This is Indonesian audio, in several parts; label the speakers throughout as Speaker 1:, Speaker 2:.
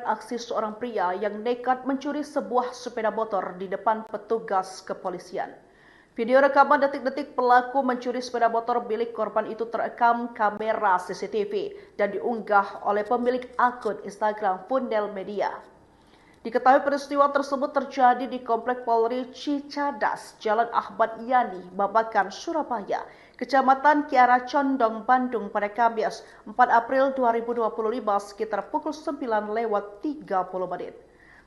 Speaker 1: aksi seorang pria yang nekat mencuri sebuah sepeda motor di depan petugas kepolisian. Video rekaman detik-detik pelaku mencuri sepeda motor milik korban itu terekam kamera CCTV dan diunggah oleh pemilik akun Instagram Fundel Media. Diketahui peristiwa tersebut terjadi di Komplek Polri Cicadas, Jalan Ahmad Yani, Babakan, Surabaya, Kecamatan Kiara Condong, Bandung pada Kamis 4 April 2025 sekitar pukul 9:30.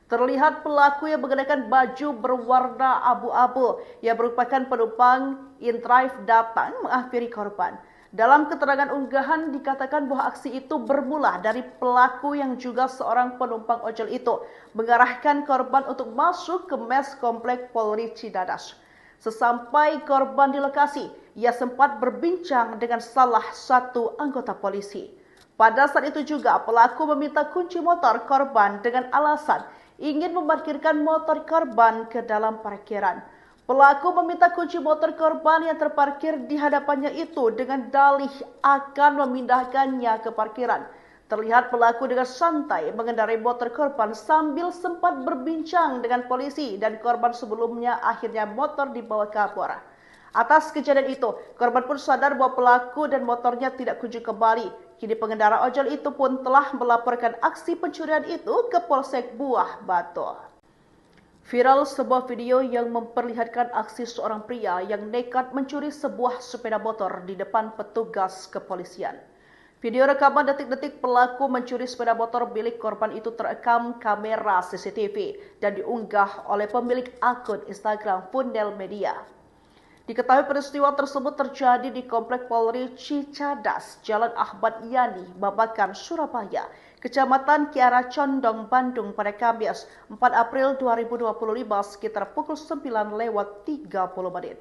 Speaker 1: Terlihat pelaku yang mengenakan baju berwarna abu-abu yang merupakan penumpang InDrive datang menghampiri korban. Dalam keterangan unggahan dikatakan bahwa aksi itu bermula dari pelaku yang juga seorang penumpang ojol itu mengarahkan korban untuk masuk ke mes Komplek Polri Cicadas. Sesampai korban di lokasi, ia sempat berbincang dengan salah satu anggota polisi. Pada saat itu juga pelaku meminta kunci motor korban dengan alasan ingin memarkirkan motor korban ke dalam parkiran. Pelaku meminta kunci motor korban yang terparkir di hadapannya itu dengan dalih akan memindahkannya ke parkiran. Terlihat pelaku dengan santai mengendarai motor korban sambil sempat berbincang dengan polisi dan korban sebelumnya akhirnya motor dibawa kapolres. Atas kejadian itu, korban pun sadar bahwa pelaku dan motornya tidak kunjung kembali. Kini pengendara ojol itu pun telah melaporkan aksi pencurian itu ke Polsek Buah Batu. Viral sebuah video yang memperlihatkan aksi seorang pria yang nekat mencuri sebuah sepeda motor di depan petugas kepolisian. Video rekaman detik-detik pelaku mencuri sepeda motor milik korban itu terekam kamera CCTV dan diunggah oleh pemilik akun Instagram Fundel Media. Diketahui peristiwa tersebut terjadi di Komplek Polri Cicadas, Jalan Ahmad Yani, Babakan, Surabaya, Kecamatan Kiara Condong, Bandung pada Kamis 4 April 2025 sekitar pukul 9:30.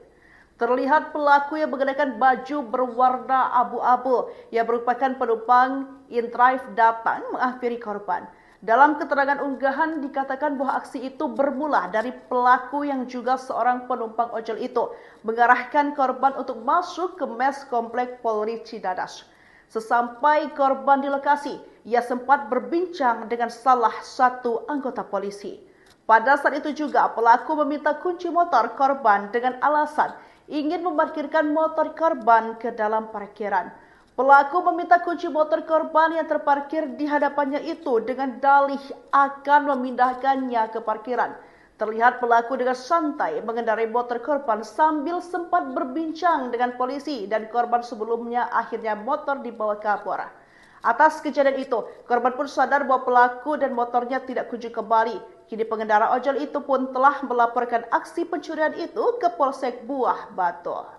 Speaker 1: Terlihat pelaku yang mengenakan baju berwarna abu-abu yang merupakan penumpang InDrive datang menghampiri korban. Dalam keterangan unggahan dikatakan bahwa aksi itu bermula dari pelaku yang juga seorang penumpang ojol itu mengarahkan korban untuk masuk ke mes Komplek Polri Cicadas. Sesampai korban di lokasi, ia sempat berbincang dengan salah satu anggota polisi. Pada saat itu juga pelaku meminta kunci motor korban dengan alasan ingin memarkirkan motor korban ke dalam parkiran. Pelaku meminta kunci motor korban yang terparkir di hadapannya itu dengan dalih akan memindahkannya ke parkiran. Terlihat pelaku dengan santai mengendarai motor korban sambil sempat berbincang dengan polisi dan korban sebelumnya akhirnya motor dibawa kapolres. Atas kejadian itu, korban pun sadar bahwa pelaku dan motornya tidak kunjung kembali. Kini pengendara ojol itu pun telah melaporkan aksi pencurian itu ke Polsek Buah Batu.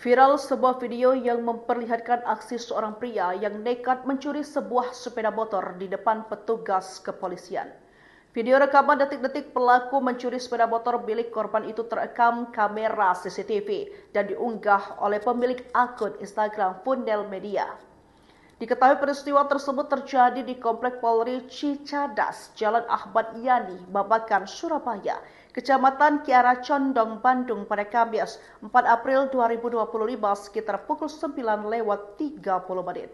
Speaker 1: Viral sebuah video yang memperlihatkan aksi seorang pria yang nekat mencuri sebuah sepeda motor di depan petugas kepolisian. Video rekaman detik-detik pelaku mencuri sepeda motor milik korban itu terekam kamera CCTV dan diunggah oleh pemilik akun Instagram Fundel Media. Diketahui peristiwa tersebut terjadi di Komplek Polri Cicadas, Jalan Ahmad Yani, Babakan, Surabaya, Kecamatan Kiara Condong, Bandung pada Kamis 4 April 2025 sekitar pukul 9:30.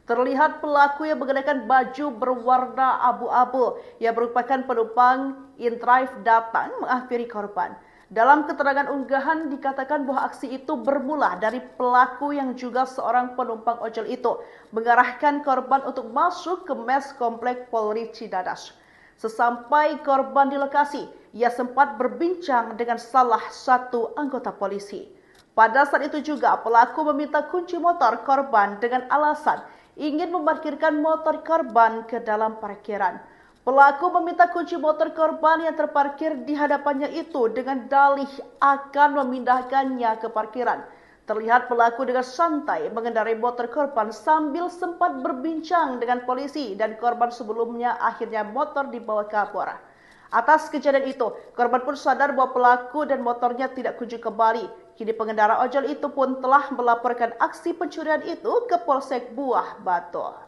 Speaker 1: Terlihat pelaku yang mengenakan baju berwarna abu-abu yang merupakan penumpang InDrive datang menghampiri korban. Dalam keterangan unggahan dikatakan bahwa aksi itu bermula dari pelaku yang juga seorang penumpang ojol itu mengarahkan korban untuk masuk ke mes Komplek Polri Cicadas. Sesampai korban di lokasi, ia sempat berbincang dengan salah satu anggota polisi. Pada saat itu juga pelaku meminta kunci motor korban dengan alasan ingin memarkirkan motor korban ke dalam parkiran. Pelaku meminta kunci motor korban yang terparkir di hadapannya itu dengan dalih akan memindahkannya ke parkiran. Terlihat pelaku dengan santai mengendarai motor korban sambil sempat berbincang dengan polisi dan korban sebelumnya akhirnya motor dibawa kapolres. Atas kejadian itu, korban pun sadar bahwa pelaku dan motornya tidak kunjung kembali. Kini pengendara ojol itu pun telah melaporkan aksi pencurian itu ke Polsek Buah Batu.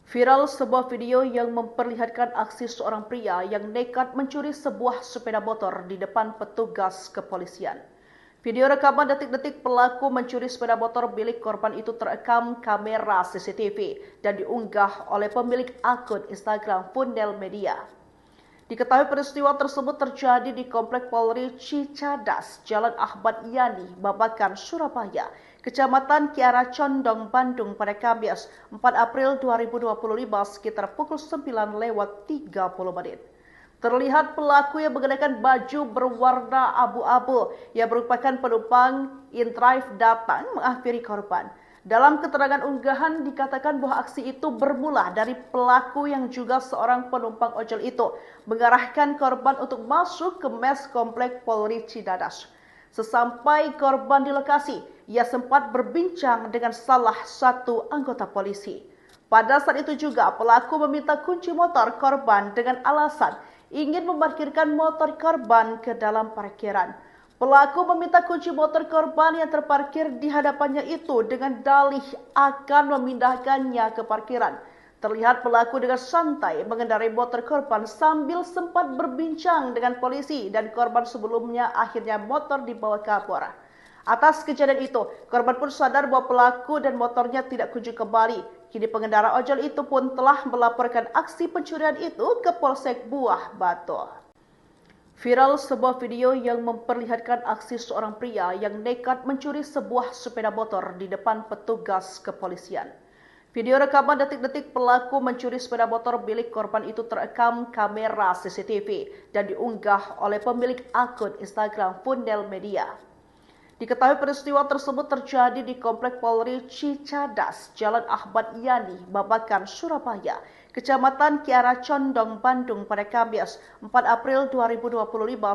Speaker 1: Viral sebuah video yang memperlihatkan aksi seorang pria yang nekat mencuri sebuah sepeda motor di depan petugas kepolisian. Video rekaman detik-detik pelaku mencuri sepeda motor milik korban itu terekam kamera CCTV dan diunggah oleh pemilik akun Instagram Fundel Media. Diketahui peristiwa tersebut terjadi di Komplek Polri Cicadas, Jalan Ahmad Yani, Babakan, Surabaya, Kecamatan Kiara Condong, Bandung pada Kamis 4 April 2025 sekitar pukul 9:30. Terlihat pelaku yang mengenakan baju berwarna abu-abu yang merupakan penumpang InDrive datang menghampiri korban. Dalam keterangan unggahan dikatakan bahwa aksi itu bermula dari pelaku yang juga seorang penumpang ojol itu mengarahkan korban untuk masuk ke mes Komplek Polri Cicadas. Sesampai korban di lokasi, ia sempat berbincang dengan salah satu anggota polisi. Pada saat itu juga pelaku meminta kunci motor korban dengan alasan ingin memarkirkan motor korban ke dalam parkiran. Pelaku meminta kunci motor korban yang terparkir di hadapannya itu dengan dalih akan memindahkannya ke parkiran. Terlihat pelaku dengan santai mengendarai motor korban sambil sempat berbincang dengan polisi dan korban sebelumnya akhirnya motor dibawa kabur. Atas kejadian itu, korban pun sadar bahwa pelaku dan motornya tidak kunjung kembali. Kini pengendara ojol itu pun telah melaporkan aksi pencurian itu ke Polsek Buah Batu. Viral sebuah video yang memperlihatkan aksi seorang pria yang nekat mencuri sebuah sepeda motor di depan petugas kepolisian. Video rekaman detik-detik pelaku mencuri sepeda motor milik korban itu terekam kamera CCTV dan diunggah oleh pemilik akun Instagram Fundel Media. Diketahui peristiwa tersebut terjadi di Komplek Polri Cicadas, Jalan Ahmad Yani, Babakan, Surabaya, Kecamatan Kiara Condong, Bandung pada Kamis 4 April 2025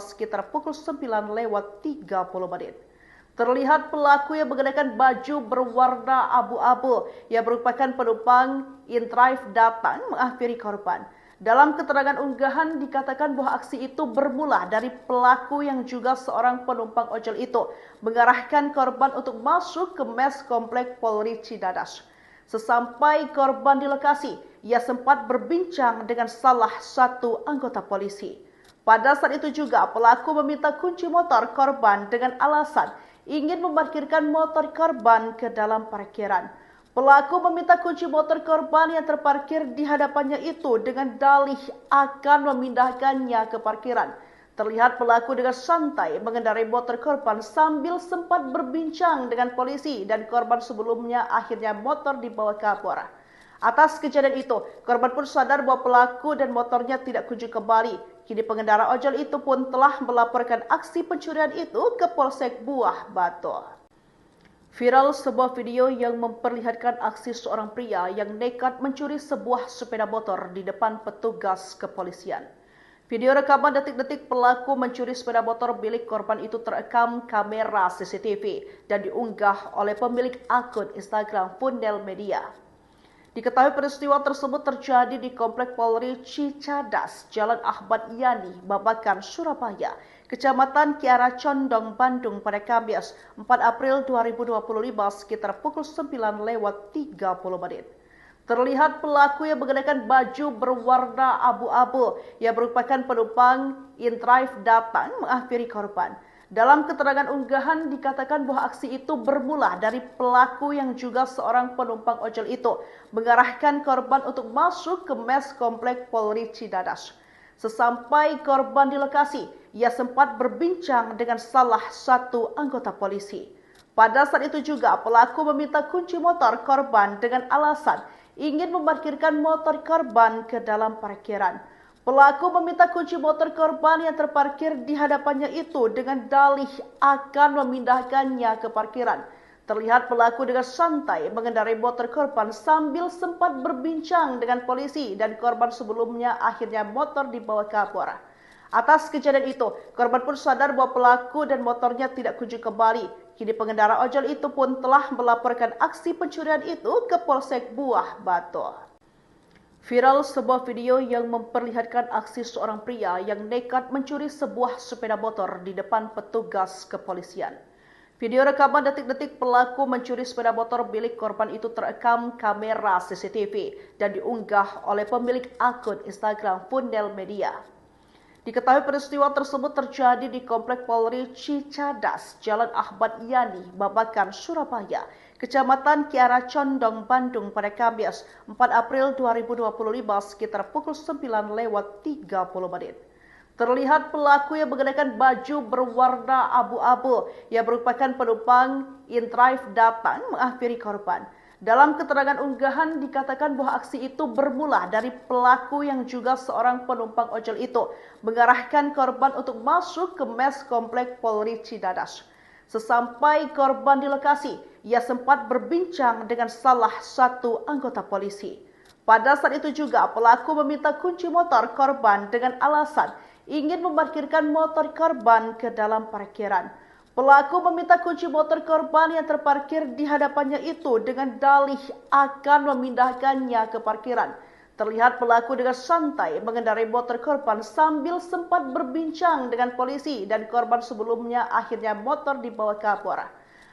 Speaker 1: sekitar pukul 9:30. Terlihat pelaku yang mengenakan baju berwarna abu-abu yang merupakan penumpang InDrive datang menghampiri korban. Dalam keterangan unggahan dikatakan bahwa aksi itu bermula dari pelaku yang juga seorang penumpang ojol itu mengarahkan korban untuk masuk ke mes Komplek Polri Cicadas. Sesampai korban di lokasi, ia sempat berbincang dengan salah satu anggota polisi. Pada saat itu juga pelaku meminta kunci motor korban dengan alasan ingin memarkirkan motor korban ke dalam parkiran. Pelaku meminta kunci motor korban yang terparkir di hadapannya itu dengan dalih akan memindahkannya ke parkiran. Terlihat pelaku dengan santai mengendarai motor korban sambil sempat berbincang dengan polisi dan korban sebelumnya akhirnya motor dibawa kabur. Atas kejadian itu, korban pun sadar bahwa pelaku dan motornya tidak kunjung kembali. Kini pengendara ojol itu pun telah melaporkan aksi pencurian itu ke Polsek Buah Batu. Viral sebuah video yang memperlihatkan aksi seorang pria yang nekat mencuri sebuah sepeda motor di depan petugas kepolisian. Video rekaman detik-detik pelaku mencuri sepeda motor milik korban itu terekam kamera CCTV dan diunggah oleh pemilik akun Instagram Fundel Media. Diketahui peristiwa tersebut terjadi di Komplek Polri Cicadas, Jalan Ahmad Yani, Babakan, Surabaya, Kecamatan Kiara Condong, Bandung pada Kamis 4 April 2025 sekitar pukul 9:30. Terlihat pelaku yang mengenakan baju berwarna abu-abu yang merupakan penumpang InDrive datang menghampiri korban. Dalam keterangan unggahan dikatakan bahwa aksi itu bermula dari pelaku yang juga seorang penumpang ojol itu mengarahkan korban untuk masuk ke mes Komplek Polri Cicadas. Sesampai korban di lokasi, ia sempat berbincang dengan salah satu anggota polisi. Pada saat itu juga pelaku meminta kunci motor korban dengan alasan ingin memarkirkan motor korban ke dalam parkiran. Pelaku meminta kunci motor korban yang terparkir di hadapannya itu dengan dalih akan memindahkannya ke parkiran. Terlihat pelaku dengan santai mengendarai motor korban sambil sempat berbincang dengan polisi dan korban sebelumnya akhirnya motor dibawa kabur. Atas kejadian itu, korban pun sadar bahwa pelaku dan motornya tidak kunjung kembali. Kini pengendara ojol itu pun telah melaporkan aksi pencurian itu ke Polsek Buah Batu. Viral sebuah video yang memperlihatkan aksi seorang pria yang nekat mencuri sebuah sepeda motor di depan petugas kepolisian. Video rekaman detik-detik pelaku mencuri sepeda motor milik korban itu terekam kamera CCTV dan diunggah oleh pemilik akun Instagram Fundel Media. Diketahui peristiwa tersebut terjadi di Komplek Polri Cicadas, Jalan Ahmad Yani, Babakan, Surabaya, Kecamatan Kiara Condong, Bandung pada Kamis 4 April 2025 sekitar pukul 9:30 menit. Terlihat pelaku yang mengenakan baju berwarna abu-abu yang merupakan penumpang inDrive datang menghampiri korban. Dalam keterangan unggahan dikatakan bahwa aksi itu bermula dari pelaku yang juga seorang penumpang ojol itu mengarahkan korban untuk masuk ke mes Komplek Polri Cicadas. Sesampai korban di lokasi, ia sempat berbincang dengan salah satu anggota polisi. Pada saat itu juga pelaku meminta kunci motor korban dengan alasan ingin memarkirkan motor korban ke dalam parkiran. Pelaku meminta kunci motor korban yang terparkir di hadapannya itu dengan dalih akan memindahkannya ke parkiran. Terlihat pelaku dengan santai mengendarai motor korban sambil sempat berbincang dengan polisi dan korban sebelumnya akhirnya motor dibawa kabur.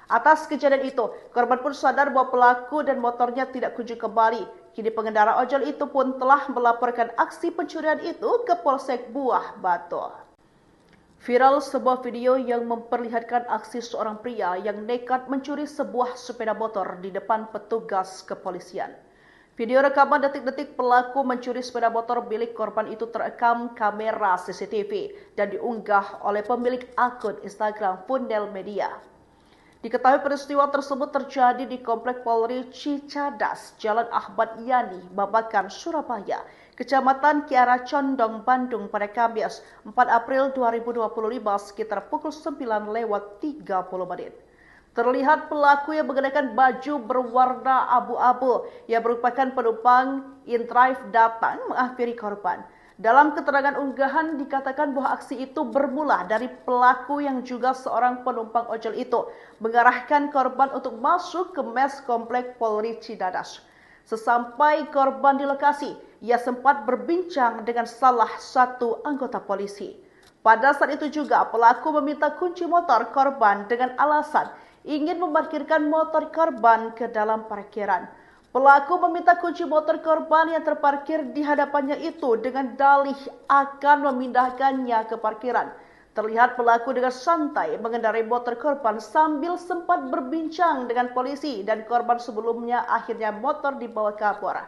Speaker 1: Atas kejadian itu, korban pun sadar bahwa pelaku dan motornya tidak kunjung kembali. Kini pengendara ojol itu pun telah melaporkan aksi pencurian itu ke Polsek Buah Batu. Viral sebuah video yang memperlihatkan aksi seorang pria yang nekat mencuri sebuah sepeda motor di depan petugas kepolisian. Video rekaman detik-detik pelaku mencuri sepeda motor milik korban itu terekam kamera CCTV dan diunggah oleh pemilik akun Instagram Fundel Media. Diketahui peristiwa tersebut terjadi di Komplek Polri Cicadas, Jalan Ahmad Yani, Babakan, Surabaya, Kecamatan Kiara Condong, Bandung pada Kamis 4 April 2025 sekitar pukul 9:30 menit. Terlihat pelaku yang mengenakan baju berwarna abu-abu yang merupakan penumpang inDrive datang menghampiri korban. Dalam keterangan unggahan dikatakan bahwa aksi itu bermula dari pelaku yang juga seorang penumpang ojol itu mengarahkan korban untuk masuk ke mes Komplek Polri Cicadas. Sesampai korban di lokasi, ia sempat berbincang dengan salah satu anggota polisi. Pada saat itu juga pelaku meminta kunci motor korban dengan alasan ingin memarkirkan motor korban ke dalam parkiran. Pelaku meminta kunci motor korban yang terparkir di hadapannya itu dengan dalih akan memindahkannya ke parkiran. Terlihat pelaku dengan santai mengendarai motor korban sambil sempat berbincang dengan polisi dan korban sebelumnya akhirnya motor dibawa kabur.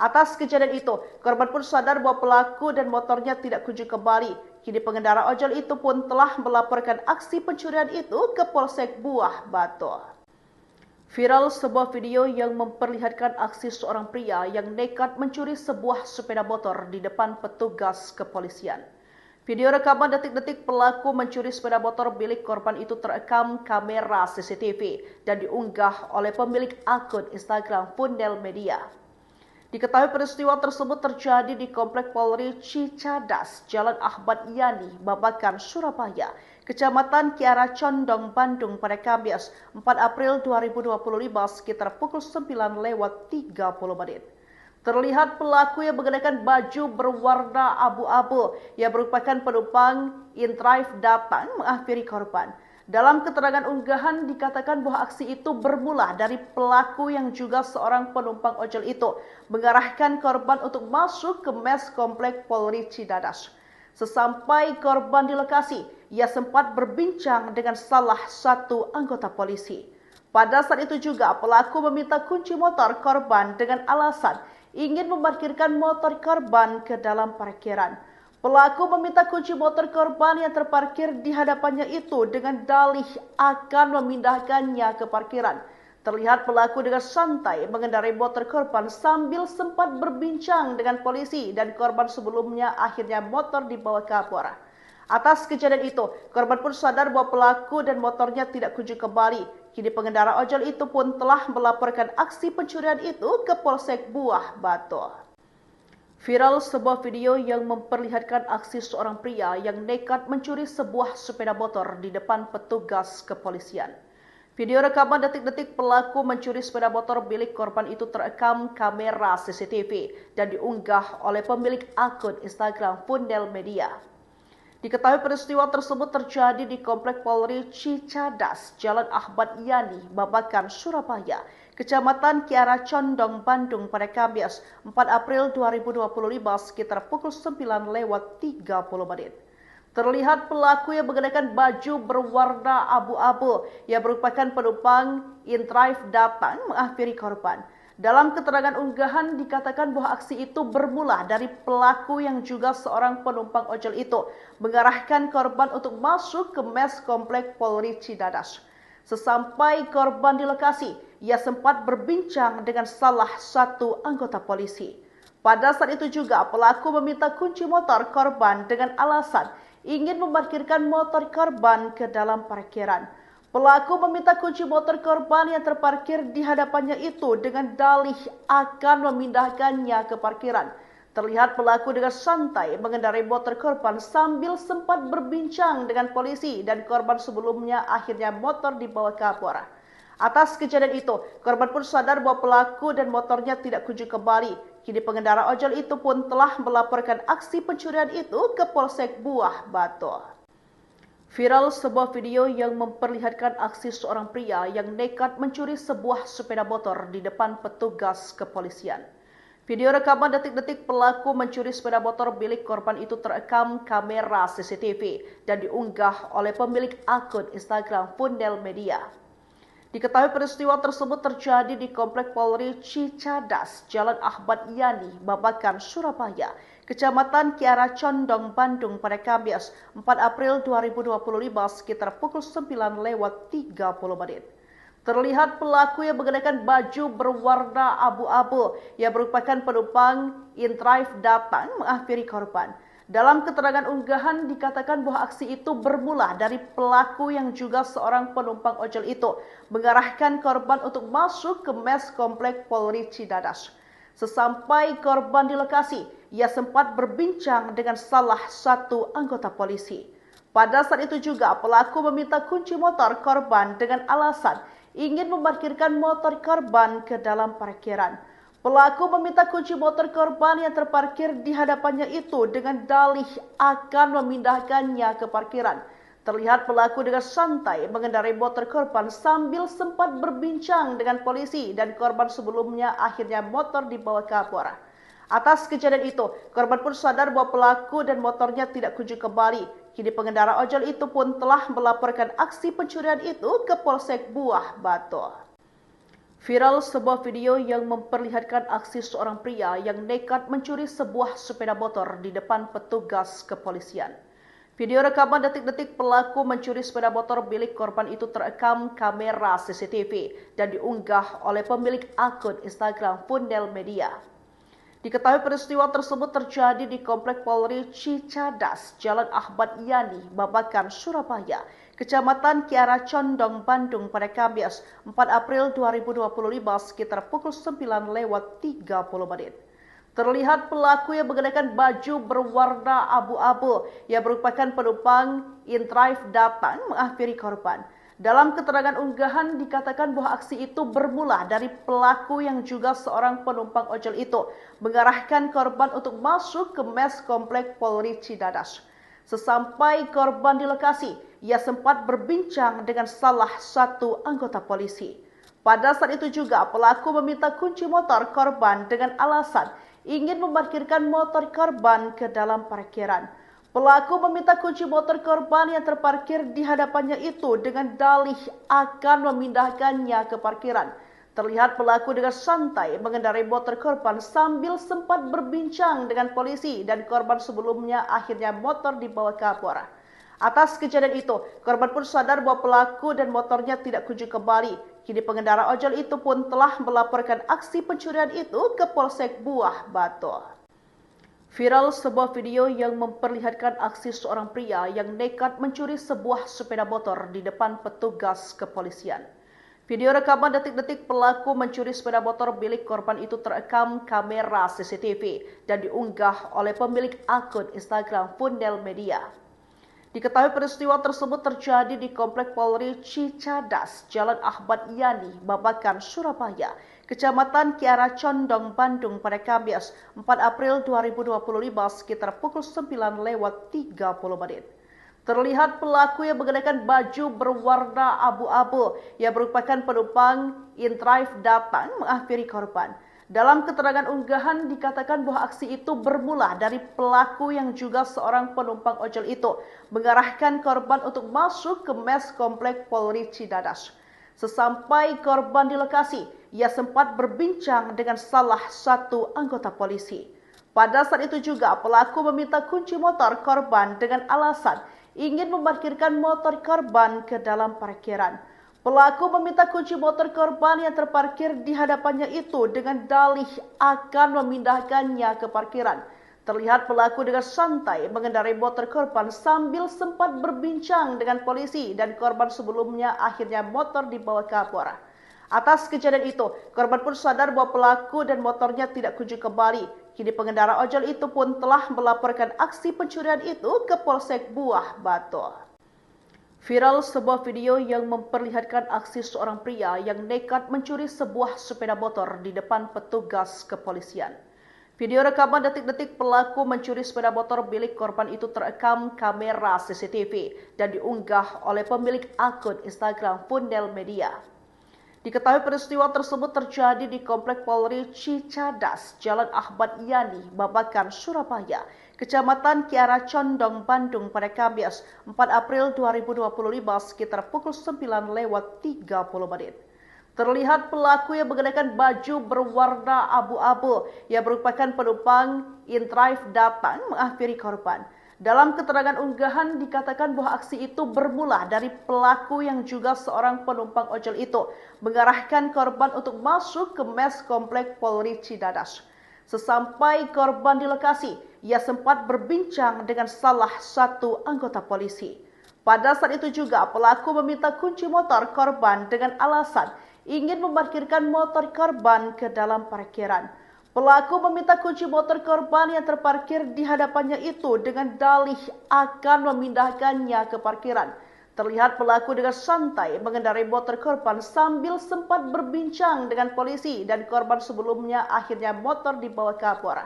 Speaker 1: Atas kejadian itu, korban pun sadar bahwa pelaku dan motornya tidak kunjung kembali. Kini pengendara ojol itu pun telah melaporkan aksi pencurian itu ke Polsek Buah Batu. Viral sebuah video yang memperlihatkan aksi seorang pria yang nekat mencuri sebuah sepeda motor di depan petugas kepolisian. Video rekaman detik-detik pelaku mencuri sepeda motor milik korban itu terekam kamera CCTV dan diunggah oleh pemilik akun Instagram Fundel Media. Diketahui peristiwa tersebut terjadi di Komplek Polri Cicadas, Jalan Ahmad Yani, Babakan, Surabaya, Kecamatan Kiara Condong, Bandung pada Kamis 4 April 2025 sekitar pukul 9:30 menit. Terlihat pelaku yang mengenakan baju berwarna abu-abu yang merupakan penumpang inDrive datang menghampiri korban. Dalam keterangan unggahan dikatakan bahwa aksi itu bermula dari pelaku yang juga seorang penumpang ojol itu mengarahkan korban untuk masuk ke mes Komplek Polri Cicadas. Sesampai korban di lokasi, ia sempat berbincang dengan salah satu anggota polisi. Pada saat itu juga pelaku meminta kunci motor korban dengan alasan ingin memarkirkan motor korban ke dalam parkiran. Pelaku meminta kunci motor korban yang terparkir di hadapannya itu dengan dalih akan memindahkannya ke parkiran. Terlihat pelaku dengan santai mengendarai motor korban sambil sempat berbincang dengan polisi dan korban sebelumnya akhirnya motor dibawa kabur. Atas kejadian itu, korban pun sadar bahwa pelaku dan motornya tidak kunjung kembali. Kini pengendara ojol itu pun telah melaporkan aksi pencurian itu ke Polsek Buah Batu. Viral sebuah video yang memperlihatkan aksi seorang pria yang nekat mencuri sebuah sepeda motor di depan petugas kepolisian. Video rekaman detik-detik pelaku mencuri sepeda motor milik korban itu terekam kamera CCTV dan diunggah oleh pemilik akun Instagram Fundel Media. Diketahui peristiwa tersebut terjadi di Komplek Polri Cicadas, Jalan Ahmad Yani, Babakan, Surabaya, Kecamatan Kiara Condong, Bandung pada Kamis 4 April 2025 sekitar pukul 9:30. Terlihat pelaku yang mengenakan baju berwarna abu-abu yang merupakan penumpang InDrive datang menghampiri korban. Dalam keterangan unggahan dikatakan bahwa aksi itu bermula dari pelaku yang juga seorang penumpang ojol itu mengarahkan korban untuk masuk ke mes komplek Polri Cidadas. Sesampai korban di lokasi, ia sempat berbincang dengan salah satu anggota polisi. Pada saat itu juga pelaku meminta kunci motor korban dengan alasan ingin memarkirkan motor korban ke dalam parkiran. Pelaku meminta kunci motor korban yang terparkir di hadapannya itu dengan dalih akan memindahkannya ke parkiran. Terlihat pelaku dengan santai mengendarai motor korban sambil sempat berbincang dengan polisi dan korban sebelumnya akhirnya motor dibawa kabur. Atas kejadian itu, korban pun sadar bahwa pelaku dan motornya tidak kunjung kembali. Kini pengendara ojol itu pun telah melaporkan aksi pencurian itu ke Polsek Buah Batu. Viral sebuah video yang memperlihatkan aksi seorang pria yang nekat mencuri sebuah sepeda motor di depan petugas kepolisian. Video rekaman detik-detik pelaku mencuri sepeda motor milik korban itu terekam kamera CCTV dan diunggah oleh pemilik akun Instagram Fundel Media. Diketahui peristiwa tersebut terjadi di Komplek Polri Cicadas, Jalan Ahmad Yani, Babakan, Surabaya, Kecamatan Kiara Condong, Bandung pada Kamis 4 April 2025 sekitar pukul 9:30. Terlihat pelaku yang mengenakan baju berwarna abu-abu yang merupakan penumpang InDrive datang menghampiri korban. Dalam keterangan unggahan dikatakan bahwa aksi itu bermula dari pelaku yang juga seorang penumpang ojol itu mengarahkan korban untuk masuk ke mes komplek Polri Cidadas. Sesampai korban di lokasi, ia sempat berbincang dengan salah satu anggota polisi. Pada saat itu juga pelaku meminta kunci motor korban dengan alasan ingin memarkirkan motor korban ke dalam parkiran. Pelaku meminta kunci motor korban yang terparkir di hadapannya itu dengan dalih akan memindahkannya ke parkiran. Terlihat pelaku dengan santai mengendarai motor korban sambil sempat berbincang dengan polisi dan korban sebelumnya akhirnya motor dibawa kabur. Atas kejadian itu, korban pun sadar bahwa pelaku dan motornya tidak kunjung kembali. Kini pengendara ojol itu pun telah melaporkan aksi pencurian itu ke Polsek Buah Batu. Viral sebuah video yang memperlihatkan aksi seorang pria yang nekat mencuri sebuah sepeda motor di depan petugas kepolisian. Video rekaman detik-detik pelaku mencuri sepeda motor milik korban itu terekam kamera CCTV dan diunggah oleh pemilik akun Instagram Fundel Media. Diketahui peristiwa tersebut terjadi di Komplek Polri Cicadas, Jalan Ahmad Yani, Babakan, Surabaya, Kecamatan Kiara Condong, Bandung pada Kamis 4 April 2025 sekitar pukul 9:30. Terlihat pelaku yang mengenakan baju berwarna abu-abu yang merupakan penumpang InDrive datang menghampiri korban. Dalam keterangan unggahan dikatakan bahwa aksi itu bermula dari pelaku yang juga seorang penumpang ojol itu mengarahkan korban untuk masuk ke mes komplek Polri Cidadas. Sesampai korban di lokasi, ia sempat berbincang dengan salah satu anggota polisi. Pada saat itu juga pelaku meminta kunci motor korban dengan alasan ingin memarkirkan motor korban ke dalam parkiran. Pelaku meminta kunci motor korban yang terparkir di hadapannya itu dengan dalih akan memindahkannya ke parkiran. Terlihat pelaku dengan santai mengendarai motor korban sambil sempat berbincang dengan polisi dan korban sebelumnya akhirnya motor dibawa kabur. Atas kejadian itu, korban pun sadar bahwa pelaku dan motornya tidak kunjung kembali. Kini pengendara ojol itu pun telah melaporkan aksi pencurian itu ke Polsek Buah Batu. Viral sebuah video yang memperlihatkan aksi seorang pria yang nekat mencuri sebuah sepeda motor di depan petugas kepolisian. Video rekaman detik-detik pelaku mencuri sepeda motor milik korban itu terekam kamera CCTV dan diunggah oleh pemilik akun Instagram Fundel Media. Diketahui peristiwa tersebut terjadi di Komplek Polri Cicadas, Jalan Ahmad Yani, Babakan, Surabaya, Kecamatan Kiara Condong, Bandung pada Kamis 4 April 2025 sekitar pukul 9:30. Terlihat pelaku yang mengenakan baju berwarna abu-abu yang merupakan penumpang InDrive datang menghampiri korban. Dalam keterangan unggahan dikatakan bahwa aksi itu bermula dari pelaku yang juga seorang penumpang ojol itu mengarahkan korban untuk masuk ke mes komplek Polri Cidadas. Sesampai korban di lokasi, ia sempat berbincang dengan salah satu anggota polisi. Pada saat itu juga pelaku meminta kunci motor korban dengan alasan ingin memarkirkan motor korban ke dalam parkiran. Pelaku meminta kunci motor korban yang terparkir di hadapannya itu dengan dalih akan memindahkannya ke parkiran. Terlihat pelaku dengan santai mengendarai motor korban sambil sempat berbincang dengan polisi dan korban sebelumnya akhirnya motor dibawa kabur. Atas kejadian itu, korban pun sadar bahwa pelaku dan motornya tidak kunjung kembali. Kini pengendara ojol itu pun telah melaporkan aksi pencurian itu ke Polsek Buah Batu. Viral sebuah video yang memperlihatkan aksi seorang pria yang nekat mencuri sebuah sepeda motor di depan petugas kepolisian. Video rekaman detik-detik pelaku mencuri sepeda motor milik korban itu terekam kamera CCTV dan diunggah oleh pemilik akun Instagram Fundel Media. Diketahui peristiwa tersebut terjadi di Komplek Polri Cicadas, Jalan Ahmad Yani, Babakan, Surabaya, Kecamatan Kiara Condong, Bandung pada Kamis 4 April 2025 sekitar pukul 9:30. Terlihat pelaku yang mengenakan baju berwarna abu-abu yang merupakan penumpang InDrive datang menghampiri korban. Dalam keterangan unggahan dikatakan bahwa aksi itu bermula dari pelaku yang juga seorang penumpang ojol itu mengarahkan korban untuk masuk ke mes komplek Polri Cidadas. Sesampai korban di lokasi, ia sempat berbincang dengan salah satu anggota polisi. Pada saat itu juga pelaku meminta kunci motor korban dengan alasan ingin memarkirkan motor korban ke dalam parkiran. Pelaku meminta kunci motor korban yang terparkir di hadapannya itu dengan dalih akan memindahkannya ke parkiran. Terlihat pelaku dengan santai mengendarai motor korban sambil sempat berbincang dengan polisi dan korban sebelumnya akhirnya motor dibawa kabur.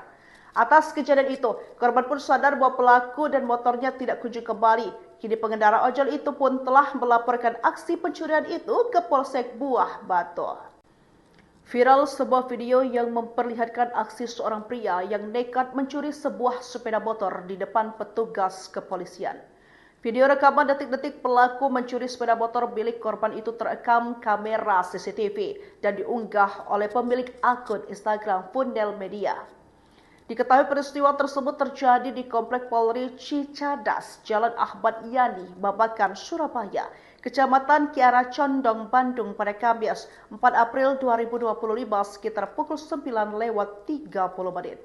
Speaker 1: Atas kejadian itu, korban pun sadar bahwa pelaku dan motornya tidak kunjung kembali. Kini pengendara ojol itu pun telah melaporkan aksi pencurian itu ke Polsek Buah Batu. Viral sebuah video yang memperlihatkan aksi seorang pria yang nekat mencuri sebuah sepeda motor di depan petugas kepolisian. Video rekaman detik-detik pelaku mencuri sepeda motor milik korban itu terekam kamera CCTV dan diunggah oleh pemilik akun Instagram Fundel Media. Diketahui peristiwa tersebut terjadi di Komplek Polri Cicadas, Jalan Ahmad Yani, Babakan, Surabaya, Kecamatan Kiara Condong, Bandung pada Kamis 4 April 2025 sekitar pukul 9:30.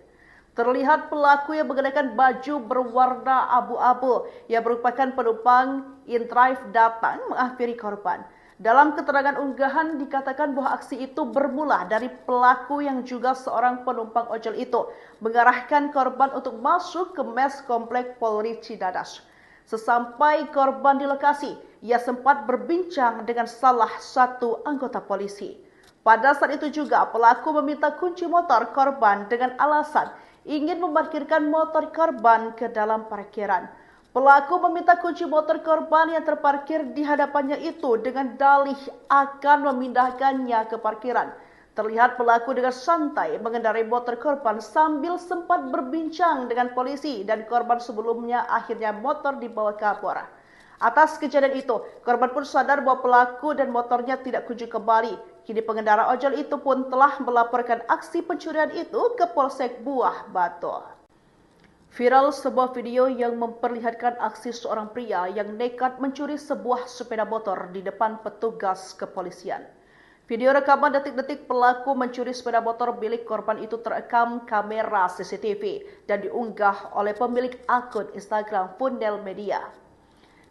Speaker 1: Terlihat pelaku yang mengenakan baju berwarna abu-abu yang merupakan penumpang InDrive datang menghampiri korban. Dalam keterangan unggahan dikatakan bahwa aksi itu bermula dari pelaku yang juga seorang penumpang ojol itu mengarahkan korban untuk masuk ke mes komplek Polri Cidadas. Sesampai korban di lokasi, ia sempat berbincang dengan salah satu anggota polisi. Pada saat itu juga pelaku meminta kunci motor korban dengan alasan ingin memarkirkan motor korban ke dalam parkiran. Pelaku meminta kunci motor korban yang terparkir di hadapannya itu dengan dalih akan memindahkannya ke parkiran. Terlihat pelaku dengan santai mengendarai motor korban sambil sempat berbincang dengan polisi dan korban sebelumnya akhirnya motor dibawa kabur. Atas kejadian itu, korban pun sadar bahwa pelaku dan motornya tidak kunjung kembali. Kini pengendara ojol itu pun telah melaporkan aksi pencurian itu ke Polsek Buah Batu. Viral sebuah video yang memperlihatkan aksi seorang pria yang nekat mencuri sebuah sepeda motor di depan petugas kepolisian. Video rekaman detik-detik pelaku mencuri sepeda motor milik korban itu terekam kamera CCTV dan diunggah oleh pemilik akun Instagram Fundel Media.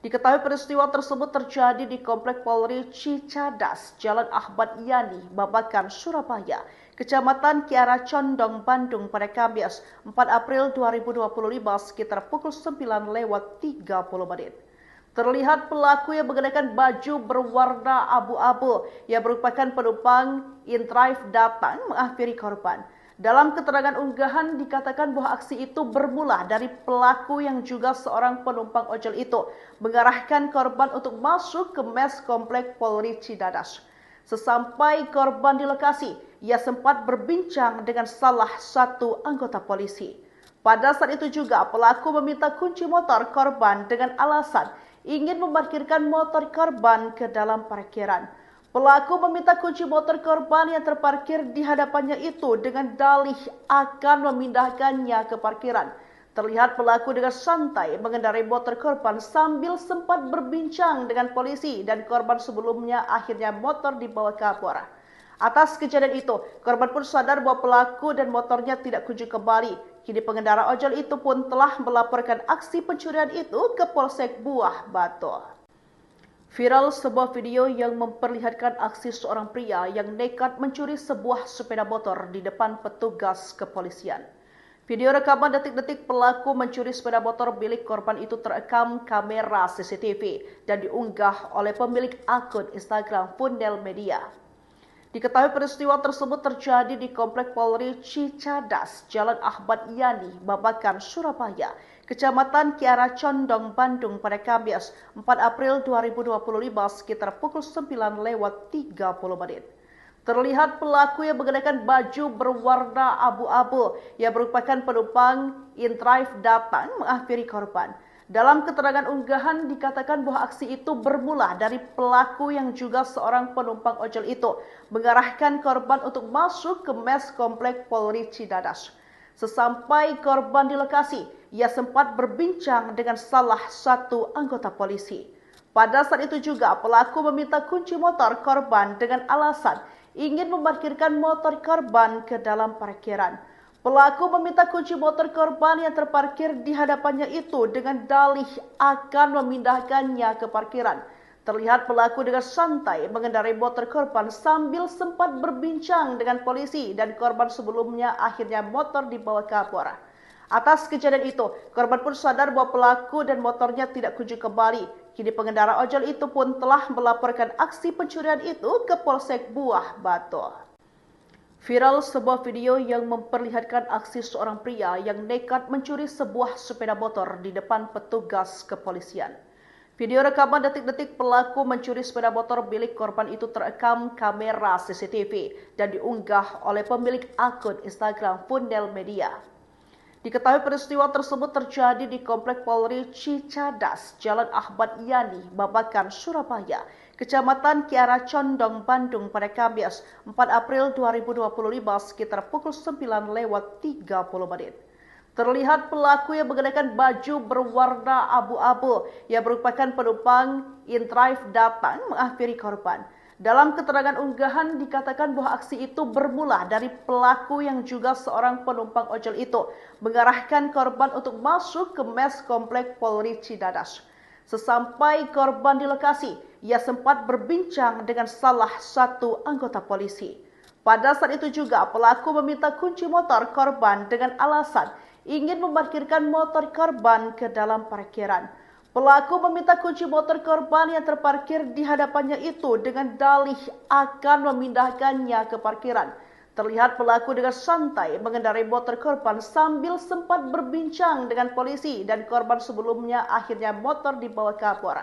Speaker 1: Diketahui peristiwa tersebut terjadi di Komplek Polri Cicadas, Jalan Ahmad Yani, Babakan, Surabaya, Kecamatan Kiara Condong, Bandung pada Kamis 4 April 2025 sekitar pukul 9:30. Terlihat pelaku yang mengenakan baju berwarna abu-abu yang merupakan penumpang InDrive datang menghampiri korban. Dalam keterangan unggahan dikatakan bahwa aksi itu bermula dari pelaku yang juga seorang penumpang ojol itu mengarahkan korban untuk masuk ke mes komplek Polri Cidadas. Sesampai korban di lokasi, ia sempat berbincang dengan salah satu anggota polisi. Pada saat itu juga pelaku meminta kunci motor korban dengan alasan ingin memarkirkan motor korban ke dalam parkiran. Pelaku meminta kunci motor korban yang terparkir di hadapannya itu dengan dalih akan memindahkannya ke parkiran. Terlihat pelaku dengan santai mengendarai motor korban sambil sempat berbincang dengan polisi dan korban sebelumnya akhirnya motor dibawa kabur. Atas kejadian itu, korban pun sadar bahwa pelaku dan motornya tidak kunjung kembali. Kini pengendara ojol itu pun telah melaporkan aksi pencurian itu ke Polsek Buah Batu. Viral sebuah video yang memperlihatkan aksi seorang pria yang nekat mencuri sebuah sepeda motor di depan petugas kepolisian. Video rekaman detik-detik pelaku mencuri sepeda motor milik korban itu terekam kamera CCTV dan diunggah oleh pemilik akun Instagram Fundel Media. Diketahui peristiwa tersebut terjadi di Komplek Polri Cicadas, Jalan Ahmad Yani, Babakan, Surabaya, Kecamatan Kiara Condong, Bandung pada Kamis 4 April 2025 sekitar pukul 9:30. Terlihat pelaku yang mengenakan baju berwarna abu-abu yang merupakan penumpang InDrive datang menghampiri korban. Dalam keterangan unggahan dikatakan bahwa aksi itu bermula dari pelaku yang juga seorang penumpang ojol itu mengarahkan korban untuk masuk ke mes komplek Polri Cidadas. Sesampai korban di lokasi, ia sempat berbincang dengan salah satu anggota polisi. Pada saat itu juga pelaku meminta kunci motor korban dengan alasan ingin memarkirkan motor korban ke dalam parkiran. Pelaku meminta kunci motor korban yang terparkir di hadapannya itu dengan dalih akan memindahkannya ke parkiran. Terlihat pelaku dengan santai mengendarai motor korban sambil sempat berbincang dengan polisi dan korban sebelumnya akhirnya motor dibawa kabur. Atas kejadian itu, korban pun sadar bahwa pelaku dan motornya tidak kunjung kembali. Kini pengendara ojol itu pun telah melaporkan aksi pencurian itu ke Polsek Buah Batu. Viral sebuah video yang memperlihatkan aksi seorang pria yang nekat mencuri sebuah sepeda motor di depan petugas kepolisian. Video rekaman detik-detik pelaku mencuri sepeda motor milik korban itu terekam kamera CCTV dan diunggah oleh pemilik akun Instagram Fundel Media. Diketahui peristiwa tersebut terjadi di Komplek Polri Cicadas, Jalan Ahmad Yani, Babakan, Surabaya, Kecamatan Kiara Condong, Bandung pada Kamis 4 April 2025 sekitar pukul 9:30. Terlihat pelaku yang mengenakan baju berwarna abu-abu yang merupakan penumpang InDrive datang menghampiri korban. Dalam keterangan unggahan dikatakan bahwa aksi itu bermula dari pelaku yang juga seorang penumpang ojol itu mengarahkan korban untuk masuk ke mes komplek Polri Cidadas. Sesampai korban di lokasi, ia sempat berbincang dengan salah satu anggota polisi. Pada saat itu juga pelaku meminta kunci motor korban dengan alasan ingin memarkirkan motor korban ke dalam parkiran. Pelaku meminta kunci motor korban yang terparkir di hadapannya itu dengan dalih akan memindahkannya ke parkiran. Terlihat pelaku dengan santai mengendarai motor korban sambil sempat berbincang dengan polisi dan korban sebelumnya akhirnya motor dibawa kabur.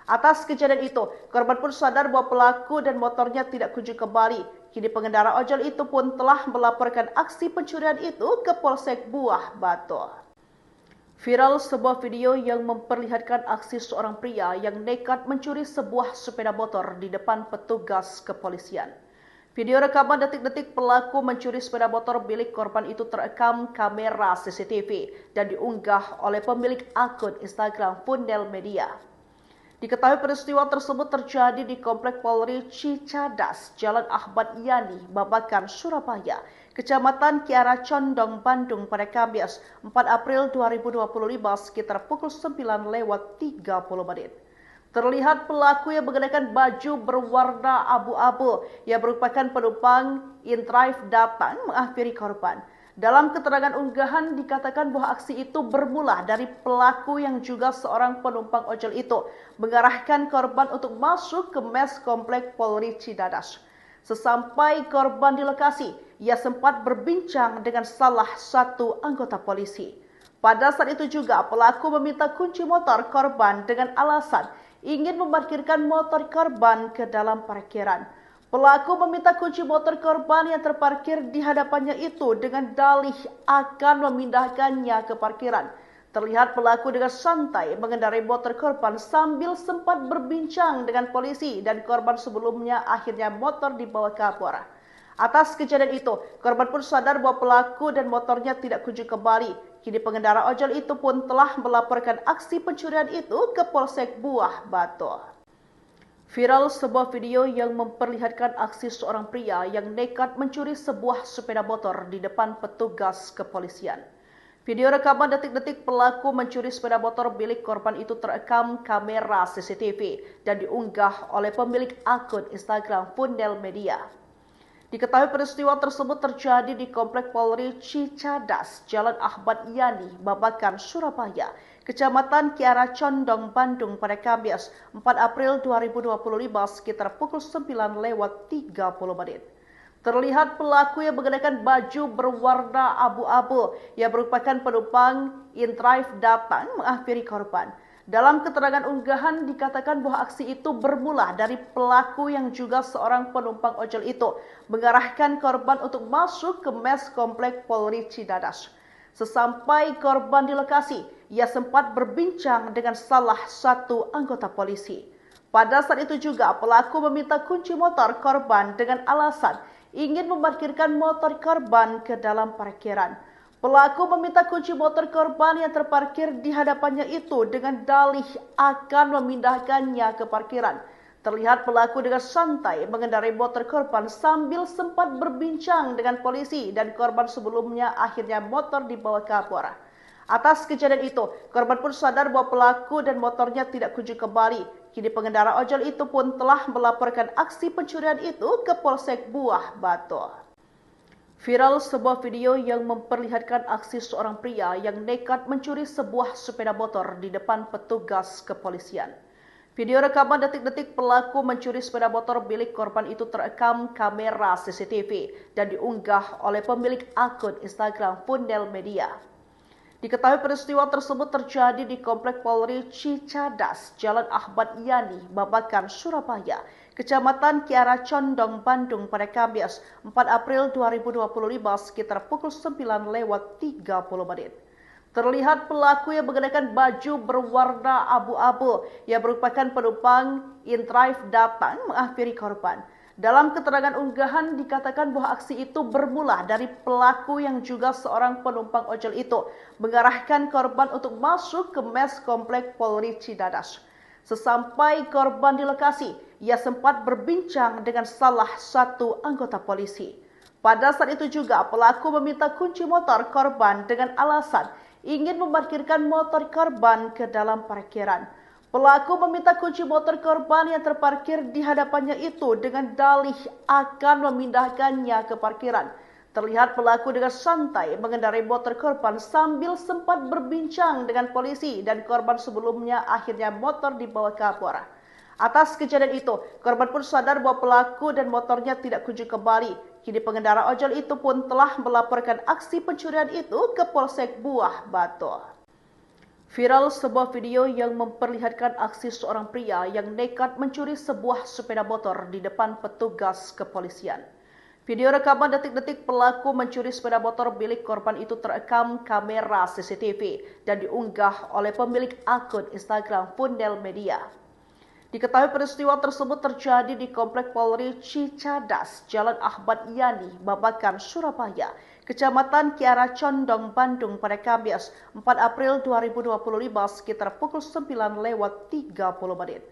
Speaker 1: Atas kejadian itu, korban pun sadar bahwa pelaku dan motornya tidak kunjung kembali. Kini pengendara ojol itu pun telah melaporkan aksi pencurian itu ke Polsek Buah Batu. Viral sebuah video yang memperlihatkan aksi seorang pria yang nekat mencuri sebuah sepeda motor di depan petugas kepolisian. Video rekaman detik-detik pelaku mencuri sepeda motor milik korban itu terekam kamera CCTV dan diunggah oleh pemilik akun Instagram Fundel Media. Diketahui peristiwa tersebut terjadi di Komplek Polri Cicadas, Jalan Ahmad Yani, Babakan, Surabaya, Kecamatan Kiara Condong, Bandung pada Kamis 4 April 2025 sekitar pukul 9:30. Terlihat pelaku yang mengenakan baju berwarna abu-abu yang merupakan penumpang InDrive datang menghampiri korban. Dalam keterangan unggahan dikatakan bahwa aksi itu bermula dari pelaku yang juga seorang penumpang ojol itu mengarahkan korban untuk masuk ke mes komplek Polri Cidadas. Sesampai korban di lokasi, ia sempat berbincang dengan salah satu anggota polisi. Pada saat itu juga pelaku meminta kunci motor korban dengan alasan ingin memarkirkan motor korban ke dalam parkiran. Pelaku meminta kunci motor korban yang terparkir di hadapannya itu dengan dalih akan memindahkannya ke parkiran. Terlihat pelaku dengan santai mengendarai motor korban sambil sempat berbincang dengan polisi dan korban sebelumnya akhirnya motor dibawa kabur. Atas kejadian itu, korban pun sadar bahwa pelaku dan motornya tidak kunjung kembali. Kini pengendara ojol itu pun telah melaporkan aksi pencurian itu ke Polsek Buah Batu. Viral sebuah video yang memperlihatkan aksi seorang pria yang nekat mencuri sebuah sepeda motor di depan petugas kepolisian. Video rekaman detik-detik pelaku mencuri sepeda motor milik korban itu terekam kamera CCTV dan diunggah oleh pemilik akun Instagram Fundel Media. Diketahui peristiwa tersebut terjadi di Komplek Polri Cicadas, Jalan Ahmad Yani, Babakan, Surabaya, Kecamatan Kiara Condong, Bandung pada Kamis 4 April 2025 sekitar pukul 9:30. Terlihat pelaku yang mengenakan baju berwarna abu-abu yang merupakan penumpang in-drive datang menghampiri korban. Dalam keterangan unggahan dikatakan bahwa aksi itu bermula dari pelaku yang juga seorang penumpang ojol itu mengarahkan korban untuk masuk ke mes Komplek Polri Cicadas. Sesampai korban di lokasi, ia sempat berbincang dengan salah satu anggota polisi. Pada saat itu juga pelaku meminta kunci motor korban dengan alasan ingin memarkirkan motor korban ke dalam parkiran. Pelaku meminta kunci motor korban yang terparkir di hadapannya itu dengan dalih akan memindahkannya ke parkiran. Terlihat pelaku dengan santai mengendarai motor korban sambil sempat berbincang dengan polisi dan korban sebelumnya akhirnya motor dibawa kabur. Atas kejadian itu, korban pun sadar bahwa pelaku dan motornya tidak kunjung kembali. Kini pengendara ojol itu pun telah melaporkan aksi pencurian itu ke Polsek Buah Batu. Viral sebuah video yang memperlihatkan aksi seorang pria yang nekat mencuri sebuah sepeda motor di depan petugas kepolisian. Video rekaman detik-detik pelaku mencuri sepeda motor milik korban itu terekam kamera CCTV dan diunggah oleh pemilik akun Instagram Fundel Media. Diketahui peristiwa tersebut terjadi di Komplek Polri Cicadas, Jalan Ahmad Yani, Babakan, Surabaya, Kecamatan Kiara Condong, Bandung pada Kamis 4 April 2025 sekitar pukul 9:30. Terlihat pelaku yang mengenakan baju berwarna abu-abu yang merupakan penumpang in-drive datang menghampiri korban. Dalam keterangan unggahan dikatakan bahwa aksi itu bermula dari pelaku yang juga seorang penumpang ojol itu mengarahkan korban untuk masuk ke mes Komplek Polri Cicadas. Sesampai korban di lokasi, ia sempat berbincang dengan salah satu anggota polisi. Pada saat itu juga pelaku meminta kunci motor korban dengan alasan ingin memarkirkan motor korban ke dalam parkiran. Pelaku meminta kunci motor korban yang terparkir di hadapannya itu dengan dalih akan memindahkannya ke parkiran. Terlihat pelaku dengan santai mengendarai motor korban sambil sempat berbincang dengan polisi dan korban sebelumnya akhirnya motor dibawa kabur. Atas kejadian itu, korban pun sadar bahwa pelaku dan motornya tidak kunjung kembali. Kini pengendara ojol itu pun telah melaporkan aksi pencurian itu ke Polsek Buah Batu. Viral sebuah video yang memperlihatkan aksi seorang pria yang nekat mencuri sebuah sepeda motor di depan petugas kepolisian. Video rekaman detik-detik pelaku mencuri sepeda motor milik korban itu terekam kamera CCTV dan diunggah oleh pemilik akun Instagram Fundel Media. Diketahui peristiwa tersebut terjadi di Komplek Polri Cicadas, Jalan Ahmad Yani, Babakan, Surabaya, Kecamatan Kiara Condong, Bandung pada Kamis 4 April 2025 sekitar pukul 9:30.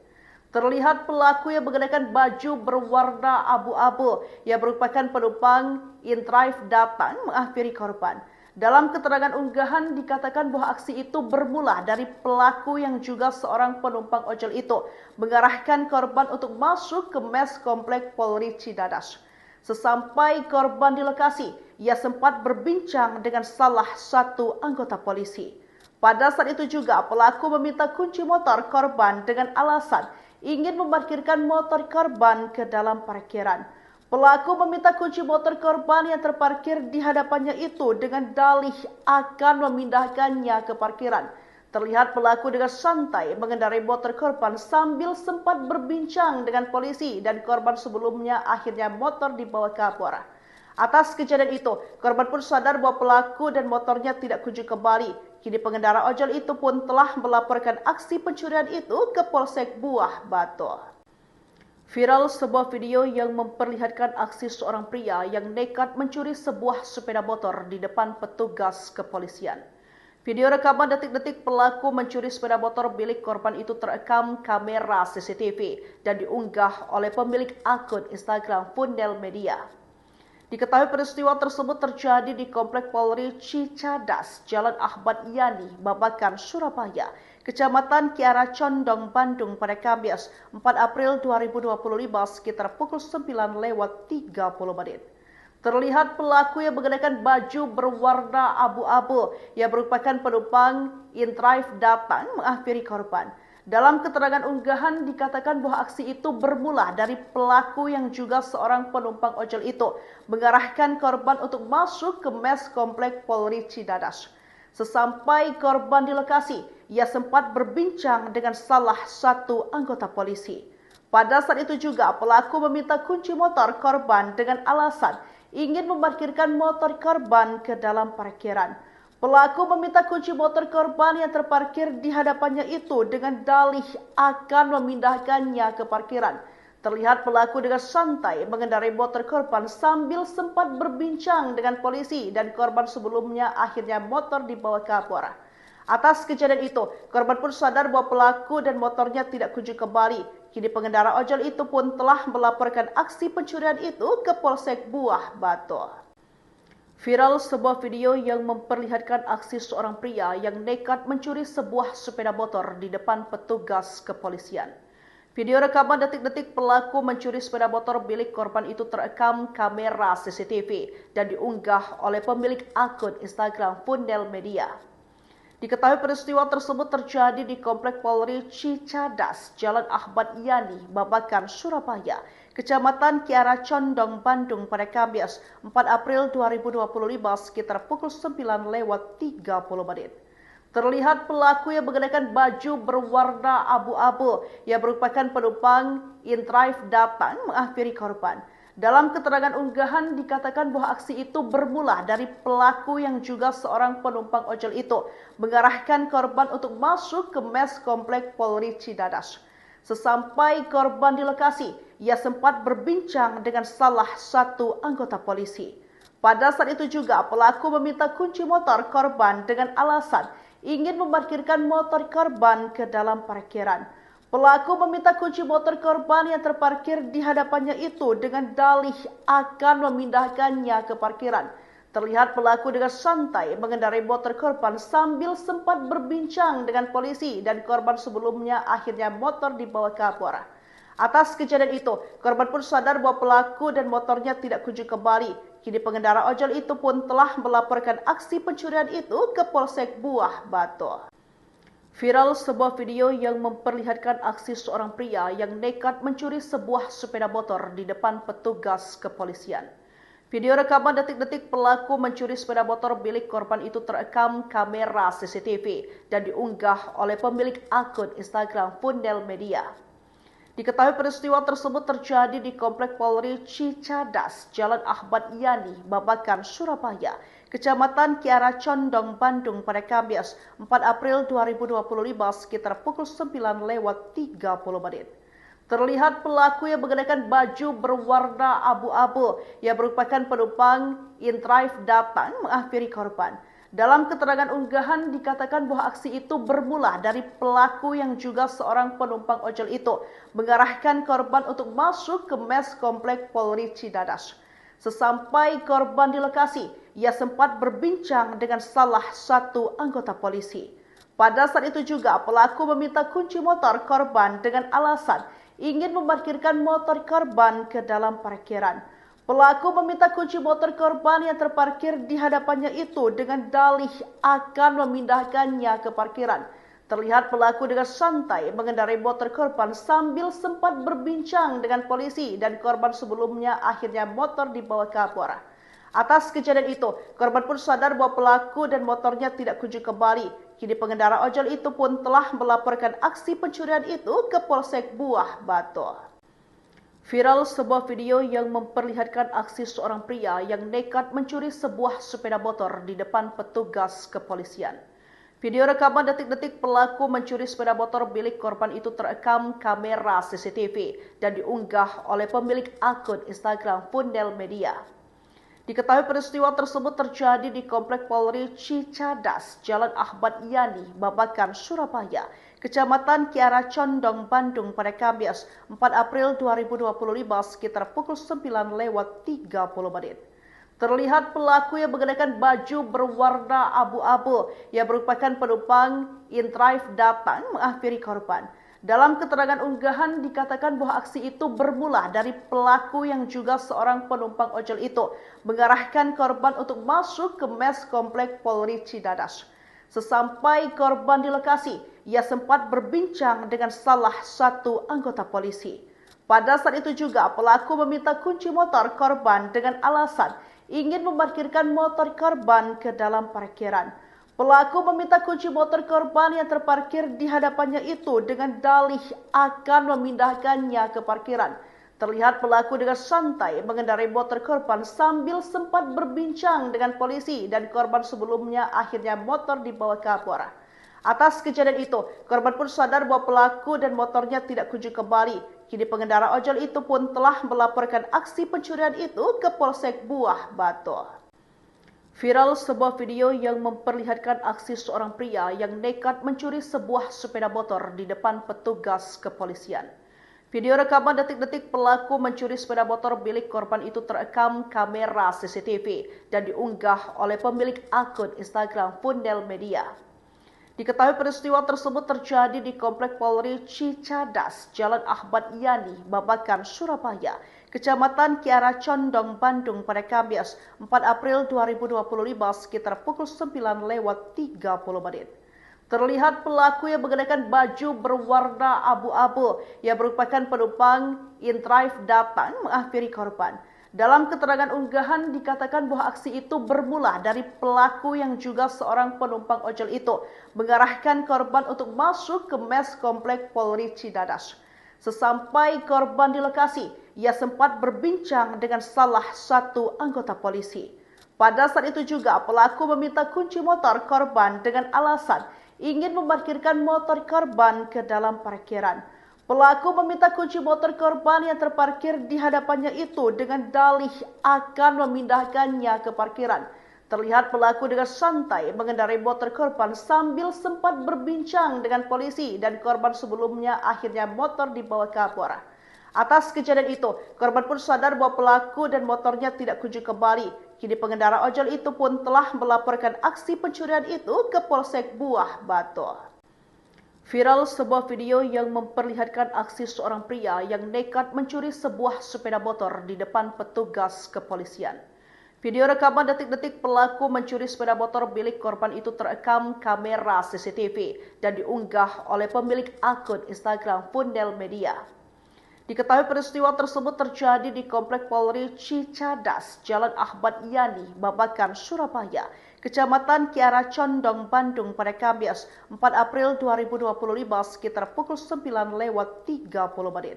Speaker 1: Terlihat pelaku yang mengenakan baju berwarna abu-abu yang merupakan penumpang in-drive datang menghampiri korban. Dalam keterangan unggahan dikatakan bahwa aksi itu bermula dari pelaku yang juga seorang penumpang ojol itu mengarahkan korban untuk masuk ke mes Komplek Polri Cicadas. Sesampai korban di lokasi, ia sempat berbincang dengan salah satu anggota polisi. Pada saat itu juga pelaku meminta kunci motor korban dengan alasan ingin memarkirkan motor korban ke dalam parkiran. Pelaku meminta kunci motor korban yang terparkir di hadapannya itu dengan dalih akan memindahkannya ke parkiran. Terlihat pelaku dengan santai mengendarai motor korban sambil sempat berbincang dengan polisi dan korban sebelumnya akhirnya motor dibawa kapolres. Atas kejadian itu, korban pun sadar bahwa pelaku dan motornya tidak kunjung kembali. Kini pengendara ojol itu pun telah melaporkan aksi pencurian itu ke Polsek Buah Batu. Viral sebuah video yang memperlihatkan aksi seorang pria yang nekat mencuri sebuah sepeda motor di depan petugas kepolisian. Video rekaman detik-detik pelaku mencuri sepeda motor milik korban itu terekam kamera CCTV dan diunggah oleh pemilik akun Instagram Fundel Media. Diketahui peristiwa tersebut terjadi di Komplek Polri Cicadas, Jalan Ahmad Yani, Babakan, Surabaya, Kecamatan Kiara Condong, Bandung pada Kamis 4 April 2025 sekitar pukul 9:30. Terlihat pelaku yang mengenakan baju berwarna abu-abu yang merupakan penumpang in-drive datang menghampiri korban. Dalam keterangan unggahan dikatakan bahwa aksi itu bermula dari pelaku yang juga seorang penumpang ojol itu mengarahkan korban untuk masuk ke mes Komplek Polri Cicadas. Sesampai korban di lokasi, ia sempat berbincang dengan salah satu anggota polisi. Pada saat itu juga pelaku meminta kunci motor korban dengan alasan ingin memarkirkan motor korban ke dalam parkiran. Pelaku meminta kunci motor korban yang terparkir di hadapannya itu dengan dalih akan memindahkannya ke parkiran. Terlihat pelaku dengan santai mengendarai motor korban sambil sempat berbincang dengan polisi dan korban sebelumnya akhirnya motor dibawa kapolres. Atas kejadian itu, korban pun sadar bahwa pelaku dan motornya tidak kunjung kembali. Kini pengendara ojol itu pun telah melaporkan aksi pencurian itu ke Polsek Buah Batu. Viral sebuah video yang memperlihatkan aksi seorang pria yang nekat mencuri sebuah sepeda motor di depan petugas kepolisian. Video rekaman detik-detik pelaku mencuri sepeda motor milik korban itu terekam kamera CCTV dan diunggah oleh pemilik akun Instagram Fundel Media. Diketahui peristiwa tersebut terjadi di Komplek Polri Cicadas, Jalan Ahmad Yani, Babakan, Surabaya, Kecamatan Kiara Condong, Bandung pada Kamis 4 April 2025 sekitar pukul 9:30. Terlihat pelaku yang mengenakan baju berwarna abu-abu yang merupakan penumpang in-drive datang menghampiri korban. Dalam keterangan unggahan dikatakan bahwa aksi itu bermula dari pelaku yang juga seorang penumpang ojol itu mengarahkan korban untuk masuk ke mes Komplek Polri Cicadas. Sesampai korban di lokasi, ia sempat berbincang dengan salah satu anggota polisi. Pada saat itu juga pelaku meminta kunci motor korban dengan alasan ingin memarkirkan motor korban ke dalam parkiran. Pelaku meminta kunci motor korban yang terparkir di hadapannya itu dengan dalih akan memindahkannya ke parkiran. Terlihat pelaku dengan santai mengendarai motor korban sambil sempat berbincang dengan polisi dan korban sebelumnya akhirnya motor dibawa kapolres. Atas kejadian itu, korban pun sadar bahwa pelaku dan motornya tidak kunjung kembali. Kini pengendara ojol itu pun telah melaporkan aksi pencurian itu ke Polsek Buah Batu. Viral sebuah video yang memperlihatkan aksi seorang pria yang nekat mencuri sebuah sepeda motor di depan petugas kepolisian. Video rekaman detik-detik pelaku mencuri sepeda motor milik korban itu terekam kamera CCTV dan diunggah oleh pemilik akun Instagram Fundel Media. Diketahui peristiwa tersebut terjadi di Komplek Polri Cicadas, Jalan Ahmad Yani, Babakan, Surabaya, Kecamatan Kiara Condong, Bandung pada Kamis 4 April 2025 sekitar pukul 9:30. Terlihat pelaku yang mengenakan baju berwarna abu-abu yang merupakan penumpang in-drive datang menghampiri korban. Dalam keterangan unggahan dikatakan bahwa aksi itu bermula dari pelaku yang juga seorang penumpang ojol itu mengarahkan korban untuk masuk ke mes Komplek Polri Cicadas. Sesampai korban di lokasi, ia sempat berbincang dengan salah satu anggota polisi. Pada saat itu juga pelaku meminta kunci motor korban dengan alasan ingin memarkirkan motor korban ke dalam parkiran. Pelaku meminta kunci motor korban yang terparkir di hadapannya itu dengan dalih akan memindahkannya ke parkiran. Terlihat pelaku dengan santai mengendarai motor korban sambil sempat berbincang dengan polisi dan korban sebelumnya akhirnya motor dibawa kabur. Atas kejadian itu, korban pun sadar bahwa pelaku dan motornya tidak kunjung kembali. Kini pengendara ojol itu pun telah melaporkan aksi pencurian itu ke Polsek Buah Batu. Viral sebuah video yang memperlihatkan aksi seorang pria yang nekat mencuri sebuah sepeda motor di depan petugas kepolisian. Video rekaman detik-detik pelaku mencuri sepeda motor milik korban itu terekam kamera CCTV dan diunggah oleh pemilik akun Instagram Fundel Media. Diketahui peristiwa tersebut terjadi di Komplek Polri Cicadas, Jalan Ahmad Yani, Babakan, Surabaya, Kecamatan Kiara Condong, Bandung pada Kamis 4 April 2025 sekitar pukul 9:30. Terlihat pelaku yang mengenakan baju berwarna abu-abu yang merupakan penumpang InDrive datang menghampiri korban. Dalam keterangan unggahan dikatakan bahwa aksi itu bermula dari pelaku yang juga seorang penumpang ojol itu mengarahkan korban untuk masuk ke mes Komplek Polri Cicadas. Sesampai korban di lokasi, ia sempat berbincang dengan salah satu anggota polisi. Pada saat itu juga pelaku meminta kunci motor korban dengan alasan ingin memarkirkan motor korban ke dalam parkiran. Pelaku meminta kunci motor korban yang terparkir di hadapannya itu dengan dalih akan memindahkannya ke parkiran. Terlihat pelaku dengan santai mengendarai motor korban sambil sempat berbincang dengan polisi dan korban sebelumnya akhirnya motor dibawa kabur. Atas kejadian itu, korban pun sadar bahwa pelaku dan motornya tidak kunjung kembali. Kini pengendara ojol itu pun telah melaporkan aksi pencurian itu ke Polsek Buah Batu. Viral sebuah video yang memperlihatkan aksi seorang pria yang nekat mencuri sebuah sepeda motor di depan petugas kepolisian. Video rekaman detik-detik pelaku mencuri sepeda motor milik korban itu terekam kamera CCTV dan diunggah oleh pemilik akun Instagram Fundel Media. Diketahui peristiwa tersebut terjadi di Komplek Polri Cicadas, Jalan Ahmad Yani, Babakan, Surabaya, Kecamatan Kiara Condong, Bandung pada Kamis 4 April 2025 sekitar pukul 9:30. Terlihat pelaku yang mengenakan baju berwarna abu-abu yang merupakan penumpang InDrive datang menghampiri korban. Dalam keterangan unggahan dikatakan bahwa aksi itu bermula dari pelaku yang juga seorang penumpang ojol itu mengarahkan korban untuk masuk ke mes Komplek Polri Cicadas. Sesampai korban di lokasi, ia sempat berbincang dengan salah satu anggota polisi. Pada saat itu juga pelaku meminta kunci motor korban dengan alasan ingin memarkirkan motor korban ke dalam parkiran. Pelaku meminta kunci motor korban yang terparkir di hadapannya itu dengan dalih akan memindahkannya ke parkiran. Terlihat pelaku dengan santai mengendarai motor korban sambil sempat berbincang dengan polisi dan korban sebelumnya akhirnya motor dibawa kabur. Atas kejadian itu, korban pun sadar bahwa pelaku dan motornya tidak kunjung kembali. Kini pengendara ojol itu pun telah melaporkan aksi pencurian itu ke Polsek Buah Batu. Viral sebuah video yang memperlihatkan aksi seorang pria yang nekat mencuri sebuah sepeda motor di depan petugas kepolisian. Video rekaman detik-detik pelaku mencuri sepeda motor milik korban itu terekam kamera CCTV dan diunggah oleh pemilik akun Instagram Fundel Media. Diketahui peristiwa tersebut terjadi di Komplek Polri Cicadas, Jalan Ahmad Yani, Babakan, Surabaya, Kecamatan Kiara Condong, Bandung pada Kamis 4 April 2025 sekitar pukul 9:30.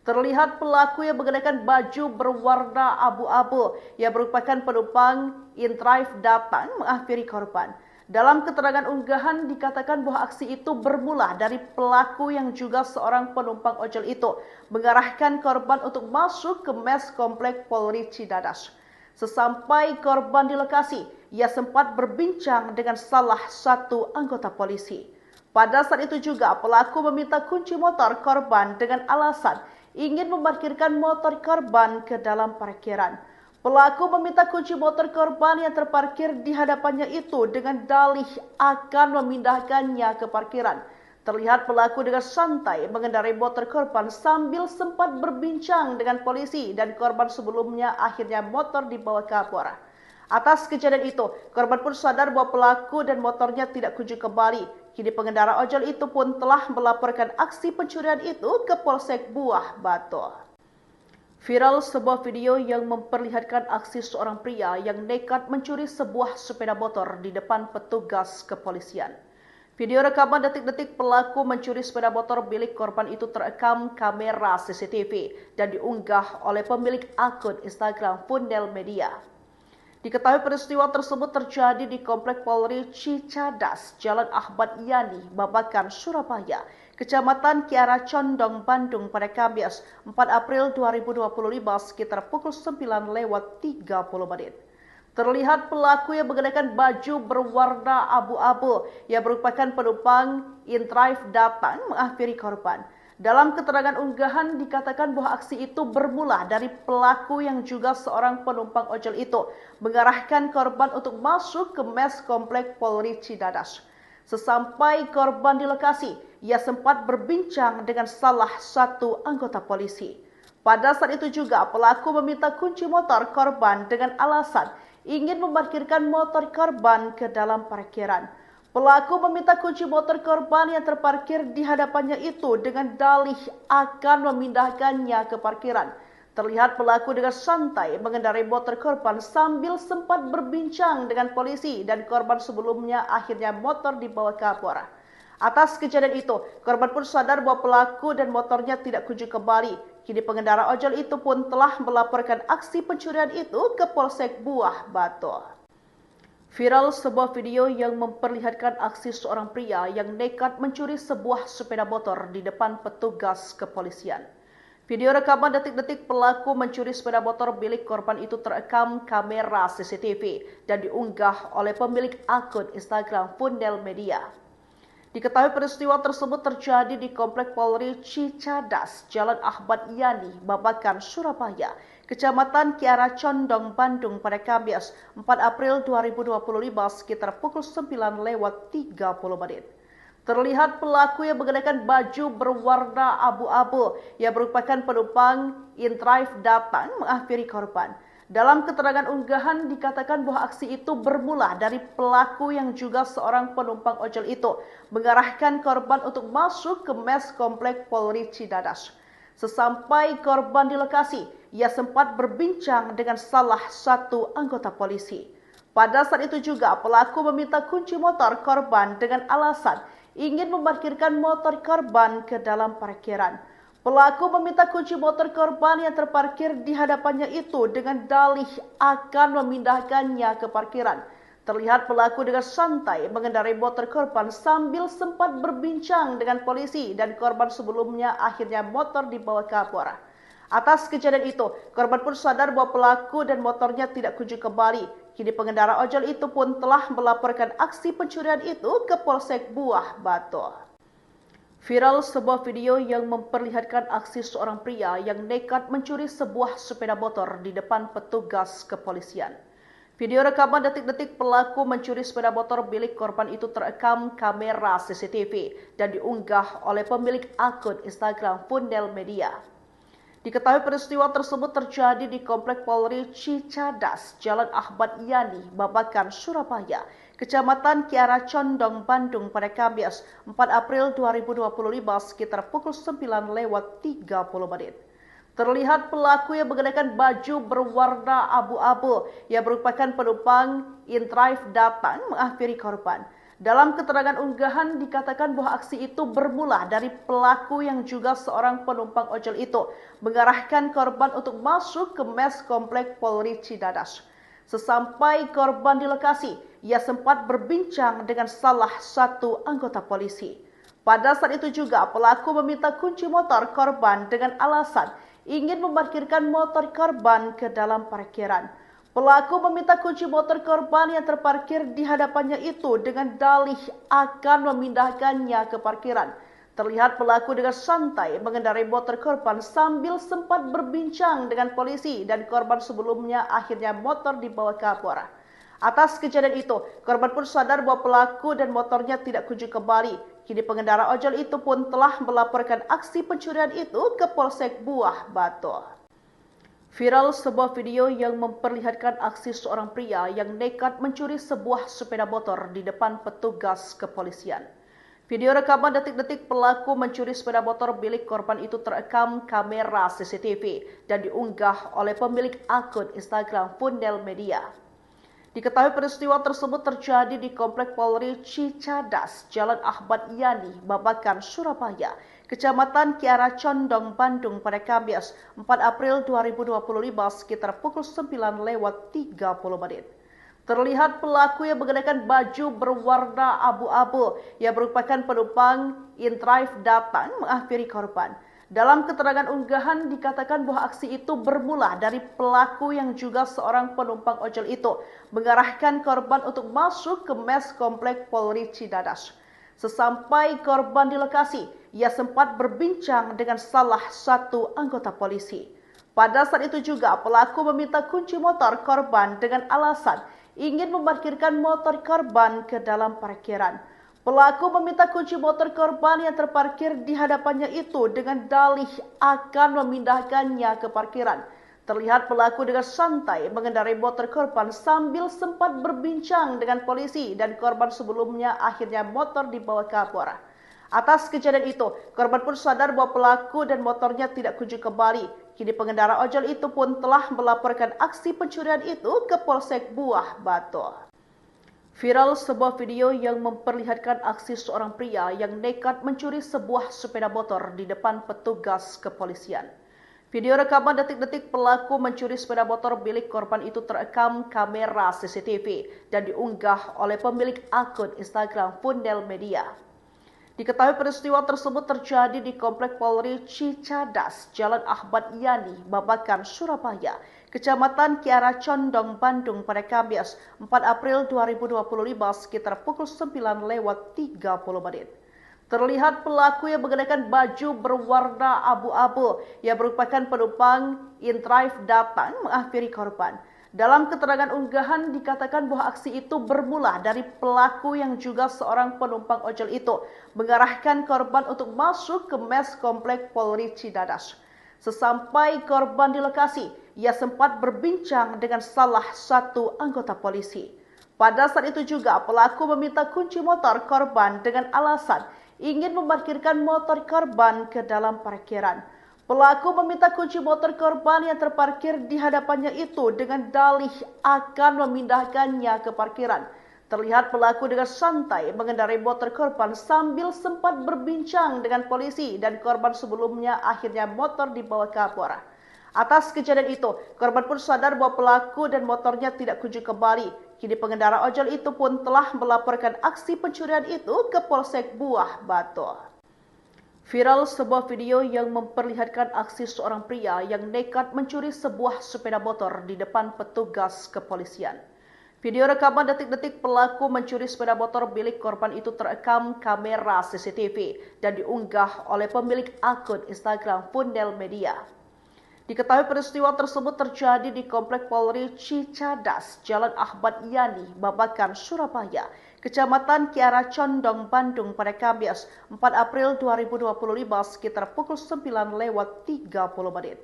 Speaker 1: Terlihat pelaku yang mengenakan baju berwarna abu-abu yang merupakan penumpang InDrive datang menghampiri korban. Dalam keterangan unggahan dikatakan bahwa aksi itu bermula dari pelaku yang juga seorang penumpang ojol itu mengarahkan korban untuk masuk ke mes Komplek Polri Cicadas. Sesampai korban di lokasi, ia sempat berbincang dengan salah satu anggota polisi. Pada saat itu juga pelaku meminta kunci motor korban dengan alasan ingin memarkirkan motor korban ke dalam parkiran. Pelaku meminta kunci motor korban yang terparkir di hadapannya itu dengan dalih akan memindahkannya ke parkiran. Terlihat pelaku dengan santai mengendarai motor korban sambil sempat berbincang dengan polisi dan korban sebelumnya akhirnya motor dibawa kabur. Atas kejadian itu, korban pun sadar bahwa pelaku dan motornya tidak kunjung kembali. Kini pengendara ojol itu pun telah melaporkan aksi pencurian itu ke Polsek Buah Batu. Viral sebuah video yang memperlihatkan aksi seorang pria yang nekat mencuri sebuah sepeda motor di depan petugas kepolisian. Video rekaman detik-detik pelaku mencuri sepeda motor milik korban itu terekam kamera CCTV dan diunggah oleh pemilik akun Instagram Fundel Media. Diketahui peristiwa tersebut terjadi di Komplek Polri Cicadas, Jalan Ahmad Yani, Babakan, Surabaya, Kecamatan Kiara Condong, Bandung pada Kamis 4 April 2025 sekitar pukul 9:30. Terlihat pelaku yang mengenakan baju berwarna abu-abu yang merupakan penumpang InDrive datang menghampiri korban. Dalam keterangan unggahan dikatakan bahwa aksi itu bermula dari pelaku yang juga seorang penumpang ojol itu mengarahkan korban untuk masuk ke mes Komplek Polri Cicadas. Sesampai korban di lokasi, ia sempat berbincang dengan salah satu anggota polisi. Pada saat itu juga pelaku meminta kunci motor korban dengan alasan ingin memarkirkan motor korban ke dalam parkiran. Pelaku meminta kunci motor korban yang terparkir di hadapannya itu dengan dalih akan memindahkannya ke parkiran. Terlihat pelaku dengan santai mengendarai motor korban sambil sempat berbincang dengan polisi dan korban sebelumnya akhirnya motor dibawa kabur. Atas kejadian itu, korban pun sadar bahwa pelaku dan motornya tidak kunjung kembali. Kini pengendara ojol itu pun telah melaporkan aksi pencurian itu ke Polsek Buah Batu. Viral sebuah video yang memperlihatkan aksi seorang pria yang nekat mencuri sebuah sepeda motor di depan petugas kepolisian. Video rekaman detik-detik pelaku mencuri sepeda motor milik korban itu terekam kamera CCTV dan diunggah oleh pemilik akun Instagram Fundel Media. Diketahui peristiwa tersebut terjadi di Komplek Polri Cicadas, Jalan Ahmad Yani, Babakan, Surabaya, Kecamatan Kiara Condong, Bandung pada Kamis 4 April 2025 sekitar pukul 9:30. Terlihat pelaku yang mengenakan baju berwarna abu-abu yang merupakan penumpang InDrive datang menghampiri korban. Dalam keterangan unggahan dikatakan bahwa aksi itu bermula dari pelaku yang juga seorang penumpang ojol itu mengarahkan korban untuk masuk ke mes Komplek Polri Cicadas. Sesampai korban di lokasi, ia sempat berbincang dengan salah satu anggota polisi. Pada saat itu juga pelaku meminta kunci motor korban dengan alasan ingin memarkirkan motor korban ke dalam parkiran. Pelaku meminta kunci motor korban yang terparkir di hadapannya itu dengan dalih akan memindahkannya ke parkiran. Terlihat pelaku dengan santai mengendarai motor korban sambil sempat berbincang dengan polisi dan korban sebelumnya akhirnya motor dibawa kabur. Atas kejadian itu, korban pun sadar bahwa pelaku dan motornya tidak kunjung kembali. Kini pengendara ojol itu pun telah melaporkan aksi pencurian itu ke Polsek Buah Batu. Viral sebuah video yang memperlihatkan aksi seorang pria yang nekat mencuri sebuah sepeda motor di depan petugas kepolisian. Video rekaman detik-detik pelaku mencuri sepeda motor milik korban itu terekam kamera CCTV dan diunggah oleh pemilik akun Instagram Fundel Media. Diketahui peristiwa tersebut terjadi di Komplek Polri Cicadas, Jalan Ahmad Yani, Babakan, Surabaya, Kecamatan Kiara Condong, Bandung pada Kamis 4 April 2025 sekitar pukul 9:30. Terlihat pelaku yang mengenakan baju berwarna abu-abu yang merupakan penumpang InDrive datang menghampiri korban. Dalam keterangan unggahan dikatakan bahwa aksi itu bermula dari pelaku yang juga seorang penumpang ojol itu mengarahkan korban untuk masuk ke mes Komplek Polri Cicadas. Sesampai korban di lokasi, ia sempat berbincang dengan salah satu anggota polisi. Pada saat itu juga pelaku meminta kunci motor korban dengan alasan ingin memarkirkan motor korban ke dalam parkiran. Pelaku meminta kunci motor korban yang terparkir di hadapannya itu dengan dalih akan memindahkannya ke parkiran. Terlihat pelaku dengan santai mengendarai motor korban sambil sempat berbincang dengan polisi dan korban sebelumnya akhirnya motor dibawa kabur. Atas kejadian itu, korban pun sadar bahwa pelaku dan motornya tidak kunjung kembali. Kini pengendara ojol itu pun telah melaporkan aksi pencurian itu ke Polsek Buah Batu. Viral sebuah video yang memperlihatkan aksi seorang pria yang nekat mencuri sebuah sepeda motor di depan petugas kepolisian. Video rekaman detik-detik pelaku mencuri sepeda motor milik korban itu terekam kamera CCTV dan diunggah oleh pemilik akun Instagram Fundel Media. Diketahui peristiwa tersebut terjadi di Komplek Polri Cicadas, Jalan Ahmad Yani, Babakan, Surabaya, Kecamatan Kiara Condong, Bandung pada Kamis 4 April 2025 sekitar pukul 9:30. Terlihat pelaku yang mengenakan baju berwarna abu-abu yang merupakan penumpang InDrive datang menghampiri korban. Dalam keterangan unggahan dikatakan bahwa aksi itu bermula dari pelaku yang juga seorang penumpang ojol itu mengarahkan korban untuk masuk ke mes Komplek Polri Cicadas. Sesampai korban di lokasi, ia sempat berbincang dengan salah satu anggota polisi. Pada saat itu juga pelaku meminta kunci motor korban dengan alasan ingin memarkirkan motor korban ke dalam parkiran. Pelaku meminta kunci motor korban yang terparkir di hadapannya itu dengan dalih akan memindahkannya ke parkiran. Terlihat pelaku dengan santai mengendarai motor korban sambil sempat berbincang dengan polisi dan korban sebelumnya akhirnya motor dibawa kabur. Atas kejadian itu, korban pun sadar bahwa pelaku dan motornya tidak kunjung kembali. Kini pengendara ojol itu pun telah melaporkan aksi pencurian itu ke Polsek Buah Batu. Viral sebuah video yang memperlihatkan aksi seorang pria yang nekat mencuri sebuah sepeda motor di depan petugas kepolisian. Video rekaman detik-detik pelaku mencuri sepeda motor milik korban itu terekam kamera CCTV dan diunggah oleh pemilik akun Instagram Fundel Media. Diketahui peristiwa tersebut terjadi di Komplek Polri Cicadas, Jalan Ahmad Yani, Babakan, Surabaya, Kecamatan Kiara Condong, Bandung pada Kamis 4 April 2025 sekitar pukul 9:30. Terlihat pelaku yang mengenakan baju berwarna abu-abu yang merupakan penumpang InDrive datang menghampiri korban. Dalam keterangan unggahan dikatakan bahwa aksi itu bermula dari pelaku yang juga seorang penumpang ojol itu mengarahkan korban untuk masuk ke mes Komplek Polri Cicadas. Sesampai korban di lokasi, ia sempat berbincang dengan salah satu anggota polisi. Pada saat itu juga pelaku meminta kunci motor korban dengan alasan ingin memarkirkan motor korban ke dalam parkiran. Pelaku meminta kunci motor korban yang terparkir di hadapannya itu dengan dalih akan memindahkannya ke parkiran. Terlihat pelaku dengan santai mengendarai motor korban sambil sempat berbincang dengan polisi dan korban sebelumnya akhirnya motor dibawa kabur. Atas kejadian itu, korban pun sadar bahwa pelaku dan motornya tidak kunjung kembali. Kini pengendara ojol itu pun telah melaporkan aksi pencurian itu ke Polsek Buah Batu. Viral sebuah video yang memperlihatkan aksi seorang pria yang nekat mencuri sebuah sepeda motor di depan petugas kepolisian. Video rekaman detik-detik pelaku mencuri sepeda motor milik korban itu terekam kamera CCTV dan diunggah oleh pemilik akun Instagram Fundel Media. Diketahui peristiwa tersebut terjadi di Komplek Polri Cicadas, Jalan Ahmad Yani, Babakan, Surabaya, Kecamatan Kiara Condong, Bandung pada Kamis 4 April 2025 sekitar pukul 9:30.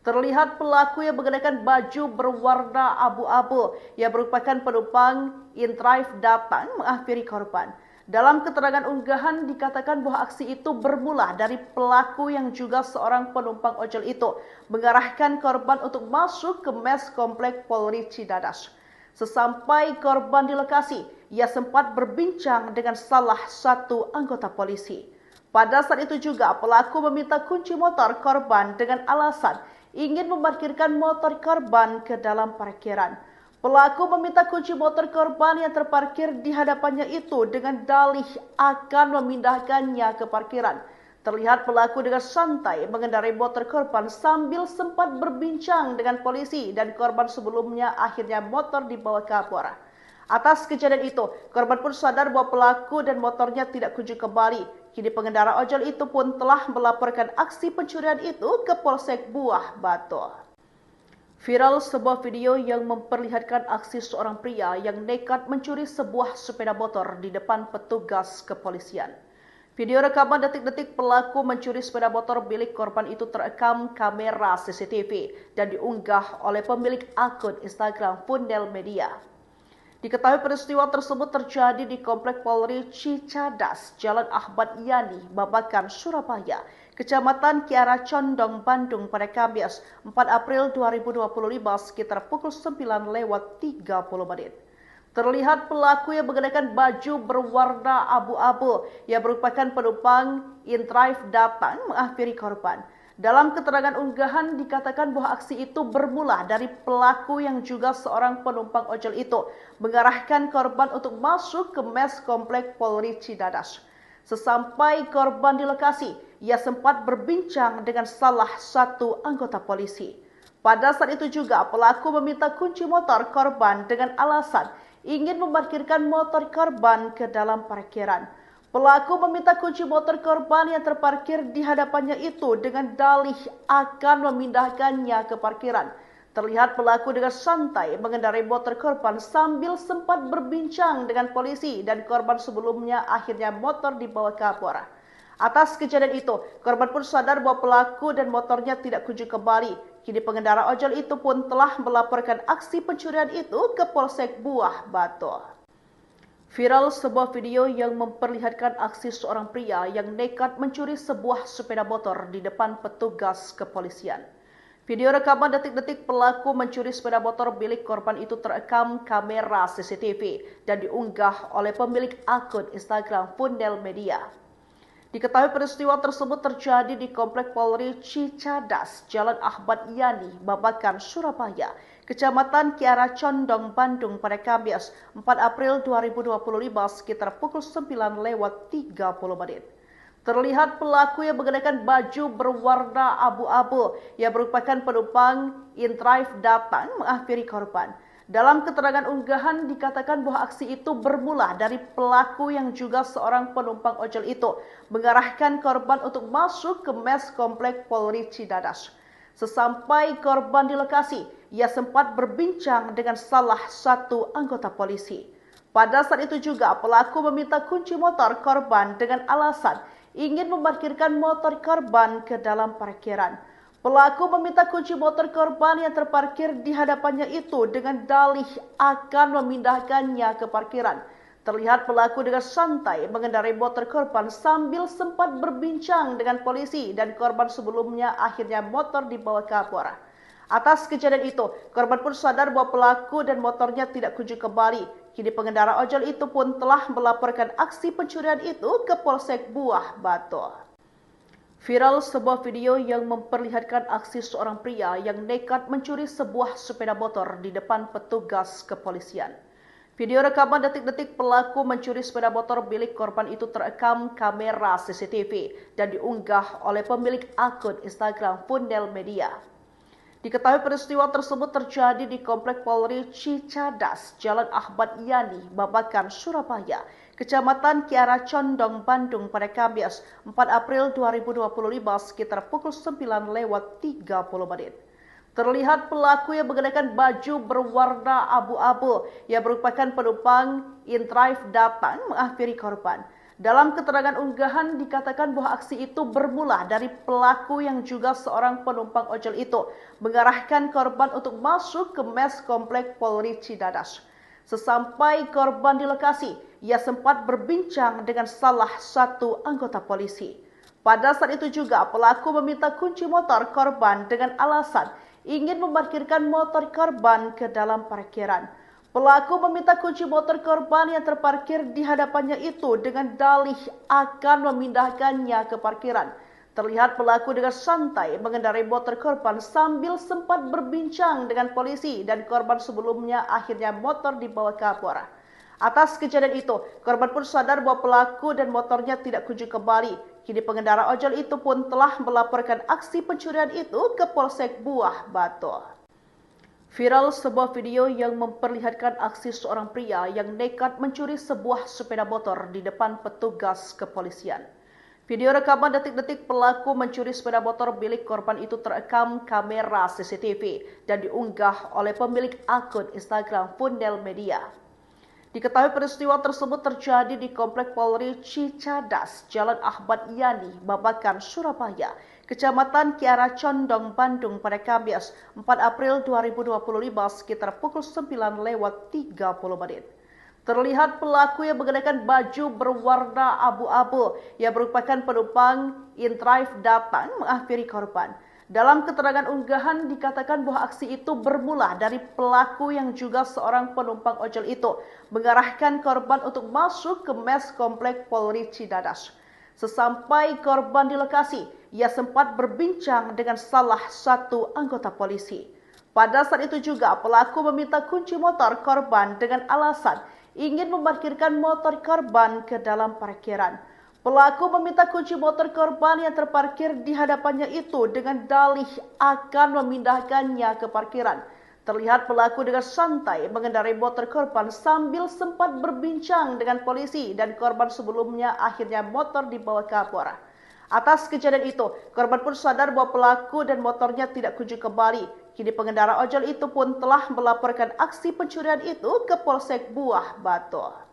Speaker 1: Terlihat pelaku yang mengenakan baju berwarna abu-abu yang merupakan penumpang InDrive datang menghampiri korban. Dalam keterangan unggahan dikatakan bahwa aksi itu bermula dari pelaku yang juga seorang penumpang ojol itu mengarahkan korban untuk masuk ke mes Komplek Polri Cicadas. Sesampai korban di lokasi, ia sempat berbincang dengan salah satu anggota polisi. Pada saat itu juga pelaku meminta kunci motor korban dengan alasan ingin memarkirkan motor korban ke dalam parkiran. Pelaku meminta kunci motor korban yang terparkir di hadapannya itu dengan dalih akan memindahkannya ke parkiran. Terlihat pelaku dengan santai mengendarai motor korban sambil sempat berbincang dengan polisi dan korban sebelumnya akhirnya motor dibawa kabur. Atas kejadian itu, korban pun sadar bahwa pelaku dan motornya tidak kunjung kembali. Kini pengendara ojol itu pun telah melaporkan aksi pencurian itu ke Polsek Buah Batu. Viral sebuah video yang memperlihatkan aksi seorang pria yang nekat mencuri sebuah sepeda motor di depan petugas kepolisian. Video rekaman detik-detik pelaku mencuri sepeda motor milik korban itu terekam kamera CCTV dan diunggah oleh pemilik akun Instagram Fundel Media. Diketahui peristiwa tersebut terjadi di Komplek Polri Cicadas, Jalan Ahmad Yani, Babakan, Surabaya, Kecamatan Kiara Condong, Bandung pada Kamis 4 April 2025 sekitar pukul 9:30 menit. Terlihat pelaku yang mengenakan baju berwarna abu-abu yang merupakan penumpang in-drive datang menghampiri korban. Dalam keterangan unggahan dikatakan bahwa aksi itu bermula dari pelaku yang juga seorang penumpang ojol itu mengarahkan korban untuk masuk ke mes Komplek Polri Cicadas. Sesampai korban di lokasi, ia sempat berbincang dengan salah satu anggota polisi. Pada saat itu juga pelaku meminta kunci motor korban dengan alasan ingin memarkirkan motor korban ke dalam parkiran. Pelaku meminta kunci motor korban yang terparkir di hadapannya itu dengan dalih akan memindahkannya ke parkiran. Terlihat pelaku dengan santai mengendarai motor korban sambil sempat berbincang dengan polisi dan korban sebelumnya akhirnya motor dibawa kabur. Atas kejadian itu, korban pun sadar bahwa pelaku dan motornya tidak kunjung kembali. Kini pengendara ojol itu pun telah melaporkan aksi pencurian itu ke Polsek Buah Batu. Viral sebuah video yang memperlihatkan aksi seorang pria yang nekat mencuri sebuah sepeda motor di depan petugas kepolisian. Video rekaman detik-detik pelaku mencuri sepeda motor milik korban itu terekam kamera CCTV dan diunggah oleh pemilik akun Instagram Fundel Media. Diketahui peristiwa tersebut terjadi di Komplek Polri Cicadas, Jalan Ahmad Yani, Babakan, Surabaya, Kecamatan Kiara Condong, Bandung pada Kamis 4 April 2025 sekitar pukul 9:30 menit. Terlihat pelaku yang mengenakan baju berwarna abu-abu yang merupakan penumpang in-drive datang menghampiri korban. Dalam keterangan unggahan dikatakan bahwa aksi itu bermula dari pelaku yang juga seorang penumpang ojol itu mengarahkan korban untuk masuk ke mes Komplek Polri Cicadas. Sesampai korban di lokasi, ia sempat berbincang dengan salah satu anggota polisi. Pada saat itu juga pelaku meminta kunci motor korban dengan alasan ingin memarkirkan motor korban ke dalam parkiran. Pelaku meminta kunci motor korban yang terparkir di hadapannya itu dengan dalih akan memindahkannya ke parkiran. Terlihat pelaku dengan santai mengendarai motor korban sambil sempat berbincang dengan polisi dan korban sebelumnya akhirnya motor dibawa kabur. Atas kejadian itu, korban pun sadar bahwa pelaku dan motornya tidak kunjung kembali. Kini pengendara ojol itu pun telah melaporkan aksi pencurian itu ke Polsek Buah Batu. Viral sebuah video yang memperlihatkan aksi seorang pria yang nekat mencuri sebuah sepeda motor di depan petugas kepolisian. Video rekaman detik-detik pelaku mencuri sepeda motor milik korban itu terekam kamera CCTV dan diunggah oleh pemilik akun Instagram Fundel Media. Diketahui peristiwa tersebut terjadi di Komplek Polri Cicadas, Jalan Ahmad Yani, Babakan, Surabaya, Kecamatan Kiara Condong, Bandung pada Kamis 4 April 2025 sekitar pukul 9:30 menit. Terlihat pelaku yang mengenakan baju berwarna abu-abu yang merupakan penumpang in-drive datang menghampiri korban. Dalam keterangan unggahan dikatakan bahwa aksi itu bermula dari pelaku yang juga seorang penumpang ojol itu mengarahkan korban untuk masuk ke mes Komplek Polri Cicadas. Sesampai korban di lokasi, ia sempat berbincang dengan salah satu anggota polisi. Pada saat itu juga pelaku meminta kunci motor korban dengan alasan ingin memarkirkan motor korban ke dalam parkiran. Pelaku meminta kunci motor korban yang terparkir di hadapannya itu dengan dalih akan memindahkannya ke parkiran. Terlihat pelaku dengan santai mengendarai motor korban sambil sempat berbincang dengan polisi dan korban sebelumnya akhirnya motor dibawa kabur. Atas kejadian itu, korban pun sadar bahwa pelaku dan motornya tidak kunjung kembali. Kini pengendara ojol itu pun telah melaporkan aksi pencurian itu ke Polsek Buah Batu. Viral sebuah video yang memperlihatkan aksi seorang pria yang nekat mencuri sebuah sepeda motor di depan petugas kepolisian. Video rekaman detik-detik pelaku mencuri sepeda motor milik korban itu terekam kamera CCTV dan diunggah oleh pemilik akun Instagram Fundel Media. Diketahui peristiwa tersebut terjadi di Komplek Polri Cicadas, Jalan Ahmad Yani, Babakan, Surabaya, Kecamatan Kiara Condong, Bandung pada Kamis 4 April 2025 sekitar pukul 9:30. Terlihat pelaku yang mengenakan baju berwarna abu-abu yang merupakan penumpang InDrive datang menghampiri korban. Dalam keterangan unggahan dikatakan bahwa aksi itu bermula dari pelaku yang juga seorang penumpang ojol itu mengarahkan korban untuk masuk ke mes Komplek Polri Cicadas. Sesampai korban di lokasi, ia sempat berbincang dengan salah satu anggota polisi. Pada saat itu juga pelaku meminta kunci motor korban dengan alasan ingin memarkirkan motor korban ke dalam parkiran. Pelaku meminta kunci motor korban yang terparkir di hadapannya itu dengan dalih akan memindahkannya ke parkiran. Terlihat pelaku dengan santai mengendarai motor korban sambil sempat berbincang dengan polisi dan korban sebelumnya akhirnya motor dibawa kabur. Atas kejadian itu, korban pun sadar bahwa pelaku dan motornya tidak kunjung kembali. Kini pengendara ojol itu pun telah melaporkan aksi pencurian itu ke Polsek Buah Batu.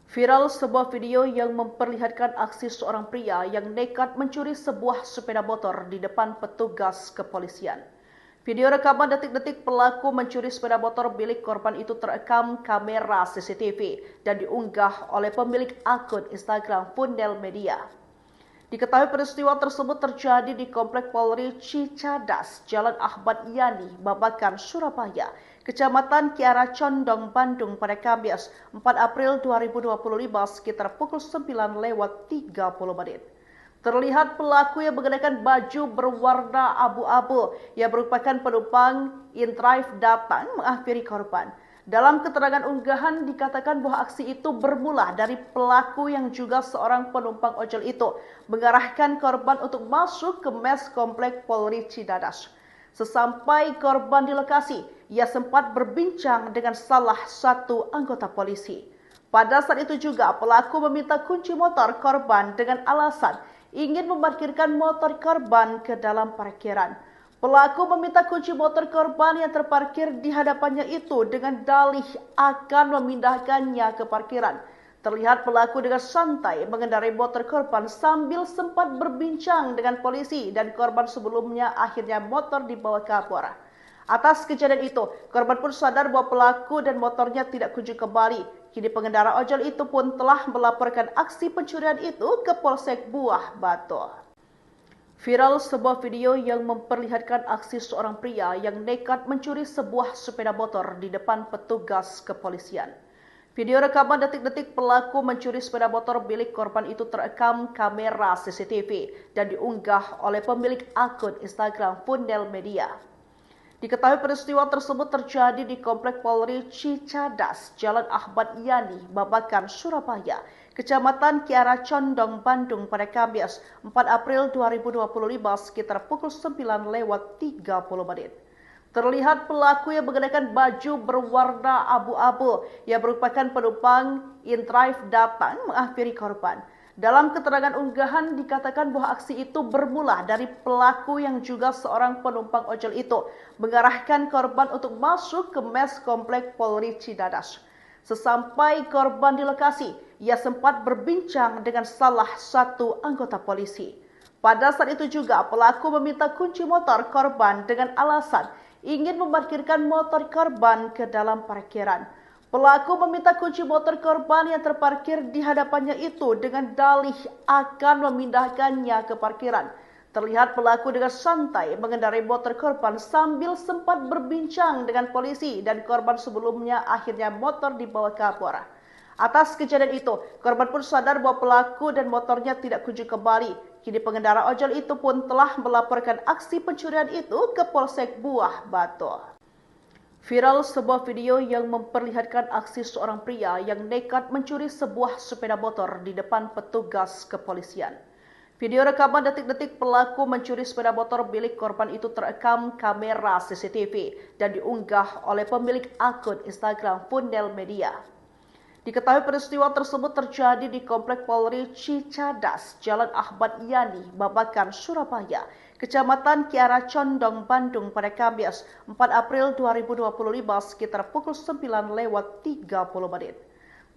Speaker 1: Viral sebuah video yang memperlihatkan aksi seorang pria yang nekat mencuri sebuah sepeda motor di depan petugas kepolisian. Video rekaman detik-detik pelaku mencuri sepeda motor milik korban itu terekam kamera CCTV dan diunggah oleh pemilik akun Instagram Fundel Media. Diketahui peristiwa tersebut terjadi di Komplek Polri Cicadas, Jalan Ahmad Yani, Babakan, Surabaya, Kecamatan Kiara Condong, Bandung pada Kamis 4 April 2025 sekitar pukul 9:30. Terlihat pelaku yang mengenakan baju berwarna abu-abu yang merupakan penumpang InDrive datang menghampiri korban. Dalam keterangan unggahan dikatakan bahwa aksi itu bermula dari pelaku yang juga seorang penumpang ojol itu mengarahkan korban untuk masuk ke mes Komplek Polri Cicadas. Sesampai korban di lokasi, ia sempat berbincang dengan salah satu anggota polisi. Pada saat itu juga pelaku meminta kunci motor korban dengan alasan ingin memarkirkan motor korban ke dalam parkiran. Pelaku meminta kunci motor korban yang terparkir di hadapannya itu dengan dalih akan memindahkannya ke parkiran. Terlihat pelaku dengan santai mengendarai motor korban sambil sempat berbincang dengan polisi dan korban sebelumnya akhirnya motor dibawa kabur. Atas kejadian itu, korban pun sadar bahwa pelaku dan motornya tidak kunjung kembali. Kini pengendara ojol itu pun telah melaporkan aksi pencurian itu ke Polsek Buah Batu. Viral sebuah video yang memperlihatkan aksi seorang pria yang nekat mencuri sebuah sepeda motor di depan petugas kepolisian. Video rekaman detik-detik pelaku mencuri sepeda motor milik korban itu terekam kamera CCTV dan diunggah oleh pemilik akun Instagram Fundel Media. Diketahui peristiwa tersebut terjadi di Komplek Polri Cicadas, Jalan Ahmad Yani, Babakan, Surabaya, Kecamatan Kiara Condong, Bandung pada Kamis 4 April 2025 sekitar pukul 9:30. Terlihat pelaku yang mengenakan baju berwarna abu-abu yang merupakan penumpang InDrive datang menghampiri korban. Dalam keterangan unggahan dikatakan bahwa aksi itu bermula dari pelaku yang juga seorang penumpang ojol itu mengarahkan korban untuk masuk ke mes Komplek Polri Cicadas. Sesampai korban di lokasi, ia sempat berbincang dengan salah satu anggota polisi. Pada saat itu juga pelaku meminta kunci motor korban dengan alasan ingin memarkirkan motor korban ke dalam parkiran. Pelaku meminta kunci motor korban yang terparkir di hadapannya itu dengan dalih akan memindahkannya ke parkiran. Terlihat pelaku dengan santai mengendarai motor korban sambil sempat berbincang dengan polisi dan korban sebelumnya akhirnya motor dibawa kabur. Atas kejadian itu, korban pun sadar bahwa pelaku dan motornya tidak kunjung kembali. Kini pengendara ojol itu pun telah melaporkan aksi pencurian itu ke Polsek Buah Batu. Viral sebuah video yang memperlihatkan aksi seorang pria yang nekat mencuri sebuah sepeda motor di depan petugas kepolisian. Video rekaman detik-detik pelaku mencuri sepeda motor milik korban itu terekam kamera CCTV dan diunggah oleh pemilik akun Instagram Fundel Media. Diketahui peristiwa tersebut terjadi di Komplek Polri Cicadas, Jalan Ahmad Yani, Babakan, Surabaya, Kecamatan Kiara Condong, Bandung pada Kamis 4 April 2025 sekitar pukul 9:30.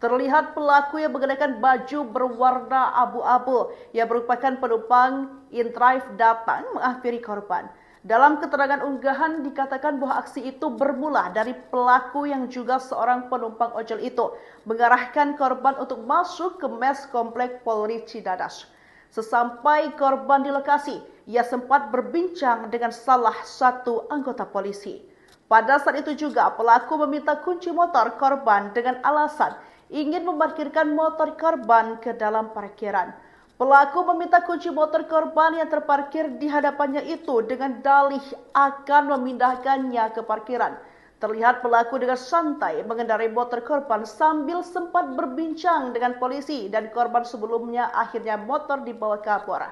Speaker 1: Terlihat pelaku yang mengenakan baju berwarna abu-abu yang merupakan penumpang InDrive datang menghampiri korban. Dalam keterangan unggahan dikatakan bahwa aksi itu bermula dari pelaku yang juga seorang penumpang ojol itu mengarahkan korban untuk masuk ke mes komplek Polri Cidadas. Sesampai korban di lokasi, ia sempat berbincang dengan salah satu anggota polisi. Pada saat itu juga pelaku meminta kunci motor korban dengan alasan ingin memarkirkan motor korban ke dalam parkiran. Pelaku meminta kunci motor korban yang terparkir di hadapannya itu dengan dalih akan memindahkannya ke parkiran. Terlihat pelaku dengan santai mengendarai motor korban sambil sempat berbincang dengan polisi dan korban sebelumnya akhirnya motor dibawa kabur.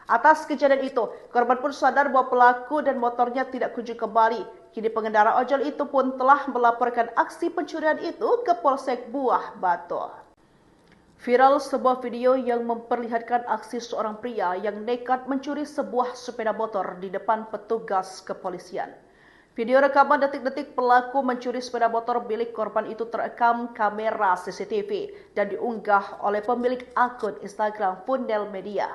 Speaker 1: Atas kejadian itu, korban pun sadar bahwa pelaku dan motornya tidak kunjung kembali. Kini pengendara ojol itu pun telah melaporkan aksi pencurian itu ke Polsek Buah Batu. Viral sebuah video yang memperlihatkan aksi seorang pria yang nekat mencuri sebuah sepeda motor di depan petugas kepolisian. Video rekaman detik-detik pelaku mencuri sepeda motor milik korban itu terekam kamera CCTV dan diunggah oleh pemilik akun Instagram Fundel Media.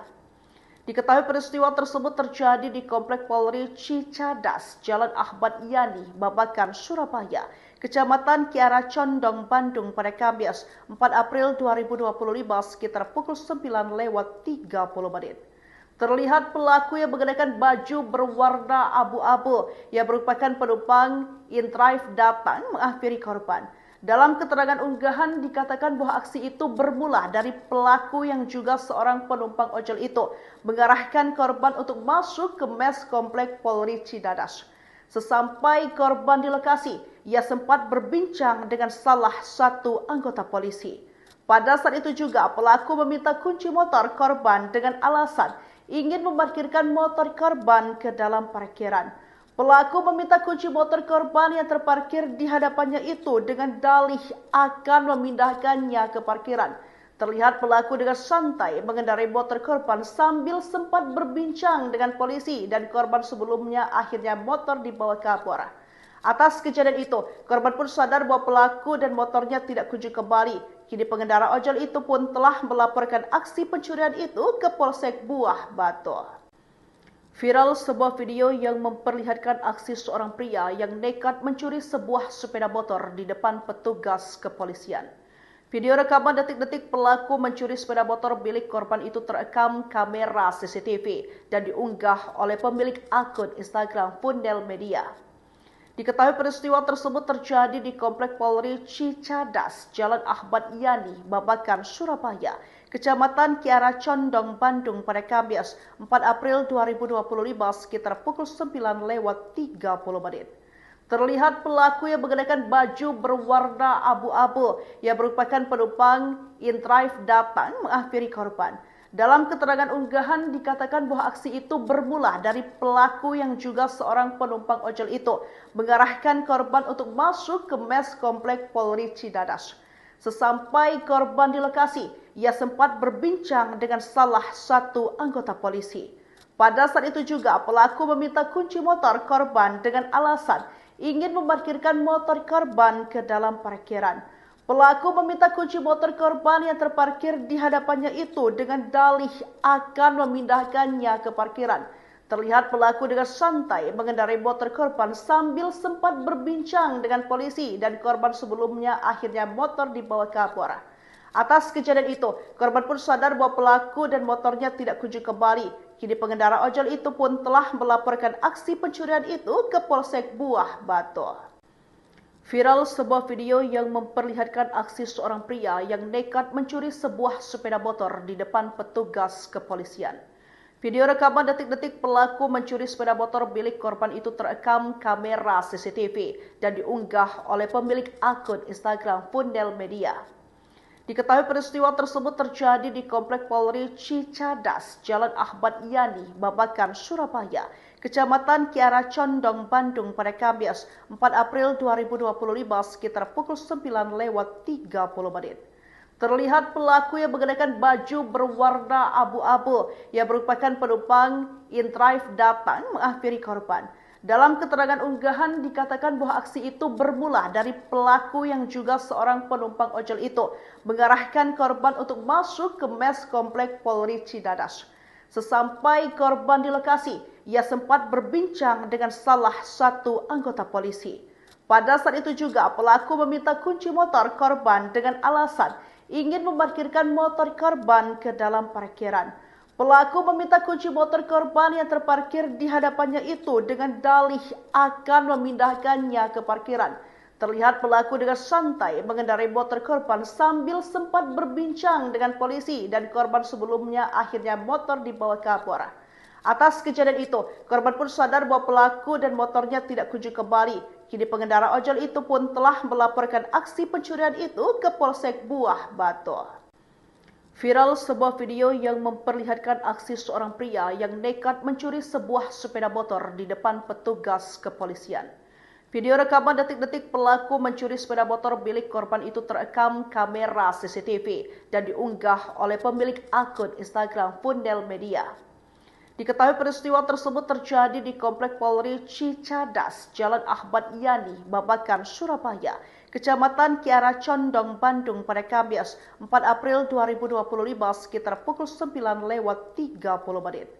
Speaker 1: Diketahui peristiwa tersebut terjadi di Komplek Polri Cicadas, Jalan Ahmad Yani, Babakan, Surabaya, Kecamatan Kiara Condong, Bandung pada Kamis 4 April 2025 sekitar pukul 9:30. Terlihat pelaku yang mengenakan baju berwarna abu-abu yang merupakan penumpang InDrive datang menghampiri korban. Dalam keterangan unggahan dikatakan bahwa aksi itu bermula dari pelaku yang juga seorang penumpang ojol itu mengarahkan korban untuk masuk ke mes komplek Polri Cidadas. Sesampai korban di lokasi, ia sempat berbincang dengan salah satu anggota polisi. Pada saat itu juga pelaku meminta kunci motor korban dengan alasan ingin memarkirkan motor korban ke dalam parkiran. Pelaku meminta kunci motor korban yang terparkir di hadapannya itu dengan dalih akan memindahkannya ke parkiran. Terlihat pelaku dengan santai mengendarai motor korban sambil sempat berbincang dengan polisi dan korban sebelumnya akhirnya motor dibawa kabur. Atas kejadian itu, korban pun sadar bahwa pelaku dan motornya tidak kunjung kembali. Kini pengendara ojol itu pun telah melaporkan aksi pencurian itu ke Polsek Buah Batu. Viral sebuah video yang memperlihatkan aksi seorang pria yang nekat mencuri sebuah sepeda motor di depan petugas kepolisian. Video rekaman detik-detik pelaku mencuri sepeda motor milik korban itu terekam kamera CCTV dan diunggah oleh pemilik akun Instagram Fundel Media. Diketahui peristiwa tersebut terjadi di Komplek Polri Cicadas, Jalan Ahmad Yani, Babakan, Surabaya, Kecamatan Kiara Condong, Bandung pada Kamis 4 April 2025 sekitar pukul 9:30. Terlihat pelaku yang mengenakan baju berwarna abu-abu yang merupakan penumpang InDrive datang menghampiri korban. Dalam keterangan unggahan dikatakan bahwa aksi itu bermula dari pelaku yang juga seorang penumpang ojol itu mengarahkan korban untuk masuk ke mes komplek Polri Cidadas. Sesampai korban di lokasi, ia sempat berbincang dengan salah satu anggota polisi. Pada saat itu juga pelaku meminta kunci motor korban dengan alasan ingin memarkirkan motor korban ke dalam parkiran. Pelaku meminta kunci motor korban yang terparkir di hadapannya itu dengan dalih akan memindahkannya ke parkiran. Terlihat pelaku dengan santai mengendarai motor korban sambil sempat berbincang dengan polisi dan korban sebelumnya akhirnya motor dibawa kabur. Atas kejadian itu, korban pun sadar bahwa pelaku dan motornya tidak kunjung kembali. Kini pengendara ojol itu pun telah melaporkan aksi pencurian itu ke Polsek Buah Batu. Viral sebuah video yang memperlihatkan aksi seorang pria yang nekat mencuri sebuah sepeda motor di depan petugas kepolisian. Video rekaman detik-detik pelaku mencuri sepeda motor milik korban itu terekam kamera CCTV dan diunggah oleh pemilik akun Instagram Fundel Media. Diketahui peristiwa tersebut terjadi di Komplek Polri Cicadas, Jalan Ahmad Yani, Babakan, Surabaya, Kecamatan Kiara Condong, Bandung pada Kamis 4 April 2025 sekitar pukul 9:30. Terlihat pelaku yang mengenakan baju berwarna abu-abu yang merupakan penumpang InDrive datang menghampiri korban. Dalam keterangan unggahan dikatakan bahwa aksi itu bermula dari pelaku yang juga seorang penumpang ojol itu mengarahkan korban untuk masuk ke mes komplek Polri Cidadas. Sesampai korban di lokasi, ia sempat berbincang dengan salah satu anggota polisi. Pada saat itu juga pelaku meminta kunci motor korban dengan alasan ingin memarkirkan motor korban ke dalam parkiran. Pelaku meminta kunci motor korban yang terparkir di hadapannya itu dengan dalih akan memindahkannya ke parkiran. Terlihat pelaku dengan santai mengendarai motor korban sambil sempat berbincang dengan polisi dan korban sebelumnya akhirnya motor dibawa kapolres. Atas kejadian itu, korban pun sadar bahwa pelaku dan motornya tidak kunjung kembali. Kini pengendara ojol itu pun telah melaporkan aksi pencurian itu ke Polsek Buah Batu. Viral sebuah video yang memperlihatkan aksi seorang pria yang nekat mencuri sebuah sepeda motor di depan petugas kepolisian. Video rekaman detik-detik pelaku mencuri sepeda motor milik korban itu terekam kamera CCTV dan diunggah oleh pemilik akun Instagram Fundel Media. Diketahui peristiwa tersebut terjadi di Komplek Polri Cicadas, Jalan Ahmad Yani, Babakan, Surabaya, Kecamatan Kiara Condong, Bandung pada Kamis 4 April 2025 sekitar pukul 9:30.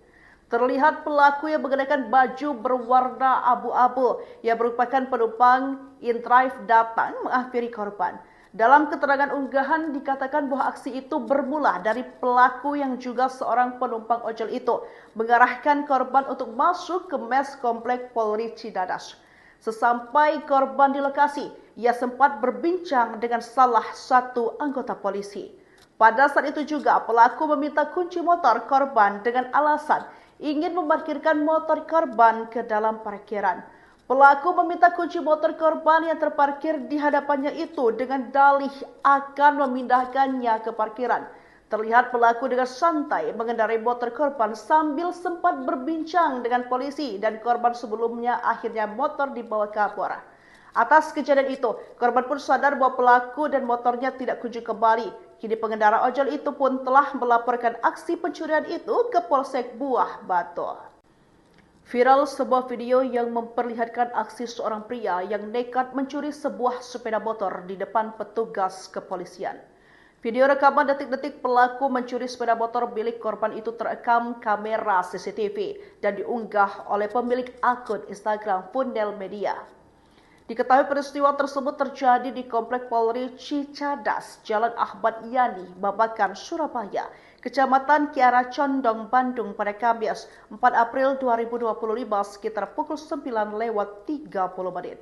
Speaker 1: Terlihat pelaku yang mengenakan baju berwarna abu-abu yang merupakan penumpang in-drive datang menghampiri korban. Dalam keterangan unggahan dikatakan bahwa aksi itu bermula dari pelaku yang juga seorang penumpang ojol itu mengarahkan korban untuk masuk ke mes komplek Polri Cidadas. Sesampai korban di lokasi, ia sempat berbincang dengan salah satu anggota polisi. Pada saat itu juga pelaku meminta kunci motor korban dengan alasan ingin memarkirkan motor korban ke dalam parkiran. Pelaku meminta kunci motor korban yang terparkir di hadapannya itu dengan dalih akan memindahkannya ke parkiran. Terlihat pelaku dengan santai mengendarai motor korban sambil sempat berbincang dengan polisi dan korban sebelumnya akhirnya motor dibawa kapolres. Atas kejadian itu, korban pun sadar bahwa pelaku dan motornya tidak kunjung kembali. Kini pengendara ojol itu pun telah melaporkan aksi pencurian itu ke Polsek Buah Batu. Viral sebuah video yang memperlihatkan aksi seorang pria yang nekat mencuri sebuah sepeda motor di depan petugas kepolisian. Video rekaman detik-detik pelaku mencuri sepeda motor milik korban itu terekam kamera CCTV dan diunggah oleh pemilik akun Instagram Fundel Media. Diketahui peristiwa tersebut terjadi di Komplek Polri Cicadas, Jalan Ahmad Yani, Babakan, Surabaya, Kecamatan Kiara Condong, Bandung pada Kamis 4 April 2025 sekitar pukul 9:30.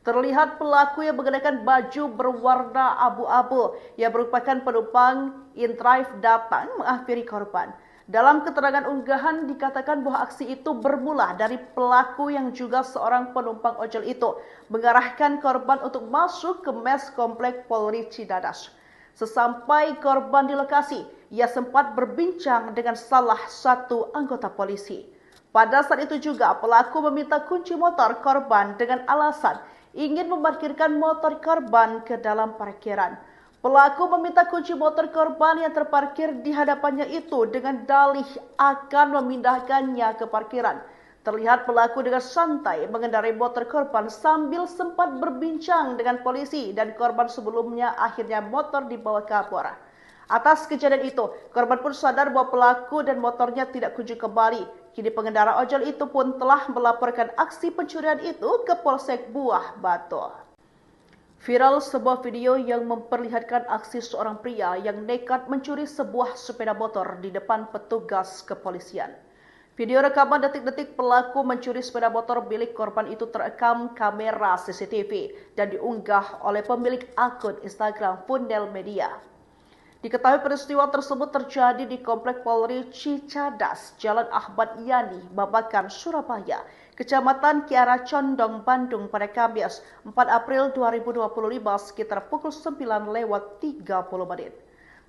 Speaker 1: Terlihat pelaku yang mengenakan baju berwarna abu-abu yang merupakan penumpang in-drive datang menghampiri korban. Dalam keterangan unggahan dikatakan bahwa aksi itu bermula dari pelaku yang juga seorang penumpang ojol itu mengarahkan korban untuk masuk ke mes komplek Polri Cidadas. Sesampai korban di lokasi, ia sempat berbincang dengan salah satu anggota polisi. Pada saat itu juga pelaku meminta kunci motor korban dengan alasan ingin memarkirkan motor korban ke dalam parkiran. Pelaku meminta kunci motor korban yang terparkir di hadapannya itu dengan dalih akan memindahkannya ke parkiran. Terlihat pelaku dengan santai mengendarai motor korban sambil sempat berbincang dengan polisi dan korban sebelumnya akhirnya motor dibawa kapolres. Atas kejadian itu, korban pun sadar bahwa pelaku dan motornya tidak kunjung kembali. Kini pengendara ojol itu pun telah melaporkan aksi pencurian itu ke Polsek Buah Batu. Viral sebuah video yang memperlihatkan aksi seorang pria yang nekat mencuri sebuah sepeda motor di depan petugas kepolisian. Video rekaman detik-detik pelaku mencuri sepeda motor milik korban itu terekam kamera CCTV dan diunggah oleh pemilik akun Instagram Fundel Media. Diketahui peristiwa tersebut terjadi di Komplek Polri Cicadas, Jalan Ahmad Yani, Babakan, Surabaya, Kecamatan Kiara Condong, Bandung pada Kamis 4 April 2025 sekitar pukul 9:30.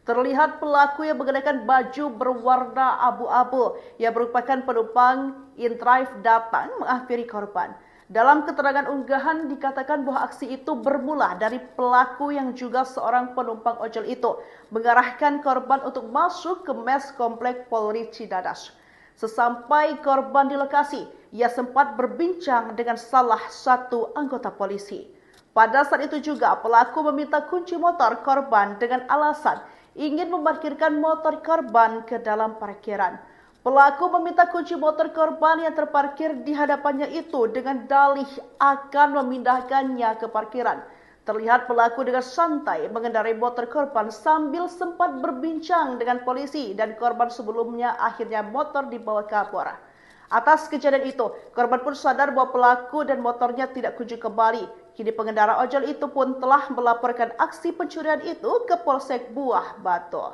Speaker 1: Terlihat pelaku yang mengenakan baju berwarna abu-abu yang merupakan penumpang in-drive datang menghampiri korban. Dalam keterangan unggahan dikatakan bahwa aksi itu bermula dari pelaku yang juga seorang penumpang ojol itu mengarahkan korban untuk masuk ke mes komplek Polri Cidadas. Sesampai korban di lokasi, ia sempat berbincang dengan salah satu anggota polisi. Pada saat itu juga pelaku meminta kunci motor korban dengan alasan ingin memarkirkan motor korban ke dalam parkiran. Pelaku meminta kunci motor korban yang terparkir di hadapannya itu dengan dalih akan memindahkannya ke parkiran. Terlihat pelaku dengan santai mengendarai motor korban sambil sempat berbincang dengan polisi dan korban sebelumnya akhirnya motor dibawa ke Kapolres. Atas kejadian itu, korban pun sadar bahwa pelaku dan motornya tidak kunjung kembali. Kini pengendara ojol itu pun telah melaporkan aksi pencurian itu ke Polsek Buah Batu.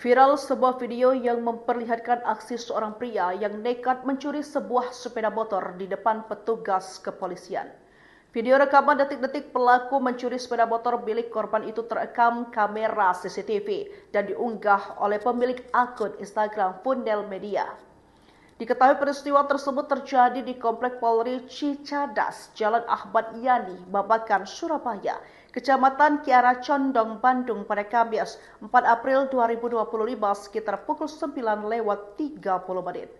Speaker 1: Viral sebuah video yang memperlihatkan aksi seorang pria yang nekat mencuri sebuah sepeda motor di depan petugas kepolisian. Video rekaman detik-detik pelaku mencuri sepeda motor milik korban itu terekam kamera CCTV dan diunggah oleh pemilik akun Instagram Fundel Media. Diketahui peristiwa tersebut terjadi di Komplek Polri Cicadas, Jalan Ahmad Yani, Babakan, Surabaya, Kecamatan Kiara Condong, Bandung pada Kamis 4 April 2025 sekitar pukul 9:30.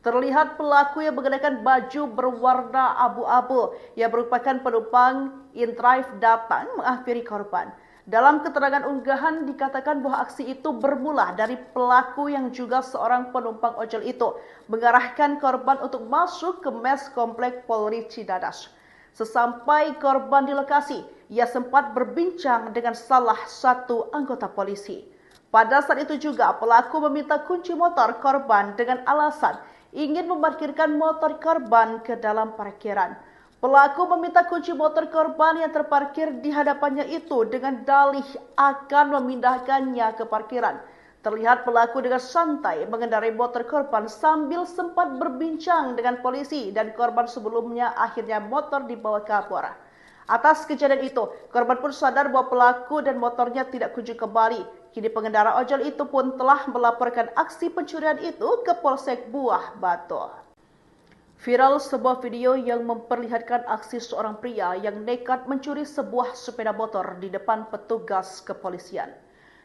Speaker 1: Terlihat pelaku yang mengenakan baju berwarna abu-abu yang merupakan penumpang in-drive datang menghampiri korban. Dalam keterangan unggahan dikatakan bahwa aksi itu bermula dari pelaku yang juga seorang penumpang ojol itu mengarahkan korban untuk masuk ke mes Komplek Polri Cicadas. Sesampai korban di lokasi, ia sempat berbincang dengan salah satu anggota polisi. Pada saat itu juga pelaku meminta kunci motor korban dengan alasan ingin memarkirkan motor korban ke dalam parkiran. Pelaku meminta kunci motor korban yang terparkir di hadapannya itu dengan dalih akan memindahkannya ke parkiran. Terlihat pelaku dengan santai mengendarai motor korban sambil sempat berbincang dengan polisi dan korban sebelumnya akhirnya motor dibawa ke Kapolres. Atas kejadian itu, korban pun sadar bahwa pelaku dan motornya tidak kunjung kembali. Kini pengendara ojol itu pun telah melaporkan aksi pencurian itu ke Polsek Buah Batu. Viral sebuah video yang memperlihatkan aksi seorang pria yang nekat mencuri sebuah sepeda motor di depan petugas kepolisian.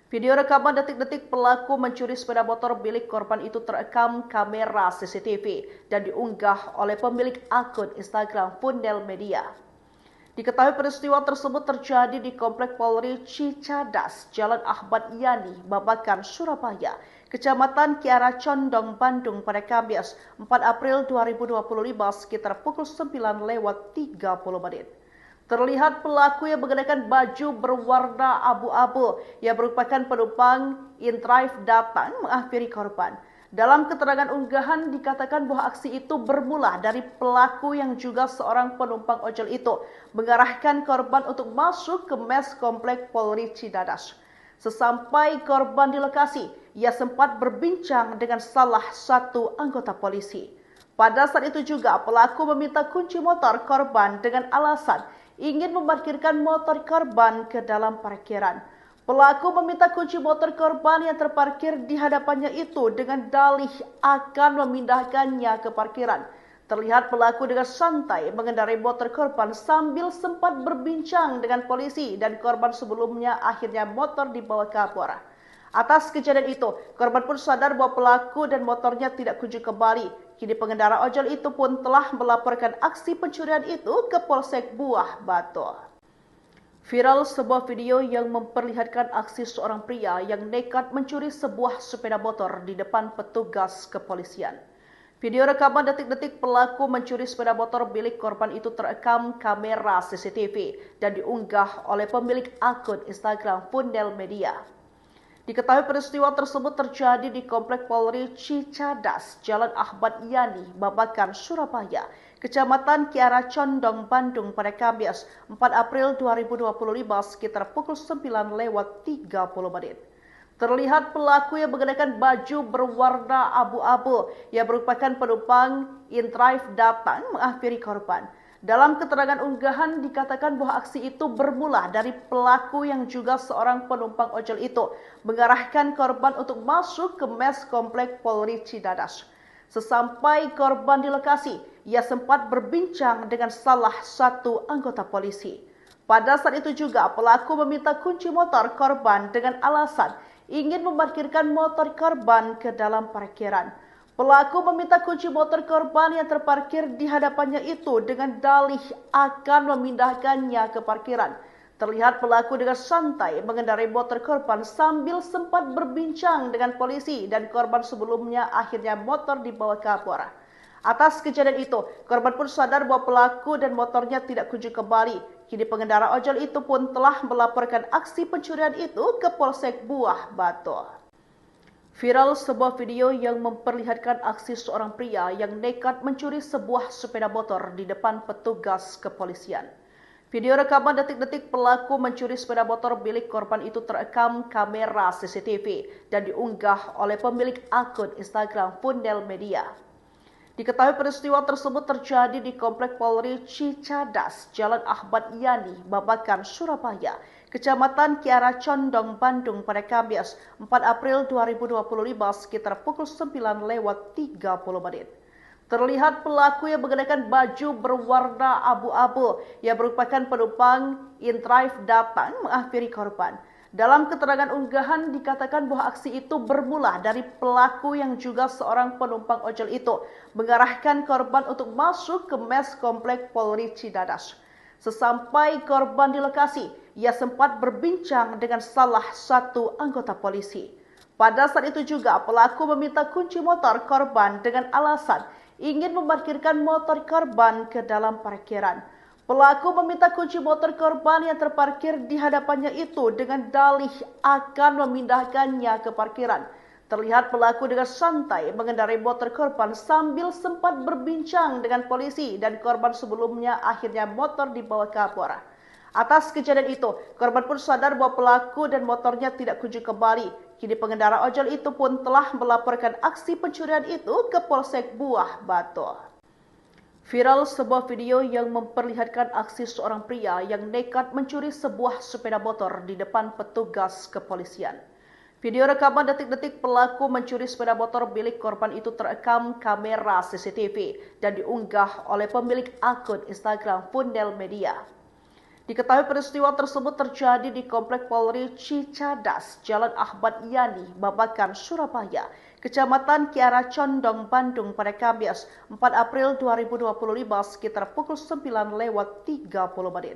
Speaker 1: Video rekaman detik-detik pelaku mencuri sepeda motor milik korban itu terekam kamera CCTV dan diunggah oleh pemilik akun Instagram Fundel Media. Diketahui peristiwa tersebut terjadi di Komplek Polri Cicadas, Jalan Ahmad Yani, Babakan, Surabaya, Kecamatan Kiara Condong, Bandung pada Kamis 4 April 2025 sekitar pukul 9:30. Terlihat pelaku yang mengenakan baju berwarna abu-abu yang merupakan penumpang in-drive datang menghampiri korban. Dalam keterangan unggahan dikatakan bahwa aksi itu bermula dari pelaku yang juga seorang penumpang ojol itu mengarahkan korban untuk masuk ke mes Komplek Polri Cicadas. Sesampai korban di lokasi, ia sempat berbincang dengan salah satu anggota polisi. Pada saat itu juga pelaku meminta kunci motor korban dengan alasan ingin memarkirkan motor korban ke dalam parkiran. Pelaku meminta kunci motor korban yang terparkir di hadapannya itu dengan dalih akan memindahkannya ke parkiran. Terlihat pelaku dengan santai mengendarai motor korban sambil sempat berbincang dengan polisi dan korban sebelumnya akhirnya motor dibawa ke Kapolres. Atas kejadian itu, korban pun sadar bahwa pelaku dan motornya tidak kunjung kembali. Kini pengendara ojol itu pun telah melaporkan aksi pencurian itu ke Polsek Buah Batu. Viral sebuah video yang memperlihatkan aksi seorang pria yang nekat mencuri sebuah sepeda motor di depan petugas kepolisian. Video rekaman detik-detik pelaku mencuri sepeda motor milik korban itu terekam kamera CCTV dan diunggah oleh pemilik akun Instagram Fundel Media. Diketahui peristiwa tersebut terjadi di Komplek Polri Cicadas, Jalan Ahmad Yani, Babakan, Surabaya, Kecamatan Kiara Condong, Bandung pada Kamis 4 April 2025 sekitar pukul 9:30. Terlihat pelaku yang mengenakan baju berwarna abu-abu yang merupakan penumpang in-drive datang menghampiri korban. Dalam keterangan unggahan dikatakan bahwa aksi itu bermula dari pelaku yang juga seorang penumpang ojol itu mengarahkan korban untuk masuk ke mes Komplek Polri Cicadas. Sesampai korban di lokasi, ia sempat berbincang dengan salah satu anggota polisi. Pada saat itu juga pelaku meminta kunci motor korban dengan alasan ingin memarkirkan motor korban ke dalam parkiran. Pelaku meminta kunci motor korban yang terparkir di hadapannya itu dengan dalih akan memindahkannya ke parkiran. Terlihat pelaku dengan santai mengendarai motor korban sambil sempat berbincang dengan polisi dan korban sebelumnya akhirnya motor dibawa ke Kapolres. Atas kejadian itu, korban pun sadar bahwa pelaku dan motornya tidak kunjung kembali. Kini pengendara ojol itu pun telah melaporkan aksi pencurian itu ke Polsek Buah Batu. Viral sebuah video yang memperlihatkan aksi seorang pria yang nekat mencuri sebuah sepeda motor di depan petugas kepolisian. Video rekaman detik-detik pelaku mencuri sepeda motor milik korban itu terekam kamera CCTV dan diunggah oleh pemilik akun Instagram Fundel Media. Diketahui peristiwa tersebut terjadi di Komplek Polri Cicadas, Jalan Ahmad Yani, Babakan, Surabaya, Kecamatan Kiara Condong, Bandung pada Kamis 4 April 2025 sekitar pukul 9:30. Terlihat pelaku yang mengenakan baju berwarna abu-abu yang merupakan penumpang InDrive datang menghampiri korban. Dalam keterangan unggahan dikatakan bahwa aksi itu bermula dari pelaku yang juga seorang penumpang ojol itu mengarahkan korban untuk masuk ke mes Komplek Polri Cicadas. Sesampai korban di lokasi, ia sempat berbincang dengan salah satu anggota polisi. Pada saat itu juga pelaku meminta kunci motor korban dengan alasan ingin memarkirkan motor korban ke dalam parkiran. Pelaku meminta kunci motor korban yang terparkir di hadapannya itu dengan dalih akan memindahkannya ke parkiran. Terlihat pelaku dengan santai mengendarai motor korban sambil sempat berbincang dengan polisi dan korban sebelumnya akhirnya motor dibawa ke Kapolres. Atas kejadian itu, korban pun sadar bahwa pelaku dan motornya tidak kunjung kembali. Kini pengendara ojol itu pun telah melaporkan aksi pencurian itu ke Polsek Buah Batu. Viral sebuah video yang memperlihatkan aksi seorang pria yang nekat mencuri sebuah sepeda motor di depan petugas kepolisian. Video rekaman detik-detik pelaku mencuri sepeda motor milik korban itu terekam kamera CCTV dan diunggah oleh pemilik akun Instagram Fundel Media. Diketahui peristiwa tersebut terjadi di Komplek Polri Cicadas, Jalan Ahmad Yani, Babakan, Surabaya, Kecamatan Kiara Condong, Bandung pada Kamis 4 April 2025 sekitar pukul 9:30.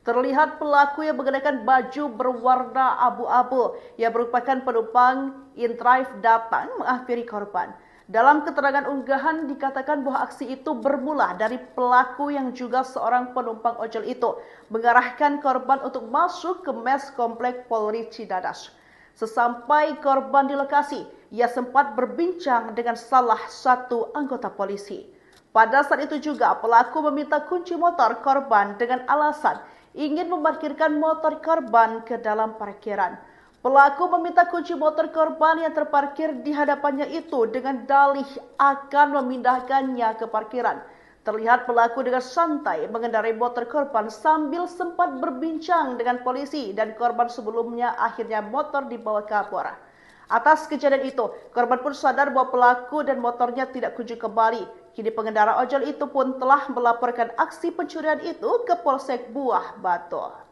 Speaker 1: Terlihat pelaku yang mengenakan baju berwarna abu-abu yang merupakan penumpang InDrive datang menghampiri korban. Dalam keterangan unggahan dikatakan bahwa aksi itu bermula dari pelaku yang juga seorang penumpang ojol itu mengarahkan korban untuk masuk ke mes Komplek Polri Cicadas. Sesampai korban di lokasi, ia sempat berbincang dengan salah satu anggota polisi. Pada saat itu juga pelaku meminta kunci motor korban dengan alasan ingin memarkirkan motor korban ke dalam parkiran. Pelaku meminta kunci motor korban yang terparkir di hadapannya itu dengan dalih akan memindahkannya ke parkiran. Terlihat pelaku dengan santai mengendarai motor korban sambil sempat berbincang dengan polisi dan korban sebelumnya akhirnya motor dibawa ke Kapolres. Atas kejadian itu, korban pun sadar bahwa pelaku dan motornya tidak kunjung kembali. Kini pengendara ojol itu pun telah melaporkan aksi pencurian itu ke Polsek Buah Batu.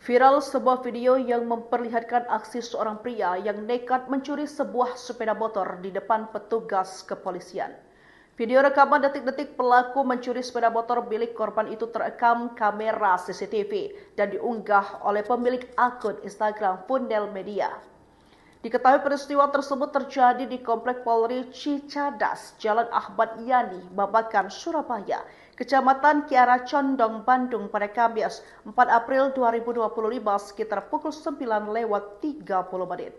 Speaker 1: Viral sebuah video yang memperlihatkan aksi seorang pria yang nekat mencuri sebuah sepeda motor di depan petugas kepolisian. Video rekaman detik-detik pelaku mencuri sepeda motor milik korban itu terekam kamera CCTV dan diunggah oleh pemilik akun Instagram Fundel Media. Diketahui peristiwa tersebut terjadi di Komplek Polri Cicadas, Jalan Ahmad Yani, Babakan, Surabaya, Kecamatan Kiara Condong, Bandung pada Kamis 4 April 2025 sekitar pukul 9:30.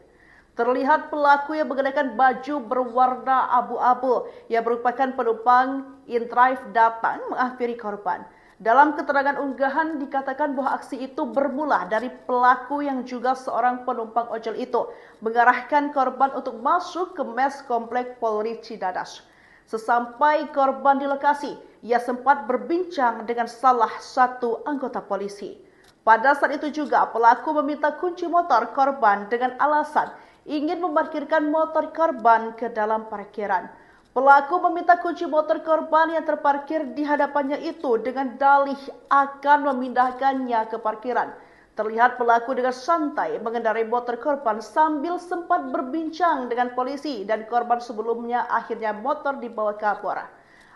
Speaker 1: Terlihat pelaku yang mengenakan baju berwarna abu-abu yang merupakan penumpang InDrive datang menghampiri korban. Dalam keterangan unggahan dikatakan bahwa aksi itu bermula dari pelaku yang juga seorang penumpang ojol itu mengarahkan korban untuk masuk ke mes Komplek Polri Cicadas. Sesampai korban di lokasi, ia sempat berbincang dengan salah satu anggota polisi. Pada saat itu juga pelaku meminta kunci motor korban dengan alasan ingin memarkirkan motor korban ke dalam parkiran. Pelaku meminta kunci motor korban yang terparkir di hadapannya itu dengan dalih akan memindahkannya ke parkiran. Terlihat pelaku dengan santai mengendarai motor korban sambil sempat berbincang dengan polisi dan korban sebelumnya akhirnya motor dibawa kabur.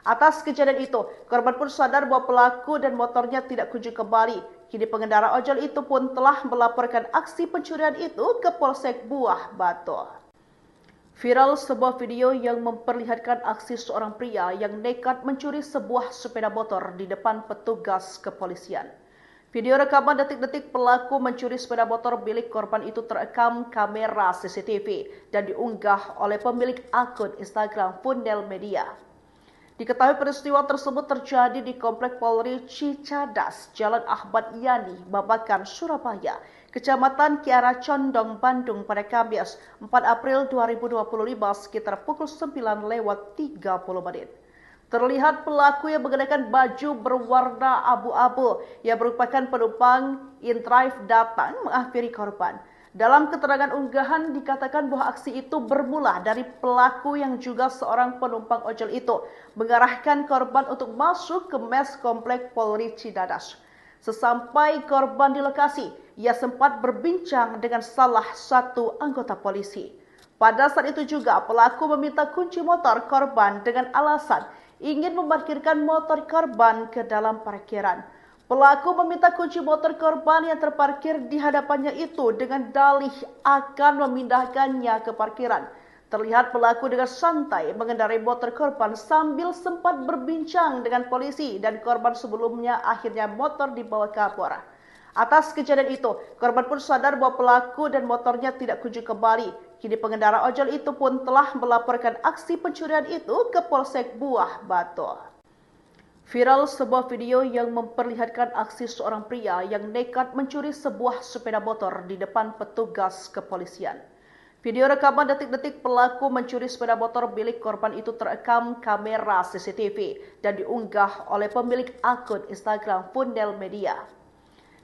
Speaker 1: Atas kejadian itu, korban pun sadar bahwa pelaku dan motornya tidak kunjung kembali. Kini pengendara ojol itu pun telah melaporkan aksi pencurian itu ke Polsek Buah Batu. Viral sebuah video yang memperlihatkan aksi seorang pria yang nekat mencuri sebuah sepeda motor di depan petugas kepolisian. Video rekaman detik-detik pelaku mencuri sepeda motor milik korban itu terekam kamera CCTV dan diunggah oleh pemilik akun Instagram Fundel Media. Diketahui peristiwa tersebut terjadi di Komplek Polri Cicadas, Jalan Ahmad Yani, Babakan, Surabaya, Kecamatan Kiara Condong, Bandung pada Kamis 4 April 2025 sekitar pukul 9:30. Terlihat pelaku yang mengenakan baju berwarna abu-abu yang merupakan penumpang InDrive datang menghampiri korban. Dalam keterangan unggahan dikatakan bahwa aksi itu bermula dari pelaku yang juga seorang penumpang ojol itu mengarahkan korban untuk masuk ke mes Komplek Polri Cicadas. Sesampai korban di lokasi, ia sempat berbincang dengan salah satu anggota polisi. Pada saat itu juga pelaku meminta kunci motor korban dengan alasan ingin memarkirkan motor korban ke dalam parkiran. Pelaku meminta kunci motor korban yang terparkir di hadapannya itu dengan dalih akan memindahkannya ke parkiran. Terlihat pelaku dengan santai mengendarai motor korban sambil sempat berbincang dengan polisi dan korban sebelumnya akhirnya motor dibawa kabur. Atas kejadian itu, korban pun sadar bahwa pelaku dan motornya tidak kunjung kembali. Kini pengendara ojol itu pun telah melaporkan aksi pencurian itu ke Polsek Buah Batu. Viral sebuah video yang memperlihatkan aksi seorang pria yang nekat mencuri sebuah sepeda motor di depan petugas kepolisian. Video rekaman detik-detik pelaku mencuri sepeda motor milik korban itu terekam kamera CCTV dan diunggah oleh pemilik akun Instagram Fundel Media.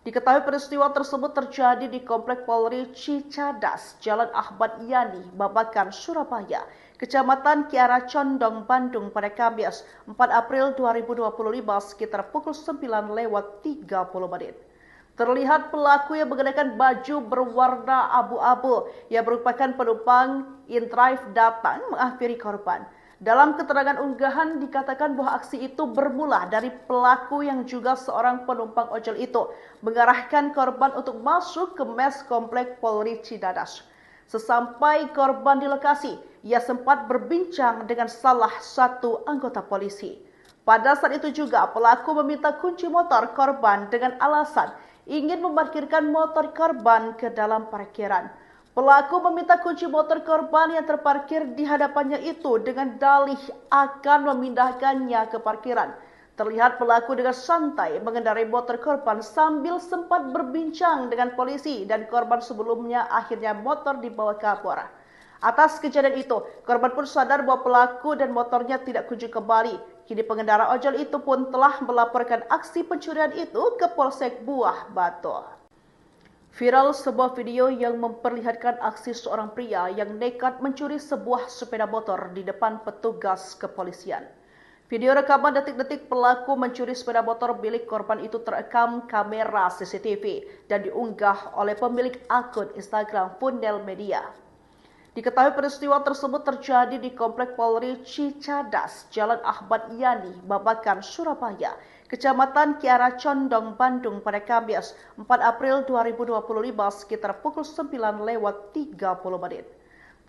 Speaker 1: Diketahui peristiwa tersebut terjadi di Komplek Polri Cicadas, Jalan Ahmad Yani, Babakan, Surabaya, Kecamatan Kiara Condong, Bandung pada Kamis 4 April 2025 sekitar pukul 9:30. Terlihat pelaku yang mengenakan baju berwarna abu-abu yang merupakan penumpang InDrive datang menghampiri korban. Dalam keterangan unggahan dikatakan bahwa aksi itu bermula dari pelaku yang juga seorang penumpang ojol itu mengarahkan korban untuk masuk ke mes Komplek Polri Cicadas. Sesampai korban di lokasi, ia sempat berbincang dengan salah satu anggota polisi. Pada saat itu juga pelaku meminta kunci motor korban dengan alasan ingin memarkirkan motor korban ke dalam parkiran. Pelaku meminta kunci motor korban yang terparkir di hadapannya itu dengan dalih akan memindahkannya ke parkiran. Terlihat pelaku dengan santai mengendarai motor korban sambil sempat berbincang dengan polisi dan korban sebelumnya akhirnya motor dibawa kabur. Atas kejadian itu, korban pun sadar bahwa pelaku dan motornya tidak kunjung kembali. Kini pengendara ojol itu pun telah melaporkan aksi pencurian itu ke Polsek Buah Batu. Viral sebuah video yang memperlihatkan aksi seorang pria yang nekat mencuri sebuah sepeda motor di depan petugas kepolisian. Video rekaman detik-detik pelaku mencuri sepeda motor milik korban itu terekam kamera CCTV dan diunggah oleh pemilik akun Instagram Fundel Media. Diketahui peristiwa tersebut terjadi di Komplek Polri Cicadas, Jalan Ahmad Yani, Babakan, Surabaya, Kecamatan Kiara Condong, Bandung pada Kamis 4 April 2025 sekitar pukul 9:30.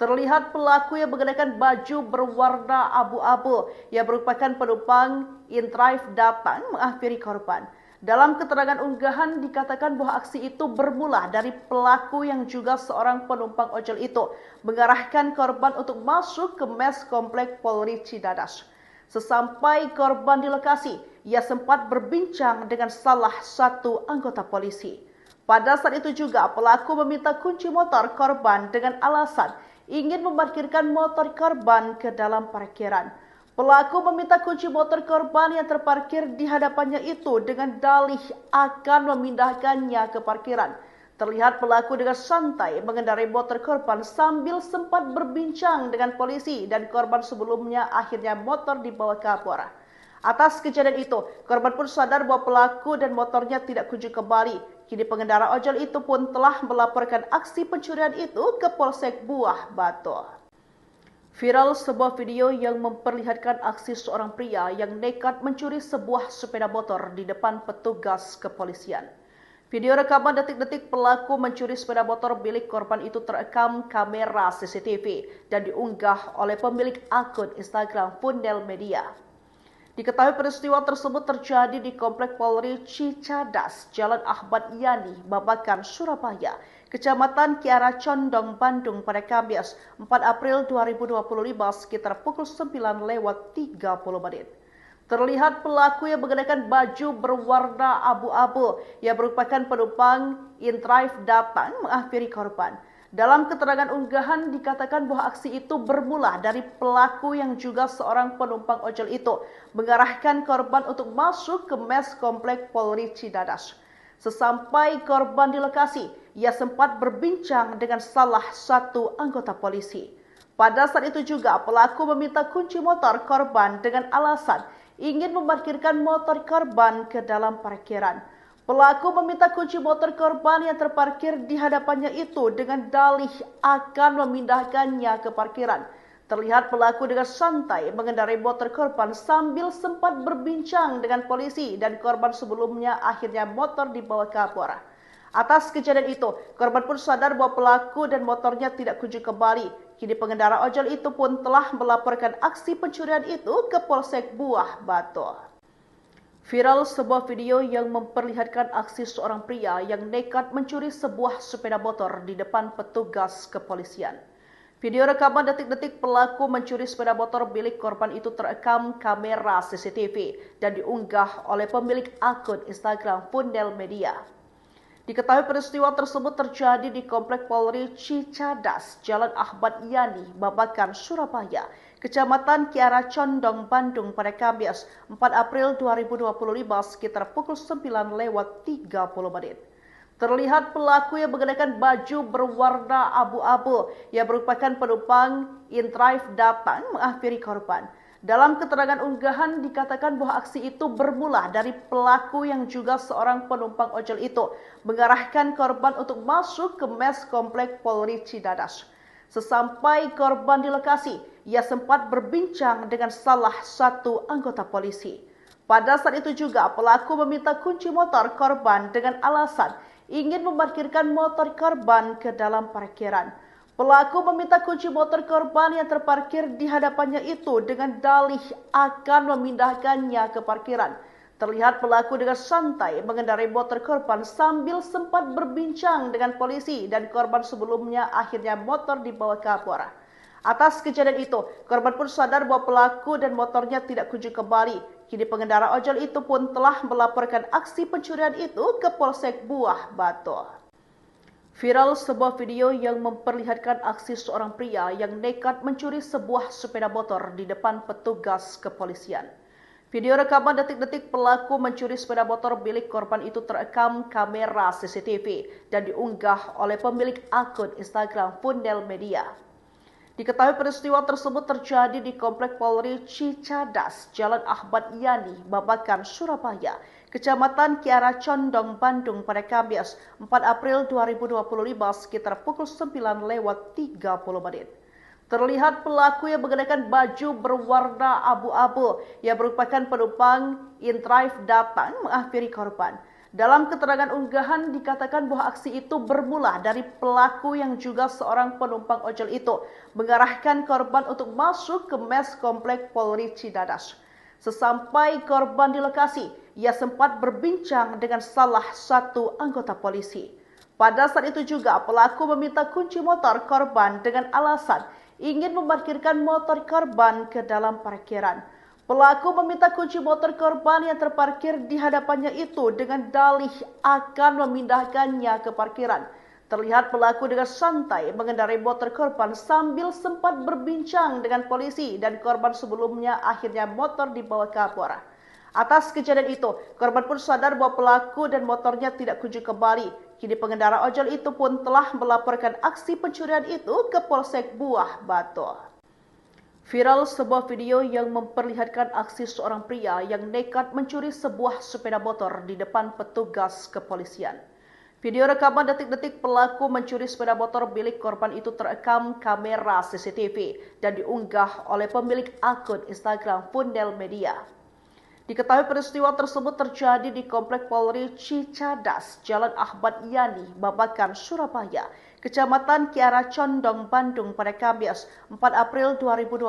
Speaker 1: Terlihat pelaku yang mengenakan baju berwarna abu-abu yang merupakan penumpang InDrive datang menghampiri korban. Dalam keterangan unggahan dikatakan bahwa aksi itu bermula dari pelaku yang juga seorang penumpang ojol itu mengarahkan korban untuk masuk ke mes Komplek Polri Cicadas. Sesampai korban di lokasi, ia sempat berbincang dengan salah satu anggota polisi. Pada saat itu juga pelaku meminta kunci motor korban dengan alasan ingin memarkirkan motor korban ke dalam parkiran. Pelaku meminta kunci motor korban yang terparkir di hadapannya itu dengan dalih akan memindahkannya ke parkiran. Terlihat pelaku dengan santai mengendarai motor korban sambil sempat berbincang dengan polisi dan korban sebelumnya akhirnya motor dibawa kabur. Atas kejadian itu, korban pun sadar bahwa pelaku dan motornya tidak kunjung kembali. Kini pengendara ojol itu pun telah melaporkan aksi pencurian itu ke Polsek Buah Batu. Viral sebuah video yang memperlihatkan aksi seorang pria yang nekat mencuri sebuah sepeda motor di depan petugas kepolisian. Video rekaman detik-detik pelaku mencuri sepeda motor milik korban itu terekam kamera CCTV dan diunggah oleh pemilik akun Instagram Fundel Media. Diketahui peristiwa tersebut terjadi di Komplek Polri Cicadas, Jalan Ahmad Yani, Babakan, Surabaya, Kecamatan Kiara Condong, Bandung pada Kamis 4 April 2025 sekitar pukul 9:30. Terlihat pelaku yang mengenakan baju berwarna abu-abu yang merupakan penumpang InDrive datang menghampiri korban. Dalam keterangan unggahan dikatakan bahwa aksi itu bermula dari pelaku yang juga seorang penumpang ojol itu mengarahkan korban untuk masuk ke mes Komplek Polri Cicadas. Sesampai korban di lokasi, ia sempat berbincang dengan salah satu anggota polisi. Pada saat itu juga pelaku meminta kunci motor korban dengan alasan ingin memarkirkan motor korban ke dalam parkiran. Pelaku meminta kunci motor korban yang terparkir di hadapannya itu dengan dalih akan memindahkannya ke parkiran. Terlihat pelaku dengan santai mengendarai motor korban sambil sempat berbincang dengan polisi dan korban sebelumnya akhirnya motor dibawa kabur. Atas kejadian itu, korban pun sadar bahwa pelaku dan motornya tidak kunjung kembali. Kini pengendara ojol itu pun telah melaporkan aksi pencurian itu ke Polsek Buah Batu. Viral sebuah video yang memperlihatkan aksi seorang pria yang nekat mencuri sebuah sepeda motor di depan petugas kepolisian. Video rekaman detik-detik pelaku mencuri sepeda motor milik korban itu terekam kamera CCTV dan diunggah oleh pemilik akun Instagram Fundel Media. Diketahui peristiwa tersebut terjadi di Komplek Polri Cicadas, Jalan Ahmad Yani, Babakan, Surabaya, Kecamatan Kiara Condong, Bandung pada Kamis 4 April 2025 sekitar pukul 9:30. Terlihat pelaku yang mengenakan baju berwarna abu-abu yang merupakan penumpang InDrive datang menghampiri korban. Dalam keterangan unggahan dikatakan bahwa aksi itu bermula dari pelaku yang juga seorang penumpang ojol itu mengarahkan korban untuk masuk ke mes Komplek Polri Cicadas. Sesampai korban di lokasi, ia sempat berbincang dengan salah satu anggota polisi. Pada saat itu juga pelaku meminta kunci motor korban dengan alasan ingin memarkirkan motor korban ke dalam parkiran. Pelaku meminta kunci motor korban yang terparkir di hadapannya itu dengan dalih akan memindahkannya ke parkiran. Terlihat pelaku dengan santai mengendarai motor korban sambil sempat berbincang dengan polisi dan korban sebelumnya akhirnya motor dibawa kabur. Atas kejadian itu, korban pun sadar bahwa pelaku dan motornya tidak kunjung kembali. Kini pengendara ojol itu pun telah melaporkan aksi pencurian itu ke Polsek Buah Batu. Viral sebuah video yang memperlihatkan aksi seorang pria yang nekat mencuri sebuah sepeda motor di depan petugas kepolisian. Video rekaman detik-detik pelaku mencuri sepeda motor milik korban itu terekam kamera CCTV dan diunggah oleh pemilik akun Instagram Fundel Media. Diketahui peristiwa tersebut terjadi di Komplek Polri Cicadas, Jalan Ahmad Yani, Babakan, Surabaya, Kecamatan Kiara Condong, Bandung pada Kamis 4 April 2025 sekitar pukul 9:30. Terlihat pelaku yang mengenakan baju berwarna abu-abu yang merupakan penumpang InDrive datang menghampiri korban. Dalam keterangan unggahan dikatakan bahwa aksi itu bermula dari pelaku yang juga seorang penumpang ojol itu mengarahkan korban untuk masuk ke mes Komplek Polri Cicadas. Sesampai korban di lokasi, ia sempat berbincang dengan salah satu anggota polisi. Pada saat itu juga pelaku meminta kunci motor korban dengan alasan ingin memarkirkan motor korban ke dalam parkiran. Pelaku meminta kunci motor korban yang terparkir di hadapannya itu dengan dalih akan memindahkannya ke parkiran. Terlihat pelaku dengan santai mengendarai motor korban sambil sempat berbincang dengan polisi dan korban sebelumnya akhirnya motor dibawa kabur. Atas kejadian itu, korban pun sadar bahwa pelaku dan motornya tidak kunjung kembali. Kini pengendara ojol itu pun telah melaporkan aksi pencurian itu ke Polsek Buah Batu. Viral sebuah video yang memperlihatkan aksi seorang pria yang nekat mencuri sebuah sepeda motor di depan petugas kepolisian. Video rekaman detik-detik pelaku mencuri sepeda motor milik korban itu terekam kamera CCTV dan diunggah oleh pemilik akun Instagram Fundel Media. Diketahui peristiwa tersebut terjadi di Komplek Polri Cicadas, Jalan Ahmad Yani, Babakan, Surabaya, Kecamatan Kiara Condong, Bandung pada Kamis 4 April 2025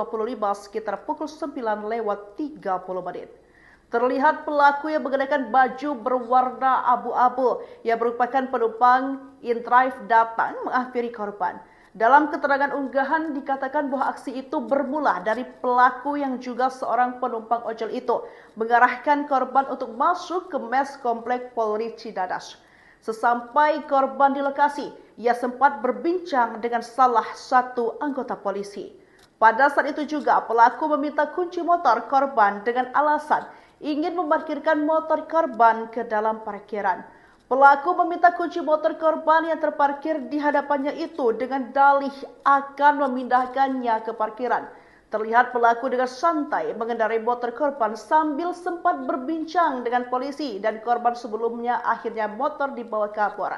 Speaker 1: sekitar pukul 9:30. Terlihat pelaku yang mengenakan baju berwarna abu-abu yang merupakan penumpang InDrive datang menghampiri korban. Dalam keterangan unggahan dikatakan bahwa aksi itu bermula dari pelaku yang juga seorang penumpang ojol itu mengarahkan korban untuk masuk ke mes Komplek Polri Cicadas. Sesampai korban di lokasi, ia sempat berbincang dengan salah satu anggota polisi. Pada saat itu juga pelaku meminta kunci motor korban dengan alasan ingin memarkirkan motor korban ke dalam parkiran. Pelaku meminta kunci motor korban yang terparkir di hadapannya itu dengan dalih akan memindahkannya ke parkiran. Terlihat pelaku dengan santai mengendarai motor korban sambil sempat berbincang dengan polisi dan korban sebelumnya akhirnya motor dibawa kabur.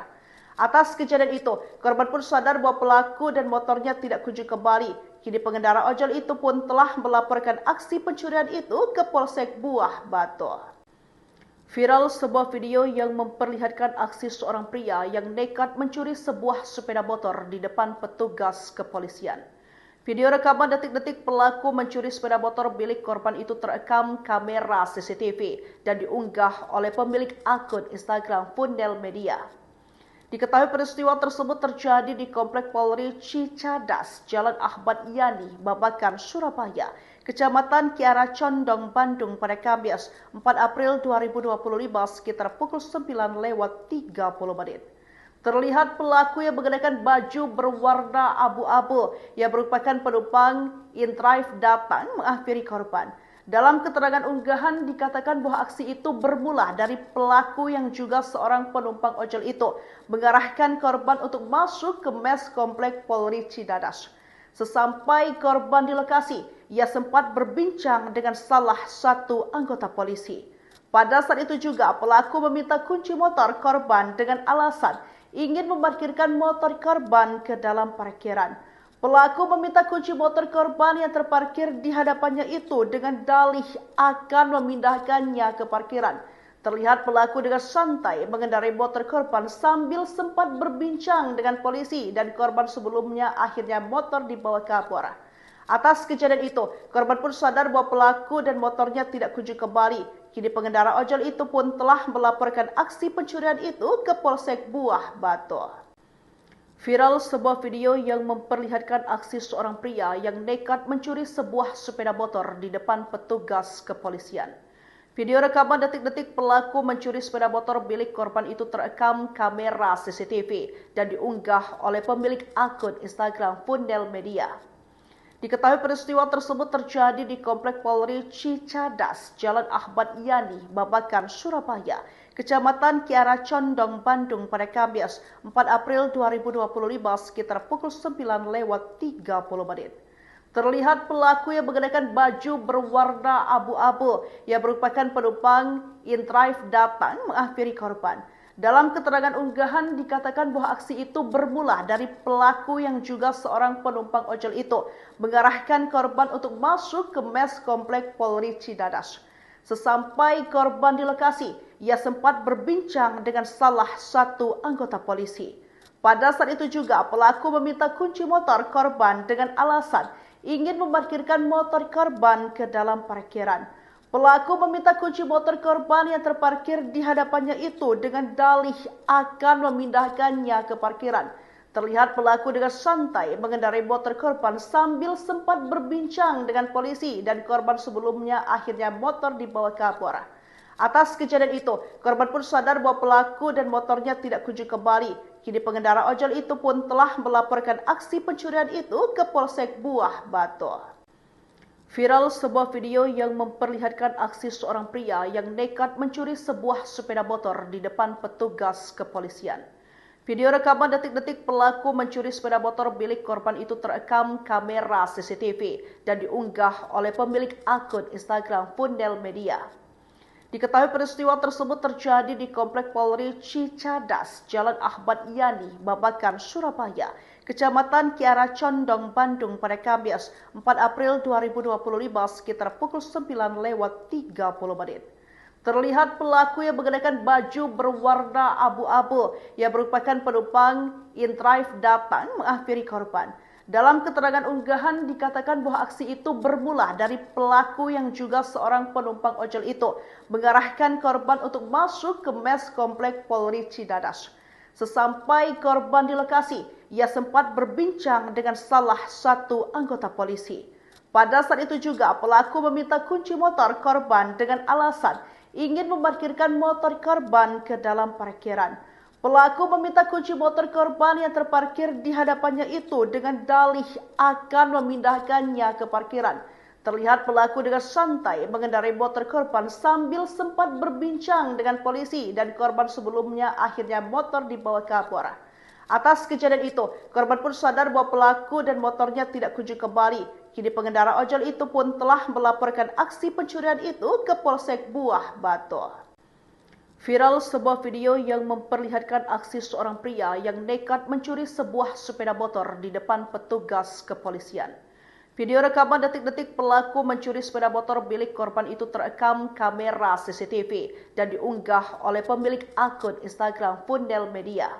Speaker 1: Atas kejadian itu, korban pun sadar bahwa pelaku dan motornya tidak kunjung kembali. Kini pengendara ojol itu pun telah melaporkan aksi pencurian itu ke Polsek Buah Batu. Viral sebuah video yang memperlihatkan aksi seorang pria yang nekat mencuri sebuah sepeda motor di depan petugas kepolisian. Video rekaman detik-detik pelaku mencuri sepeda motor milik korban itu terekam kamera CCTV dan diunggah oleh pemilik akun Instagram Fundel Media. Diketahui peristiwa tersebut terjadi di Komplek Polri Cicadas, Jalan Ahmad Yani, Babakan, Surabaya, Kecamatan Kiara Condong, Bandung pada Kamis 4 April 2025 sekitar pukul 9:30. Terlihat pelaku yang mengenakan baju berwarna abu-abu yang merupakan penumpang InDrive datang menghampiri korban. Dalam keterangan unggahan dikatakan bahwa aksi itu bermula dari pelaku yang juga seorang penumpang ojol itu mengarahkan korban untuk masuk ke mes Komplek Polri Cicadas. Sesampai korban di lokasi, ia sempat berbincang dengan salah satu anggota polisi. Pada saat itu juga pelaku meminta kunci motor korban dengan alasan ingin memarkirkan motor korban ke dalam parkiran. Pelaku meminta kunci motor korban yang terparkir di hadapannya itu dengan dalih akan memindahkannya ke parkiran. Terlihat pelaku dengan santai mengendarai motor korban sambil sempat berbincang dengan polisi dan korban sebelumnya akhirnya motor dibawa kabur. Atas kejadian itu, korban pun sadar bahwa pelaku dan motornya tidak kunjung kembali. Kini pengendara ojol itu pun telah melaporkan aksi pencurian itu ke Polsek Buah Batu. Viral sebuah video yang memperlihatkan aksi seorang pria yang nekat mencuri sebuah sepeda motor di depan petugas kepolisian. Video rekaman detik-detik pelaku mencuri sepeda motor milik korban itu terekam kamera CCTV dan diunggah oleh pemilik akun Instagram Fundel Media. Diketahui peristiwa tersebut terjadi di Komplek Polri Cicadas, Jalan Ahmad Yani, Babakan, Surabaya, Kecamatan Kiara Condong, Bandung pada Kamis 4 April 2025 sekitar pukul 9:30. Terlihat pelaku yang mengenakan baju berwarna abu-abu yang merupakan penumpang InDrive datang menghampiri korban. Dalam keterangan unggahan dikatakan bahwa aksi itu bermula dari pelaku yang juga seorang penumpang ojol itu mengarahkan korban untuk masuk ke mes Komplek Polri Cicadas. Sesampai korban di lokasi, ia sempat berbincang dengan salah satu anggota polisi. Pada saat itu juga pelaku meminta kunci motor korban dengan alasan ingin memarkirkan motor korban ke dalam parkiran. Pelaku meminta kunci motor korban yang terparkir di hadapannya itu dengan dalih akan memindahkannya ke parkiran. Terlihat pelaku dengan santai mengendarai motor korban sambil sempat berbincang dengan polisi dan korban sebelumnya akhirnya motor dibawa kabur. Atas kejadian itu, korban pun sadar bahwa pelaku dan motornya tidak kunjung kembali. Kini pengendara ojol itu pun telah melaporkan aksi pencurian itu ke Polsek Buah Batu. Viral sebuah video yang memperlihatkan aksi seorang pria yang nekat mencuri sebuah sepeda motor di depan petugas kepolisian. Video rekaman detik-detik pelaku mencuri sepeda motor milik korban itu terekam kamera CCTV dan diunggah oleh pemilik akun Instagram Fundel Media. Diketahui peristiwa tersebut terjadi di Komplek Polri Cicadas, Jalan Ahmad Yani, Babakan, Surabaya, Kecamatan Kiara Condong, Bandung pada Kamis 4 April 2025 sekitar pukul 9:30. Terlihat pelaku yang mengenakan baju berwarna abu-abu yang merupakan penumpang inDrive datang menghampiri korban. Dalam keterangan unggahan dikatakan bahwa aksi itu bermula dari pelaku yang juga seorang penumpang ojol itu mengarahkan korban untuk masuk ke mes Komplek Polri Cicadas. Sesampai korban di lokasi, ia sempat berbincang dengan salah satu anggota polisi. Pada saat itu juga pelaku meminta kunci motor korban dengan alasan ingin memarkirkan motor korban ke dalam parkiran. Pelaku meminta kunci motor korban yang terparkir di hadapannya itu dengan dalih akan memindahkannya ke parkiran. Terlihat pelaku dengan santai mengendarai motor korban sambil sempat berbincang dengan polisi dan korban sebelumnya akhirnya motor dibawa kabur. Atas kejadian itu, korban pun sadar bahwa pelaku dan motornya tidak kunjung kembali. Kini pengendara ojol itu pun telah melaporkan aksi pencurian itu ke Polsek Buah Batu. Viral sebuah video yang memperlihatkan aksi seorang pria yang nekat mencuri sebuah sepeda motor di depan petugas kepolisian. Video rekaman detik-detik pelaku mencuri sepeda motor milik korban itu terekam kamera CCTV dan diunggah oleh pemilik akun Instagram Fundel Media.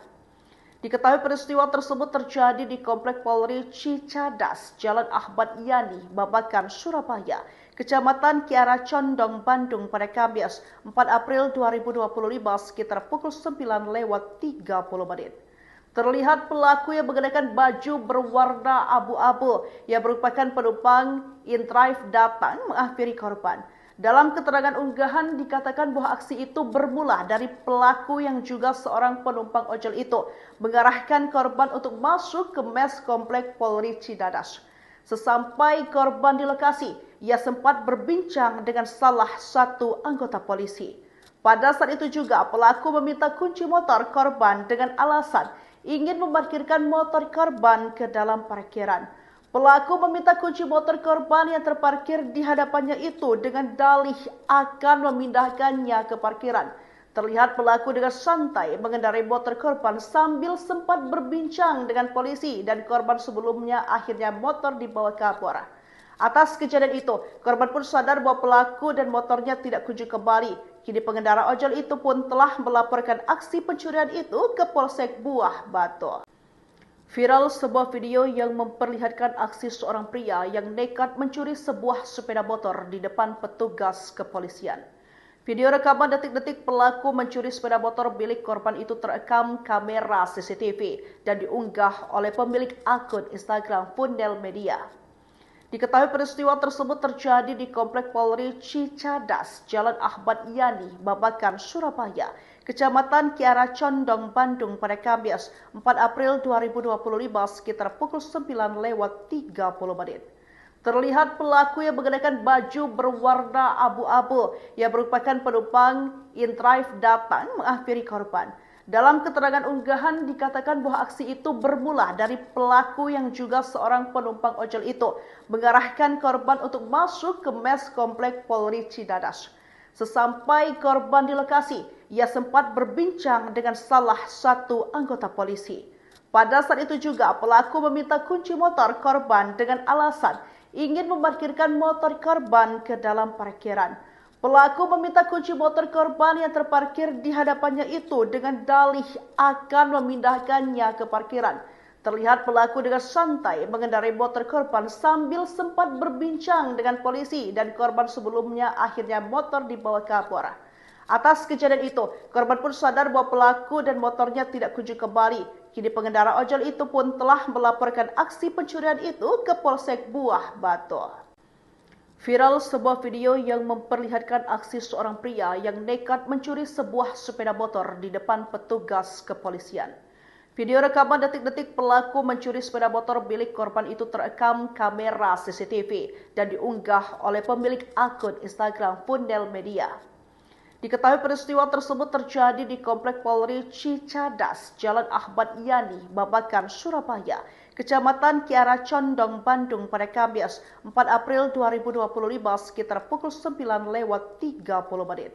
Speaker 1: Diketahui peristiwa tersebut terjadi di Komplek Polri Cicadas, Jalan Ahmad Yani, Babakan, Surabaya, Kecamatan Kiara Condong, Bandung pada Kamis 4 April 2025 sekitar pukul 9:30. Terlihat pelaku yang mengenakan baju berwarna abu-abu yang merupakan penumpang inDrive datang menghampiri korban. Dalam keterangan unggahan dikatakan bahwa aksi itu bermula dari pelaku yang juga seorang penumpang ojol itu mengarahkan korban untuk masuk ke mes Komplek Polri Cicadas. Sesampai korban di lokasi, ia sempat berbincang dengan salah satu anggota polisi. Pada saat itu juga pelaku meminta kunci motor korban dengan alasan ingin memarkirkan motor korban ke dalam parkiran. Pelaku meminta kunci motor korban yang terparkir di hadapannya itu dengan dalih akan memindahkannya ke parkiran. Terlihat pelaku dengan santai mengendarai motor korban sambil sempat berbincang dengan polisi dan korban sebelumnya akhirnya motor dibawa kabur. Atas kejadian itu, korban pun sadar bahwa pelaku dan motornya tidak kunjung kembali. Kini pengendara ojol itu pun telah melaporkan aksi pencurian itu ke Polsek Buah Batu. Viral sebuah video yang memperlihatkan aksi seorang pria yang nekat mencuri sebuah sepeda motor di depan petugas kepolisian. Video rekaman detik-detik pelaku mencuri sepeda motor milik korban itu terekam kamera CCTV dan diunggah oleh pemilik akun Instagram Fundel Media. Diketahui peristiwa tersebut terjadi di Komplek Polri Cicadas, Jalan Ahmad Yani, Babakan, Surabaya, Kecamatan Kiara Condong, Bandung pada Kamis 4 April 2025 sekitar pukul 9:30. Terlihat pelaku yang mengenakan baju berwarna abu-abu yang merupakan penumpang inDrive datang menghampiri korban. Dalam keterangan unggahan dikatakan bahwa aksi itu bermula dari pelaku yang juga seorang penumpang ojol itu mengarahkan korban untuk masuk ke mes Komplek Polri Cicadas. Sesampai korban di lokasi, ia sempat berbincang dengan salah satu anggota polisi. Pada saat itu juga pelaku meminta kunci motor korban dengan alasan ingin memarkirkan motor korban ke dalam parkiran. Pelaku meminta kunci motor korban yang terparkir di hadapannya itu dengan dalih akan memindahkannya ke parkiran. Terlihat pelaku dengan santai mengendarai motor korban sambil sempat berbincang dengan polisi dan korban sebelumnya akhirnya motor dibawa kabur. Atas kejadian itu, korban pun sadar bahwa pelaku dan motornya tidak kunjung kembali. Kini pengendara ojol itu pun telah melaporkan aksi pencurian itu ke Polsek Buah Batu. Viral sebuah video yang memperlihatkan aksi seorang pria yang nekat mencuri sebuah sepeda motor di depan petugas kepolisian. Video rekaman detik-detik pelaku mencuri sepeda motor milik korban itu terekam kamera CCTV dan diunggah oleh pemilik akun Instagram Fundel Media. Diketahui peristiwa tersebut terjadi di Komplek Polri Cicadas, Jalan Ahmad Yani, Babakan, Surabaya, Kecamatan Kiara Condong, Bandung pada Kamis 4 April 2025 sekitar pukul 9:30.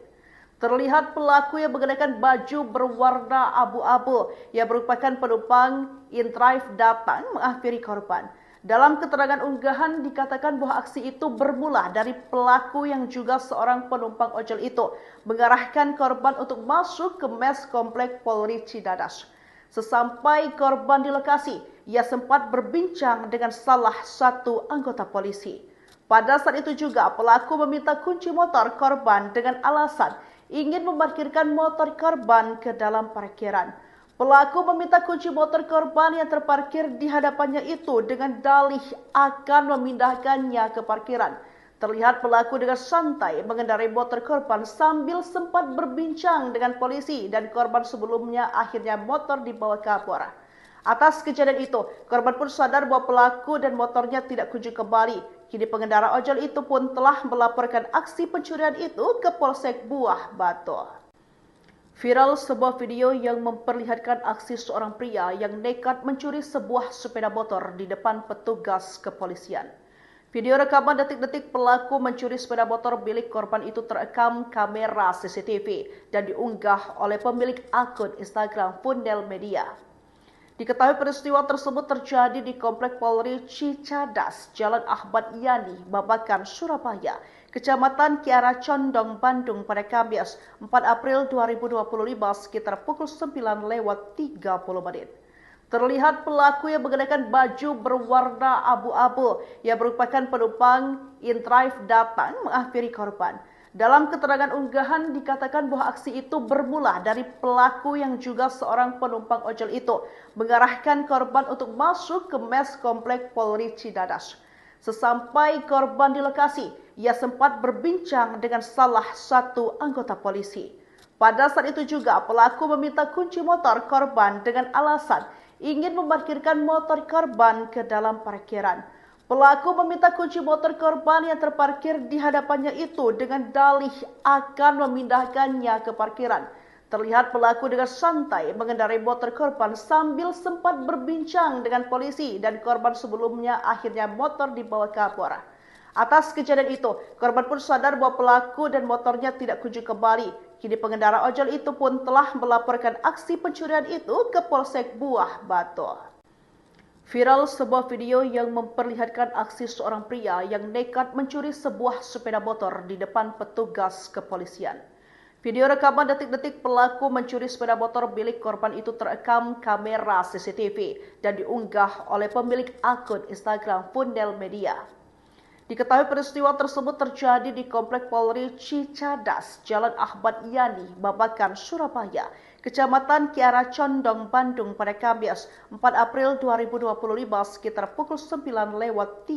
Speaker 1: Terlihat pelaku yang mengenakan baju berwarna abu-abu yang merupakan penumpang InDrive datang menghampiri korban. Dalam keterangan unggahan dikatakan bahwa aksi itu bermula dari pelaku yang juga seorang penumpang ojol itu mengarahkan korban untuk masuk ke mes komplek Polri Cidadas. Sesampai korban di lokasi, ia sempat berbincang dengan salah satu anggota polisi. Pada saat itu juga pelaku meminta kunci motor korban dengan alasan ingin memarkirkan motor korban ke dalam parkiran. Pelaku meminta kunci motor korban yang terparkir di hadapannya itu dengan dalih akan memindahkannya ke parkiran. Terlihat pelaku dengan santai mengendarai motor korban sambil sempat berbincang dengan polisi dan korban sebelumnya akhirnya motor dibawa kabur. Atas kejadian itu, korban pun sadar bahwa pelaku dan motornya tidak kunjung kembali. Kini pengendara ojol itu pun telah melaporkan aksi pencurian itu ke Polsek Buah Batu. Viral sebuah video yang memperlihatkan aksi seorang pria yang nekat mencuri sebuah sepeda motor di depan petugas kepolisian. Video rekaman detik-detik pelaku mencuri sepeda motor milik korban itu terekam kamera CCTV dan diunggah oleh pemilik akun Instagram Fundel Media. Diketahui peristiwa tersebut terjadi di Komplek Polri Cicadas, Jalan Ahmad Yani, Babakan, Surabaya, Kecamatan Kiara Condong, Bandung pada Kamis 4 April 2025 sekitar pukul 9:30. Terlihat pelaku yang mengenakan baju berwarna abu-abu yang merupakan penumpang InDrive datang menghampiri korban. Dalam keterangan unggahan dikatakan bahwa aksi itu bermula dari pelaku yang juga seorang penumpang ojol itu mengarahkan korban untuk masuk ke mes komplek Polri Cidadas. Sesampai korban di lokasi, ia sempat berbincang dengan salah satu anggota polisi. Pada saat itu juga pelaku meminta kunci motor korban dengan alasan ingin memarkirkan motor korban ke dalam parkiran. Pelaku meminta kunci motor korban yang terparkir di hadapannya itu dengan dalih akan memindahkannya ke parkiran. Terlihat pelaku dengan santai mengendarai motor korban sambil sempat berbincang dengan polisi dan korban sebelumnya akhirnya motor dibawa kabur. Atas kejadian itu, korban pun sadar bahwa pelaku dan motornya tidak kunjung kembali. Kini pengendara ojol itu pun telah melaporkan aksi pencurian itu ke Polsek Buah Batu. Viral sebuah video yang memperlihatkan aksi seorang pria yang nekat mencuri sebuah sepeda motor di depan petugas kepolisian. Video rekaman detik-detik pelaku mencuri sepeda motor milik korban itu terekam kamera CCTV dan diunggah oleh pemilik akun Instagram Fundel Media. Diketahui peristiwa tersebut terjadi di Komplek Polri Cicadas, Jalan Ahmad Yani, Babakan, Surabaya, Kecamatan Kiara Condong, Bandung pada Kamis 4 April 2025 sekitar pukul 9:30.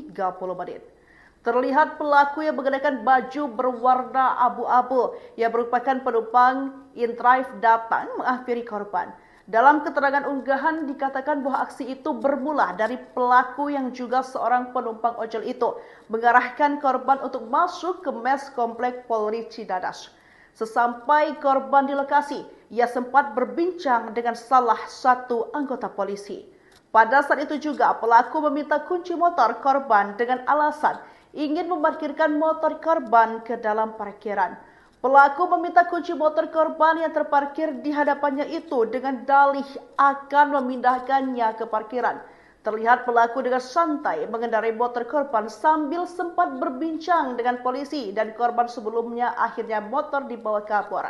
Speaker 1: Terlihat pelaku yang mengenakan baju berwarna abu-abu yang merupakan penumpang InDrive datang menghampiri korban. Dalam keterangan unggahan dikatakan bahwa aksi itu bermula dari pelaku yang juga seorang penumpang ojol itu mengarahkan korban untuk masuk ke mes komplek Polri Cidadas. Sesampai korban di lokasi, ia sempat berbincang dengan salah satu anggota polisi. Pada saat itu juga pelaku meminta kunci motor korban dengan alasan ingin memarkirkan motor korban ke dalam parkiran. Pelaku meminta kunci motor korban yang terparkir di hadapannya itu dengan dalih akan memindahkannya ke parkiran. Terlihat pelaku dengan santai mengendarai motor korban sambil sempat berbincang dengan polisi dan korban sebelumnya akhirnya motor dibawa kabur.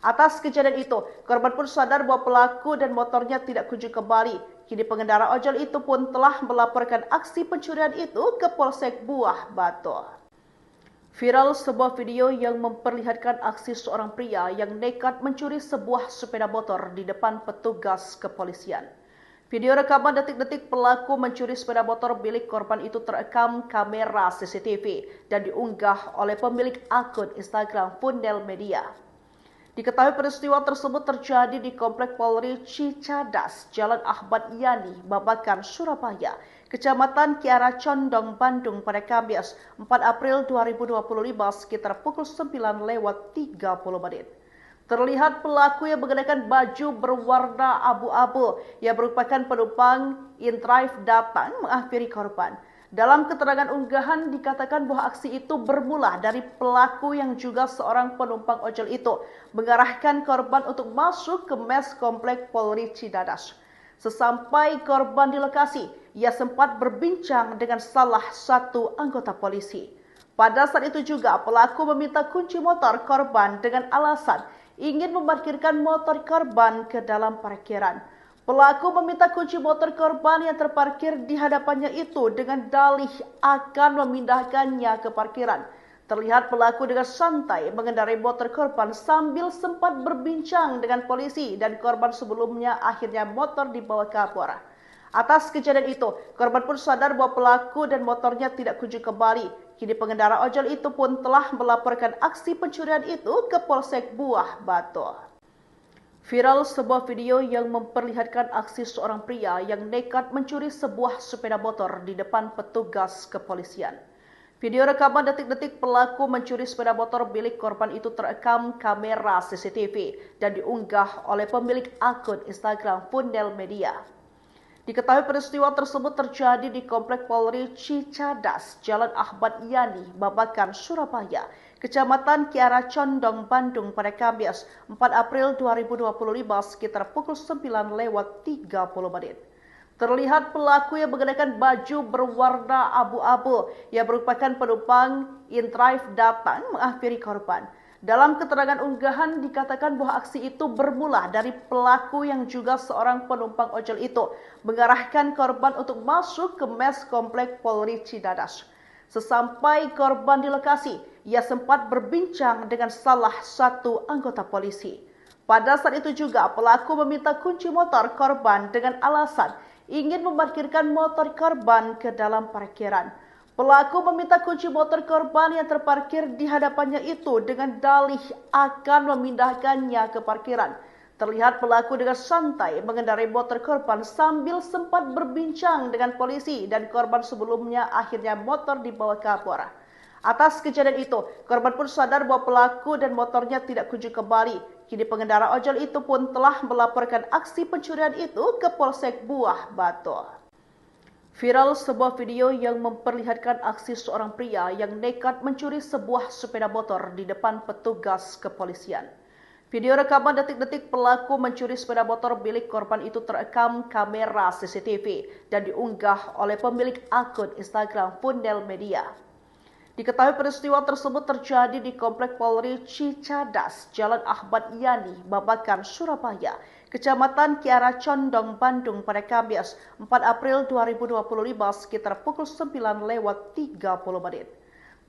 Speaker 1: Atas kejadian itu, korban pun sadar bahwa pelaku dan motornya tidak kunjung kembali. Kini pengendara ojol itu pun telah melaporkan aksi pencurian itu ke Polsek Buah Batu. Viral sebuah video yang memperlihatkan aksi seorang pria yang nekat mencuri sebuah sepeda motor di depan petugas kepolisian. Video rekaman detik-detik pelaku mencuri sepeda motor milik korban itu terekam kamera CCTV dan diunggah oleh pemilik akun Instagram Fundel Media. Diketahui peristiwa tersebut terjadi di Komplek Polri Cicadas, Jalan Ahmad Yani, Babakan, Surabaya, Kecamatan Kiara Condong, Bandung pada Kamis 4 April 2025 sekitar pukul 9:30. Terlihat pelaku yang mengenakan baju berwarna abu-abu yang merupakan penumpang InDrive datang menghampiri korban. Dalam keterangan unggahan dikatakan bahwa aksi itu bermula dari pelaku yang juga seorang penumpang ojol itu mengarahkan korban untuk masuk ke mes komplek Polri Cidadas. Sesampai korban di lokasi, ia sempat berbincang dengan salah satu anggota polisi. Pada saat itu juga pelaku meminta kunci motor korban dengan alasan ingin memarkirkan motor korban ke dalam parkiran. Pelaku meminta kunci motor korban yang terparkir di hadapannya itu dengan dalih akan memindahkannya ke parkiran. Terlihat pelaku dengan santai mengendarai motor korban sambil sempat berbincang dengan polisi dan korban sebelumnya akhirnya motor dibawa kabur. Atas kejadian itu, korban pun sadar bahwa pelaku dan motornya tidak kunjung kembali. Kini pengendara ojol itu pun telah melaporkan aksi pencurian itu ke Polsek Buah Batu. Viral sebuah video yang memperlihatkan aksi seorang pria yang nekat mencuri sebuah sepeda motor di depan petugas kepolisian. Video rekaman detik-detik pelaku mencuri sepeda motor milik korban itu terekam kamera CCTV dan diunggah oleh pemilik akun Instagram Fundel Media. Diketahui peristiwa tersebut terjadi di Komplek Polri Cicadas, Jalan Ahmad Yani, Babakan, Surabaya, Kecamatan Kiara Condong, Bandung pada Kamis 4 April 2025 sekitar pukul 9:30. Terlihat pelaku yang mengenakan baju berwarna abu-abu yang merupakan penumpang in-drive datang menghampiri korban. Dalam keterangan unggahan dikatakan bahwa aksi itu bermula dari pelaku yang juga seorang penumpang ojol itu mengarahkan korban untuk masuk ke mes komplek Polri Cidadas. Sesampai korban di lokasi, ia sempat berbincang dengan salah satu anggota polisi. Pada saat itu juga pelaku meminta kunci motor korban dengan alasan ingin memarkirkan motor korban ke dalam parkiran. Pelaku meminta kunci motor korban yang terparkir di hadapannya itu dengan dalih akan memindahkannya ke parkiran. Terlihat pelaku dengan santai mengendarai motor korban sambil sempat berbincang dengan polisi dan korban sebelumnya akhirnya motor dibawa kabur. Atas kejadian itu, korban pun sadar bahwa pelaku dan motornya tidak kunjung kembali. Kini pengendara ojol itu pun telah melaporkan aksi pencurian itu ke Polsek Buah Batu. Viral sebuah video yang memperlihatkan aksi seorang pria yang nekat mencuri sebuah sepeda motor di depan petugas kepolisian. Video rekaman detik-detik pelaku mencuri sepeda motor milik korban itu terekam kamera CCTV dan diunggah oleh pemilik akun Instagram Fundel Media. Diketahui peristiwa tersebut terjadi di Komplek Polri Cicadas, Jalan Ahmad Yani, Babakan, Surabaya, Kecamatan Kiara Condong, Bandung pada Kamis 4 April 2025 sekitar pukul 9:30.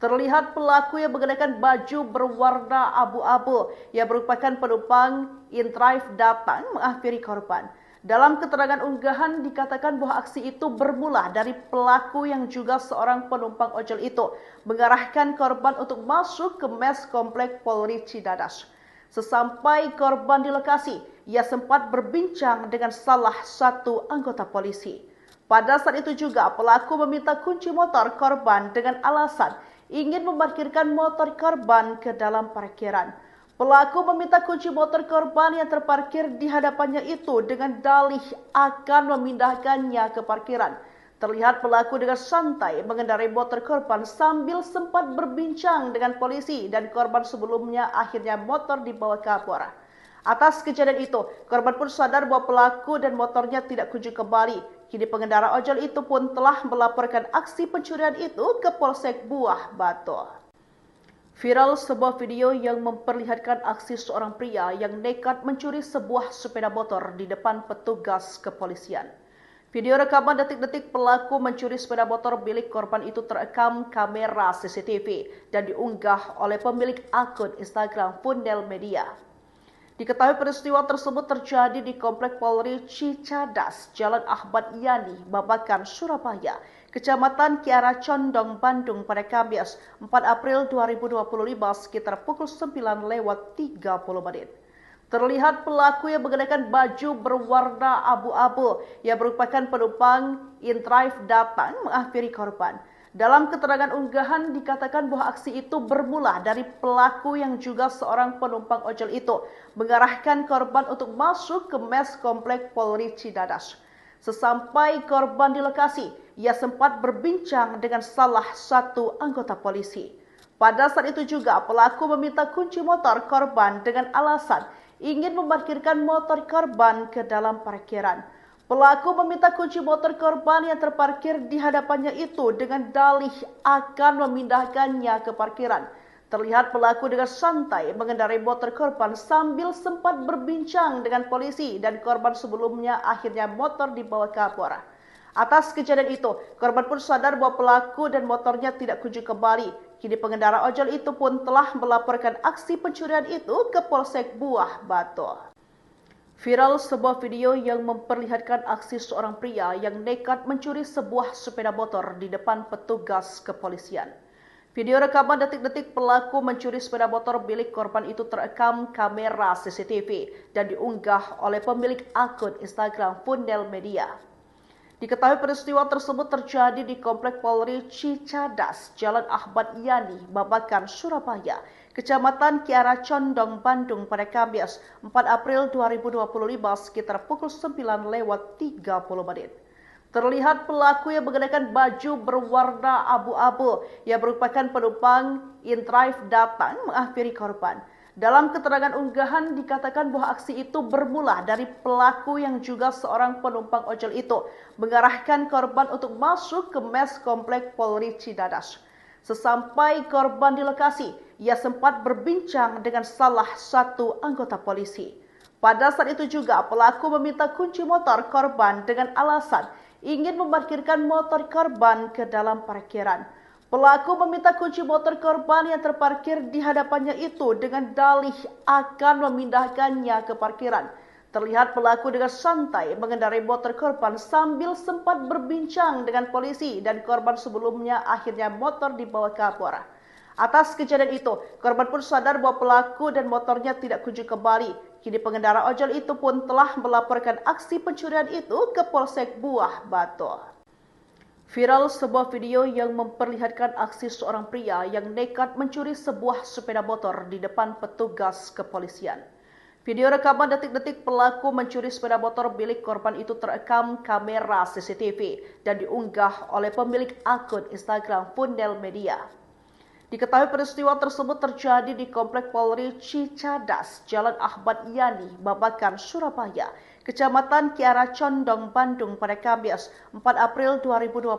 Speaker 1: Terlihat pelaku yang mengenakan baju berwarna abu-abu yang merupakan penumpang in-drive datang menghampiri korban. Dalam keterangan unggahan dikatakan bahwa aksi itu bermula dari pelaku yang juga seorang penumpang ojol itu mengarahkan korban untuk masuk ke mes komplek Polri Cidadas. Sesampai korban di lokasi, ia sempat berbincang dengan salah satu anggota polisi. Pada saat itu juga pelaku meminta kunci motor korban dengan alasan ingin memarkirkan motor korban ke dalam parkiran. Pelaku meminta kunci motor korban yang terparkir di hadapannya itu dengan dalih akan memindahkannya ke parkiran. Terlihat pelaku dengan santai mengendarai motor korban sambil sempat berbincang dengan polisi dan korban sebelumnya akhirnya motor dibawa kabur. Atas kejadian itu, korban pun sadar bahwa pelaku dan motornya tidak kunjung kembali. Kini pengendara ojol itu pun telah melaporkan aksi pencurian itu ke Polsek Buah Batu. Viral sebuah video yang memperlihatkan aksi seorang pria yang nekat mencuri sebuah sepeda motor di depan petugas kepolisian. Video rekaman detik-detik pelaku mencuri sepeda motor milik korban itu terekam kamera CCTV dan diunggah oleh pemilik akun Instagram Fundel Media. Diketahui peristiwa tersebut terjadi di Komplek Polri Cicadas, Jalan Ahmad Yani, Babakan, Surabaya, Kecamatan Kiara Condong, Bandung pada Kamis 4 April 2025 sekitar pukul 9:30. Terlihat pelaku yang mengenakan baju berwarna abu-abu yang merupakan penumpang in-drive datang menghampiri korban. Dalam keterangan unggahan dikatakan bahwa aksi itu bermula dari pelaku yang juga seorang penumpang ojol itu mengarahkan korban untuk masuk ke mes komplek Polri Cidadas. Sesampai korban di lokasi, ia sempat berbincang dengan salah satu anggota polisi. Pada saat itu juga pelaku meminta kunci motor korban dengan alasan ingin memarkirkan motor korban ke dalam parkiran. Pelaku meminta kunci motor korban yang terparkir di hadapannya itu dengan dalih akan memindahkannya ke parkiran. Terlihat pelaku dengan santai mengendarai motor korban sambil sempat berbincang dengan polisi dan korban sebelumnya akhirnya motor dibawa ke Kapolres. Atas kejadian itu, korban pun sadar bahwa pelaku dan motornya tidak kunjung kembali. Kini pengendara ojol itu pun telah melaporkan aksi pencurian itu ke Polsek Buah Batu. Viral sebuah video yang memperlihatkan aksi seorang pria yang nekat mencuri sebuah sepeda motor di depan petugas kepolisian. Video rekaman detik-detik pelaku mencuri sepeda motor milik korban itu terekam kamera CCTV dan diunggah oleh pemilik akun Instagram Fundel Media. Diketahui peristiwa tersebut terjadi di Komplek Polri Cicadas, Jalan Ahmad Yani, Babakan, Surabaya, Kecamatan Kiara Condong, Bandung pada Kamis 4 April 2025 sekitar pukul 9:30. Terlihat pelaku yang mengenakan baju berwarna abu-abu yang merupakan penumpang InDrive datang menghampiri korban. Dalam keterangan unggahan dikatakan bahwa aksi itu bermula dari pelaku yang juga seorang penumpang ojol itu mengarahkan korban untuk masuk ke mes Komplek Polri Cicadas. Sesampai korban di lokasi, ia sempat berbincang dengan salah satu anggota polisi. Pada saat itu juga pelaku meminta kunci motor korban dengan alasan ingin memarkirkan motor korban ke dalam parkiran. Pelaku meminta kunci motor korban yang terparkir di hadapannya itu dengan dalih akan memindahkannya ke parkiran. Terlihat pelaku dengan santai mengendarai motor korban sambil sempat berbincang dengan polisi dan korban sebelumnya akhirnya motor dibawa ke Kapolres. Atas kejadian itu, korban pun sadar bahwa pelaku dan motornya tidak kunjung kembali. Kini pengendara ojol itu pun telah melaporkan aksi pencurian itu ke Polsek Buah Batu. Viral sebuah video yang memperlihatkan aksi seorang pria yang nekat mencuri sebuah sepeda motor di depan petugas kepolisian. Video rekaman detik-detik pelaku mencuri sepeda motor milik korban itu terekam kamera CCTV dan diunggah oleh pemilik akun Instagram Fundel Media. Diketahui peristiwa tersebut terjadi di Komplek Polri Cicadas, Jalan Ahmad Yani, Babakan, Surabaya, Kecamatan Kiara Condong, Bandung pada Kamis 4 April 2025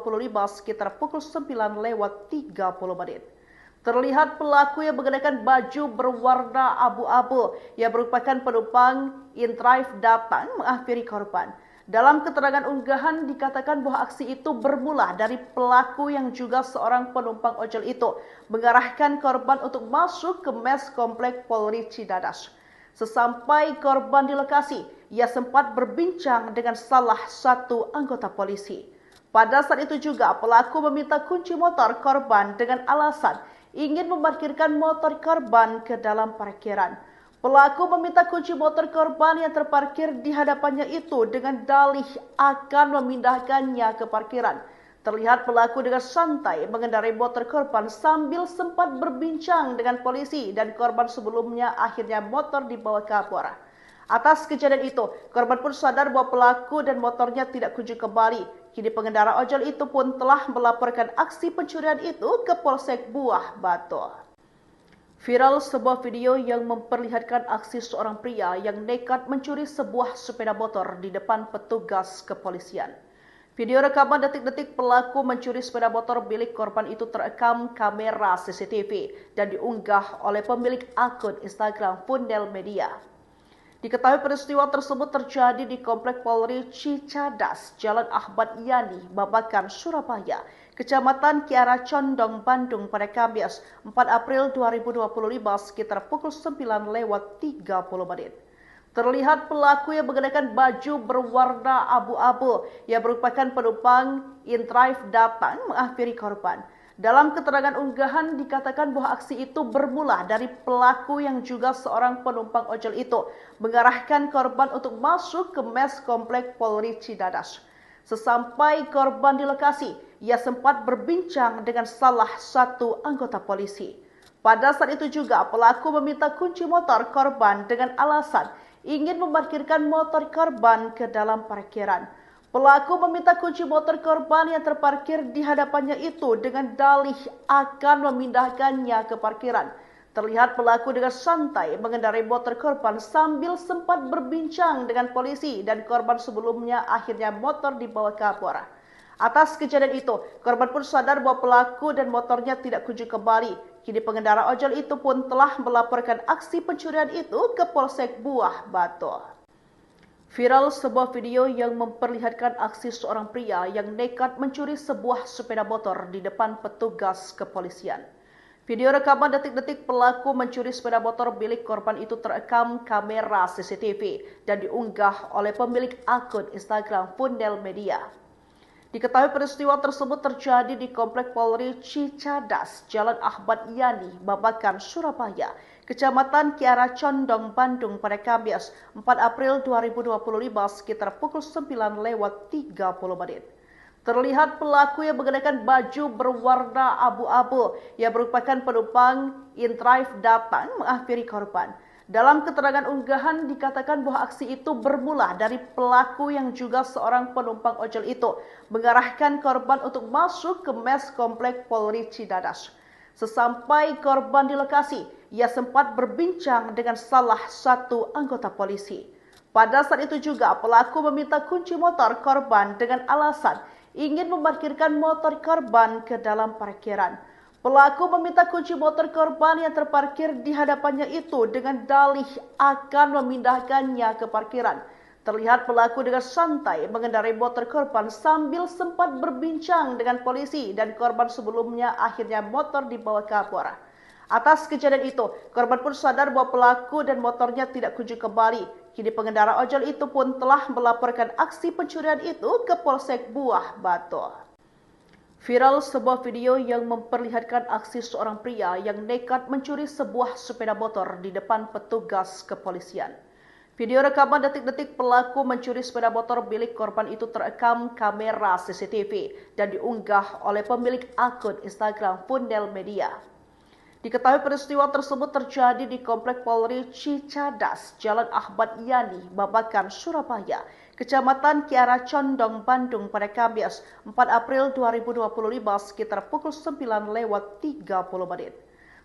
Speaker 1: sekitar pukul 9:30. Terlihat pelaku yang mengenakan baju berwarna abu-abu yang merupakan penumpang InDrive datang menghampiri korban. Dalam keterangan unggahan dikatakan bahwa aksi itu bermula dari pelaku yang juga seorang penumpang ojol itu mengarahkan korban untuk masuk ke mes Komplek Polri Cicadas. Sesampai korban di lokasi, ia sempat berbincang dengan salah satu anggota polisi. Pada saat itu juga pelaku meminta kunci motor korban dengan alasan ingin memarkirkan motor korban ke dalam parkiran. Pelaku meminta kunci motor korban yang terparkir di hadapannya itu dengan dalih akan memindahkannya ke parkiran. Terlihat pelaku dengan santai mengendarai motor korban sambil sempat berbincang dengan polisi dan korban sebelumnya akhirnya motor dibawa ke Kapolres. Atas kejadian itu, korban pun sadar bahwa pelaku dan motornya tidak kunjung kembali. Kini pengendara ojol itu pun telah melaporkan aksi pencurian itu ke Polsek Buah Batu. Viral sebuah video yang memperlihatkan aksi seorang pria yang nekat mencuri sebuah sepeda motor di depan petugas kepolisian. Video rekaman detik-detik pelaku mencuri sepeda motor milik korban itu terekam kamera CCTV dan diunggah oleh pemilik akun Instagram Fundel Media. Diketahui peristiwa tersebut terjadi di Komplek Polri Cicadas, Jalan Ahmad Yani, Babakan, Surabaya, Kecamatan Kiara Condong, Bandung pada Kamis 4 April 2025 sekitar pukul 9:30. Terlihat pelaku yang mengenakan baju berwarna abu-abu yang merupakan penumpang InDrive datang menghampiri korban. Dalam keterangan unggahan dikatakan bahwa aksi itu bermula dari pelaku yang juga seorang penumpang ojol itu mengarahkan korban untuk masuk ke mes Komplek Polri Cicadas. Sesampai korban di lokasi, ia sempat berbincang dengan salah satu anggota polisi. Pada saat itu juga pelaku meminta kunci motor korban dengan alasan ingin memarkirkan motor korban ke dalam parkiran. Pelaku meminta kunci motor korban yang terparkir di hadapannya itu dengan dalih akan memindahkannya ke parkiran. Terlihat pelaku dengan santai mengendarai motor korban sambil sempat berbincang dengan polisi dan korban sebelumnya akhirnya motor dibawa ke Kapolres. Atas kejadian itu, korban pun sadar bahwa pelaku dan motornya tidak kunjung kembali. Kini pengendara ojol itu pun telah melaporkan aksi pencurian itu ke Polsek Buah Batu. Viral sebuah video yang memperlihatkan aksi seorang pria yang nekat mencuri sebuah sepeda motor di depan petugas kepolisian. Video rekaman detik-detik pelaku mencuri sepeda motor milik korban itu terekam kamera CCTV dan diunggah oleh pemilik akun Instagram Fundel Media. Diketahui peristiwa tersebut terjadi di Komplek Polri Cicadas, Jalan Ahmad Yani, Babakan, Surabaya, Kecamatan Kiara Condong, Bandung pada Kamis 4 April 2025 sekitar pukul 9:30 menit. Terlihat pelaku yang mengenakan baju berwarna abu-abu yang merupakan penumpang InDrive datang menghampiri korban. Dalam keterangan unggahan dikatakan bahwa aksi itu bermula dari pelaku yang juga seorang penumpang ojol itu mengarahkan korban untuk masuk ke mes Komplek Polri Cicadas. Sesampai korban di lokasi, ia sempat berbincang dengan salah satu anggota polisi. Pada saat itu juga pelaku meminta kunci motor korban dengan alasan ingin memarkirkan motor korban ke dalam parkiran. Pelaku meminta kunci motor korban yang terparkir di hadapannya itu dengan dalih akan memindahkannya ke parkiran. Terlihat pelaku dengan santai mengendarai motor korban sambil sempat berbincang dengan polisi dan korban sebelumnya akhirnya motor dibawa ke Kapolres. Atas kejadian itu, korban pun sadar bahwa pelaku dan motornya tidak kunjung kembali. Kini pengendara ojol itu pun telah melaporkan aksi pencurian itu ke Polsek Buah Batu. Viral sebuah video yang memperlihatkan aksi seorang pria yang nekat mencuri sebuah sepeda motor di depan petugas kepolisian. Video rekaman detik-detik pelaku mencuri sepeda motor milik korban itu terekam kamera CCTV dan diunggah oleh pemilik akun Instagram Fundel Media. Diketahui peristiwa tersebut terjadi di Komplek Polri Cicadas, Jalan Ahmad Yani, Babakan, Surabaya, Kecamatan Kiara Condong, Bandung pada Kamis 4 April 2025 sekitar pukul 9:30 menit.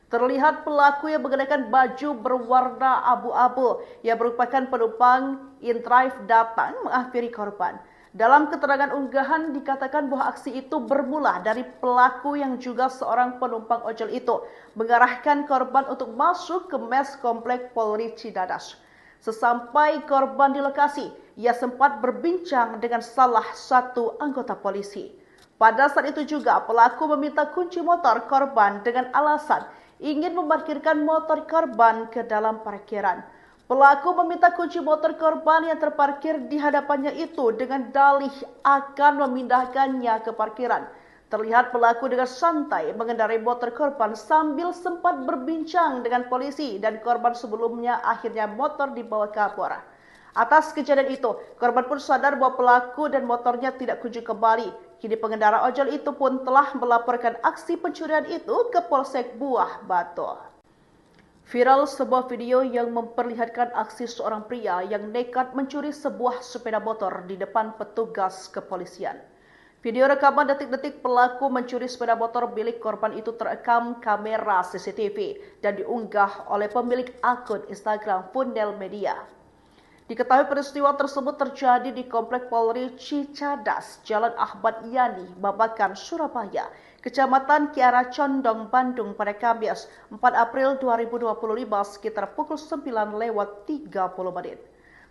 Speaker 1: Terlihat pelaku yang mengenakan baju berwarna abu-abu yang merupakan penumpang InDrive datang menghampiri korban. Dalam keterangan unggahan dikatakan bahwa aksi itu bermula dari pelaku yang juga seorang penumpang ojol itu mengarahkan korban untuk masuk ke mes Komplek Polri Cicadas. Sesampai korban di lokasi, ia sempat berbincang dengan salah satu anggota polisi. Pada saat itu juga pelaku meminta kunci motor korban dengan alasan ingin memarkirkan motor korban ke dalam parkiran. Pelaku meminta kunci motor korban yang terparkir di hadapannya itu dengan dalih akan memindahkannya ke parkiran. Terlihat pelaku dengan santai mengendarai motor korban sambil sempat berbincang dengan polisi dan korban sebelumnya akhirnya motor dibawa ke Kapolres. Atas kejadian itu, korban pun sadar bahwa pelaku dan motornya tidak kunjung kembali. Kini pengendara ojol itu pun telah melaporkan aksi pencurian itu ke Polsek Buah Batu. Viral sebuah video yang memperlihatkan aksi seorang pria yang nekat mencuri sebuah sepeda motor di depan petugas kepolisian. Video rekaman detik-detik pelaku mencuri sepeda motor milik korban itu terekam kamera CCTV dan diunggah oleh pemilik akun Instagram Fundel Media. Diketahui peristiwa tersebut terjadi di Komplek Polri Cicadas, Jalan Ahmad Yani, Babakan, Surabaya, Kecamatan Kiara Condong, Bandung pada Kamis 4 April 2025 sekitar pukul 9:30 menit.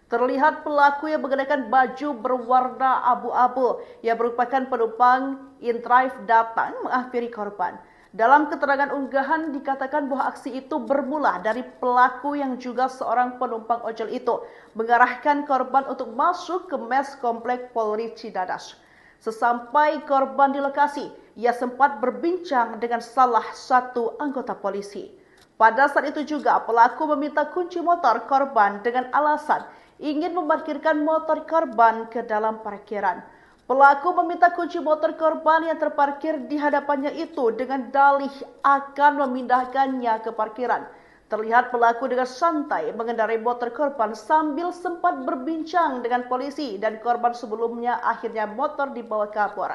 Speaker 1: Terlihat pelaku yang mengenakan baju berwarna abu-abu yang merupakan penumpang InDrive datang menghampiri korban. Dalam keterangan unggahan dikatakan bahwa aksi itu bermula dari pelaku yang juga seorang penumpang ojol itu mengarahkan korban untuk masuk ke mes Komplek Polri Cicadas. Sesampai korban di lokasi, ia sempat berbincang dengan salah satu anggota polisi. Pada saat itu juga pelaku meminta kunci motor korban dengan alasan ingin memarkirkan motor korban ke dalam parkiran. Pelaku meminta kunci motor korban yang terparkir di hadapannya itu dengan dalih akan memindahkannya ke parkiran. Terlihat pelaku dengan santai mengendarai motor korban sambil sempat berbincang dengan polisi dan korban sebelumnya akhirnya motor dibawa kabur.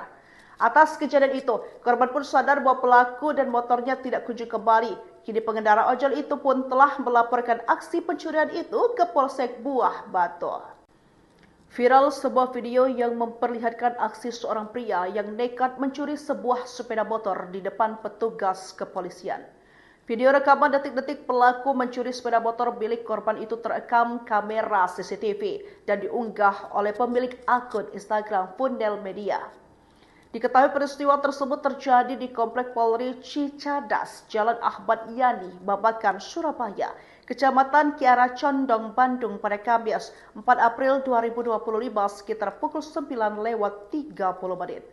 Speaker 1: Atas kejadian itu, korban pun sadar bahwa pelaku dan motornya tidak kunjung kembali. Kini pengendara ojol itu pun telah melaporkan aksi pencurian itu ke Polsek Buah Batu. Viral sebuah video yang memperlihatkan aksi seorang pria yang nekat mencuri sebuah sepeda motor di depan petugas kepolisian. Video rekaman detik-detik pelaku mencuri sepeda motor milik korban itu terekam kamera CCTV dan diunggah oleh pemilik akun Instagram Fundel Media. Diketahui peristiwa tersebut terjadi di Komplek Polri Cicadas, Jalan Ahmad Yani, Babakan, Surabaya, Kecamatan Kiara Condong, Bandung pada Kamis 4 April 2025 sekitar pukul 9:30.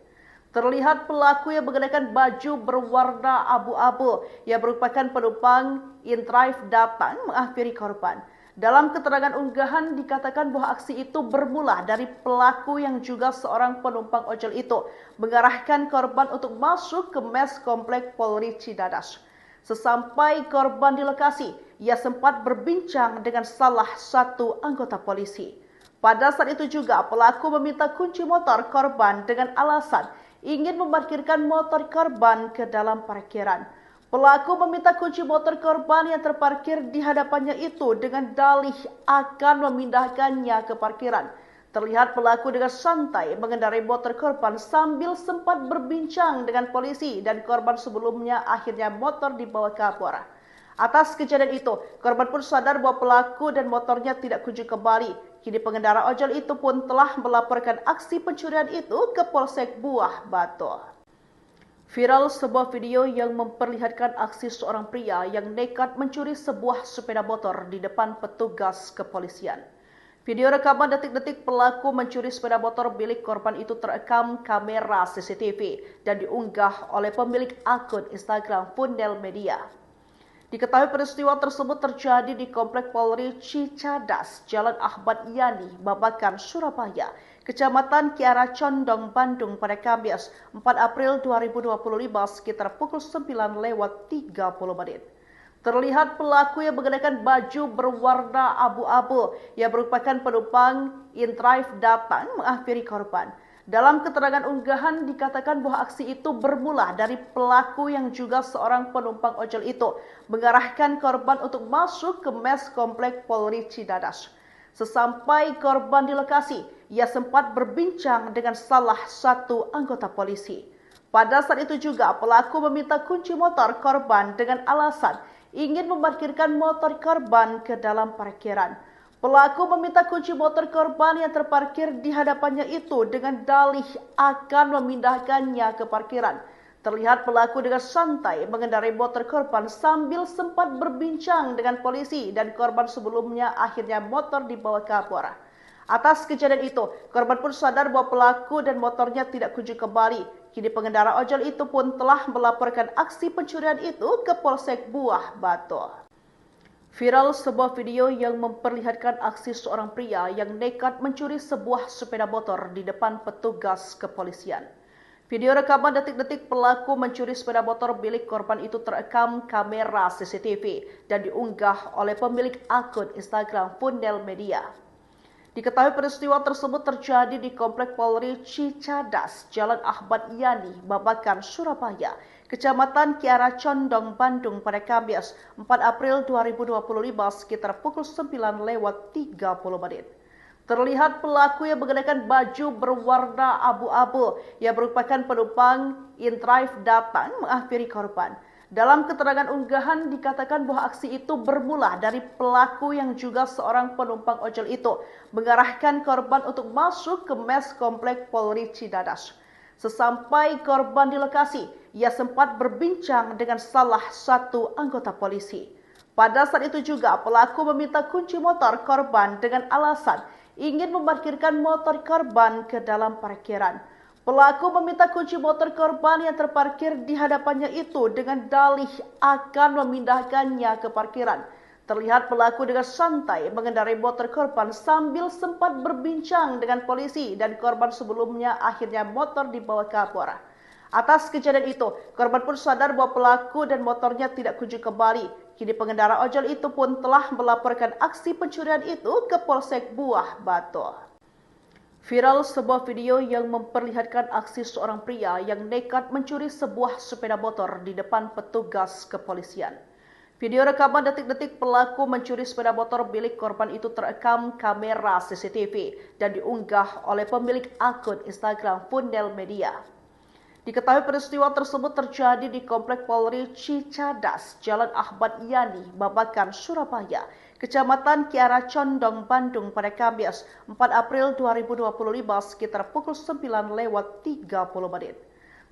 Speaker 1: Terlihat pelaku yang mengenakan baju berwarna abu-abu yang merupakan penumpang InDrive datang menghampiri korban. Dalam keterangan unggahan dikatakan bahwa aksi itu bermula dari pelaku yang juga seorang penumpang ojol itu mengarahkan korban untuk masuk ke mes Komplek Polri Cicadas. Sesampai korban di lokasi, ia sempat berbincang dengan salah satu anggota polisi. Pada saat itu juga pelaku meminta kunci motor korban dengan alasan ingin memarkirkan motor korban ke dalam parkiran. Pelaku meminta kunci motor korban yang terparkir di hadapannya itu dengan dalih akan memindahkannya ke parkiran. Terlihat pelaku dengan santai mengendarai motor korban sambil sempat berbincang dengan polisi dan korban sebelumnya akhirnya motor dibawa kabur. Atas kejadian itu, korban pun sadar bahwa pelaku dan motornya tidak kunjung kembali. Kini pengendara ojol itu pun telah melaporkan aksi pencurian itu ke Polsek Buah Batu. Viral sebuah video yang memperlihatkan aksi seorang pria yang nekat mencuri sebuah sepeda motor di depan petugas kepolisian. Video rekaman detik-detik pelaku mencuri sepeda motor milik korban itu terekam kamera CCTV dan diunggah oleh pemilik akun Instagram Fundel Media. Diketahui peristiwa tersebut terjadi di Komplek Polri Cicadas, Jalan Ahmad Yani, Babakan, Surabaya, Kecamatan Kiara Condong, Bandung pada Kamis 4 April 2025 sekitar pukul 9:30. Terlihat pelaku yang mengenakan baju berwarna abu-abu yang merupakan penumpang InDrive datang menghampiri korban. Dalam keterangan unggahan dikatakan bahwa aksi itu bermula dari pelaku yang juga seorang penumpang ojol itu mengarahkan korban untuk masuk ke mes Komplek Polri Cicadas. Sesampai korban di lokasi, ia sempat berbincang dengan salah satu anggota polisi. Pada saat itu juga pelaku meminta kunci motor korban dengan alasan ingin memarkirkan motor korban ke dalam parkiran. Pelaku meminta kunci motor korban yang terparkir di hadapannya itu dengan dalih akan memindahkannya ke parkiran. Terlihat pelaku dengan santai mengendarai motor korban sambil sempat berbincang dengan polisi dan korban sebelumnya akhirnya motor dibawa kabur. Atas kejadian itu, korban pun sadar bahwa pelaku dan motornya tidak kunjung kembali. Kini pengendara ojol itu pun telah melaporkan aksi pencurian itu ke Polsek Buah Batu. Viral sebuah video yang memperlihatkan aksi seorang pria yang nekat mencuri sebuah sepeda motor di depan petugas kepolisian. Video rekaman detik-detik pelaku mencuri sepeda motor milik korban itu terekam kamera CCTV dan diunggah oleh pemilik akun Instagram Fundel Media. Diketahui peristiwa tersebut terjadi di Komplek Polri Cicadas, Jalan Ahmad Yani, Babakan, Surabaya, Kecamatan Kiara Condong, Bandung pada Kamis 4 April 2025 sekitar pukul 9:30. Terlihat pelaku yang mengenakan baju berwarna abu-abu yang merupakan penumpang InDrive datang menghampiri korban. Dalam keterangan unggahan dikatakan bahwa aksi itu bermula dari pelaku yang juga seorang penumpang ojol itu mengarahkan korban untuk masuk ke mes Komplek Polri Cicadas. Sesampai korban di lokasi, ia sempat berbincang dengan salah satu anggota polisi. Pada saat itu juga pelaku meminta kunci motor korban dengan alasan ingin memarkirkan motor korban ke dalam parkiran. Pelaku meminta kunci motor korban yang terparkir di hadapannya itu dengan dalih akan memindahkannya ke parkiran. Terlihat pelaku dengan santai mengendarai motor korban sambil sempat berbincang dengan polisi dan korban sebelumnya akhirnya motor dibawa kabur. Atas kejadian itu, korban pun sadar bahwa pelaku dan motornya tidak kunjung kembali. Kini pengendara ojol itu pun telah melaporkan aksi pencurian itu ke Polsek Buah Batu. Viral sebuah video yang memperlihatkan aksi seorang pria yang nekat mencuri sebuah sepeda motor di depan petugas kepolisian. Video rekaman detik-detik pelaku mencuri sepeda motor milik korban itu terekam kamera CCTV dan diunggah oleh pemilik akun Instagram Fundel Media. Diketahui peristiwa tersebut terjadi di Komplek Polri Cicadas, Jalan Ahmad Yani, Babakan, Surabaya, Kecamatan Kiara Condong, Bandung pada Kamis 4 April 2025 sekitar pukul 9:30 menit.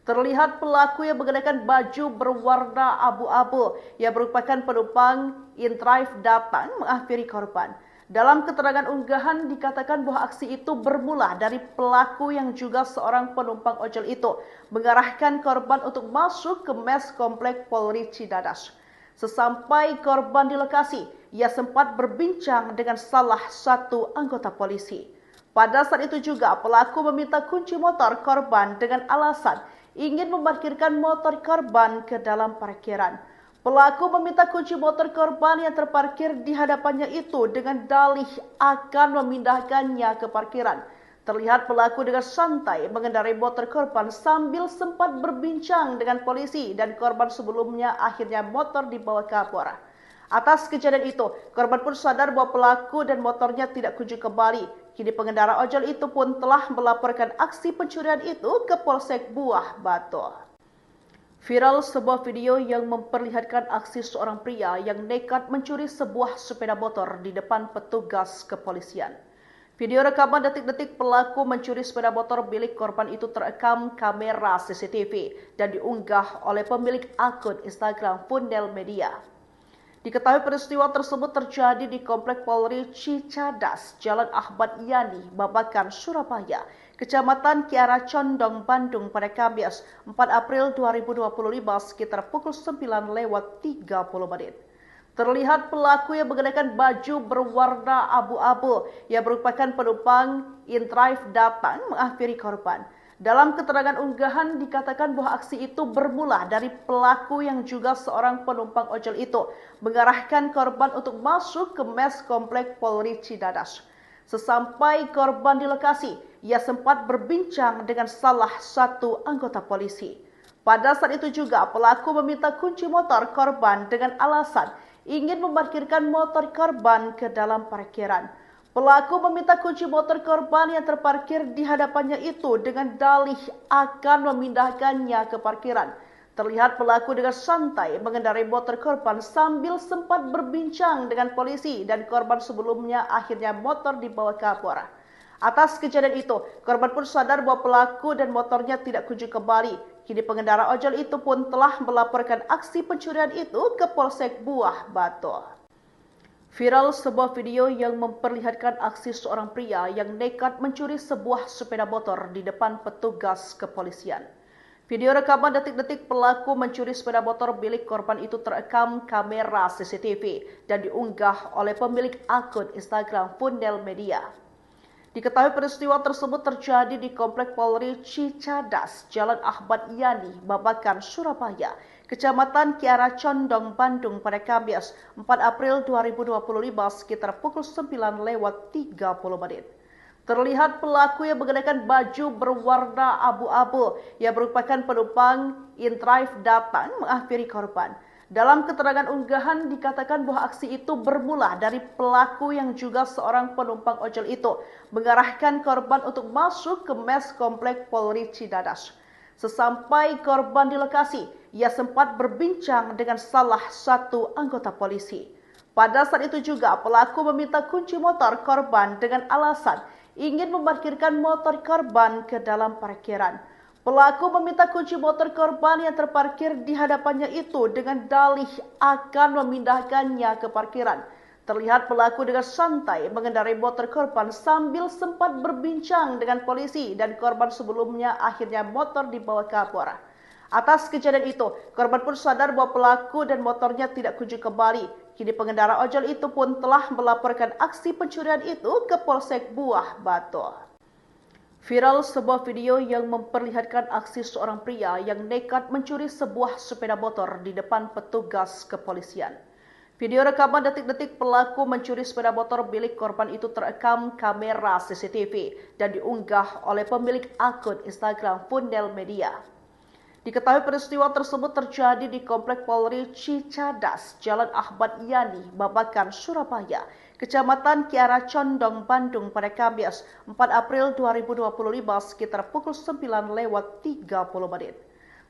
Speaker 1: Terlihat pelaku yang mengenakan baju berwarna abu-abu yang merupakan penumpang in-drive datang menghampiri korban. Dalam keterangan unggahan dikatakan bahwa aksi itu bermula dari pelaku yang juga seorang penumpang ojol itu mengarahkan korban untuk masuk ke mes Komplek Polri Cicadas. Sesampai korban di lokasi, ia sempat berbincang dengan salah satu anggota polisi. Pada saat itu juga pelaku meminta kunci motor korban dengan alasan ingin memarkirkan motor korban ke dalam parkiran. Pelaku meminta kunci motor korban yang terparkir di hadapannya itu dengan dalih akan memindahkannya ke parkiran. Terlihat pelaku dengan santai mengendarai motor korban sambil sempat berbincang dengan polisi dan korban sebelumnya akhirnya motor dibawa kabur. Atas kejadian itu, korban pun sadar bahwa pelaku dan motornya tidak kunjung kembali. Kini pengendara ojol itu pun telah melaporkan aksi pencurian itu ke Polsek Buah Batu. Viral sebuah video yang memperlihatkan aksi seorang pria yang nekat mencuri sebuah sepeda motor di depan petugas kepolisian. Video rekaman detik-detik pelaku mencuri sepeda motor milik korban itu terekam kamera CCTV dan diunggah oleh pemilik akun Instagram Fundel Media. Diketahui peristiwa tersebut terjadi di Komplek Polri Cicadas, Jalan Ahmad Yani, Babakan, Surabaya, Kecamatan Kiara Condong, Bandung pada Kamis 4 April 2025 sekitar pukul 9:30 menit. Terlihat pelaku yang mengenakan baju berwarna abu-abu yang merupakan penumpang in-drive datang menghampiri korban. Dalam keterangan unggahan dikatakan bahwa aksi itu bermula dari pelaku yang juga seorang penumpang ojol itu mengarahkan korban untuk masuk ke mes Komplek Polri Cicadas. Sesampai korban di lokasi, ia sempat berbincang dengan salah satu anggota polisi. Pada saat itu juga pelaku meminta kunci motor korban dengan alasan ingin memarkirkan motor korban ke dalam parkiran. Pelaku meminta kunci motor korban yang terparkir di hadapannya itu dengan dalih akan memindahkannya ke parkiran. Terlihat pelaku dengan santai mengendarai motor korban sambil sempat berbincang dengan polisi dan korban sebelumnya akhirnya motor dibawa kabur. Atas kejadian itu, korban pun sadar bahwa pelaku dan motornya tidak kunjung kembali. Kini pengendara ojol itu pun telah melaporkan aksi pencurian itu ke Polsek Buah Batu. Viral sebuah video yang memperlihatkan aksi seorang pria yang nekat mencuri sebuah sepeda motor di depan petugas kepolisian. Video rekaman detik-detik pelaku mencuri sepeda motor milik korban itu terekam kamera CCTV dan diunggah oleh pemilik akun Instagram Fundel Media. Diketahui peristiwa tersebut terjadi di Komplek Polri Cicadas, Jalan Ahmad Yani, Babakan, Surabaya, Kecamatan Kiara Condong, Bandung pada Kamis 4 April 2025 sekitar pukul 9:30 menit. Terlihat pelaku yang mengenakan baju berwarna abu-abu yang merupakan penumpang in-drive datang menghampiri korban. Dalam keterangan unggahan dikatakan bahwa aksi itu bermula dari pelaku yang juga seorang penumpang ojol itu mengarahkan korban untuk masuk ke mes Komplek Polri Cicadas. Sesampai korban di lokasi, ia sempat berbincang dengan salah satu anggota polisi. Pada saat itu juga pelaku meminta kunci motor korban dengan alasan ingin memarkirkan motor korban ke dalam parkiran. Pelaku meminta kunci motor korban yang terparkir di hadapannya itu dengan dalih akan memindahkannya ke parkiran. Terlihat pelaku dengan santai mengendarai motor korban sambil sempat berbincang dengan polisi dan korban sebelumnya akhirnya motor dibawa kabur. Atas kejadian itu, korban pun sadar bahwa pelaku dan motornya tidak kunjung kembali. Kini pengendara ojol itu pun telah melaporkan aksi pencurian itu ke Polsek Buah Batu. Viral sebuah video yang memperlihatkan aksi seorang pria yang nekat mencuri sebuah sepeda motor di depan petugas kepolisian. Video rekaman detik-detik pelaku mencuri sepeda motor milik korban itu terekam kamera CCTV dan diunggah oleh pemilik akun Instagram Fundel Media. Diketahui peristiwa tersebut terjadi di Komplek Polri Cicadas, Jalan Ahmad Yani, Babakan, Surabaya, Kecamatan Kiara Condong, Bandung pada Kamis 4 April 2025 sekitar pukul 9:30.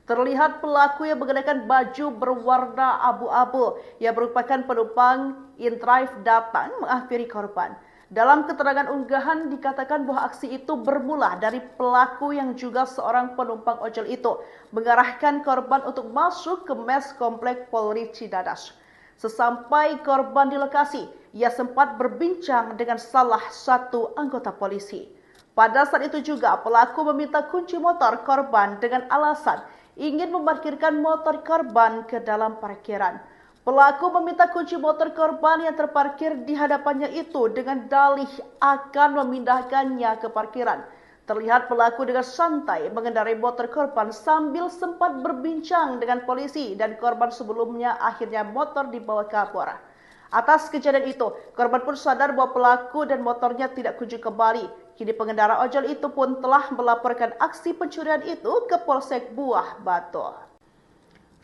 Speaker 1: Terlihat pelaku yang mengenakan baju berwarna abu-abu yang merupakan penumpang InDrive datang menghampiri korban. Dalam keterangan unggahan dikatakan bahwa aksi itu bermula dari pelaku yang juga seorang penumpang ojol itu mengarahkan korban untuk masuk ke mes Komplek Polri Cicadas. Sesampai korban di lokasi, ia sempat berbincang dengan salah satu anggota polisi. Pada saat itu juga pelaku meminta kunci motor korban dengan alasan ingin memarkirkan motor korban ke dalam parkiran. Pelaku meminta kunci motor korban yang terparkir di hadapannya itu dengan dalih akan memindahkannya ke parkiran. Terlihat pelaku dengan santai mengendarai motor korban sambil sempat berbincang dengan polisi dan korban sebelumnya akhirnya motor dibawa ke Kapolres. Atas kejadian itu, korban pun sadar bahwa pelaku dan motornya tidak kunjung kembali. Kini pengendara ojol itu pun telah melaporkan aksi pencurian itu ke Polsek Buah Batu.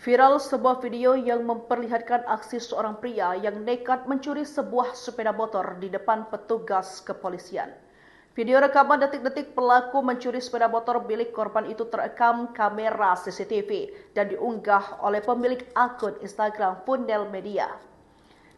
Speaker 1: Viral sebuah video yang memperlihatkan aksi seorang pria yang nekat mencuri sebuah sepeda motor di depan petugas kepolisian. Video rekaman detik-detik pelaku mencuri sepeda motor milik korban itu terekam kamera CCTV dan diunggah oleh pemilik akun Instagram Fundel Media.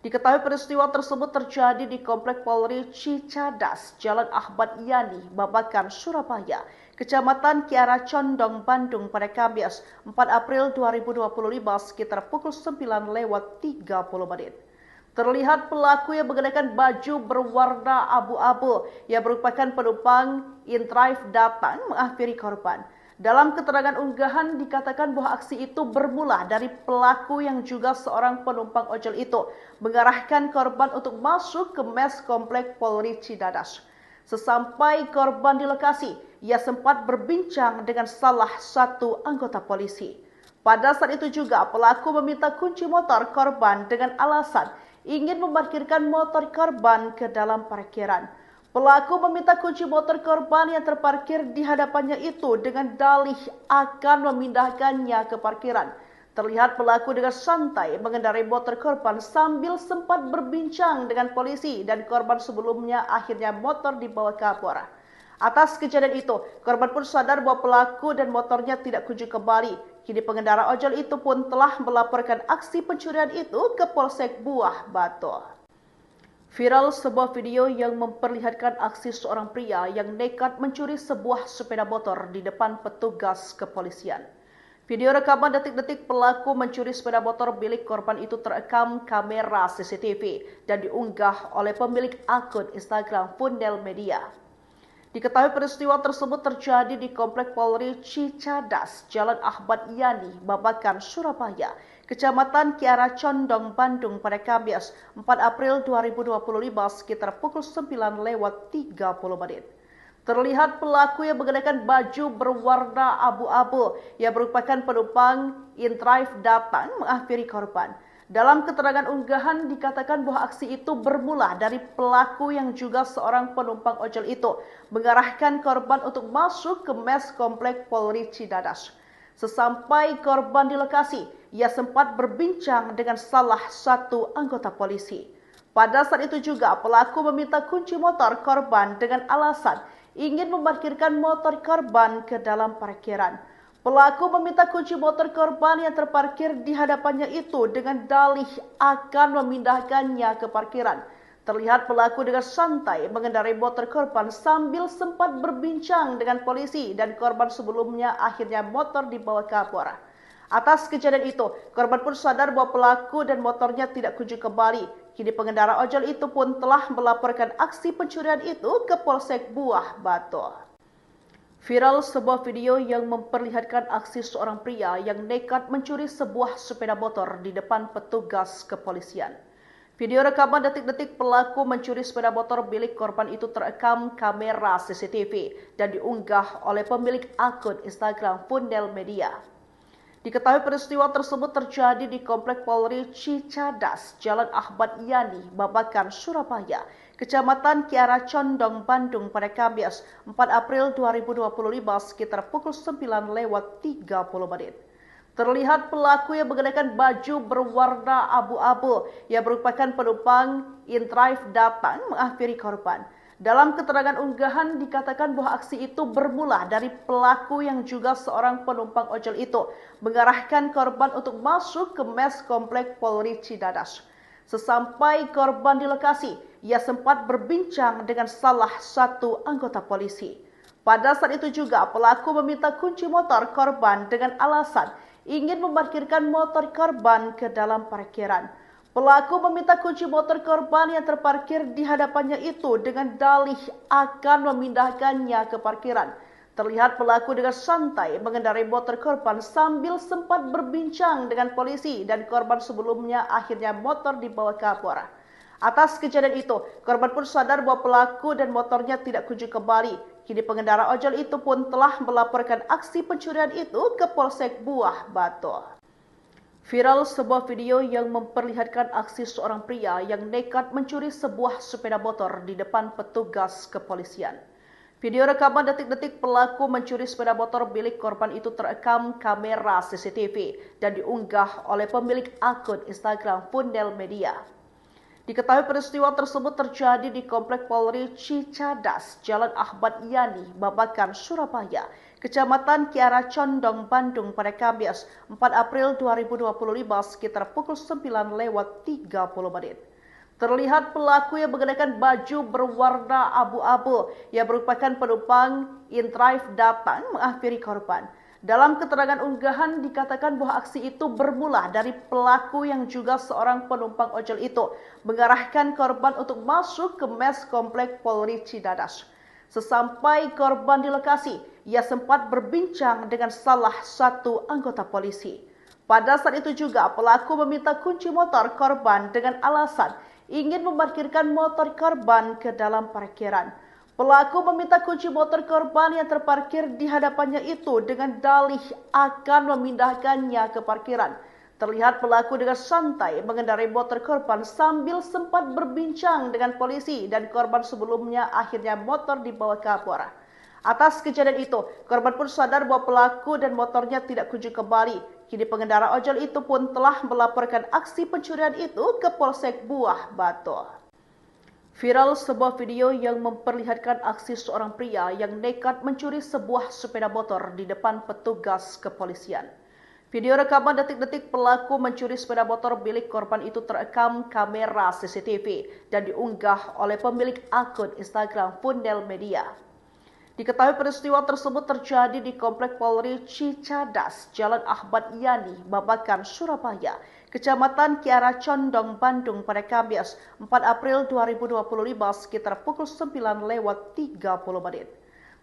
Speaker 1: Diketahui peristiwa tersebut terjadi di Komplek Polri Cicadas, Jalan Ahmad Yani, Babakan, Surabaya, Kecamatan Kiara Condong, Bandung pada Kamis 4 April 2025 sekitar pukul 9:30. Terlihat pelaku yang mengenakan baju berwarna abu-abu yang merupakan penumpang InDrive datang menghampiri korban. Dalam keterangan unggahan dikatakan bahwa aksi itu bermula dari pelaku yang juga seorang penumpang ojol itu mengarahkan korban untuk masuk ke mes Komplek Polri Cicadas. Sesampai korban di lokasi, ia sempat berbincang dengan salah satu anggota polisi. Pada saat itu juga pelaku meminta kunci motor korban dengan alasan ingin memarkirkan motor korban ke dalam parkiran. Pelaku meminta kunci motor korban yang terparkir di hadapannya itu dengan dalih akan memindahkannya ke parkiran. Terlihat pelaku dengan santai mengendarai motor korban sambil sempat berbincang dengan polisi dan korban sebelumnya akhirnya motor dibawa ke Kapolres. Atas kejadian itu, korban pun sadar bahwa pelaku dan motornya tidak kunjung kembali. Kini pengendara ojol itu pun telah melaporkan aksi pencurian itu ke Polsek Buah Batu. Viral sebuah video yang memperlihatkan aksi seorang pria yang nekat mencuri sebuah sepeda motor di depan petugas kepolisian. Video rekaman detik-detik pelaku mencuri sepeda motor milik korban itu terekam kamera CCTV dan diunggah oleh pemilik akun Instagram Fundel Media. Diketahui peristiwa tersebut terjadi di Komplek Polri Cicadas, Jalan Ahmad Yani, Babakan, Surabaya, Kecamatan Kiara Condong, Bandung pada Kamis 4 April 2025 sekitar pukul 9:30. Terlihat pelaku yang mengenakan baju berwarna abu-abu yang merupakan penumpang InDrive datang menghampiri korban. Dalam keterangan unggahan dikatakan bahwa aksi itu bermula dari pelaku yang juga seorang penumpang ojol itu mengarahkan korban untuk masuk ke mes Komplek Polri Cicadas. Sesampai korban di lokasi, ia sempat berbincang dengan salah satu anggota polisi. Pada saat itu juga pelaku meminta kunci motor korban dengan alasan ingin memarkirkan motor korban ke dalam parkiran. Pelaku meminta kunci motor korban yang terparkir di hadapannya itu dengan dalih akan memindahkannya ke parkiran. Terlihat pelaku dengan santai mengendarai motor korban sambil sempat berbincang dengan polisi dan korban sebelumnya akhirnya motor dibawa ke Kapolres. Atas kejadian itu, korban pun sadar bahwa pelaku dan motornya tidak kunjung kembali. Kini pengendara ojol itu pun telah melaporkan aksi pencurian itu ke Polsek Buah Batu. Viral sebuah video yang memperlihatkan aksi seorang pria yang nekat mencuri sebuah sepeda motor di depan petugas kepolisian. Video rekaman detik-detik pelaku mencuri sepeda motor milik korban itu terekam kamera CCTV dan diunggah oleh pemilik akun Instagram Fundel Media. Diketahui peristiwa tersebut terjadi di Komplek Polri Cicadas, Jalan Ahmad Yani, Babakan, Surabaya, Kecamatan Kiara Condong, Bandung pada Kamis 4 April 2025 sekitar pukul 9:30. Terlihat pelaku yang mengenakan baju berwarna abu-abu yang merupakan penumpang InDrive datang menghampiri korban. Dalam keterangan unggahan dikatakan bahwa aksi itu bermula dari pelaku yang juga seorang penumpang ojol itu mengarahkan korban untuk masuk ke mes Komplek Polri Cicadas. Sesampai korban di lokasi, ia sempat berbincang dengan salah satu anggota polisi. Pada saat itu juga pelaku meminta kunci motor korban dengan alasan ingin memarkirkan motor korban ke dalam parkiran. Pelaku meminta kunci motor korban yang terparkir di hadapannya itu dengan dalih akan memindahkannya ke parkiran. Terlihat pelaku dengan santai mengendarai motor korban sambil sempat berbincang dengan polisi dan korban sebelumnya akhirnya motor dibawa kabur. Atas kejadian itu, korban pun sadar bahwa pelaku dan motornya tidak kunjung kembali. Kini pengendara ojol itu pun telah melaporkan aksi pencurian itu ke Polsek Buah Batu. Viral sebuah video yang memperlihatkan aksi seorang pria yang nekat mencuri sebuah sepeda motor di depan petugas kepolisian. Video rekaman detik-detik pelaku mencuri sepeda motor milik korban itu terekam kamera CCTV dan diunggah oleh pemilik akun Instagram Fundel Media. Diketahui peristiwa tersebut terjadi di Komplek Polri Cicadas, Jalan Ahmad Yani, Babakan, Surabaya, Kecamatan Kiara Condong, Bandung pada Kamis 4 April 2025 sekitar pukul 9:30. Terlihat pelaku yang mengenakan baju berwarna abu-abu yang merupakan penumpang InDrive datang menghampiri korban. Dalam keterangan unggahan dikatakan bahwa aksi itu bermula dari pelaku yang juga seorang penumpang ojol itu mengarahkan korban untuk masuk ke mes Komplek Polri Cicadas. Sesampai korban di lokasi, ia sempat berbincang dengan salah satu anggota polisi. Pada saat itu juga pelaku meminta kunci motor korban dengan alasan ingin memarkirkan motor korban ke dalam parkiran. Pelaku meminta kunci motor korban yang terparkir di hadapannya itu dengan dalih akan memindahkannya ke parkiran. Terlihat pelaku dengan santai mengendarai motor korban sambil sempat berbincang dengan polisi dan korban sebelumnya akhirnya motor dibawa kabur. Atas kejadian itu, korban pun sadar bahwa pelaku dan motornya tidak kunjung kembali. Kini pengendara ojol itu pun telah melaporkan aksi pencurian itu ke Polsek Buah Batu. Viral sebuah video yang memperlihatkan aksi seorang pria yang nekat mencuri sebuah sepeda motor di depan petugas kepolisian. Video rekaman detik-detik pelaku mencuri sepeda motor milik korban itu terekam kamera CCTV dan diunggah oleh pemilik akun Instagram Fundel Media. Diketahui peristiwa tersebut terjadi di Komplek Polri Cicadas, Jalan Ahmad Yani, Babakan, Surabaya, Kecamatan Kiara Condong, Bandung pada Kamis 4 April 2025 sekitar pukul 9:30.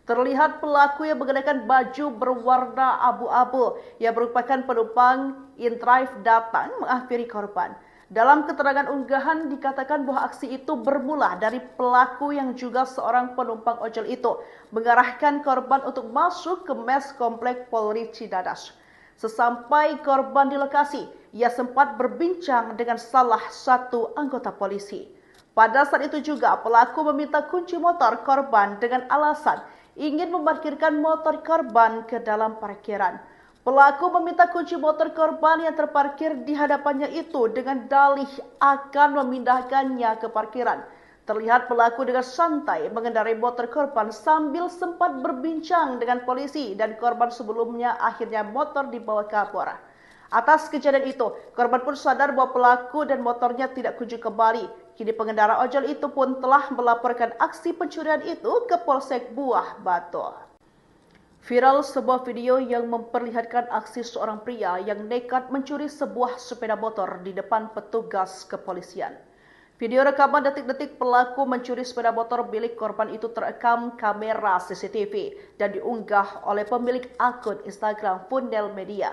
Speaker 1: Terlihat pelaku yang mengenakan baju berwarna abu-abu yang merupakan penumpang InDrive datang menghampiri korban. Dalam keterangan unggahan dikatakan bahwa aksi itu bermula dari pelaku yang juga seorang penumpang ojol itu mengarahkan korban untuk masuk ke mes Komplek Polri Cicadas. Sesampai korban di lokasi, ia sempat berbincang dengan salah satu anggota polisi. Pada saat itu juga pelaku meminta kunci motor korban dengan alasan ingin memarkirkan motor korban ke dalam parkiran. Pelaku meminta kunci motor korban yang terparkir di hadapannya itu dengan dalih akan memindahkannya ke parkiran. Terlihat pelaku dengan santai mengendarai motor korban sambil sempat berbincang dengan polisi dan korban sebelumnya akhirnya motor dibawa kabur. Atas kejadian itu, korban pun sadar bahwa pelaku dan motornya tidak kunjung kembali. Kini pengendara ojol itu pun telah melaporkan aksi pencurian itu ke Polsek Buah Batu. Viral sebuah video yang memperlihatkan aksi seorang pria yang nekat mencuri sebuah sepeda motor di depan petugas kepolisian. Video rekaman detik-detik pelaku mencuri sepeda motor milik korban itu terekam kamera CCTV dan diunggah oleh pemilik akun Instagram Fundel Media.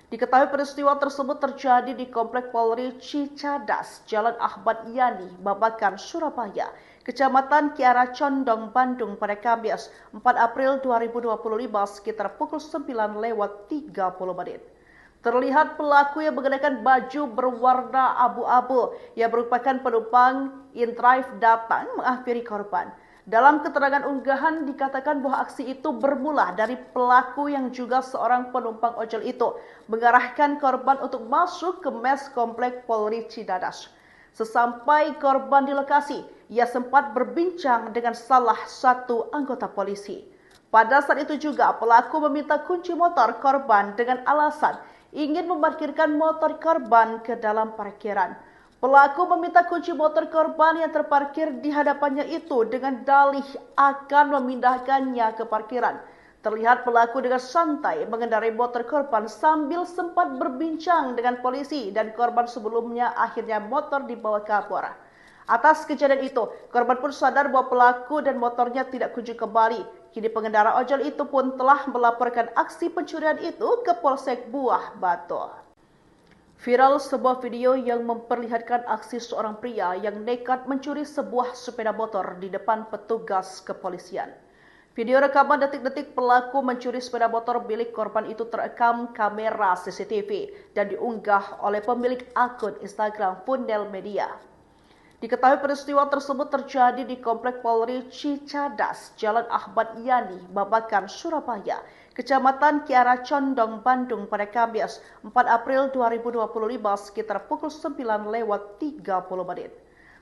Speaker 1: Diketahui peristiwa tersebut terjadi di Komplek Polri Cicadas, Jalan Ahmad Yani, Babakan, Surabaya, Kecamatan Kiara Condong, Bandung pada Kamis 4 April 2025 sekitar pukul 9:30. Terlihat pelaku yang mengenakan baju berwarna abu-abu yang merupakan penumpang InDrive datang menghampiri korban. Dalam keterangan unggahan dikatakan bahwa aksi itu bermula dari pelaku yang juga seorang penumpang ojol itu mengarahkan korban untuk masuk ke mes komplek Polri Cidadas. Sesampai korban di lokasi, ia sempat berbincang dengan salah satu anggota polisi. Pada saat itu juga pelaku meminta kunci motor korban dengan alasan ingin memarkirkan motor korban ke dalam parkiran. Pelaku meminta kunci motor korban yang terparkir di hadapannya itu dengan dalih akan memindahkannya ke parkiran. Terlihat pelaku dengan santai mengendarai motor korban sambil sempat berbincang dengan polisi dan korban sebelumnya akhirnya motor dibawa kabur. Atas kejadian itu, korban pun sadar bahwa pelaku dan motornya tidak kunjung kembali. Kini pengendara ojol itu pun telah melaporkan aksi pencurian itu ke Polsek Buah Batu. Viral sebuah video yang memperlihatkan aksi seorang pria yang nekat mencuri sebuah sepeda motor di depan petugas kepolisian. Video rekaman detik-detik pelaku mencuri sepeda motor milik korban itu terekam kamera CCTV dan diunggah oleh pemilik akun Instagram Fundel Media. Diketahui peristiwa tersebut terjadi di Komplek Polri Cicadas, Jalan Ahmad Yani, Babakan, Surabaya, Kecamatan Kiara Condong, Bandung pada Kamis 4 April 2025 sekitar pukul 9:30 menit.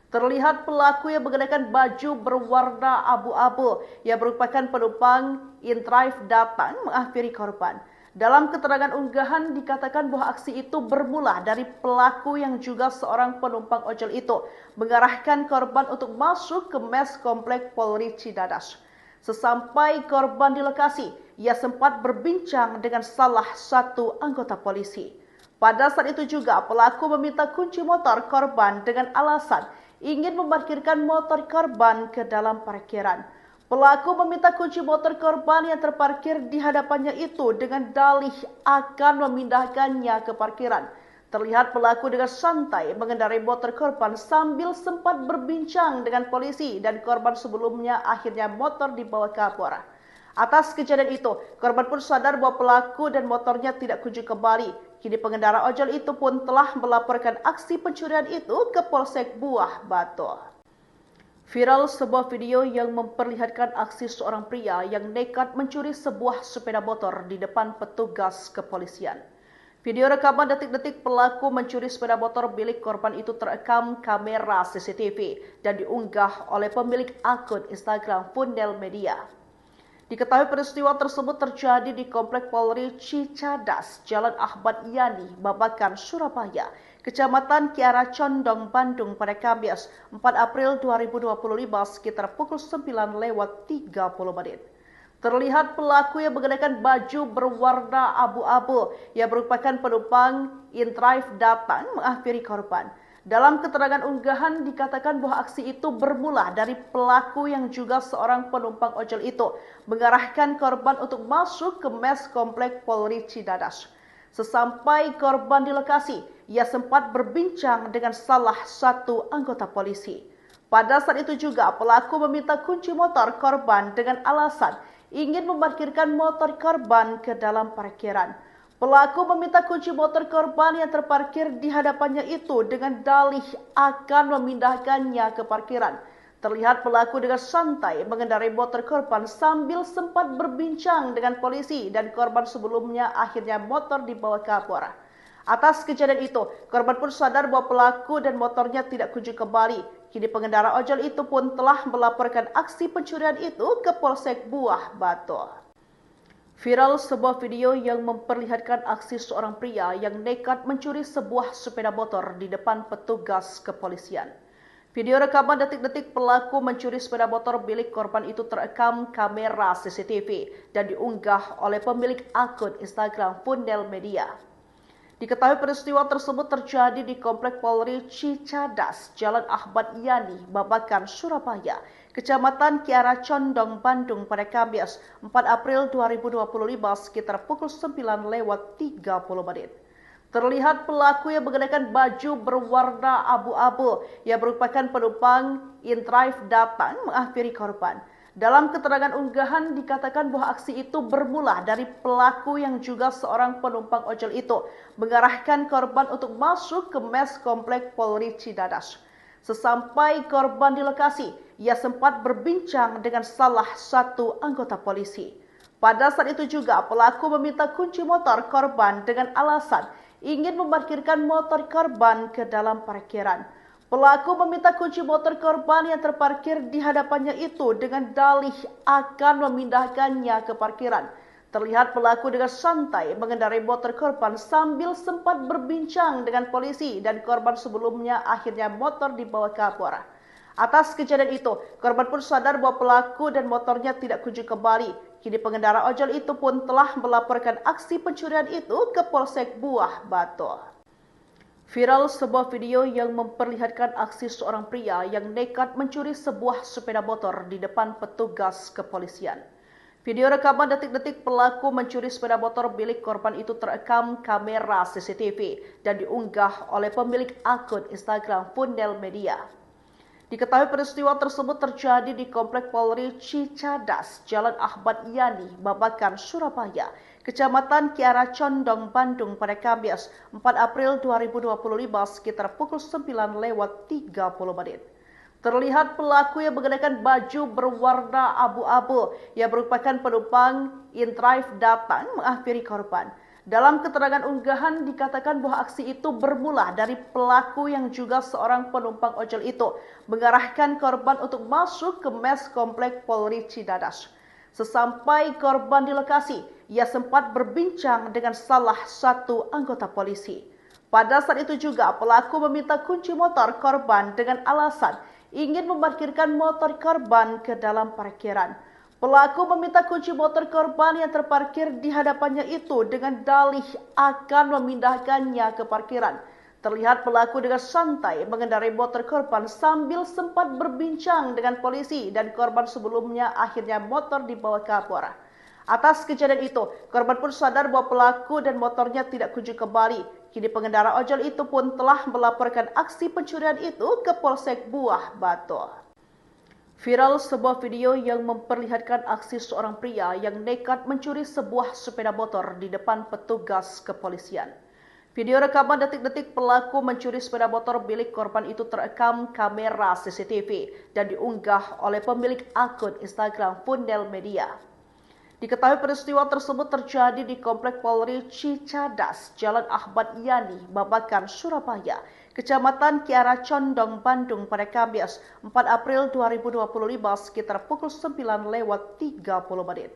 Speaker 1: Terlihat pelaku yang mengenakan baju berwarna abu-abu yang merupakan penumpang InDrive datang menghampiri korban. Dalam keterangan unggahan dikatakan bahwa aksi itu bermula dari pelaku yang juga seorang penumpang ojol itu mengarahkan korban untuk masuk ke mes komplek Polri Cidadas. Sesampai korban di lokasi, ia sempat berbincang dengan salah satu anggota polisi. Pada saat itu juga pelaku meminta kunci motor korban dengan alasan ingin memarkirkan motor korban ke dalam parkiran. Pelaku meminta kunci motor korban yang terparkir di hadapannya itu dengan dalih akan memindahkannya ke parkiran. Terlihat pelaku dengan santai mengendarai motor korban sambil sempat berbincang dengan polisi dan korban sebelumnya akhirnya motor dibawa kabur. Atas kejadian itu, korban pun sadar bahwa pelaku dan motornya tidak kunjung kembali. Kini pengendara ojol itu pun telah melaporkan aksi pencurian itu ke Polsek Buah Batu. Viral sebuah video yang memperlihatkan aksi seorang pria yang nekat mencuri sebuah sepeda motor di depan petugas kepolisian. Video rekaman detik-detik pelaku mencuri sepeda motor milik korban itu terekam kamera CCTV dan diunggah oleh pemilik akun Instagram Fundel Media. Diketahui peristiwa tersebut terjadi di Komplek Polri Cicadas, Jalan Ahmad Yani, Babakan, Surabaya, Kecamatan Kiara Condong, Bandung pada Kamis 4 April 2025 sekitar pukul 9:30 menit. Terlihat pelaku yang mengenakan baju berwarna abu-abu yang merupakan penumpang InDrive datang menghampiri korban. Dalam keterangan unggahan dikatakan bahwa aksi itu bermula dari pelaku yang juga seorang penumpang ojol itu mengarahkan korban untuk masuk ke mes komplek Polri Cidadas. Sesampai korban di lokasi, ia sempat berbincang dengan salah satu anggota polisi. Pada saat itu juga pelaku meminta kunci motor korban dengan alasan ingin memarkirkan motor korban ke dalam parkiran. Pelaku meminta kunci motor korban yang terparkir di hadapannya itu dengan dalih akan memindahkannya ke parkiran. Terlihat pelaku dengan santai mengendarai motor korban sambil sempat berbincang dengan polisi dan korban sebelumnya akhirnya motor dibawa kabur. Atas kejadian itu, korban pun sadar bahwa pelaku dan motornya tidak kunjung kembali. Kini pengendara ojol itu pun telah melaporkan aksi pencurian itu ke Polsek Buah Batu. Viral sebuah video yang memperlihatkan aksi seorang pria yang nekat mencuri sebuah sepeda motor di depan petugas kepolisian. Video rekaman detik-detik pelaku mencuri sepeda motor milik korban itu terekam kamera CCTV dan diunggah oleh pemilik akun Instagram Fundel Media. Diketahui peristiwa tersebut terjadi di Komplek Polri Cicadas, Jalan Ahmad Yani, Babakan, Surabaya, Kecamatan Kiara Condong, Bandung pada Kamis 4 April 2025 sekitar pukul 9:30 menit. Terlihat pelaku yang mengenakan baju berwarna abu-abu yang merupakan penumpang InDrive datang menghampiri korban. Dalam keterangan unggahan dikatakan bahwa aksi itu bermula dari pelaku yang juga seorang penumpang ojol itu mengarahkan korban untuk masuk ke mes komplek Polri Cidadas. Sesampai korban di lokasi, ia sempat berbincang dengan salah satu anggota polisi. Pada saat itu juga pelaku meminta kunci motor korban dengan alasan ingin memarkirkan motor korban ke dalam parkiran. Pelaku meminta kunci motor korban yang terparkir di hadapannya itu dengan dalih akan memindahkannya ke parkiran. Terlihat pelaku dengan santai mengendarai motor korban sambil sempat berbincang dengan polisi dan korban sebelumnya akhirnya motor dibawa kabur. Atas kejadian itu, korban pun sadar bahwa pelaku dan motornya tidak kunjung kembali. Kini pengendara ojol itu pun telah melaporkan aksi pencurian itu ke Polsek Buah Batu. Viral sebuah video yang memperlihatkan aksi seorang pria yang nekat mencuri sebuah sepeda motor di depan petugas kepolisian. Video rekaman detik-detik pelaku mencuri sepeda motor milik korban itu terekam kamera CCTV dan diunggah oleh pemilik akun Instagram Fundel Media. Diketahui peristiwa tersebut terjadi di Komplek Polri Cicadas, Jalan Ahmad Yani, Babakan, Surabaya, Kecamatan Kiara Condong, Bandung pada Kamis 4 April 2025 sekitar pukul 9:30. Terlihat pelaku yang mengenakan baju berwarna abu-abu yang merupakan penumpang InDrive datang menghampiri korban. Dalam keterangan unggahan dikatakan bahwa aksi itu bermula dari pelaku yang juga seorang penumpang ojol itu mengarahkan korban untuk masuk ke mes komplek Polri Cidadas. Sesampai korban di lokasi, ia sempat berbincang dengan salah satu anggota polisi. Pada saat itu juga pelaku meminta kunci motor korban dengan alasan ingin memarkirkan motor korban ke dalam parkiran. Pelaku meminta kunci motor korban yang terparkir di hadapannya itu dengan dalih akan memindahkannya ke parkiran. Terlihat pelaku dengan santai mengendarai motor korban sambil sempat berbincang dengan polisi dan korban sebelumnya akhirnya motor dibawa kabur. Atas kejadian itu, korban pun sadar bahwa pelaku dan motornya tidak kunjung kembali. Kini pengendara ojol itu pun telah melaporkan aksi pencurian itu ke Polsek Buah Batu. Viral sebuah video yang memperlihatkan aksi seorang pria yang nekat mencuri sebuah sepeda motor di depan petugas kepolisian. Video rekaman detik-detik pelaku mencuri sepeda motor milik korban itu terekam kamera CCTV dan diunggah oleh pemilik akun Instagram Fundel Media. Diketahui peristiwa tersebut terjadi di Komplek Polri Cicadas, Jalan Ahmad Yani, Babakan, Surabaya, Kecamatan Kiara Condong, Bandung pada Kamis 4 April 2025 sekitar pukul 9:30.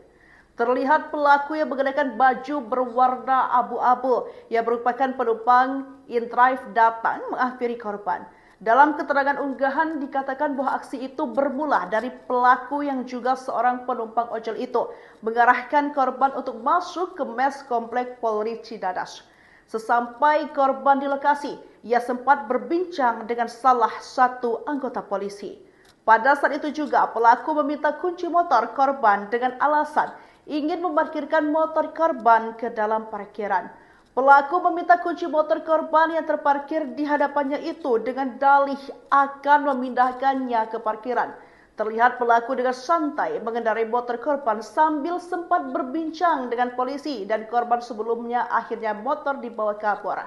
Speaker 1: Terlihat pelaku yang mengenakan baju berwarna abu-abu yang merupakan penumpang InDrive datang menghampiri korban. Dalam keterangan unggahan dikatakan bahwa aksi itu bermula dari pelaku yang juga seorang penumpang ojol itu mengarahkan korban untuk masuk ke mes komplek Polri Cidadas. Sesampai korban di lokasi, ia sempat berbincang dengan salah satu anggota polisi. Pada saat itu juga pelaku meminta kunci motor korban dengan alasan ingin memarkirkan motor korban ke dalam parkiran. Pelaku meminta kunci motor korban yang terparkir di hadapannya itu dengan dalih akan memindahkannya ke parkiran. Terlihat pelaku dengan santai mengendarai motor korban sambil sempat berbincang dengan polisi dan korban sebelumnya akhirnya motor dibawa kabur.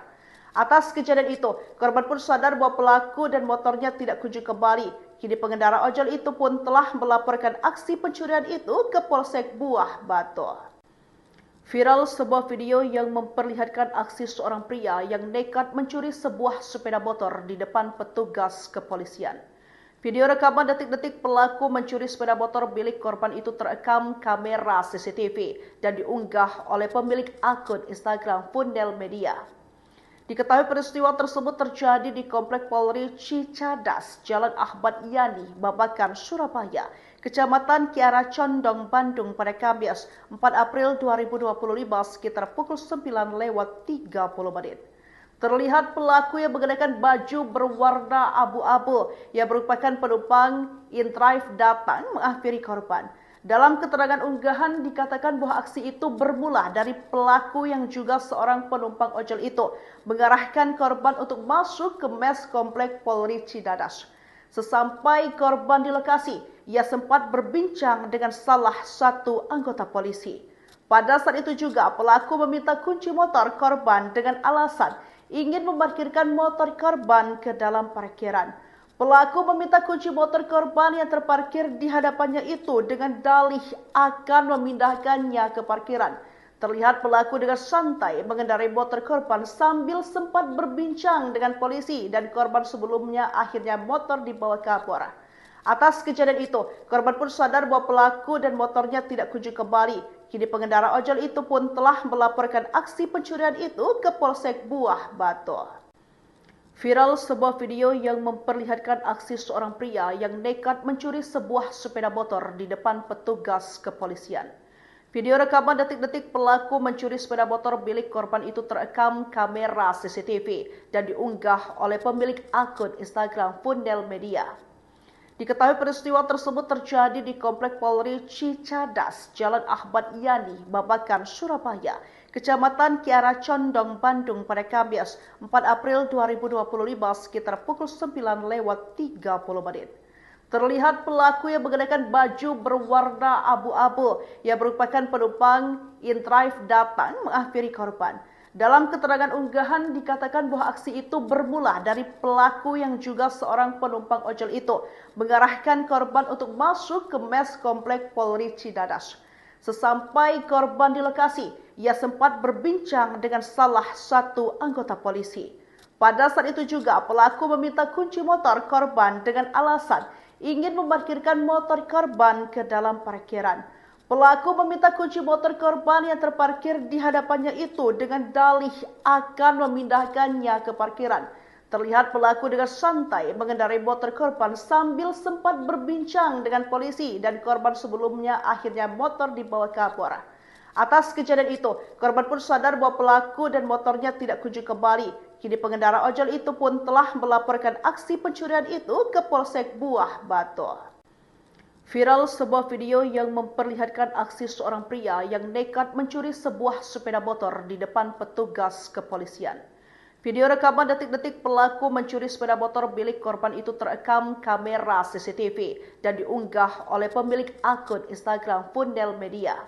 Speaker 1: Atas kejadian itu, korban pun sadar bahwa pelaku dan motornya tidak kunjung kembali. Kini pengendara ojol itu pun telah melaporkan aksi pencurian itu ke Polsek Buah Batu. Viral sebuah video yang memperlihatkan aksi seorang pria yang nekat mencuri sebuah sepeda motor di depan petugas kepolisian. Video rekaman detik-detik pelaku mencuri sepeda motor milik korban itu terekam kamera CCTV dan diunggah oleh pemilik akun Instagram Fundel Media. Diketahui peristiwa tersebut terjadi di Komplek Polri Cicadas, Jalan Ahmad Yani, Babakan, Surabaya, Kecamatan Kiara Condong, Bandung pada Kamis 4 April 2025 sekitar pukul 9:30. Terlihat pelaku yang mengenakan baju berwarna abu-abu yang merupakan penumpang InDrive datang menghampiri korban. Dalam keterangan unggahan dikatakan bahwa aksi itu bermula dari pelaku yang juga seorang penumpang ojol itu mengarahkan korban untuk masuk ke mes komplek Polri Cidadas. Sesampai korban di lokasi, ia sempat berbincang dengan salah satu anggota polisi. Pada saat itu juga pelaku meminta kunci motor korban dengan alasan ingin memarkirkan motor korban ke dalam parkiran. Pelaku meminta kunci motor korban yang terparkir di hadapannya itu dengan dalih akan memindahkannya ke parkiran. Terlihat pelaku dengan santai mengendarai motor korban sambil sempat berbincang dengan polisi dan korban sebelumnya akhirnya motor dibawa kabur. Atas kejadian itu, korban pun sadar bahwa pelaku dan motornya tidak kunjung kembali. Kini pengendara ojol itu pun telah melaporkan aksi pencurian itu ke Polsek Buah Batu. Viral sebuah video yang memperlihatkan aksi seorang pria yang nekat mencuri sebuah sepeda motor di depan petugas kepolisian. Video rekaman detik-detik pelaku mencuri sepeda motor milik korban itu terekam kamera CCTV dan diunggah oleh pemilik akun Instagram Fundel Media. Diketahui peristiwa tersebut terjadi di Komplek Polri Cicadas, Jalan Ahmad Yani, Babakan, Surabaya, Kecamatan Kiara Condong, Bandung pada Kamis 4 April 2025 sekitar pukul 9:30. Terlihat pelaku yang mengenakan baju berwarna abu-abu yang merupakan penumpang InDrive datang menghampiri korban. Dalam keterangan unggahan dikatakan bahwa aksi itu bermula dari pelaku yang juga seorang penumpang ojol itu mengarahkan korban untuk masuk ke mes Komplek Polri Cicadas. Sesampai korban di lokasi, ia sempat berbincang dengan salah satu anggota polisi. Pada saat itu juga pelaku meminta kunci motor korban dengan alasan ingin memarkirkan motor korban ke dalam parkiran. Pelaku meminta kunci motor korban yang terparkir di hadapannya itu dengan dalih akan memindahkannya ke parkiran. Terlihat pelaku dengan santai mengendarai motor korban sambil sempat berbincang dengan polisi dan korban sebelumnya akhirnya motor dibawa kabur. Atas kejadian itu, korban pun sadar bahwa pelaku dan motornya tidak kunjung kembali. Kini pengendara ojol itu pun telah melaporkan aksi pencurian itu ke Polsek Buah Batu. Viral sebuah video yang memperlihatkan aksi seorang pria yang nekat mencuri sebuah sepeda motor di depan petugas kepolisian. Video rekaman detik-detik pelaku mencuri sepeda motor milik korban itu terekam kamera CCTV dan diunggah oleh pemilik akun Instagram Fundel Media.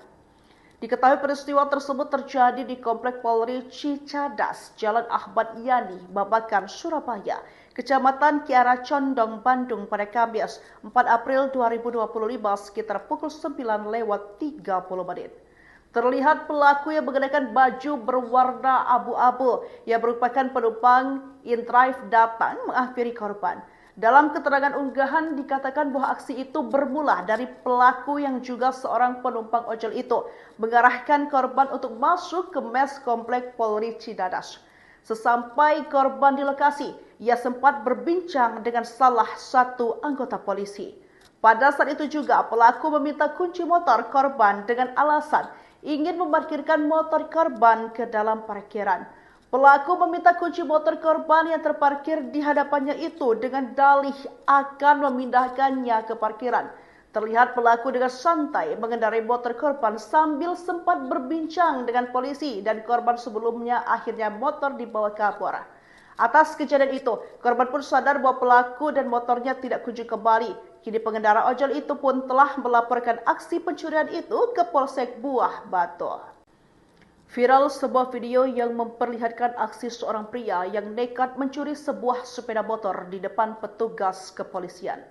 Speaker 1: Diketahui peristiwa tersebut terjadi di Komplek Polri Cicadas, Jalan Ahmad Yani, Babakan, Surabaya, Kecamatan Kiara Condong, Bandung pada Kamis 4 April 2025 sekitar pukul 9:30. Terlihat pelaku yang mengenakan baju berwarna abu-abu yang merupakan penumpang InDrive datang menghampiri korban. Dalam keterangan unggahan dikatakan bahwa aksi itu bermula dari pelaku yang juga seorang penumpang ojol itu mengarahkan korban untuk masuk ke mes Komplek Polri Cicadas. Sesampai korban di lokasi, ia sempat berbincang dengan salah satu anggota polisi. Pada saat itu juga pelaku meminta kunci motor korban dengan alasan ingin memarkirkan motor korban ke dalam parkiran. Pelaku meminta kunci motor korban yang terparkir di hadapannya itu dengan dalih akan memindahkannya ke parkiran. Terlihat pelaku dengan santai mengendarai motor korban sambil sempat berbincang dengan polisi dan korban sebelumnya akhirnya motor dibawa kabur. Atas kejadian itu, korban pun sadar bahwa pelaku dan motornya tidak kunjung kembali. Kini pengendara ojol itu pun telah melaporkan aksi pencurian itu ke Polsek Buah Batu. Viral sebuah video yang memperlihatkan aksi seorang pria yang nekat mencuri sebuah sepeda motor di depan petugas kepolisian.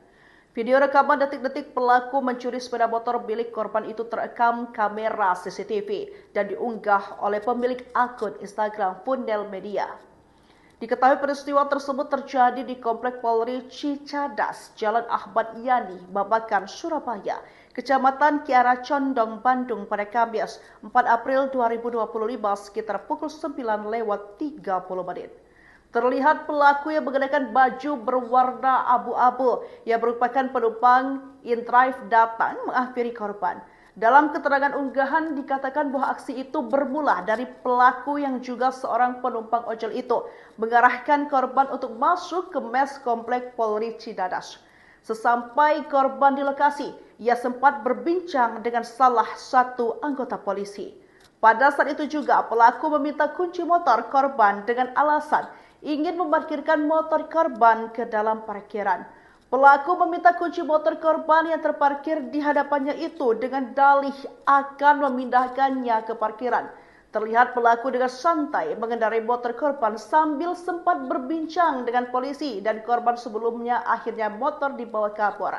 Speaker 1: Video rekaman detik-detik pelaku mencuri sepeda motor milik korban itu terekam kamera CCTV dan diunggah oleh pemilik akun Instagram Fundel Media. Diketahui peristiwa tersebut terjadi di Komplek Polri Cicadas, Jalan Ahmad Yani, Babakan, Surabaya, Kecamatan Kiara Condong, Bandung pada Kamis 4 April 2025 sekitar pukul 9:30. Terlihat pelaku yang mengenakan baju berwarna abu-abu yang merupakan penumpang InDrive datang menghampiri korban. Dalam keterangan unggahan dikatakan bahwa aksi itu bermula dari pelaku yang juga seorang penumpang ojol itu mengarahkan korban untuk masuk ke mes Komplek Polri Cicadas. Sesampai korban di lokasi, ia sempat berbincang dengan salah satu anggota polisi. Pada saat itu juga pelaku meminta kunci motor korban dengan alasan ingin memarkirkan motor korban ke dalam parkiran. Pelaku meminta kunci motor korban yang terparkir di hadapannya itu dengan dalih akan memindahkannya ke parkiran. Terlihat pelaku dengan santai mengendarai motor korban sambil sempat berbincang dengan polisi dan korban sebelumnya akhirnya motor dibawa kabur.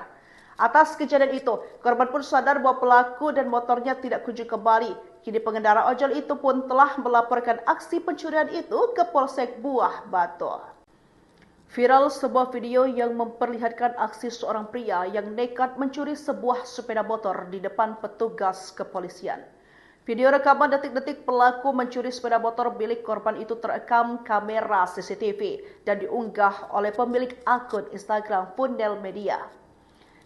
Speaker 1: Atas kejadian itu, korban pun sadar bahwa pelaku dan motornya tidak kunjung kembali. Kini pengendara ojol itu pun telah melaporkan aksi pencurian itu ke Polsek Buah Batu. Viral sebuah video yang memperlihatkan aksi seorang pria yang nekat mencuri sebuah sepeda motor di depan petugas kepolisian. Video rekaman detik-detik pelaku mencuri sepeda motor milik korban itu terekam kamera CCTV dan diunggah oleh pemilik akun Instagram Fundel Media.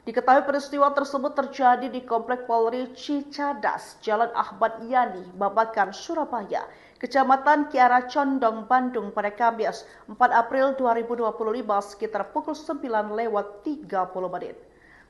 Speaker 1: Diketahui peristiwa tersebut terjadi di Komplek Polri Cicadas, Jalan Ahmad Yani, Babakan, Surabaya, Kecamatan Kiara Condong, Bandung pada Kamis 4 April 2025 sekitar pukul 9:30 menit.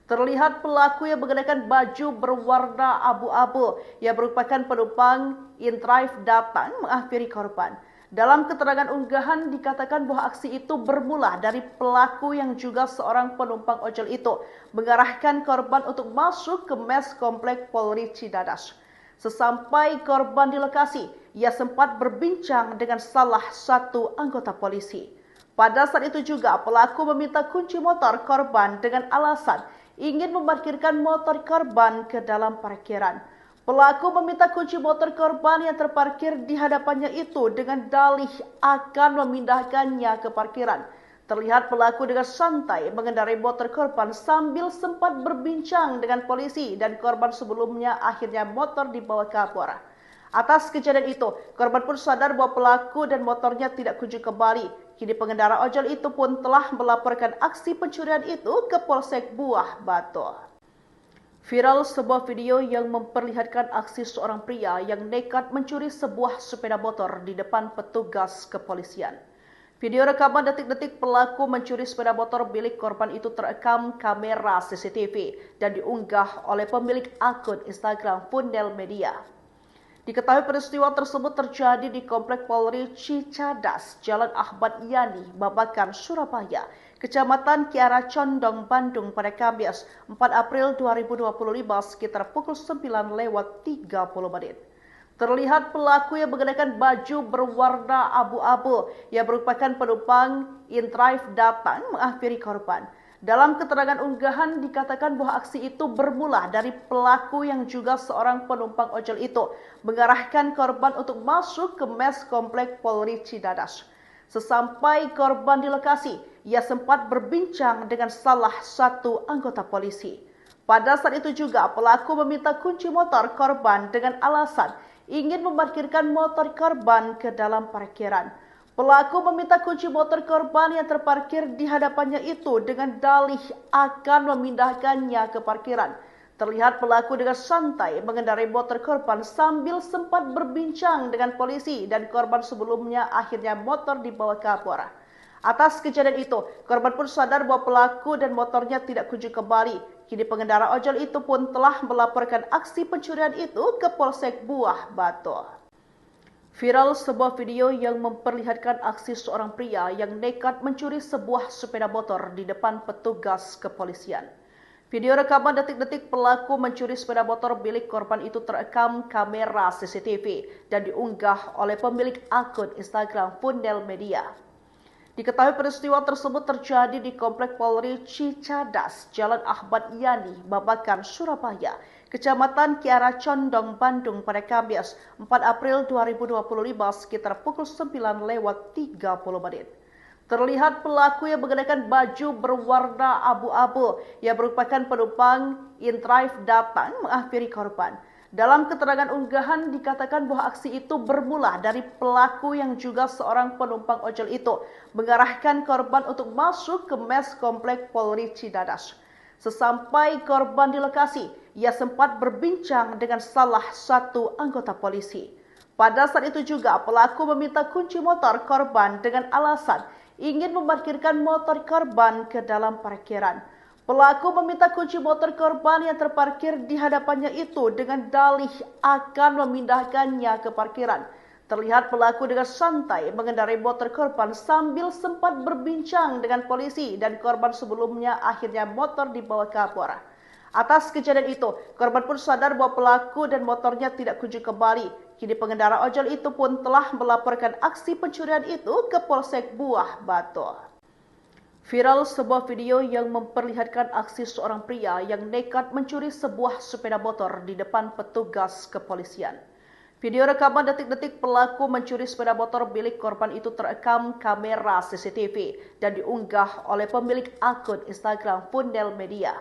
Speaker 1: Terlihat pelaku yang mengenakan baju berwarna abu-abu yang merupakan penumpang in-drive datang menghampiri korban. Dalam keterangan unggahan dikatakan bahwa aksi itu bermula dari pelaku yang juga seorang penumpang ojol itu mengarahkan korban untuk masuk ke mes Komplek Polri Cicadas. Sesampai korban di lokasi, ia sempat berbincang dengan salah satu anggota polisi. Pada saat itu juga pelaku meminta kunci motor korban dengan alasan ingin memarkirkan motor korban ke dalam parkiran. Pelaku meminta kunci motor korban yang terparkir di hadapannya itu dengan dalih akan memindahkannya ke parkiran. Terlihat pelaku dengan santai mengendarai motor korban sambil sempat berbincang dengan polisi dan korban sebelumnya akhirnya motor dibawa kabur. Atas kejadian itu, korban pun sadar bahwa pelaku dan motornya tidak kunjung kembali. Kini pengendara ojol itu pun telah melaporkan aksi pencurian itu ke Polsek Buah Batu. Viral sebuah video yang memperlihatkan aksi seorang pria yang nekat mencuri sebuah sepeda motor di depan petugas kepolisian. Video rekaman detik-detik pelaku mencuri sepeda motor milik korban itu terekam kamera CCTV dan diunggah oleh pemilik akun Instagram Fundel Media. Diketahui peristiwa tersebut terjadi di Komplek Polri Cicadas, Jalan Ahmad Yani, Babakan, Surabaya, Kecamatan Kiara Condong, Bandung pada Kamis 4 April 2025 sekitar pukul 9:30 menit. Terlihat pelaku yang mengenakan baju berwarna abu-abu yang merupakan penumpang in-drive datang menghampiri korban. Dalam keterangan unggahan dikatakan bahwa aksi itu bermula dari pelaku yang juga seorang penumpang ojol itu mengarahkan korban untuk masuk ke mes Komplek Polri Cicadas. Sesampai korban di lokasi, ia sempat berbincang dengan salah satu anggota polisi. Pada saat itu juga pelaku meminta kunci motor korban dengan alasan ingin memarkirkan motor korban ke dalam parkiran. Pelaku meminta kunci motor korban yang terparkir di hadapannya itu dengan dalih akan memindahkannya ke parkiran. Terlihat pelaku dengan santai mengendarai motor korban sambil sempat berbincang dengan polisi dan korban sebelumnya akhirnya motor dibawa kabur. Atas kejadian itu, korban pun sadar bahwa pelaku dan motornya tidak kunjung kembali. Kini pengendara ojol itu pun telah melaporkan aksi pencurian itu ke Polsek Buah Batu. Viral sebuah video yang memperlihatkan aksi seorang pria yang nekat mencuri sebuah sepeda motor di depan petugas kepolisian. Video rekaman detik-detik pelaku mencuri sepeda motor milik korban itu terekam kamera CCTV dan diunggah oleh pemilik akun Instagram Fundel Media. Diketahui peristiwa tersebut terjadi di Komplek Polri Cicadas, Jalan Ahmad Yani, Babakan, Surabaya, Kecamatan Kiara Condong, Bandung pada Kamis 4 April 2025 sekitar pukul 9:30 menit. Terlihat pelaku yang mengenakan baju berwarna abu-abu yang merupakan penumpang in-drive datang menghampiri korban. Dalam keterangan unggahan dikatakan bahwa aksi itu bermula dari pelaku yang juga seorang penumpang ojol itu mengarahkan korban untuk masuk ke mes Komplek Polri Cicadas. Sesampai korban di lokasi, ia sempat berbincang dengan salah satu anggota polisi. Pada saat itu juga pelaku meminta kunci motor korban dengan alasan ingin memarkirkan motor korban ke dalam parkiran. Pelaku meminta kunci motor korban yang terparkir di hadapannya itu dengan dalih akan memindahkannya ke parkiran. Terlihat pelaku dengan santai mengendarai motor korban sambil sempat berbincang dengan polisi dan korban sebelumnya akhirnya motor dibawa ke Kapolres. Atas kejadian itu, korban pun sadar bahwa pelaku dan motornya tidak kunjung kembali. Kini pengendara ojol itu pun telah melaporkan aksi pencurian itu ke Polsek Buah Batu. Viral sebuah video yang memperlihatkan aksi seorang pria yang nekat mencuri sebuah sepeda motor di depan petugas kepolisian. Video rekaman detik-detik pelaku mencuri sepeda motor milik korban itu terekam kamera CCTV dan diunggah oleh pemilik akun Instagram Fundel Media.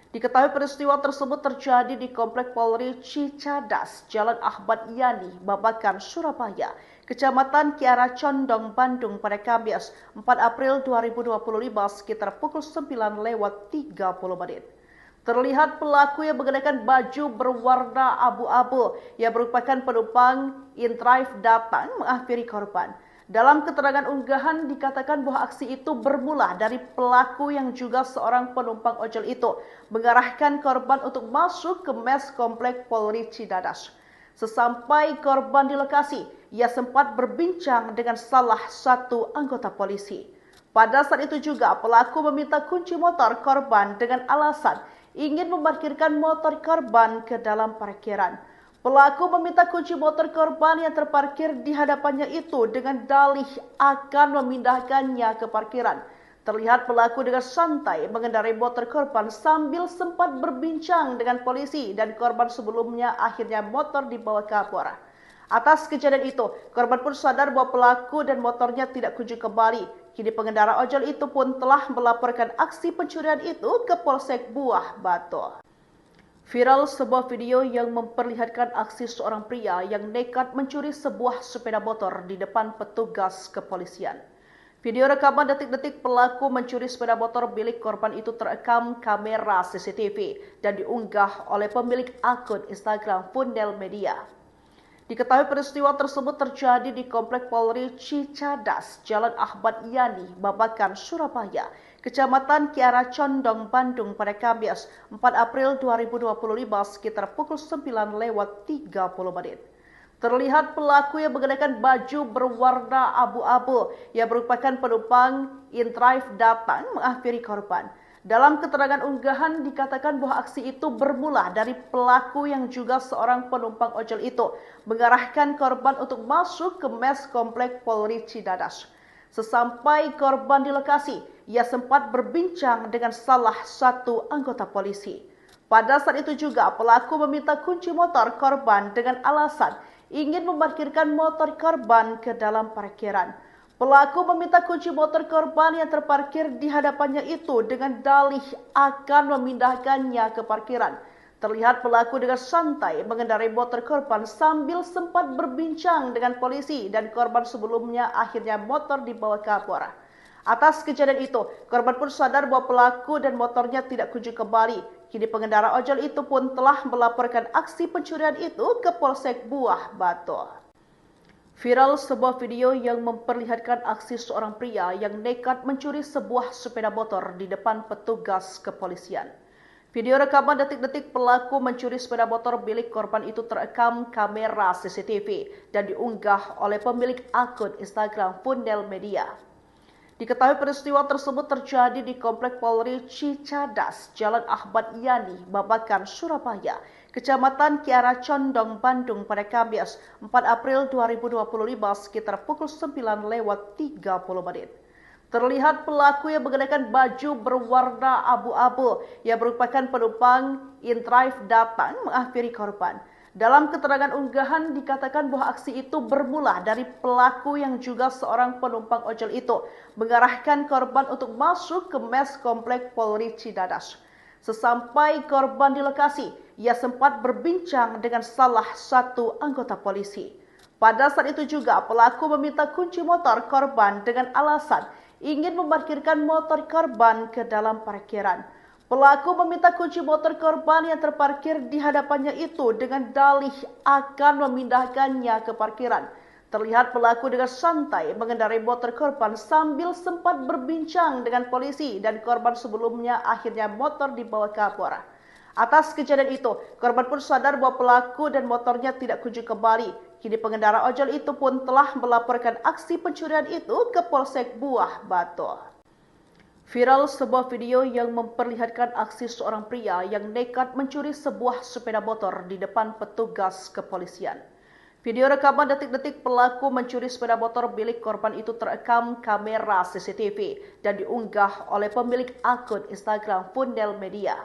Speaker 1: Diketahui peristiwa tersebut terjadi di Komplek Polri Cicadas, Jalan Ahmad Yani, Babakan, Surabaya, Kecamatan Kiara Condong, Bandung pada Kamis 4 April 2025 sekitar pukul 9:30. Terlihat pelaku yang mengenakan baju berwarna abu-abu yang merupakan penumpang InDrive datang menghampiri korban. Dalam keterangan unggahan dikatakan bahwa aksi itu bermula dari pelaku yang juga seorang penumpang ojol itu mengarahkan korban untuk masuk ke mes Komplek Polri Cicadas. Sesampai korban di lokasi, ia sempat berbincang dengan salah satu anggota polisi. Pada saat itu juga pelaku meminta kunci motor korban dengan alasan ingin memarkirkan motor korban ke dalam parkiran. Pelaku meminta kunci motor korban yang terparkir di hadapannya itu dengan dalih akan memindahkannya ke parkiran. Terlihat pelaku dengan santai mengendarai motor korban sambil sempat berbincang dengan polisi dan korban sebelumnya akhirnya motor dibawa ke Kapolres. Atas kejadian itu, korban pun sadar bahwa pelaku dan motornya tidak kunjung kembali. Kini pengendara ojol itu pun telah melaporkan aksi pencurian itu ke Polsek Buah Batu. Viral sebuah video yang memperlihatkan aksi seorang pria yang nekat mencuri sebuah sepeda motor di depan petugas kepolisian. Video rekaman detik-detik pelaku mencuri sepeda motor milik korban itu terekam kamera CCTV dan diunggah oleh pemilik akun Instagram Fundel Media. Diketahui peristiwa tersebut terjadi di Komplek Polri Cicadas, Jalan Ahmad Yani, Babakan, Surabaya, Kecamatan Kiara Condong, Bandung pada Kamis 4 April 2025 sekitar pukul 9:30. Terlihat pelaku yang mengenakan baju berwarna abu-abu yang merupakan penumpang InDrive datang menghampiri korban. Dalam keterangan unggahan dikatakan bahwa aksi itu bermula dari pelaku yang juga seorang penumpang ojol itu mengarahkan korban untuk masuk ke mes Komplek Polri Cicadas. Sesampai korban di lokasi, ia sempat berbincang dengan salah satu anggota polisi. Pada saat itu juga pelaku meminta kunci motor korban dengan alasan ingin memarkirkan motor korban ke dalam parkiran. Pelaku meminta kunci motor korban yang terparkir di hadapannya itu dengan dalih akan memindahkannya ke parkiran. Terlihat pelaku dengan santai mengendarai motor korban sambil sempat berbincang dengan polisi dan korban sebelumnya akhirnya motor dibawa ke Kapolres. Atas kejadian itu, korban pun sadar bahwa pelaku dan motornya tidak kunjung kembali. Kini pengendara ojol itu pun telah melaporkan aksi pencurian itu ke Polsek Buah Batu. Viral sebuah video yang memperlihatkan aksi seorang pria yang nekat mencuri sebuah sepeda motor di depan petugas kepolisian. Video rekaman detik-detik pelaku mencuri sepeda motor milik korban itu terekam kamera CCTV dan diunggah oleh pemilik akun Instagram Fundel Media. Diketahui peristiwa tersebut terjadi di Komplek Polri Cicadas, Jalan Ahmad Yani, Babakan, Surabaya, Kecamatan Kiara Condong, Bandung pada Kamis 4 April 2025 sekitar pukul 9:30. Terlihat pelaku yang mengenakan baju berwarna abu-abu yang merupakan penumpang InDrive datang menghampiri korban. Dalam keterangan unggahan dikatakan bahwa aksi itu bermula dari pelaku yang juga seorang penumpang ojol itu mengarahkan korban untuk masuk ke mes Komplek Polri Cicadas. Sesampai korban di lokasi, ia sempat berbincang dengan salah satu anggota polisi. Pada saat itu juga pelaku meminta kunci motor korban dengan alasan ingin memarkirkan motor korban ke dalam parkiran. Pelaku meminta kunci motor korban yang terparkir di hadapannya itu dengan dalih akan memindahkannya ke parkiran. Terlihat pelaku dengan santai mengendarai motor korban sambil sempat berbincang dengan polisi dan korban sebelumnya akhirnya motor dibawa ke Kapolres. Atas kejadian itu, korban pun sadar bahwa pelaku dan motornya tidak kunjung kembali. Kini pengendara ojol itu pun telah melaporkan aksi pencurian itu ke Polsek Buah Batu. Viral sebuah video yang memperlihatkan aksi seorang pria yang nekat mencuri sebuah sepeda motor di depan petugas kepolisian. Video rekaman detik-detik pelaku mencuri sepeda motor milik korban itu terekam kamera CCTV dan diunggah oleh pemilik akun Instagram Fundel Media.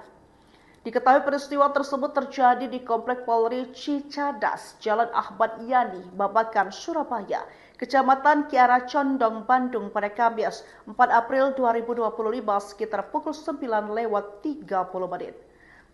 Speaker 1: Diketahui peristiwa tersebut terjadi di Komplek Polri Cicadas, Jalan Ahmad Yani, Babakan, Surabaya, Kecamatan Kiara Condong, Bandung pada Kamis 4 April 2025 sekitar pukul 9:30.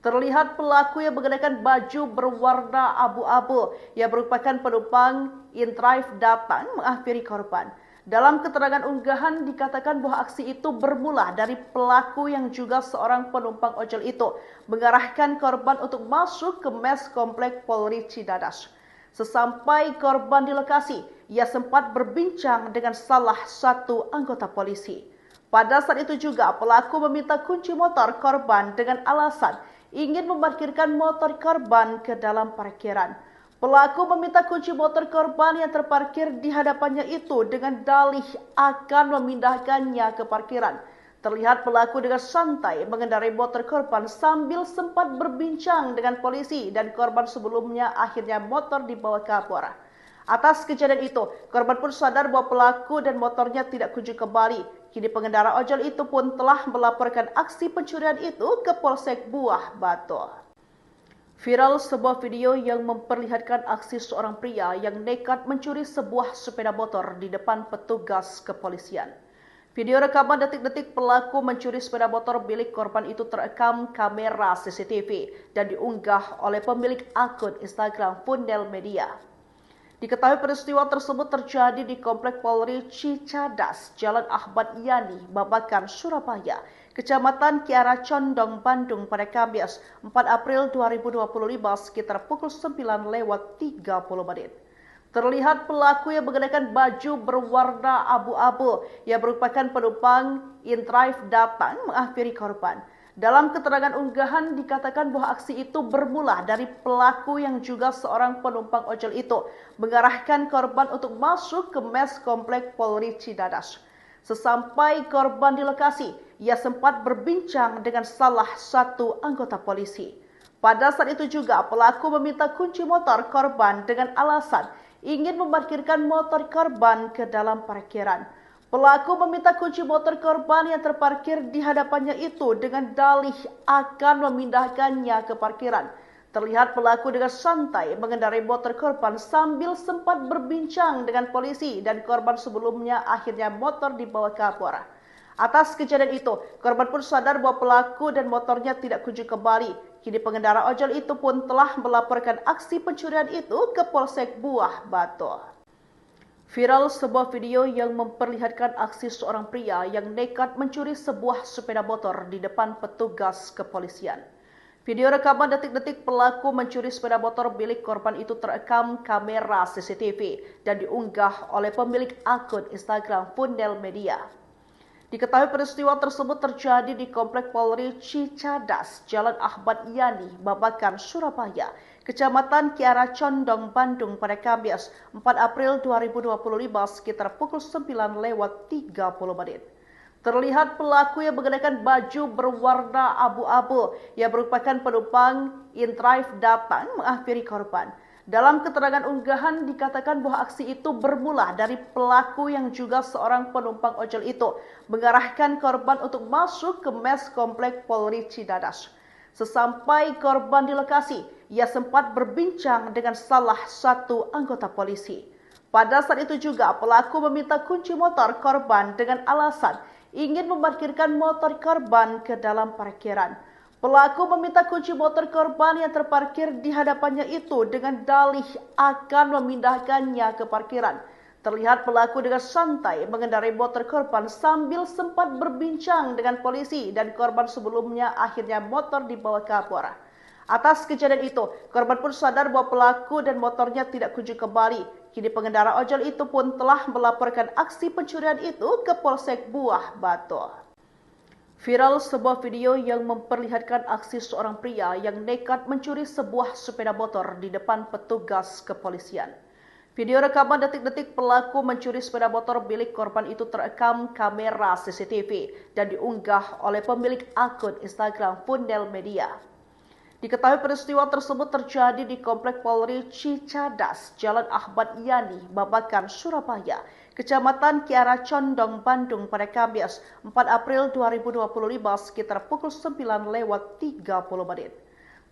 Speaker 1: Terlihat pelaku yang mengenakan baju berwarna abu-abu yang merupakan penumpang InDrive datang menghampiri korban. Dalam keterangan unggahan dikatakan bahwa aksi itu bermula dari pelaku yang juga seorang penumpang ojol itu mengarahkan korban untuk masuk ke mes Komplek Polri Cicadas. Sesampai korban di lokasi, ia sempat berbincang dengan salah satu anggota polisi. Pada saat itu juga pelaku meminta kunci motor korban dengan alasan ingin memarkirkan motor korban ke dalam parkiran. Pelaku meminta kunci motor korban yang terparkir di hadapannya itu dengan dalih akan memindahkannya ke parkiran. Terlihat pelaku dengan santai mengendarai motor korban sambil sempat berbincang dengan polisi dan korban sebelumnya akhirnya motor dibawa kabur. Atas kejadian itu, korban pun sadar bahwa pelaku dan motornya tidak kunjung kembali. Kini pengendara ojol itu pun telah melaporkan aksi pencurian itu ke Polsek Buah Batu. Viral sebuah video yang memperlihatkan aksi seorang pria yang nekat mencuri sebuah sepeda motor di depan petugas kepolisian. Video rekaman detik-detik pelaku mencuri sepeda motor milik korban itu terekam kamera CCTV dan diunggah oleh pemilik akun Instagram Fundel Media. Diketahui peristiwa tersebut terjadi di Komplek Polri Cicadas, Jalan Ahmad Yani, Babakan, Surabaya, Kecamatan Kiara Condong, Bandung pada Kamis 4 April 2025 sekitar pukul 9:30. Terlihat pelaku yang mengenakan baju berwarna abu-abu yang merupakan penumpang InDrive datang menghampiri korban. Dalam keterangan unggahan dikatakan bahwa aksi itu bermula dari pelaku yang juga seorang penumpang ojol itu mengarahkan korban untuk masuk ke mes Komplek Polri Cicadas. Sesampai korban di lokasi, ia sempat berbincang dengan salah satu anggota polisi. Pada saat itu juga pelaku meminta kunci motor korban dengan alasan ingin memarkirkan motor korban ke dalam parkiran. Pelaku meminta kunci motor korban yang terparkir di hadapannya itu dengan dalih akan memindahkannya ke parkiran. Terlihat pelaku dengan santai mengendarai motor korban sambil sempat berbincang dengan polisi dan korban sebelumnya akhirnya motor dibawa kabur. Atas kejadian itu, korban pun sadar bahwa pelaku dan motornya tidak kunjung kembali. Kini pengendara ojol itu pun telah melaporkan aksi pencurian itu ke Polsek Buah Batu. Viral sebuah video yang memperlihatkan aksi seorang pria yang nekat mencuri sebuah sepeda motor di depan petugas kepolisian. Video rekaman detik-detik pelaku mencuri sepeda motor milik korban itu terekam kamera CCTV dan diunggah oleh pemilik akun Instagram Fundel Media. Diketahui peristiwa tersebut terjadi di Komplek Polri Cicadas, Jalan Ahmad Yani, Babakan, Surabaya, Kecamatan Kiara Condong, Bandung pada Kamis 4 April 2025 sekitar pukul 9:30. Terlihat pelaku yang mengenakan baju berwarna abu-abu yang merupakan penumpang InDrive datang menghampiri korban. Dalam keterangan unggahan dikatakan bahwa aksi itu bermula dari pelaku yang juga seorang penumpang ojol itu mengarahkan korban untuk masuk ke mes Komplek Polri Cicadas. Sesampai korban di lokasi, ia sempat berbincang dengan salah satu anggota polisi. Pada saat itu juga pelaku meminta kunci motor korban dengan alasan ingin memarkirkan motor korban ke dalam parkiran. Pelaku meminta kunci motor korban yang terparkir di hadapannya itu dengan dalih akan memindahkannya ke parkiran. Terlihat pelaku dengan santai mengendarai motor korban sambil sempat berbincang dengan polisi dan korban sebelumnya akhirnya motor dibawa kabur. Atas kejadian itu, korban pun sadar bahwa pelaku dan motornya tidak kunjung kembali. Kini pengendara ojol itu pun telah melaporkan aksi pencurian itu ke Polsek Buah Batu. Viral sebuah video yang memperlihatkan aksi seorang pria yang nekat mencuri sebuah sepeda motor di depan petugas kepolisian. Video rekaman detik-detik pelaku mencuri sepeda motor milik korban itu terekam kamera CCTV dan diunggah oleh pemilik akun Instagram Fundel Media. Diketahui peristiwa tersebut terjadi di Komplek Polri Cicadas, Jalan Ahmad Yani, Babakan, Surabaya, Kecamatan Kiara Condong, Bandung pada Kamis 4 April 2025 sekitar pukul 9:30.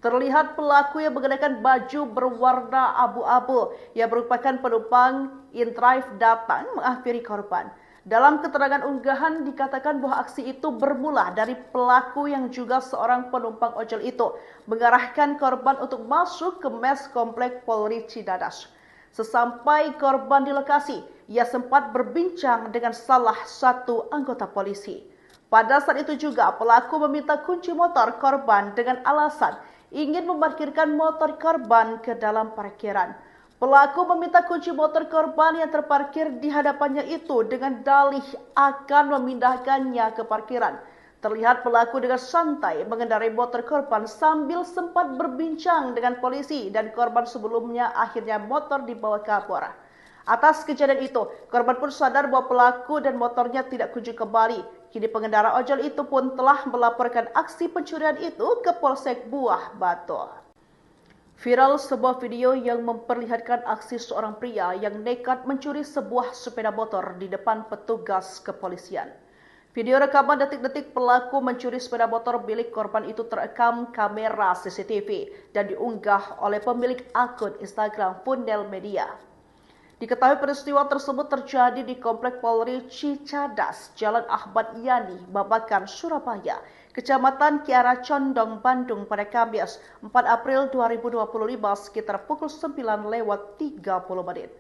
Speaker 1: Terlihat pelaku yang mengenakan baju berwarna abu-abu yang merupakan penumpang InDrive datang menghampiri korban. Dalam keterangan unggahan dikatakan bahwa aksi itu bermula dari pelaku yang juga seorang penumpang ojol itu mengarahkan korban untuk masuk ke mes Komplek Polri Cicadas. Sesampai korban di lokasi, ia sempat berbincang dengan salah satu anggota polisi. Pada saat itu juga pelaku meminta kunci motor korban dengan alasan ingin memarkirkan motor korban ke dalam parkiran. Pelaku meminta kunci motor korban yang terparkir di hadapannya itu dengan dalih akan memindahkannya ke parkiran. Terlihat pelaku dengan santai mengendarai motor korban sambil sempat berbincang dengan polisi dan korban sebelumnya akhirnya motor dibawa kabur. Atas kejadian itu, korban pun sadar bahwa pelaku dan motornya tidak kunjung kembali. Kini pengendara ojol itu pun telah melaporkan aksi pencurian itu ke Polsek Buah Batu. Viral sebuah video yang memperlihatkan aksi seorang pria yang nekat mencuri sebuah sepeda motor di depan petugas kepolisian. Video rekaman detik-detik pelaku mencuri sepeda motor milik korban itu terekam kamera CCTV dan diunggah oleh pemilik akun Instagram Fundel Media. Diketahui peristiwa tersebut terjadi di Komplek Polri Cicadas, Jalan Ahmad Yani, Babakan, Surabaya, Kecamatan Kiara Condong, Bandung pada Kamis 4 April 2025 sekitar pukul 9:30.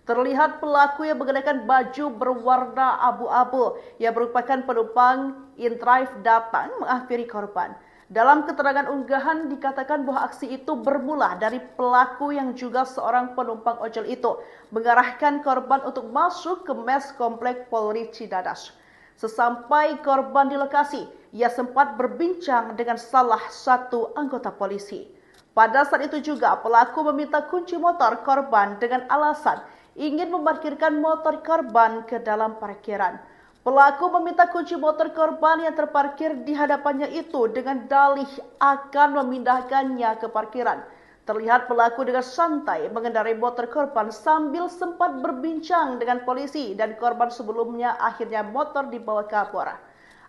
Speaker 1: Terlihat pelaku yang mengenakan baju berwarna abu-abu yang merupakan penumpang InDrive datang menghampiri korban. Dalam keterangan unggahan dikatakan bahwa aksi itu bermula dari pelaku yang juga seorang penumpang ojol itu mengarahkan korban untuk masuk ke mes Komplek Polri Cicadas. Sesampai korban di lokasi, ia sempat berbincang dengan salah satu anggota polisi. Pada saat itu juga pelaku meminta kunci motor korban dengan alasan ingin memarkirkan motor korban ke dalam parkiran. Pelaku meminta kunci motor korban yang terparkir di hadapannya itu dengan dalih akan memindahkannya ke parkiran. Terlihat pelaku dengan santai mengendarai motor korban sambil sempat berbincang dengan polisi dan korban sebelumnya akhirnya motor dibawa kabur.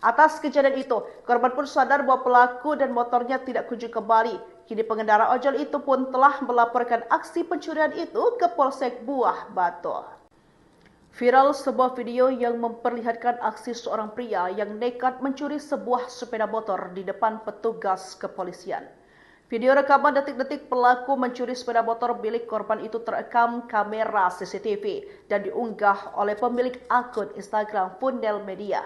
Speaker 1: Atas kejadian itu, korban pun sadar bahwa pelaku dan motornya tidak kunjung kembali. Kini pengendara ojol itu pun telah melaporkan aksi pencurian itu ke Polsek Buah Batu. Viral sebuah video yang memperlihatkan aksi seorang pria yang nekat mencuri sebuah sepeda motor di depan petugas kepolisian. Video rekaman detik-detik pelaku mencuri sepeda motor milik korban itu terekam kamera CCTV dan diunggah oleh pemilik akun Instagram Fundel Media.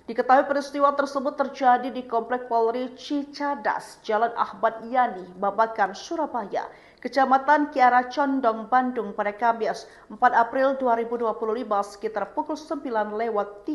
Speaker 1: Diketahui peristiwa tersebut terjadi di Komplek Polri Cicadas, Jalan Ahmad Yani, Babakan, Surabaya, Kecamatan Kiara Condong, Bandung pada Kamis 4 April 2025 sekitar pukul 9:30.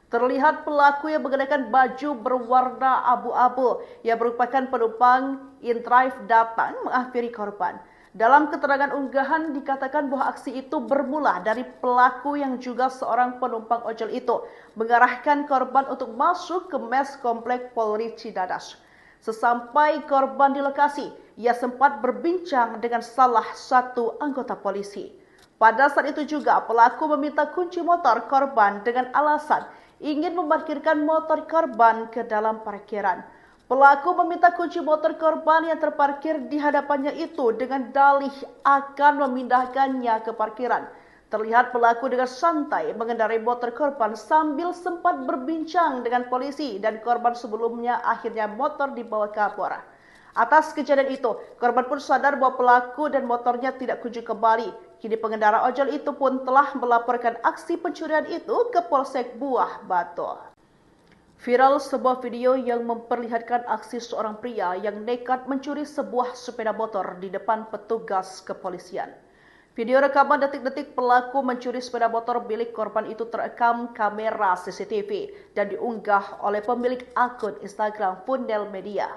Speaker 1: Terlihat pelaku yang mengenakan baju berwarna abu-abu yang merupakan penumpang InDrive datang menghampiri korban. Dalam keterangan unggahan dikatakan bahwa aksi itu bermula dari pelaku yang juga seorang penumpang ojol itu mengarahkan korban untuk masuk ke mes Komplek Polri Cicadas. Sesampai korban di lokasi, ia sempat berbincang dengan salah satu anggota polisi. Pada saat itu juga pelaku meminta kunci motor korban dengan alasan ingin memarkirkan motor korban ke dalam parkiran. Pelaku meminta kunci motor korban yang terparkir di hadapannya itu dengan dalih akan memindahkannya ke parkiran. Terlihat pelaku dengan santai mengendarai motor korban sambil sempat berbincang dengan polisi dan korban sebelumnya akhirnya motor dibawa kabur. Atas kejadian itu, korban pun sadar bahwa pelaku dan motornya tidak kunjung kembali. Kini pengendara ojol itu pun telah melaporkan aksi pencurian itu ke Polsek Buah Batu. Viral sebuah video yang memperlihatkan aksi seorang pria yang nekat mencuri sebuah sepeda motor di depan petugas kepolisian. Video rekaman detik-detik pelaku mencuri sepeda motor milik korban itu terekam kamera CCTV dan diunggah oleh pemilik akun Instagram Fundel Media.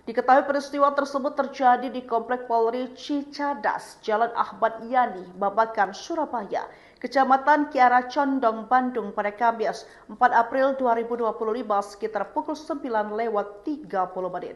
Speaker 1: Diketahui peristiwa tersebut terjadi di Komplek Polri Cicadas, Jalan Ahmad Yani, Babakan, Surabaya, Kecamatan Kiara Condong, Bandung pada Kamis 4 April 2025 sekitar pukul 9:30 menit.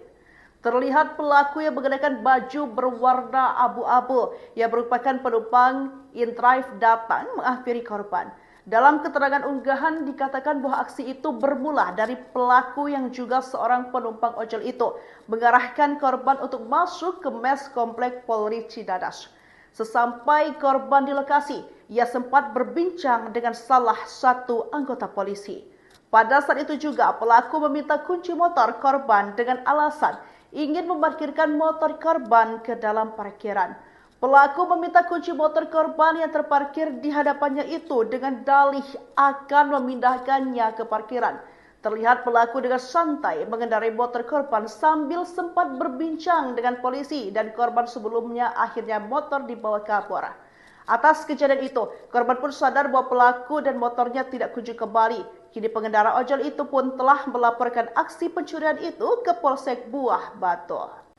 Speaker 1: Terlihat pelaku yang mengenakan baju berwarna abu-abu yang merupakan penumpang InDrive datang menghampiri korban. Dalam keterangan unggahan dikatakan bahwa aksi itu bermula dari pelaku yang juga seorang penumpang ojol itu mengarahkan korban untuk masuk ke mes Komplek Polri Cicadas. Sesampai korban di lokasi, ia sempat berbincang dengan salah satu anggota polisi. Pada saat itu juga pelaku meminta kunci motor korban dengan alasan ingin memarkirkan motor korban ke dalam parkiran. Pelaku meminta kunci motor korban yang terparkir di hadapannya itu dengan dalih akan memindahkannya ke parkiran. Terlihat pelaku dengan santai mengendarai motor korban sambil sempat berbincang dengan polisi dan korban sebelumnya akhirnya motor dibawa ke Kapolres. Atas kejadian itu, korban pun sadar bahwa pelaku dan motornya tidak kunjung kembali. Kini pengendara ojol itu pun telah melaporkan aksi pencurian itu ke Polsek Buah Batu.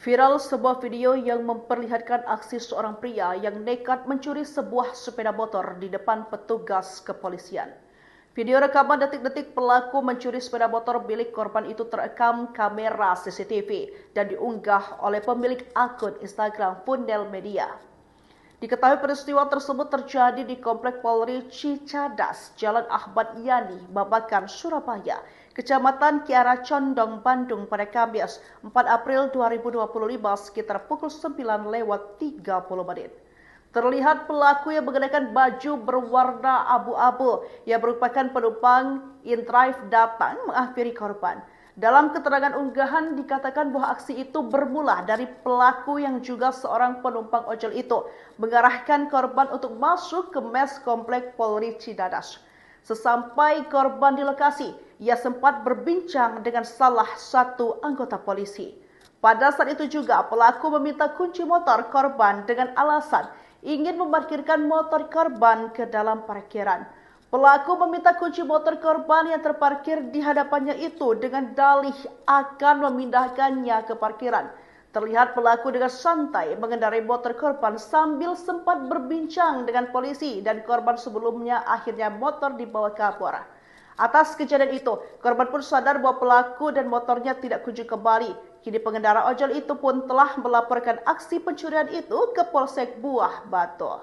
Speaker 1: Viral sebuah video yang memperlihatkan aksi seorang pria yang nekat mencuri sebuah sepeda motor di depan petugas kepolisian. Video rekaman detik-detik pelaku mencuri sepeda motor milik korban itu terekam kamera CCTV dan diunggah oleh pemilik akun Instagram Fundel Media. Diketahui peristiwa tersebut terjadi di Komplek Polri Cicadas, Jalan Ahmad Yani, Babakan, Surabaya, Kecamatan Kiara Condong, Bandung pada Kamis 4 April 2025 sekitar pukul 9:30 menit. Terlihat pelaku yang mengenakan baju berwarna abu-abu yang merupakan penumpang InDrive datang menghampiri korban. Dalam keterangan unggahan dikatakan bahwa aksi itu bermula dari pelaku yang juga seorang penumpang ojol itu mengarahkan korban untuk masuk ke mes Komplek Polri Cicadas. Sesampai korban di lokasi, ia sempat berbincang dengan salah satu anggota polisi. Pada saat itu juga pelaku meminta kunci motor korban dengan alasan ingin memarkirkan motor korban ke dalam parkiran. Pelaku meminta kunci motor korban yang terparkir di hadapannya itu dengan dalih akan memindahkannya ke parkiran. Terlihat pelaku dengan santai mengendarai motor korban sambil sempat berbincang dengan polisi dan korban sebelumnya akhirnya motor dibawa ke Kapolres. Atas kejadian itu, korban pun sadar bahwa pelaku dan motornya tidak kunjung kembali. Kini pengendara ojol itu pun telah melaporkan aksi pencurian itu ke Polsek Buah Batu.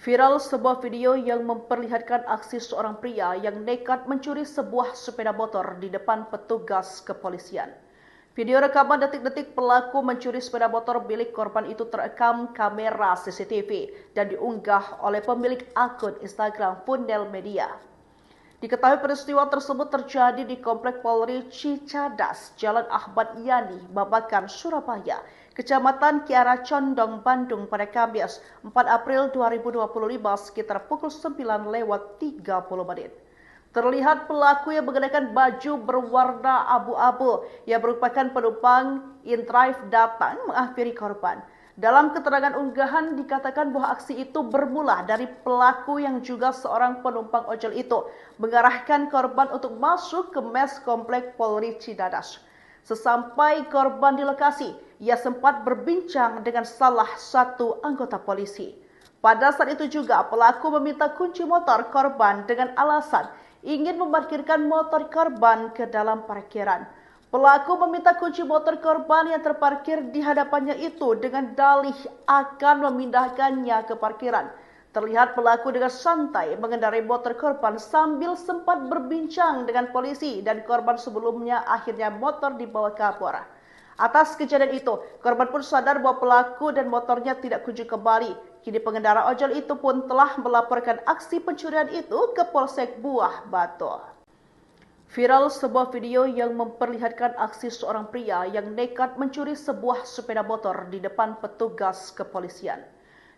Speaker 1: Viral sebuah video yang memperlihatkan aksi seorang pria yang nekat mencuri sebuah sepeda motor di depan petugas kepolisian. Video rekaman detik-detik pelaku mencuri sepeda motor milik korban itu terekam kamera CCTV dan diunggah oleh pemilik akun Instagram Fundel Media. Diketahui peristiwa tersebut terjadi di Komplek Polri Cicadas, Jalan Ahmad Yani, Babakan, Surabaya, Kecamatan Kiara Condong, Bandung pada Kamis 4 April 2025 sekitar pukul 9:30 menit. Terlihat pelaku yang mengenakan baju berwarna abu-abu yang merupakan penumpang InDrive datang menghampiri korban. Dalam keterangan unggahan dikatakan bahwa aksi itu bermula dari pelaku yang juga seorang penumpang ojol itu mengarahkan korban untuk masuk ke mes Komplek Polri Cicadas. Sesampai korban di lokasi, ia sempat berbincang dengan salah satu anggota polisi. Pada saat itu juga pelaku meminta kunci motor korban dengan alasan ingin memarkirkan motor korban ke dalam parkiran. Pelaku meminta kunci motor korban yang terparkir di hadapannya itu dengan dalih akan memindahkannya ke parkiran. Terlihat pelaku dengan santai mengendarai motor korban sambil sempat berbincang dengan polisi dan korban sebelumnya akhirnya motor dibawa ke Kapolres. Atas kejadian itu, korban pun sadar bahwa pelaku dan motornya tidak kunjung kembali. Kini pengendara ojol itu pun telah melaporkan aksi pencurian itu ke Polsek Buah Batu. Viral sebuah video yang memperlihatkan aksi seorang pria yang nekat mencuri sebuah sepeda motor di depan petugas kepolisian.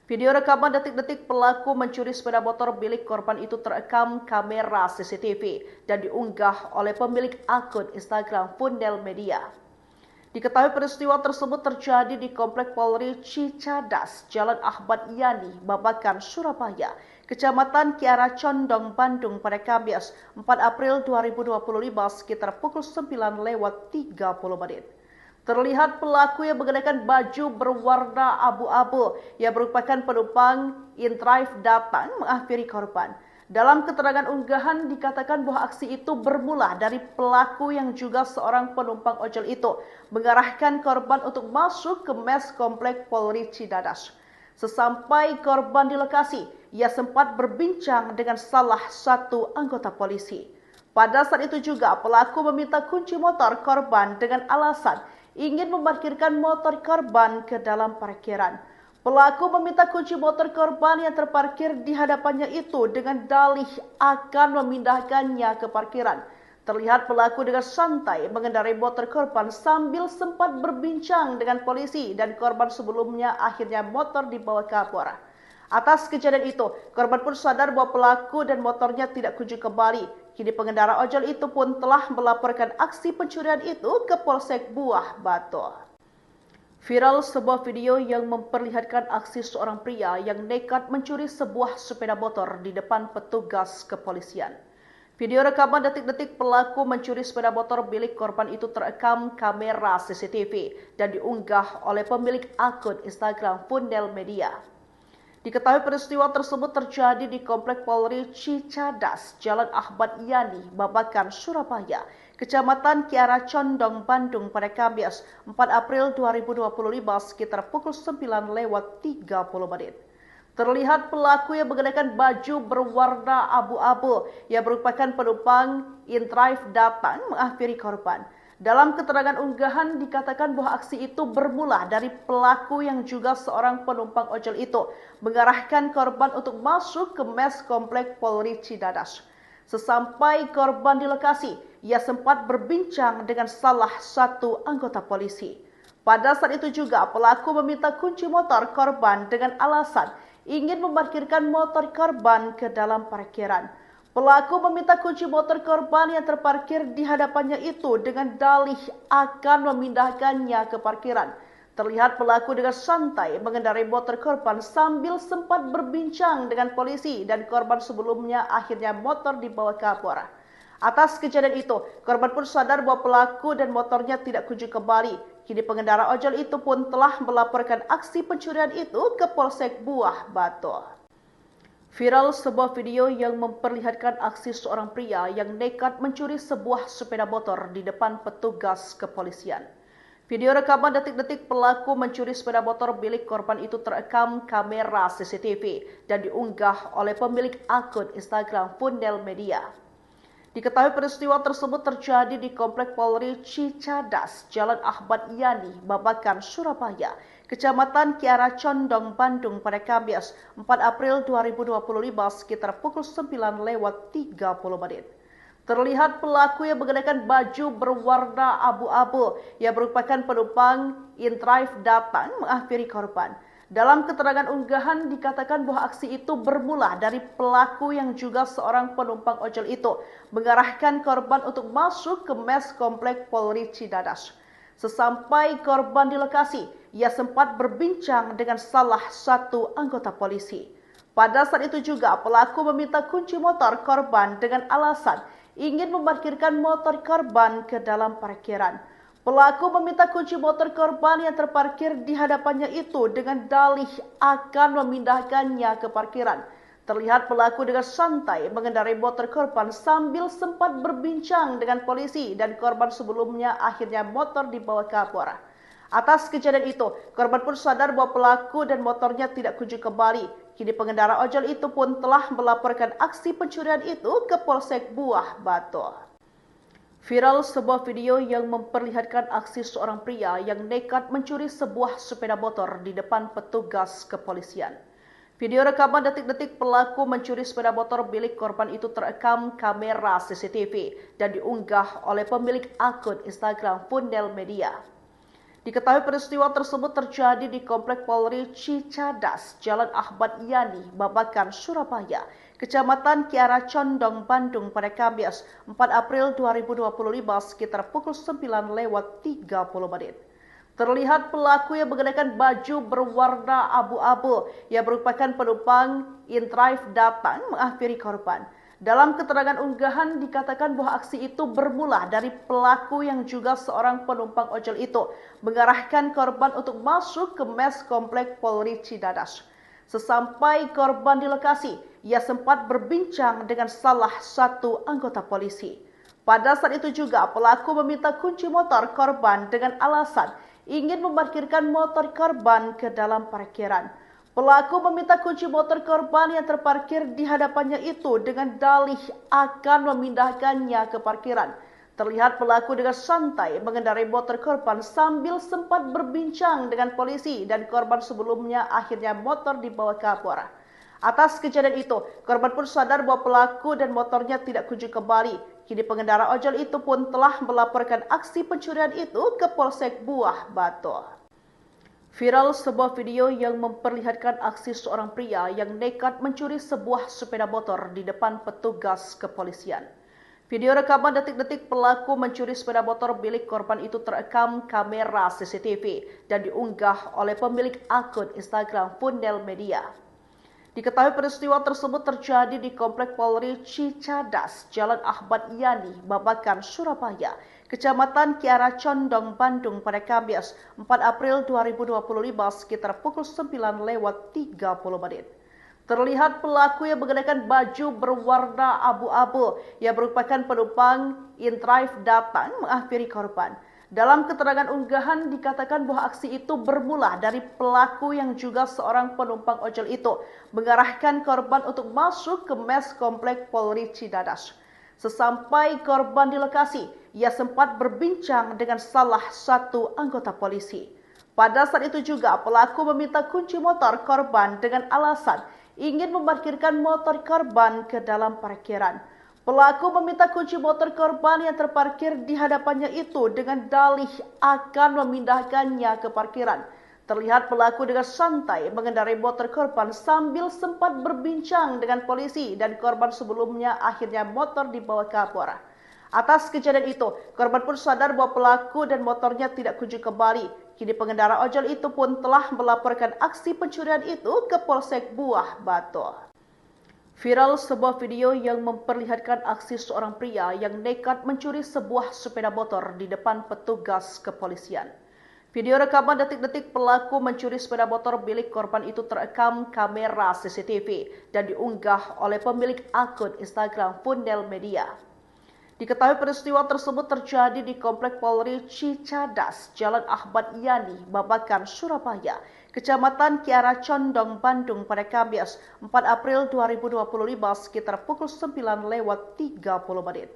Speaker 1: Video rekaman detik-detik pelaku mencuri sepeda motor milik korban itu terekam kamera CCTV dan diunggah oleh pemilik akun Instagram Fundel Media. Diketahui peristiwa tersebut terjadi di Komplek Polri Cicadas, Jalan Ahmad Yani, Babakan, Surabaya, Kecamatan Kiara Condong, Bandung pada Kamis 4 April 2025 sekitar pukul 9:30 menit. Terlihat pelaku yang mengenakan baju berwarna abu-abu yang merupakan penumpang InDrive datang menghampiri korban. Dalam keterangan unggahan dikatakan bahwa aksi itu bermula dari pelaku yang juga seorang penumpang ojol itu mengarahkan korban untuk masuk ke mes Komplek Polri Cicadas. Sesampai korban di lokasi, ia sempat berbincang dengan salah satu anggota polisi. Pada saat itu juga pelaku meminta kunci motor korban dengan alasan ingin memarkirkan motor korban ke dalam parkiran. Pelaku meminta kunci motor korban yang terparkir di hadapannya itu dengan dalih akan memindahkannya ke parkiran. Terlihat pelaku dengan santai mengendarai motor korban sambil sempat berbincang dengan polisi dan korban sebelumnya akhirnya motor dibawa kabur. Atas kejadian itu, korban pun sadar bahwa pelaku dan motornya tidak kunjung kembali. Kini pengendara ojol itu pun telah melaporkan aksi pencurian itu ke Polsek Buah Batu. Viral sebuah video yang memperlihatkan aksi seorang pria yang nekat mencuri sebuah sepeda motor di depan petugas kepolisian. Video rekaman detik-detik pelaku mencuri sepeda motor milik korban itu terekam kamera CCTV dan diunggah oleh pemilik akun Instagram Fundel Media. Diketahui peristiwa tersebut terjadi di Komplek Polri Cicadas, Jalan Ahmad Yani, Babakan, Surabaya, Kecamatan Kiara Condong, Bandung pada Kamis 4 April 2025 sekitar pukul 9:30 menit. Terlihat pelaku yang mengenakan baju berwarna abu-abu yang merupakan penumpang InDrive datang menghampiri korban. Dalam keterangan unggahan dikatakan bahwa aksi itu bermula dari pelaku yang juga seorang penumpang ojol itu mengarahkan korban untuk masuk ke mes Komplek Polri Cicadas. Sesampai korban di lokasi, ia sempat berbincang dengan salah satu anggota polisi. Pada saat itu juga pelaku meminta kunci motor korban dengan alasan ingin memarkirkan motor korban ke dalam parkiran. Pelaku meminta kunci motor korban yang terparkir di hadapannya itu dengan dalih akan memindahkannya ke parkiran. Terlihat pelaku dengan santai mengendarai motor korban sambil sempat berbincang dengan polisi dan korban sebelumnya akhirnya motor dibawa kabur. Atas kejadian itu, korban pun sadar bahwa pelaku dan motornya tidak kunjung kembali. Kini pengendara ojol itu pun telah melaporkan aksi pencurian itu ke Polsek Buah Batu. Viral sebuah video yang memperlihatkan aksi seorang pria yang nekat mencuri sebuah sepeda motor di depan petugas kepolisian. Video rekaman detik-detik pelaku mencuri sepeda motor milik korban itu terekam kamera CCTV dan diunggah oleh pemilik akun Instagram Fundel Media. Diketahui peristiwa tersebut terjadi di Komplek Polri Cicadas, Jalan Ahmad Yani, Babakan, Surabaya, Kecamatan Kiara Condong, Bandung pada Kamis 4 April 2025 sekitar pukul 9:30 menit. Terlihat pelaku yang mengenakan baju berwarna abu-abu yang merupakan penumpang InDrive datang menghampiri korban. Dalam keterangan unggahan dikatakan bahwa aksi itu bermula dari pelaku yang juga seorang penumpang ojol itu mengarahkan korban untuk masuk ke mes Komplek Polri Cicadas. Sesampai korban di lokasi, ia sempat berbincang dengan salah satu anggota polisi. Pada saat itu juga pelaku meminta kunci motor korban dengan alasan ingin memarkirkan motor korban ke dalam parkiran. Pelaku meminta kunci motor korban yang terparkir di hadapannya itu dengan dalih akan memindahkannya ke parkiran. Terlihat pelaku dengan santai mengendarai motor korban sambil sempat berbincang dengan polisi dan korban sebelumnya akhirnya motor dibawa kabur. Atas kejadian itu, korban pun sadar bahwa pelaku dan motornya tidak kunjung kembali. Kini pengendara ojol itu pun telah melaporkan aksi pencurian itu ke Polsek Buah Batu. Viral sebuah video yang memperlihatkan aksi seorang pria yang nekat mencuri sebuah sepeda motor di depan petugas kepolisian. Video rekaman detik-detik pelaku mencuri sepeda motor milik korban itu terekam kamera CCTV dan diunggah oleh pemilik akun Instagram Fundel Media. Diketahui peristiwa tersebut terjadi di Komplek Polri Cicadas, Jalan Ahmad Yani, Babakan, Surabaya, Kecamatan Kiara Condong, Bandung pada Kamis 4 April 2025 sekitar pukul 9:30. Terlihat pelaku yang mengenakan baju berwarna abu-abu yang merupakan penumpang InDrive datang menghampiri korban. Dalam keterangan unggahan dikatakan bahwa aksi itu bermula dari pelaku yang juga seorang penumpang ojol itu mengarahkan korban untuk masuk ke mes Komplek Polri Cicadas. Sesampai korban di lokasi, ia sempat berbincang dengan salah satu anggota polisi. Pada saat itu juga pelaku meminta kunci motor korban dengan alasan ingin memarkirkan motor korban ke dalam parkiran. Pelaku meminta kunci motor korban yang terparkir di hadapannya itu dengan dalih akan memindahkannya ke parkiran. Terlihat pelaku dengan santai mengendarai motor korban sambil sempat berbincang dengan polisi dan korban sebelumnya akhirnya motor dibawa kabur. Atas kejadian itu, korban pun sadar bahwa pelaku dan motornya tidak kunjung kembali. Kini pengendara ojol itu pun telah melaporkan aksi pencurian itu ke Polsek Buah Batu. Viral sebuah video yang memperlihatkan aksi seorang pria yang nekat mencuri sebuah sepeda motor di depan petugas kepolisian. Video rekaman detik-detik pelaku mencuri sepeda motor milik korban itu terekam kamera CCTV dan diunggah oleh pemilik akun Instagram Fundel Media. Diketahui peristiwa tersebut terjadi di Komplek Polri Cicadas, Jalan Ahmad Yani, Babakan, Surabaya, Kecamatan Kiara Condong, Bandung pada Kamis 4 April 2025 sekitar pukul 9:30. Terlihat pelaku yang mengenakan baju berwarna abu-abu yang merupakan penumpang InDrive datang menghampiri korban. Dalam keterangan unggahan dikatakan bahwa aksi itu bermula dari pelaku yang juga seorang penumpang ojol itu mengarahkan korban untuk masuk ke mes Komplek Polri Cicadas. Sesampai korban di lokasi, ia sempat berbincang dengan salah satu anggota polisi. Pada saat itu juga pelaku meminta kunci motor korban dengan alasan ingin memarkirkan motor korban ke dalam parkiran. Pelaku meminta kunci motor korban yang terparkir di hadapannya itu dengan dalih akan memindahkannya ke parkiran. Terlihat pelaku dengan santai mengendarai motor korban sambil sempat berbincang dengan polisi dan korban sebelumnya akhirnya motor dibawa kabur. Atas kejadian itu, korban pun sadar bahwa pelaku dan motornya tidak kunjung kembali. Kini pengendara ojol itu pun telah melaporkan aksi pencurian itu ke Polsek Buah Batu. Viral sebuah video yang memperlihatkan aksi seorang pria yang nekat mencuri sebuah sepeda motor di depan petugas kepolisian. Video rekaman detik-detik pelaku mencuri sepeda motor milik korban itu terekam kamera CCTV dan diunggah oleh pemilik akun Instagram Fundel Media. Diketahui peristiwa tersebut terjadi di Komplek Polri Cicadas, Jalan Ahmad Yani, Babakan, Surabaya, Kecamatan Kiara Condong, Bandung pada Kamis 4 April 2025 sekitar pukul 9:30.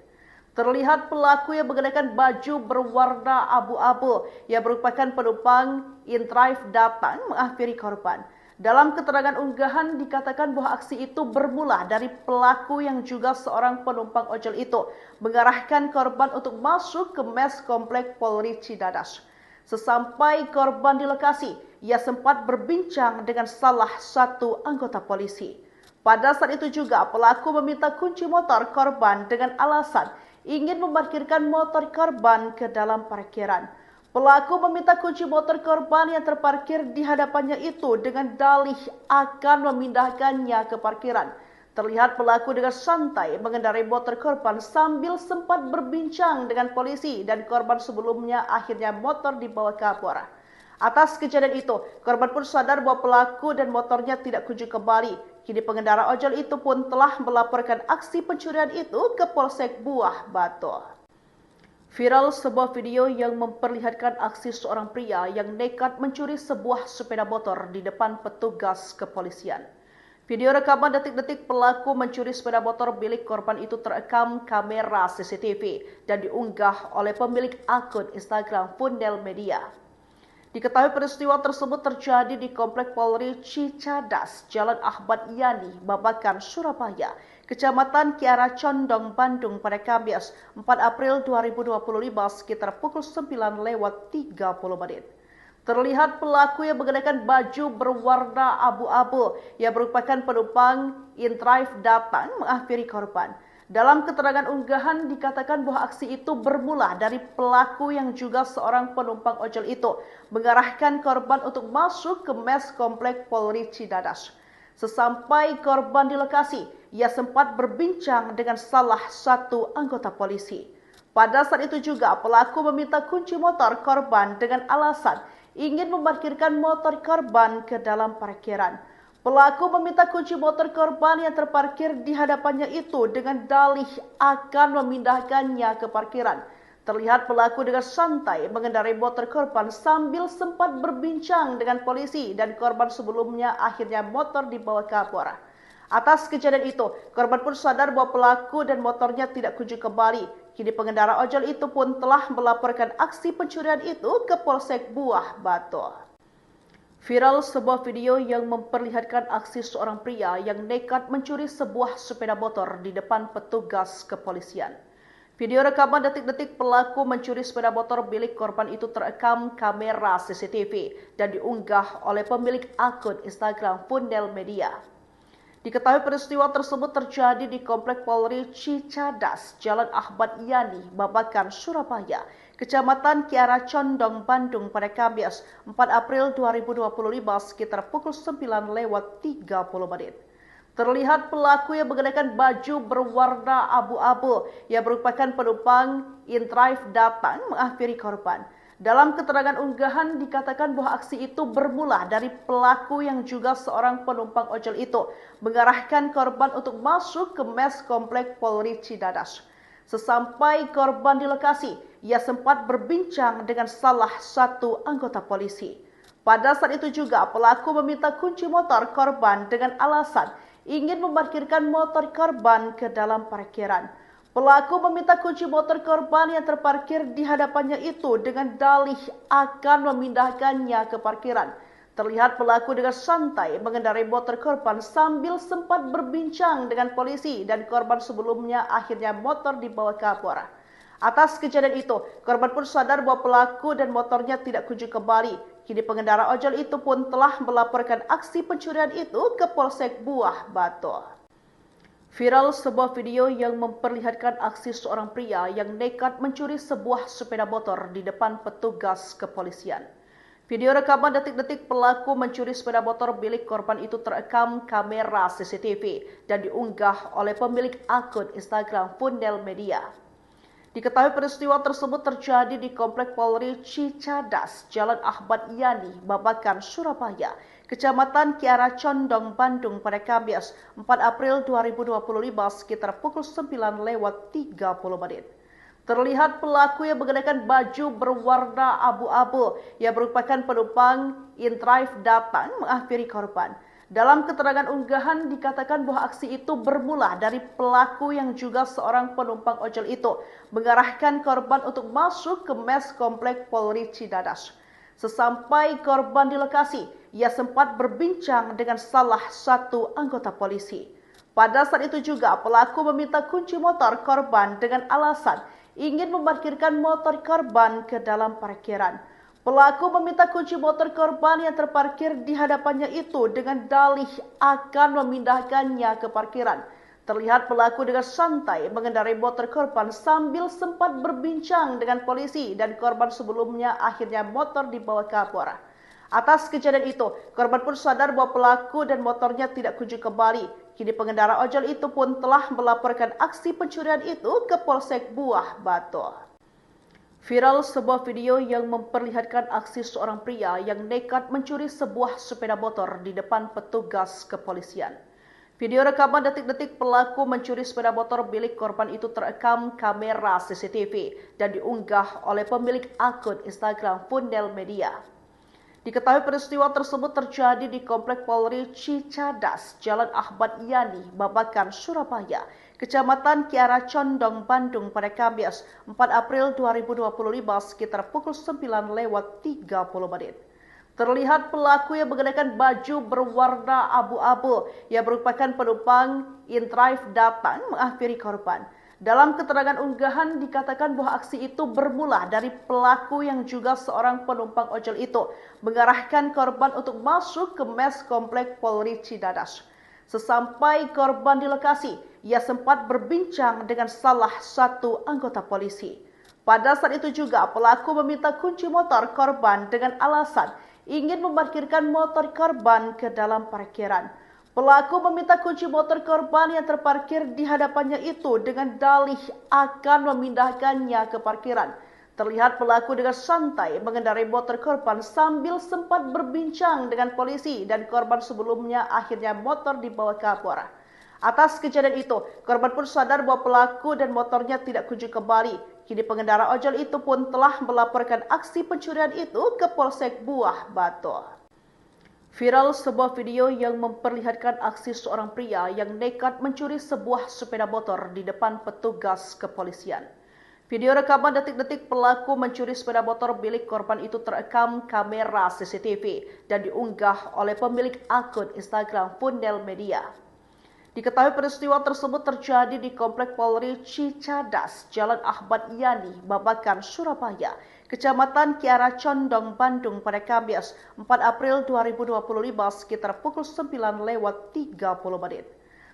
Speaker 1: Terlihat pelaku yang mengenakan baju berwarna abu-abu yang merupakan penumpang InDrive datang menghampiri korban. Dalam keterangan unggahan dikatakan bahwa aksi itu bermula dari pelaku yang juga seorang penumpang ojol itu mengarahkan korban untuk masuk ke mes Komplek Polri Cicadas. Sesampai korban di lokasi, ia sempat berbincang dengan salah satu anggota polisi. Pada saat itu juga pelaku meminta kunci motor korban dengan alasan ingin memarkirkan motor korban ke dalam parkiran. Pelaku meminta kunci motor korban yang terparkir di hadapannya itu dengan dalih akan memindahkannya ke parkiran. Terlihat pelaku dengan santai mengendarai motor korban sambil sempat berbincang dengan polisi dan korban sebelumnya akhirnya motor dibawa kabur. Atas kejadian itu, korban pun sadar bahwa pelaku dan motornya tidak kunjung kembali. Kini pengendara ojol itu pun telah melaporkan aksi pencurian itu ke Polsek Buah Batu. Viral sebuah video yang memperlihatkan aksi seorang pria yang nekat mencuri sebuah sepeda motor di depan petugas kepolisian. Video rekaman detik-detik pelaku mencuri sepeda motor milik korban itu terekam kamera CCTV dan diunggah oleh pemilik akun Instagram Fundel Media. Diketahui peristiwa tersebut terjadi di Komplek Polri Cicadas, Jalan Ahmad Yani, Babakan, Surabaya, Kecamatan Kiara Condong, Bandung pada Kamis 4 April 2025 sekitar pukul 9:30. Terlihat pelaku yang mengenakan baju berwarna abu-abu yang merupakan penumpang inDrive datang menghampiri korban. Dalam keterangan unggahan dikatakan bahwa aksi itu bermula dari pelaku yang juga seorang penumpang ojol itu mengarahkan korban untuk masuk ke mes Komplek Polri Cicadas. Sesampai korban di lokasi, ia sempat berbincang dengan salah satu anggota polisi. Pada saat itu juga pelaku meminta kunci motor korban dengan alasan ingin memarkirkan motor korban ke dalam parkiran. Pelaku meminta kunci motor korban yang terparkir di hadapannya itu dengan dalih akan memindahkannya ke parkiran. Terlihat pelaku dengan santai mengendarai motor korban sambil sempat berbincang dengan polisi dan korban sebelumnya akhirnya motor dibawa kabur. Atas kejadian itu, korban pun sadar bahwa pelaku dan motornya tidak kunjung kembali. Kini pengendara ojol itu pun telah melaporkan aksi pencurian itu ke Polsek Buah Batu. Viral sebuah video yang memperlihatkan aksi seorang pria yang nekat mencuri sebuah sepeda motor di depan petugas kepolisian. Video rekaman detik-detik pelaku mencuri sepeda motor milik korban itu terekam kamera CCTV dan diunggah oleh pemilik akun Instagram Fundel Media. Diketahui peristiwa tersebut terjadi di Komplek Polri Cicadas, Jalan Ahmad Yani, Babakan, Surabaya, Kecamatan Kiara Condong, Bandung pada Kamis 4 April 2025 sekitar pukul 9:30. Terlihat pelaku yang mengenakan baju berwarna abu-abu yang merupakan penumpang inDrive datang menghampiri korban. Dalam keterangan unggahan dikatakan bahwa aksi itu bermula dari pelaku yang juga seorang penumpang ojol itu mengarahkan korban untuk masuk ke mes Komplek Polri Cicadas. Sesampai korban di lokasi, ia sempat berbincang dengan salah satu anggota polisi. Pada saat itu juga pelaku meminta kunci motor korban dengan alasan ingin memarkirkan motor korban ke dalam parkiran. Pelaku meminta kunci motor korban yang terparkir di hadapannya itu dengan dalih akan memindahkannya ke parkiran. Terlihat pelaku dengan santai mengendarai motor korban sambil sempat berbincang dengan polisi dan korban sebelumnya akhirnya motor dibawa kabur. Atas kejadian itu, korban pun sadar bahwa pelaku dan motornya tidak kunjung kembali. Kini pengendara ojol itu pun telah melaporkan aksi pencurian itu ke Polsek Buah Batu. Viral sebuah video yang memperlihatkan aksi seorang pria yang nekat mencuri sebuah sepeda motor di depan petugas kepolisian. Video rekaman detik-detik pelaku mencuri sepeda motor milik korban itu terekam kamera CCTV dan diunggah oleh pemilik akun Instagram Fundel Media. Diketahui peristiwa tersebut terjadi di Komplek Polri Cicadas, Jalan Ahmad Yani, Babakan, Surabaya, Kecamatan Kiara Condong, Bandung pada Kamis 4 April 2025 sekitar pukul 9:30. Terlihat pelaku yang mengenakan baju berwarna abu-abu yang merupakan penumpang inDrive datang menghampiri korban. Dalam keterangan unggahan dikatakan bahwa aksi itu bermula dari pelaku yang juga seorang penumpang ojol itu mengarahkan korban untuk masuk ke mes Komplek Polri Cicadas. Sesampai korban di lokasi, ia sempat berbincang dengan salah satu anggota polisi. Pada saat itu juga pelaku meminta kunci motor korban dengan alasan ingin memarkirkan motor korban ke dalam parkiran. Pelaku meminta kunci motor korban yang terparkir di hadapannya itu dengan dalih akan memindahkannya ke parkiran. Terlihat pelaku dengan santai mengendarai motor korban sambil sempat berbincang dengan polisi dan korban sebelumnya akhirnya motor dibawa kabur. Atas kejadian itu, korban pun sadar bahwa pelaku dan motornya tidak kunjung kembali. Kini pengendara ojol itu pun telah melaporkan aksi pencurian itu ke Polsek Buah Batu. Viral sebuah video yang memperlihatkan aksi seorang pria yang nekat mencuri sebuah sepeda motor di depan petugas kepolisian. Video rekaman detik-detik pelaku mencuri sepeda motor milik korban itu terekam kamera CCTV dan diunggah oleh pemilik akun Instagram Fundel Media. Diketahui peristiwa tersebut terjadi di Komplek Polri Cicadas, Jalan Ahmad Yani, Babakan, Surabaya, Kecamatan Kiara Condong, Bandung pada Kamis 4 April 2025 sekitar pukul 9:30. Terlihat pelaku yang mengenakan baju berwarna abu-abu yang merupakan penumpang inDrive datang menghampiri korban. Dalam keterangan unggahan dikatakan bahwa aksi itu bermula dari pelaku yang juga seorang penumpang ojol itu mengarahkan korban untuk masuk ke mes Komplek Polri Cicadas. Sesampai korban di lokasi, ia sempat berbincang dengan salah satu anggota polisi. Pada saat itu juga pelaku meminta kunci motor korban dengan alasan ingin memarkirkan motor korban ke dalam parkiran. Pelaku meminta kunci motor korban yang terparkir di hadapannya itu dengan dalih akan memindahkannya ke parkiran. Terlihat pelaku dengan santai mengendarai motor korban sambil sempat berbincang dengan polisi dan korban sebelumnya akhirnya motor dibawa kabur. Atas kejadian itu, korban pun sadar bahwa pelaku dan motornya tidak kunjung kembali. Kini pengendara ojol itu pun telah melaporkan aksi pencurian itu ke Polsek Buah Batu. Viral sebuah video yang memperlihatkan aksi seorang pria yang nekat mencuri sebuah sepeda motor di depan petugas kepolisian. Video rekaman detik-detik pelaku mencuri sepeda motor milik korban itu terekam kamera CCTV dan diunggah oleh pemilik akun Instagram Fundel Media. Diketahui peristiwa tersebut terjadi di Komplek Polri Cicadas, Jalan Ahmad Yani, Babakan, Surabaya, Kecamatan Kiara Condong, Bandung pada Kamis 4 April 2025 sekitar pukul 9:30.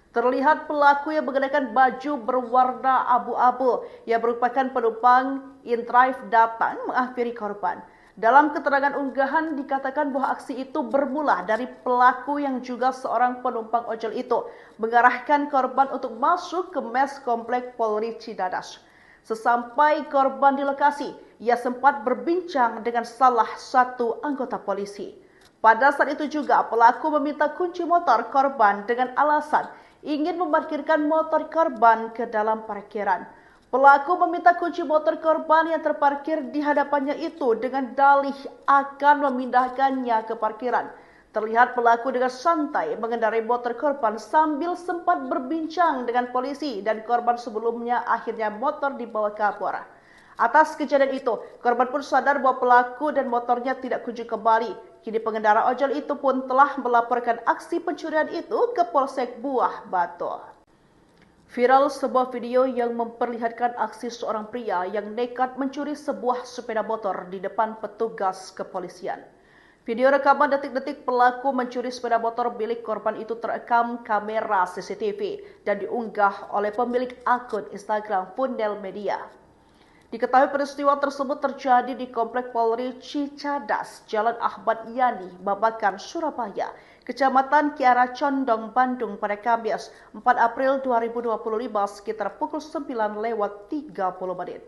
Speaker 1: Terlihat pelaku yang mengenakan baju berwarna abu-abu yang merupakan penumpang inDrive datang menghampiri korban. Dalam keterangan unggahan dikatakan bahwa aksi itu bermula dari pelaku yang juga seorang penumpang ojol itu mengarahkan korban untuk masuk ke mes Komplek Polri Cicadas. Sesampai korban di lokasi, ia sempat berbincang dengan salah satu anggota polisi. Pada saat itu juga pelaku meminta kunci motor korban dengan alasan ingin memarkirkan motor korban ke dalam parkiran. Pelaku meminta kunci motor korban yang terparkir di hadapannya itu dengan dalih akan memindahkannya ke parkiran. Terlihat pelaku dengan santai mengendarai motor korban sambil sempat berbincang dengan polisi dan korban sebelumnya akhirnya motor dibawa kabur. Atas kejadian itu, korban pun sadar bahwa pelaku dan motornya tidak kunjung kembali. Kini pengendara ojol itu pun telah melaporkan aksi pencurian itu ke Polsek Buah Batu. Viral sebuah video yang memperlihatkan aksi seorang pria yang nekat mencuri sebuah sepeda motor di depan petugas kepolisian. Video rekaman detik-detik pelaku mencuri sepeda motor milik korban itu terekam kamera CCTV dan diunggah oleh pemilik akun Instagram Fundel Media. Diketahui peristiwa tersebut terjadi di Komplek Polri Cicadas, Jalan Ahmad Yani, Babakan, Surabaya, Kecamatan Kiara Condong, Bandung pada Kamis 4 April 2025 sekitar pukul 9:30.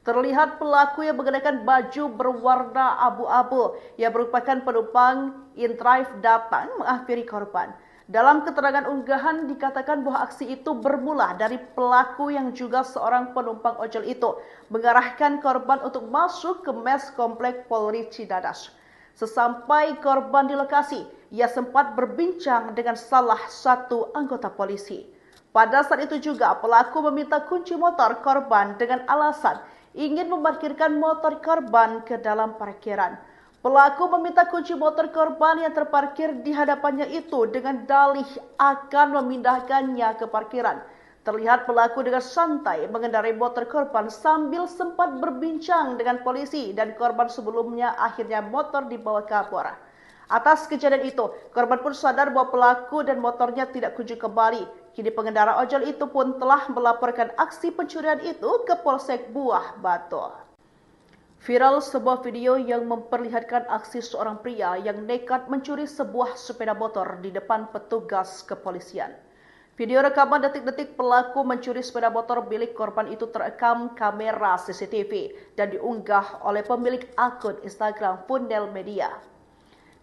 Speaker 1: Terlihat pelaku yang mengenakan baju berwarna abu-abu yang merupakan penumpang inDrive datang menghampiri korban. Dalam keterangan unggahan dikatakan bahwa aksi itu bermula dari pelaku yang juga seorang penumpang ojol itu mengarahkan korban untuk masuk ke mes Komplek Polri Cicadas. Sesampai korban di lokasi, ia sempat berbincang dengan salah satu anggota polisi. Pada saat itu juga pelaku meminta kunci motor korban dengan alasan ingin memarkirkan motor korban ke dalam parkiran. Pelaku meminta kunci motor korban yang terparkir di hadapannya itu dengan dalih akan memindahkannya ke parkiran. Terlihat pelaku dengan santai mengendarai motor korban sambil sempat berbincang dengan polisi dan korban sebelumnya akhirnya motor dibawa kabur. Atas kejadian itu, korban pun sadar bahwa pelaku dan motornya tidak kunjung kembali. Kini pengendara ojol itu pun telah melaporkan aksi pencurian itu ke Polsek Buah Batu. Viral sebuah video yang memperlihatkan aksi seorang pria yang nekat mencuri sebuah sepeda motor di depan petugas kepolisian. Video rekaman detik-detik pelaku mencuri sepeda motor milik korban itu terekam kamera CCTV dan diunggah oleh pemilik akun Instagram Fundel Media.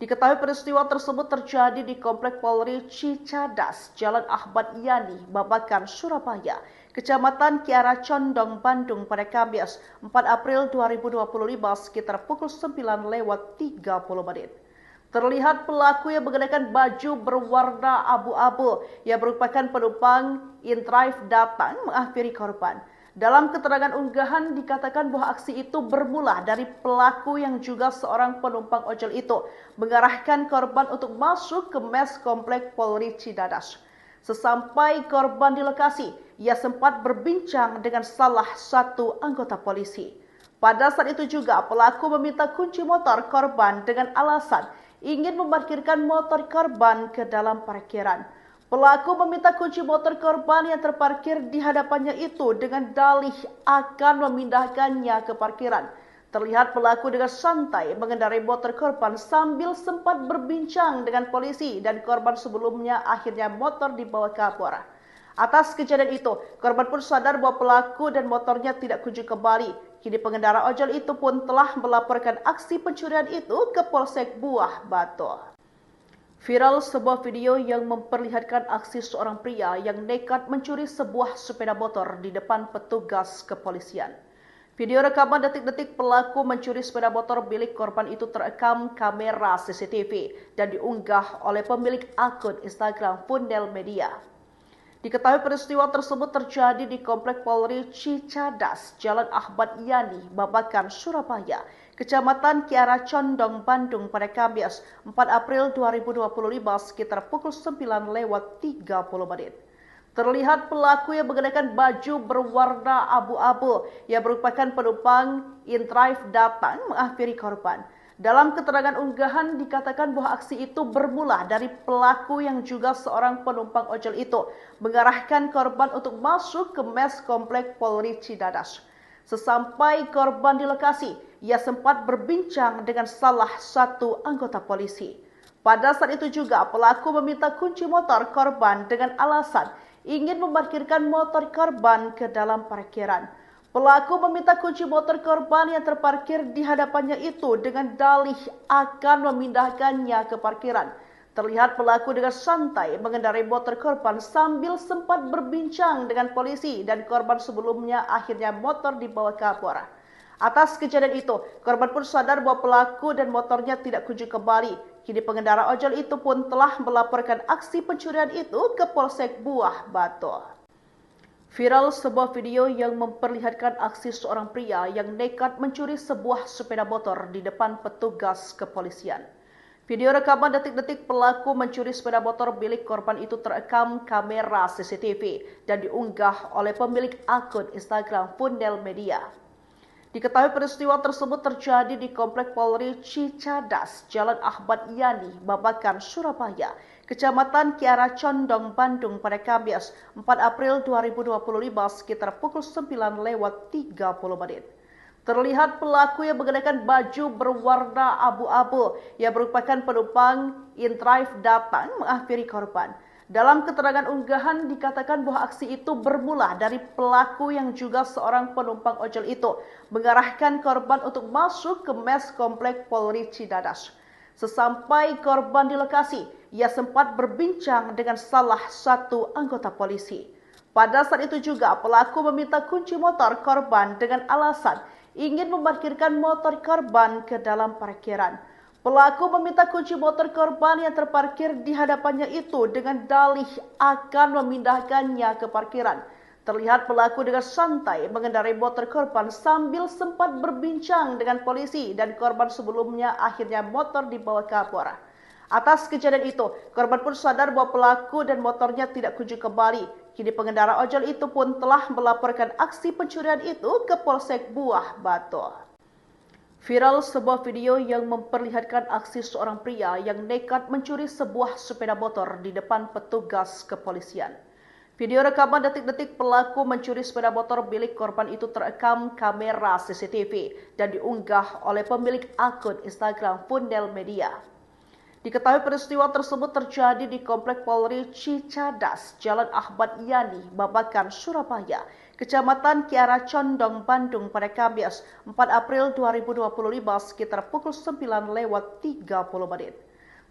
Speaker 1: Diketahui peristiwa tersebut terjadi di Komplek Polri Cicadas, Jalan Ahmad Yani, Babakan, Surabaya, Kecamatan Kiara Condong, Bandung pada Kamis 4 April 2025 sekitar pukul 9:30. Terlihat pelaku yang mengenakan baju berwarna abu-abu yang merupakan penumpang InDrive datang menghampiri korban. Dalam keterangan unggahan dikatakan bahwa aksi itu bermula dari pelaku yang juga seorang penumpang ojol itu mengarahkan korban untuk masuk ke mes Komplek Polri Cicadas. Sesampai korban di lokasi, ia sempat berbincang dengan salah satu anggota polisi. Pada saat itu juga pelaku meminta kunci motor korban dengan alasan ingin memarkirkan motor korban ke dalam parkiran. Pelaku meminta kunci motor korban yang terparkir di hadapannya itu dengan dalih akan memindahkannya ke parkiran. Terlihat pelaku dengan santai mengendarai motor korban sambil sempat berbincang dengan polisi dan korban sebelumnya akhirnya motor dibawa kabur. Atas kejadian itu, korban pun sadar bahwa pelaku dan motornya tidak kunjung kembali. Kini pengendara ojol itu pun telah melaporkan aksi pencurian itu ke Polsek Buah Batu. Viral sebuah video yang memperlihatkan aksi seorang pria yang nekat mencuri sebuah sepeda motor di depan petugas kepolisian. Video rekaman detik-detik pelaku mencuri sepeda motor milik korban itu terekam kamera CCTV dan diunggah oleh pemilik akun Instagram Fundel Media. Diketahui peristiwa tersebut terjadi di Komplek Polri Cicadas, Jalan Ahmad Yani, Babakan, Surabaya, Kecamatan Kiara Condong, Bandung pada Kamis 4 April 2025 sekitar pukul 9:30. Terlihat pelaku yang mengenakan baju berwarna abu-abu yang merupakan penumpang InDrive datang menghampiri korban. Dalam keterangan unggahan dikatakan bahwa aksi itu bermula dari pelaku yang juga seorang penumpang ojol itu mengarahkan korban untuk masuk ke mes Komplek Polri Cicadas. Sesampai korban di lokasi, ia sempat berbincang dengan salah satu anggota polisi. Pada saat itu juga pelaku meminta kunci motor korban dengan alasan ingin memarkirkan motor korban ke dalam parkiran. Pelaku meminta kunci motor korban yang terparkir di hadapannya itu dengan dalih akan memindahkannya ke parkiran. Terlihat pelaku dengan santai mengendarai motor korban sambil sempat berbincang dengan polisi dan korban sebelumnya akhirnya motor dibawa kabur. Atas kejadian itu, korban pun sadar bahwa pelaku dan motornya tidak kunjung kembali. Kini pengendara ojol itu pun telah melaporkan aksi pencurian itu ke Polsek Buah Batu. Viral sebuah video yang memperlihatkan aksi seorang pria yang nekat mencuri sebuah sepeda motor di depan petugas kepolisian. Video rekaman detik-detik pelaku mencuri sepeda motor milik korban itu terekam kamera CCTV dan diunggah oleh pemilik akun Instagram Fundel Media. Diketahui peristiwa tersebut terjadi di Komplek Polri Cicadas, Jalan Ahmad Yani, Babakan, Surabaya, Kecamatan Kiara Condong, Bandung pada Kamis 4 April 2025 sekitar pukul 9:30. Terlihat pelaku yang mengenakan baju berwarna abu-abu yang merupakan penumpang InDrive datang menghampiri korban. Dalam keterangan unggahan dikatakan bahwa aksi itu bermula dari pelaku yang juga seorang penumpang ojol itu mengarahkan korban untuk masuk ke mes Komplek Polri Cicadas. Sesampai korban di lokasi, ia sempat berbincang dengan salah satu anggota polisi. Pada saat itu juga pelaku meminta kunci motor korban dengan alasan ingin memarkirkan motor korban ke dalam parkiran. Pelaku meminta kunci motor korban yang terparkir di hadapannya itu dengan dalih akan memindahkannya ke parkiran. Terlihat pelaku dengan santai mengendarai motor korban sambil sempat berbincang dengan polisi dan korban sebelumnya akhirnya motor dibawa kabur. Atas kejadian itu, korban pun sadar bahwa pelaku dan motornya tidak kunjung kembali. Kini pengendara ojol itu pun telah melaporkan aksi pencurian itu ke Polsek Buah Batu. Viral sebuah video yang memperlihatkan aksi seorang pria yang nekat mencuri sebuah sepeda motor di depan petugas kepolisian. Video rekaman detik-detik pelaku mencuri sepeda motor milik korban itu terekam kamera CCTV dan diunggah oleh pemilik akun Instagram Fundel Media. Diketahui peristiwa tersebut terjadi di Komplek Polri Cicadas, Jalan Ahmad Yani, Babakan, Surabaya, Kecamatan Kiara Condong, Bandung pada Kamis 4 April 2025 sekitar pukul 9:30.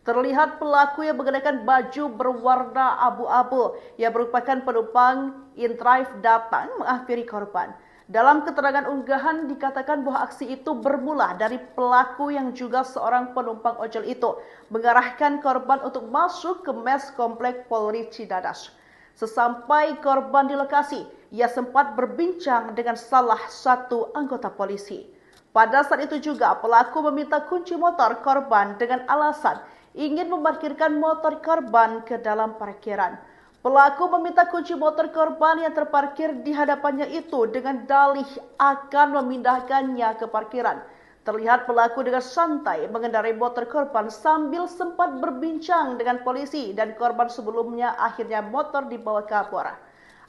Speaker 1: Terlihat pelaku yang mengenakan baju berwarna abu-abu yang merupakan penumpang InDrive datang menghampiri korban. Dalam keterangan unggahan dikatakan bahwa aksi itu bermula dari pelaku yang juga seorang penumpang ojol itu mengarahkan korban untuk masuk ke mes komplek Polri Cidadas. Sesampai korban di lokasi, ia sempat berbincang dengan salah satu anggota polisi. Pada saat itu juga pelaku meminta kunci motor korban dengan alasan ingin memarkirkan motor korban ke dalam parkiran. Pelaku meminta kunci motor korban yang terparkir di hadapannya itu dengan dalih akan memindahkannya ke parkiran. Terlihat pelaku dengan santai mengendarai motor korban sambil sempat berbincang dengan polisi dan korban sebelumnya akhirnya motor dibawa kabur.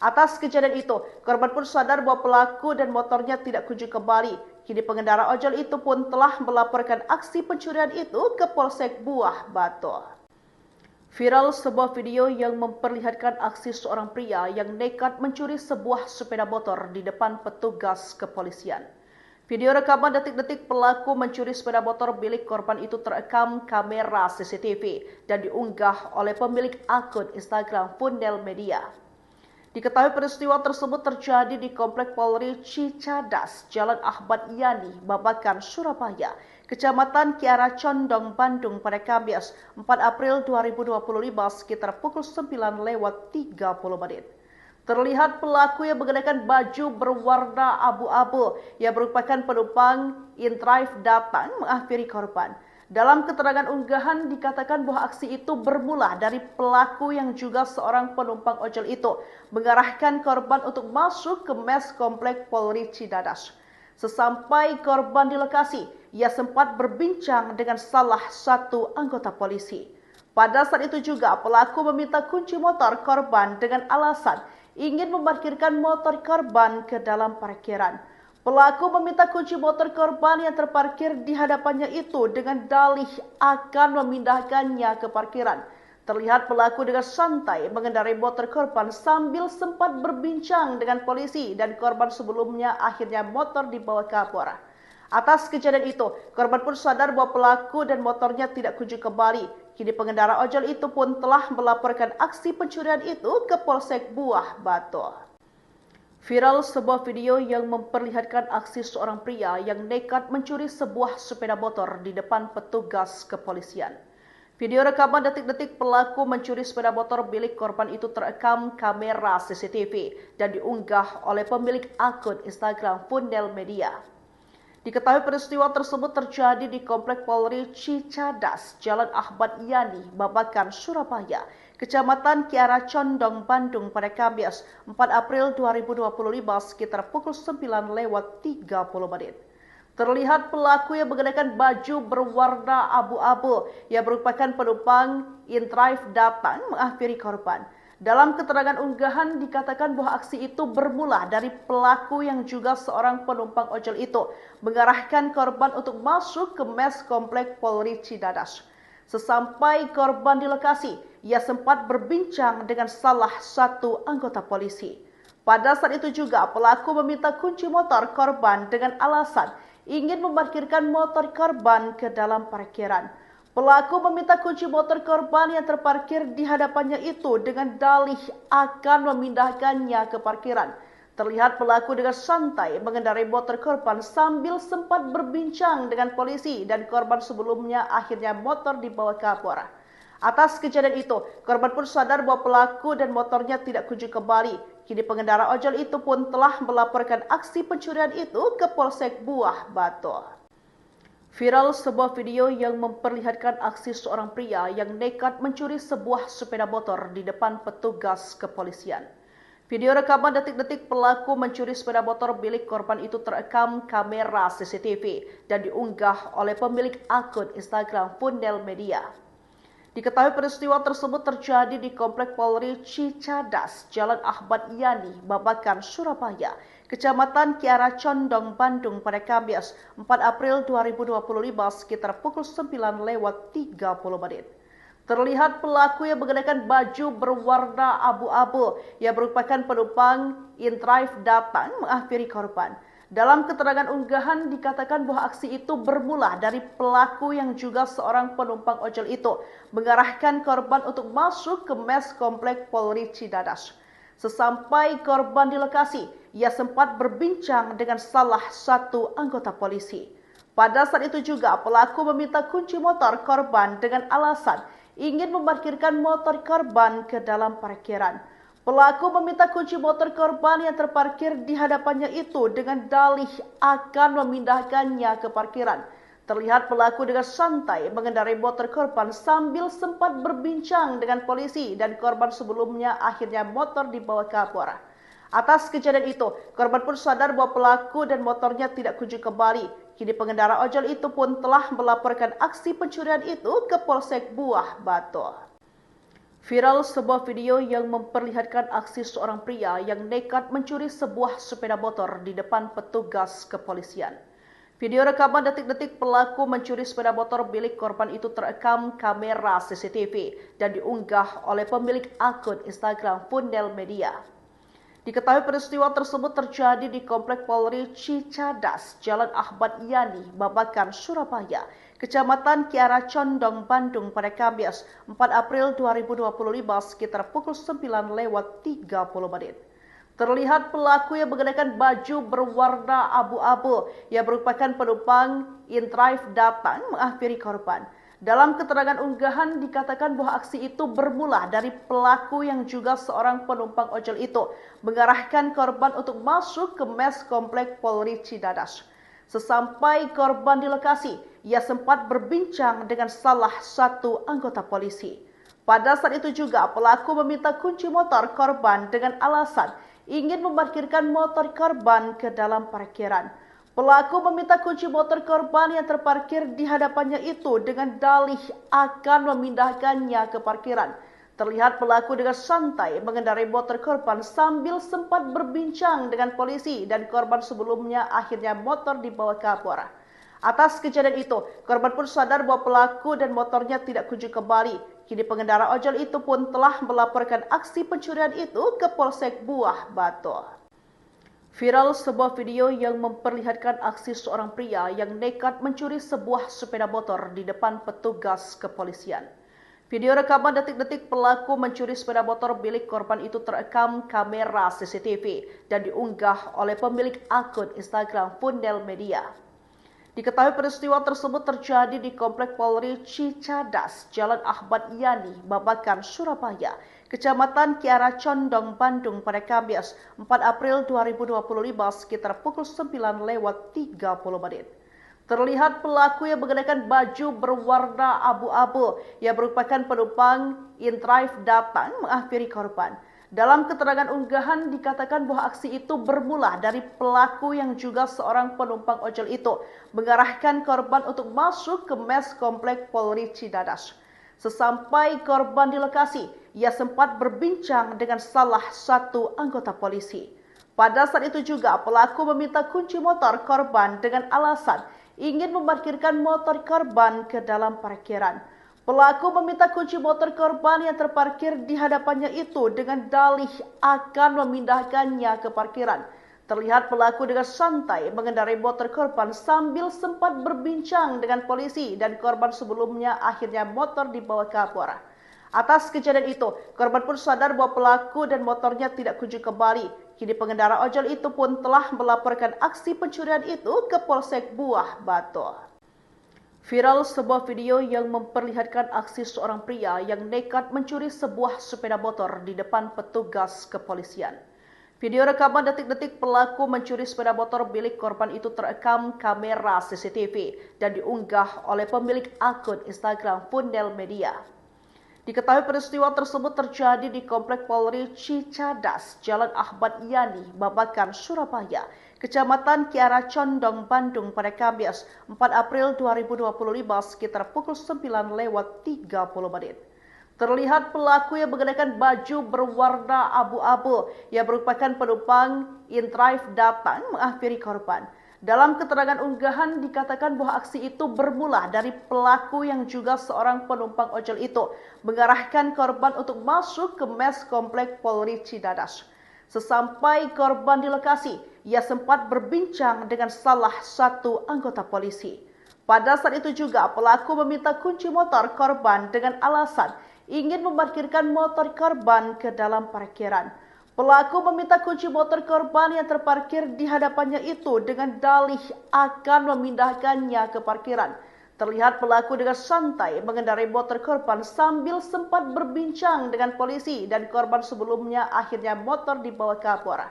Speaker 1: Atas kejadian itu, korban pun sadar bahwa pelaku dan motornya tidak kunjung kembali. Kini pengendara ojol itu pun telah melaporkan aksi pencurian itu ke Polsek Buah Batu. Viral sebuah video yang memperlihatkan aksi seorang pria yang nekat mencuri sebuah sepeda motor di depan petugas kepolisian. Video rekaman detik-detik pelaku mencuri sepeda motor milik korban itu terekam kamera CCTV dan diunggah oleh pemilik akun Instagram Fundel Media. Diketahui peristiwa tersebut terjadi di Komplek Polri Cicadas, Jalan Ahmad Yani, Babakan, Surabaya, Kecamatan Kiara Condong, Bandung pada Kamis 4 April 2025 sekitar pukul 9:30. Terlihat pelaku yang mengenakan baju berwarna abu-abu yang merupakan penumpang InDrive datang menghampiri korban. Dalam keterangan unggahan dikatakan bahwa aksi itu bermula dari pelaku yang juga seorang penumpang ojol itu mengarahkan korban untuk masuk ke mes komplek Polri Cidadas. Sesampai korban di lokasi, ia sempat berbincang dengan salah satu anggota polisi. Pada saat itu juga pelaku meminta kunci motor korban dengan alasan ingin memarkirkan motor korban ke dalam parkiran. Pelaku meminta kunci motor korban yang terparkir di hadapannya itu dengan dalih akan memindahkannya ke parkiran. Terlihat pelaku dengan santai mengendarai motor korban sambil sempat berbincang dengan polisi dan korban sebelumnya akhirnya motor dibawa kabur. Atas kejadian itu, korban pun sadar bahwa pelaku dan motornya tidak kunjung kembali. Kini pengendara ojol itu pun telah melaporkan aksi pencurian itu ke Polsek Buah Batu. Viral sebuah video yang memperlihatkan aksi seorang pria yang nekat mencuri sebuah sepeda motor di depan petugas kepolisian. Video rekaman detik-detik pelaku mencuri sepeda motor milik korban itu terekam kamera CCTV dan diunggah oleh pemilik akun Instagram Fundel Media. Diketahui peristiwa tersebut terjadi di Komplek Polri Cicadas, Jalan Ahmad Yani, Babakan, Surabaya, Kecamatan Kiara Condong, Bandung pada Kamis 4 April 2025 sekitar pukul 9:30. Terlihat pelaku yang mengenakan baju berwarna abu-abu yang merupakan penumpang InDrive datang menghampiri korban. Dalam keterangan unggahan dikatakan bahwa aksi itu bermula dari pelaku yang juga seorang penumpang ojol itu mengarahkan korban untuk masuk ke mes komplek Polri Cidadas. Sesampai korban di lokasi, ia sempat berbincang dengan salah satu anggota polisi. Pada saat itu juga pelaku meminta kunci motor korban dengan alasan ingin memarkirkan motor korban ke dalam parkiran. Pelaku meminta kunci motor korban yang terparkir di hadapannya itu dengan dalih akan memindahkannya ke parkiran. Terlihat pelaku dengan santai mengendarai motor korban sambil sempat berbincang dengan polisi dan korban sebelumnya akhirnya motor dibawa kabur. Atas kejadian itu, korban pun sadar bahwa pelaku dan motornya tidak kunjung kembali. Kini pengendara ojol itu pun telah melaporkan aksi pencurian itu ke Polsek Buah Batu. Viral sebuah video yang memperlihatkan aksi seorang pria yang nekat mencuri sebuah sepeda motor di depan petugas kepolisian. Video rekaman detik-detik pelaku mencuri sepeda motor milik korban itu terekam kamera CCTV dan diunggah oleh pemilik akun Instagram Fundel Media. Diketahui peristiwa tersebut terjadi di Komplek Polri Cicadas, Jalan Ahmad Yani, Babakan, Surabaya, Kecamatan Kiara Condong, Bandung pada Kamis 4 April 2025 sekitar pukul 9:30. Terlihat pelaku yang mengenakan baju berwarna abu-abu yang merupakan penumpang InDrive datang menghampiri korban. Dalam keterangan unggahan dikatakan bahwa aksi itu bermula dari pelaku yang juga seorang penumpang ojol itu mengarahkan korban untuk masuk ke mes komplek Polri Cidadas. Sesampai korban di lokasi, ia sempat berbincang dengan salah satu anggota polisi. Pada saat itu juga pelaku meminta kunci motor korban dengan alasan ingin memarkirkan motor korban ke dalam parkiran. Pelaku meminta kunci motor korban yang terparkir di hadapannya itu dengan dalih akan memindahkannya ke parkiran. Terlihat pelaku dengan santai mengendarai motor korban sambil sempat berbincang dengan polisi dan korban sebelumnya akhirnya motor dibawa kabur. Atas kejadian itu, korban pun sadar bahwa pelaku dan motornya tidak kunjung kembali. Kini pengendara ojol itu pun telah melaporkan aksi pencurian itu ke Polsek Buah Batu. Viral sebuah video yang memperlihatkan aksi seorang pria yang nekat mencuri sebuah sepeda motor di depan petugas kepolisian. Video rekaman detik-detik pelaku mencuri sepeda motor milik korban itu terekam kamera CCTV dan diunggah oleh pemilik akun Instagram Fundel Media. Diketahui peristiwa tersebut terjadi di Komplek Polri Cicadas, Jalan Ahmad Yani, Babakan, Surabaya, Kecamatan Kiara Condong, Bandung pada Kamis 4 April 2025 sekitar pukul 9:30. Terlihat pelaku yang mengenakan baju berwarna abu-abu yang merupakan penumpang InDrive datang menghampiri korban. Dalam keterangan unggahan dikatakan bahwa aksi itu bermula dari pelaku yang juga seorang penumpang ojol itu mengarahkan korban untuk masuk ke mes komplek Polri Cidadas. Sesampai korban di lokasi, ia sempat berbincang dengan salah satu anggota polisi. Pada saat itu juga pelaku meminta kunci motor korban dengan alasan ingin memarkirkan motor korban ke dalam parkiran. Pelaku meminta kunci motor korban yang terparkir di hadapannya itu dengan dalih akan memindahkannya ke parkiran. Terlihat pelaku dengan santai mengendarai motor korban sambil sempat berbincang dengan polisi dan korban sebelumnya akhirnya motor dibawa kabur. Atas kejadian itu, korban pun sadar bahwa pelaku dan motornya tidak kunjung kembali. Kini pengendara ojol itu pun telah melaporkan aksi pencurian itu ke Polsek Buah Batu. Viral sebuah video yang memperlihatkan aksi seorang pria yang nekat mencuri sebuah sepeda motor di depan petugas kepolisian. Video rekaman detik-detik pelaku mencuri sepeda motor milik korban itu terekam kamera CCTV dan diunggah oleh pemilik akun Instagram Fundel Media. Diketahui peristiwa tersebut terjadi di Komplek Polri Cicadas, Jalan Ahmad Yani, Babakan, Surabaya, Kecamatan Kiara Condong, Bandung pada Kamis 4 April 2025 sekitar pukul 9:30. Terlihat pelaku yang mengenakan baju berwarna abu-abu yang merupakan penumpang InDrive datang menghampiri korban. Dalam keterangan unggahan dikatakan bahwa aksi itu bermula dari pelaku yang juga seorang penumpang ojol itu mengarahkan korban untuk masuk ke mes komplek Polri Cidadas. Sesampai korban di lokasi, ia sempat berbincang dengan salah satu anggota polisi. Pada saat itu juga pelaku meminta kunci motor korban dengan alasan ingin memarkirkan motor korban ke dalam parkiran. Pelaku meminta kunci motor korban yang terparkir di hadapannya itu dengan dalih akan memindahkannya ke parkiran. Terlihat pelaku dengan santai mengendarai motor korban sambil sempat berbincang dengan polisi dan korban sebelumnya akhirnya motor dibawa kabur. Atas kejadian itu, korban pun sadar bahwa pelaku dan motornya tidak kunjung kembali. Kini pengendara ojol itu pun telah melaporkan aksi pencurian itu ke Polsek Buah Batu. Viral sebuah video yang memperlihatkan aksi seorang pria yang nekat mencuri sebuah sepeda motor di depan petugas kepolisian. Video rekaman detik-detik pelaku mencuri sepeda motor milik korban itu terekam kamera CCTV dan diunggah oleh pemilik akun Instagram Fundel Media. Diketahui peristiwa tersebut terjadi di Komplek Polri Cicadas, Jalan Ahmad Yani, Babakan, Surabaya, Kecamatan Kiara Condong, Bandung pada Kamis 4 April 2025 sekitar pukul 9:30. Terlihat pelaku yang mengenakan baju berwarna abu-abu yang merupakan penumpang InDrive datang menghampiri korban. Dalam keterangan unggahan dikatakan bahwa aksi itu bermula dari pelaku yang juga seorang penumpang ojol itu mengarahkan korban untuk masuk ke mes komplek Polri Cidadas. Sesampai korban di lokasi, ia sempat berbincang dengan salah satu anggota polisi. Pada saat itu juga pelaku meminta kunci motor korban dengan alasan ingin memarkirkan motor korban ke dalam parkiran. Pelaku meminta kunci motor korban yang terparkir di hadapannya itu dengan dalih akan memindahkannya ke parkiran. Terlihat pelaku dengan santai mengendarai motor korban sambil sempat berbincang dengan polisi dan korban sebelumnya akhirnya motor dibawa kabur.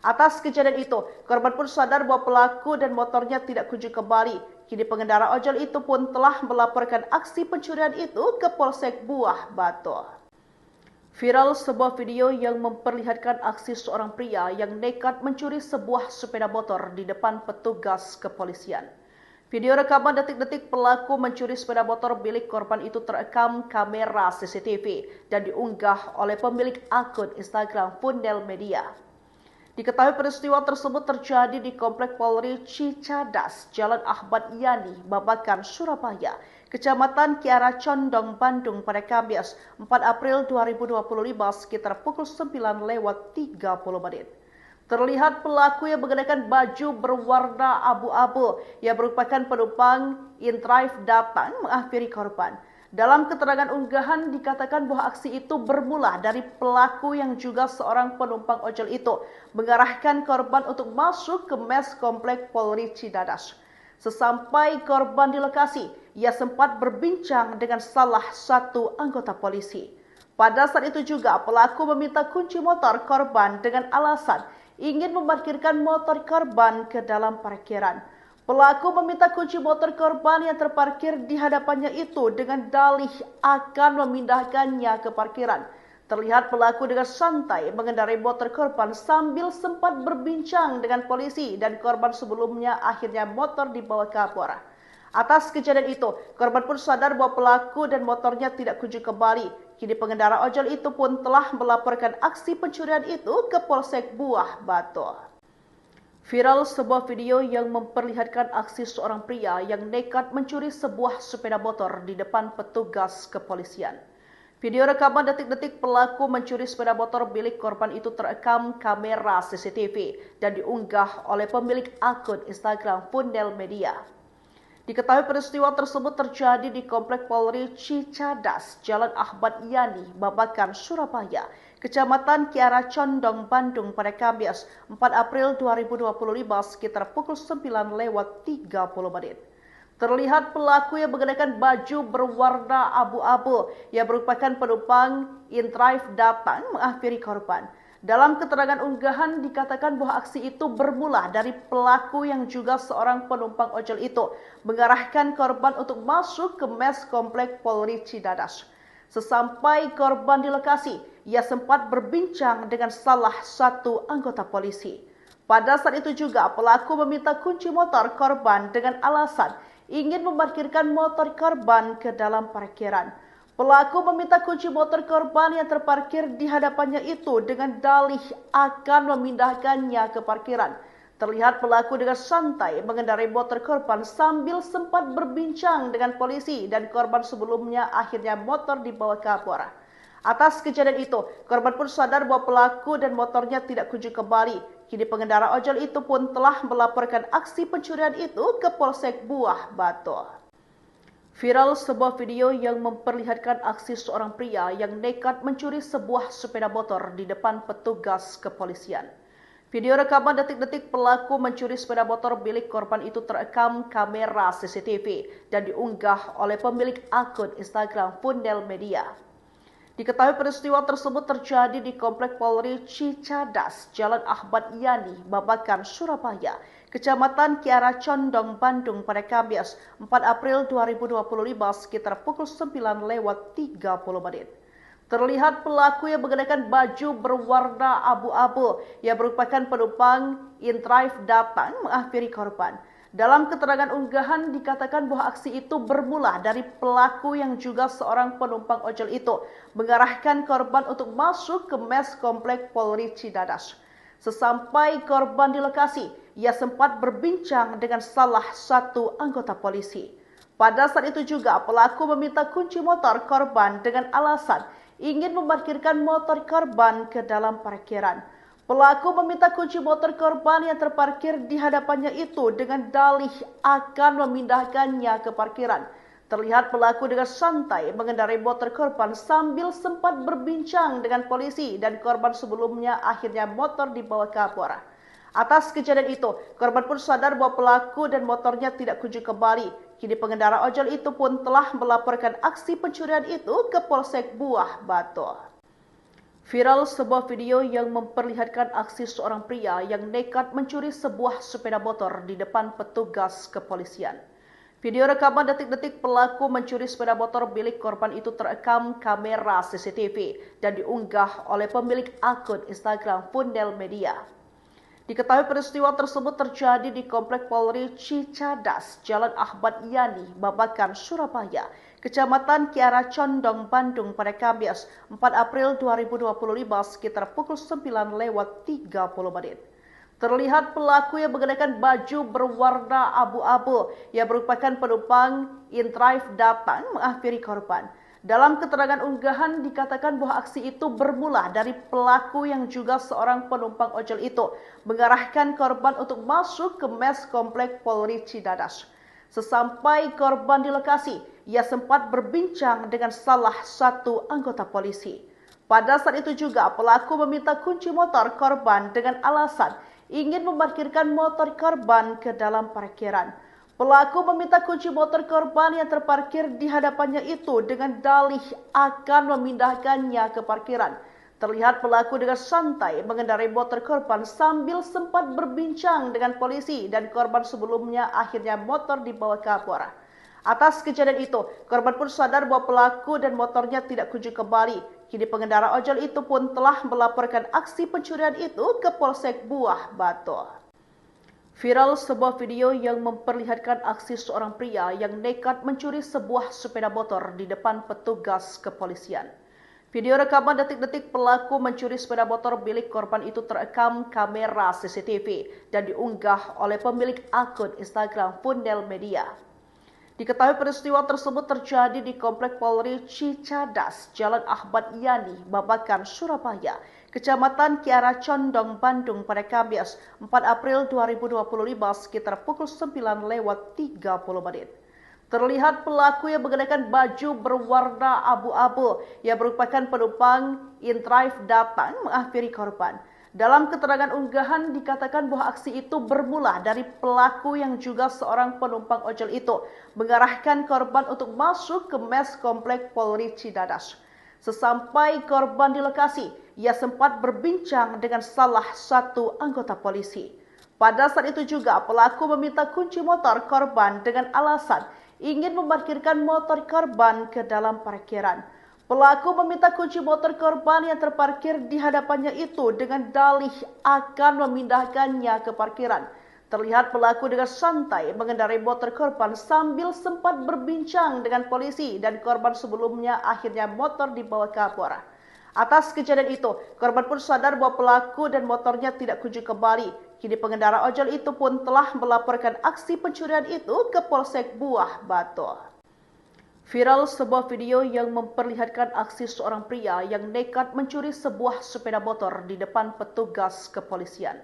Speaker 1: Atas kejadian itu, korban pun sadar bahwa pelaku dan motornya tidak kunjung kembali. Kini pengendara ojol itu pun telah melaporkan aksi pencurian itu ke Polsek Buah Batu. Viral sebuah video yang memperlihatkan aksi seorang pria yang nekat mencuri sebuah sepeda motor di depan petugas kepolisian. Video rekaman detik-detik pelaku mencuri sepeda motor milik korban itu terekam kamera CCTV dan diunggah oleh pemilik akun Instagram Fundel Media. Diketahui peristiwa tersebut terjadi di Komplek Polri Cicadas, Jalan Ahmad Yani, Babakan, Surabaya, Kecamatan Kiara Condong, Bandung pada Kamis 4 April 2025 sekitar pukul 9:30 menit. Terlihat pelaku yang mengenakan baju berwarna abu-abu yang merupakan penumpang InDrive datang menghampiri korban. Dalam keterangan unggahan dikatakan bahwa aksi itu bermula dari pelaku yang juga seorang penumpang ojol itu mengarahkan korban untuk masuk ke mes Komplek Polri Cicadas. Sesampai korban di lokasi, ia sempat berbincang dengan salah satu anggota polisi. Pada saat itu juga pelaku meminta kunci motor korban dengan alasan ingin memarkirkan motor korban ke dalam parkiran. Pelaku meminta kunci motor korban yang terparkir di hadapannya itu dengan dalih akan memindahkannya ke parkiran. Terlihat pelaku dengan santai mengendarai motor korban sambil sempat berbincang dengan polisi dan korban sebelumnya akhirnya motor dibawa kabur. Atas kejadian itu, korban pun sadar bahwa pelaku dan motornya tidak kunjung kembali. Kini pengendara ojol itu pun telah melaporkan aksi pencurian itu ke Polsek Buah Batu. Viral sebuah video yang memperlihatkan aksi seorang pria yang nekat mencuri sebuah sepeda motor di depan petugas kepolisian. Video rekaman detik-detik pelaku mencuri sepeda motor milik korban itu terekam kamera CCTV dan diunggah oleh pemilik akun Instagram Fundel Media. Diketahui peristiwa tersebut terjadi di Komplek Polri Cicadas, Jalan Ahmad Yani, Babakan, Surabaya, Kecamatan Kiara Condong, Bandung pada Kamis 4 April 2025 sekitar pukul 9:30 menit. Terlihat pelaku yang mengenakan baju berwarna abu-abu yang merupakan penumpang InDrive datang menghampiri korban. Dalam keterangan unggahan dikatakan bahwa aksi itu bermula dari pelaku yang juga seorang penumpang ojol itu mengarahkan korban untuk masuk ke mes Komplek Polri Cicadas. Sesampai korban di lokasi, ia sempat berbincang dengan salah satu anggota polisi. Pada saat itu juga pelaku meminta kunci motor korban dengan alasan ingin memarkirkan motor korban ke dalam parkiran. Pelaku meminta kunci motor korban yang terparkir di hadapannya itu dengan dalih akan memindahkannya ke parkiran. Terlihat pelaku dengan santai mengendarai motor korban sambil sempat berbincang dengan polisi dan korban sebelumnya akhirnya motor dibawa kabur. Atas kejadian itu, korban pun sadar bahwa pelaku dan motornya tidak kunjung kembali. Kini pengendara ojol itu pun telah melaporkan aksi pencurian itu ke Polsek Buah Batu. Viral sebuah video yang memperlihatkan aksi seorang pria yang nekat mencuri sebuah sepeda motor di depan petugas kepolisian. Video rekaman detik-detik pelaku mencuri sepeda motor milik korban itu terekam kamera CCTV dan diunggah oleh pemilik akun Instagram Fundel Media. Diketahui peristiwa tersebut terjadi di Komplek Polri Cicadas, Jalan Ahmad Yani, Babakan, Surabaya, Kecamatan Kiara Condong, Bandung pada Kamis 4 April 2025 sekitar pukul 9:30 menit. Terlihat pelaku yang mengenakan baju berwarna abu-abu yang merupakan penumpang InDrive datang menghampiri korban. Dalam keterangan unggahan dikatakan bahwa aksi itu bermula dari pelaku yang juga seorang penumpang ojol itu mengarahkan korban untuk masuk ke mes Komplek Polri Cicadas. Sesampai korban di lokasi, ia sempat berbincang dengan salah satu anggota polisi. Pada saat itu juga pelaku meminta kunci motor korban dengan alasan ingin memarkirkan motor korban ke dalam parkiran. Pelaku meminta kunci motor korban yang terparkir di hadapannya itu dengan dalih akan memindahkannya ke parkiran. Terlihat pelaku dengan santai mengendarai motor korban sambil sempat berbincang dengan polisi dan korban sebelumnya akhirnya motor dibawa kabur. Atas kejadian itu, korban pun sadar bahwa pelaku dan motornya tidak kunjung kembali. Kini pengendara ojol itu pun telah melaporkan aksi pencurian itu ke Polsek Buah Batu. Viral sebuah video yang memperlihatkan aksi seorang pria yang nekat mencuri sebuah sepeda motor di depan petugas kepolisian. Video rekaman detik-detik pelaku mencuri sepeda motor milik korban itu terekam kamera CCTV dan diunggah oleh pemilik akun Instagram Fundel Media. Diketahui peristiwa tersebut terjadi di Komplek Polri Cicadas, Jalan Ahmad Yani, Babakan, Surabaya, Kecamatan Kiara Condong, Bandung pada Kamis 4 April 2025 sekitar pukul 9:30 menit. Terlihat pelaku yang mengenakan baju berwarna abu-abu yang merupakan penumpang in-drive datang menghampiri korban. Dalam keterangan unggahan dikatakan bahwa aksi itu bermula dari pelaku yang juga seorang penumpang ojol itu mengarahkan korban untuk masuk ke mes Komplek Polri Cicadas. Sesampai korban di lokasi, ia sempat berbincang dengan salah satu anggota polisi. Pada saat itu juga pelaku meminta kunci motor korban dengan alasan ingin memarkirkan motor korban ke dalam parkiran. Pelaku meminta kunci motor korban yang terparkir di hadapannya itu dengan dalih akan memindahkannya ke parkiran. Terlihat pelaku dengan santai mengendarai motor korban sambil sempat berbincang dengan polisi dan korban sebelumnya akhirnya motor dibawa kabur. Atas kejadian itu, korban pun sadar bahwa pelaku dan motornya tidak kunjung kembali. Kini pengendara ojol itu pun telah melaporkan aksi pencurian itu ke Polsek Buah Batu. Viral sebuah video yang memperlihatkan aksi seorang pria yang nekat mencuri sebuah sepeda motor di depan petugas kepolisian. Video rekaman detik-detik pelaku mencuri sepeda motor milik korban itu terekam kamera CCTV dan diunggah oleh pemilik akun Instagram Fundel Media. Diketahui peristiwa tersebut terjadi di Komplek Polri Cicadas, Jalan Ahmad Yani, Babakan, Surabaya, Kecamatan Kiara Condong, Bandung pada Kamis 4 April 2025 sekitar pukul 9:30 menit. Terlihat pelaku yang mengenakan baju berwarna abu-abu yang merupakan penumpang in-drive datang menghampiri korban. Dalam keterangan unggahan dikatakan bahwa aksi itu bermula dari pelaku yang juga seorang penumpang ojol itu mengarahkan korban untuk masuk ke mes Komplek Polri Cicadas. Sesampai korban di lokasi, ia sempat berbincang dengan salah satu anggota polisi. Pada saat itu juga pelaku meminta kunci motor korban dengan alasan ingin memarkirkan motor korban ke dalam parkiran. Pelaku meminta kunci motor korban yang terparkir di hadapannya itu dengan dalih akan memindahkannya ke parkiran. Terlihat pelaku dengan santai mengendarai motor korban sambil sempat berbincang dengan polisi dan korban sebelumnya akhirnya motor dibawa kabur. Atas kejadian itu, korban pun sadar bahwa pelaku dan motornya tidak kunjung kembali. Kini pengendara ojol itu pun telah melaporkan aksi pencurian itu ke Polsek Buah Batu. Viral sebuah video yang memperlihatkan aksi seorang pria yang nekat mencuri sebuah sepeda motor di depan petugas kepolisian.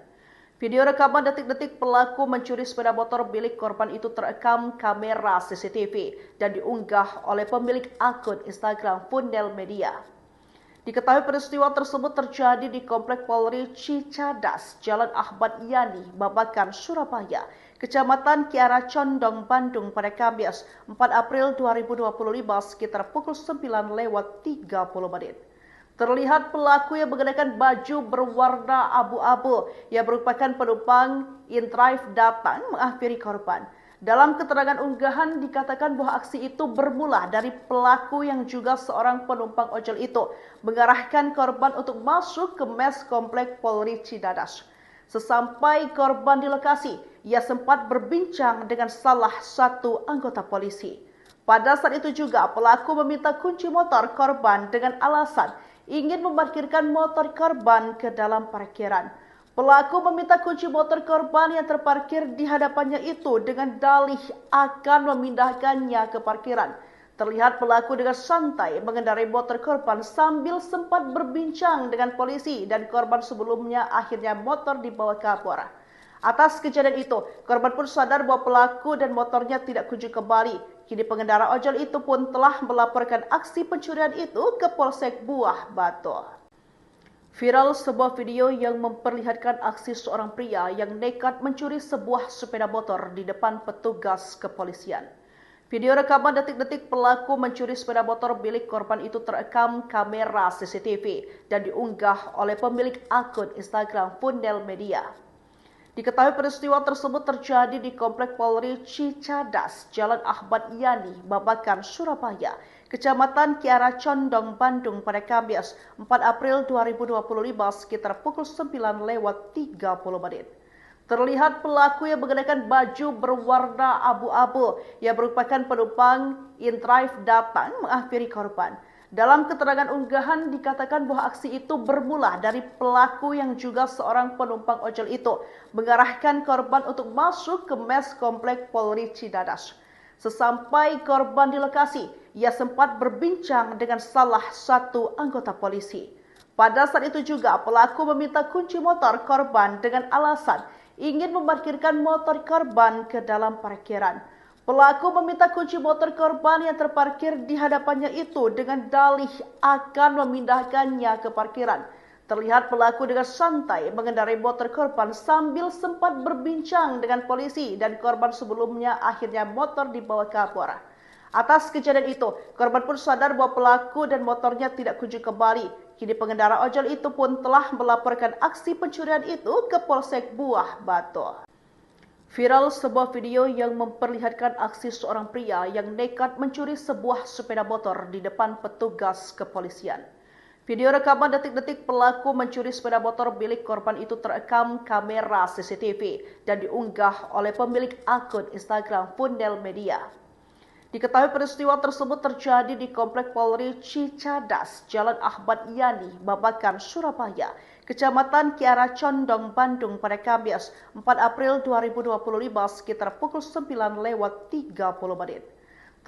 Speaker 1: Video rekaman detik-detik pelaku mencuri sepeda motor milik korban itu terekam kamera CCTV dan diunggah oleh pemilik akun Instagram Fundel Media. Diketahui peristiwa tersebut terjadi di Komplek Polri Cicadas, Jalan Ahmad Yani, Babakan, Surabaya, Kecamatan Kiara Condong, Bandung pada Kamis 4 April 2025 sekitar pukul 9:30 menit. Terlihat pelaku yang mengenakan baju berwarna abu-abu yang merupakan penumpang in-drive datang menghampiri korban. Dalam keterangan unggahan dikatakan bahwa aksi itu bermula dari pelaku yang juga seorang penumpang ojol itu mengarahkan korban untuk masuk ke mes Komplek Polri Cicadas. Sesampai korban di lokasi, ia sempat berbincang dengan salah satu anggota polisi. Pada saat itu juga pelaku meminta kunci motor korban dengan alasan ingin memarkirkan motor korban ke dalam parkiran. Pelaku meminta kunci motor korban yang terparkir di hadapannya itu dengan dalih akan memindahkannya ke parkiran. Terlihat pelaku dengan santai mengendarai motor korban sambil sempat berbincang dengan polisi dan korban sebelumnya akhirnya motor dibawa kabur. Atas kejadian itu, korban pun sadar bahwa pelaku dan motornya tidak kunjung kembali. Kini pengendara ojol itu pun telah melaporkan aksi pencurian itu ke Polsek Buah Batu. Viral sebuah video yang memperlihatkan aksi seorang pria yang nekat mencuri sebuah sepeda motor di depan petugas kepolisian. Video rekaman detik-detik pelaku mencuri sepeda motor milik korban itu terekam kamera CCTV dan diunggah oleh pemilik akun Instagram Fundel Media. Diketahui peristiwa tersebut terjadi di Komplek Polri Cicadas, Jalan Ahmad Yani, Babakan, Surabaya, Kecamatan Kiara Condong, Bandung pada Kamis 4 April 2025 sekitar pukul 9:30. Terlihat pelaku yang mengenakan baju berwarna abu-abu yang merupakan penumpang InDrive datang menghampiri korban. Dalam keterangan unggahan dikatakan bahwa aksi itu bermula dari pelaku yang juga seorang penumpang ojol itu mengarahkan korban untuk masuk ke mes Komplek Polri Cicadas. Sesampai korban di lokasi, ia sempat berbincang dengan salah satu anggota polisi. Pada saat itu juga pelaku meminta kunci motor korban dengan alasan ingin memarkirkan motor korban ke dalam parkiran. Pelaku meminta kunci motor korban yang terparkir di hadapannya itu dengan dalih akan memindahkannya ke parkiran. Terlihat pelaku dengan santai mengendarai motor korban sambil sempat berbincang dengan polisi dan korban sebelumnya akhirnya motor dibawa kabur. Atas kejadian itu, korban pun sadar bahwa pelaku dan motornya tidak kunjung kembali. Kini pengendara ojol itu pun telah melaporkan aksi pencurian itu ke Polsek Buah Batu. Viral sebuah video yang memperlihatkan aksi seorang pria yang nekat mencuri sebuah sepeda motor di depan petugas kepolisian. Video rekaman detik-detik pelaku mencuri sepeda motor milik korban itu terekam kamera CCTV dan diunggah oleh pemilik akun Instagram Fundel Media. Diketahui peristiwa tersebut terjadi di Komplek Polri Cicadas, Jalan Ahmad Yani, Babakan, Surabaya, Kecamatan Kiara Condong, Bandung pada Kamis 4 April 2025 sekitar pukul 9:30.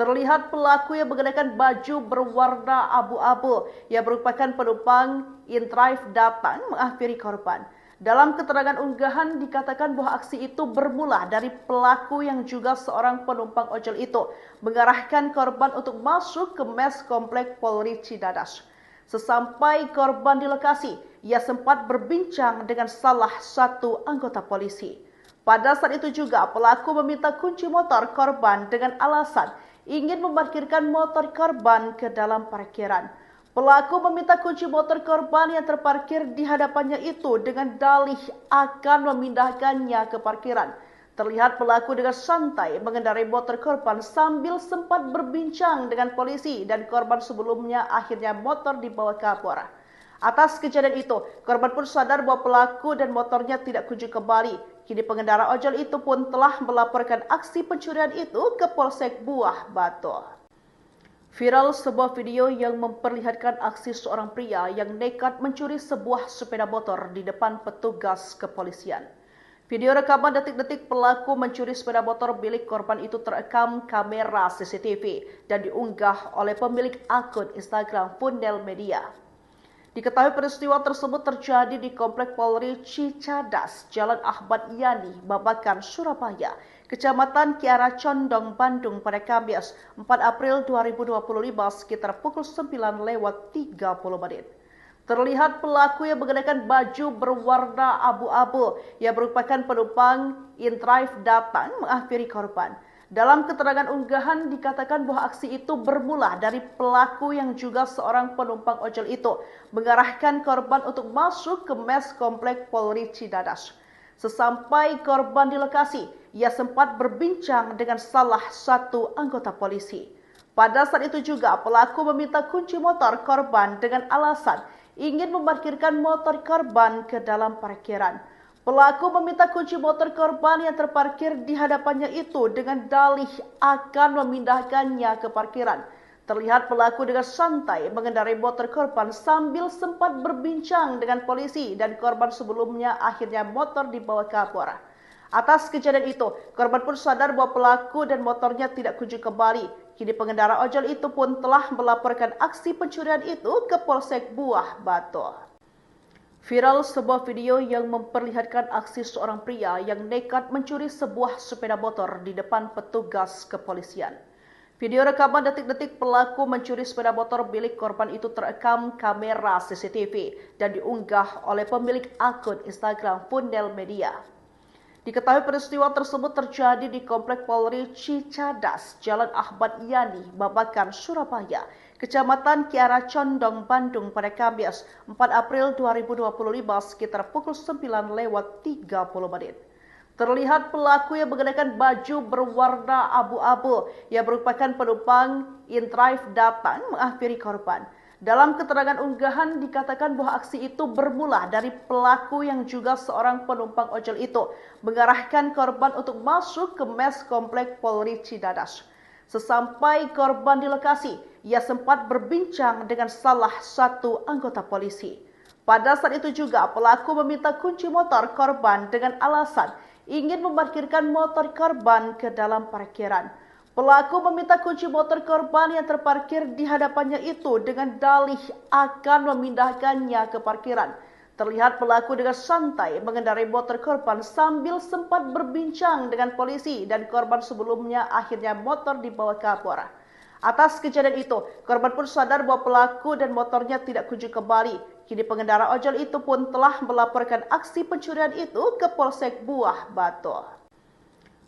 Speaker 1: Terlihat pelaku yang mengenakan baju berwarna abu-abu yang merupakan penumpang InDrive datang menghampiri korban. Dalam keterangan unggahan dikatakan bahwa aksi itu bermula dari pelaku yang juga seorang penumpang ojol itu mengarahkan korban untuk masuk ke mes Komplek Polri Cicadas. Sesampai korban di lokasi, ia sempat berbincang dengan salah satu anggota polisi. Pada saat itu juga pelaku meminta kunci motor korban dengan alasan ingin memarkirkan motor korban ke dalam parkiran. Pelaku meminta kunci motor korban yang terparkir di hadapannya itu dengan dalih akan memindahkannya ke parkiran. Terlihat pelaku dengan santai mengendarai motor korban sambil sempat berbincang dengan polisi dan korban sebelumnya akhirnya motor dibawa kabur. Atas kejadian itu, korban pun sadar bahwa pelaku dan motornya tidak kunjung kembali. Kini pengendara ojol itu pun telah melaporkan aksi pencurian itu ke Polsek Buah Batu. Viral sebuah video yang memperlihatkan aksi seorang pria yang nekat mencuri sebuah sepeda motor di depan petugas kepolisian. Video rekaman detik-detik pelaku mencuri sepeda motor milik korban itu terekam kamera CCTV dan diunggah oleh pemilik akun Instagram Fundel Media. Diketahui peristiwa tersebut terjadi di Komplek Polri Cicadas, Jalan Ahmad Yani, Babakan, Surabaya, Kecamatan Kiara Condong, Bandung pada Kamis 4 April 2025 sekitar pukul 9:30. Terlihat pelaku yang mengenakan baju berwarna abu-abu yang merupakan penumpang InDrive datang menghampiri korban. Dalam keterangan unggahan dikatakan bahwa aksi itu bermula dari pelaku yang juga seorang penumpang ojol itu mengarahkan korban untuk masuk ke mes Komplek Polri Cicadas. Sesampai korban di lokasi, ia sempat berbincang dengan salah satu anggota polisi. Pada saat itu juga pelaku meminta kunci motor korban dengan alasan ingin memarkirkan motor korban ke dalam parkiran. Pelaku meminta kunci motor korban yang terparkir di hadapannya itu dengan dalih akan memindahkannya ke parkiran. Terlihat pelaku dengan santai mengendarai motor korban sambil sempat berbincang dengan polisi dan korban sebelumnya akhirnya motor dibawa kabur. Atas kejadian itu, korban pun sadar bahwa pelaku dan motornya tidak kunjung kembali. Kini pengendara ojol itu pun telah melaporkan aksi pencurian itu ke Polsek Buah Batu. Viral sebuah video yang memperlihatkan aksi seorang pria yang nekat mencuri sebuah sepeda motor di depan petugas kepolisian. Video rekaman detik-detik pelaku mencuri sepeda motor milik korban itu terekam kamera CCTV dan diunggah oleh pemilik akun Instagram Fundel Media. Diketahui peristiwa tersebut terjadi di Komplek Polri Cicadas, Jalan Ahmad Yani, Babakan, Surabaya, Kecamatan Kiara Condong, Bandung pada Kamis 4 April 2025 sekitar pukul 9:30. Terlihat pelaku yang mengenakan baju berwarna abu-abu yang merupakan penumpang InDrive datang menghampiri korban. Dalam keterangan unggahan dikatakan bahwa aksi itu bermula dari pelaku yang juga seorang penumpang ojol itu mengarahkan korban untuk masuk ke mes Komplek Polri Cicadas. Sesampai korban di lokasi, ia sempat berbincang dengan salah satu anggota polisi. Pada saat itu juga pelaku meminta kunci motor korban dengan alasan ingin memarkirkan motor korban ke dalam parkiran. Pelaku meminta kunci motor korban yang terparkir di hadapannya itu dengan dalih akan memindahkannya ke parkiran. Terlihat pelaku dengan santai mengendarai motor korban sambil sempat berbincang dengan polisi dan korban sebelumnya akhirnya motor dibawa kabur. Atas kejadian itu, korban pun sadar bahwa pelaku dan motornya tidak kunjung kembali. Kini pengendara ojol itu pun telah melaporkan aksi pencurian itu ke Polsek Buah Batu.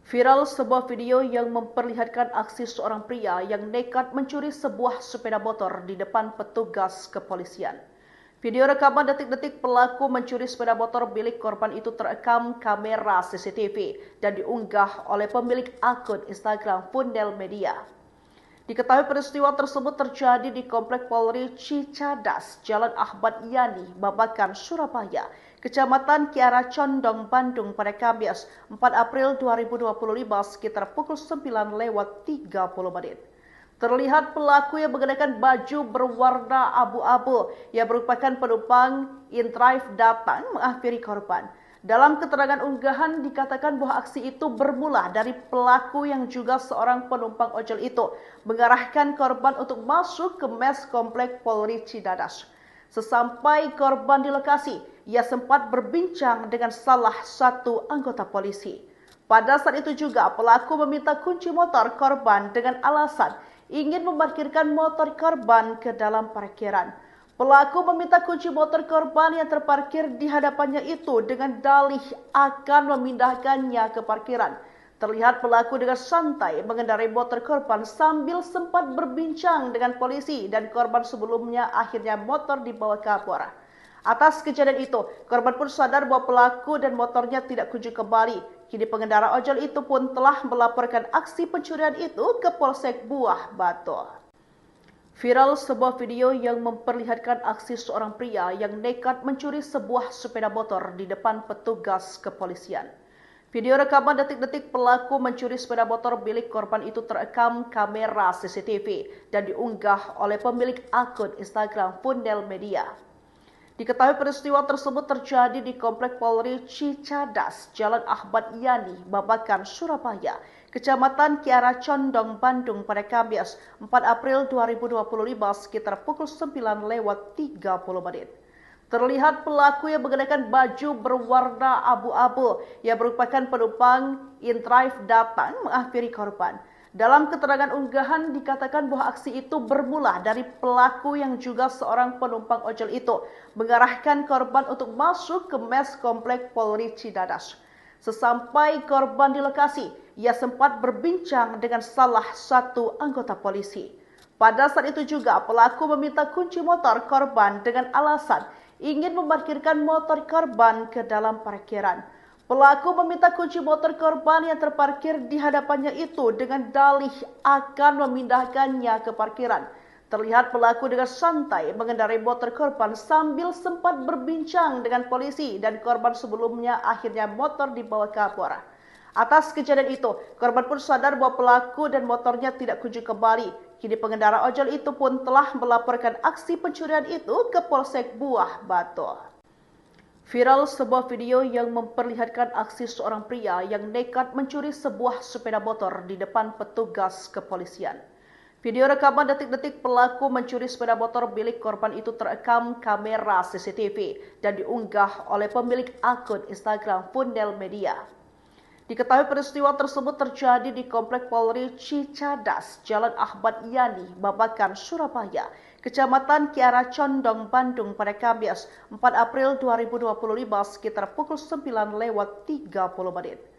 Speaker 1: Viral sebuah video yang memperlihatkan aksi seorang pria yang nekat mencuri sebuah sepeda motor di depan petugas kepolisian. Video rekaman detik-detik pelaku mencuri sepeda motor milik korban itu terekam kamera CCTV dan diunggah oleh pemilik akun Instagram Fundel Media. Diketahui peristiwa tersebut terjadi di Komplek Polri Cicadas, Jalan Ahmad Yani, Babakan, Surabaya, Kecamatan Kiara Condong, Bandung pada Kamis 4 April 2025 sekitar pukul 9:30. Terlihat pelaku yang mengenakan baju berwarna abu-abu yang merupakan penumpang InDrive datang menghampiri korban. Dalam keterangan unggahan dikatakan bahwa aksi itu bermula dari pelaku yang juga seorang penumpang ojol itu mengarahkan korban untuk masuk ke mes Komplek Polri Cicadas. Sesampai korban di lokasi, ia sempat berbincang dengan salah satu anggota polisi. Pada saat itu juga pelaku meminta kunci motor korban dengan alasan ingin memarkirkan motor korban ke dalam parkiran. Pelaku meminta kunci motor korban yang terparkir di hadapannya itu dengan dalih akan memindahkannya ke parkiran. Terlihat pelaku dengan santai mengendarai motor korban sambil sempat berbincang dengan polisi dan korban sebelumnya akhirnya motor dibawa kabur. Atas kejadian itu, korban pun sadar bahwa pelaku dan motornya tidak kunjung kembali. Kini pengendara ojol itu pun telah melaporkan aksi pencurian itu ke Polsek Buah Batu. Viral sebuah video yang memperlihatkan aksi seorang pria yang nekat mencuri sebuah sepeda motor di depan petugas kepolisian. Video rekaman detik-detik pelaku mencuri sepeda motor milik korban itu terekam kamera CCTV dan diunggah oleh pemilik akun Instagram Fundel Media. Diketahui peristiwa tersebut terjadi di Komplek Polri Cicadas, Jalan Ahmad Yani, Babakan, Surabaya, Kecamatan Kiara Condong, Bandung pada Kamis 4 April 2025 sekitar pukul 9:30. Terlihat pelaku yang mengenakan baju berwarna abu-abu yang merupakan penumpang InDrive datang menghampiri korban. Dalam keterangan unggahan dikatakan bahwa aksi itu bermula dari pelaku yang juga seorang penumpang ojol itu mengarahkan korban untuk masuk ke mes Komplek Polri Cicadas. Sesampai korban di lokasi, ia sempat berbincang dengan salah satu anggota polisi. Pada saat itu juga pelaku meminta kunci motor korban dengan alasan ingin memarkirkan motor korban ke dalam parkiran. Pelaku meminta kunci motor korban yang terparkir di hadapannya itu dengan dalih akan memindahkannya ke parkiran. Terlihat pelaku dengan santai mengendarai motor korban sambil sempat berbincang dengan polisi dan korban sebelumnya akhirnya motor dibawa kabur. Atas kejadian itu, korban pun sadar bahwa pelaku dan motornya tidak kunjung kembali. Kini pengendara ojol itu pun telah melaporkan aksi pencurian itu ke Polsek Buah Batu. Viral sebuah video yang memperlihatkan aksi seorang pria yang nekat mencuri sebuah sepeda motor di depan petugas kepolisian. Video rekaman detik-detik pelaku mencuri sepeda motor milik korban itu terekam kamera CCTV dan diunggah oleh pemilik akun Instagram Fundel Media. Diketahui peristiwa tersebut terjadi di Komplek Polri Cicadas, Jalan Ahmad Yani, Babakan, Surabaya, Kecamatan Kiara Condong, Bandung pada Kamis 4 April 2025 sekitar pukul 9:30.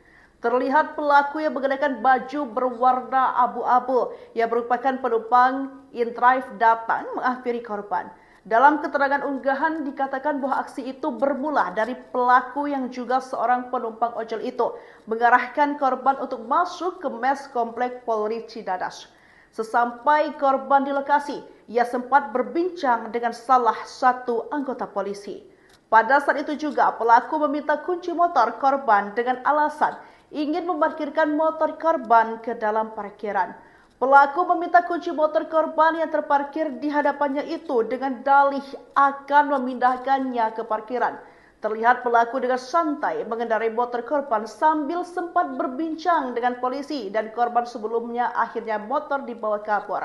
Speaker 1: Terlihat pelaku yang mengenakan baju berwarna abu-abu yang merupakan penumpang in-drive datang menghampiri korban. Dalam keterangan unggahan dikatakan bahwa aksi itu bermula dari pelaku yang juga seorang penumpang ojol itu mengarahkan korban untuk masuk ke mes Komplek Polri Cicadas. Sesampai korban di lokasi, ia sempat berbincang dengan salah satu anggota polisi. Pada saat itu juga pelaku meminta kunci motor korban dengan alasan ingin memarkirkan motor korban ke dalam parkiran. Pelaku meminta kunci motor korban yang terparkir di hadapannya itu dengan dalih akan memindahkannya ke parkiran. Terlihat pelaku dengan santai mengendarai motor korban sambil sempat berbincang dengan polisi dan korban sebelumnya akhirnya motor dibawa kabur.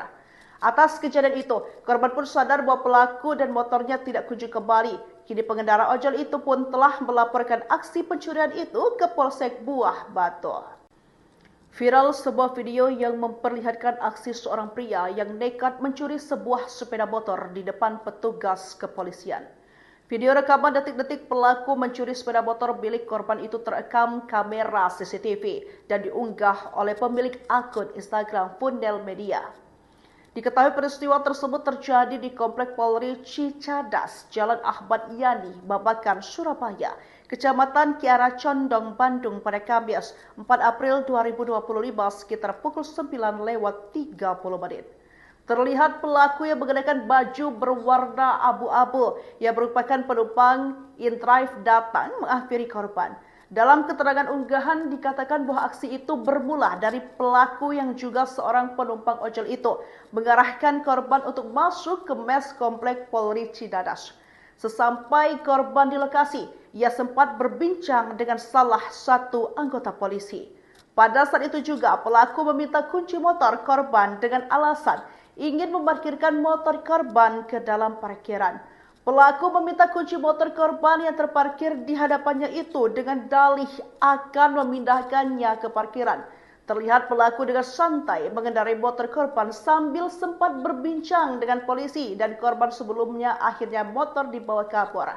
Speaker 1: Atas kejadian itu, korban pun sadar bahwa pelaku dan motornya tidak kunjung kembali. Kini pengendara ojol itu pun telah melaporkan aksi pencurian itu ke Polsek Buah Batu. Viral sebuah video yang memperlihatkan aksi seorang pria yang nekat mencuri sebuah sepeda motor di depan petugas kepolisian. Video rekaman detik-detik pelaku mencuri sepeda motor milik korban itu terekam kamera CCTV dan diunggah oleh pemilik akun Instagram Fundel Media. Diketahui peristiwa tersebut terjadi di Komplek Polri Cicadas, Jalan Ahmad Yani, Babakan, Surabaya, Kecamatan Kiara Condong, Bandung pada Kamis 4 April 2025 sekitar pukul 9:30. Terlihat pelaku yang mengenakan baju berwarna abu-abu yang merupakan penumpang in-drive datang menghampiri korban. Dalam keterangan unggahan dikatakan bahwa aksi itu bermula dari pelaku yang juga seorang penumpang ojol itu mengarahkan korban untuk masuk ke mes Komplek Polri Cicadas. Sesampai korban di lokasi, ia sempat berbincang dengan salah satu anggota polisi. Pada saat itu juga pelaku meminta kunci motor korban dengan alasan ingin memarkirkan motor korban ke dalam parkiran. Pelaku meminta kunci motor korban yang terparkir di hadapannya itu dengan dalih akan memindahkannya ke parkiran. Terlihat pelaku dengan santai mengendarai motor korban sambil sempat berbincang dengan polisi dan korban sebelumnya akhirnya motor dibawa kabur.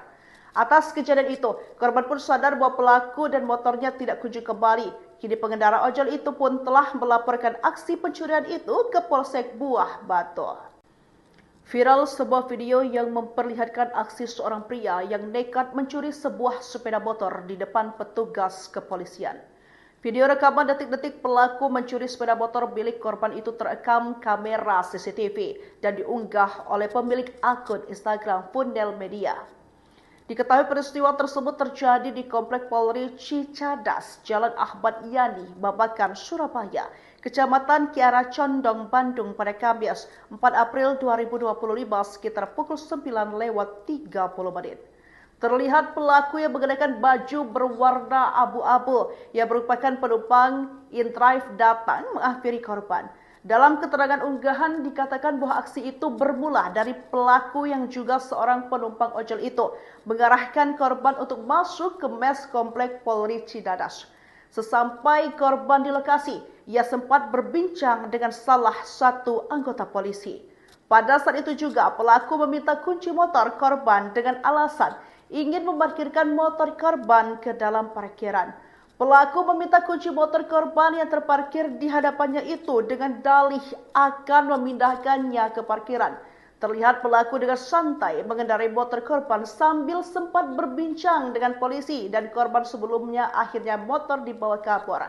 Speaker 1: Atas kejadian itu, korban pun sadar bahwa pelaku dan motornya tidak kunjung kembali. Kini pengendara ojol itu pun telah melaporkan aksi pencurian itu ke Polsek Buah Batu. Viral sebuah video yang memperlihatkan aksi seorang pria yang nekat mencuri sebuah sepeda motor di depan petugas kepolisian. Video rekaman detik-detik pelaku mencuri sepeda motor milik korban itu terekam kamera CCTV dan diunggah oleh pemilik akun Instagram Fundel Media. Diketahui peristiwa tersebut terjadi di Komplek Polri Cicadas, Jalan Ahmad Yani, Babakan, Surabaya, Kecamatan Kiara Condong, Bandung pada Kamis 4 April 2025 sekitar pukul 9:30. Terlihat pelaku yang mengenakan baju berwarna abu-abu yang merupakan penumpang in-drive datang menghampiri korban. Dalam keterangan unggahan dikatakan bahwa aksi itu bermula dari pelaku yang juga seorang penumpang ojol itu mengarahkan korban untuk masuk ke mes Komplek Polri Cicadas. Sesampai korban di lokasi, ia sempat berbincang dengan salah satu anggota polisi. Pada saat itu juga pelaku meminta kunci motor korban dengan alasan ingin memarkirkan motor korban ke dalam parkiran. Pelaku meminta kunci motor korban yang terparkir di hadapannya itu dengan dalih akan memindahkannya ke parkiran. Terlihat pelaku dengan santai mengendarai motor korban sambil sempat berbincang dengan polisi dan korban sebelumnya akhirnya motor dibawa kabur.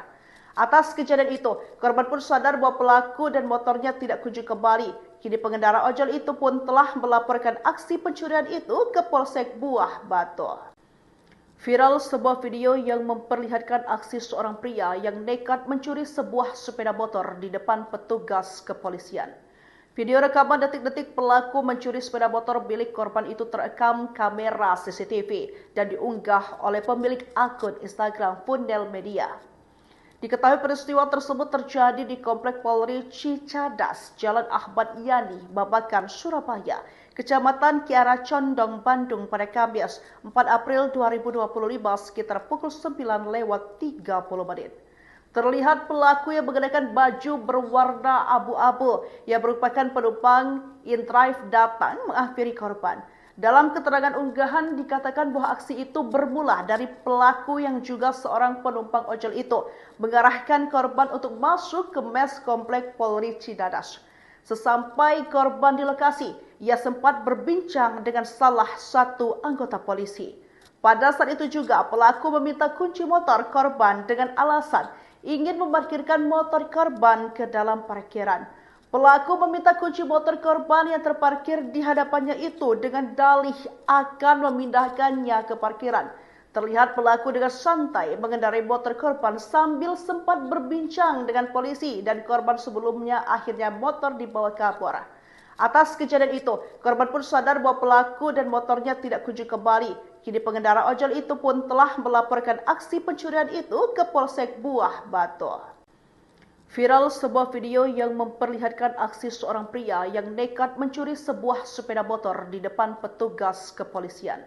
Speaker 1: Atas kejadian itu, korban pun sadar bahwa pelaku dan motornya tidak kunjung kembali. Kini pengendara ojol itu pun telah melaporkan aksi pencurian itu ke Polsek Buah Batu. Viral sebuah video yang memperlihatkan aksi seorang pria yang nekat mencuri sebuah sepeda motor di depan petugas kepolisian. Video rekaman detik-detik pelaku mencuri sepeda motor milik korban itu terekam kamera CCTV dan diunggah oleh pemilik akun Instagram Fundel Media. Diketahui peristiwa tersebut terjadi di Komplek Polri Cicadas, Jalan Ahmad Yani, Babakan, Surabaya, Kecamatan Kiara Condong, Bandung pada Kamis 4 April 2025 sekitar pukul 9:30. Terlihat pelaku yang mengenakan baju berwarna abu-abu yang merupakan penumpang InDrive datang menghampiri korban. Dalam keterangan unggahan dikatakan bahwa aksi itu bermula dari pelaku yang juga seorang penumpang ojol itu mengarahkan korban untuk masuk ke mes Komplek Polri Cicadas. Sesampai korban di lokasi, ia sempat berbincang dengan salah satu anggota polisi. Pada saat itu juga pelaku meminta kunci motor korban dengan alasan ingin memarkirkan motor korban ke dalam parkiran. Pelaku meminta kunci motor korban yang terparkir di hadapannya itu dengan dalih akan memindahkannya ke parkiran. Terlihat pelaku dengan santai mengendarai motor korban sambil sempat berbincang dengan polisi dan korban sebelumnya akhirnya motor dibawa ke Kapolres. Atas kejadian itu, korban pun sadar bahwa pelaku dan motornya tidak kunjung kembali. Kini pengendara ojol itu pun telah melaporkan aksi pencurian itu ke Polsek Buah Batu. Viral sebuah video yang memperlihatkan aksi seorang pria yang nekat mencuri sebuah sepeda motor di depan petugas kepolisian.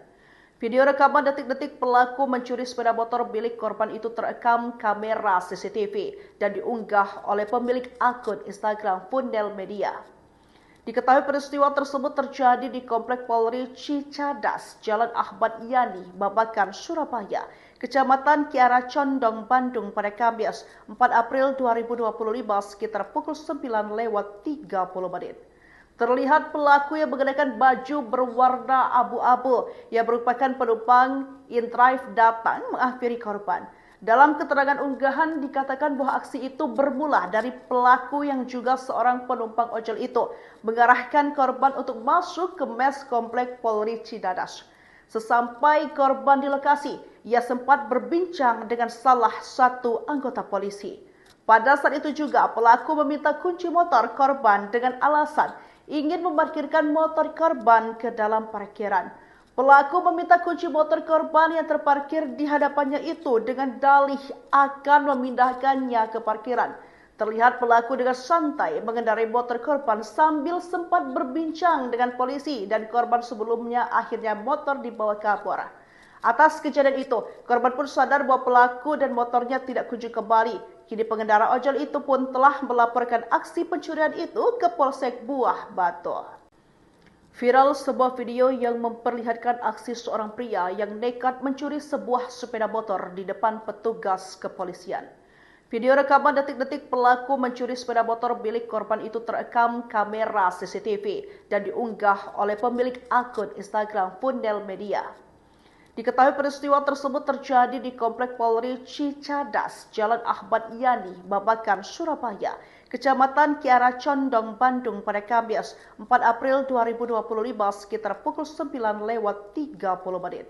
Speaker 1: Video rekaman detik-detik pelaku mencuri sepeda motor milik korban itu terekam kamera CCTV dan diunggah oleh pemilik akun Instagram Fundel Media. Diketahui peristiwa tersebut terjadi di Komplek Polri Cicadas, Jalan Ahmad Yani, Babakan, Surabaya, Kecamatan Kiara Condong, Bandung pada Kamis 4 April 2025 sekitar pukul 9:30. Terlihat pelaku yang mengenakan baju berwarna abu-abu yang merupakan penumpang InDrive datang menghampiri korban. Dalam keterangan unggahan dikatakan bahwa aksi itu bermula dari pelaku yang juga seorang penumpang ojol itu mengarahkan korban untuk masuk ke mes Komplek Polri Cicadas. Sesampai korban di lokasi, ia sempat berbincang dengan salah satu anggota polisi. Pada saat itu juga pelaku meminta kunci motor korban dengan alasan ingin memarkirkan motor korban ke dalam parkiran. Pelaku meminta kunci motor korban yang terparkir di hadapannya itu dengan dalih akan memindahkannya ke parkiran. Terlihat pelaku dengan santai mengendarai motor korban sambil sempat berbincang dengan polisi dan korban sebelumnya akhirnya motor dibawa ke Kapolres. Atas kejadian itu, korban pun sadar bahwa pelaku dan motornya tidak kunjung kembali. Kini pengendara ojol itu pun telah melaporkan aksi pencurian itu ke Polsek Buah Batu. Viral sebuah video yang memperlihatkan aksi seorang pria yang nekat mencuri sebuah sepeda motor di depan petugas kepolisian. Video rekaman detik-detik pelaku mencuri sepeda motor milik korban itu terekam kamera CCTV dan diunggah oleh pemilik akun Instagram Fundel Media. Diketahui peristiwa tersebut terjadi di Komplek Polri Cicadas, Jalan Ahmad Yani, Babakan, Surabaya, Kecamatan Kiara Condong, Bandung pada Kamis 4 April 2025 sekitar pukul 9:30.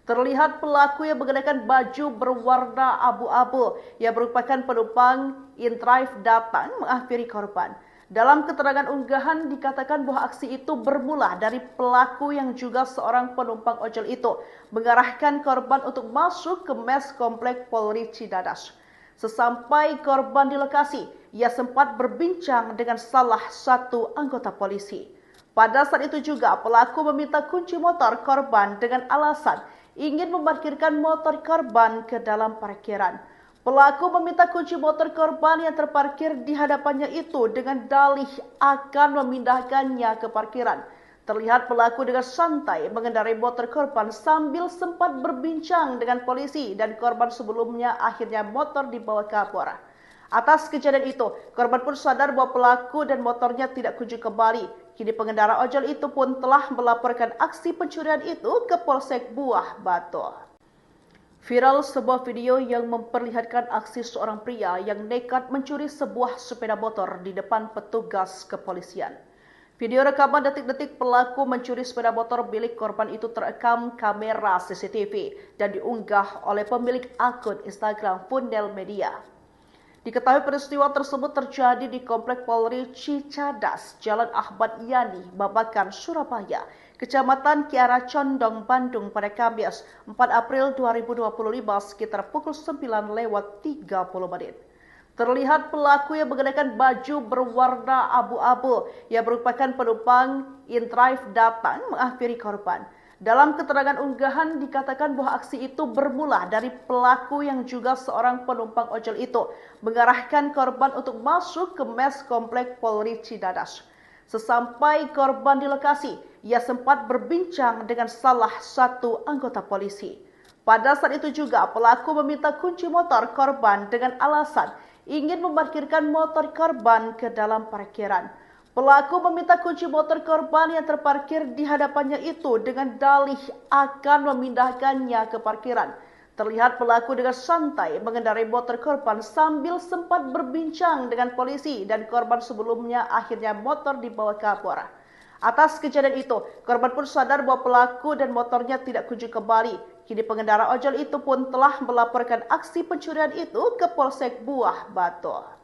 Speaker 1: Terlihat pelaku yang mengenakan baju berwarna abu-abu yang merupakan penumpang InDrive datang menghampiri korban. Dalam keterangan unggahan dikatakan bahwa aksi itu bermula dari pelaku yang juga seorang penumpang ojol itu mengarahkan korban untuk masuk ke mes Komplek Polri Cicadas. Sesampai korban di lokasi, ia sempat berbincang dengan salah satu anggota polisi. Pada saat itu juga pelaku meminta kunci motor korban dengan alasan ingin memarkirkan motor korban ke dalam parkiran. Pelaku meminta kunci motor korban yang terparkir di hadapannya itu dengan dalih akan memindahkannya ke parkiran. Terlihat pelaku dengan santai mengendarai motor korban sambil sempat berbincang dengan polisi dan korban sebelumnya akhirnya motor dibawa ke Kapolres. Atas kejadian itu, korban pun sadar bahwa pelaku dan motornya tidak kunjung kembali. Kini pengendara ojol itu pun telah melaporkan aksi pencurian itu ke Polsek Buah Batu. Viral sebuah video yang memperlihatkan aksi seorang pria yang nekat mencuri sebuah sepeda motor di depan petugas kepolisian. Video rekaman detik-detik pelaku mencuri sepeda motor milik korban itu terekam kamera CCTV dan diunggah oleh pemilik akun Instagram Fundel Media. Diketahui peristiwa tersebut terjadi di Komplek Polri Cicadas, Jalan Ahmad Yani, Babakan, Surabaya, Kecamatan Kiara Condong, Bandung pada Kamis 4 April 2025 sekitar pukul 9:30 menit. Terlihat pelaku yang mengenakan baju berwarna abu-abu yang merupakan penumpang inDrive datang menghampiri korban. Dalam keterangan unggahan dikatakan bahwa aksi itu bermula dari pelaku yang juga seorang penumpang ojol itu mengarahkan korban untuk masuk ke mes Komplek Polri Cicadas. Sesampai korban di lokasi, ia sempat berbincang dengan salah satu anggota polisi. Pada saat itu juga pelaku meminta kunci motor korban dengan alasan ingin memarkirkan motor korban ke dalam parkiran. Pelaku meminta kunci motor korban yang terparkir di hadapannya itu dengan dalih akan memindahkannya ke parkiran. Terlihat pelaku dengan santai mengendarai motor korban sambil sempat berbincang dengan polisi dan korban sebelumnya akhirnya motor dibawa kabur. Atas kejadian itu, korban pun sadar bahwa pelaku dan motornya tidak kunjung kembali. Kini pengendara ojol itu pun telah melaporkan aksi pencurian itu ke Polsek Buah Batu.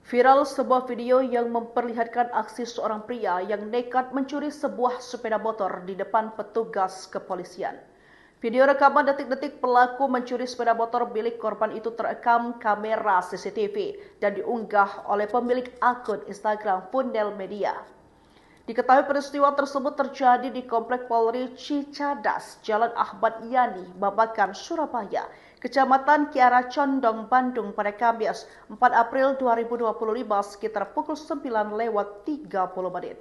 Speaker 1: Viral sebuah video yang memperlihatkan aksi seorang pria yang nekat mencuri sebuah sepeda motor di depan petugas kepolisian. Video rekaman detik-detik pelaku mencuri sepeda motor milik korban itu terekam kamera CCTV dan diunggah oleh pemilik akun Instagram Fundel Media. Diketahui peristiwa tersebut terjadi di Komplek Polri Cicadas, Jalan Ahmad Yani, Babakan, Surabaya, Kecamatan Kiara Condong, Bandung pada Kamis 4 April 2025 sekitar pukul 9:30 menit.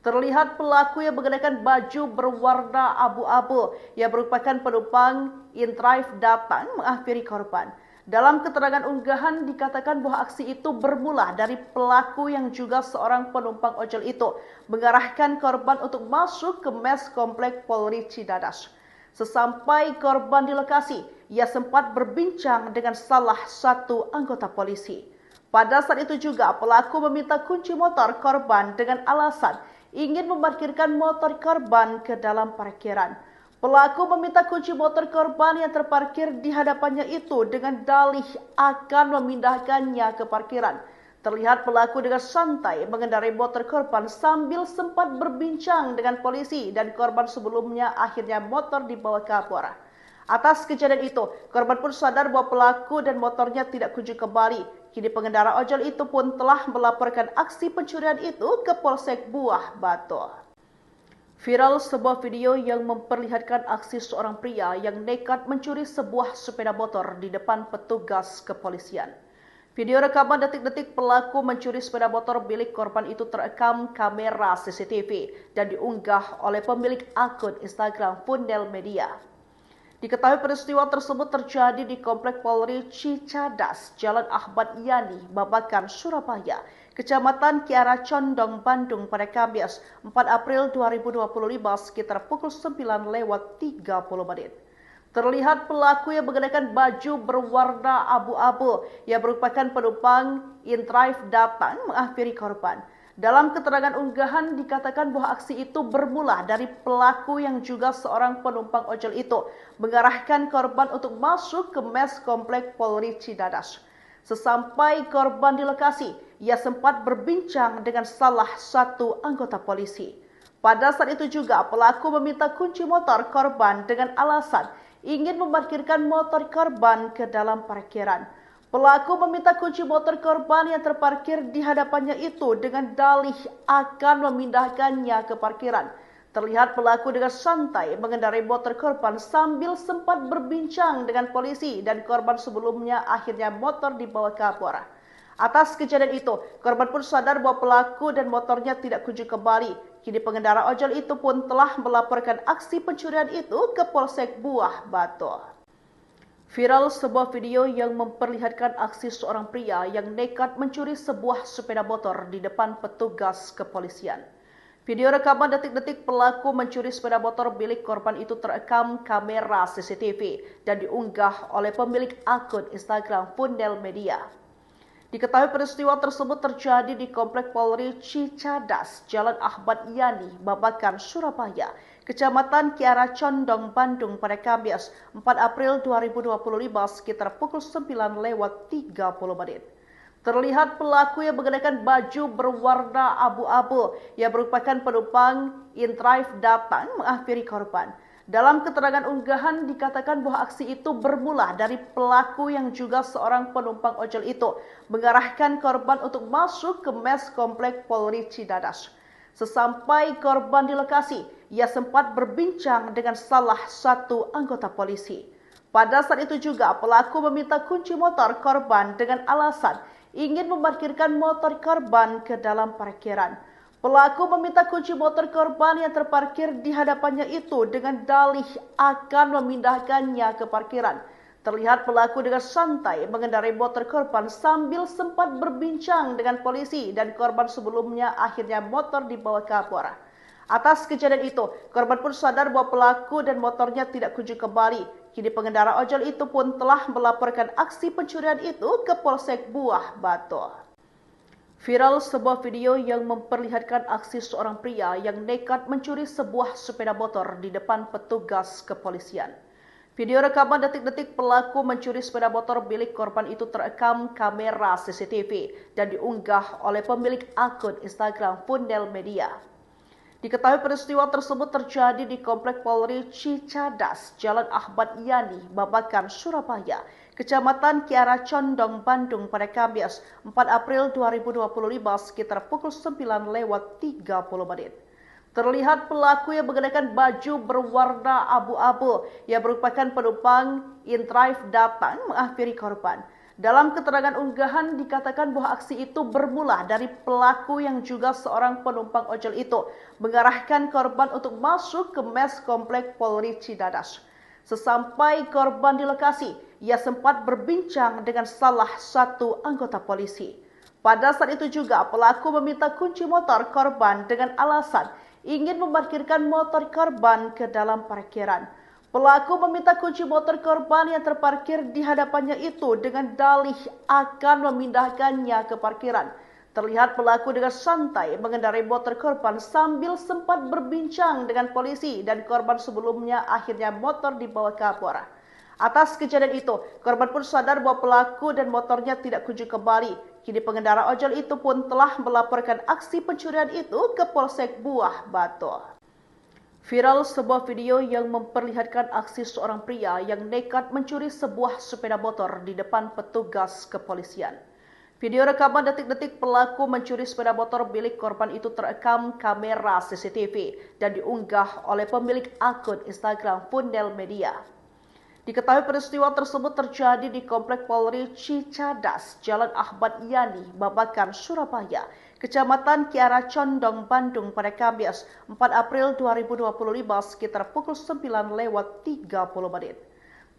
Speaker 1: Terlihat pelaku yang mengenakan baju berwarna abu-abu yang merupakan penumpang inDrive datang menghampiri korban. Dalam keterangan unggahan dikatakan bahwa aksi itu bermula dari pelaku yang juga seorang penumpang ojol itu mengarahkan korban untuk masuk ke mes Komplek Polri Cicadas. Sesampai korban di lokasi, ia sempat berbincang dengan salah satu anggota polisi. Pada saat itu juga pelaku meminta kunci motor korban dengan alasan ingin memarkirkan motor korban ke dalam parkiran. Pelaku meminta kunci motor korban yang terparkir di hadapannya itu dengan dalih akan memindahkannya ke parkiran. Terlihat pelaku dengan santai mengendarai motor korban sambil sempat berbincang dengan polisi dan korban sebelumnya akhirnya motor dibawa kabur. Atas kejadian itu, korban pun sadar bahwa pelaku dan motornya tidak kunjung kembali. Kini pengendara ojol itu pun telah melaporkan aksi pencurian itu ke Polsek Buah Batu. Viral sebuah video yang memperlihatkan aksi seorang pria yang nekat mencuri sebuah sepeda motor di depan petugas kepolisian. Video rekaman detik-detik pelaku mencuri sepeda motor milik korban itu terekam kamera CCTV dan diunggah oleh pemilik akun Instagram Fundel Media. Diketahui peristiwa tersebut terjadi di Komplek Polri Cicadas, Jalan Ahmad Yani, Babakan, Surabaya, Kecamatan Kiara Condong, Bandung pada Kamis 4 April 2025 sekitar pukul 9:30 menit. Terlihat pelaku yang mengenakan baju berwarna abu-abu yang merupakan penumpang inDrive datang menghampiri korban. Dalam keterangan unggahan dikatakan bahwa aksi itu bermula dari pelaku yang juga seorang penumpang ojol itu mengarahkan korban untuk masuk ke mes Komplek Polri Cicadas. Sesampai korban di lokasi, ia sempat berbincang dengan salah satu anggota polisi. Pada saat itu juga pelaku meminta kunci motor korban dengan alasan ingin memarkirkan motor korban ke dalam parkiran. Pelaku meminta kunci motor korban yang terparkir di hadapannya itu dengan dalih akan memindahkannya ke parkiran. Terlihat pelaku dengan santai mengendarai motor korban sambil sempat berbincang dengan polisi dan korban sebelumnya akhirnya motor dibawa kabur. Atas kejadian itu, korban pun sadar bahwa pelaku dan motornya tidak kunjung kembali. Kini pengendara ojol itu pun telah melaporkan aksi pencurian itu ke Polsek Buah Batu. Viral sebuah video yang memperlihatkan aksi seorang pria yang nekat mencuri sebuah sepeda motor di depan petugas kepolisian. Video rekaman detik-detik pelaku mencuri sepeda motor milik korban itu terekam kamera CCTV dan diunggah oleh pemilik akun Instagram Fundel Media. Diketahui peristiwa tersebut terjadi di Komplek Polri Cicadas, Jalan Ahmad Yani, Babakan, Surabaya, Kecamatan Kiara Condong, Bandung pada Kamis 4 April 2025 sekitar pukul 9:30. Terlihat pelaku yang mengenakan baju berwarna abu-abu yang merupakan penumpang inDrive datang menghampiri korban. Dalam keterangan unggahan dikatakan bahwa aksi itu bermula dari pelaku yang juga seorang penumpang ojol itu mengarahkan korban untuk masuk ke mes Komplek Polri Cicadas. Sesampai korban di lokasi, ia sempat berbincang dengan salah satu anggota polisi. Pada saat itu juga pelaku meminta kunci motor korban dengan alasan ingin memarkirkan motor korban ke dalam parkiran. Pelaku meminta kunci motor korban yang terparkir di hadapannya itu dengan dalih akan memindahkannya ke parkiran. Terlihat pelaku dengan santai mengendarai motor korban sambil sempat berbincang dengan polisi dan korban sebelumnya akhirnya motor dibawa kabur. Atas kejadian itu, korban pun sadar bahwa pelaku dan motornya tidak kunjung kembali. Kini pengendara ojol itu pun telah melaporkan aksi pencurian itu ke Polsek Buah Batu. Viral sebuah video yang memperlihatkan aksi seorang pria yang nekat mencuri sebuah sepeda motor di depan petugas kepolisian. Video rekaman detik-detik pelaku mencuri sepeda motor milik korban itu terekam kamera CCTV dan diunggah oleh pemilik akun Instagram Fundel Media. Diketahui peristiwa tersebut terjadi di Komplek Polri Cicadas, Jalan Ahmad Yani, Babakan, Surabaya, Kecamatan Kiara Condong, Bandung pada Kamis 4 April 2025 sekitar pukul 9:30. Terlihat pelaku yang mengenakan baju berwarna abu-abu yang merupakan penumpang inDrive datang menghampiri korban. Dalam keterangan unggahan dikatakan bahwa aksi itu bermula dari pelaku yang juga seorang penumpang ojol itu mengarahkan korban untuk masuk ke mes Komplek Polri Cicadas. Sesampai korban di lokasi, ia sempat berbincang dengan salah satu anggota polisi. Pada saat itu juga pelaku meminta kunci motor korban dengan alasan ingin memarkirkan motor korban ke dalam parkiran. Pelaku meminta kunci motor korban yang terparkir di hadapannya itu dengan dalih akan memindahkannya ke parkiran. Terlihat pelaku dengan santai mengendarai motor korban sambil sempat berbincang dengan polisi dan korban sebelumnya akhirnya motor dibawa kabur. Atas kejadian itu, korban pun sadar bahwa pelaku dan motornya tidak kunjung kembali. Kini pengendara ojol itu pun telah melaporkan aksi pencurian itu ke Polsek Buah Batu. Viral sebuah video yang memperlihatkan aksi seorang pria yang nekat mencuri sebuah sepeda motor di depan petugas kepolisian. Video rekaman detik-detik pelaku mencuri sepeda motor milik korban itu terekam kamera CCTV dan diunggah oleh pemilik akun Instagram Fundel Media. Diketahui peristiwa tersebut terjadi di Komplek Polri Cicadas, Jalan Ahmad Yani, Babakan, Surabaya, Kecamatan Kiara Condong, Bandung pada Kamis 4 April 2025 sekitar pukul 9:30.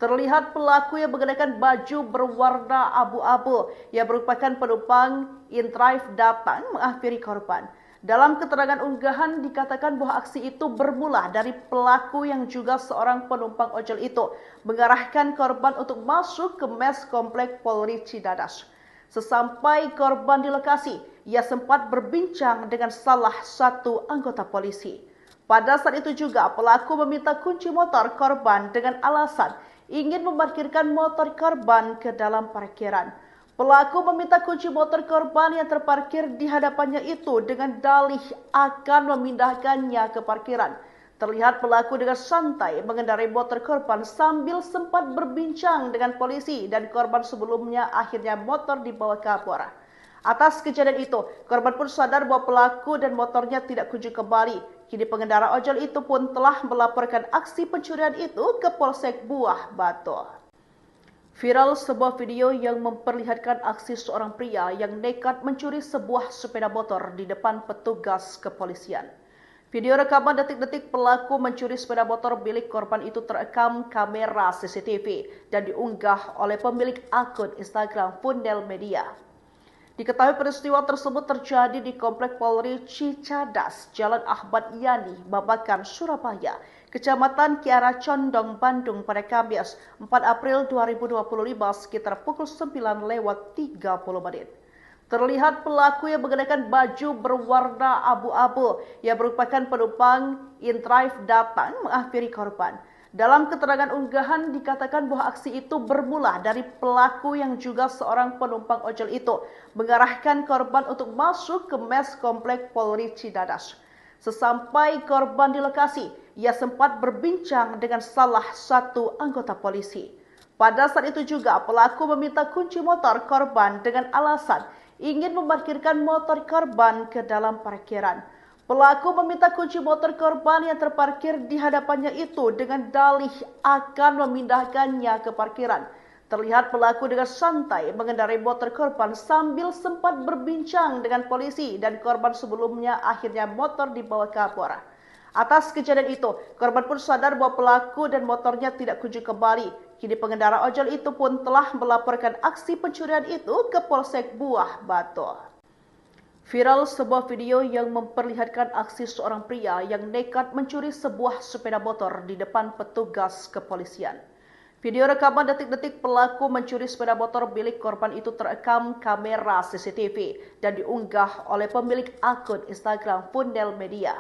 Speaker 1: Terlihat pelaku yang mengenakan baju berwarna abu-abu yang merupakan penumpang inDrive datang menghampiri korban. Dalam keterangan unggahan dikatakan bahwa aksi itu bermula dari pelaku yang juga seorang penumpang ojol itu mengarahkan korban untuk masuk ke mes Komplek Polri Cicadas. Sesampai korban di lokasi, ia sempat berbincang dengan salah satu anggota polisi. Pada saat itu juga pelaku meminta kunci motor korban dengan alasan ingin memarkirkan motor korban ke dalam parkiran. Pelaku meminta kunci motor korban yang terparkir di hadapannya itu dengan dalih akan memindahkannya ke parkiran. Terlihat pelaku dengan santai mengendarai motor korban sambil sempat berbincang dengan polisi dan korban sebelumnya akhirnya motor dibawa kabur. Atas kejadian itu, korban pun sadar bahwa pelaku dan motornya tidak kunjung kembali. Kini pengendara ojol itu pun telah melaporkan aksi pencurian itu ke Polsek Buah Batu. Viral sebuah video yang memperlihatkan aksi seorang pria yang nekat mencuri sebuah sepeda motor di depan petugas kepolisian. Video rekaman detik-detik pelaku mencuri sepeda motor milik korban itu terekam kamera CCTV dan diunggah oleh pemilik akun Instagram Fundel Media. Diketahui peristiwa tersebut terjadi di Komplek Polri Cicadas, Jalan Ahmad Yani, Babakan, Surabaya, Kecamatan Kiara Condong, Bandung pada Kamis 4 April 2025 sekitar pukul 9:30. Terlihat pelaku yang mengenakan baju berwarna abu-abu yang merupakan penumpang InDrive datang menghampiri korban. Dalam keterangan unggahan dikatakan bahwa aksi itu bermula dari pelaku yang juga seorang penumpang ojol itu mengarahkan korban untuk masuk ke mes komplek Polri Cidadas. Sesampai korban di lokasi, ia sempat berbincang dengan salah satu anggota polisi. Pada saat itu juga pelaku meminta kunci motor korban dengan alasan ingin memarkirkan motor korban ke dalam parkiran. Pelaku meminta kunci motor korban yang terparkir di hadapannya itu dengan dalih akan memindahkannya ke parkiran. Terlihat pelaku dengan santai mengendarai motor korban sambil sempat berbincang dengan polisi dan korban sebelumnya akhirnya motor dibawa kabur. Atas kejadian itu, korban pun sadar bahwa pelaku dan motornya tidak kunjung kembali. Kini pengendara ojol itu pun telah melaporkan aksi pencurian itu ke Polsek Buah Batu. Viral sebuah video yang memperlihatkan aksi seorang pria yang nekat mencuri sebuah sepeda motor di depan petugas kepolisian. Video rekaman detik-detik pelaku mencuri sepeda motor milik korban itu terekam kamera CCTV dan diunggah oleh pemilik akun Instagram Fundel Media.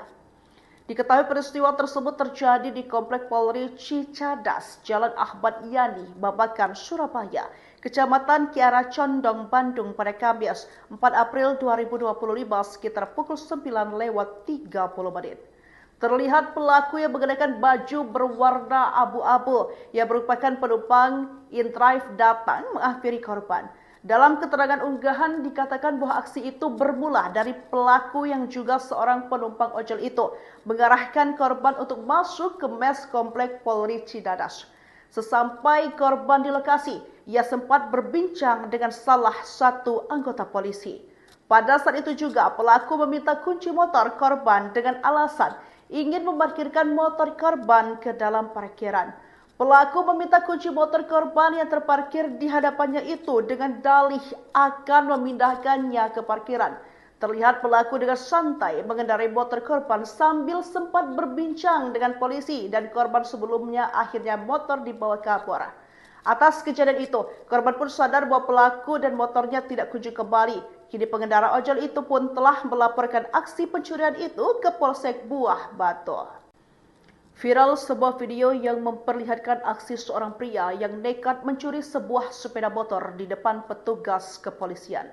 Speaker 1: Diketahui peristiwa tersebut terjadi di Komplek Polri Cicadas, Jalan Ahmad Yani, Babakan, Surabaya, Kecamatan Kiara Condong, Bandung pada Kamis 4 April 2025 sekitar pukul 9:30. Terlihat pelaku yang mengenakan baju berwarna abu-abu yang merupakan penumpang InDrive datang menghampiri korban. Dalam keterangan unggahan dikatakan bahwa aksi itu bermula dari pelaku yang juga seorang penumpang ojol itu mengarahkan korban untuk masuk ke mes komplek Polri Cidadas. Sesampai korban di lokasi, ia sempat berbincang dengan salah satu anggota polisi. Pada saat itu juga pelaku meminta kunci motor korban dengan alasan ingin memarkirkan motor korban ke dalam parkiran. Pelaku meminta kunci motor korban yang terparkir di hadapannya itu dengan dalih akan memindahkannya ke parkiran. Terlihat pelaku dengan santai mengendarai motor korban sambil sempat berbincang dengan polisi dan korban sebelumnya akhirnya motor dibawa kabur. Atas kejadian itu, korban pun sadar bahwa pelaku dan motornya tidak kunjung kembali. Kini pengendara ojol itu pun telah melaporkan aksi pencurian itu ke Polsek Buah Batu. Viral sebuah video yang memperlihatkan aksi seorang pria yang nekat mencuri sebuah sepeda motor di depan petugas kepolisian.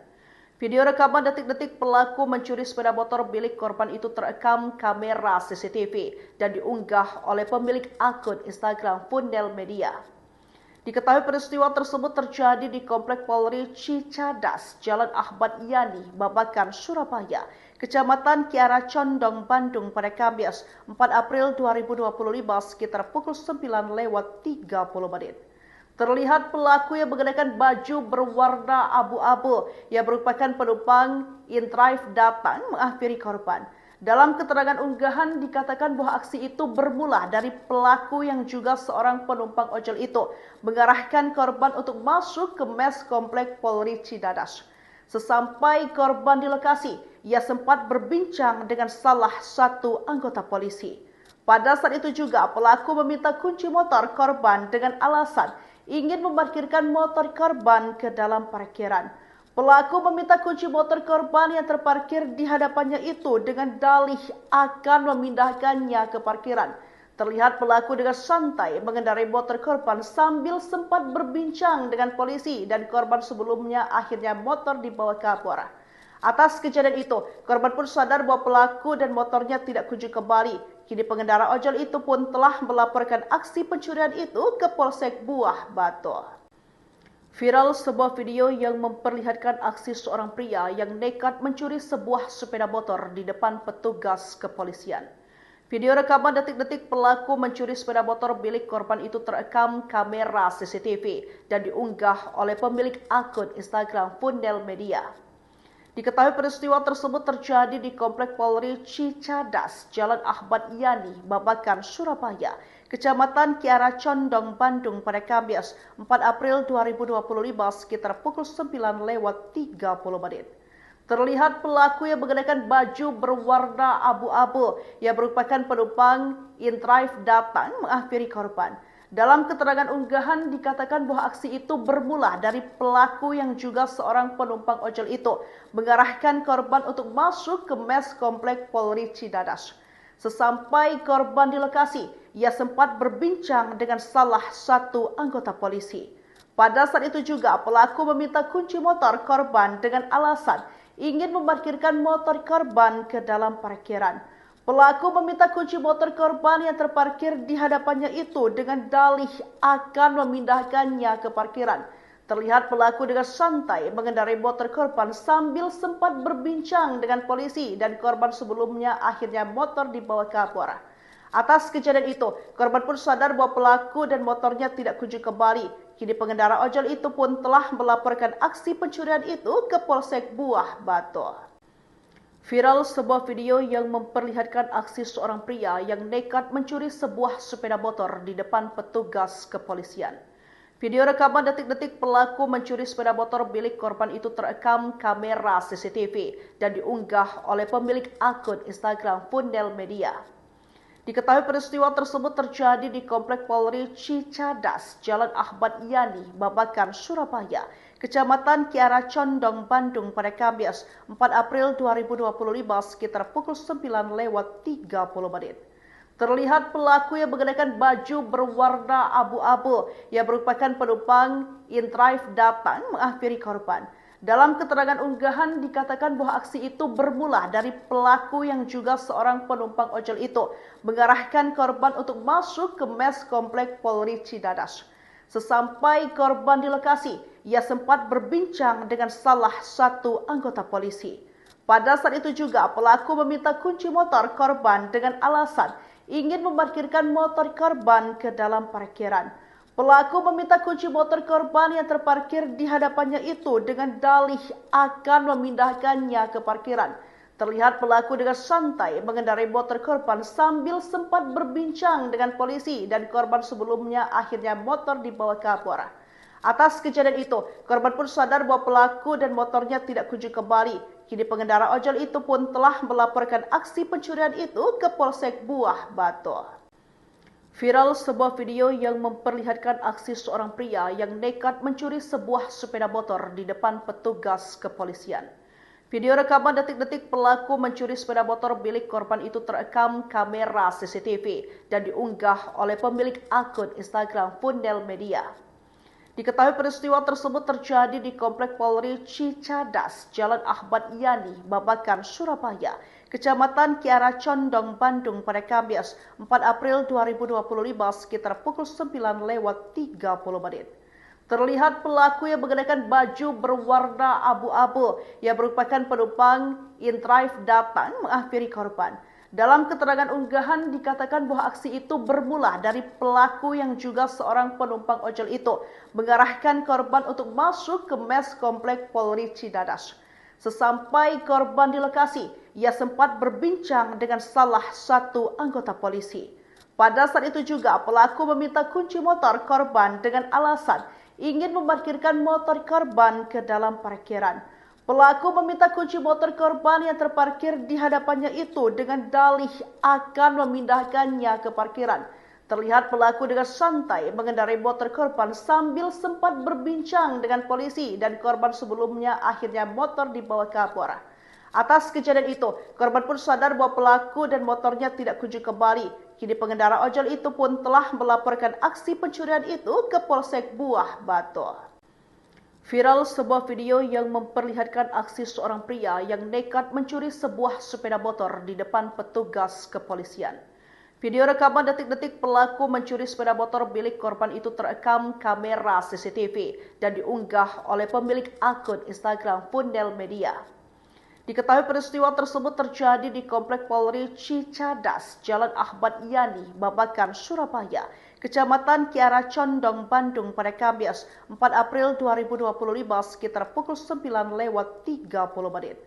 Speaker 1: Video rekaman detik-detik pelaku mencuri sepeda motor milik korban itu terekam kamera CCTV dan diunggah oleh pemilik akun Instagram Fundel Media. Diketahui peristiwa tersebut terjadi di Komplek Polri Cicadas, Jalan Ahmad Yani, Babakan, Surabaya, Kecamatan Kiara Condong, Bandung pada Kamis 4 April 2025 sekitar pukul 9:30. Terlihat pelaku yang mengenakan baju berwarna abu-abu yang merupakan penumpang InDrive datang menghampiri korban. Dalam keterangan unggahan dikatakan bahwa aksi itu bermula dari pelaku yang juga seorang penumpang ojol itu mengarahkan korban untuk masuk ke mes komplek Polri Cidadas. Sesampai korban di lokasi, ia sempat berbincang dengan salah satu anggota polisi. Pada saat itu juga pelaku meminta kunci motor korban dengan alasan ingin memarkirkan motor korban ke dalam parkiran. Pelaku meminta kunci motor korban yang terparkir di hadapannya itu dengan dalih akan memindahkannya ke parkiran. Terlihat pelaku dengan santai mengendarai motor korban sambil sempat berbincang dengan polisi dan korban sebelumnya akhirnya motor dibawa kabur. Atas kejadian itu, korban pun sadar bahwa pelaku dan motornya tidak kunjung kembali. Kini pengendara ojol itu pun telah melaporkan aksi pencurian itu ke Polsek Buah Batu. Viral sebuah video yang memperlihatkan aksi seorang pria yang nekat mencuri sebuah sepeda motor di depan petugas kepolisian. Video rekaman detik-detik pelaku mencuri sepeda motor milik korban itu terekam kamera CCTV dan diunggah oleh pemilik akun Instagram Fundel Media. Diketahui peristiwa tersebut terjadi di Komplek Polri Cicadas, Jalan Ahmad Yani, Babakan, Surabaya, Kecamatan Kiara Condong, Bandung pada Kamis 4 April 2025 sekitar pukul 9:30. Terlihat pelaku yang mengenakan baju berwarna abu-abu yang merupakan penumpang InDrive datang menghampiri korban. Dalam keterangan unggahan dikatakan bahwa aksi itu bermula dari pelaku yang juga seorang penumpang ojol itu mengarahkan korban untuk masuk ke mes komplek Polri Cidadas. Sesampai korban di lokasi, ia sempat berbincang dengan salah satu anggota polisi. Pada saat itu juga pelaku meminta kunci motor korban dengan alasan ingin memarkirkan motor korban ke dalam parkiran. Pelaku meminta kunci motor korban yang terparkir di hadapannya itu dengan dalih akan memindahkannya ke parkiran. Terlihat pelaku dengan santai mengendarai motor korban sambil sempat berbincang dengan polisi dan korban sebelumnya akhirnya motor dibawa ke Kapolres. Atas kejadian itu, korban pun sadar bahwa pelaku dan motornya tidak kunjung kembali. Kini pengendara ojol itu pun telah melaporkan aksi pencurian itu ke Polsek Buah Batu. Viral sebuah video yang memperlihatkan aksi seorang pria yang nekat mencuri sebuah sepeda motor di depan petugas kepolisian. Video rekaman detik-detik pelaku mencuri sepeda motor milik korban itu terekam kamera CCTV dan diunggah oleh pemilik akun Instagram Fundel Media. Diketahui peristiwa tersebut terjadi di Komplek Polri Cicadas, Jalan Ahmad Yani, Babakan, Surabaya, Kecamatan Kiara Condong, Bandung pada Kamis 4 April 2025 sekitar pukul 9:30. Terlihat pelaku yang mengenakan baju berwarna abu-abu yang merupakan penumpang InDrive datang menghampiri korban. Dalam keterangan unggahan dikatakan bahwa aksi itu bermula dari pelaku yang juga seorang penumpang ojol itu mengarahkan korban untuk masuk ke mes komplek Polri Cidadas. Sesampai korban di lokasi, ia sempat berbincang dengan salah satu anggota polisi. Pada saat itu juga pelaku meminta kunci motor korban dengan alasan ingin memarkirkan motor korban ke dalam parkiran. Pelaku meminta kunci motor korban yang terparkir di hadapannya itu dengan dalih akan memindahkannya ke parkiran. Terlihat pelaku dengan santai mengendarai motor korban sambil sempat berbincang dengan polisi dan korban sebelumnya akhirnya motor dibawa ke Kapolres. Atas kejadian itu, korban pun sadar bahwa pelaku dan motornya tidak kunjung kembali. Kini pengendara ojol itu pun telah melaporkan aksi pencurian itu ke Polsek Buah Batu. Viral sebuah video yang memperlihatkan aksi seorang pria yang nekat mencuri sebuah sepeda motor di depan petugas kepolisian. Video rekaman detik-detik pelaku mencuri sepeda motor milik korban itu terekam kamera CCTV dan diunggah oleh pemilik akun Instagram Fundel Media. Diketahui peristiwa tersebut terjadi di Komplek Polri Cicadas, Jalan Ahmad Yani, Babakan, Surabaya, Kecamatan Kiara Condong, Bandung pada Kamis 4 April 2025 sekitar pukul 9:30. Terlihat pelaku yang mengenakan baju berwarna abu-abu yang merupakan penumpang InDrive datang menghampiri korban. Dalam keterangan unggahan dikatakan bahwa aksi itu bermula dari pelaku yang juga seorang penumpang ojol itu mengarahkan korban untuk masuk ke mes komplek Polri Cidadas. Sesampai korban di lokasi, ia sempat berbincang dengan salah satu anggota polisi. Pada saat itu juga pelaku meminta kunci motor korban dengan alasan ingin memarkirkan motor korban ke dalam parkiran. Pelaku meminta kunci motor korban yang terparkir di hadapannya itu dengan dalih akan memindahkannya ke parkiran. Terlihat pelaku dengan santai mengendarai motor korban sambil sempat berbincang dengan polisi dan korban sebelumnya akhirnya motor dibawa ke Kapolres. Atas kejadian itu, korban pun sadar bahwa pelaku dan motornya tidak kunjung kembali. Kini pengendara ojol itu pun telah melaporkan aksi pencurian itu ke Polsek Buah Batu. Viral sebuah video yang memperlihatkan aksi seorang pria yang nekat mencuri sebuah sepeda motor di depan petugas kepolisian. Video rekaman detik-detik pelaku mencuri sepeda motor milik korban itu terekam kamera CCTV dan diunggah oleh pemilik akun Instagram Fundel Media. Diketahui peristiwa tersebut terjadi di Komplek Polri Cicadas, Jalan Ahmad Yani, Babakan, Surabaya, Kecamatan Kiara Condong, Bandung pada Kamis 4 April 2025 sekitar pukul 9:30.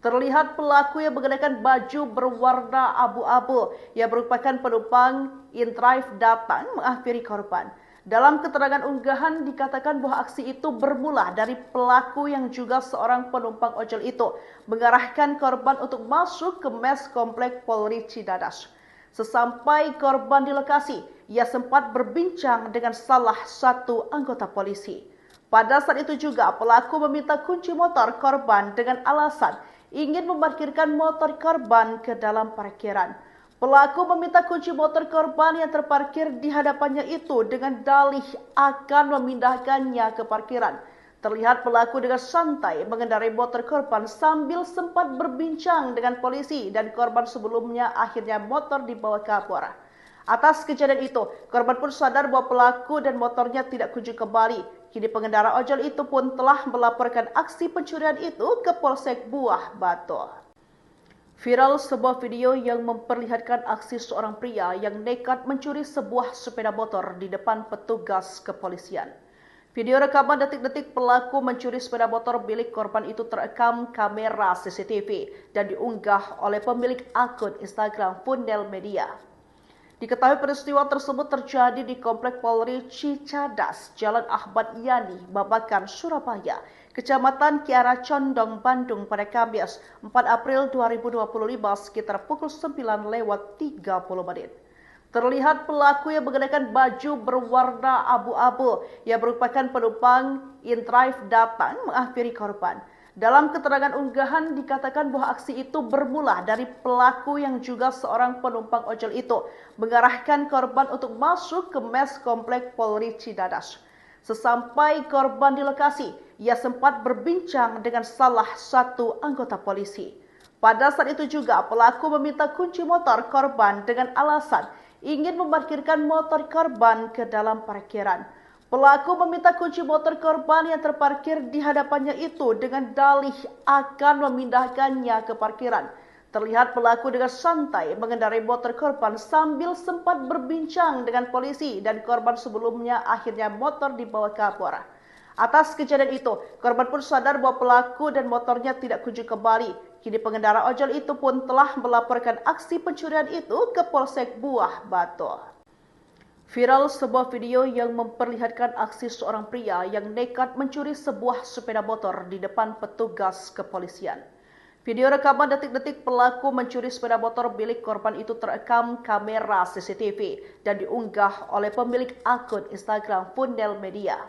Speaker 1: Terlihat pelaku yang mengenakan baju berwarna abu-abu yang merupakan penumpang InDrive datang menghampiri korban. Dalam keterangan unggahan dikatakan bahwa aksi itu bermula dari pelaku yang juga seorang penumpang ojol itu mengarahkan korban untuk masuk ke mes komplek Polri Cidadas. Sesampai korban di lokasi, ia sempat berbincang dengan salah satu anggota polisi. Pada saat itu juga pelaku meminta kunci motor korban dengan alasan ingin memarkirkan motor korban ke dalam parkiran. Pelaku meminta kunci motor korban yang terparkir di hadapannya itu dengan dalih akan memindahkannya ke parkiran. Terlihat pelaku dengan santai mengendarai motor korban sambil sempat berbincang dengan polisi dan korban sebelumnya akhirnya motor dibawa ke Kapolres. Atas kejadian itu, korban pun sadar bahwa pelaku dan motornya tidak kunjung kembali. Kini pengendara ojol itu pun telah melaporkan aksi pencurian itu ke Polsek Buah Batu. Viral sebuah video yang memperlihatkan aksi seorang pria yang nekat mencuri sebuah sepeda motor di depan petugas kepolisian. Video rekaman detik-detik pelaku mencuri sepeda motor milik korban itu terekam kamera CCTV dan diunggah oleh pemilik akun Instagram Fundel Media. Diketahui peristiwa tersebut terjadi di Komplek Polri Cicadas, Jalan Ahmad Yani, Babakan, Surabaya, Kecamatan Kiara Condong, Bandung pada Kamis 4 April 2025 sekitar pukul 9:30. Terlihat pelaku yang mengenakan baju berwarna abu-abu yang merupakan penumpang InDrive datang menghampiri korban. Dalam keterangan unggahan dikatakan bahwa aksi itu bermula dari pelaku yang juga seorang penumpang ojol itu mengarahkan korban untuk masuk ke mes Komplek Polri Cicadas. Sesampai korban di lokasi, ia sempat berbincang dengan salah satu anggota polisi. Pada saat itu juga pelaku meminta kunci motor korban dengan alasan ingin memarkirkan motor korban ke dalam parkiran. Pelaku meminta kunci motor korban yang terparkir di hadapannya itu dengan dalih akan memindahkannya ke parkiran. Terlihat pelaku dengan santai mengendarai motor korban sambil sempat berbincang dengan polisi dan korban sebelumnya akhirnya motor dibawa ke Kapolres. Atas kejadian itu, korban pun sadar bahwa pelaku dan motornya tidak kunjung kembali. Kini pengendara ojol itu pun telah melaporkan aksi pencurian itu ke Polsek Buah Batu. Viral sebuah video yang memperlihatkan aksi seorang pria yang nekat mencuri sebuah sepeda motor di depan petugas kepolisian. Video rekaman detik-detik pelaku mencuri sepeda motor milik korban itu terekam kamera CCTV dan diunggah oleh pemilik akun Instagram Fundel Media.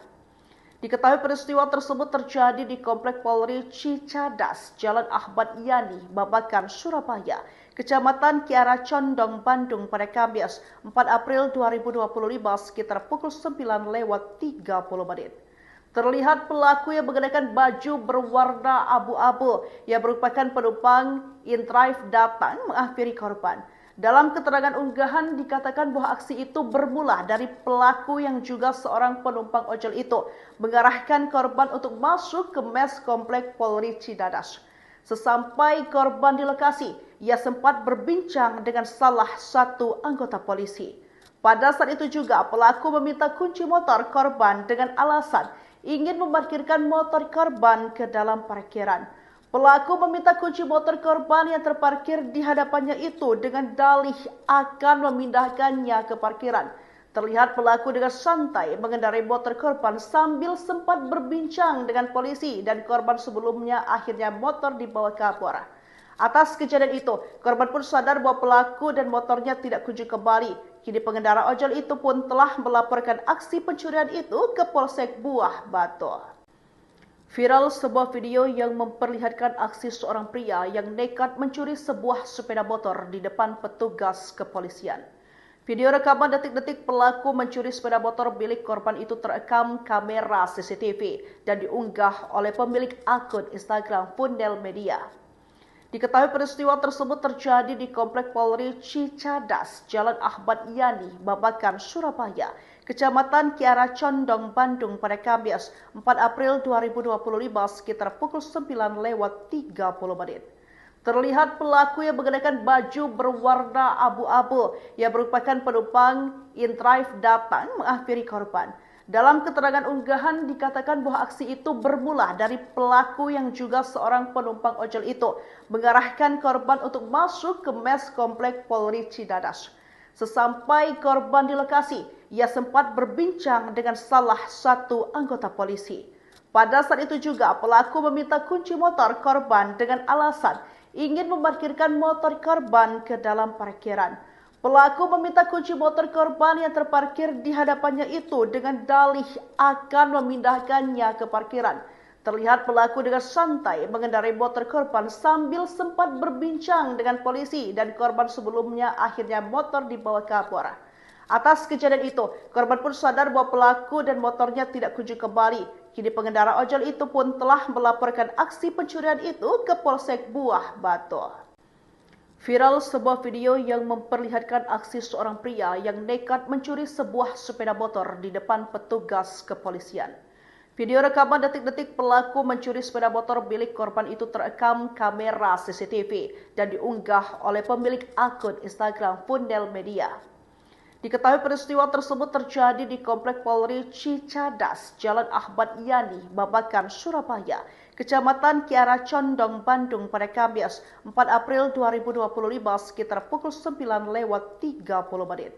Speaker 1: Diketahui peristiwa tersebut terjadi di Komplek Polri Cicadas, Jalan Ahmad Yani, Babakan, Surabaya, Kecamatan Kiara Condong, Bandung pada Kamis 4 April 2025 sekitar pukul 9:30. Terlihat pelaku yang mengenakan baju berwarna abu-abu yang merupakan penumpang InDrive datang menghampiri korban. Dalam keterangan unggahan dikatakan bahwa aksi itu bermula dari pelaku yang juga seorang penumpang ojol itu mengarahkan korban untuk masuk ke mes Komplek Polri Cicadas. Sesampai korban di lokasi, ia sempat berbincang dengan salah satu anggota polisi. Pada saat itu juga pelaku meminta kunci motor korban dengan alasan ingin memarkirkan motor korban ke dalam parkiran. Pelaku meminta kunci motor korban yang terparkir di hadapannya itu dengan dalih akan memindahkannya ke parkiran. Terlihat pelaku dengan santai mengendarai motor korban sambil sempat berbincang dengan polisi dan korban sebelumnya akhirnya motor dibawa ke Kapolres. Atas kejadian itu, korban pun sadar bahwa pelaku dan motornya tidak kunjung kembali. Kini pengendara ojol itu pun telah melaporkan aksi pencurian itu ke Polsek Buah Batu. Viral sebuah video yang memperlihatkan aksi seorang pria yang nekat mencuri sebuah sepeda motor di depan petugas kepolisian. Video rekaman detik-detik pelaku mencuri sepeda motor milik korban itu terekam kamera CCTV dan diunggah oleh pemilik akun Instagram Fundel Media. Diketahui peristiwa tersebut terjadi di Komplek Polri Cicadas, Jalan Ahmad Yani, Babakan, Surabaya, Kecamatan Kiara Condong, Bandung pada Kamis 4 April 2025 sekitar pukul 9:30. Terlihat pelaku yang mengenakan baju berwarna abu-abu yang merupakan penumpang InDrive datang menghampiri korban. Dalam keterangan unggahan dikatakan bahwa aksi itu bermula dari pelaku yang juga seorang penumpang ojol itu mengarahkan korban untuk masuk ke mes Komplek Polri Cicadas. Sesampai korban di lokasi, ia sempat berbincang dengan salah satu anggota polisi. Pada saat itu juga pelaku meminta kunci motor korban dengan alasan ingin memarkirkan motor korban ke dalam parkiran. Pelaku meminta kunci motor korban yang terparkir di hadapannya itu dengan dalih akan memindahkannya ke parkiran. Terlihat pelaku dengan santai mengendarai motor korban sambil sempat berbincang dengan polisi dan korban sebelumnya akhirnya motor dibawa kapolres. Atas kejadian itu, korban pun sadar bahwa pelaku dan motornya tidak kunjung kembali. Kini pengendara ojol itu pun telah melaporkan aksi pencurian itu ke Polsek Buah Batu. Viral sebuah video yang memperlihatkan aksi seorang pria yang nekat mencuri sebuah sepeda motor di depan petugas kepolisian. Video rekaman detik-detik pelaku mencuri sepeda motor milik korban itu terekam kamera CCTV dan diunggah oleh pemilik akun Instagram Fundel Media. Diketahui peristiwa tersebut terjadi di Komplek Polri Cicadas, Jalan Ahmad Yani, Babakan, Surabaya, Kecamatan Kiara Condong, Bandung pada Kamis 4 April 2025 sekitar pukul 9:30.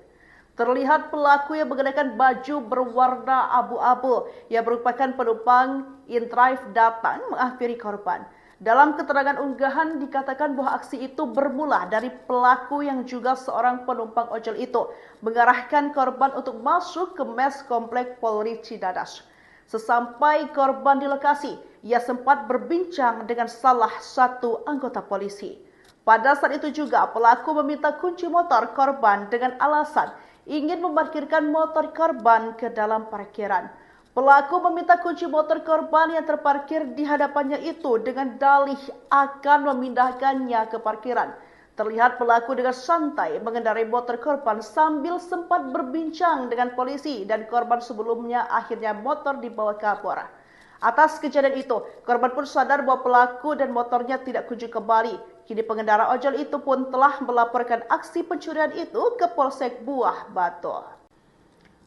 Speaker 1: Terlihat pelaku yang mengenakan baju berwarna abu-abu yang merupakan penumpang InDrive datang menghampiri korban. Dalam keterangan unggahan dikatakan bahwa aksi itu bermula dari pelaku yang juga seorang penumpang ojol itu mengarahkan korban untuk masuk ke mes Komplek Polri Cicadas. Sesampai korban di lokasi, ia sempat berbincang dengan salah satu anggota polisi. Pada saat itu juga pelaku meminta kunci motor korban dengan alasan ingin memarkirkan motor korban ke dalam parkiran. Pelaku meminta kunci motor korban yang terparkir di hadapannya itu dengan dalih akan memindahkannya ke parkiran. Terlihat pelaku dengan santai mengendarai motor korban sambil sempat berbincang dengan polisi dan korban sebelumnya akhirnya motor dibawa kapolres. Atas kejadian itu, korban pun sadar bahwa pelaku dan motornya tidak kunjung kembali. Kini pengendara ojol itu pun telah melaporkan aksi pencurian itu ke Polsek Buah Batu.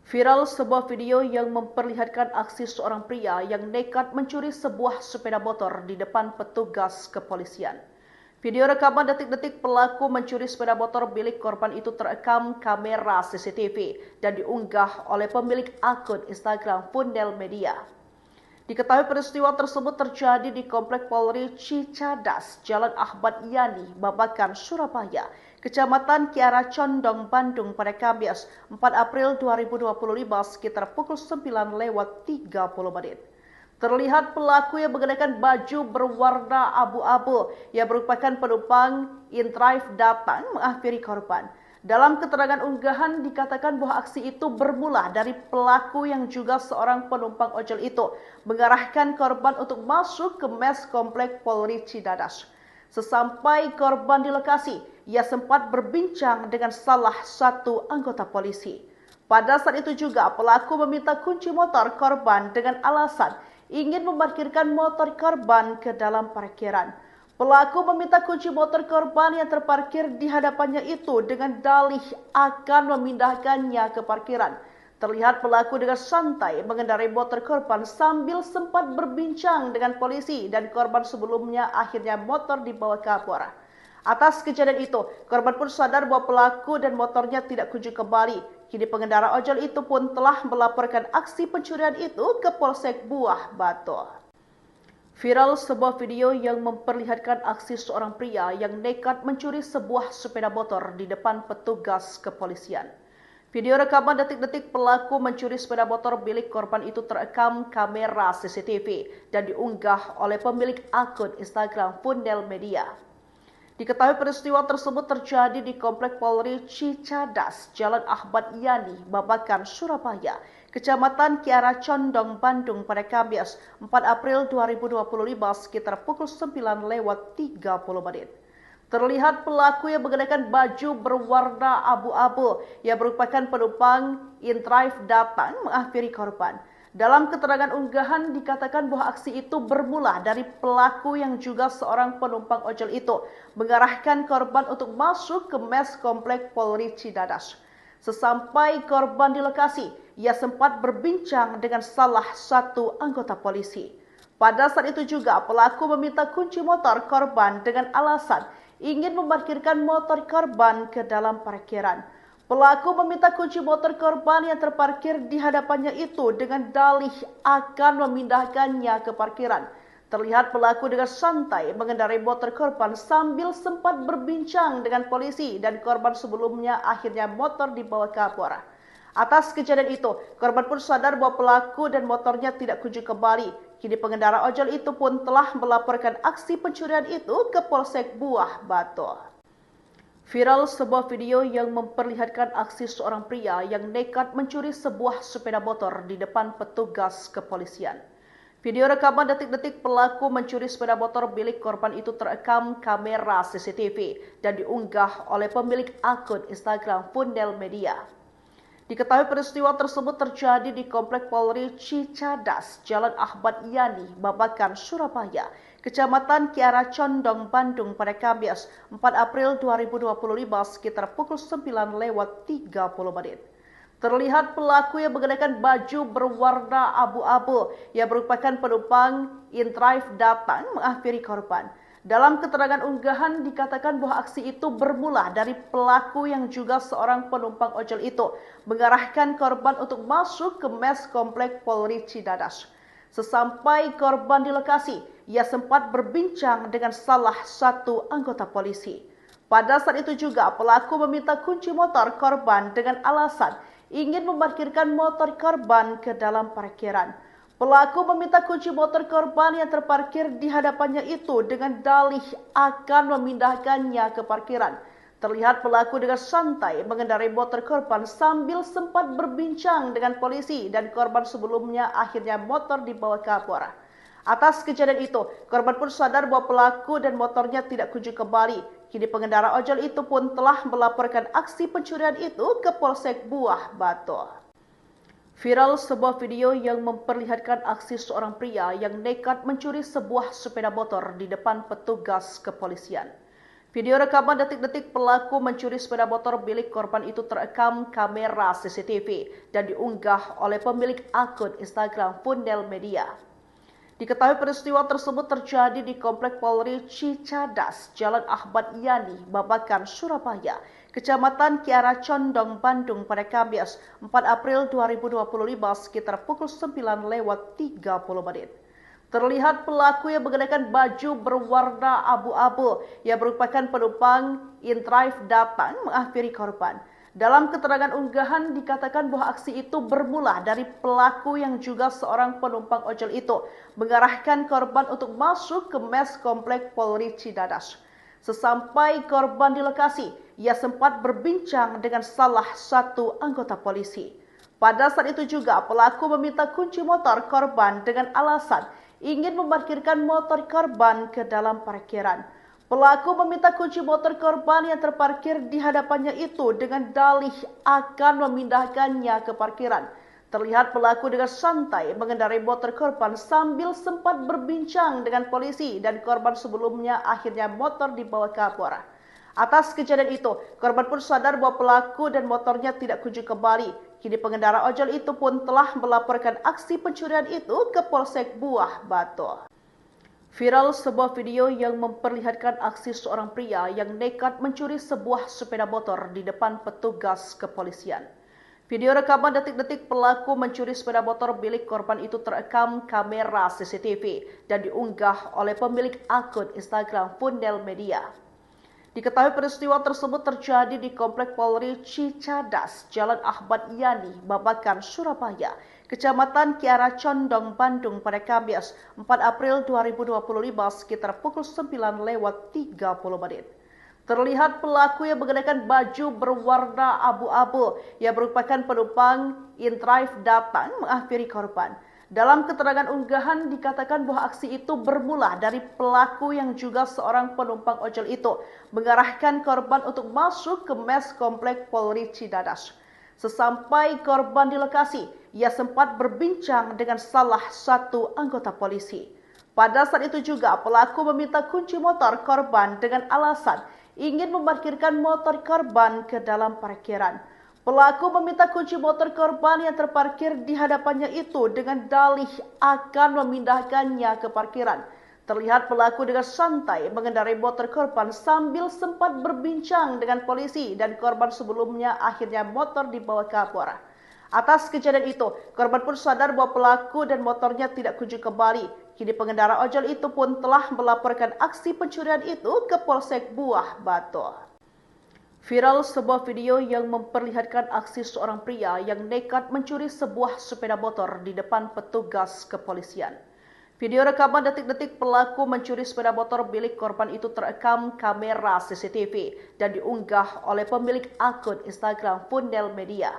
Speaker 1: Viral sebuah video yang memperlihatkan aksi seorang pria yang nekat mencuri sebuah sepeda motor di depan petugas kepolisian. Video rekaman detik-detik pelaku mencuri sepeda motor milik korban itu terekam kamera CCTV dan diunggah oleh pemilik akun Instagram Fundel Media. Diketahui peristiwa tersebut terjadi di Komplek Polri Cicadas, Jalan Ahmad Yani, Babakan, Surabaya, Kecamatan Kiara Condong, Bandung pada Kamis 4 April 2025 sekitar pukul 9:30. Terlihat pelaku yang mengenakan baju berwarna abu-abu yang merupakan penumpang InDrive datang menghampiri korban. Dalam keterangan unggahan dikatakan bahwa aksi itu bermula dari pelaku yang juga seorang penumpang ojol itu mengarahkan korban untuk masuk ke mes Komplek Polri Cicadas. Sesampai korban di lokasi, ia sempat berbincang dengan salah satu anggota polisi. Pada saat itu juga pelaku meminta kunci motor korban dengan alasan ingin memarkirkan motor korban ke dalam parkiran. Pelaku meminta kunci motor korban yang terparkir di hadapannya itu dengan dalih akan memindahkannya ke parkiran. Terlihat pelaku dengan santai mengendarai motor korban sambil sempat berbincang dengan polisi dan korban sebelumnya akhirnya motor dibawa kapolres. Atas kejadian itu, korban pun sadar bahwa pelaku dan motornya tidak kunjung kembali. Kini pengendara ojol itu pun telah melaporkan aksi pencurian itu ke Polsek Buah Batu. Viral sebuah video yang memperlihatkan aksi seorang pria yang nekat mencuri sebuah sepeda motor di depan petugas kepolisian. Video rekaman detik-detik pelaku mencuri sepeda motor milik korban itu terekam kamera CCTV dan diunggah oleh pemilik akun Instagram Fundel Media. Diketahui peristiwa tersebut terjadi di Komplek Polri Cicadas, Jalan Ahmad Yani, Babakan, Surabaya, Kecamatan Kiara Condong, Bandung pada Kamis 4 April 2025 sekitar pukul 9:30. Terlihat pelaku yang mengenakan baju berwarna abu-abu yang merupakan penumpang InDrive datang menghampiri korban. Dalam keterangan unggahan dikatakan bahwa aksi itu bermula dari pelaku yang juga seorang penumpang ojol itu mengarahkan korban untuk masuk ke mes Komplek Polri Cicadas. Sesampai korban di lokasi, ia sempat berbincang dengan salah satu anggota polisi. Pada saat itu juga pelaku meminta kunci motor korban dengan alasan ingin memarkirkan motor korban ke dalam parkiran. Pelaku meminta kunci motor korban yang terparkir di hadapannya itu dengan dalih akan memindahkannya ke parkiran. Terlihat pelaku dengan santai mengendarai motor korban sambil sempat berbincang dengan polisi dan korban sebelumnya akhirnya motor dibawa kabur. Atas kejadian itu, korban pun sadar bahwa pelaku dan motornya tidak kunjung kembali. Kini pengendara ojol itu pun telah melaporkan aksi pencurian itu ke Polsek Buah Batu. Viral sebuah video yang memperlihatkan aksi seorang pria yang nekat mencuri sebuah sepeda motor di depan petugas kepolisian. Video rekaman detik-detik pelaku mencuri sepeda motor milik korban itu terekam kamera CCTV dan diunggah oleh pemilik akun Instagram Fundel Media. Diketahui peristiwa tersebut terjadi di Komplek Polri Cicadas, Jalan Ahmad Yani, Babakan, Surabaya, Kecamatan Kiara Condong, Bandung pada Kamis 4 April 2025 sekitar pukul 9:30. Terlihat pelaku yang mengenakan baju berwarna abu-abu yang merupakan penumpang InDrive datang menghampiri korban. Dalam keterangan unggahan dikatakan bahwa aksi itu bermula dari pelaku yang juga seorang penumpang ojol itu mengarahkan korban untuk masuk ke mes Komplek Polri Cicadas. Sesampai korban di lokasi, ia sempat berbincang dengan salah satu anggota polisi. Pada saat itu juga pelaku meminta kunci motor korban dengan alasan ingin memarkirkan motor korban ke dalam parkiran. Pelaku meminta kunci motor korban yang terparkir di hadapannya itu dengan dalih akan memindahkannya ke parkiran. Terlihat pelaku dengan santai mengendarai motor korban sambil sempat berbincang dengan polisi dan korban sebelumnya akhirnya motor dibawa kabur. Atas kejadian itu, korban pun sadar bahwa pelaku dan motornya tidak kunjung kembali. Kini pengendara ojol itu pun telah melaporkan aksi pencurian itu ke Polsek Buah Batu. Viral sebuah video yang memperlihatkan aksi seorang pria yang nekat mencuri sebuah sepeda motor di depan petugas kepolisian. Video rekaman detik-detik pelaku mencuri sepeda motor milik korban itu terekam kamera CCTV dan diunggah oleh pemilik akun Instagram Fundel Media. Diketahui peristiwa tersebut terjadi di Komplek Polri Cicadas, Jalan Ahmad Yani, Babakan, Surabaya, Kecamatan Kiara Condong, Bandung pada Kamis 4 April 2025 sekitar pukul 9:30. Terlihat pelaku yang mengenakan baju berwarna abu-abu yang merupakan penumpang InDrive datang menghampiri korban. Dalam keterangan unggahan dikatakan bahwa aksi itu bermula dari pelaku yang juga seorang penumpang ojol itu mengarahkan korban untuk masuk ke mes Komplek Polri Cicadas. Sesampai korban di lokasi, ia sempat berbincang dengan salah satu anggota polisi. Pada saat itu juga pelaku meminta kunci motor korban dengan alasan ingin memarkirkan motor korban ke dalam parkiran. Pelaku meminta kunci motor korban yang terparkir di hadapannya itu dengan dalih akan memindahkannya ke parkiran. Terlihat pelaku dengan santai mengendarai motor korban sambil sempat berbincang dengan polisi dan korban sebelumnya akhirnya motor dibawa kabur. Atas kejadian itu, korban pun sadar bahwa pelaku dan motornya tidak kunjung kembali. Kini pengendara ojol itu pun telah melaporkan aksi pencurian itu ke Polsek Buah Batu. Viral sebuah video yang memperlihatkan aksi seorang pria yang nekat mencuri sebuah sepeda motor di depan petugas kepolisian. Video rekaman detik-detik pelaku mencuri sepeda motor milik korban itu terekam kamera CCTV dan diunggah oleh pemilik akun Instagram Fundel Media. Diketahui peristiwa tersebut terjadi di Komplek Polri Cicadas, Jalan Ahmad Yani, Babakan, Surabaya, Kecamatan Kiara Condong, Bandung pada Kamis 4 April 2025 sekitar pukul 9:30. Terlihat pelaku yang mengenakan baju berwarna abu-abu yang merupakan penumpang InDrive datang menghampiri korban. Dalam keterangan unggahan dikatakan bahwa aksi itu bermula dari pelaku yang juga seorang penumpang ojol itu mengarahkan korban untuk masuk ke mes Komplek Polri Cicadas. Sesampai korban di lokasi, ia sempat berbincang dengan salah satu anggota polisi. Pada saat itu juga pelaku meminta kunci motor korban dengan alasan ingin memarkirkan motor korban ke dalam parkiran. Pelaku meminta kunci motor korban yang terparkir di hadapannya itu dengan dalih akan memindahkannya ke parkiran. Terlihat pelaku dengan santai mengendarai motor korban sambil sempat berbincang dengan polisi dan korban sebelumnya akhirnya motor dibawa kabur. Atas kejadian itu, korban pun sadar bahwa pelaku dan motornya tidak kunjung kembali. Kini pengendara ojol itu pun telah melaporkan aksi pencurian itu ke Polsek Buah Batu. Viral sebuah video yang memperlihatkan aksi seorang pria yang nekat mencuri sebuah sepeda motor di depan petugas kepolisian. Video rekaman detik-detik pelaku mencuri sepeda motor milik korban itu terekam kamera CCTV dan diunggah oleh pemilik akun Instagram Fundel Media.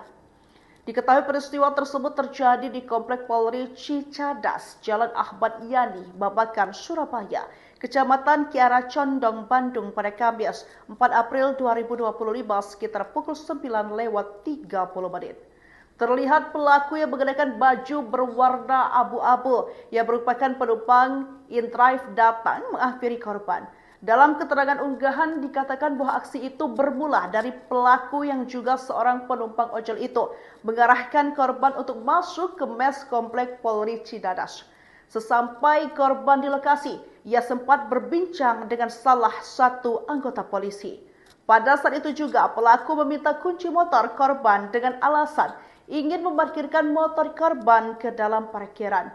Speaker 1: Diketahui peristiwa tersebut terjadi di Komplek Polri Cicadas, Jalan Ahmad Yani, Babakan, Surabaya, Kecamatan Kiara Condong, Bandung pada Kamis 4 April 2025 sekitar pukul 9:30. Terlihat pelaku yang mengenakan baju berwarna abu-abu yang merupakan penumpang InDrive datang menghampiri korban. Dalam keterangan unggahan dikatakan bahwa aksi itu bermula dari pelaku yang juga seorang penumpang ojol itu mengarahkan korban untuk masuk ke mes Komplek Polri Cicadas. Sesampai korban di lokasi, ia sempat berbincang dengan salah satu anggota polisi. Pada saat itu juga pelaku meminta kunci motor korban dengan alasan ingin memarkirkan motor korban ke dalam parkiran.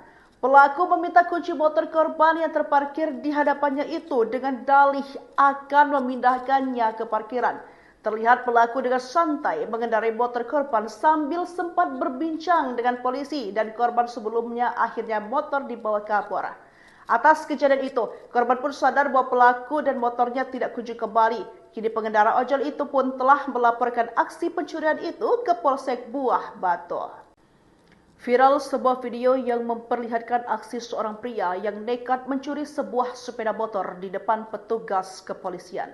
Speaker 1: Pelaku meminta kunci motor korban yang terparkir di hadapannya itu dengan dalih akan memindahkannya ke parkiran. Terlihat pelaku dengan santai mengendarai motor korban sambil sempat berbincang dengan polisi dan korban sebelumnya akhirnya motor dibawa ke Kapolres. Atas kejadian itu, korban pun sadar bahwa pelaku dan motornya tidak kunjung kembali. Kini pengendara ojol itu pun telah melaporkan aksi pencurian itu ke Polsek Buah Batu. Viral sebuah video yang memperlihatkan aksi seorang pria yang nekat mencuri sebuah sepeda motor di depan petugas kepolisian.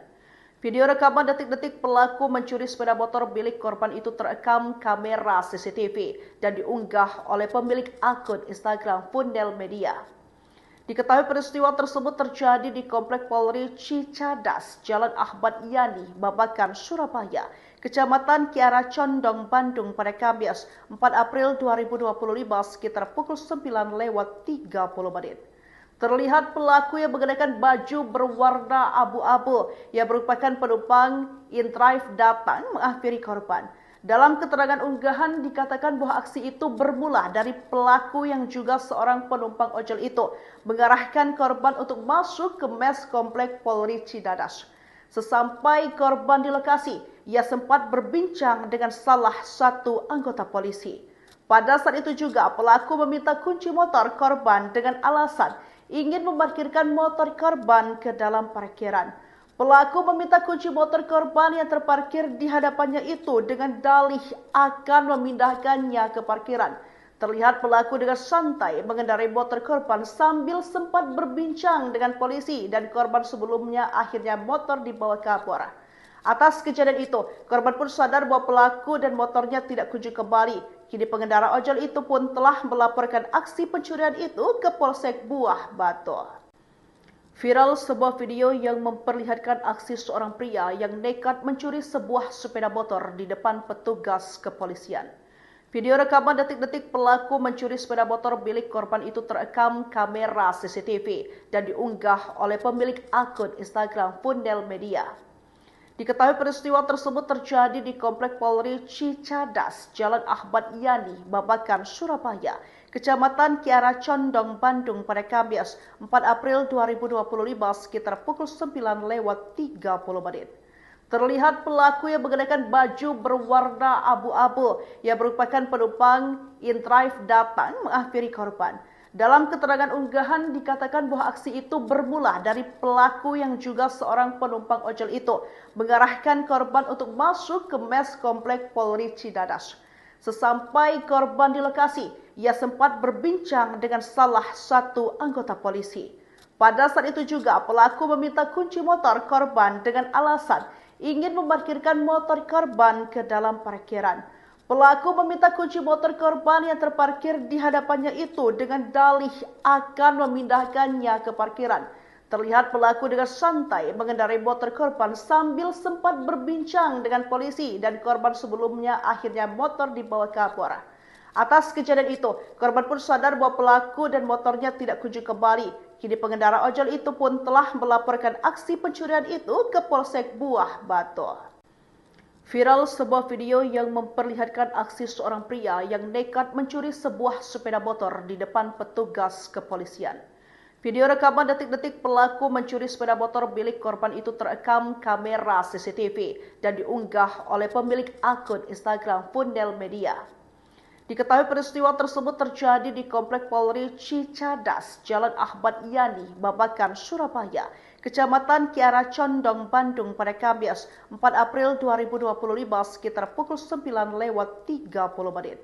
Speaker 1: Video rekaman detik-detik pelaku mencuri sepeda motor milik korban itu terekam kamera CCTV dan diunggah oleh pemilik akun Instagram Fundel Media. Diketahui peristiwa tersebut terjadi di Komplek Polri Cicadas, Jalan Ahmad Yani, Babakan, Surabaya, Kecamatan Kiara Condong, Bandung pada Kamis 4 April 2025 sekitar pukul 9:30. Terlihat pelaku yang mengenakan baju berwarna abu-abu yang merupakan penumpang InDrive datang menghampiri korban. Dalam keterangan unggahan dikatakan bahwa aksi itu bermula dari pelaku yang juga seorang penumpang ojol itu mengarahkan korban untuk masuk ke mes Komplek Polri Cicadas. Sesampai korban di lokasi, ia sempat berbincang dengan salah satu anggota polisi. Pada saat itu juga pelaku meminta kunci motor korban dengan alasan ingin memarkirkan motor korban ke dalam parkiran. Pelaku meminta kunci motor korban yang terparkir di hadapannya itu dengan dalih akan memindahkannya ke parkiran. Terlihat pelaku dengan santai mengendarai motor korban sambil sempat berbincang dengan polisi dan korban sebelumnya akhirnya motor dibawa ke Kapolres. Atas kejadian itu, korban pun sadar bahwa pelaku dan motornya tidak kunjung kembali. Kini pengendara ojol itu pun telah melaporkan aksi pencurian itu ke Polsek Buah Batu. Viral sebuah video yang memperlihatkan aksi seorang pria yang nekat mencuri sebuah sepeda motor di depan petugas kepolisian. Video rekaman detik-detik pelaku mencuri sepeda motor milik korban itu terekam kamera CCTV dan diunggah oleh pemilik akun Instagram Fundel Media. Diketahui peristiwa tersebut terjadi di Komplek Polri Cicadas, Jalan Ahmad Yani, Babakan, Surabaya, Kecamatan Kiara Condong, Bandung pada Kamis 4 April 2025 sekitar pukul 9:30. Terlihat pelaku yang mengenakan baju berwarna abu-abu yang merupakan penumpang InDrive datang menghampiri korban. Dalam keterangan unggahan dikatakan bahwa aksi itu bermula dari pelaku yang juga seorang penumpang ojol itu mengarahkan korban untuk masuk ke mes Komplek Polri Cicadas. Sesampai korban di lokasi, ia sempat berbincang dengan salah satu anggota polisi. Pada saat itu juga pelaku meminta kunci motor korban dengan alasan ingin memarkirkan motor korban ke dalam parkiran. Pelaku meminta kunci motor korban yang terparkir di hadapannya itu dengan dalih akan memindahkannya ke parkiran. Terlihat pelaku dengan santai mengendarai motor korban sambil sempat berbincang dengan polisi dan korban sebelumnya akhirnya motor dibawa ke Kapolres. Atas kejadian itu, korban pun sadar bahwa pelaku dan motornya tidak kunjung kembali. Kini pengendara ojol itu pun telah melaporkan aksi pencurian itu ke Polsek Buah Batu. Viral sebuah video yang memperlihatkan aksi seorang pria yang nekat mencuri sebuah sepeda motor di depan petugas kepolisian. Video rekaman detik-detik pelaku mencuri sepeda motor milik korban itu terekam kamera CCTV dan diunggah oleh pemilik akun Instagram Fundel Media. Diketahui peristiwa tersebut terjadi di Komplek Polri Cicadas, Jalan Ahmad Yani, Babakan, Surabaya, Kecamatan Kiara Condong, Bandung pada Kamis 4 April 2025 sekitar pukul 9:30.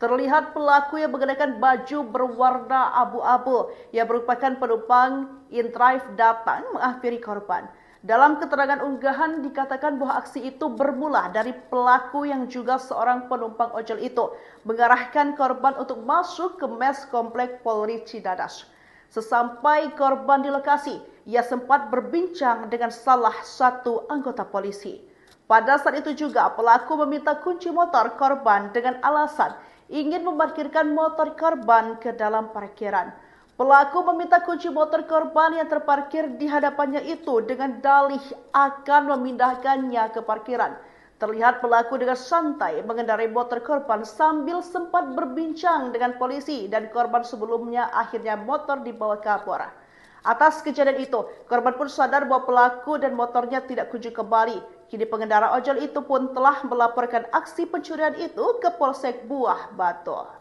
Speaker 1: Terlihat pelaku yang mengenakan baju berwarna abu-abu yang merupakan penumpang InDrive datang menghampiri korban. Dalam keterangan unggahan dikatakan bahwa aksi itu bermula dari pelaku yang juga seorang penumpang ojol itu mengarahkan korban untuk masuk ke mes Komplek Polri Cicadas. Sesampai korban di lokasi, ia sempat berbincang dengan salah satu anggota polisi. Pada saat itu juga pelaku meminta kunci motor korban dengan alasan ingin memarkirkan motor korban ke dalam parkiran. Pelaku meminta kunci motor korban yang terparkir di hadapannya itu dengan dalih akan memindahkannya ke parkiran. Terlihat pelaku dengan santai mengendarai motor korban sambil sempat berbincang dengan polisi dan korban sebelumnya akhirnya motor dibawa ke Kapolres. Atas kejadian itu, korban pun sadar bahwa pelaku dan motornya tidak kunjung kembali. Kini pengendara ojol itu pun telah melaporkan aksi pencurian itu ke Polsek Buah Batu.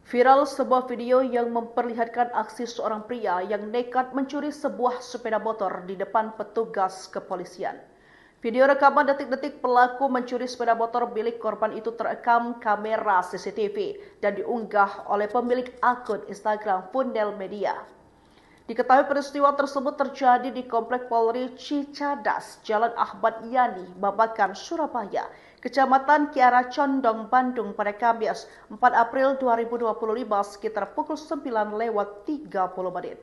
Speaker 1: Viral sebuah video yang memperlihatkan aksi seorang pria yang nekat mencuri sebuah sepeda motor di depan petugas kepolisian. Video rekaman detik-detik pelaku mencuri sepeda motor milik korban itu terekam kamera CCTV dan diunggah oleh pemilik akun Instagram Fundel Media. Diketahui peristiwa tersebut terjadi di Komplek Polri Cicadas, Jalan Ahmad Yani, Babakan, Surabaya, Kecamatan Kiara Condong, Bandung pada Kamis 4 April 2025 sekitar pukul 9:30.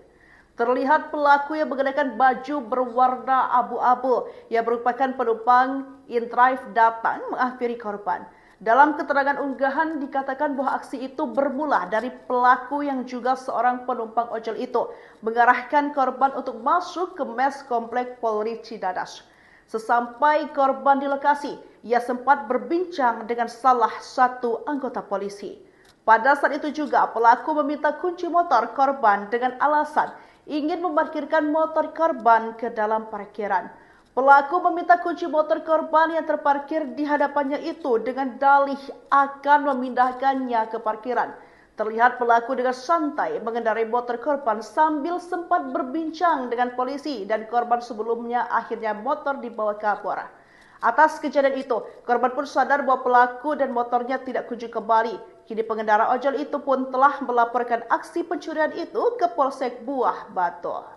Speaker 1: Terlihat pelaku yang mengenakan baju berwarna abu-abu yang merupakan penumpang InDrive datang menghampiri korban. Dalam keterangan unggahan dikatakan bahwa aksi itu bermula dari pelaku yang juga seorang penumpang ojol itu mengarahkan korban untuk masuk ke mes Komplek Polri Cicadas. Sesampai korban di lokasi, ia sempat berbincang dengan salah satu anggota polisi. Pada saat itu juga pelaku meminta kunci motor korban dengan alasan ingin memarkirkan motor korban ke dalam parkiran. Pelaku meminta kunci motor korban yang terparkir di hadapannya itu dengan dalih akan memindahkannya ke parkiran. Terlihat pelaku dengan santai mengendarai motor korban sambil sempat berbincang dengan polisi dan korban sebelumnya akhirnya motor dibawa ke Kapolres. Atas kejadian itu, korban pun sadar bahwa pelaku dan motornya tidak kunjung kembali. Kini pengendara ojol itu pun telah melaporkan aksi pencurian itu ke Polsek Buah Batu.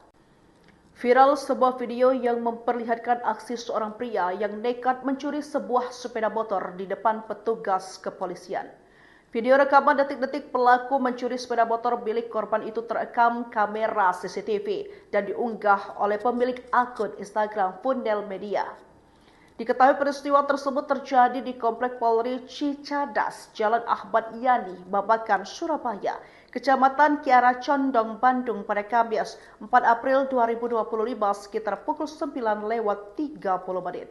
Speaker 1: Viral sebuah video yang memperlihatkan aksi seorang pria yang nekat mencuri sebuah sepeda motor di depan petugas kepolisian. Video rekaman detik-detik pelaku mencuri sepeda motor milik korban itu terekam kamera CCTV dan diunggah oleh pemilik akun Instagram Fundel Media. Diketahui peristiwa tersebut terjadi di Komplek Polri Cicadas, Jalan Ahmad Yani, Babakan, Surabaya, Kecamatan Kiara Condong, Bandung pada Kamis 4 April 2025 sekitar pukul 9:30.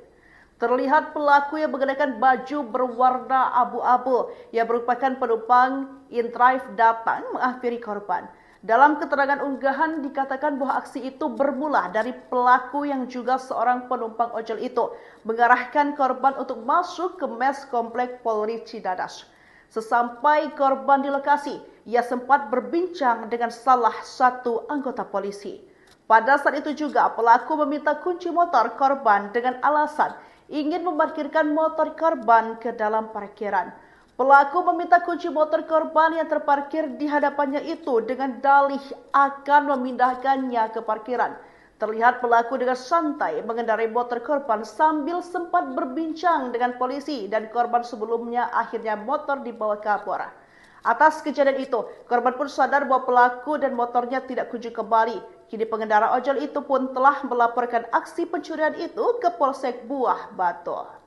Speaker 1: Terlihat pelaku yang mengenakan baju berwarna abu-abu yang merupakan penumpang InDrive datang menghampiri korban. Dalam keterangan unggahan dikatakan bahwa aksi itu bermula dari pelaku yang juga seorang penumpang ojol itu mengarahkan korban untuk masuk ke mes Komplek Polri Cicadas. Sesampai korban di lokasi, ia sempat berbincang dengan salah satu anggota polisi. Pada saat itu juga pelaku meminta kunci motor korban dengan alasan ingin memarkirkan motor korban ke dalam parkiran. Pelaku meminta kunci motor korban yang terparkir di hadapannya itu dengan dalih akan memindahkannya ke parkiran. Terlihat pelaku dengan santai mengendarai motor korban sambil sempat berbincang dengan polisi dan korban sebelumnya akhirnya motor dibawa ke Kapolres. Atas kejadian itu, korban pun sadar bahwa pelaku dan motornya tidak kunjung kembali. Kini pengendara ojol itu pun telah melaporkan aksi pencurian itu ke Polsek Buah Batu.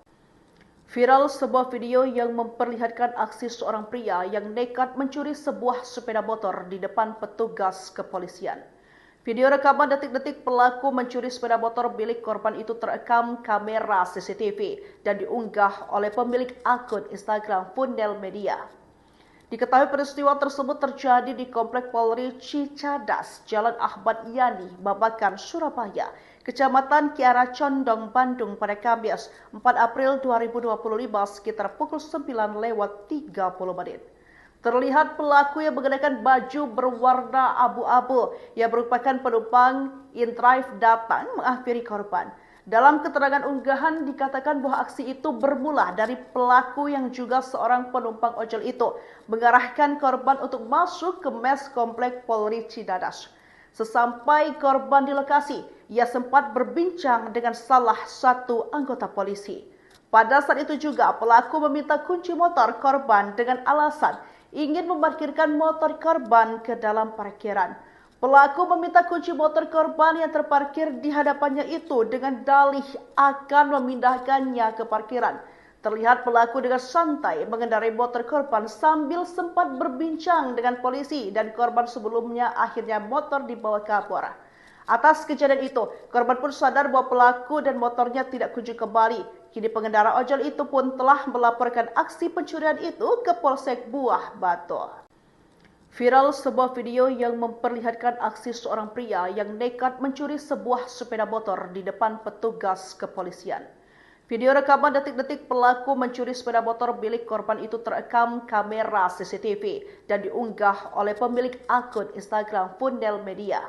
Speaker 1: Viral sebuah video yang memperlihatkan aksi seorang pria yang nekat mencuri sebuah sepeda motor di depan petugas kepolisian. Video rekaman detik-detik pelaku mencuri sepeda motor milik korban itu terekam kamera CCTV dan diunggah oleh pemilik akun Instagram Fundel Media. Diketahui peristiwa tersebut terjadi di Komplek Polri Cicadas, Jalan Ahmad Yani, Babakan, Surabaya, Kecamatan Kiara Condong, Bandung pada Kamis 4 April 2025 sekitar pukul 9:30. Terlihat pelaku yang mengenakan baju berwarna abu-abu yang merupakan penumpang InDrive datang menghampiri korban. Dalam keterangan unggahan dikatakan bahwa aksi itu bermula dari pelaku yang juga seorang penumpang ojol itu mengarahkan korban untuk masuk ke mes Komplek Polri Cicadas. Sesampai korban di lokasi, ia sempat berbincang dengan salah satu anggota polisi. Pada saat itu juga pelaku meminta kunci motor korban dengan alasan ingin memarkirkan motor korban ke dalam parkiran. Pelaku meminta kunci motor korban yang terparkir di hadapannya itu dengan dalih akan memindahkannya ke parkiran. Terlihat pelaku dengan santai mengendarai motor korban sambil sempat berbincang dengan polisi dan korban sebelumnya akhirnya motor dibawa kabur. Atas kejadian itu, korban pun sadar bahwa pelaku dan motornya tidak kunjung kembali. Kini pengendara ojol itu pun telah melaporkan aksi pencurian itu ke Polsek Buah Batu. Viral sebuah video yang memperlihatkan aksi seorang pria yang nekat mencuri sebuah sepeda motor di depan petugas kepolisian. Video rekaman detik-detik pelaku mencuri sepeda motor milik korban itu terekam kamera CCTV dan diunggah oleh pemilik akun Instagram Fundel Media.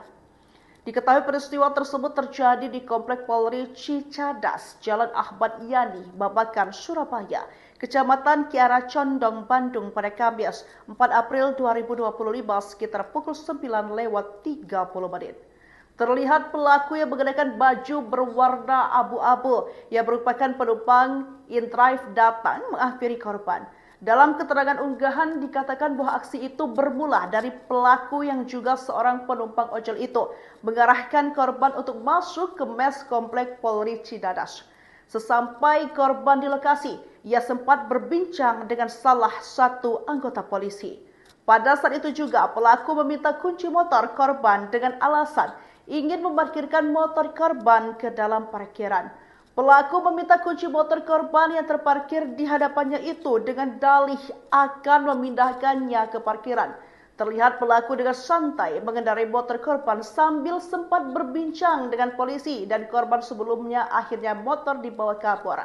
Speaker 1: Diketahui peristiwa tersebut terjadi di Komplek Polri Cicadas, Jalan Ahmad Yani, Babakan, Surabaya, Kecamatan Kiara Condong, Bandung pada Kamis 4 April 2025 sekitar pukul 9:30. Terlihat pelaku yang mengenakan baju berwarna abu-abu yang merupakan penumpang InDrive datang menghampiri korban. Dalam keterangan unggahan dikatakan bahwa aksi itu bermula dari pelaku yang juga seorang penumpang ojol itu mengarahkan korban untuk masuk ke mes Komplek Polri Cicadas. Sesampai korban di lokasi, ia sempat berbincang dengan salah satu anggota polisi. Pada saat itu juga pelaku meminta kunci motor korban dengan alasan ingin memarkirkan motor korban ke dalam parkiran. Pelaku meminta kunci motor korban yang terparkir di hadapannya itu dengan dalih akan memindahkannya ke parkiran. Terlihat pelaku dengan santai mengendarai motor korban sambil sempat berbincang dengan polisi dan korban sebelumnya akhirnya motor dibawa kabur.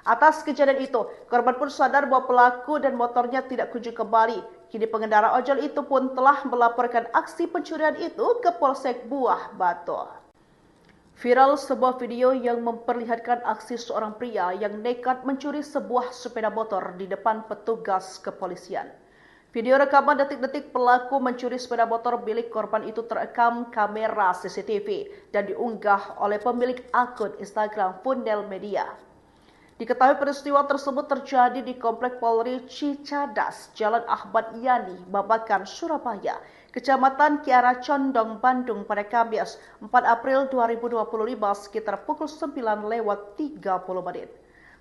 Speaker 1: Atas kejadian itu, korban pun sadar bahwa pelaku dan motornya tidak kunjung kembali. Kini pengendara ojol itu pun telah melaporkan aksi pencurian itu ke Polsek Buah Batu. Viral sebuah video yang memperlihatkan aksi seorang pria yang nekat mencuri sebuah sepeda motor di depan petugas kepolisian. Video rekaman detik-detik pelaku mencuri sepeda motor milik korban itu terekam kamera CCTV dan diunggah oleh pemilik akun Instagram Fundel Media. Diketahui peristiwa tersebut terjadi di Komplek Polri Cicadas, Jalan Ahmad Yani, Babakan, Surabaya, Kecamatan Kiara Condong, Bandung pada Kamis 4 April 2025 sekitar pukul 9:30.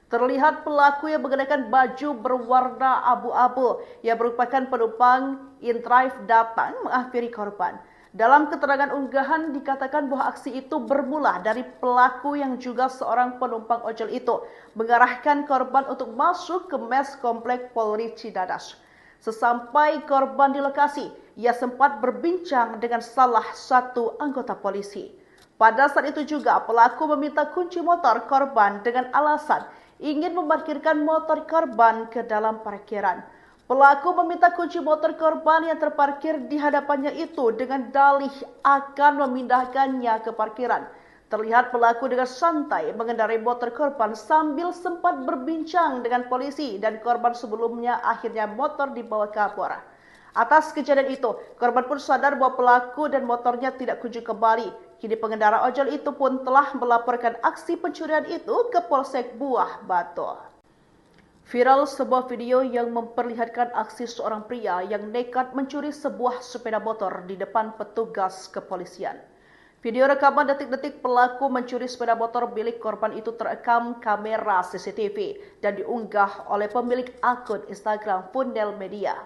Speaker 1: Terlihat pelaku yang mengenakan baju berwarna abu-abu yang merupakan penumpang InDrive datang menghampiri korban. Dalam keterangan unggahan dikatakan bahwa aksi itu bermula dari pelaku yang juga seorang penumpang ojol itu mengarahkan korban untuk masuk ke mes Komplek Polri Cicadas. Sesampai korban di lokasi, ia sempat berbincang dengan salah satu anggota polisi. Pada saat itu juga pelaku meminta kunci motor korban dengan alasan ingin memarkirkan motor korban ke dalam parkiran. Pelaku meminta kunci motor korban yang terparkir di hadapannya itu dengan dalih akan memindahkannya ke parkiran. Terlihat pelaku dengan santai mengendarai motor korban sambil sempat berbincang dengan polisi dan korban sebelumnya akhirnya motor dibawa kabur. Atas kejadian itu, korban pun sadar bahwa pelaku dan motornya tidak kunjung kembali. Kini pengendara ojol itu pun telah melaporkan aksi pencurian itu ke Polsek Buah Batu. Viral sebuah video yang memperlihatkan aksi seorang pria yang nekat mencuri sebuah sepeda motor di depan petugas kepolisian. Video rekaman detik-detik pelaku mencuri sepeda motor milik korban itu terekam kamera CCTV dan diunggah oleh pemilik akun Instagram Fundel Media.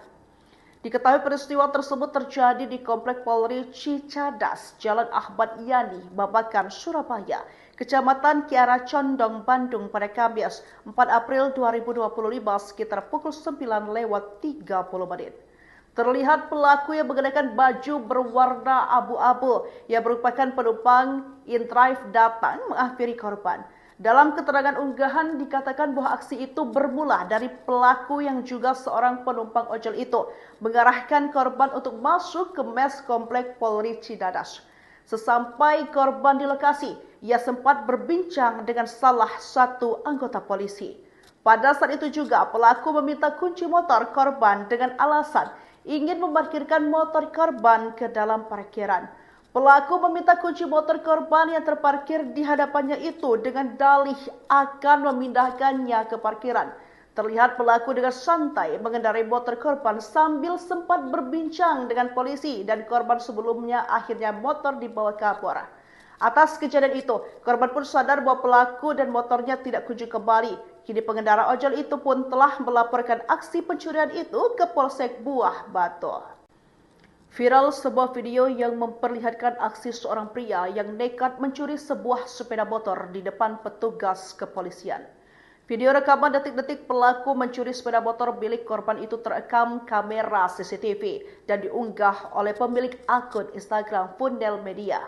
Speaker 1: Diketahui peristiwa tersebut terjadi di Komplek Polri Cicadas, Jalan Ahmad Yani, Babakan, Surabaya, Kecamatan Kiara Condong, Bandung pada Kamis 4 April 2025 sekitar pukul 9:30. Terlihat pelaku yang mengenakan baju berwarna abu-abu yang merupakan penumpang inDrive datang menghampiri korban. Dalam keterangan unggahan dikatakan bahwa aksi itu bermula dari pelaku yang juga seorang penumpang ojol itu mengarahkan korban untuk masuk ke mes Komplek Polri Cicadas. Sesampai korban di lokasi, ia sempat berbincang dengan salah satu anggota polisi. Pada saat itu juga pelaku meminta kunci motor korban dengan alasan ingin memarkirkan motor korban ke dalam parkiran. Pelaku meminta kunci motor korban yang terparkir di hadapannya itu dengan dalih akan memindahkannya ke parkiran. Terlihat pelaku dengan santai mengendarai motor korban sambil sempat berbincang dengan polisi dan korban sebelumnya akhirnya motor dibawa kabur. Atas kejadian itu, korban pun sadar bahwa pelaku dan motornya tidak kunjung kembali. Kini pengendara ojol itu pun telah melaporkan aksi pencurian itu ke Polsek Buah Batu. Viral sebuah video yang memperlihatkan aksi seorang pria yang nekat mencuri sebuah sepeda motor di depan petugas kepolisian. Video rekaman detik-detik pelaku mencuri sepeda motor milik korban itu terekam kamera CCTV dan diunggah oleh pemilik akun Instagram Fundel Media.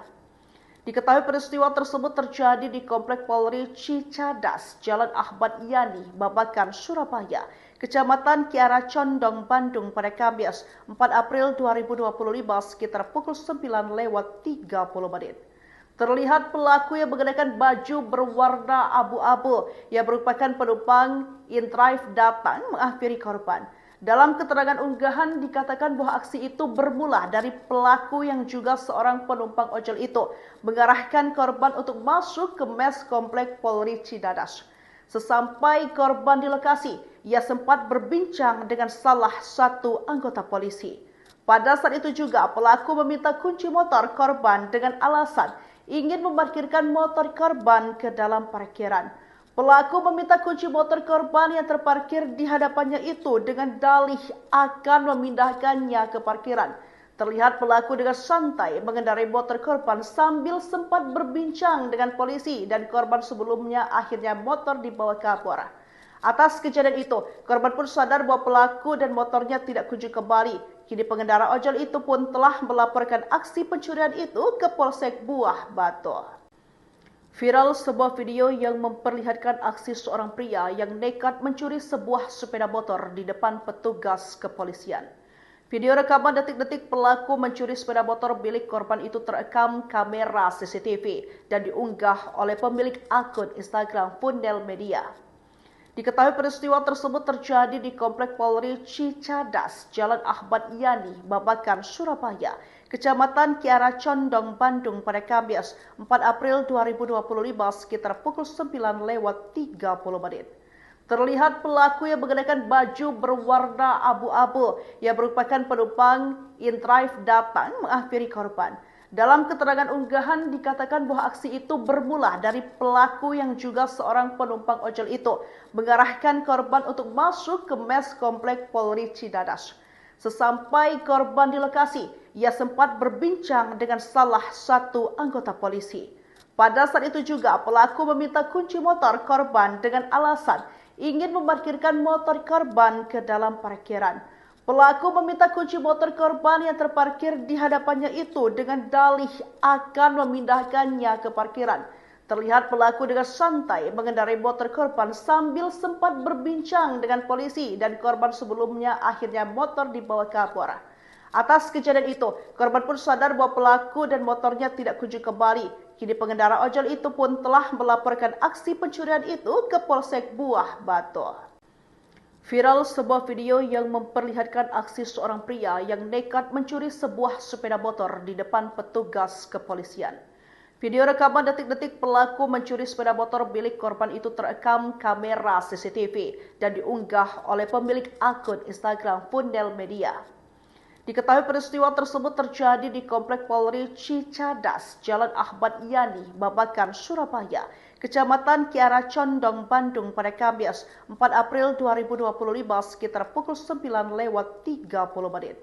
Speaker 1: Diketahui peristiwa tersebut terjadi di Komplek Polri Cicadas, Jalan Ahmad Yani, Babakan, Surabaya, Kecamatan Kiara Condong, Bandung pada Kamis 4 April 2025 sekitar pukul 9:30. Terlihat pelaku yang mengenakan baju berwarna abu-abu yang merupakan penumpang inDrive datang menghampiri korban. Dalam keterangan unggahan dikatakan bahwa aksi itu bermula dari pelaku yang juga seorang penumpang ojol itu mengarahkan korban untuk masuk ke mes Komplek Polri Cicadas. Sesampai korban di lokasi, ia sempat berbincang dengan salah satu anggota polisi. Pada saat itu juga pelaku meminta kunci motor korban dengan alasan ingin memarkirkan motor korban ke dalam parkiran. Pelaku meminta kunci motor korban yang terparkir di hadapannya itu dengan dalih akan memindahkannya ke parkiran. Terlihat pelaku dengan santai mengendarai motor korban sambil sempat berbincang dengan polisi dan korban sebelumnya akhirnya motor dibawa kabur. Atas kejadian itu, korban pun sadar bahwa pelaku dan motornya tidak kunjung kembali. Kini pengendara ojol itu pun telah melaporkan aksi pencurian itu ke Polsek Buah Batu. Viral sebuah video yang memperlihatkan aksi seorang pria yang nekat mencuri sebuah sepeda motor di depan petugas kepolisian. Video rekaman detik-detik pelaku mencuri sepeda motor milik korban itu terekam kamera CCTV dan diunggah oleh pemilik akun Instagram Fundel Media. Diketahui peristiwa tersebut terjadi di Komplek Polri Cicadas, Jalan Ahmad Yani, Babakan, Surabaya, Kecamatan Kiara Condong, Bandung pada Kamis 4 April 2025 sekitar pukul 9:30. Terlihat pelaku yang mengenakan baju berwarna abu-abu yang merupakan penumpang inDrive datang menghampiri korban. Dalam keterangan unggahan dikatakan bahwa aksi itu bermula dari pelaku yang juga seorang penumpang ojol itu mengarahkan korban untuk masuk ke mes Komplek Polri Cicadas. Sesampai korban di lokasi, ia sempat berbincang dengan salah satu anggota polisi. Pada saat itu juga pelaku meminta kunci motor korban dengan alasan ingin memarkirkan motor korban ke dalam parkiran. Pelaku meminta kunci motor korban yang terparkir di hadapannya itu dengan dalih akan memindahkannya ke parkiran. Terlihat pelaku dengan santai mengendarai motor korban sambil sempat berbincang dengan polisi dan korban sebelumnya akhirnya motor dibawa kabur. Atas kejadian itu, korban pun sadar bahwa pelaku dan motornya tidak kunjung kembali. Kini pengendara ojol itu pun telah melaporkan aksi pencurian itu ke Polsek Buah Batu. Viral sebuah video yang memperlihatkan aksi seorang pria yang nekat mencuri sebuah sepeda motor di depan petugas kepolisian. Video rekaman detik-detik pelaku mencuri sepeda motor milik korban itu terekam kamera CCTV dan diunggah oleh pemilik akun Instagram Fundel Media. Diketahui peristiwa tersebut terjadi di Komplek Polri Cicadas, Jalan Ahmad Yani, Babakan, Surabaya, Kecamatan Kiara Condong, Bandung pada Kamis 4 April 2025 sekitar pukul 9:30 menit.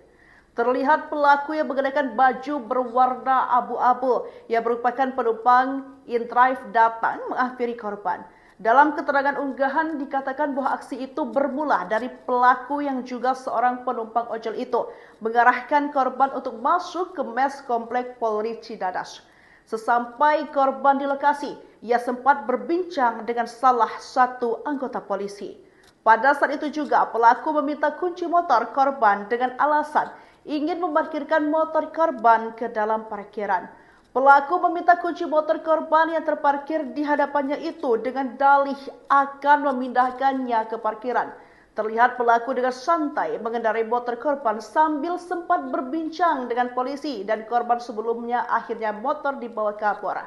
Speaker 1: Terlihat pelaku yang mengenakan baju berwarna abu-abu yang merupakan penumpang InDrive datang menghampiri korban. Dalam keterangan unggahan dikatakan bahwa aksi itu bermula dari pelaku yang juga seorang penumpang ojol itu mengarahkan korban untuk masuk ke mes komplek Polri Cidadas. Sesampai korban di lokasi, ia sempat berbincang dengan salah satu anggota polisi. Pada saat itu juga pelaku meminta kunci motor korban dengan alasan ingin memarkirkan motor korban ke dalam parkiran. Pelaku meminta kunci motor korban yang terparkir di hadapannya itu dengan dalih akan memindahkannya ke parkiran. Terlihat pelaku dengan santai mengendarai motor korban sambil sempat berbincang dengan polisi dan korban sebelumnya akhirnya motor dibawa kabur.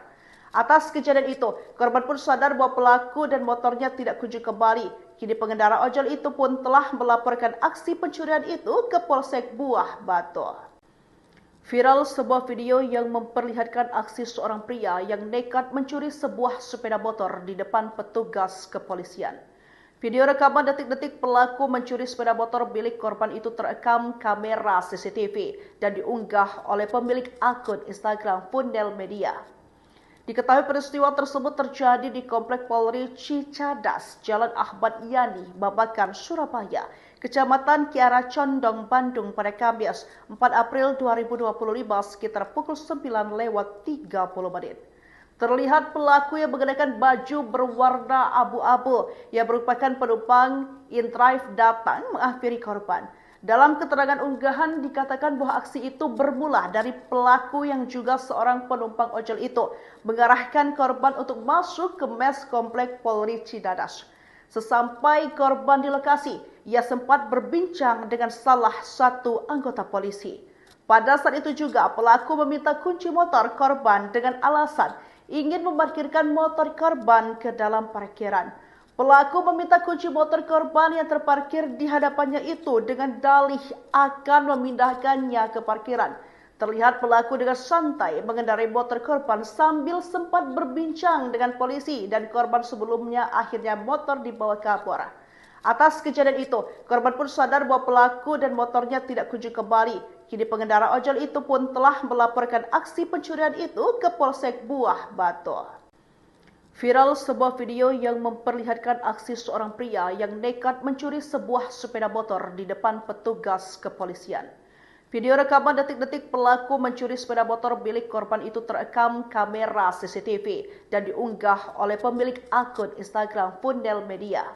Speaker 1: Atas kejadian itu, korban pun sadar bahwa pelaku dan motornya tidak kunjung kembali. Kini pengendara ojol itu pun telah melaporkan aksi pencurian itu ke Polsek Buah Batu. Viral sebuah video yang memperlihatkan aksi seorang pria yang nekat mencuri sebuah sepeda motor di depan petugas kepolisian. Video rekaman detik-detik pelaku mencuri sepeda motor milik korban itu terekam kamera CCTV dan diunggah oleh pemilik akun Instagram Fundel Media. Diketahui peristiwa tersebut terjadi di Komplek Polri Cicadas, Jalan Ahmad Yani, Babakan, Surabaya, Kecamatan Kiara Condong, Bandung pada Kamis 4 April 2025 sekitar pukul 9:30 menit. Terlihat pelaku yang mengenakan baju berwarna abu-abu yang merupakan penumpang InDrive datang menghampiri korban. Dalam keterangan unggahan dikatakan bahwa aksi itu bermula dari pelaku yang juga seorang penumpang ojol itu mengarahkan korban untuk masuk ke mes komplek Polri Cidadas. Sesampai korban di lokasi, ia sempat berbincang dengan salah satu anggota polisi. Pada saat itu juga pelaku meminta kunci motor korban dengan alasan ingin memarkirkan motor korban ke dalam parkiran. Pelaku meminta kunci motor korban yang terparkir di hadapannya itu dengan dalih akan memindahkannya ke parkiran. Terlihat pelaku dengan santai mengendarai motor korban sambil sempat berbincang dengan polisi dan korban sebelumnya akhirnya motor dibawa kabur. Atas kejadian itu, korban pun sadar bahwa pelaku dan motornya tidak kunjung kembali. Kini pengendara ojol itu pun telah melaporkan aksi pencurian itu ke Polsek Buah Batu. Viral sebuah video yang memperlihatkan aksi seorang pria yang nekat mencuri sebuah sepeda motor di depan petugas kepolisian. Video rekaman detik-detik pelaku mencuri sepeda motor milik korban itu terekam kamera CCTV dan diunggah oleh pemilik akun Instagram Fundel Media.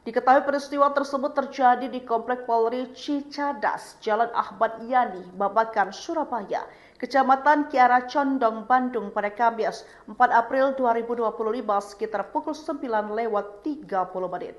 Speaker 1: Diketahui peristiwa tersebut terjadi di Komplek Polri Cicadas, Jalan Ahmad Yani, Babakan, Surabaya, Kecamatan Kiara Condong, Bandung pada Kamis 4 April 2025 sekitar pukul 9:30 menit.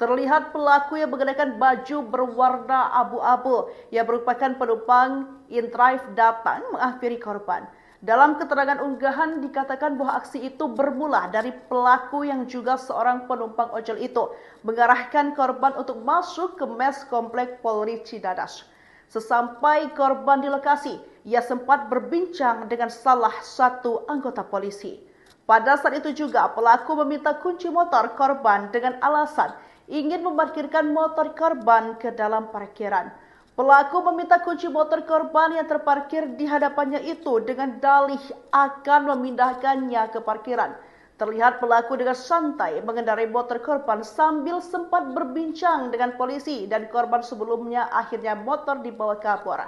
Speaker 1: Terlihat pelaku yang mengenakan baju berwarna abu-abu yang merupakan penumpang InDrive datang menghampiri korban. Dalam keterangan unggahan dikatakan bahwa aksi itu bermula dari pelaku yang juga seorang penumpang ojol itu mengarahkan korban untuk masuk ke mes komplek Polri Cidadas. Sesampai korban di lokasi, ia sempat berbincang dengan salah satu anggota polisi. Pada saat itu juga pelaku meminta kunci motor korban dengan alasan ingin memarkirkan motor korban ke dalam parkiran. Pelaku meminta kunci motor korban yang terparkir di hadapannya itu dengan dalih akan memindahkannya ke parkiran. Terlihat pelaku dengan santai mengendarai motor korban sambil sempat berbincang dengan polisi dan korban sebelumnya akhirnya motor dibawa kabur.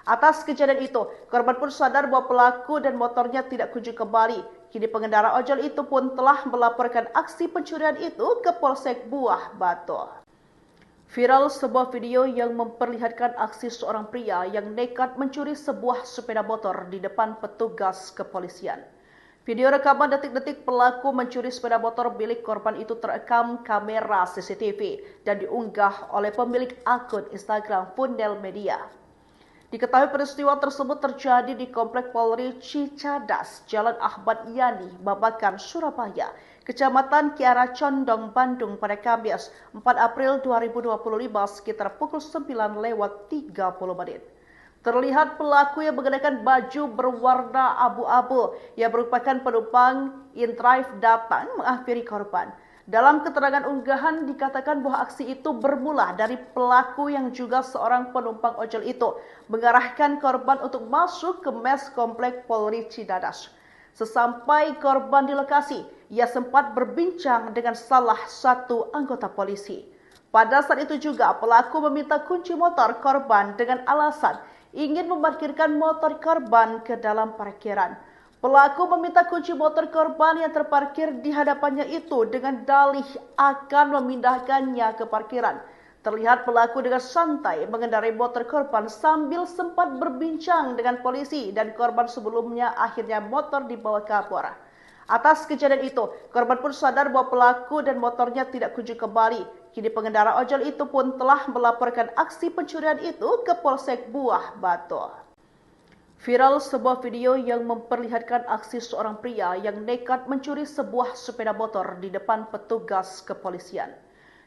Speaker 1: Atas kejadian itu, korban pun sadar bahwa pelaku dan motornya tidak kunjung kembali. Kini pengendara ojol itu pun telah melaporkan aksi pencurian itu ke Polsek Buah Batu. Viral sebuah video yang memperlihatkan aksi seorang pria yang nekat mencuri sebuah sepeda motor di depan petugas kepolisian. Video rekaman detik-detik pelaku mencuri sepeda motor milik korban itu terekam kamera CCTV dan diunggah oleh pemilik akun Instagram Fundel Media. Diketahui peristiwa tersebut terjadi di Komplek Polri Cicadas, Jalan Ahmad Yani, Babakan, Surabaya, Kecamatan Kiara Condong, Bandung pada Kamis 4 April 2025 sekitar pukul 9:30 menit. Terlihat pelaku yang mengenakan baju berwarna abu-abu yang merupakan penumpang InDrive datang menghampiri korban. Dalam keterangan unggahan dikatakan bahwa aksi itu bermula dari pelaku yang juga seorang penumpang ojol itu mengarahkan korban untuk masuk ke mes komplek Polri Cidadas. Sesampai korban di lokasi, ia sempat berbincang dengan salah satu anggota polisi. Pada saat itu juga pelaku meminta kunci motor korban dengan alasan ingin memarkirkan motor korban ke dalam parkiran. Pelaku meminta kunci motor korban yang terparkir di hadapannya itu dengan dalih akan memindahkannya ke parkiran. Terlihat pelaku dengan santai mengendarai motor korban sambil sempat berbincang dengan polisi dan korban sebelumnya akhirnya motor dibawa ke Kapolres. Atas kejadian itu, korban pun sadar bahwa pelaku dan motornya tidak kunjung kembali. Kini pengendara ojol itu pun telah melaporkan aksi pencurian itu ke Polsek Buah Batu. Viral sebuah video yang memperlihatkan aksi seorang pria yang nekat mencuri sebuah sepeda motor di depan petugas kepolisian.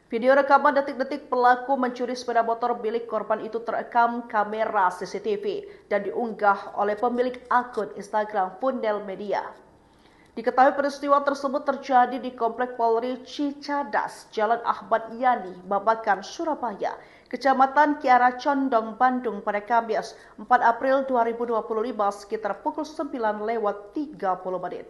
Speaker 1: Video rekaman detik-detik pelaku mencuri sepeda motor milik korban itu terekam kamera CCTV dan diunggah oleh pemilik akun Instagram Fundel Media. Diketahui peristiwa tersebut terjadi di Komplek Polri Cicadas, Jalan Ahmad Yani, Babakan, Surabaya, Kecamatan Kiara Condong, Bandung pada Kamis 4 April 2025 sekitar pukul 9:30.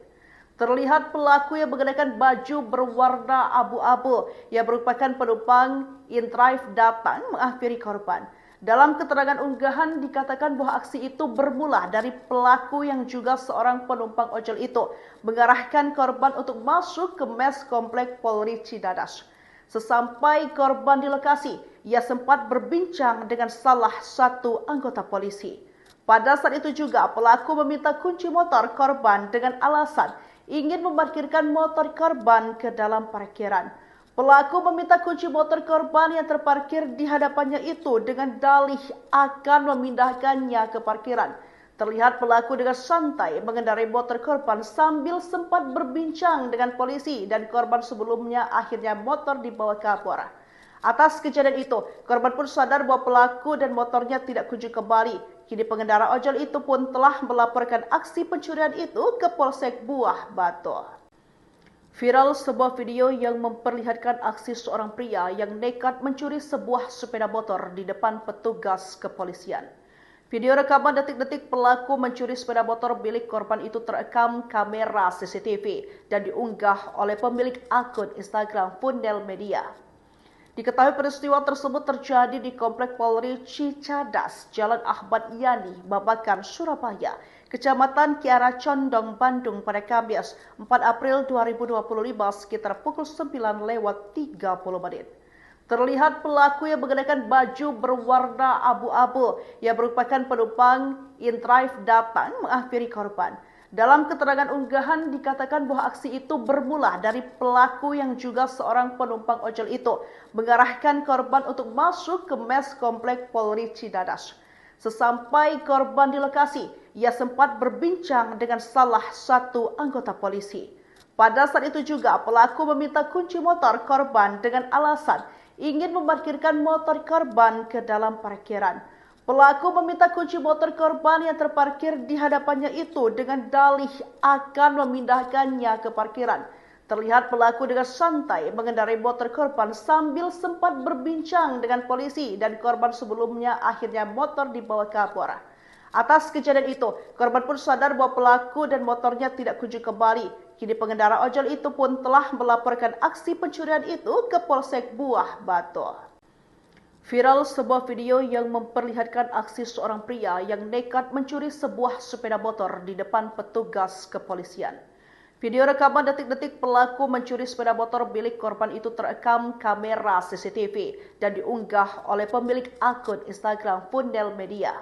Speaker 1: Terlihat pelaku yang mengenakan baju berwarna abu-abu yang merupakan penumpang InDrive datang menghampiri korban. Dalam keterangan unggahan dikatakan bahwa aksi itu bermula dari pelaku yang juga seorang penumpang ojol itu mengarahkan korban untuk masuk ke mes komplek Polri Cidadas. Sesampai korban di lokasi, ia sempat berbincang dengan salah satu anggota polisi. Pada saat itu juga pelaku meminta kunci motor korban dengan alasan ingin memarkirkan motor korban ke dalam parkiran. Pelaku meminta kunci motor korban yang terparkir di hadapannya itu dengan dalih akan memindahkannya ke parkiran. Terlihat pelaku dengan santai mengendarai motor korban sambil sempat berbincang dengan polisi dan korban sebelumnya akhirnya motor dibawa ke Kapolres. Atas kejadian itu, korban pun sadar bahwa pelaku dan motornya tidak kunjung kembali. Kini pengendara ojol itu pun telah melaporkan aksi pencurian itu ke Polsek Buah Batu. Viral sebuah video yang memperlihatkan aksi seorang pria yang nekat mencuri sebuah sepeda motor di depan petugas kepolisian. Video rekaman detik-detik pelaku mencuri sepeda motor milik korban itu terekam kamera CCTV dan diunggah oleh pemilik akun Instagram Fundel Media. Diketahui peristiwa tersebut terjadi di Komplek Polri Cicadas, Jalan Ahmad Yani, Babakan, Surabaya, Kecamatan Kiara Condong, Bandung pada Kamis 4 April 2025 sekitar pukul 9:30. Terlihat pelaku yang mengenakan baju berwarna abu-abu yang merupakan penumpang InDrive datang menghampiri korban. Dalam keterangan unggahan dikatakan bahwa aksi itu bermula dari pelaku yang juga seorang penumpang ojol itu mengarahkan korban untuk masuk ke mes komplek Polri Cidadas. Sesampai korban di lokasi, ia sempat berbincang dengan salah satu anggota polisi. Pada saat itu juga pelaku meminta kunci motor korban dengan alasan ingin memarkirkan motor korban ke dalam parkiran. Pelaku meminta kunci motor korban yang terparkir di hadapannya itu dengan dalih akan memindahkannya ke parkiran. Terlihat pelaku dengan santai mengendarai motor korban sambil sempat berbincang dengan polisi dan korban sebelumnya akhirnya motor dibawa ke Kapolres. Atas kejadian itu, korban pun sadar bahwa pelaku dan motornya tidak kunjung kembali. Kini pengendara ojol itu pun telah melaporkan aksi pencurian itu ke Polsek Buah Batu. Viral sebuah video yang memperlihatkan aksi seorang pria yang nekat mencuri sebuah sepeda motor di depan petugas kepolisian. Video rekaman detik-detik pelaku mencuri sepeda motor milik korban itu terekam kamera CCTV dan diunggah oleh pemilik akun Instagram Fundel Media.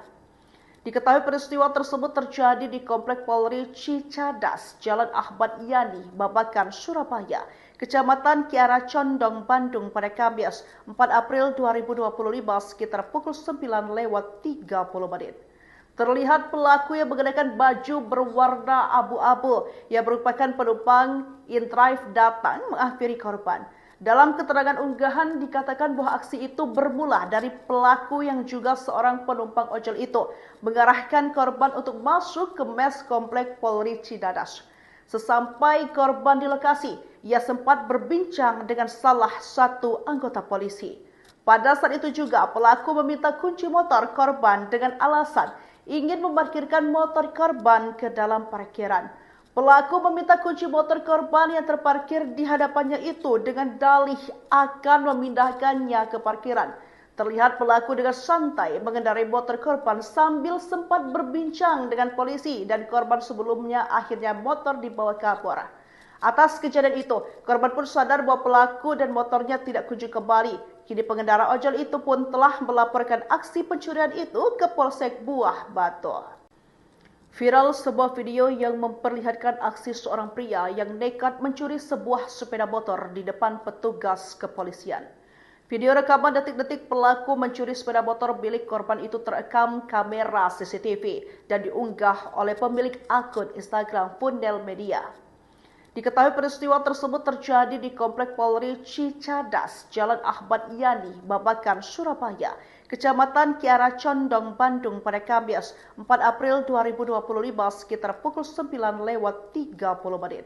Speaker 1: Diketahui peristiwa tersebut terjadi di Komplek Polri Cicadas, Jalan Ahmad Yani, Babakan, Surabaya, Kecamatan Kiara Condong, Bandung pada Kamis 4 April 2025 sekitar pukul 9:30. Terlihat pelaku yang mengenakan baju berwarna abu-abu yang merupakan penumpang InDrive datang menghampiri korban. Dalam keterangan unggahan dikatakan bahwa aksi itu bermula dari pelaku yang juga seorang penumpang ojol itu mengarahkan korban untuk masuk ke mes komplek Polri Cidadas. Sesampai korban di lokasi, ia sempat berbincang dengan salah satu anggota polisi. Pada saat itu juga pelaku meminta kunci motor korban dengan alasan ingin memarkirkan motor korban ke dalam parkiran. Pelaku meminta kunci motor korban yang terparkir di hadapannya itu dengan dalih akan memindahkannya ke parkiran. Terlihat pelaku dengan santai mengendarai motor korban sambil sempat berbincang dengan polisi dan korban sebelumnya akhirnya motor dibawa kapolres. Atas kejadian itu, korban pun sadar bahwa pelaku dan motornya tidak kunjung kembali. Kini pengendara ojol itu pun telah melaporkan aksi pencurian itu ke Polsek Buah Batu. Viral sebuah video yang memperlihatkan aksi seorang pria yang nekat mencuri sebuah sepeda motor di depan petugas kepolisian. Video rekaman detik-detik pelaku mencuri sepeda motor milik korban itu terekam kamera CCTV dan diunggah oleh pemilik akun Instagram Fundel Media. Diketahui peristiwa tersebut terjadi di Komplek Polri Cicadas, Jalan Ahmad Yani, Babakan, Surabaya, Kecamatan Kiara Condong, Bandung pada Kamis 4 April 2025 sekitar pukul 9:30.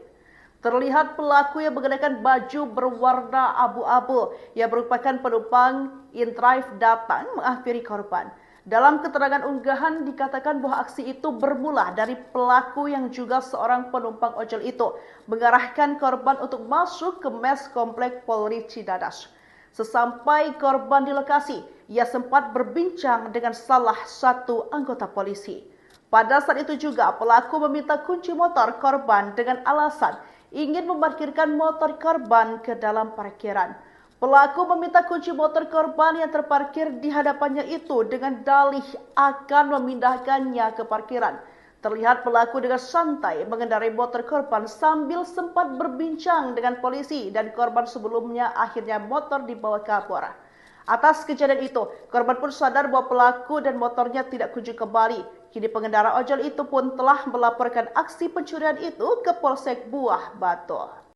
Speaker 1: Terlihat pelaku yang mengenakan baju berwarna abu-abu yang merupakan penumpang InDrive datang menghampiri korban. Dalam keterangan unggahan dikatakan bahwa aksi itu bermula dari pelaku yang juga seorang penumpang ojol itu mengarahkan korban untuk masuk ke mes komplek Polri Cidadas. Sesampai korban di lokasi, ia sempat berbincang dengan salah satu anggota polisi. Pada saat itu juga pelaku meminta kunci motor korban dengan alasan ingin memarkirkan motor korban ke dalam parkiran. Pelaku meminta kunci motor korban yang terparkir di hadapannya itu dengan dalih akan memindahkannya ke parkiran. Terlihat pelaku dengan santai mengendarai motor korban sambil sempat berbincang dengan polisi dan korban sebelumnya akhirnya motor dibawa kapolres. Atas kejadian itu, korban pun sadar bahwa pelaku dan motornya tidak kunjung kembali. Kini pengendara ojol itu pun telah melaporkan aksi pencurian itu ke Polsek Buah Batu.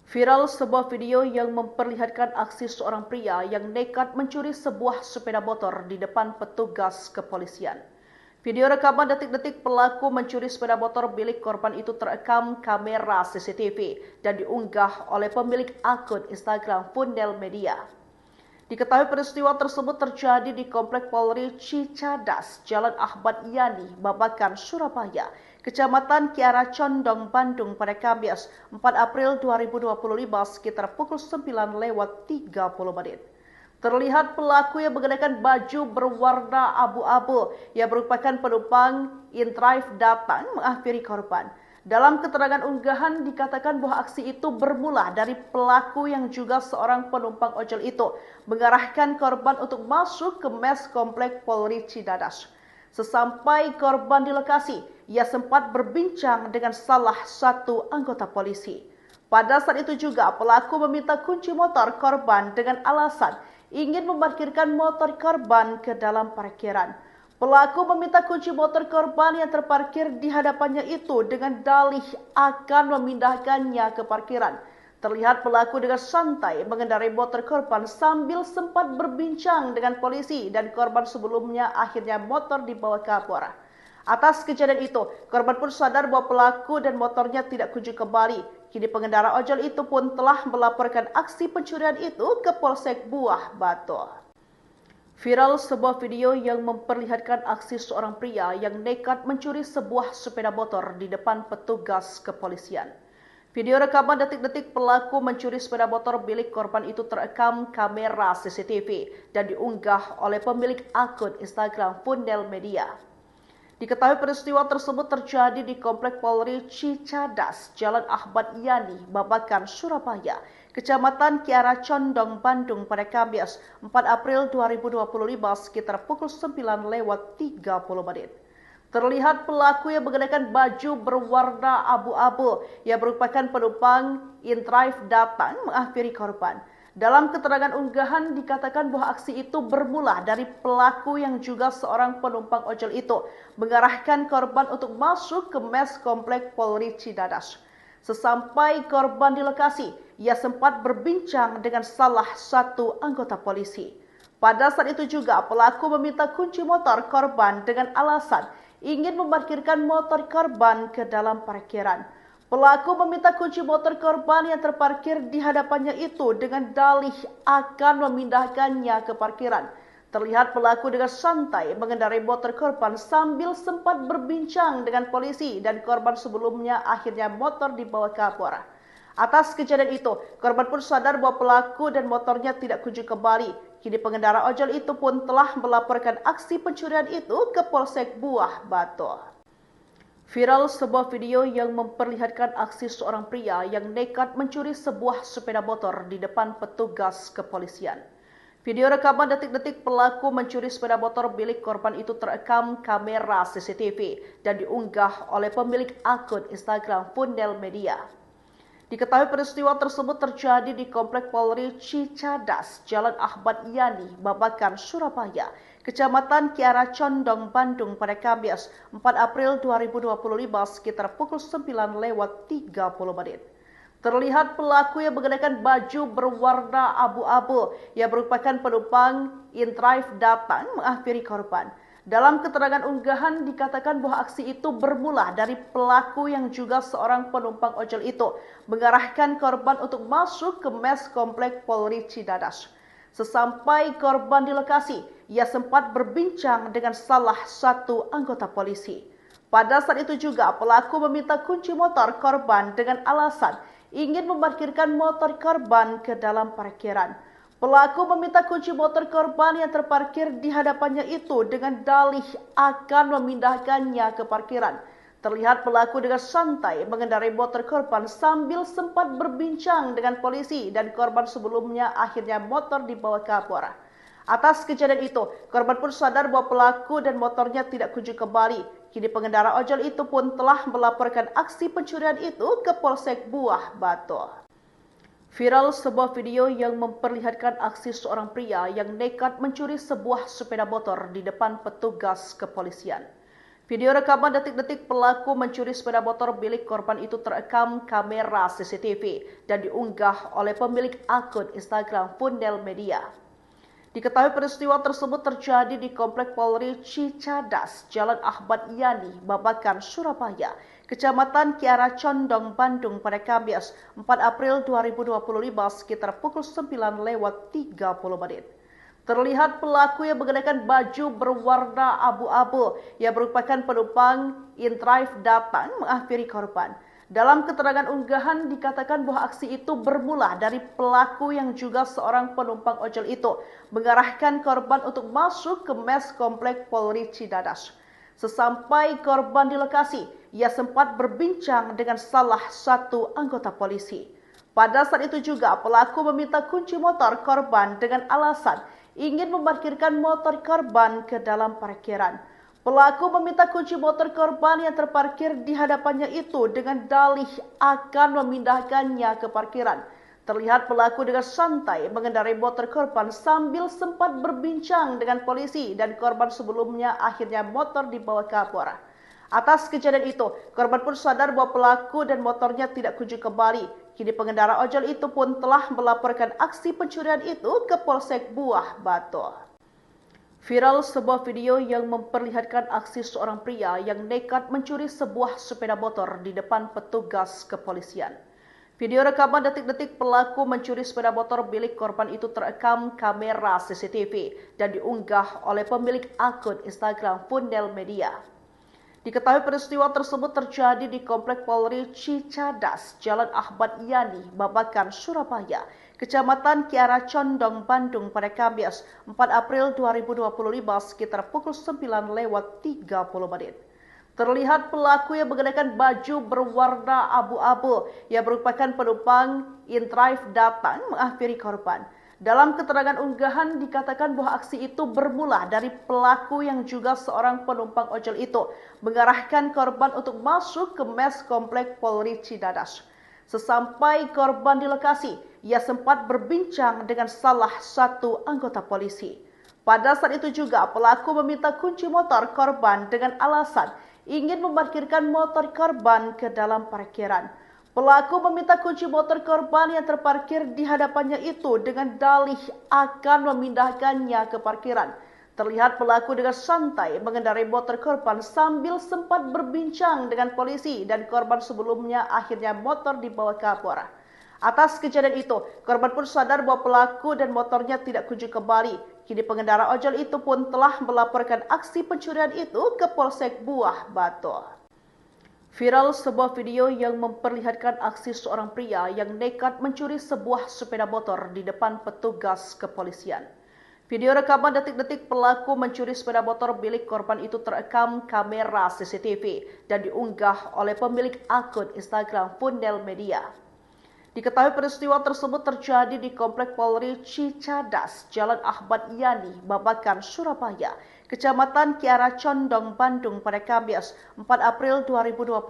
Speaker 1: Viral sebuah video yang memperlihatkan aksi seorang pria yang nekat mencuri sebuah sepeda motor di depan petugas kepolisian. Video rekaman detik-detik pelaku mencuri sepeda motor milik korban itu terekam kamera CCTV dan diunggah oleh pemilik akun Instagram Fundel Media. Diketahui peristiwa tersebut terjadi di Komplek Polri Cicadas, Jalan Ahmad Yani, Babakan, Surabaya, Kecamatan Kiara Condong, Bandung pada Kamis 4 April 2025 sekitar pukul 9:30. Terlihat pelaku yang mengenakan baju berwarna abu-abu yang merupakan penumpang InDrive datang menghampiri korban. Dalam keterangan unggahan dikatakan bahwa aksi itu bermula dari pelaku yang juga seorang penumpang ojol itu mengarahkan korban untuk masuk ke mes komplek Polri Cidadas. Sesampai korban di lokasi, ia sempat berbincang dengan salah satu anggota polisi. Pada saat itu juga pelaku meminta kunci motor korban dengan alasan ingin memarkirkan motor korban ke dalam parkiran. Pelaku meminta kunci motor korban yang terparkir di hadapannya itu dengan dalih akan memindahkannya ke parkiran. Terlihat pelaku dengan santai mengendarai motor korban sambil sempat berbincang dengan polisi dan korban sebelumnya akhirnya motor dibawa kapolres. Atas kejadian itu, korban pun sadar bahwa pelaku dan motornya tidak kunjung kembali. Kini pengendara ojol itu pun telah melaporkan aksi pencurian itu ke Polsek Buah Batu. Viral sebuah video yang memperlihatkan aksi seorang pria yang nekat mencuri sebuah sepeda motor di depan petugas kepolisian. Video rekaman detik-detik pelaku mencuri sepeda motor milik korban itu terekam kamera CCTV dan diunggah oleh pemilik akun Instagram Fundel Media. Diketahui peristiwa tersebut terjadi di Komplek Polri Cicadas, Jalan Ahmad Yani, Babakan, Surabaya, Kecamatan Kiara Condong, Bandung pada Kamis 4 April 2025 sekitar pukul 9:30. Terlihat pelaku yang mengenakan baju berwarna abu-abu yang merupakan penumpang InDrive datang menghampiri korban. Dalam keterangan unggahan dikatakan bahwa aksi itu bermula dari pelaku yang juga seorang penumpang ojol itu mengarahkan korban untuk masuk ke mes komplek Polri Cidadas. Sesampai korban di lokasi, ia sempat berbincang dengan salah satu anggota polisi. Pada saat itu juga pelaku meminta kunci motor korban dengan alasan ingin memarkirkan motor korban ke dalam parkiran. Pelaku meminta kunci motor korban yang terparkir di hadapannya itu dengan dalih akan memindahkannya ke parkiran. Terlihat pelaku dengan santai mengendarai motor korban sambil sempat berbincang dengan polisi dan korban sebelumnya akhirnya motor dibawa kabur. Atas kejadian itu, korban pun sadar bahwa pelaku dan motornya tidak kunjung kembali. Kini pengendara ojol itu pun telah melaporkan aksi pencurian itu ke Polsek Buah Batu. Viral sebuah video yang memperlihatkan aksi seorang pria yang nekat mencuri sebuah sepeda motor di depan petugas kepolisian. Video rekaman detik-detik pelaku mencuri sepeda motor milik korban itu terekam kamera CCTV dan diunggah oleh pemilik akun Instagram Fundel Media. Diketahui peristiwa tersebut terjadi di Komplek Polri Cicadas, Jalan Ahmad Yani, Babakan, Surabaya, Kecamatan Kiara Condong, Bandung pada Kamis 4 April 2025 sekitar pukul 9:30 menit. Terlihat pelaku yang mengenakan baju berwarna abu-abu yang merupakan penumpang InDrive datang menghampiri korban. Dalam keterangan unggahan dikatakan bahwa aksi itu bermula dari pelaku yang juga seorang penumpang ojol itu mengarahkan korban untuk masuk ke mes Komplek Polri Cicadas. Sesampai korban di lokasi, ia sempat berbincang dengan salah satu anggota polisi. Pada saat itu juga pelaku meminta kunci motor korban dengan alasan ingin memarkirkan motor korban ke dalam parkiran. Pelaku meminta kunci motor korban yang terparkir di hadapannya itu dengan dalih akan memindahkannya ke parkiran. Terlihat pelaku dengan santai mengendarai motor korban sambil sempat berbincang dengan polisi dan korban sebelumnya akhirnya motor dibawa kabur. Atas kejadian itu, korban pun sadar bahwa pelaku dan motornya tidak kunjung kembali. Kini pengendara ojol itu pun telah melaporkan aksi pencurian itu ke Polsek Buah Batu. Viral sebuah video yang memperlihatkan aksi seorang pria yang nekat mencuri sebuah sepeda motor di depan petugas kepolisian. Video rekaman detik-detik pelaku mencuri sepeda motor milik korban itu terekam kamera CCTV dan diunggah oleh pemilik akun Instagram Fundel Media. Diketahui peristiwa tersebut terjadi di Komplek Polri Cicadas, Jalan Ahmad Yani, Babakan, Surabaya, Kecamatan Kiara Condong, Bandung pada Kamis 4 April 2025 sekitar pukul 9:30 menit. Terlihat pelaku yang mengenakan baju berwarna abu-abu yang merupakan penumpang InDrive datang menghampiri korban. Dalam keterangan unggahan dikatakan bahwa aksi itu bermula dari pelaku yang juga seorang penumpang ojol itu mengarahkan korban untuk masuk ke mes Komplek Polri Cicadas. Sesampai korban di lokasi, ia sempat berbincang dengan salah satu anggota polisi. Pada saat itu juga pelaku meminta kunci motor korban dengan alasan ingin memarkirkan motor korban ke dalam parkiran. Pelaku meminta kunci motor korban yang terparkir di hadapannya itu dengan dalih akan memindahkannya ke parkiran. Terlihat pelaku dengan santai mengendarai motor korban sambil sempat berbincang dengan polisi dan korban sebelumnya akhirnya motor dibawa kabur. Atas kejadian itu, korban pun sadar bahwa pelaku dan motornya tidak kunjung kembali. Kini pengendara ojol itu pun telah melaporkan aksi pencurian itu ke Polsek Buah Batu. Viral sebuah video yang memperlihatkan aksi seorang pria yang nekat mencuri sebuah sepeda motor di depan petugas kepolisian. Video rekaman detik-detik pelaku mencuri sepeda motor milik korban itu terekam kamera CCTV dan diunggah oleh pemilik akun Instagram Fundel Media. Diketahui peristiwa tersebut terjadi di Komplek Polri Cicadas, Jalan Ahmad Yani, Babakan, Surabaya, Kecamatan Kiara Condong, Bandung pada Kamis 4 April 2025 sekitar pukul 9:30 menit. Terlihat pelaku yang mengenakan baju berwarna abu-abu yang merupakan penumpang InDrive datang menghampiri korban. Dalam keterangan unggahan dikatakan bahwa aksi itu bermula dari pelaku yang juga seorang penumpang ojol itu mengarahkan korban untuk masuk ke mes Komplek Polri Cicadas. Sesampai korban di lokasi, ia sempat berbincang dengan salah satu anggota polisi. Pada saat itu juga pelaku meminta kunci motor korban dengan alasan ingin memarkirkan motor korban ke dalam parkiran. Pelaku meminta kunci motor korban yang terparkir di hadapannya itu dengan dalih akan memindahkannya ke parkiran. Terlihat pelaku dengan santai mengendarai motor korban sambil sempat berbincang dengan polisi dan korban sebelumnya akhirnya motor dibawa kabur. Atas kejadian itu, korban pun sadar bahwa pelaku dan motornya tidak kunjung kembali. Kini pengendara ojol itu pun telah melaporkan aksi pencurian itu ke Polsek Buah Batu. Viral sebuah video yang memperlihatkan aksi seorang pria yang nekat mencuri sebuah sepeda motor di depan petugas kepolisian. Video rekaman detik-detik pelaku mencuri sepeda motor milik korban itu terekam kamera CCTV dan diunggah oleh pemilik akun Instagram Fundel Media. Diketahui peristiwa tersebut terjadi di Komplek Polri Cicadas, Jalan Ahmad Yani, Babakan, Surabaya, Kecamatan Kiara Condong, Bandung pada Kamis 4 April 2025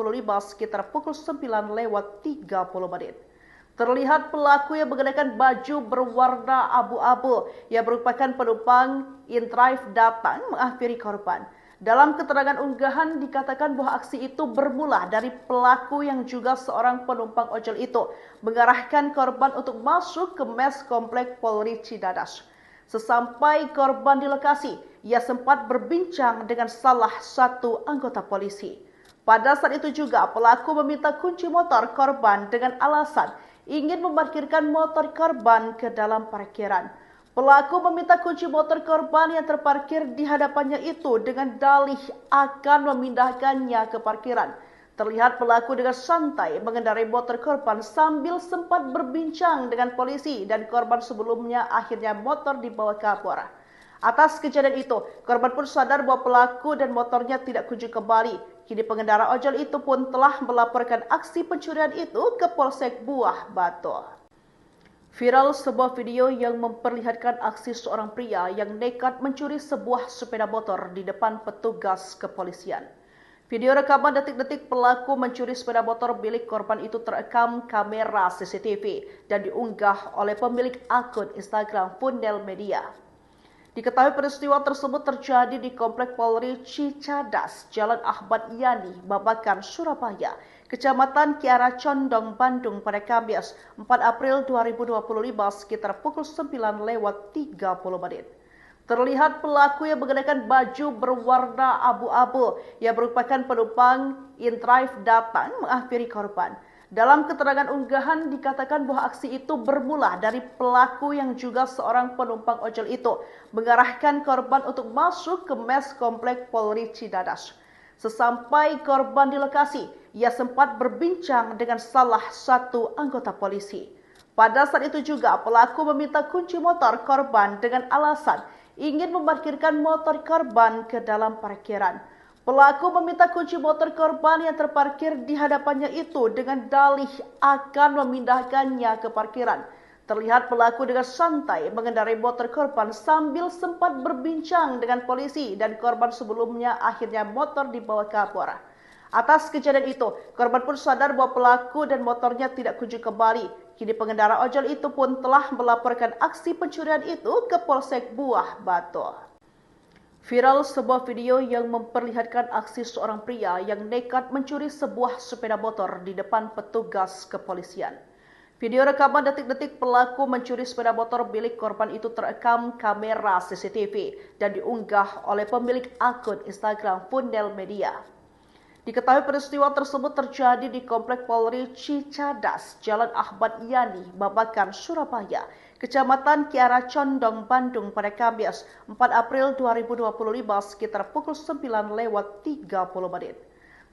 Speaker 1: sekitar pukul 9:30 menit. Terlihat pelaku yang mengenakan baju berwarna abu-abu yang merupakan penumpang in-drive datang menghampiri korban. Dalam keterangan unggahan dikatakan bahwa aksi itu bermula dari pelaku yang juga seorang penumpang ojol itu mengarahkan korban untuk masuk ke mes Komplek Polri Cicadas. Sesampai korban di lokasi, ia sempat berbincang dengan salah satu anggota polisi. Pada saat itu juga pelaku meminta kunci motor korban dengan alasan ingin memarkirkan motor korban ke dalam parkiran. Pelaku meminta kunci motor korban yang terparkir di hadapannya itu dengan dalih akan memindahkannya ke parkiran. Terlihat pelaku dengan santai mengendarai motor korban sambil sempat berbincang dengan polisi dan korban sebelumnya akhirnya motor dibawa kabur. Atas kejadian itu, korban pun sadar bahwa pelaku dan motornya tidak kunjung kembali. Kini pengendara ojol itu pun telah melaporkan aksi pencurian itu ke Polsek Buah Batu. Viral sebuah video yang memperlihatkan aksi seorang pria yang nekat mencuri sebuah sepeda motor di depan petugas kepolisian. Video rekaman detik-detik pelaku mencuri sepeda motor milik korban itu terekam kamera CCTV dan diunggah oleh pemilik akun Instagram Fundel Media. Diketahui peristiwa tersebut terjadi di Komplek Polri Cicadas, Jalan Ahmad Yani, Babakan, Surabaya, Kecamatan Kiara Condong, Bandung pada Kamis 4 April 2025 sekitar pukul 9:30 menit. Terlihat pelaku yang mengenakan baju berwarna abu-abu yang merupakan penumpang in-drive datang menghampiri korban. Dalam keterangan unggahan dikatakan bahwa aksi itu bermula dari pelaku yang juga seorang penumpang ojol itu mengarahkan korban untuk masuk ke mes Komplek Polri Cicadas. Sesampai korban di lokasi, ia sempat berbincang dengan salah satu anggota polisi. Pada saat itu juga pelaku meminta kunci motor korban dengan alasan ingin memarkirkan motor korban ke dalam parkiran. Pelaku meminta kunci motor korban yang terparkir di hadapannya itu dengan dalih akan memindahkannya ke parkiran. Terlihat pelaku dengan santai mengendarai motor korban sambil sempat berbincang dengan polisi dan korban sebelumnya akhirnya motor dibawa kabur. Atas kejadian itu, korban pun sadar bahwa pelaku dan motornya tidak kunjung kembali. Kini pengendara ojol itu pun telah melaporkan aksi pencurian itu ke Polsek Buah Batu. Viral sebuah video yang memperlihatkan aksi seorang pria yang nekat mencuri sebuah sepeda motor di depan petugas kepolisian. Video rekaman detik-detik pelaku mencuri sepeda motor milik korban itu terekam kamera CCTV dan diunggah oleh pemilik akun Instagram Fundel Media. Diketahui peristiwa tersebut terjadi di Komplek Polri Cicadas, Jalan Ahmad Yani, Babakan, Surabaya, Kecamatan Kiara Condong, Bandung pada Kamis 4 April 2025 sekitar pukul 9:30 menit.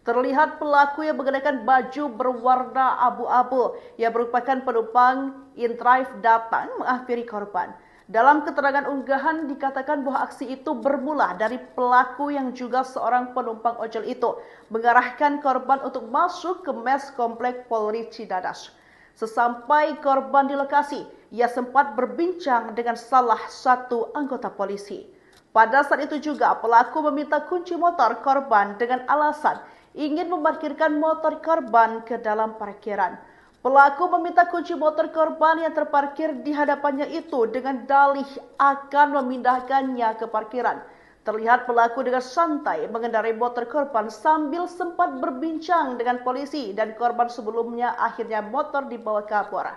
Speaker 1: Terlihat pelaku yang mengenakan baju berwarna abu-abu yang merupakan penumpang in-drive datang menghampiri korban. Dalam keterangan unggahan dikatakan bahwa aksi itu bermula dari pelaku yang juga seorang penumpang ojol itu mengarahkan korban untuk masuk ke mes Komplek Polri Cicadas. Sesampai korban di lokasi, ia sempat berbincang dengan salah satu anggota polisi. Pada saat itu juga pelaku meminta kunci motor korban dengan alasan ingin memarkirkan motor korban ke dalam parkiran. Pelaku meminta kunci motor korban yang terparkir di hadapannya itu dengan dalih akan memindahkannya ke parkiran. Terlihat pelaku dengan santai mengendarai motor korban sambil sempat berbincang dengan polisi dan korban sebelumnya akhirnya motor dibawa ke Kapolres.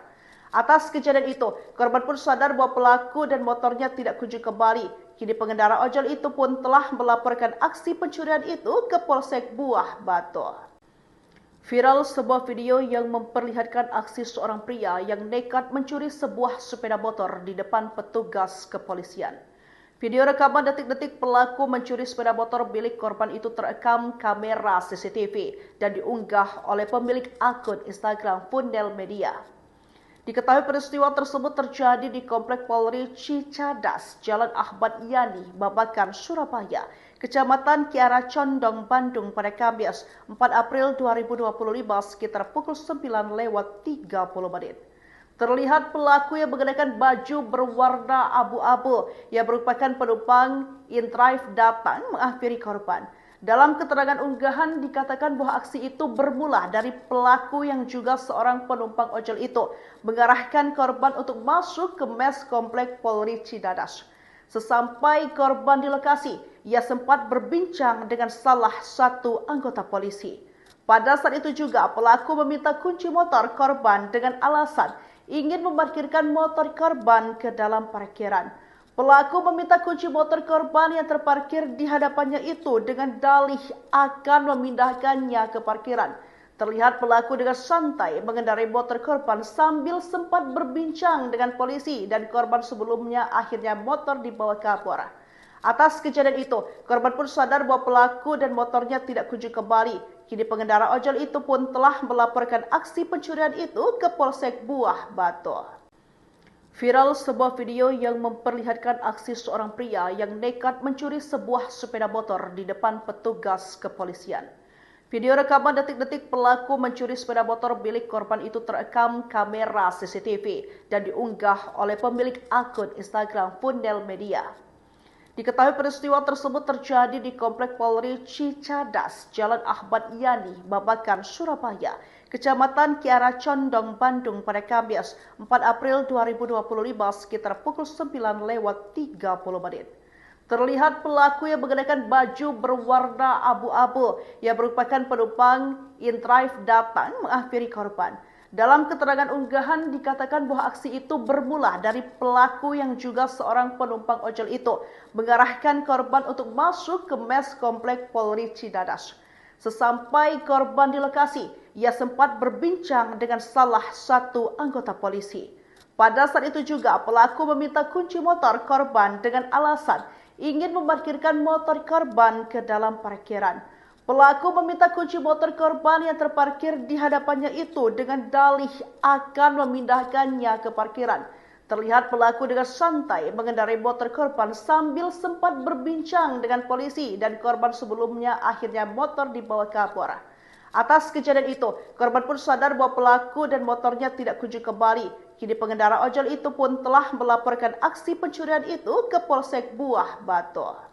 Speaker 1: Atas kejadian itu, korban pun sadar bahwa pelaku dan motornya tidak kunjung kembali. Kini pengendara ojol itu pun telah melaporkan aksi pencurian itu ke Polsek Buah Batu. Viral sebuah video yang memperlihatkan aksi seorang pria yang nekat mencuri sebuah sepeda motor di depan petugas kepolisian. Video rekaman detik-detik pelaku mencuri sepeda motor milik korban itu terekam kamera CCTV dan diunggah oleh pemilik akun Instagram Fundel Media. Diketahui peristiwa tersebut terjadi di Komplek Polri Cicadas, Jalan Ahmad Yani, Babakan, Surabaya, Kecamatan Kiara Condong, Bandung pada Kamis 4 April 2025 sekitar pukul 9:30. Terlihat pelaku yang mengenakan baju berwarna abu-abu yang merupakan penumpang in-drive datang menghampiri korban. Dalam keterangan unggahan dikatakan bahwa aksi itu bermula dari pelaku yang juga seorang penumpang ojol itu mengarahkan korban untuk masuk ke mes Komplek Polri Cicadas. Sesampai korban di lokasi, ia sempat berbincang dengan salah satu anggota polisi. Pada saat itu juga pelaku meminta kunci motor korban dengan alasan ingin memarkirkan motor korban ke dalam parkiran. Pelaku meminta kunci motor korban yang terparkir di hadapannya itu dengan dalih akan memindahkannya ke parkiran. Terlihat pelaku dengan santai mengendarai motor korban sambil sempat berbincang dengan polisi dan korban sebelumnya akhirnya motor dibawa ke Kapolres. Atas kejadian itu, korban pun sadar bahwa pelaku dan motornya tidak kunjung kembali. Kini pengendara ojol itu pun telah melaporkan aksi pencurian itu ke Polsek Buah Batu. Viral sebuah video yang memperlihatkan aksi seorang pria yang nekat mencuri sebuah sepeda motor di depan petugas kepolisian. Video rekaman detik-detik pelaku mencuri sepeda motor milik korban itu terekam kamera CCTV dan diunggah oleh pemilik akun Instagram Fundel Media. Diketahui peristiwa tersebut terjadi di Komplek Polri Cicadas, Jalan Ahmad Yani, Babakan, Surabaya, Kecamatan Kiara Condong, Bandung pada Kamis 4 April 2025 sekitar pukul 9:30. Terlihat pelaku yang mengenakan baju berwarna abu-abu yang merupakan penumpang in-drive datang menghampiri korban. Dalam keterangan unggahan dikatakan bahwa aksi itu bermula dari pelaku yang juga seorang penumpang ojol itu mengarahkan korban untuk masuk ke mes Komplek Polri Cicadas. Sesampai korban di lokasi, ia sempat berbincang dengan salah satu anggota polisi. Pada saat itu juga pelaku meminta kunci motor korban dengan alasan ingin memarkirkan motor korban ke dalam parkiran. Pelaku meminta kunci motor korban yang terparkir di hadapannya itu dengan dalih akan memindahkannya ke parkiran. Terlihat pelaku dengan santai mengendarai motor korban sambil sempat berbincang dengan polisi dan korban sebelumnya akhirnya motor dibawa ke Kapolres. Atas kejadian itu, korban pun sadar bahwa pelaku dan motornya tidak kunjung kembali. Kini pengendara ojol itu pun telah melaporkan aksi pencurian itu ke Polsek Buah Batu.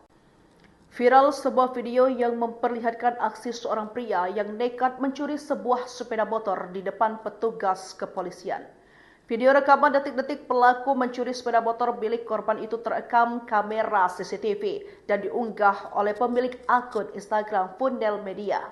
Speaker 1: Viral sebuah video yang memperlihatkan aksi seorang pria yang nekat mencuri sebuah sepeda motor di depan petugas kepolisian. Video rekaman detik-detik pelaku mencuri sepeda motor milik korban itu terekam kamera CCTV dan diunggah oleh pemilik akun Instagram Fundel Media.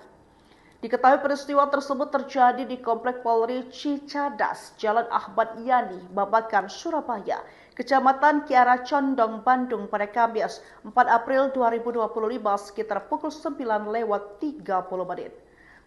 Speaker 1: Diketahui peristiwa tersebut terjadi di Komplek Polri Cicadas, Jalan Ahmad Yani, Babakan, Surabaya, Kecamatan Kiara Condong, Bandung pada Kamis 4 April 2025 sekitar pukul 9:30.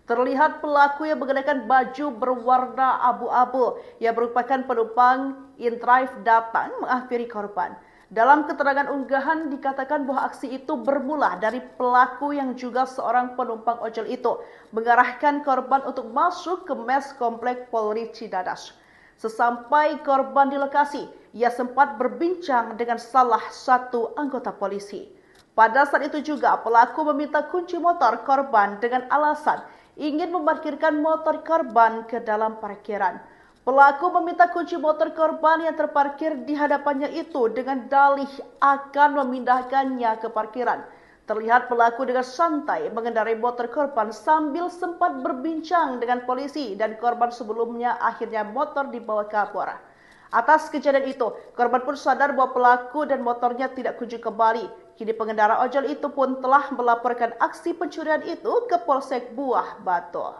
Speaker 1: Terlihat pelaku yang mengenakan baju berwarna abu-abu yang merupakan penumpang in-drive datang menghampiri korban. Dalam keterangan unggahan dikatakan bahwa aksi itu bermula dari pelaku yang juga seorang penumpang ojol itu mengarahkan korban untuk masuk ke mes Komplek Polri Cicadas. Sesampai korban di lokasi, ia sempat berbincang dengan salah satu anggota polisi. Pada saat itu juga pelaku meminta kunci motor korban dengan alasan ingin memarkirkan motor korban ke dalam parkiran. Pelaku meminta kunci motor korban yang terparkir di hadapannya itu dengan dalih akan memindahkannya ke parkiran. Terlihat pelaku dengan santai mengendarai motor korban sambil sempat berbincang dengan polisi dan korban sebelumnya akhirnya motor dibawa ke Kapolres. Atas kejadian itu, korban pun sadar bahwa pelaku dan motornya tidak kunjung kembali. Kini pengendara ojol itu pun telah melaporkan aksi pencurian itu ke Polsek Buah Batu.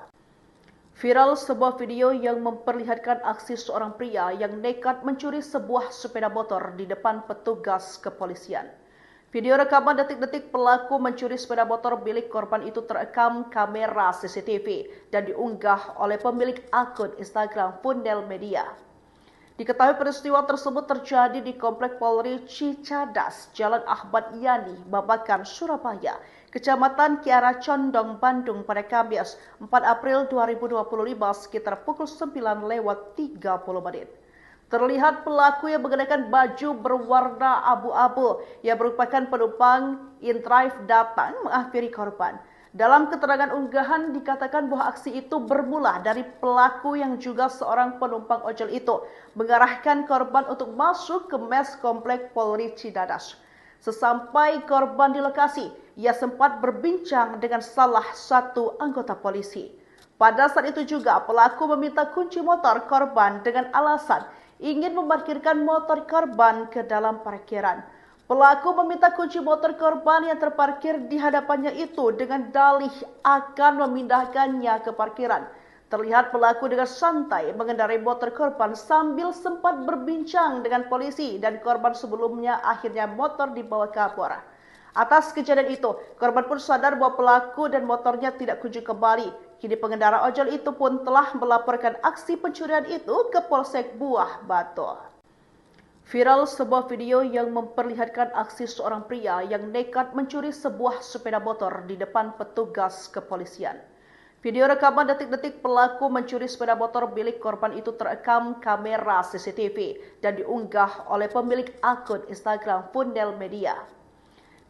Speaker 1: Viral sebuah video yang memperlihatkan aksi seorang pria yang nekat mencuri sebuah sepeda motor di depan petugas kepolisian. Video rekaman detik-detik pelaku mencuri sepeda motor milik korban itu terekam kamera CCTV dan diunggah oleh pemilik akun Instagram Fundel Media. Diketahui peristiwa tersebut terjadi di Komplek Polri Cicadas, Jalan Ahmad Yani, Babakan, Surabaya, Kecamatan Kiara Condong, Bandung pada Kamis 4 April 2025 sekitar pukul 9:30. Terlihat pelaku yang mengenakan baju berwarna abu-abu yang merupakan penumpang InDrive datang menghampiri korban. Dalam keterangan unggahan dikatakan bahwa aksi itu bermula dari pelaku yang juga seorang penumpang ojol itu mengarahkan korban untuk masuk ke mes Komplek Polri Cicadas. Sesampai korban di lokasi, ia sempat berbincang dengan salah satu anggota polisi. Pada saat itu juga pelaku meminta kunci motor korban dengan alasan ingin memarkirkan motor korban ke dalam parkiran. Pelaku meminta kunci motor korban yang terparkir di hadapannya itu dengan dalih akan memindahkannya ke parkiran. Terlihat pelaku dengan santai mengendarai motor korban sambil sempat berbincang dengan polisi dan korban sebelumnya akhirnya motor dibawa kabur. Atas kejadian itu, korban pun sadar bahwa pelaku dan motornya tidak kunjung kembali. Kini pengendara ojol itu pun telah melaporkan aksi pencurian itu ke Polsek Buah Batu. Viral sebuah video yang memperlihatkan aksi seorang pria yang nekat mencuri sebuah sepeda motor di depan petugas kepolisian. Video rekaman detik-detik pelaku mencuri sepeda motor milik korban itu terekam kamera CCTV dan diunggah oleh pemilik akun Instagram Fundel Media.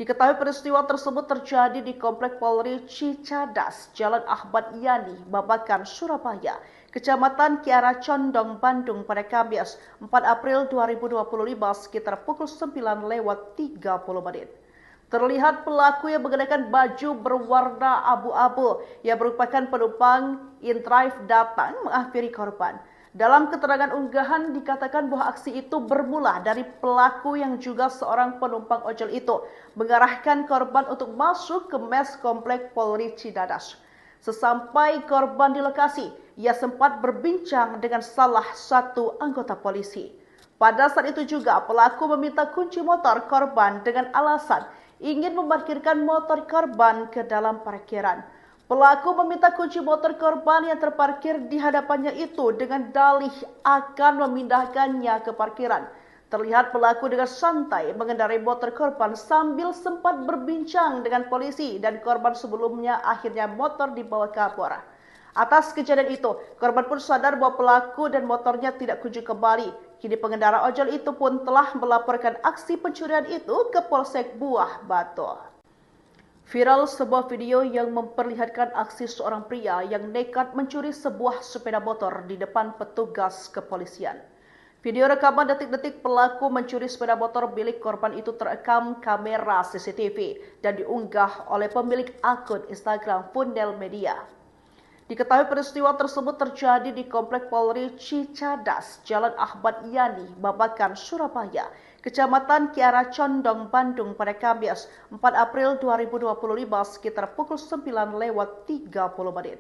Speaker 1: Diketahui peristiwa tersebut terjadi di Komplek Polri Cicadas, Jalan Ahmad Yani, Babakan, Surabaya, Kecamatan Kiara Condong, Bandung pada Kamis 4 April 2025 sekitar pukul 9:30. Terlihat pelaku yang mengenakan baju berwarna abu-abu yang merupakan penumpang InDrive datang menghampiri korban. Dalam keterangan unggahan dikatakan bahwa aksi itu bermula dari pelaku yang juga seorang penumpang ojol itu mengarahkan korban untuk masuk ke mes Komplek Polri Cicadas. Sesampai korban di lokasi, ia sempat berbincang dengan salah satu anggota polisi. Pada saat itu juga pelaku meminta kunci motor korban dengan alasan ingin memarkirkan motor korban ke dalam parkiran. Pelaku meminta kunci motor korban yang terparkir di hadapannya itu dengan dalih akan memindahkannya ke parkiran. Terlihat pelaku dengan santai mengendarai motor korban sambil sempat berbincang dengan polisi dan korban sebelumnya akhirnya motor dibawa kabur. Atas kejadian itu, korban pun sadar bahwa pelaku dan motornya tidak kunjung kembali. Kini pengendara ojol itu pun telah melaporkan aksi pencurian itu ke Polsek Buah Batu. Viral sebuah video yang memperlihatkan aksi seorang pria yang nekat mencuri sebuah sepeda motor di depan petugas kepolisian. Video rekaman detik-detik pelaku mencuri sepeda motor milik korban itu terekam kamera CCTV dan diunggah oleh pemilik akun Instagram Fundel Media. Diketahui peristiwa tersebut terjadi di Komplek Polri Cicadas, Jalan Ahmad Yani, Babakan, Surabaya, Kecamatan Kiara Condong, Bandung pada Kamis 4 April 2025 sekitar pukul 9:30.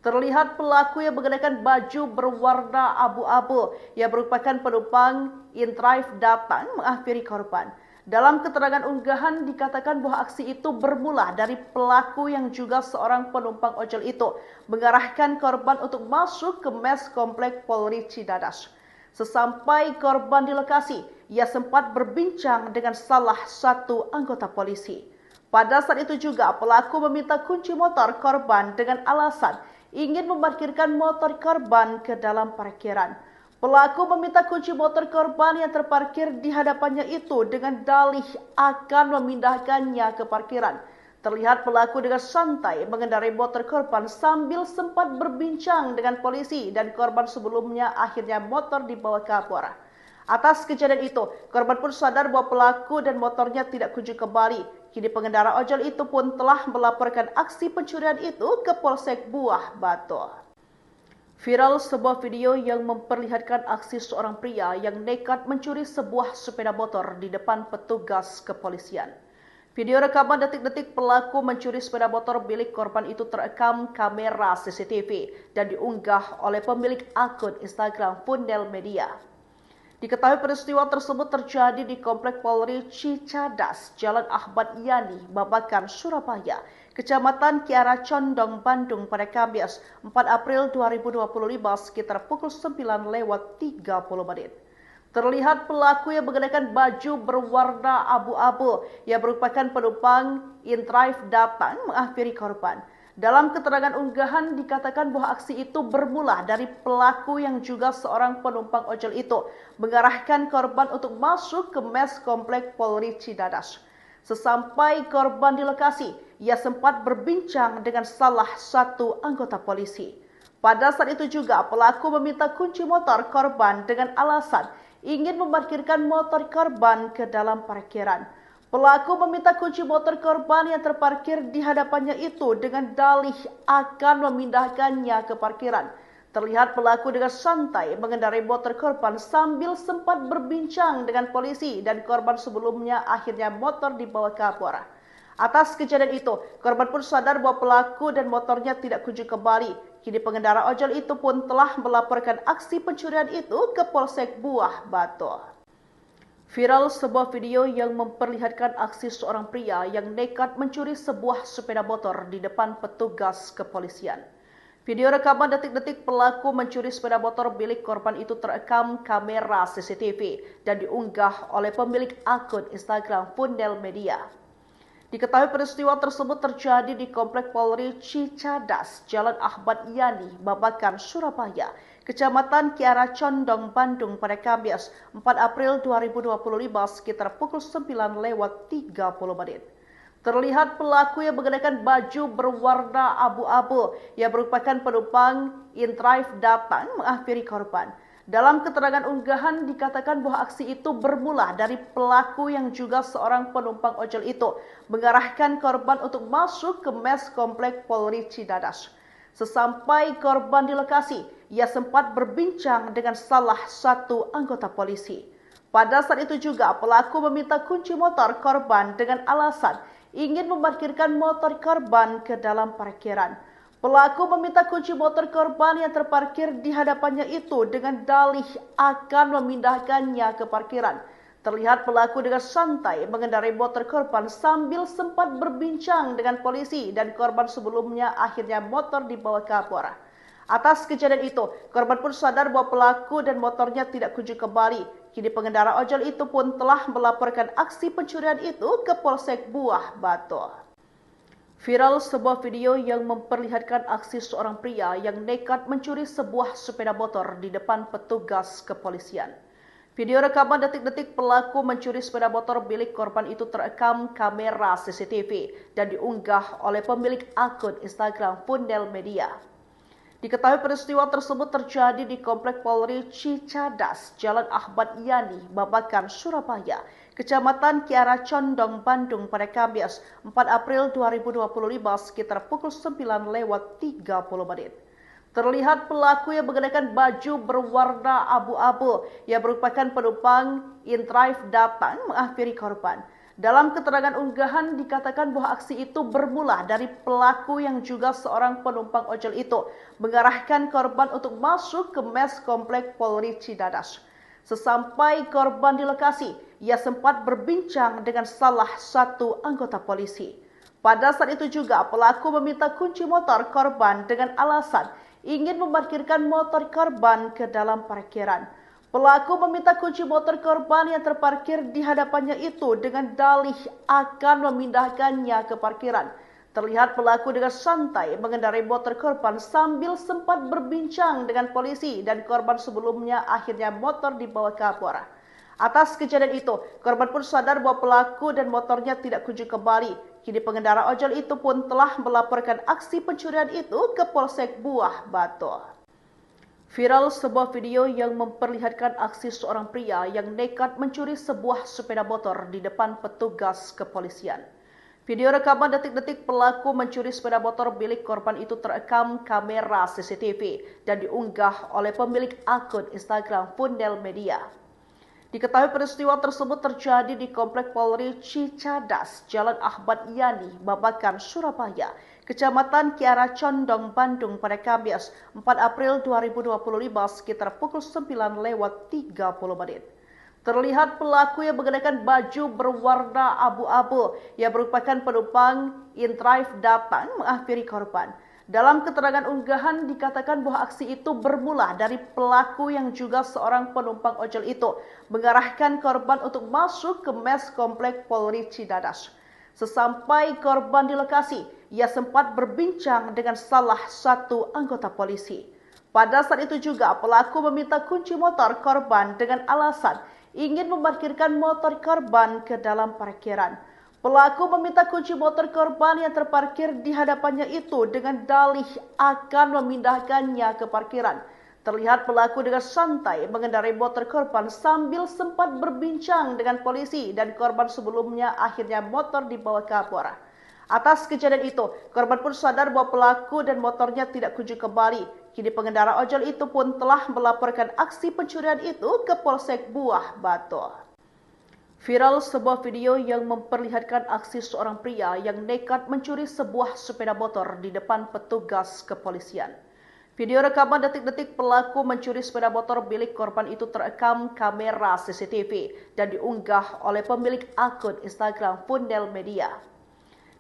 Speaker 1: Terlihat pelaku yang mengenakan baju berwarna abu-abu yang merupakan penumpang InDrive datang menghampiri korban. Dalam keterangan unggahan dikatakan bahwa aksi itu bermula dari pelaku yang juga seorang penumpang ojol itu mengarahkan korban untuk masuk ke mes Komplek Polri Cicadas. Sesampai korban di lokasi, ia sempat berbincang dengan salah satu anggota polisi. Pada saat itu juga pelaku meminta kunci motor korban dengan alasan ingin memarkirkan motor korban ke dalam parkiran. Pelaku meminta kunci motor korban yang terparkir di hadapannya itu dengan dalih akan memindahkannya ke parkiran. Terlihat pelaku dengan santai mengendarai motor korban sambil sempat berbincang dengan polisi dan korban sebelumnya akhirnya motor dibawa kabur. Atas kejadian itu, korban pun sadar bahwa pelaku dan motornya tidak kunjung kembali. Kini pengendara ojol itu pun telah melaporkan aksi pencurian itu ke Polsek Buah Batu. Viral sebuah video yang memperlihatkan aksi seorang pria yang nekat mencuri sebuah sepeda motor di depan petugas kepolisian. Video rekaman detik-detik pelaku mencuri sepeda motor milik korban itu terekam kamera CCTV dan diunggah oleh pemilik akun Instagram Fundel Media. Diketahui peristiwa tersebut terjadi di Komplek Polri Cicadas, Jalan Ahmad Yani, Babakan, Surabaya, Kecamatan Kiara Condong, Bandung pada Kamis 4 April 2025 sekitar pukul 9:30. Terlihat pelaku yang mengenakan baju berwarna abu-abu yang merupakan penumpang InDrive datang menghampiri korban. Dalam keterangan unggahan dikatakan bahwa aksi itu bermula dari pelaku yang juga seorang penumpang ojol itu mengarahkan korban untuk masuk ke mes Komplek Polri Cicadas. Sesampai korban di lokasi, ia sempat berbincang dengan salah satu anggota polisi. Pada saat itu juga pelaku meminta kunci motor korban dengan alasan ingin memarkirkan motor korban ke dalam parkiran. Pelaku meminta kunci motor korban yang terparkir di hadapannya itu dengan dalih akan memindahkannya ke parkiran. Terlihat pelaku dengan santai mengendarai motor korban sambil sempat berbincang dengan polisi dan korban sebelumnya akhirnya motor dibawa kabur. Atas kejadian itu, korban pun sadar bahwa pelaku dan motornya tidak kunjung kembali. Kini pengendara ojol itu pun telah melaporkan aksi pencurian itu ke Polsek Buah Batu. Viral sebuah video yang memperlihatkan aksi seorang pria yang nekat mencuri sebuah sepeda motor di depan petugas kepolisian. Video rekaman detik-detik pelaku mencuri sepeda motor milik korban itu terekam kamera CCTV dan diunggah oleh pemilik akun Instagram Fundel Media. Diketahui peristiwa tersebut terjadi di Komplek Polri Cicadas, Jalan Ahmad Yani, Babakan, Surabaya, Kecamatan Kiara Condong, Bandung pada Kamis 4 April 2025 sekitar pukul 9:30. Terlihat pelaku yang mengenakan baju berwarna abu-abu yang merupakan penumpang InDrive datang menghampiri korban. Dalam keterangan unggahan dikatakan bahwa aksi itu bermula dari pelaku yang juga seorang penumpang ojol itu mengarahkan korban untuk masuk ke mes Komplek Polri Cicadas. Sesampai korban di lokasi, ia sempat berbincang dengan salah satu anggota polisi. Pada saat itu juga pelaku meminta kunci motor korban dengan alasan ingin memarkirkan motor korban ke dalam parkiran. Pelaku meminta kunci motor korban yang terparkir di hadapannya itu dengan dalih akan memindahkannya ke parkiran. Terlihat pelaku dengan santai mengendarai motor korban sambil sempat berbincang dengan polisi dan korban sebelumnya akhirnya motor dibawa kabur. Atas kejadian itu, korban pun sadar bahwa pelaku dan motornya tidak kunjung kembali. Kini pengendara ojol itu pun telah melaporkan aksi pencurian itu ke Polsek Buah Batu. Viral sebuah video yang memperlihatkan aksi seorang pria yang nekat mencuri sebuah sepeda motor di depan petugas kepolisian. Video rekaman detik-detik pelaku mencuri sepeda motor milik korban itu terekam kamera CCTV dan diunggah oleh pemilik akun Instagram Fundel Media. Diketahui peristiwa tersebut terjadi di Komplek Polri Cicadas, Jalan Ahmad Yani, Babakan, Surabaya, Kecamatan Kiara Condong, Bandung pada Kamis 4 April 2025 sekitar pukul 9:30. Terlihat pelaku yang mengenakan baju berwarna abu-abu yang merupakan penumpang InDrive datang menghampiri korban. Dalam keterangan unggahan dikatakan bahwa aksi itu bermula dari pelaku yang juga seorang penumpang ojol itu mengarahkan korban untuk masuk ke mes Komplek Polri Cicadas. Sesampai korban di lokasi, ia sempat berbincang dengan salah satu anggota polisi. Pada saat itu juga pelaku meminta kunci motor korban dengan alasan ingin memarkirkan motor korban ke dalam parkiran. Pelaku meminta kunci motor korban yang terparkir di hadapannya itu dengan dalih akan memindahkannya ke parkiran. Terlihat pelaku dengan santai mengendarai motor korban sambil sempat berbincang dengan polisi dan korban sebelumnya akhirnya motor dibawa kabur. Atas kejadian itu, korban pun sadar bahwa pelaku dan motornya tidak kunjung kembali. Kini pengendara ojol itu pun telah melaporkan aksi pencurian itu ke Polsek Buah Batu. Viral sebuah video yang memperlihatkan aksi seorang pria yang nekat mencuri sebuah sepeda motor di depan petugas kepolisian. Video rekaman detik-detik pelaku mencuri sepeda motor milik korban itu terekam kamera CCTV dan diunggah oleh pemilik akun Instagram Fundel Media. Diketahui peristiwa tersebut terjadi di Komplek Polri Cicadas, Jalan Ahmad Yani, Babakan, Surabaya, Kecamatan Kiara Condong, Bandung pada Kamis 4 April 2025 sekitar pukul 9:30. Terlihat pelaku yang mengenakan baju berwarna abu-abu yang merupakan penumpang inDrive datang menghampiri korban. Dalam keterangan unggahan dikatakan bahwa aksi itu bermula dari pelaku yang juga seorang penumpang ojol itu mengarahkan korban untuk masuk ke mes Komplek Polri Cicadas. Sesampai korban di lokasi, ia sempat berbincang dengan salah satu anggota polisi. Pada saat itu juga pelaku meminta kunci motor korban dengan alasan ingin memarkirkan motor korban ke dalam parkiran. Pelaku meminta kunci motor korban yang terparkir di hadapannya itu dengan dalih akan memindahkannya ke parkiran. Terlihat pelaku dengan santai mengendarai motor korban sambil sempat berbincang dengan polisi dan korban sebelumnya akhirnya motor dibawa kabur. Atas kejadian itu, korban pun sadar bahwa pelaku dan motornya tidak kunjung kembali. Kini pengendara ojol itu pun telah melaporkan aksi pencurian itu ke Polsek Buah Batu. Viral sebuah video yang memperlihatkan aksi seorang pria yang nekat mencuri sebuah sepeda motor di depan petugas kepolisian. Video rekaman detik-detik pelaku mencuri sepeda motor milik korban itu terekam kamera CCTV dan diunggah oleh pemilik akun Instagram Fundel Media.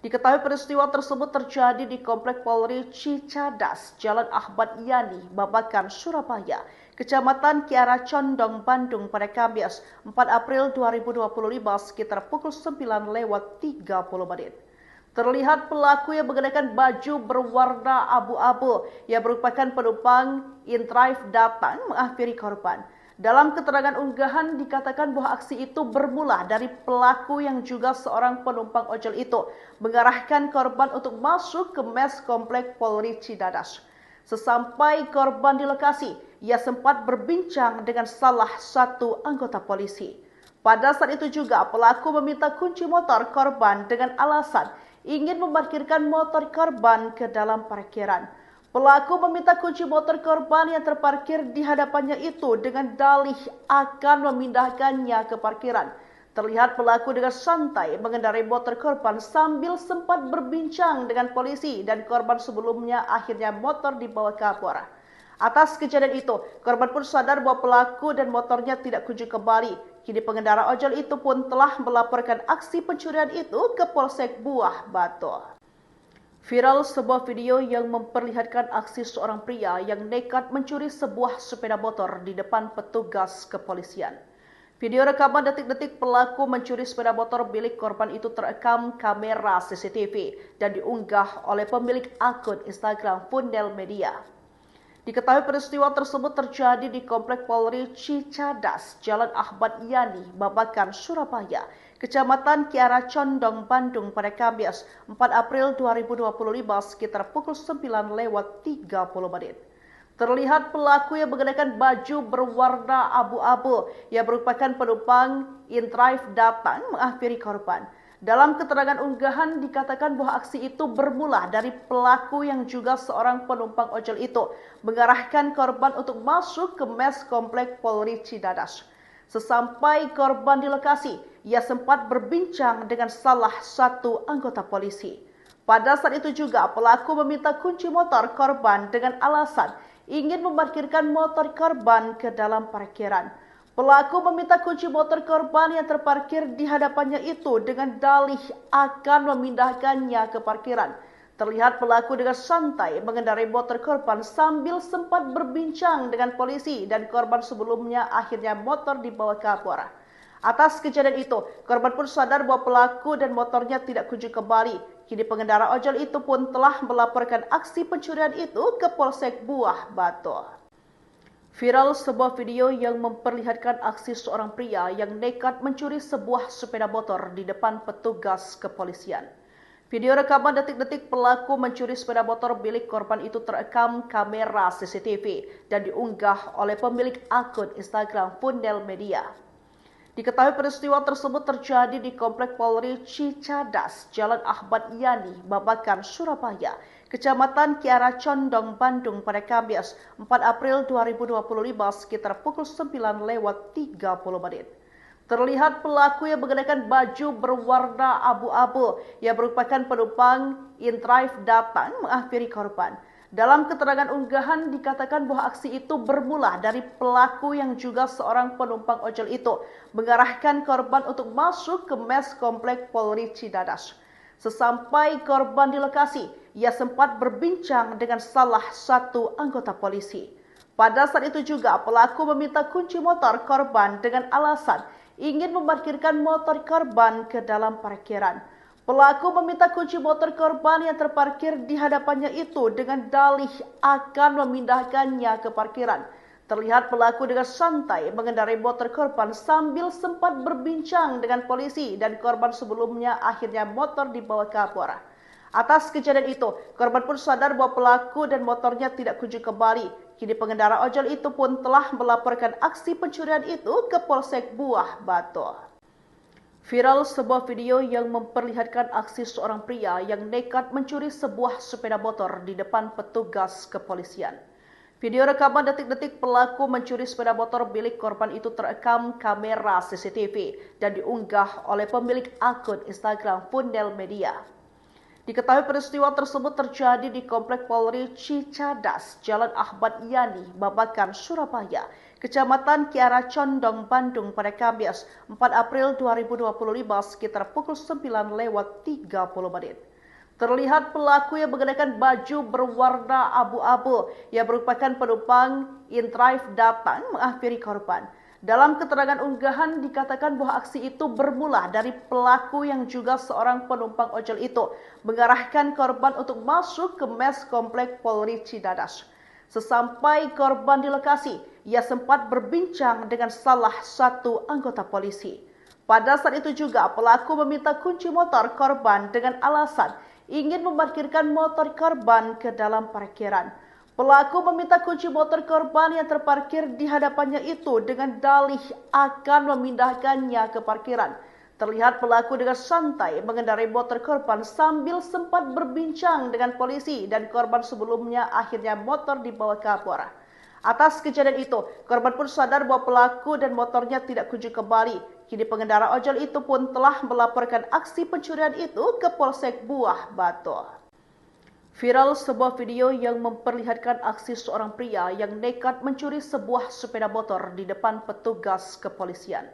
Speaker 1: Diketahui peristiwa tersebut terjadi di Komplek Polri Cicadas, Jalan Ahmad Yani, Babakan, Surabaya, Kecamatan Kiara Condong, Bandung pada Kamis 4 April 2025 sekitar pukul 9:30. Terlihat pelaku yang mengenakan baju berwarna abu-abu yang merupakan penumpang inDrive datang menghampiri korban. Dalam keterangan unggahan dikatakan bahwa aksi itu bermula dari pelaku yang juga seorang penumpang ojol itu mengarahkan korban untuk masuk ke mes Komplek Polri Cicadas. Sesampai korban di lokasi, ia sempat berbincang dengan salah satu anggota polisi. Pada saat itu juga pelaku meminta kunci motor korban dengan alasan ingin memarkirkan motor korban ke dalam parkiran. Pelaku meminta kunci motor korban yang terparkir di hadapannya itu dengan dalih akan memindahkannya ke parkiran. Terlihat pelaku dengan santai mengendarai motor korban sambil sempat berbincang dengan polisi dan korban sebelumnya akhirnya motor dibawa kabur. Atas kejadian itu, korban pun sadar bahwa pelaku dan motornya tidak kunjung kembali. Kini pengendara ojol itu pun telah melaporkan aksi pencurian itu ke Polsek Buah Batu. Viral sebuah video yang memperlihatkan aksi seorang pria yang nekat mencuri sebuah sepeda motor di depan petugas kepolisian. Video rekaman detik-detik pelaku mencuri sepeda motor milik korban itu terekam kamera CCTV dan diunggah oleh pemilik akun Instagram Fundel Media. Diketahui peristiwa tersebut terjadi di Komplek Polri Cicadas, Jalan Ahmad Yani, Babakan, Surabaya, Kecamatan Kiara Condong, Bandung pada Kamis 4 April 2025 sekitar pukul 9:30. Terlihat pelaku yang mengenakan baju berwarna abu-abu yang merupakan penumpang inDrive datang menghampiri korban. Dalam keterangan unggahan dikatakan bahwa aksi itu bermula dari pelaku yang juga seorang penumpang ojol itu mengarahkan korban untuk masuk ke mes Komplek Polri Cicadas. Sesampai korban di lokasi, ia sempat berbincang dengan salah satu anggota polisi. Pada saat itu juga pelaku meminta kunci motor korban dengan alasan ingin memarkirkan motor korban ke dalam parkiran. Pelaku meminta kunci motor korban yang terparkir di hadapannya itu dengan dalih akan memindahkannya ke parkiran. Terlihat pelaku dengan santai mengendarai motor korban sambil sempat berbincang dengan polisi dan korban sebelumnya akhirnya motor dibawa kabur. Atas kejadian itu, korban pun sadar bahwa pelaku dan motornya tidak kunjung kembali. Kini pengendara ojol itu pun telah melaporkan aksi pencurian itu ke Polsek Buah Batu. Viral sebuah video yang memperlihatkan aksi seorang pria yang nekat mencuri sebuah sepeda motor di depan petugas kepolisian. Video rekaman detik-detik pelaku mencuri sepeda motor milik korban itu terekam kamera CCTV dan diunggah oleh pemilik akun Instagram Fundel Media. Diketahui peristiwa tersebut terjadi di Komplek Polri Cicadas, Jalan Ahmad Yani, Babakan, Surabaya, Kecamatan Kiara Condong, Bandung pada Kamis 4 April 2025 sekitar pukul 9:30. Terlihat pelaku yang mengenakan baju berwarna abu-abu yang merupakan penumpang Intrive datang menghampiri korban. Dalam keterangan unggahan dikatakan bahwa aksi itu bermula dari pelaku yang juga seorang penumpang ojol itu mengarahkan korban untuk masuk ke mes komplek Polri Cidadas. Sesampai korban di lokasi, ia sempat berbincang dengan salah satu anggota polisi. Pada saat itu juga pelaku meminta kunci motor korban dengan alasan ingin memarkirkan motor korban ke dalam parkiran. Pelaku meminta kunci motor korban yang terparkir di hadapannya itu dengan dalih akan memindahkannya ke parkiran. Terlihat pelaku dengan santai mengendarai motor korban sambil sempat berbincang dengan polisi dan korban sebelumnya akhirnya motor dibawa ke Kapolres. Atas kejadian itu, korban pun sadar bahwa pelaku dan motornya tidak kunjung kembali. Kini pengendara ojol itu pun telah melaporkan aksi pencurian itu ke Polsek Buah Batu. Viral sebuah video yang memperlihatkan aksi seorang pria yang nekat mencuri sebuah sepeda motor di depan petugas kepolisian. Video rekaman detik-detik pelaku mencuri sepeda motor milik korban itu terekam kamera CCTV dan diunggah oleh pemilik akun Instagram Fundel Media. Diketahui peristiwa tersebut terjadi di Komplek Polri Cicadas, Jalan Ahmad Yani, Babakan, Surabaya, Kecamatan Kiara Condong, Bandung pada Kamis 4 April 2025 sekitar pukul 9:30. Terlihat pelaku yang mengenakan baju berwarna abu-abu yang merupakan penumpang Intrive datang menghampiri korban. Dalam keterangan unggahan dikatakan bahwa aksi itu bermula dari pelaku yang juga seorang penumpang ojol itu mengarahkan korban untuk masuk ke mes komplek Polri Cidadas. Sesampai korban di lokasi, ia sempat berbincang dengan salah satu anggota polisi. Pada saat itu juga pelaku meminta kunci motor korban dengan alasan ingin memarkirkan motor korban ke dalam parkiran. Pelaku meminta kunci motor korban yang terparkir di hadapannya itu dengan dalih akan memindahkannya ke parkiran. Terlihat pelaku dengan santai mengendarai motor korban sambil sempat berbincang dengan polisi dan korban sebelumnya akhirnya motor dibawa ke Kapolres. Atas kejadian itu, korban pun sadar bahwa pelaku dan motornya tidak kunjung kembali. Kini pengendara ojol itu pun telah melaporkan aksi pencurian itu ke Polsek Buah Batu. Viral sebuah video yang memperlihatkan aksi seorang pria yang nekat mencuri sebuah sepeda motor di depan petugas kepolisian.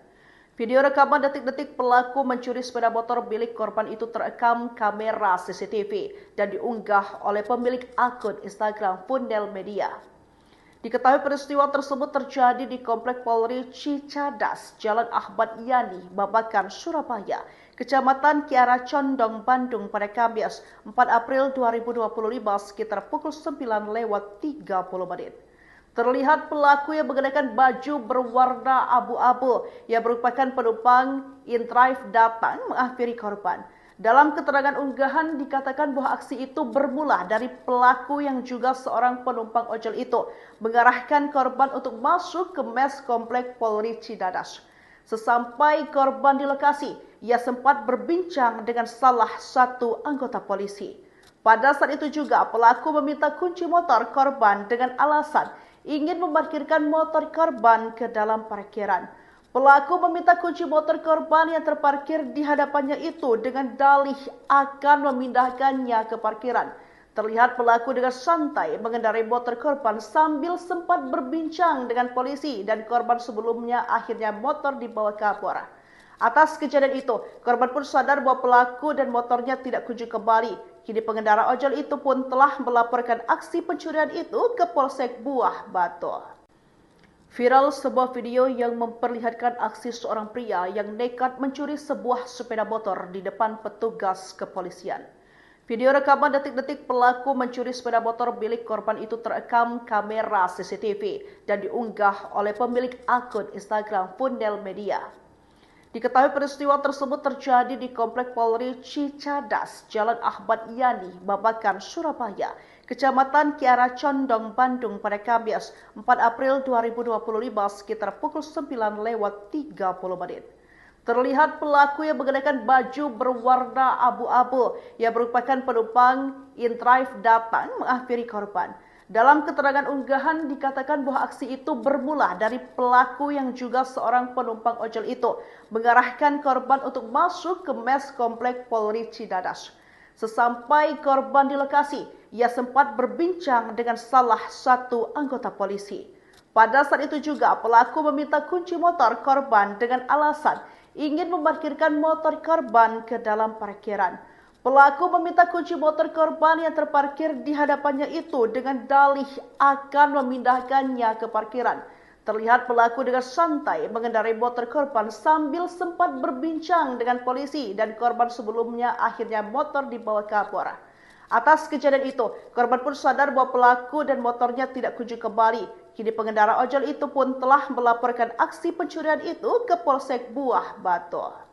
Speaker 1: Video rekaman detik-detik pelaku mencuri sepeda motor milik korban itu terekam kamera CCTV dan diunggah oleh pemilik akun Instagram Fundel Media. Diketahui peristiwa tersebut terjadi di Komplek Polri Cicadas, Jalan Ahmad Yani, Babakan, Surabaya, Kecamatan Kiara Condong, Bandung pada Kamis 4 April 2025 sekitar pukul 9:30. Terlihat pelaku yang mengenakan baju berwarna abu-abu yang merupakan penumpang Intrive datang menghampiri korban. Dalam keterangan unggahan dikatakan bahwa aksi itu bermula dari pelaku yang juga seorang penumpang ojol itu mengarahkan korban untuk masuk ke mes komplek Polri Cidadas. Sesampai korban di lokasi, ia sempat berbincang dengan salah satu anggota polisi. Pada saat itu juga pelaku meminta kunci motor korban dengan alasan ingin memarkirkan motor korban ke dalam parkiran. Pelaku meminta kunci motor korban yang terparkir di hadapannya itu dengan dalih akan memindahkannya ke parkiran. Terlihat pelaku dengan santai mengendarai motor korban sambil sempat berbincang dengan polisi dan korban sebelumnya akhirnya motor dibawa ke Kapolres. Atas kejadian itu, korban pun sadar bahwa pelaku dan motornya tidak kunjung kembali. Kini pengendara ojol itu pun telah melaporkan aksi pencurian itu ke Polsek Buah Batu. Viral sebuah video yang memperlihatkan aksi seorang pria yang nekat mencuri sebuah sepeda motor di depan petugas kepolisian. Video rekaman detik-detik pelaku mencuri sepeda motor milik korban itu terekam kamera CCTV dan diunggah oleh pemilik akun Instagram Fundel Media. Diketahui peristiwa tersebut terjadi di Komplek Polri Cicadas, Jalan Ahmad Yani, Babakan, Surabaya, Kecamatan Kiara Condong, Bandung pada Kamis 4 April 2025 sekitar pukul 9:30. Terlihat pelaku yang mengenakan baju berwarna abu-abu yang merupakan penumpang Intrive datang menghampiri korban. Dalam keterangan unggahan dikatakan bahwa aksi itu bermula dari pelaku yang juga seorang penumpang ojol itu mengarahkan korban untuk masuk ke mes komplek Polri Cidadas. Sesampai korban di lokasi, ia sempat berbincang dengan salah satu anggota polisi. Pada saat itu juga pelaku meminta kunci motor korban dengan alasan ingin memarkirkan motor korban ke dalam parkiran. Pelaku meminta kunci motor korban yang terparkir di hadapannya itu dengan dalih akan memindahkannya ke parkiran. Terlihat pelaku dengan santai mengendarai motor korban sambil sempat berbincang dengan polisi dan korban sebelumnya akhirnya motor dibawa ke Kapolres. Atas kejadian itu, korban pun sadar bahwa pelaku dan motornya tidak kunjung kembali. Kini pengendara ojol itu pun telah melaporkan aksi pencurian itu ke Polsek Buah Batu.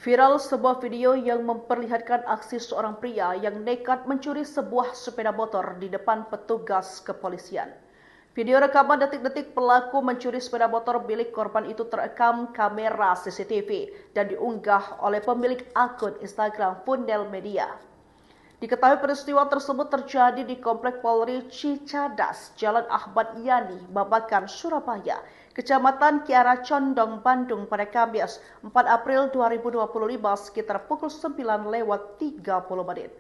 Speaker 1: Viral sebuah video yang memperlihatkan aksi seorang pria yang nekat mencuri sebuah sepeda motor di depan petugas kepolisian. Video rekaman detik-detik pelaku mencuri sepeda motor milik korban itu terekam kamera CCTV dan diunggah oleh pemilik akun Instagram Fundel Media. Diketahui peristiwa tersebut terjadi di Komplek Polri Cicadas, Jalan Ahmad Yani, Babakan, Surabaya, Kecamatan Kiara Condong, Bandung pada Kamis 4 April 2025 sekitar pukul 9:30.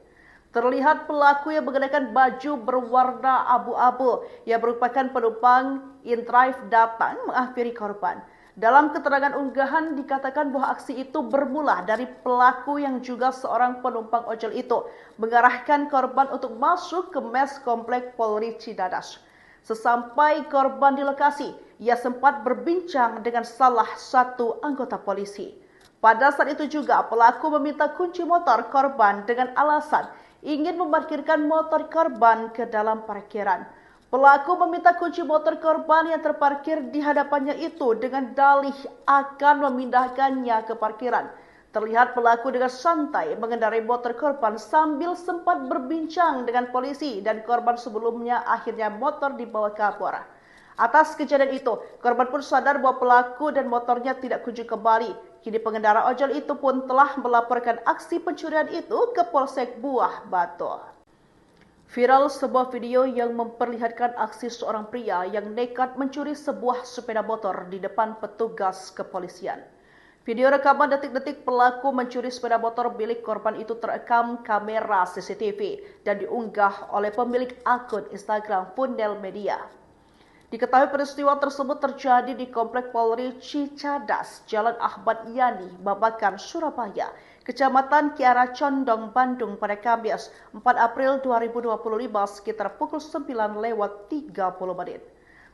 Speaker 1: Terlihat pelaku yang mengenakan baju berwarna abu-abu yang merupakan penumpang InDrive datang menghampiri korban. Dalam keterangan unggahan dikatakan bahwa aksi itu bermula dari pelaku yang juga seorang penumpang ojol itu mengarahkan korban untuk masuk ke mes komplek Polri Cidadas. Sesampai korban di lokasi, ia sempat berbincang dengan salah satu anggota polisi. Pada saat itu juga pelaku meminta kunci motor korban dengan alasan ingin memarkirkan motor korban ke dalam parkiran. Pelaku meminta kunci motor korban yang terparkir di hadapannya itu dengan dalih akan memindahkannya ke parkiran. Terlihat pelaku dengan santai mengendarai motor korban sambil sempat berbincang dengan polisi dan korban sebelumnya akhirnya motor dibawa ke Kapolres. Atas kejadian itu, korban pun sadar bahwa pelaku dan motornya tidak kunjung kembali. Kini pengendara ojol itu pun telah melaporkan aksi pencurian itu ke Polsek Buah Batu. Viral sebuah video yang memperlihatkan aksi seorang pria yang nekat mencuri sebuah sepeda motor di depan petugas kepolisian. Video rekaman detik-detik pelaku mencuri sepeda motor milik korban itu terekam kamera CCTV dan diunggah oleh pemilik akun Instagram Fundel Media. Diketahui peristiwa tersebut terjadi di Komplek Polri Cicadas, Jalan Ahmad Yani, Babakan, Surabaya, Kecamatan Kiara Condong, Bandung pada Kamis 4 April 2025 sekitar pukul 9:30.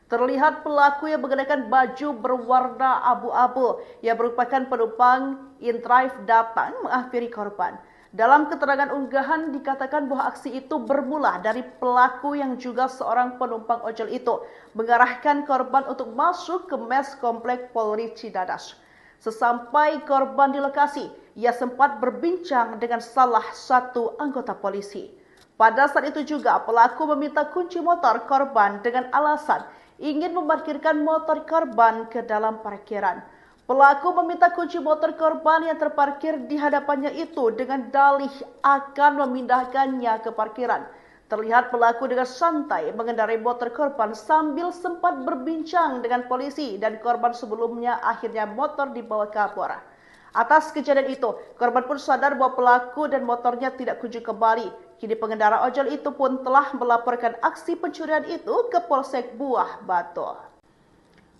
Speaker 1: Terlihat pelaku yang mengenakan baju berwarna abu-abu yang merupakan penumpang InDrive datang menghampiri korban. Dalam keterangan unggahan dikatakan bahwa aksi itu bermula dari pelaku yang juga seorang penumpang ojol itu mengarahkan korban untuk masuk ke mes komplek Polri Cidadas. Sesampai korban di lokasi, ia sempat berbincang dengan salah satu anggota polisi. Pada saat itu juga pelaku meminta kunci motor korban dengan alasan ingin memarkirkan motor korban ke dalam parkiran. Pelaku meminta kunci motor korban yang terparkir di hadapannya itu dengan dalih akan memindahkannya ke parkiran. Terlihat pelaku dengan santai mengendarai motor korban sambil sempat berbincang dengan polisi dan korban sebelumnya akhirnya motor dibawa ke Kapolres. Atas kejadian itu, korban pun sadar bahwa pelaku dan motornya tidak kunjung kembali. Kini pengendara ojol itu pun telah melaporkan aksi pencurian itu ke Polsek Buah Batu.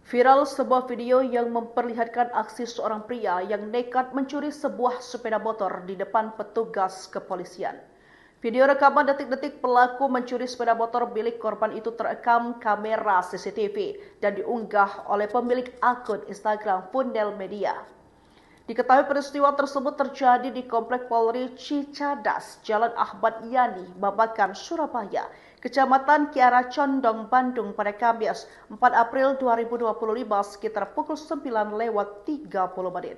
Speaker 1: Viral sebuah video yang memperlihatkan aksi seorang pria yang nekat mencuri sebuah sepeda motor di depan petugas kepolisian. Video rekaman detik-detik pelaku mencuri sepeda motor milik korban itu terekam kamera CCTV dan diunggah oleh pemilik akun Instagram Fundel Media. Diketahui peristiwa tersebut terjadi di Komplek Polri Cicadas, Jalan Ahmad Yani, Babakan, Surabaya, Kecamatan Kiara Condong, Bandung pada Kamis 4 April 2025 sekitar pukul 9:30.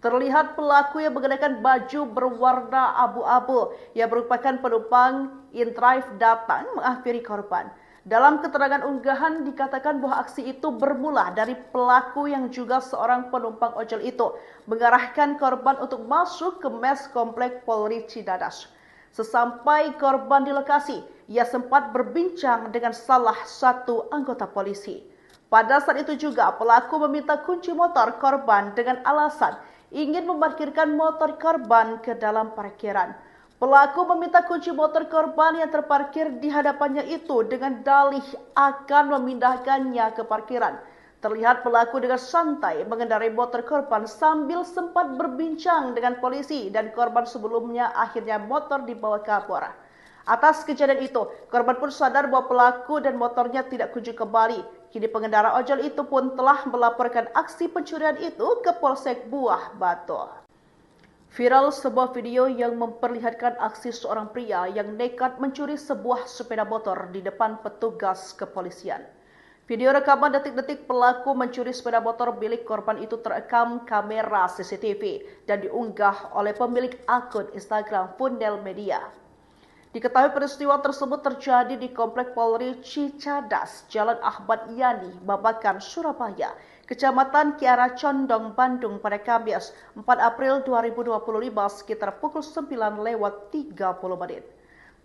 Speaker 1: Terlihat pelaku yang mengenakan baju berwarna abu-abu yang merupakan penumpang InDrive datang menghampiri korban. Dalam keterangan unggahan dikatakan bahwa aksi itu bermula dari pelaku yang juga seorang penumpang ojol itu mengarahkan korban untuk masuk ke mes komplek Polri Cidadas. Sesampai korban di lokasi, ia sempat berbincang dengan salah satu anggota polisi. Pada saat itu juga pelaku meminta kunci motor korban dengan alasan ingin memarkirkan motor korban ke dalam parkiran. Pelaku meminta kunci motor korban yang terparkir di hadapannya itu dengan dalih akan memindahkannya ke parkiran. Terlihat pelaku dengan santai mengendarai motor korban sambil sempat berbincang dengan polisi dan korban sebelumnya akhirnya motor dibawa kabur. Atas kejadian itu, korban pun sadar bahwa pelaku dan motornya tidak kunjung kembali. Kini pengendara ojol itu pun telah melaporkan aksi pencurian itu ke Polsek Buah Batu. Viral sebuah video yang memperlihatkan aksi seorang pria yang nekat mencuri sebuah sepeda motor di depan petugas kepolisian. Video rekaman detik-detik pelaku mencuri sepeda motor milik korban itu terekam kamera CCTV dan diunggah oleh pemilik akun Instagram Fundel Media. Diketahui peristiwa tersebut terjadi di Komplek Polri Cicadas, Jalan Ahmad Yani, Babakan, Surabaya, Kecamatan Kiara Condong, Bandung pada Kamis 4 April 2025 sekitar pukul 9:30.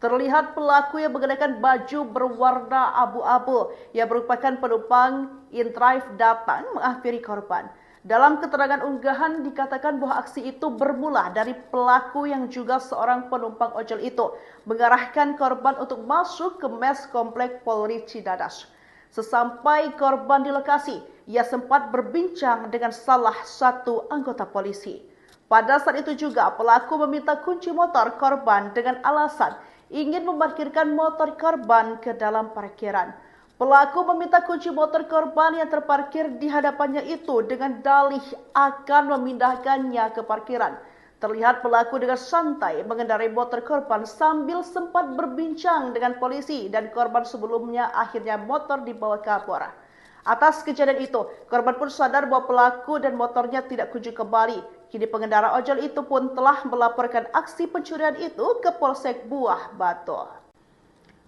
Speaker 1: Terlihat pelaku yang mengenakan baju berwarna abu-abu yang merupakan penumpang InDrive datang menghampiri korban. Dalam keterangan unggahan dikatakan bahwa aksi itu bermula dari pelaku yang juga seorang penumpang ojol itu mengarahkan korban untuk masuk ke mes Komplek Polri Cicadas. Sesampai korban di lokasi, ia sempat berbincang dengan salah satu anggota polisi. Pada saat itu juga pelaku meminta kunci motor korban dengan alasan ingin memarkirkan motor korban ke dalam parkiran. Pelaku meminta kunci motor korban yang terparkir di hadapannya itu dengan dalih akan memindahkannya ke parkiran. Terlihat pelaku dengan santai mengendarai motor korban sambil sempat berbincang dengan polisi dan korban sebelumnya akhirnya motor dibawa kabur. Atas kejadian itu, korban pun sadar bahwa pelaku dan motornya tidak kunjung kembali. Kini pengendara ojol itu pun telah melaporkan aksi pencurian itu ke Polsek Buah Batu.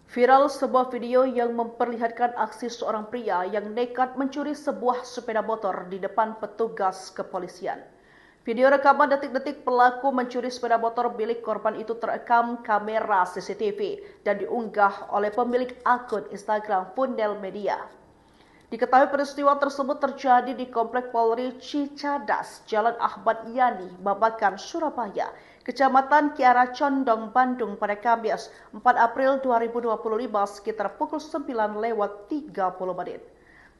Speaker 1: Viral sebuah video yang memperlihatkan aksi seorang pria yang nekat mencuri sebuah sepeda motor di depan petugas kepolisian. Video rekaman detik-detik pelaku mencuri sepeda motor milik korban itu terekam kamera CCTV dan diunggah oleh pemilik akun Instagram Fundel Media. Diketahui peristiwa tersebut terjadi di Komplek Polri Cicadas, Jalan Ahmad Yani, Babakan, Surabaya, Kecamatan Kiara Condong, Bandung pada Kamis 4 April 2025 sekitar pukul 9:30.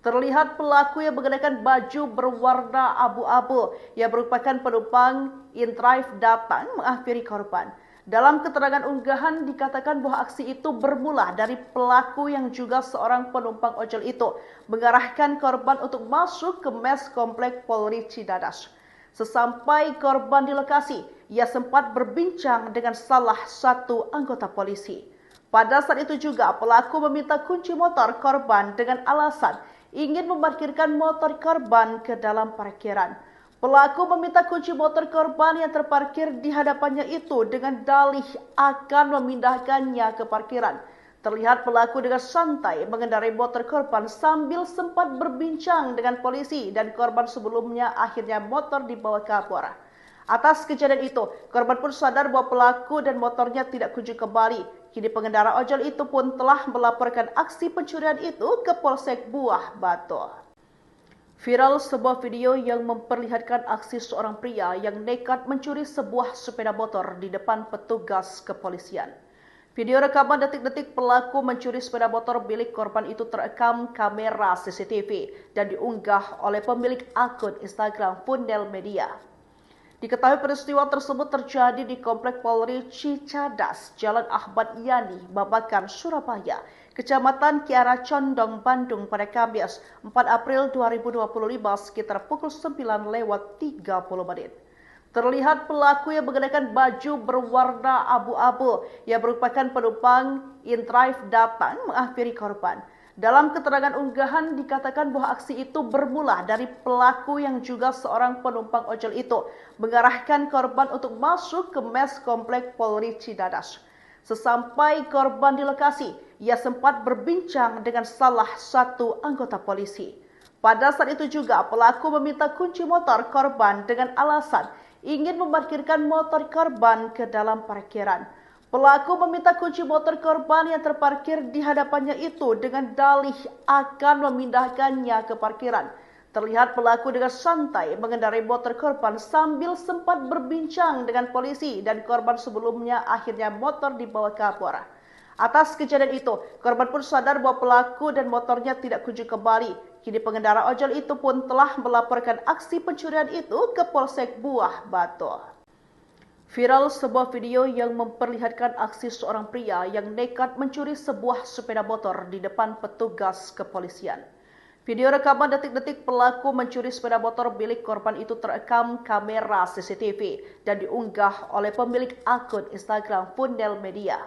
Speaker 1: Terlihat pelaku yang mengenakan baju berwarna abu-abu yang merupakan penumpang InDrive datang menghampiri korban. Dalam keterangan unggahan dikatakan bahwa aksi itu bermula dari pelaku yang juga seorang penumpang ojol itu mengarahkan korban untuk masuk ke mes Komplek Polri Cicadas. Sesampai korban di lokasi, ia sempat berbincang dengan salah satu anggota polisi. Pada saat itu juga pelaku meminta kunci motor korban dengan alasan ingin memarkirkan motor korban ke dalam parkiran. Pelaku meminta kunci motor korban yang terparkir di hadapannya itu dengan dalih akan memindahkannya ke parkiran. Terlihat pelaku dengan santai mengendarai motor korban sambil sempat berbincang dengan polisi dan korban sebelumnya akhirnya motor dibawa kabur. Atas kejadian itu, korban pun sadar bahwa pelaku dan motornya tidak kunjung kembali. Kini pengendara ojol itu pun telah melaporkan aksi pencurian itu ke Polsek Buah Batu. Viral sebuah video yang memperlihatkan aksi seorang pria yang nekat mencuri sebuah sepeda motor di depan petugas kepolisian. Video rekaman detik-detik pelaku mencuri sepeda motor milik korban itu terekam kamera CCTV dan diunggah oleh pemilik akun Instagram Fundel Media. Diketahui peristiwa tersebut terjadi di Komplek Polri Cicadas, Jalan Ahmad Yani, Babakan, Surabaya, Kecamatan Kiara Condong, Bandung pada Kamis 4 April 2025 sekitar pukul 9:30. Terlihat pelaku yang mengenakan baju berwarna abu-abu yang merupakan penumpang InDrive datang menghampiri korban. Dalam keterangan unggahan dikatakan bahwa aksi itu bermula dari pelaku yang juga seorang penumpang ojol itu mengarahkan korban untuk masuk ke mes Komplek Polri Cicadas. Sesampai korban di lokasi, ia sempat berbincang dengan salah satu anggota polisi. Pada saat itu juga pelaku meminta kunci motor korban dengan alasan ingin memarkirkan motor korban ke dalam parkiran. Pelaku meminta kunci motor korban yang terparkir di hadapannya itu dengan dalih akan memindahkannya ke parkiran. Terlihat pelaku dengan santai mengendarai motor korban sambil sempat berbincang dengan polisi dan korban sebelumnya akhirnya motor dibawa kabur. Atas kejadian itu, korban pun sadar bahwa pelaku dan motornya tidak kunjung kembali. Kini pengendara ojol itu pun telah melaporkan aksi pencurian itu ke Polsek Buah Batu. Viral sebuah video yang memperlihatkan aksi seorang pria yang nekat mencuri sebuah sepeda motor di depan petugas kepolisian. Video rekaman detik-detik pelaku mencuri sepeda motor milik korban itu terekam kamera CCTV dan diunggah oleh pemilik akun Instagram Fundel Media.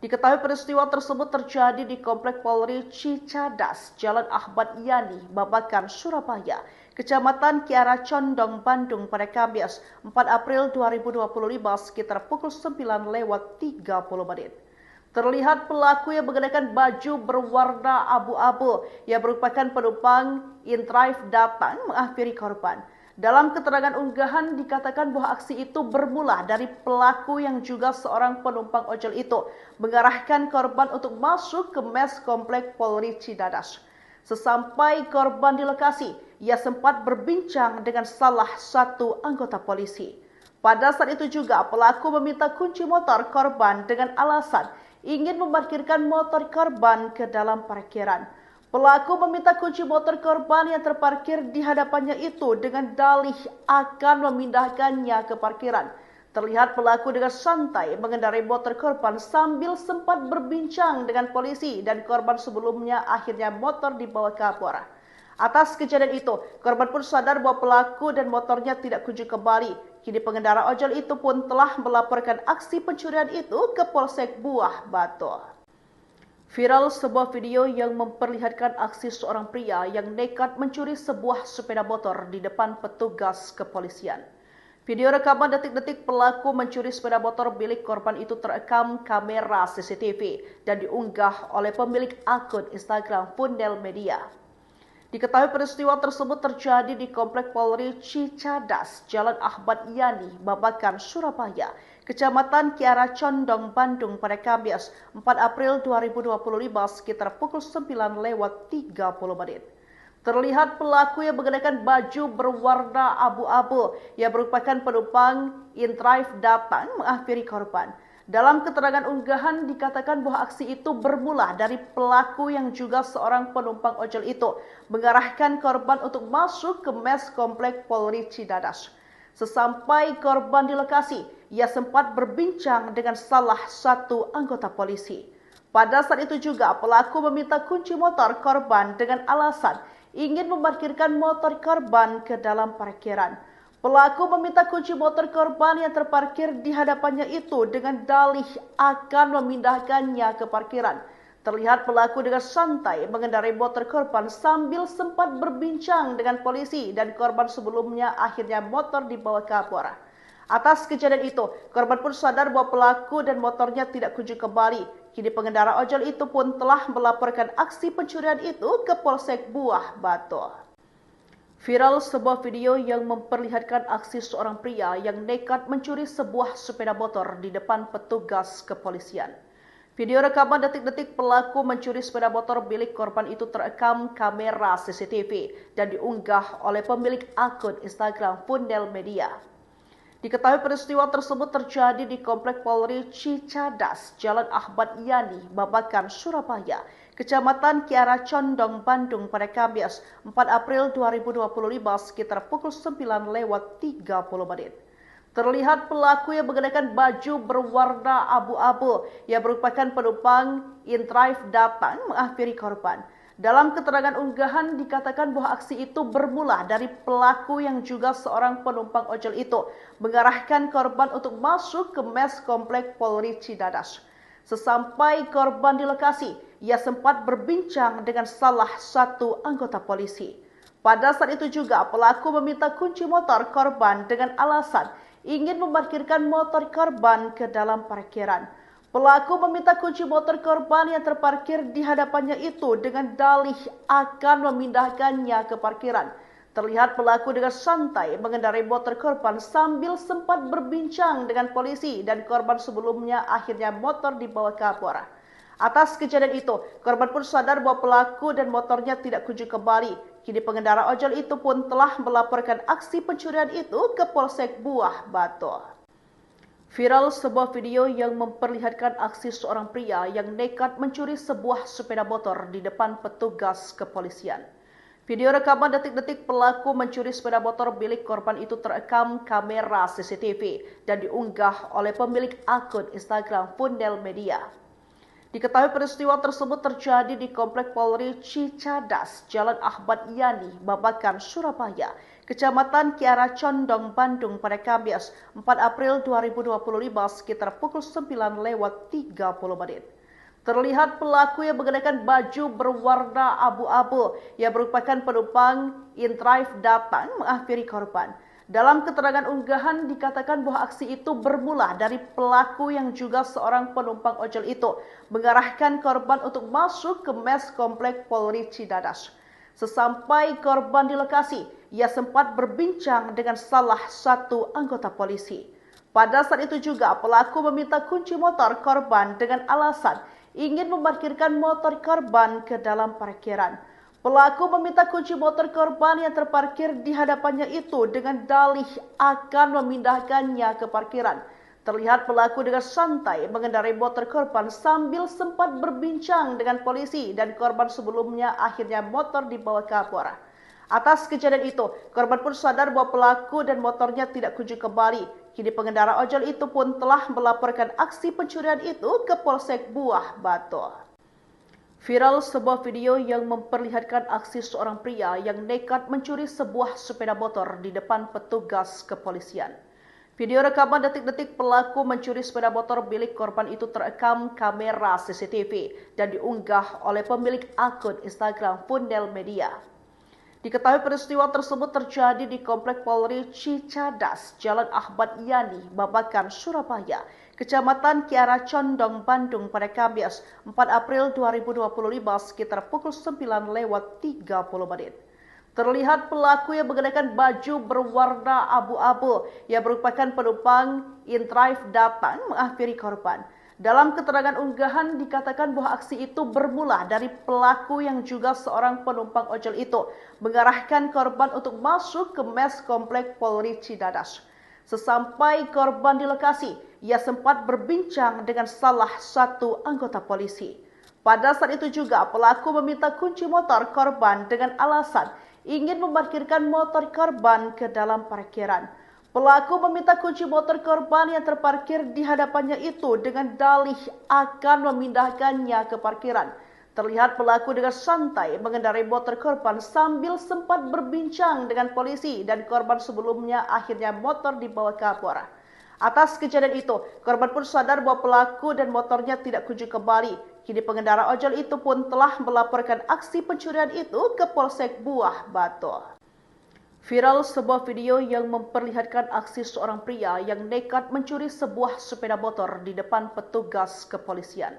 Speaker 1: Diketahui peristiwa tersebut terjadi di Komplek Polri Cicadas, Jalan Ahmad Yani, Babakan, Surabaya, Kecamatan Kiara Condong, Bandung pada Kamis 4 April 2025 sekitar pukul 9:30. Terlihat pelaku yang mengenakan baju berwarna abu-abu yang merupakan penumpang InDrive datang menghampiri korban. Dalam keterangan unggahan dikatakan bahwa aksi itu bermula dari pelaku yang juga seorang penumpang ojol itu mengarahkan korban untuk masuk ke mes Komplek Polri Cicadas. Sesampai korban di lokasi, ia sempat berbincang dengan salah satu anggota polisi. Pada saat itu juga pelaku meminta kunci motor korban dengan alasan ingin memarkirkan motor korban ke dalam parkiran. Pelaku meminta kunci motor korban yang terparkir di hadapannya itu dengan dalih akan memindahkannya ke parkiran. Terlihat pelaku dengan santai mengendarai motor korban sambil sempat berbincang dengan polisi dan korban sebelumnya akhirnya motor dibawa kabur. Atas kejadian itu, korban pun sadar bahwa pelaku dan motornya tidak kunjung kembali. Kini pengendara ojol itu pun telah melaporkan aksi pencurian itu ke Polsek Buah Batu. Viral sebuah video yang memperlihatkan aksi seorang pria yang nekat mencuri sebuah sepeda motor di depan petugas kepolisian. Video rekaman detik-detik pelaku mencuri sepeda motor milik korban itu terekam kamera CCTV dan diunggah oleh pemilik akun Instagram Fundel Media. Diketahui peristiwa tersebut terjadi di Komplek Polri Cicadas, Jalan Ahmad Yani, Babakan, Surabaya, Kecamatan Kiara Condong, Bandung pada Kamis 4 April 2025 sekitar pukul 9:30. Terlihat pelaku yang mengenakan baju berwarna abu-abu yang merupakan penumpang InDrive datang menghampiri korban. Dalam keterangan unggahan dikatakan bahwa aksi itu bermula dari pelaku yang juga seorang penumpang ojol itu mengarahkan korban untuk masuk ke mes Komplek Polri Cicadas. Sesampai korban di lokasi, ia sempat berbincang dengan salah satu anggota polisi. Pada saat itu juga pelaku meminta kunci motor korban dengan alasan ingin memarkirkan motor korban ke dalam parkiran. Pelaku meminta kunci motor korban yang terparkir di hadapannya itu dengan dalih akan memindahkannya ke parkiran. Terlihat pelaku dengan santai mengendarai motor korban sambil sempat berbincang dengan polisi dan korban sebelumnya akhirnya motor dibawa kabur. Atas kejadian itu, korban pun sadar bahwa pelaku dan motornya tidak kunjung kembali. Kini pengendara ojol itu pun telah melaporkan aksi pencurian itu ke Polsek Buah Batu. Viral sebuah video yang memperlihatkan aksi seorang pria yang nekat mencuri sebuah sepeda motor di depan petugas kepolisian. Video rekaman detik-detik pelaku mencuri sepeda motor milik korban itu terekam kamera CCTV dan diunggah oleh pemilik akun Instagram Fundel Media. Diketahui peristiwa tersebut terjadi di Komplek Polri Cicadas, Jalan Ahmad Yani, Babakan, Surabaya, Kecamatan Kiara Condong, Bandung pada Kamis 4 April 2025 sekitar pukul 9:30. Terlihat pelaku yang mengenakan baju berwarna abu-abu yang merupakan penumpang InDrive datang menghampiri korban. Dalam keterangan unggahan dikatakan bahwa aksi itu bermula dari pelaku yang juga seorang penumpang ojol itu mengarahkan korban untuk masuk ke mes Komplek Polri Cicadas. Sesampai korban di lokasi, ia sempat berbincang dengan salah satu anggota polisi. Pada saat itu juga pelaku meminta kunci motor korban dengan alasan ingin memarkirkan motor korban ke dalam parkiran. Pelaku meminta kunci motor korban yang terparkir di hadapannya itu dengan dalih akan memindahkannya ke parkiran. Terlihat pelaku dengan santai mengendarai motor korban sambil sempat berbincang dengan polisi dan korban sebelumnya akhirnya motor dibawa kabur. Atas kejadian itu, korban pun sadar bahwa pelaku dan motornya tidak kunjung kembali. Kini pengendara ojol itu pun telah melaporkan aksi pencurian itu ke Polsek Buah Batu. Viral sebuah video yang memperlihatkan aksi seorang pria yang nekat mencuri sebuah sepeda motor di depan petugas kepolisian. Video rekaman detik-detik pelaku mencuri sepeda motor milik korban itu terekam kamera CCTV dan diunggah oleh pemilik akun Instagram Fundel Media. Diketahui peristiwa tersebut terjadi di Komplek Polri Cicadas, Jalan Ahmad Yani, Babakan, Surabaya, Kecamatan Kiara Condong, Bandung pada Kamis 4 April 2025 sekitar pukul 9:30. Terlihat pelaku yang mengenakan baju berwarna abu-abu yang merupakan penumpang InDrive datang menghampiri korban. Dalam keterangan unggahan dikatakan bahwa aksi itu bermula dari pelaku yang juga seorang penumpang ojol itu mengarahkan korban untuk masuk ke mes Komplek Polri Cicadas. Sesampai korban di lokasi, ia sempat berbincang dengan salah satu anggota polisi. Pada saat itu juga pelaku meminta kunci motor korban dengan alasan ingin memarkirkan motor korban ke dalam parkiran. Pelaku meminta kunci motor korban yang terparkir di hadapannya itu dengan dalih akan memindahkannya ke parkiran. Terlihat pelaku dengan santai mengendarai motor korban sambil sempat berbincang dengan polisi dan korban sebelumnya akhirnya motor dibawa kabur. Atas kejadian itu, korban pun sadar bahwa pelaku dan motornya tidak kunjung kembali. Kini pengendara ojol itu pun telah melaporkan aksi pencurian itu ke Polsek Buah Batu. Viral sebuah video yang memperlihatkan aksi seorang pria yang nekat mencuri sebuah sepeda motor di depan petugas kepolisian. Video rekaman detik-detik pelaku mencuri sepeda motor milik korban itu terekam kamera CCTV dan diunggah oleh pemilik akun Instagram Fundel Media. Diketahui peristiwa tersebut terjadi di Komplek Polri Cicadas, Jalan Ahmad Yani, Babakan, Surabaya, Kecamatan Kiara Condong, Bandung pada Kamis 4 April 2025 sekitar pukul 9:30. Terlihat pelaku yang mengenakan baju berwarna abu-abu yang merupakan penumpang InDrive datang menghampiri korban. Dalam keterangan unggahan dikatakan bahwa aksi itu bermula dari pelaku yang juga seorang penumpang ojol itu mengarahkan korban untuk masuk ke mes Komplek Polri Cicadas. Sesampai korban di lokasi, ia sempat berbincang dengan salah satu anggota polisi. Pada saat itu juga pelaku meminta kunci motor korban dengan alasan ingin memarkirkan motor korban ke dalam parkiran. Pelaku meminta kunci motor korban yang terparkir di hadapannya itu dengan dalih akan memindahkannya ke parkiran. Terlihat pelaku dengan santai mengendarai motor korban sambil sempat berbincang dengan polisi dan korban sebelumnya akhirnya motor dibawa kabur. Atas kejadian itu, korban pun sadar bahwa pelaku dan motornya tidak kunjung kembali. Kini pengendara ojol itu pun telah melaporkan aksi pencurian itu ke Polsek Buah Batu. Viral sebuah video yang memperlihatkan aksi seorang pria yang nekat mencuri sebuah sepeda motor di depan petugas kepolisian.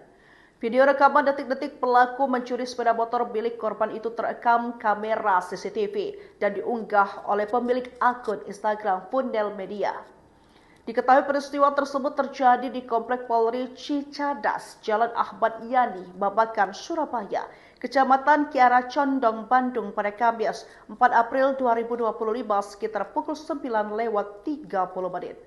Speaker 1: Video rekaman detik-detik pelaku mencuri sepeda motor milik korban itu terekam kamera CCTV dan diunggah oleh pemilik akun Instagram Fundel Media. Diketahui peristiwa tersebut terjadi di Komplek Polri Cicadas, Jalan Ahmad Yani, Babakan, Surabaya, Kecamatan Kiara Condong, Bandung pada Kamis 4 April 2025 sekitar pukul 9:30.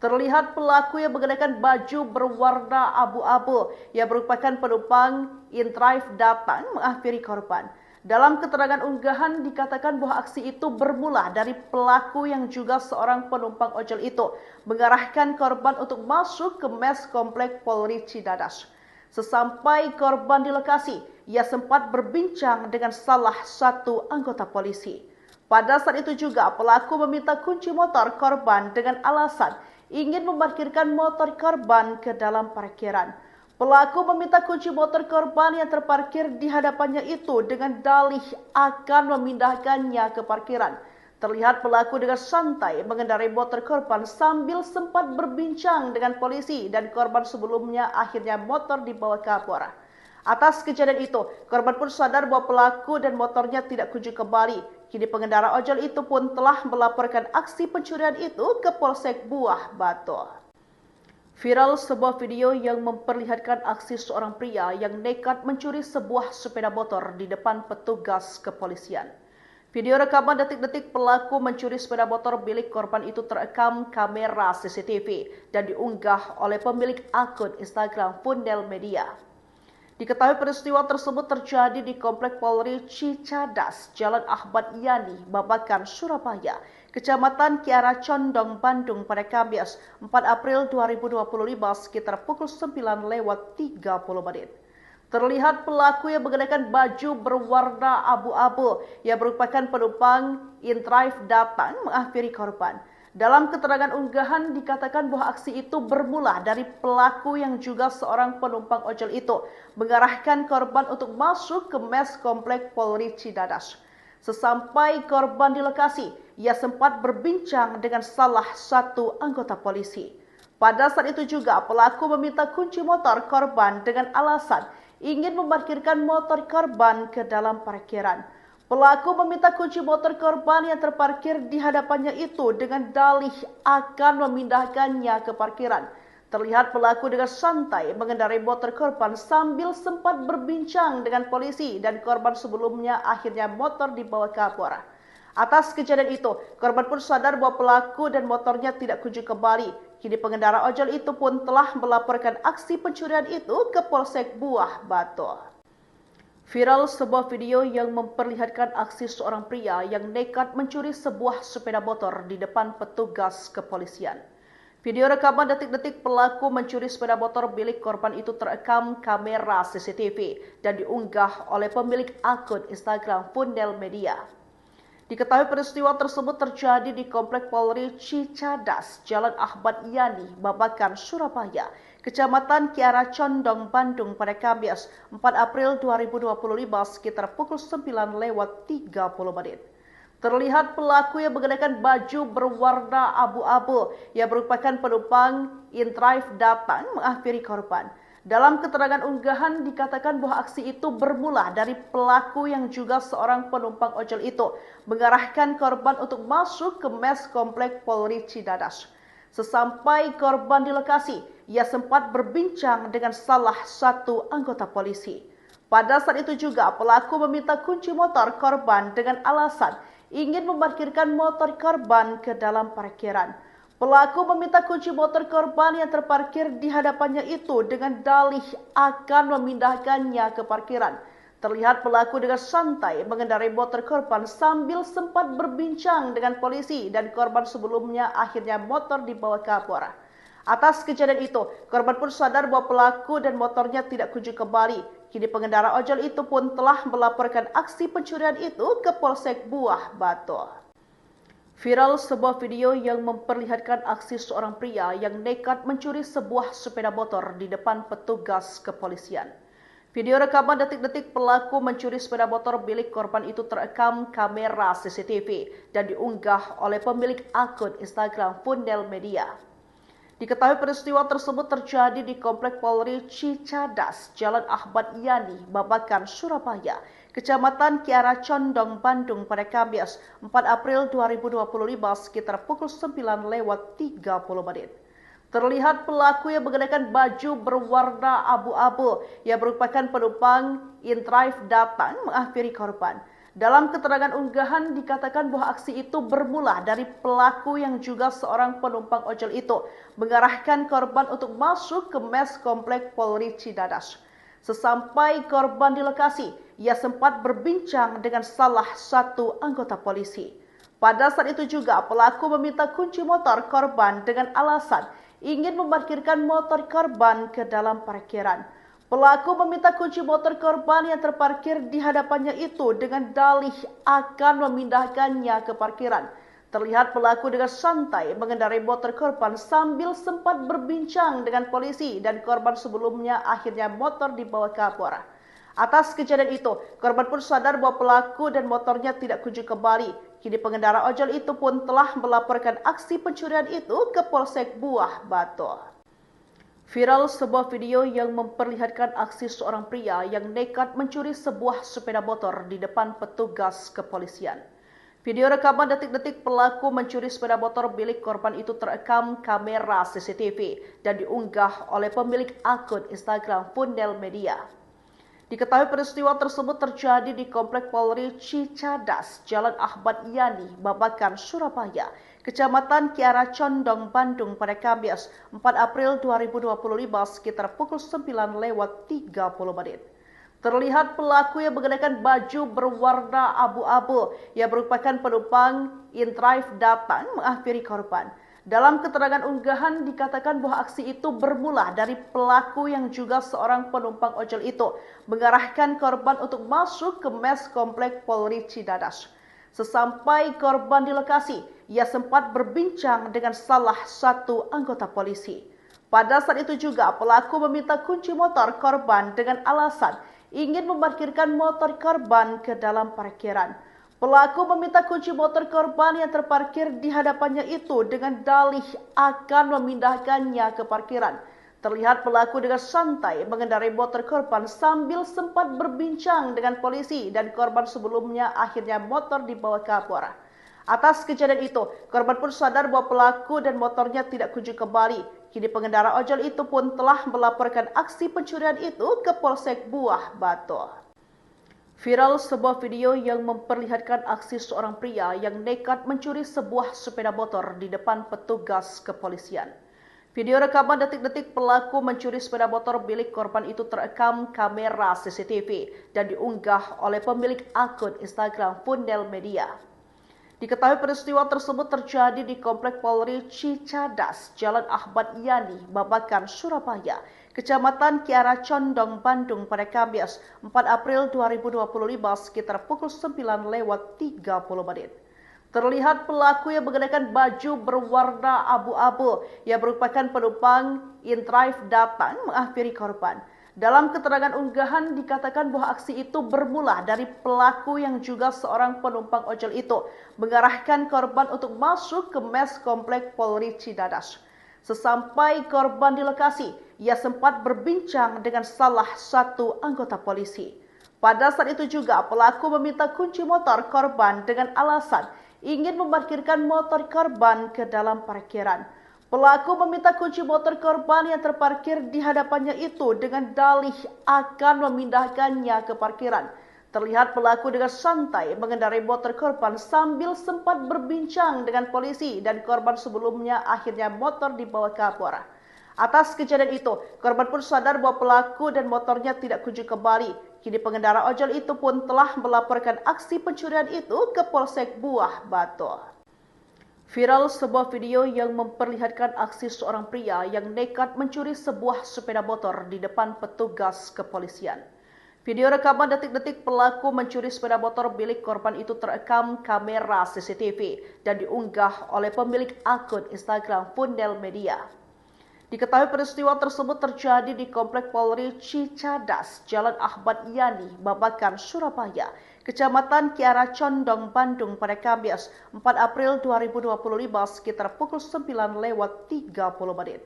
Speaker 1: Terlihat pelaku yang mengenakan baju berwarna abu-abu yang merupakan penumpang InDrive datang menghampiri korban. Dalam keterangan unggahan dikatakan bahwa aksi itu bermula dari pelaku yang juga seorang penumpang ojol itu mengarahkan korban untuk masuk ke mes Komplek Polri Cicadas. Sesampai korban di lokasi, ia sempat berbincang dengan salah satu anggota polisi. Pada saat itu juga pelaku meminta kunci motor korban dengan alasan ingin memarkirkan motor korban ke dalam parkiran. Pelaku meminta kunci motor korban yang terparkir di hadapannya itu dengan dalih akan memindahkannya ke parkiran. Terlihat pelaku dengan santai mengendarai motor korban sambil sempat berbincang dengan polisi dan korban sebelumnya akhirnya motor dibawa kabur. Atas kejadian itu, korban pun sadar bahwa pelaku dan motornya tidak kunjung kembali. Kini pengendara ojol itu pun telah melaporkan aksi pencurian itu ke Polsek Buah Batu. Viral sebuah video yang memperlihatkan aksi seorang pria yang nekat mencuri sebuah sepeda motor di depan petugas kepolisian. Video rekaman detik-detik pelaku mencuri sepeda motor milik korban itu terekam kamera CCTV dan diunggah oleh pemilik akun Instagram Fundel Media. Diketahui peristiwa tersebut terjadi di Komplek Polri Cicadas, Jalan Ahmad Yani, Babakan, Surabaya, Kecamatan Kiara Condong, Bandung pada Kamis 4 April 2025 sekitar pukul 9:30. Terlihat pelaku yang mengenakan baju berwarna abu-abu yang merupakan penumpang InDrive datang menghampiri korban. Dalam keterangan unggahan dikatakan bahwa aksi itu bermula dari pelaku yang juga seorang penumpang ojol itu mengarahkan korban untuk masuk ke mes Komplek Polri Cicadas. Sesampai korban di lokasi, ia sempat berbincang dengan salah satu anggota polisi. Pada saat itu juga pelaku meminta kunci motor korban dengan alasan ingin memarkirkan motor korban ke dalam parkiran. Pelaku meminta kunci motor korban yang terparkir di hadapannya itu dengan dalih akan memindahkannya ke parkiran. Terlihat pelaku dengan santai mengendarai motor korban sambil sempat berbincang dengan polisi dan korban sebelumnya akhirnya motor dibawa kapolres. Atas kejadian itu, korban pun sadar bahwa pelaku dan motornya tidak kunjung kembali. Kini pengendara ojol itu pun telah melaporkan aksi pencurian itu ke Polsek Buah Batu. Viral sebuah video yang memperlihatkan aksi seorang pria yang nekat mencuri sebuah sepeda motor di depan petugas kepolisian. Video rekaman detik-detik pelaku mencuri sepeda motor milik korban itu terekam kamera CCTV dan diunggah oleh pemilik akun Instagram Fundel Media. Diketahui peristiwa tersebut terjadi di Komplek Polri Cicadas, Jalan Ahmad Yani, Babakan, Surabaya, Kecamatan Kiara Condong, Bandung pada Kamis 4 April 2025 sekitar pukul 9:30. Terlihat pelaku yang mengenakan baju berwarna abu-abu yang merupakan penumpang InDrive datang menghampiri korban. Dalam keterangan unggahan dikatakan bahwa aksi itu bermula dari pelaku yang juga seorang penumpang ojol itu mengarahkan korban untuk masuk ke mes Komplek Polri Cicadas. Sesampai korban di lokasi, ia sempat berbincang dengan salah satu anggota polisi. Pada saat itu juga pelaku meminta kunci motor korban dengan alasan ingin memarkirkan motor korban ke dalam parkiran. Pelaku meminta kunci motor korban yang terparkir di hadapannya itu dengan dalih akan memindahkannya ke parkiran. Terlihat pelaku dengan santai mengendarai motor korban sambil sempat berbincang dengan polisi dan korban sebelumnya akhirnya motor dibawa kapolres. Atas kejadian itu, korban pun sadar bahwa pelaku dan motornya tidak kunjung kembali. Kini pengendara ojol itu pun telah melaporkan aksi pencurian itu ke Polsek Buah Batu. Viral sebuah video yang memperlihatkan aksi seorang pria yang nekat mencuri sebuah sepeda motor di depan petugas kepolisian. Video rekaman detik-detik pelaku mencuri sepeda motor milik korban itu terekam kamera CCTV dan diunggah oleh pemilik akun Instagram Fundel Media. Diketahui peristiwa tersebut terjadi di Komplek Polri Cicadas, Jalan Ahmad Yani, Babakan, Surabaya, Kecamatan Kiara Condong, Bandung pada Kamis 4 April 2025 sekitar pukul 9:30. Terlihat pelaku yang mengenakan baju berwarna abu-abu yang merupakan penumpang InDrive datang menghampiri korban. Dalam keterangan unggahan dikatakan bahwa aksi itu bermula dari pelaku yang juga seorang penumpang ojol itu mengarahkan korban untuk masuk ke mes Komplek Polri Cicadas. Sesampai korban di lokasi, ia sempat berbincang dengan salah satu anggota polisi. Pada saat itu juga pelaku meminta kunci motor korban dengan alasan ingin memarkirkan motor korban ke dalam parkiran. Pelaku meminta kunci motor korban yang terparkir di hadapannya itu dengan dalih akan memindahkannya ke parkiran. Terlihat pelaku dengan santai mengendarai motor korban sambil sempat berbincang dengan polisi dan korban sebelumnya akhirnya motor dibawa kapolres. Atas kejadian itu, korban pun sadar bahwa pelaku dan motornya tidak kunjung kembali. Kini pengendara ojol itu pun telah melaporkan aksi pencurian itu ke Polsek Buah Batu. Viral sebuah video yang memperlihatkan aksi seorang pria yang nekat mencuri sebuah sepeda motor di depan petugas kepolisian. Video rekaman detik-detik pelaku mencuri sepeda motor milik korban itu terekam kamera CCTV dan diunggah oleh pemilik akun Instagram Fundel Media. Diketahui peristiwa tersebut terjadi di Komplek Polri Cicadas, Jalan Ahmad Yani, Babakan, Surabaya, Kecamatan Kiara Condong, Bandung pada Kamis 4 April 2025 sekitar pukul 9:30 menit. Terlihat pelaku yang mengenakan baju berwarna abu-abu yang merupakan penumpang InDrive datang menghampiri korban. Dalam keterangan unggahan dikatakan bahwa aksi itu bermula dari pelaku yang juga seorang penumpang ojol itu mengarahkan korban untuk masuk ke mes Komplek Polri Cicadas. Sesampai korban di lokasi, ia sempat berbincang dengan salah satu anggota polisi. Pada saat itu juga pelaku meminta kunci motor korban dengan alasan ingin memarkirkan motor korban ke dalam parkiran. Pelaku meminta kunci motor korban yang terparkir di hadapannya itu dengan dalih akan memindahkannya ke parkiran. Terlihat pelaku dengan santai mengendarai motor korban sambil sempat berbincang dengan polisi dan korban sebelumnya akhirnya motor dibawa kabur. Atas kejadian itu, korban pun sadar bahwa pelaku dan motornya tidak kunjung kembali. Kini pengendara ojol itu pun telah melaporkan aksi pencurian itu ke Polsek Buah Batu. Viral sebuah video yang memperlihatkan aksi seorang pria yang nekat mencuri sebuah sepeda motor di depan petugas kepolisian. Video rekaman detik-detik pelaku mencuri sepeda motor milik korban itu terekam kamera CCTV dan diunggah oleh pemilik akun Instagram Fundel Media. Diketahui peristiwa tersebut terjadi di Komplek Polri Cicadas, Jalan Ahmad Yani, Babakan, Surabaya, Kecamatan Kiara Condong, Bandung pada Kamis 4 April 2025 sekitar pukul 9:30 menit. Terlihat pelaku yang mengenakan baju berwarna abu-abu yang merupakan penumpang InDrive datang menghampiri korban. Dalam keterangan unggahan dikatakan bahwa aksi itu bermula dari pelaku yang juga seorang penumpang ojol itu mengarahkan korban untuk masuk ke mes Komplek Polri Cicadas. Sesampai korban di lokasi, ia sempat berbincang dengan salah satu anggota polisi. Pada saat itu juga pelaku meminta kunci motor korban dengan alasan ingin memarkirkan motor korban ke dalam parkiran. Pelaku meminta kunci motor korban yang terparkir di hadapannya itu dengan dalih akan memindahkannya ke parkiran. Terlihat pelaku dengan santai mengendarai motor korban sambil sempat berbincang dengan polisi dan korban sebelumnya akhirnya motor dibawa kabur. Atas kejadian itu, korban pun sadar bahwa pelaku dan motornya tidak kunjung kembali. Kini pengendara ojol itu pun telah melaporkan aksi pencurian itu ke Polsek Buah Batu. Viral sebuah video yang memperlihatkan aksi seorang pria yang nekat mencuri sebuah sepeda motor di depan petugas kepolisian. Video rekaman detik-detik pelaku mencuri sepeda motor milik korban itu terekam kamera CCTV dan diunggah oleh pemilik akun Instagram Fundel Media. Diketahui peristiwa tersebut terjadi di Komplek Polri Cicadas, Jalan Ahmad Yani, Babakan, Surabaya, Kecamatan Kiara Condong, Bandung pada Kamis 4 April 2025 sekitar pukul 9:30 menit.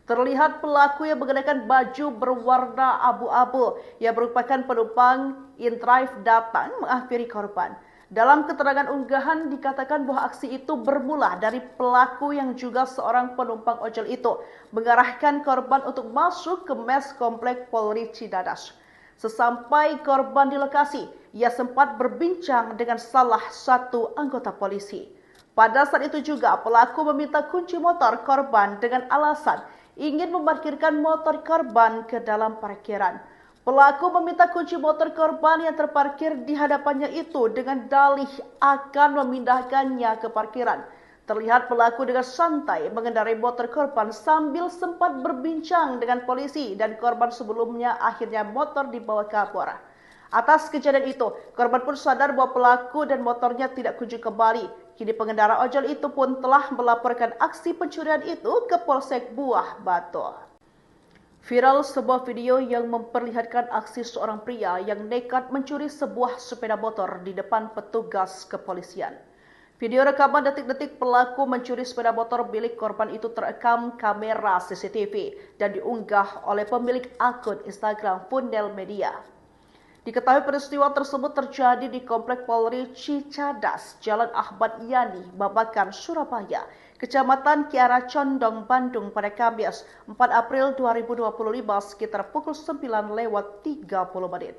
Speaker 1: Terlihat pelaku yang mengenakan baju berwarna abu-abu yang merupakan penumpang InDrive datang menghampiri korban. Dalam keterangan unggahan dikatakan bahwa aksi itu bermula dari pelaku yang juga seorang penumpang ojol itu mengarahkan korban untuk masuk ke mes Komplek Polri Cicadas. Sesampai korban di lokasi, ia sempat berbincang dengan salah satu anggota polisi. Pada saat itu juga pelaku meminta kunci motor korban dengan alasan ingin memarkirkan motor korban ke dalam parkiran. Pelaku meminta kunci motor korban yang terparkir di hadapannya itu dengan dalih akan memindahkannya ke parkiran. Terlihat pelaku dengan santai mengendarai motor korban sambil sempat berbincang dengan polisi dan korban sebelumnya akhirnya motor dibawa kabur. Atas kejadian itu, korban pun sadar bahwa pelaku dan motornya tidak kunjung kembali. Kini pengendara ojol itu pun telah melaporkan aksi pencurian itu ke Polsek Buah Batu. Viral sebuah video yang memperlihatkan aksi seorang pria yang nekat mencuri sebuah sepeda motor di depan petugas kepolisian. Video rekaman detik-detik pelaku mencuri sepeda motor milik korban itu terekam kamera CCTV dan diunggah oleh pemilik akun Instagram Fundel Media. Diketahui peristiwa tersebut terjadi di Komplek Polri Cicadas, Jalan Ahmad Yani, Babakan, Surabaya, Kecamatan Kiara Condong, Bandung pada Kamis 4 April 2025 sekitar pukul 9:30.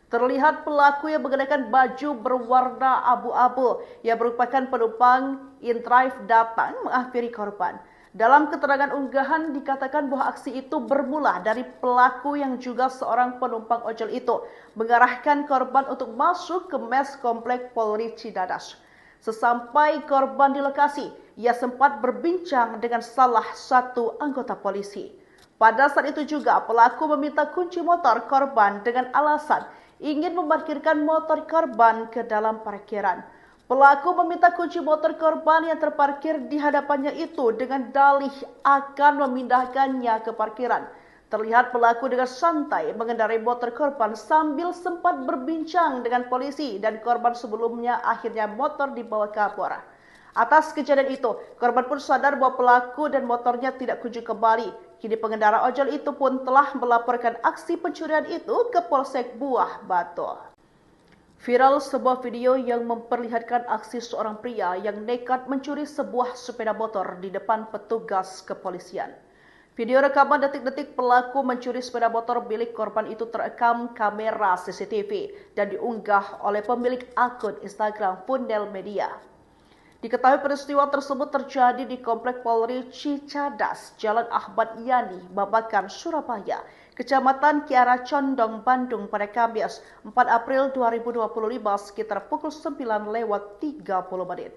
Speaker 1: Terlihat pelaku yang mengenakan baju berwarna abu-abu yang merupakan penumpang InDrive datang menghampiri korban. Dalam keterangan unggahan dikatakan bahwa aksi itu bermula dari pelaku yang juga seorang penumpang ojol itu mengarahkan korban untuk masuk ke mes Komplek Polri Cicadas. Sesampai korban di lokasi, ia sempat berbincang dengan salah satu anggota polisi. Pada saat itu juga pelaku meminta kunci motor korban dengan alasan ingin memarkirkan motor korban ke dalam parkiran. Pelaku meminta kunci motor korban yang terparkir di hadapannya itu dengan dalih akan memindahkannya ke parkiran. Terlihat pelaku dengan santai mengendarai motor korban sambil sempat berbincang dengan polisi dan korban sebelumnya akhirnya motor dibawa kabur. Atas kejadian itu, korban pun sadar bahwa pelaku dan motornya tidak kunjung kembali. Kini pengendara ojol itu pun telah melaporkan aksi pencurian itu ke Polsek Buah Batu. Viral sebuah video yang memperlihatkan aksi seorang pria yang nekat mencuri sebuah sepeda motor di depan petugas kepolisian. Video rekaman detik-detik pelaku mencuri sepeda motor milik korban itu terekam kamera CCTV dan diunggah oleh pemilik akun Instagram Fundel Media. Diketahui peristiwa tersebut terjadi di Komplek Polri Cicadas, Jalan Ahmad Yani, Babakan, Surabaya, Kecamatan Kiara Condong, Bandung pada Kamis 4 April 2025 sekitar pukul 9:30.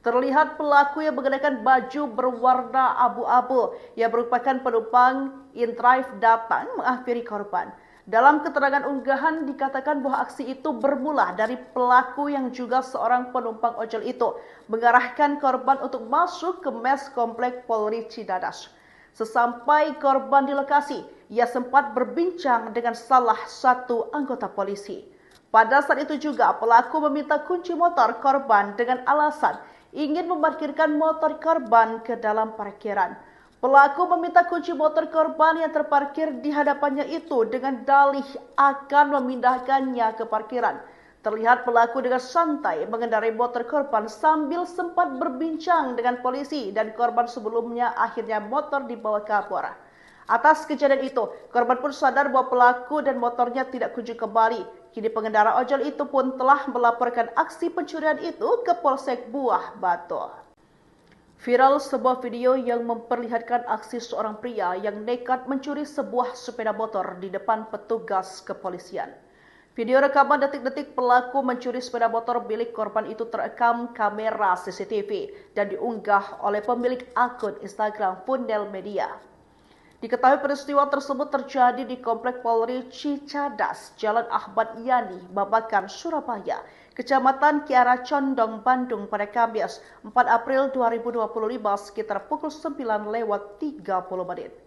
Speaker 1: Terlihat pelaku yang mengenakan baju berwarna abu-abu yang merupakan penumpang InDrive datang menghampiri korban. Dalam keterangan unggahan dikatakan bahwa aksi itu bermula dari pelaku yang juga seorang penumpang ojol itu mengarahkan korban untuk masuk ke mes Komplek Polri Cicadas. Sesampai korban di lokasi, ia sempat berbincang dengan salah satu anggota polisi. Pada saat itu juga pelaku meminta kunci motor korban dengan alasan ingin memarkirkan motor korban ke dalam parkiran. Pelaku meminta kunci motor korban yang terparkir di hadapannya itu dengan dalih akan memindahkannya ke parkiran. Terlihat pelaku dengan santai mengendarai motor korban sambil sempat berbincang dengan polisi dan korban sebelumnya akhirnya motor dibawa kabur. Atas kejadian itu, korban pun sadar bahwa pelaku dan motornya tidak kunjung kembali. Kini pengendara ojol itu pun telah melaporkan aksi pencurian itu ke Polsek Buah Batu. Viral sebuah video yang memperlihatkan aksi seorang pria yang nekat mencuri sebuah sepeda motor di depan petugas kepolisian. Video rekaman detik-detik pelaku mencuri sepeda motor milik korban itu terekam kamera CCTV dan diunggah oleh pemilik akun Instagram Fundel Media. Diketahui peristiwa tersebut terjadi di Komplek Polri Cicadas, Jalan Ahmad Yani, Babakan, Surabaya, Kecamatan Kiara Condong, Bandung pada Kamis 4 April 2025 sekitar pukul 9:30.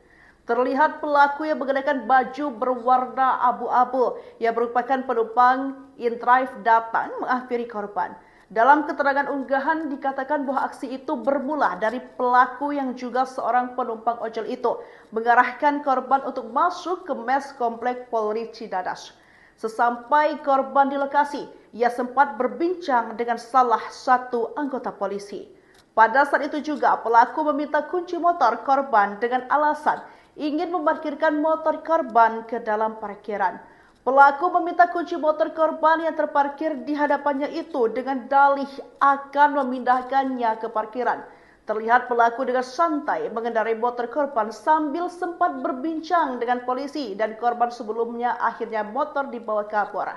Speaker 1: Terlihat pelaku yang mengenakan baju berwarna abu-abu yang merupakan penumpang InDrive datang menghampiri korban. Dalam keterangan unggahan dikatakan bahwa aksi itu bermula dari pelaku yang juga seorang penumpang ojol itu mengarahkan korban untuk masuk ke mes Komplek Polri Cicadas. Sesampai korban di lokasi, ia sempat berbincang dengan salah satu anggota polisi. Pada saat itu juga pelaku meminta kunci motor korban dengan alasan ingin memarkirkan motor korban ke dalam parkiran. Pelaku meminta kunci motor korban yang terparkir di hadapannya itu dengan dalih akan memindahkannya ke parkiran. Terlihat pelaku dengan santai mengendarai motor korban sambil sempat berbincang dengan polisi dan korban sebelumnya akhirnya motor dibawa kabur.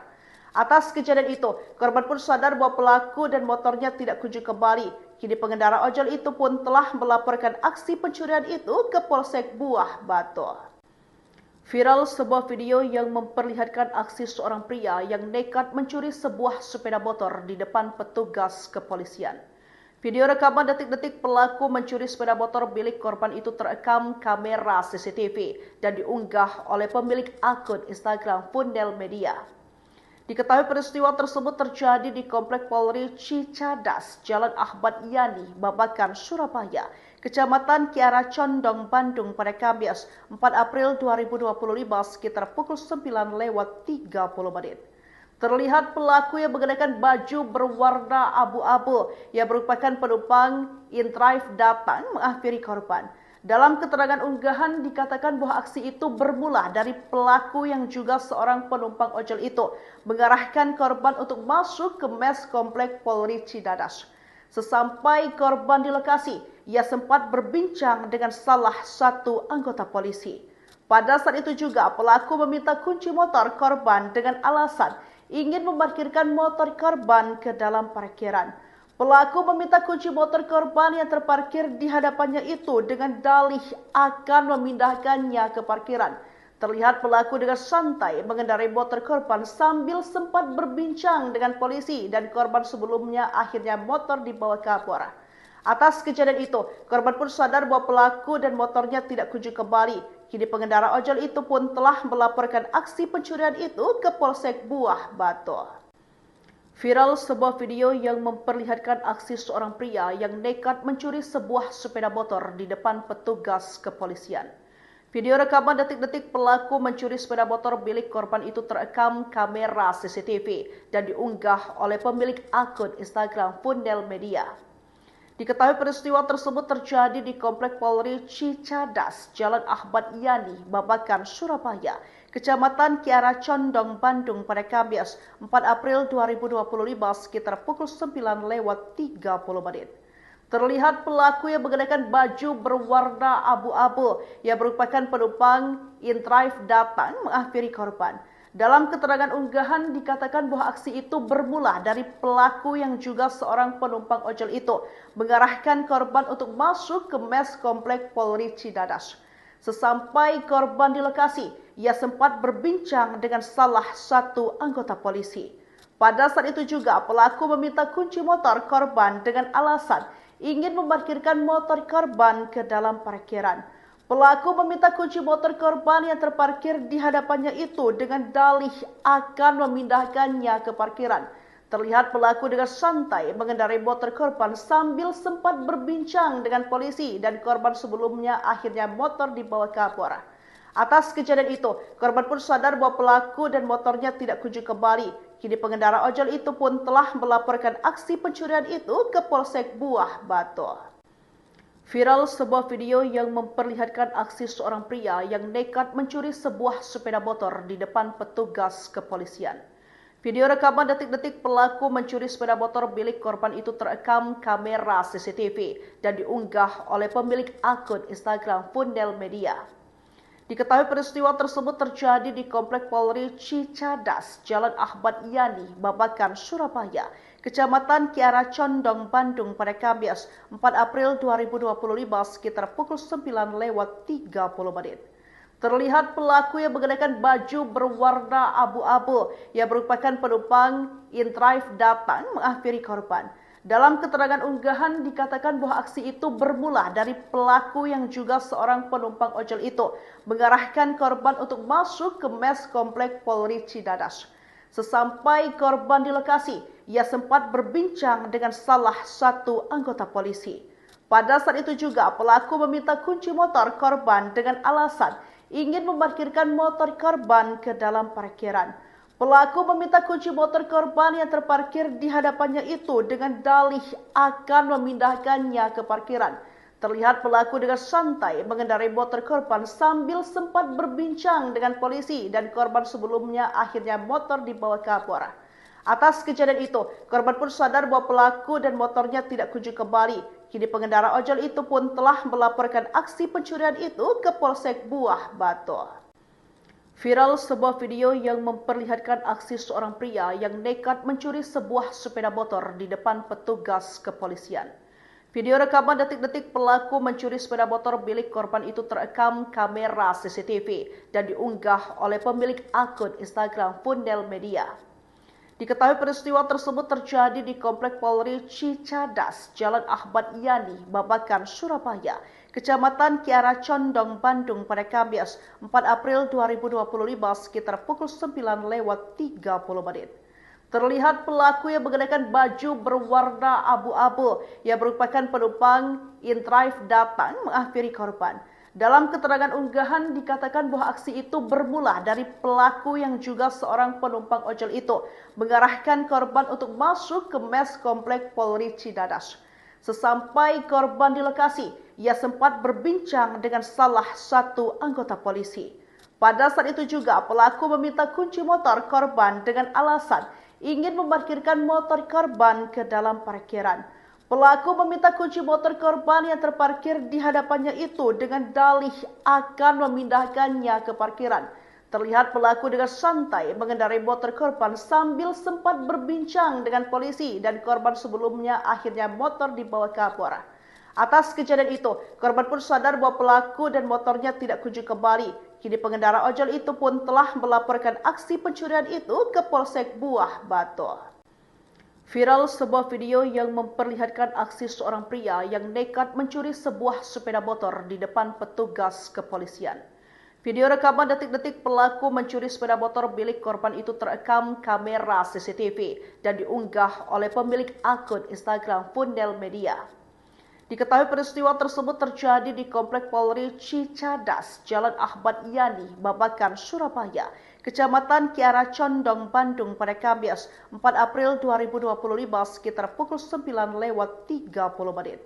Speaker 1: Atas kejadian itu, korban pun sadar bahwa pelaku dan motornya tidak kunjung kembali. Kini pengendara ojol itu pun telah melaporkan aksi pencurian itu ke Polsek Buah Batu. Viral sebuah video yang memperlihatkan aksi seorang pria yang nekat mencuri sebuah sepeda motor di depan petugas kepolisian. Video rekaman detik-detik pelaku mencuri sepeda motor milik korban itu terekam kamera CCTV dan diunggah oleh pemilik akun Instagram Fundel Media. Diketahui peristiwa tersebut terjadi di Komplek Polri Cicadas, Jalan Ahmad Yani, Babakan, Surabaya, Kecamatan Kiara Condong, Bandung pada Kamis 4 April 2025 sekitar pukul 9:30. Terlihat pelaku yang mengenakan baju berwarna abu-abu yang merupakan penumpang inDrive datang menghampiri korban. Dalam keterangan unggahan dikatakan bahwa aksi itu bermula dari pelaku yang juga seorang penumpang ojol itu mengarahkan korban untuk masuk ke mes komplek Polri Cidadas. Sesampai korban di lokasi, ia sempat berbincang dengan salah satu anggota polisi. Pada saat itu juga pelaku meminta kunci motor korban dengan alasan ingin memarkirkan motor korban ke dalam parkiran. Pelaku meminta kunci motor korban yang terparkir di hadapannya itu dengan dalih akan memindahkannya ke parkiran. Terlihat pelaku dengan santai mengendarai motor korban sambil sempat berbincang dengan polisi dan korban sebelumnya akhirnya motor dibawa kabur. Atas kejadian itu, korban pun sadar bahwa pelaku dan motornya tidak kunjung kembali. Kini pengendara ojol itu pun telah melaporkan aksi pencurian itu ke Polsek Buah Batu. Viral sebuah video yang memperlihatkan aksi seorang pria yang nekat mencuri sebuah sepeda motor di depan petugas kepolisian. Video rekaman detik-detik pelaku mencuri sepeda motor milik korban itu terekam kamera CCTV dan diunggah oleh pemilik akun Instagram Fundel Media. Diketahui peristiwa tersebut terjadi di Komplek Polri Cicadas, Jalan Ahmad Yani, Babakan, Surabaya, Kecamatan Kiara Condong, Bandung pada Kamis 4 April 2025 sekitar pukul 9:30. Terlihat pelaku yang mengenakan baju berwarna abu-abu yang merupakan penumpang inDrive datang menghampiri korban. Dalam keterangan unggahan dikatakan bahwa aksi itu bermula dari pelaku yang juga seorang penumpang ojol itu mengarahkan korban untuk masuk ke mes komplek Polri Cidadas. Sesampai korban di lokasi, ia sempat berbincang dengan salah satu anggota polisi. Pada saat itu juga pelaku meminta kunci motor korban dengan alasan ingin memarkirkan motor korban ke dalam parkiran. Pelaku meminta kunci motor korban yang terparkir di hadapannya itu dengan dalih akan memindahkannya ke parkiran. Terlihat pelaku dengan santai mengendarai motor korban sambil sempat berbincang dengan polisi dan korban sebelumnya akhirnya motor dibawa kabur. Atas kejadian itu, korban pun sadar bahwa pelaku dan motornya tidak kunjung kembali. Kini pengendara ojol itu pun telah melaporkan aksi pencurian itu ke Polsek Buah Batu. Viral sebuah video yang memperlihatkan aksi seorang pria yang nekat mencuri sebuah sepeda motor di depan petugas kepolisian. Video rekaman detik-detik pelaku mencuri sepeda motor milik korban itu terekam kamera CCTV dan diunggah oleh pemilik akun Instagram Fundel Media. Diketahui peristiwa tersebut terjadi di Komplek Polri Cicadas, Jalan Ahmad Yani, Babakan, Surabaya, Kecamatan Kiara Condong, Bandung pada Kamis 4 April 2025 sekitar pukul 9:30. Terlihat pelaku yang mengenakan baju berwarna abu-abu yang merupakan penumpang inDrive datang menghampiri korban. Dalam keterangan unggahan dikatakan bahwa aksi itu bermula dari pelaku yang juga seorang penumpang ojol itu mengarahkan korban untuk masuk ke mes komplek Polri Cidadas. Sesampai korban di lokasi, ia sempat berbincang dengan salah satu anggota polisi. Pada saat itu juga pelaku meminta kunci motor korban dengan alasan ingin memarkirkan motor korban ke dalam parkiran. Pelaku meminta kunci motor korban yang terparkir di hadapannya itu dengan dalih akan memindahkannya ke parkiran. Terlihat pelaku dengan santai mengendarai motor korban sambil sempat berbincang dengan polisi dan korban sebelumnya akhirnya motor dibawa kabur. Atas kejadian itu, korban pun sadar bahwa pelaku dan motornya tidak kunjung kembali. Kini pengendara ojol itu pun telah melaporkan aksi pencurian itu ke Polsek Buah Batu. Viral sebuah video yang memperlihatkan aksi seorang pria yang nekat mencuri sebuah sepeda motor di depan petugas kepolisian. Video rekaman detik-detik pelaku mencuri sepeda motor milik korban itu terekam kamera CCTV dan diunggah oleh pemilik akun Instagram Fundel Media. Diketahui peristiwa tersebut terjadi di Komplek Polri Cicadas, Jalan Ahmad Yani, Babakan, Surabaya, Kecamatan Kiara Condong, Bandung pada Kamis 4 April 2025 sekitar pukul 9:30. Terlihat pelaku yang mengenakan baju berwarna abu-abu yang merupakan penumpang Intrive datang menghampiri korban. Dalam keterangan unggahan dikatakan bahwa aksi itu bermula dari pelaku yang juga seorang penumpang ojol itu mengarahkan korban untuk masuk ke mes komplek Polri Cidadas. Sesampai korban di lokasi, ia sempat berbincang dengan salah satu anggota polisi. Pada saat itu juga pelaku meminta kunci motor korban dengan alasan ingin memarkirkan motor korban ke dalam parkiran. Pelaku meminta kunci motor korban yang terparkir di hadapannya itu dengan dalih akan memindahkannya ke parkiran. Terlihat pelaku dengan santai mengendarai motor korban sambil sempat berbincang dengan polisi dan korban sebelumnya akhirnya motor dibawa ke Kapolres. Atas kejadian itu, korban pun sadar bahwa pelaku dan motornya tidak kunjung kembali. Kini pengendara ojol itu pun telah melaporkan aksi pencurian itu ke Polsek Buah Batu. Viral sebuah video yang memperlihatkan aksi seorang pria yang nekat mencuri sebuah sepeda motor di depan petugas kepolisian. Video rekaman detik-detik pelaku mencuri sepeda motor milik korban itu terekam kamera CCTV dan diunggah oleh pemilik akun Instagram Fundel Media. Diketahui peristiwa tersebut terjadi di Komplek Polri Cicadas, Jalan Ahmad Yani, Babakan, Surabaya, Kecamatan Kiara Condong, Bandung pada Kamis 4 April 2025 sekitar pukul 9:30 menit.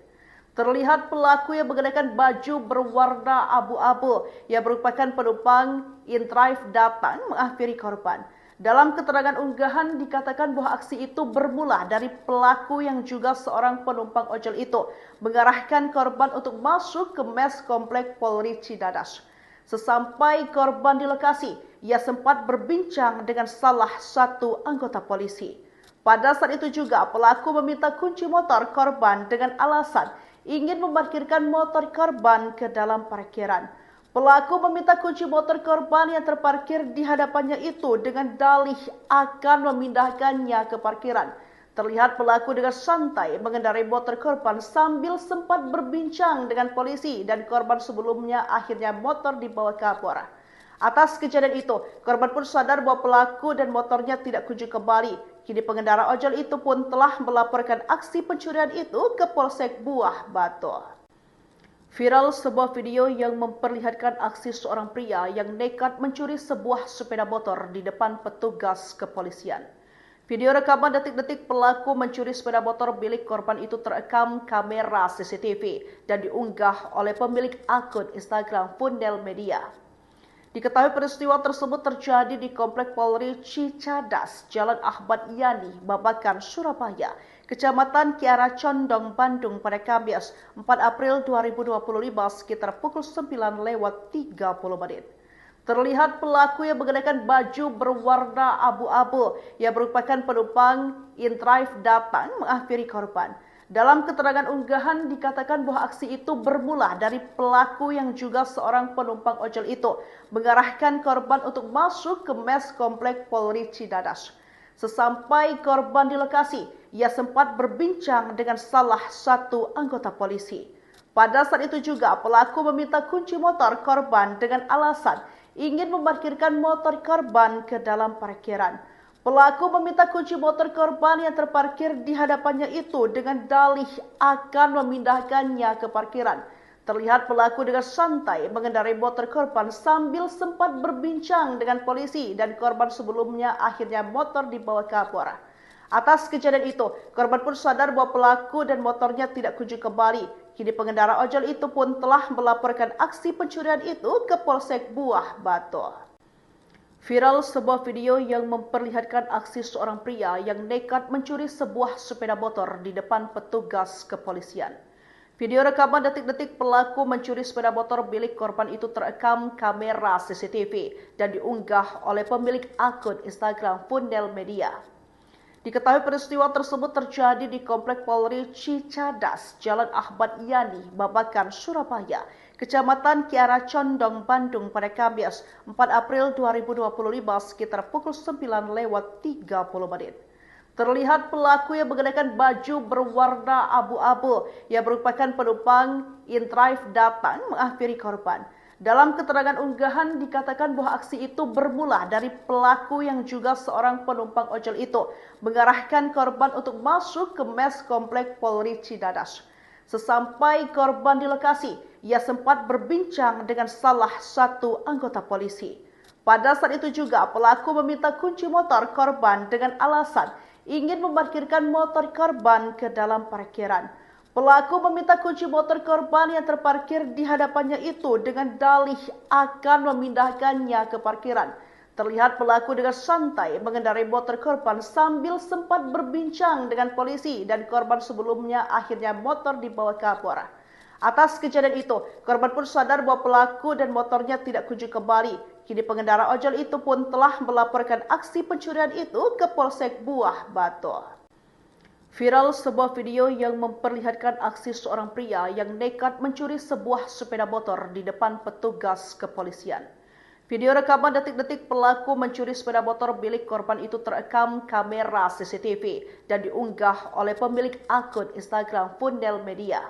Speaker 1: Terlihat pelaku yang mengenakan baju berwarna abu-abu yang merupakan penumpang Intrive datang menghampiri korban. Dalam keterangan unggahan dikatakan bahwa aksi itu bermula dari pelaku yang juga seorang penumpang ojol itu mengarahkan korban untuk masuk ke mes komplek Polri Cidadas. Sesampai korban di lokasi, ia sempat berbincang dengan salah satu anggota polisi. Pada saat itu juga pelaku meminta kunci motor korban dengan alasan ingin memarkirkan motor korban ke dalam parkiran. Pelaku meminta kunci motor korban yang terparkir di hadapannya itu dengan dalih akan memindahkannya ke parkiran. Terlihat pelaku dengan santai mengendarai motor korban sambil sempat berbincang dengan polisi dan korban sebelumnya akhirnya motor dibawa ke Kapolres. Atas kejadian itu, korban pun sadar bahwa pelaku dan motornya tidak kunjung kembali. Kini pengendara ojol itu pun telah melaporkan aksi pencurian itu ke Polsek Buah Batu. Viral sebuah video yang memperlihatkan aksi seorang pria yang nekat mencuri sebuah sepeda motor di depan petugas kepolisian. Video rekaman detik-detik pelaku mencuri sepeda motor milik korban itu terekam kamera CCTV dan diunggah oleh pemilik akun Instagram Fundel Media. Diketahui peristiwa tersebut terjadi di Komplek Polri Cicadas, Jalan Ahmad Yani, Babakan, Surabaya, Kecamatan Kiara Condong, Bandung pada Kamis 4 April 2025 sekitar pukul 9:30 menit. Terlihat pelaku yang mengenakan baju berwarna abu-abu yang merupakan penumpang Intrive datang menghampiri korban. Dalam keterangan unggahan dikatakan bahwa aksi itu bermula dari pelaku yang juga seorang penumpang ojol itu mengarahkan korban untuk masuk ke mes komplek Polri Cidadas. Sesampai korban di lokasi, ia sempat berbincang dengan salah satu anggota polisi. Pada saat itu juga pelaku meminta kunci motor korban dengan alasan ingin memarkirkan motor korban ke dalam parkiran. Pelaku meminta kunci motor korban yang terparkir di hadapannya itu dengan dalih akan memindahkannya ke parkiran. Terlihat pelaku dengan santai mengendarai motor korban sambil sempat berbincang dengan polisi dan korban sebelumnya akhirnya motor dibawa ke Kapolres. Atas kejadian itu, korban pun sadar bahwa pelaku dan motornya tidak kunjung kembali. Kini pengendara ojol itu pun telah melaporkan aksi pencurian itu ke Polsek Buah Batu. Viral sebuah video yang memperlihatkan aksi seorang pria yang nekat mencuri sebuah sepeda motor di depan petugas kepolisian. Video rekaman detik-detik pelaku mencuri sepeda motor milik korban itu terekam kamera CCTV dan diunggah oleh pemilik akun Instagram Fundel Media. Diketahui peristiwa tersebut terjadi di Komplek Polri Cicadas, Jalan Ahmad Yani, Babakan, Surabaya, Kecamatan Kiara Condong, Bandung pada Kamis 4 April 2025 sekitar pukul 9:30 menit. Terlihat pelaku yang mengenakan baju berwarna abu-abu yang merupakan penumpang Intrive datang menghampiri korban. Dalam keterangan unggahan dikatakan bahwa aksi itu bermula dari pelaku yang juga seorang penumpang ojol itu mengarahkan korban untuk masuk ke mes komplek Polri Cidadas. Sesampai korban di lokasi, ia sempat berbincang dengan salah satu anggota polisi. Pada saat itu juga pelaku meminta kunci motor korban dengan alasan ingin memarkirkan motor korban ke dalam parkiran. Pelaku meminta kunci motor korban yang terparkir di hadapannya itu dengan dalih akan memindahkannya ke parkiran. Terlihat pelaku dengan santai mengendarai motor korban sambil sempat berbincang dengan polisi dan korban sebelumnya akhirnya motor dibawa ke Kapolres. Atas kejadian itu, korban pun sadar bahwa pelaku dan motornya tidak kunjung kembali. Kini pengendara ojol itu pun telah melaporkan aksi pencurian itu ke Polsek Buah Batu. Viral sebuah video yang memperlihatkan aksi seorang pria yang nekat mencuri sebuah sepeda motor di depan petugas kepolisian. Video rekaman detik-detik pelaku mencuri sepeda motor milik korban itu terekam kamera CCTV dan diunggah oleh pemilik akun Instagram Fundel Media.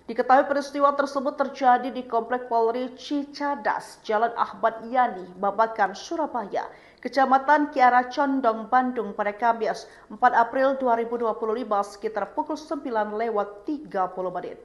Speaker 1: Diketahui peristiwa tersebut terjadi di Komplek Polri Cicadas, Jalan Ahmad Yani, Babakan, Surabaya, Kecamatan Kiara Condong, Bandung pada Kamis 4 April 2025 sekitar pukul 9:30.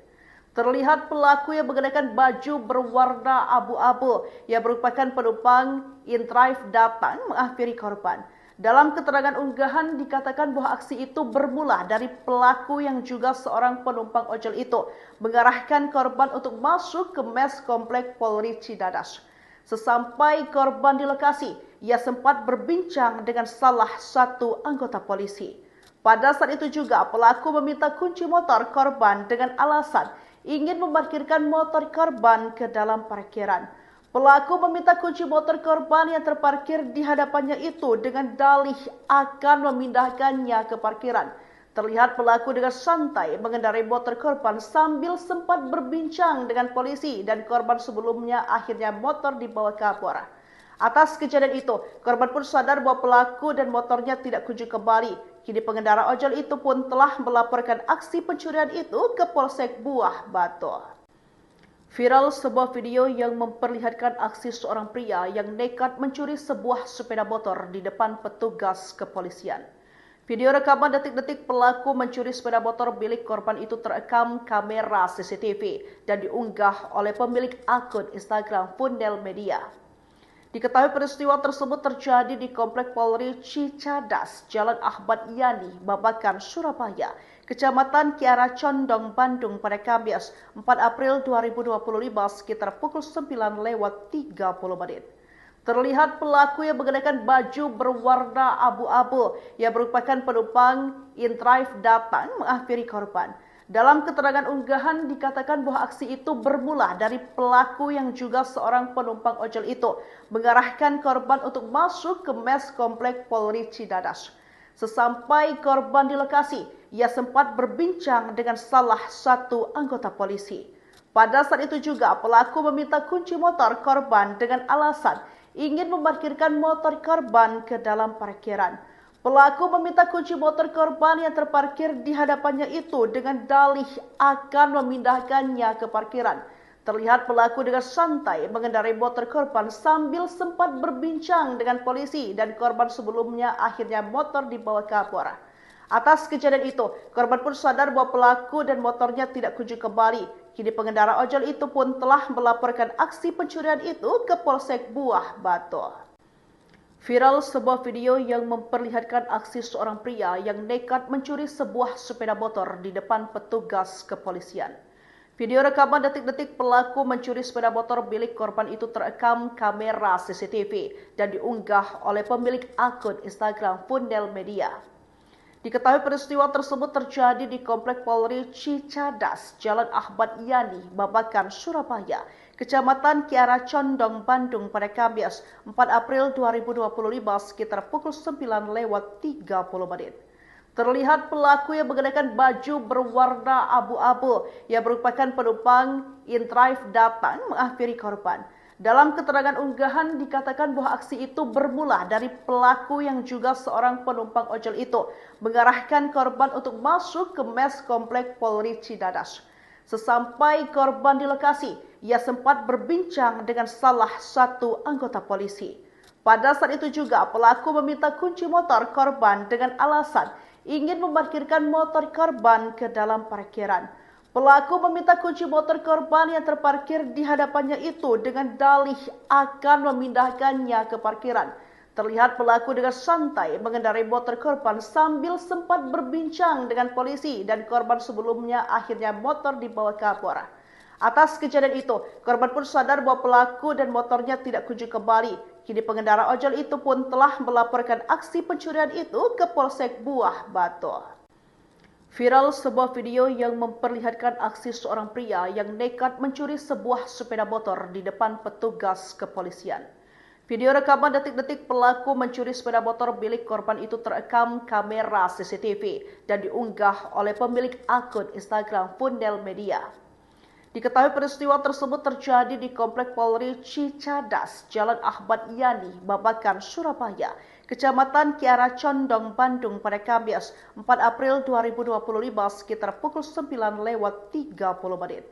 Speaker 1: Terlihat pelaku yang mengenakan baju berwarna abu-abu yang merupakan penumpang InDrive datang menghampiri korban. Dalam keterangan unggahan dikatakan bahwa aksi itu bermula dari pelaku yang juga seorang penumpang ojol itu mengarahkan korban untuk masuk ke mes komplek Polri Cidadas. Sesampai korban di lokasi, ia sempat berbincang dengan salah satu anggota polisi. Pada saat itu juga pelaku meminta kunci motor korban dengan alasan ingin memarkirkan motor korban ke dalam parkiran. Pelaku meminta kunci motor korban yang terparkir di hadapannya itu dengan dalih akan memindahkannya ke parkiran. Terlihat pelaku dengan santai mengendarai motor korban sambil sempat berbincang dengan polisi dan korban sebelumnya akhirnya motor dibawa ke Kapolres. Atas kejadian itu, korban pun sadar bahwa pelaku dan motornya tidak kunjung kembali. Kini pengendara ojol itu pun telah melaporkan aksi pencurian itu ke Polsek Buah Batu. Viral sebuah video yang memperlihatkan aksi seorang pria yang nekat mencuri sebuah sepeda motor di depan petugas kepolisian. Video rekaman detik-detik pelaku mencuri sepeda motor milik korban itu terekam kamera CCTV dan diunggah oleh pemilik akun Instagram Fundel Media. Diketahui peristiwa tersebut terjadi di Komplek Polri Cicadas, Jalan Ahmad Yani, Babakan, Surabaya, Kecamatan Kiara Condong, Bandung pada Kamis 4 April 2025 sekitar pukul 9:30. Terlihat pelaku yang mengenakan baju berwarna abu-abu yang merupakan penumpang InDrive datang menghampiri korban. Dalam keterangan unggahan dikatakan bahwa aksi itu bermula dari pelaku yang juga seorang penumpang ojol itu mengarahkan korban untuk masuk ke mes komplek Polri Cidadas. Sesampai korban di lokasi, ia sempat berbincang dengan salah satu anggota polisi. Pada saat itu juga pelaku meminta kunci motor korban dengan alasan ingin memarkirkan motor korban ke dalam parkiran. Pelaku meminta kunci motor korban yang terparkir di hadapannya itu dengan dalih akan memindahkannya ke parkiran. Terlihat pelaku dengan santai mengendarai motor korban sambil sempat berbincang dengan polisi dan korban sebelumnya akhirnya motor dibawa ke Kapolres. Atas kejadian itu, korban pun sadar bahwa pelaku dan motornya tidak kunjung kembali. Kini pengendara ojol itu pun telah melaporkan aksi pencurian itu ke Polsek Buah Batu. Viral sebuah video yang memperlihatkan aksi seorang pria yang nekat mencuri sebuah sepeda motor di depan petugas kepolisian. Video rekaman detik-detik pelaku mencuri sepeda motor milik korban itu terekam kamera CCTV dan diunggah oleh pemilik akun Instagram Fundel Media. Diketahui peristiwa tersebut terjadi di Komplek Polri Cicadas, Jalan Ahmad Yani, Babakan, Surabaya, Kecamatan Kiara Condong, Bandung pada Kamis 4 April 2025 sekitar pukul 9:30. Terlihat pelaku yang mengenakan baju berwarna abu-abu yang merupakan penumpang InDrive datang menghampiri korban. Dalam keterangan unggahan dikatakan bahwa aksi itu bermula dari pelaku yang juga seorang penumpang ojol itu mengarahkan korban untuk masuk ke mes komplek Polri Cidadas. Sesampai korban di lokasi, ia sempat berbincang dengan salah satu anggota polisi. Pada saat itu juga pelaku meminta kunci motor korban dengan alasan ingin memarkirkan motor korban ke dalam parkiran. Pelaku meminta kunci motor korban yang terparkir di hadapannya itu dengan dalih akan memindahkannya ke parkiran. Terlihat pelaku dengan santai mengendarai motor korban sambil sempat berbincang dengan polisi dan korban sebelumnya akhirnya motor dibawa kapolres. Atas kejadian itu, korban pun sadar bahwa pelaku dan motornya tidak kunjung kembali. Kini pengendara ojol itu pun telah melaporkan aksi pencurian itu ke Polsek Buah Batu. Viral sebuah video yang memperlihatkan aksi seorang pria yang nekat mencuri sebuah sepeda motor di depan petugas kepolisian. Video rekaman detik-detik pelaku mencuri sepeda motor milik korban itu terekam kamera CCTV dan diunggah oleh pemilik akun Instagram Fundel Media. Diketahui peristiwa tersebut terjadi di Komplek Polri Cicadas, Jalan Ahmad Yani, Babakan, Surabaya, Kecamatan Kiara Condong, Bandung pada Kamis 4 April 2025 sekitar pukul 9:30 menit.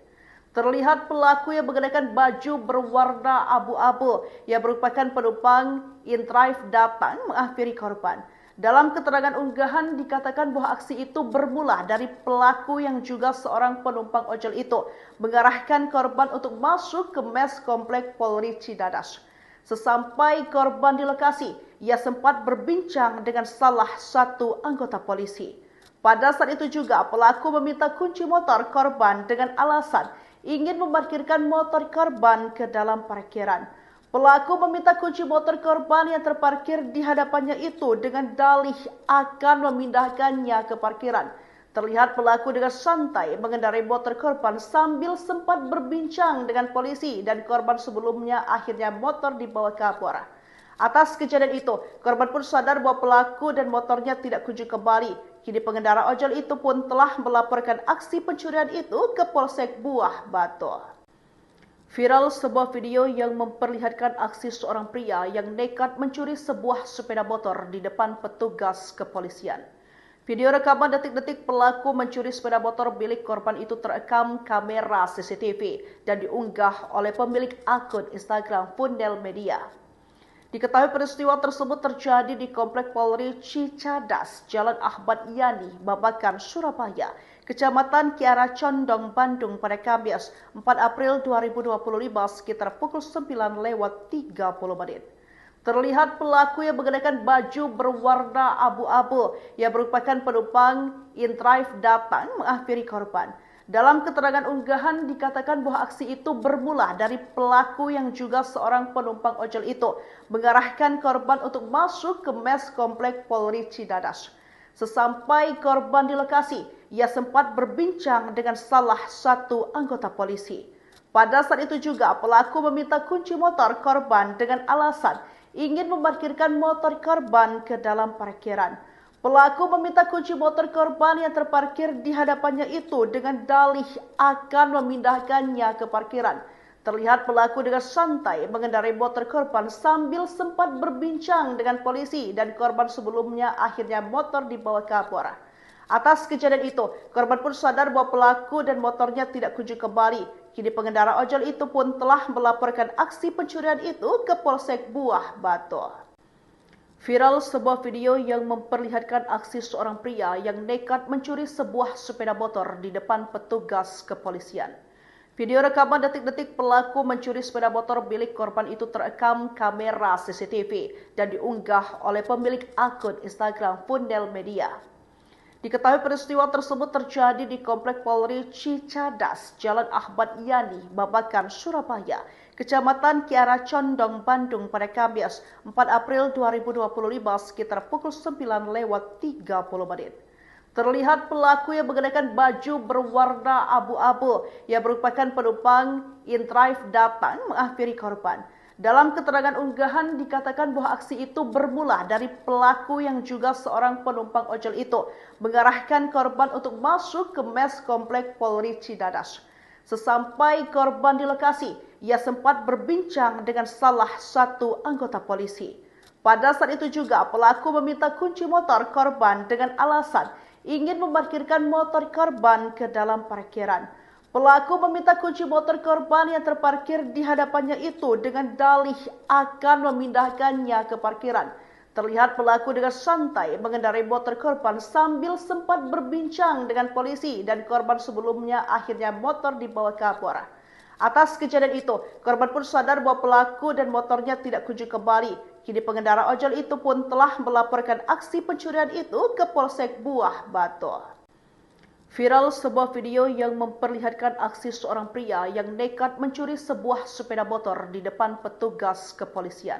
Speaker 1: Terlihat pelaku yang mengenakan baju berwarna abu-abu yang merupakan penumpang InDrive datang menghampiri korban. Dalam keterangan unggahan dikatakan bahwa aksi itu bermula dari pelaku yang juga seorang penumpang ojol itu mengarahkan korban untuk masuk ke mes Komplek Polri Cicadas. Sesampai korban di lokasi, ia sempat berbincang dengan salah satu anggota polisi. Pada saat itu juga pelaku meminta kunci motor korban dengan alasan ingin memarkirkan motor korban ke dalam parkiran. Pelaku meminta kunci motor korban yang terparkir di hadapannya itu dengan dalih akan memindahkannya ke parkiran. Terlihat pelaku dengan santai mengendarai motor korban sambil sempat berbincang dengan polisi dan korban sebelumnya akhirnya motor dibawa kapolres. Atas kejadian itu, korban pun sadar bahwa pelaku dan motornya tidak kunjung kembali. Kini pengendara ojol itu pun telah melaporkan aksi pencurian itu ke Polsek Buah Batu. Viral sebuah video yang memperlihatkan aksi seorang pria yang nekat mencuri sebuah sepeda motor di depan petugas kepolisian. Video rekaman detik-detik pelaku mencuri sepeda motor milik korban itu terekam kamera CCTV dan diunggah oleh pemilik akun Instagram Fundel Media. Diketahui peristiwa tersebut terjadi di Komplek Polri Cicadas, Jalan Ahmad Yani, Babakan, Surabaya, Kecamatan Kiara Condong, Bandung pada Kamis 4 April 2025 sekitar pukul 9:30 menit. Terlihat pelaku yang mengenakan baju berwarna abu-abu yang merupakan penumpang InDrive datang menghampiri korban. Dalam keterangan unggahan dikatakan bahwa aksi itu bermula dari pelaku yang juga seorang penumpang ojol itu mengarahkan korban untuk masuk ke mes Komplek Polri Cicadas. Sesampai korban di lokasi, ia sempat berbincang dengan salah satu anggota polisi. Pada saat itu juga pelaku meminta kunci motor korban dengan alasan ingin memarkirkan motor korban ke dalam parkiran. Pelaku meminta kunci motor korban yang terparkir di hadapannya itu dengan dalih akan memindahkannya ke parkiran. Terlihat pelaku dengan santai mengendarai motor korban sambil sempat berbincang dengan polisi dan korban sebelumnya akhirnya motor dibawa kapolres. Atas kejadian itu, korban pun sadar bahwa pelaku dan motornya tidak kunjung kembali. Kini pengendara ojol itu pun telah melaporkan aksi pencurian itu ke Polsek Buah Batu. Viral sebuah video yang memperlihatkan aksi seorang pria yang nekat mencuri sebuah sepeda motor di depan petugas kepolisian. Video rekaman detik-detik pelaku mencuri sepeda motor milik korban itu terekam kamera CCTV dan diunggah oleh pemilik akun Instagram Fundel Media. Diketahui peristiwa tersebut terjadi di Komplek Polri Cicadas, Jalan Ahmad Yani, Babakan, Surabaya, Kecamatan Kiara Condong, Bandung pada Kamis 4 April 2025 sekitar pukul 9:30 menit. Terlihat pelaku yang mengenakan baju berwarna abu-abu yang merupakan penumpang InDrive datang menghampiri korban. Dalam keterangan unggahan dikatakan bahwa aksi itu bermula dari pelaku yang juga seorang penumpang ojol itu mengarahkan korban untuk masuk ke mes Komplek Polri Cicadas. Sesampai korban di lokasi, ia sempat berbincang dengan salah satu anggota polisi. Pada saat itu juga pelaku meminta kunci motor korban dengan alasan ingin memarkirkan motor korban ke dalam parkiran. Pelaku meminta kunci motor korban yang terparkir di hadapannya itu dengan dalih akan memindahkannya ke parkiran. Terlihat pelaku dengan santai mengendarai motor korban sambil sempat berbincang dengan polisi dan korban sebelumnya akhirnya motor dibawa kabur. Atas kejadian itu, korban pun sadar bahwa pelaku dan motornya tidak kunjung kembali. Kini pengendara ojol itu pun telah melaporkan aksi pencurian itu ke Polsek Buah Batu. Viral sebuah video yang memperlihatkan aksi seorang pria yang nekat mencuri sebuah sepeda motor di depan petugas kepolisian.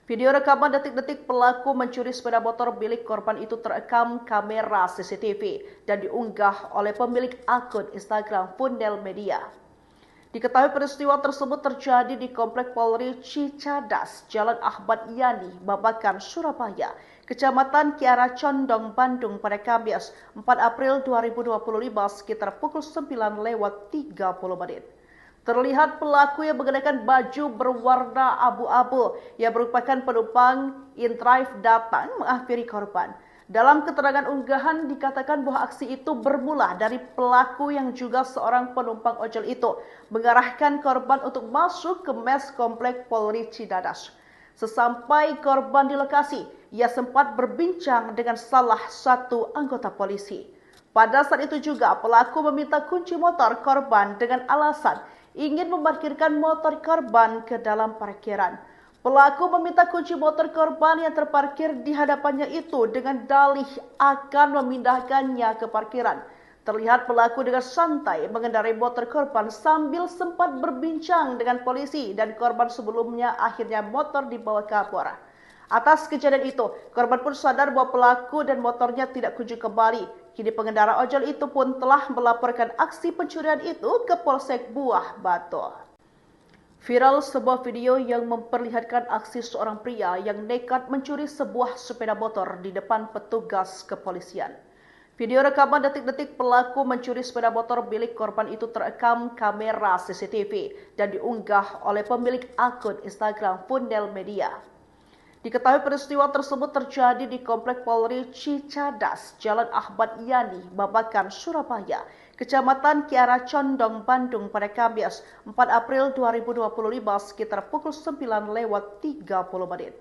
Speaker 1: Video rekaman detik-detik pelaku mencuri sepeda motor milik korban itu terekam kamera CCTV dan diunggah oleh pemilik akun Instagram Fundel Media. Diketahui peristiwa tersebut terjadi di Komplek Polri Cicadas, Jalan Ahmad Yani, Babakan, Surabaya, Kecamatan Kiara Condong, Bandung pada Kamis 4 April 2025 sekitar pukul 9:30 menit. Terlihat pelaku yang mengenakan baju berwarna abu-abu yang merupakan penumpang InDrive datang menghampiri korban. Dalam keterangan unggahan dikatakan bahwa aksi itu bermula dari pelaku yang juga seorang penumpang ojol itu mengarahkan korban untuk masuk ke mes Komplek Polri Cicadas. Sesampai korban di lokasi, ia sempat berbincang dengan salah satu anggota polisi. Pada saat itu juga pelaku meminta kunci motor korban dengan alasan ingin memarkirkan motor korban ke dalam parkiran. Pelaku meminta kunci motor korban yang terparkir di hadapannya itu dengan dalih akan memindahkannya ke parkiran. Terlihat pelaku dengan santai mengendarai motor korban sambil sempat berbincang dengan polisi dan korban sebelumnya akhirnya motor dibawa kabur. Atas kejadian itu, korban pun sadar bahwa pelaku dan motornya tidak kunjung kembali. Kini pengendara ojol itu pun telah melaporkan aksi pencurian itu ke Polsek Buah Batu. Viral sebuah video yang memperlihatkan aksi seorang pria yang nekat mencuri sebuah sepeda motor di depan petugas kepolisian. Video rekaman detik-detik pelaku mencuri sepeda motor milik korban itu terekam kamera CCTV dan diunggah oleh pemilik akun Instagram Fundel Media. Diketahui peristiwa tersebut terjadi di Komplek Polri Cicadas, Jalan Ahmad Yani, Babakan, Surabaya, Kecamatan Kiara Condong, Bandung pada Kamis 4 April 2025 sekitar pukul 9:30 menit.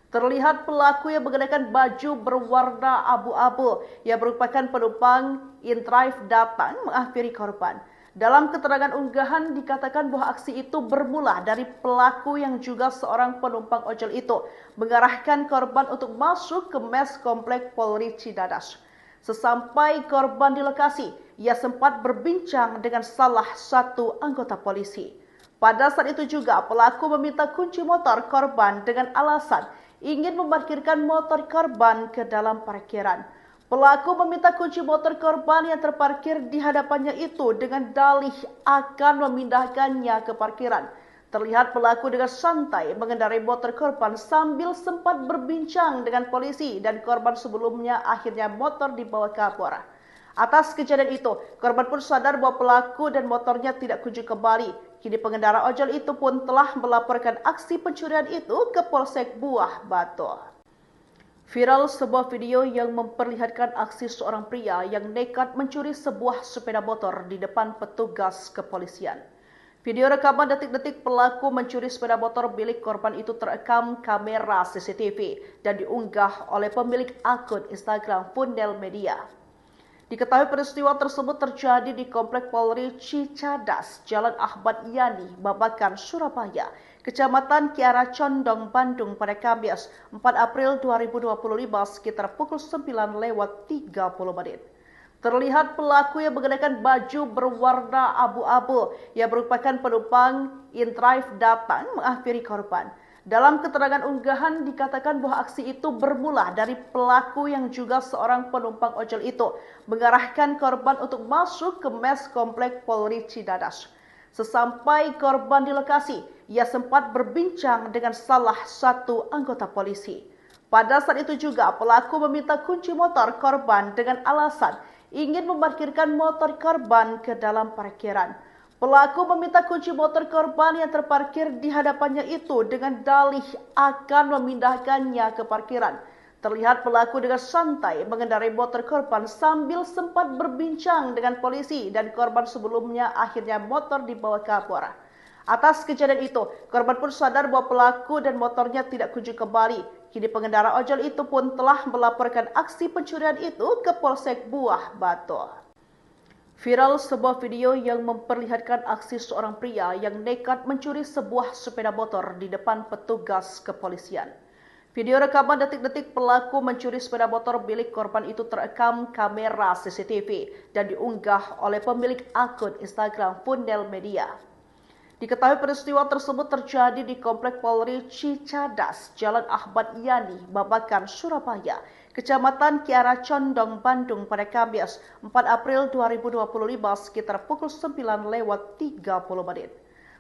Speaker 1: Terlihat pelaku yang mengenakan baju berwarna abu-abu yang merupakan penumpang InDrive datang menghampiri korban. Dalam keterangan unggahan dikatakan bahwa aksi itu bermula dari pelaku yang juga seorang penumpang ojol itu mengarahkan korban untuk masuk ke mes Komplek Polri Cicadas. Sesampai korban di lokasi, ia sempat berbincang dengan salah satu anggota polisi. Pada saat itu juga pelaku meminta kunci motor korban dengan alasan ingin memarkirkan motor korban ke dalam parkiran. Pelaku meminta kunci motor korban yang terparkir di hadapannya itu dengan dalih akan memindahkannya ke parkiran. Terlihat pelaku dengan santai mengendarai motor korban sambil sempat berbincang dengan polisi dan korban sebelumnya akhirnya motor dibawa kabur. Atas kejadian itu, korban pun sadar bahwa pelaku dan motornya tidak kunjung kembali. Kini pengendara ojol itu pun telah melaporkan aksi pencurian itu ke Polsek Buah Batu. Viral sebuah video yang memperlihatkan aksi seorang pria yang nekat mencuri sebuah sepeda motor di depan petugas kepolisian. Video rekaman detik-detik pelaku mencuri sepeda motor milik korban itu terekam kamera CCTV dan diunggah oleh pemilik akun Instagram Fundel Media. Diketahui peristiwa tersebut terjadi di Komplek Polri Cicadas, Jalan Ahmad Yani, Babakan, Surabaya, Kecamatan Kiara Condong, Bandung pada Kamis 4 April 2025 sekitar pukul 9:30 menit. Terlihat pelaku yang mengenakan baju berwarna abu-abu yang merupakan penumpang InDrive datang menghampiri korban. Dalam keterangan unggahan dikatakan bahwa aksi itu bermula dari pelaku yang juga seorang penumpang ojol itu mengarahkan korban untuk masuk ke mes Komplek Polri Cicadas. Sesampai korban di lokasi, ia sempat berbincang dengan salah satu anggota polisi. Pada saat itu juga pelaku meminta kunci motor korban dengan alasan ingin memarkirkan motor korban ke dalam parkiran. Pelaku meminta kunci motor korban yang terparkir di hadapannya itu dengan dalih akan memindahkannya ke parkiran. Terlihat pelaku dengan santai mengendarai motor korban sambil sempat berbincang dengan polisi dan korban sebelumnya akhirnya motor dibawa kabur. Atas kejadian itu, korban pun sadar bahwa pelaku dan motornya tidak kunjung kembali. Kini pengendara ojol itu pun telah melaporkan aksi pencurian itu ke Polsek Buah Batu. Viral sebuah video yang memperlihatkan aksi seorang pria yang nekat mencuri sebuah sepeda motor di depan petugas kepolisian. Video rekaman detik-detik pelaku mencuri sepeda motor milik korban itu terekam kamera CCTV dan diunggah oleh pemilik akun Instagram Fundel Media. Diketahui peristiwa tersebut terjadi di Komplek Polri Cicadas, Jalan Ahmad Yani, Babakan, Surabaya, Kecamatan Kiara Condong, Bandung pada Kamis 4 April 2025 sekitar pukul 9:30 menit.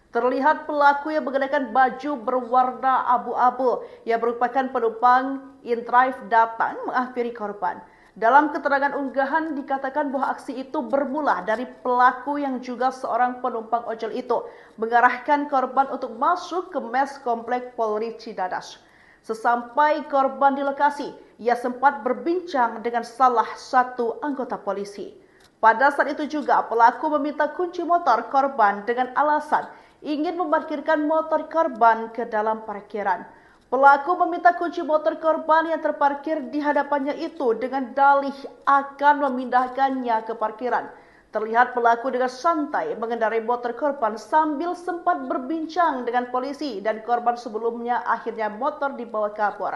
Speaker 1: Terlihat pelaku yang mengenakan baju berwarna abu-abu yang merupakan penumpang InDrive datang menghampiri korban. Dalam keterangan unggahan dikatakan bahwa aksi itu bermula dari pelaku yang juga seorang penumpang ojol itu mengarahkan korban untuk masuk ke mes Komplek Polri Cicadas. Sesampai korban di lokasi, ia sempat berbincang dengan salah satu anggota polisi. Pada saat itu juga pelaku meminta kunci motor korban dengan alasan ingin memarkirkan motor korban ke dalam parkiran. Pelaku meminta kunci motor korban yang terparkir di hadapannya itu dengan dalih akan memindahkannya ke parkiran. Terlihat pelaku dengan santai mengendarai motor korban sambil sempat berbincang dengan polisi dan korban sebelumnya akhirnya motor dibawa kabur.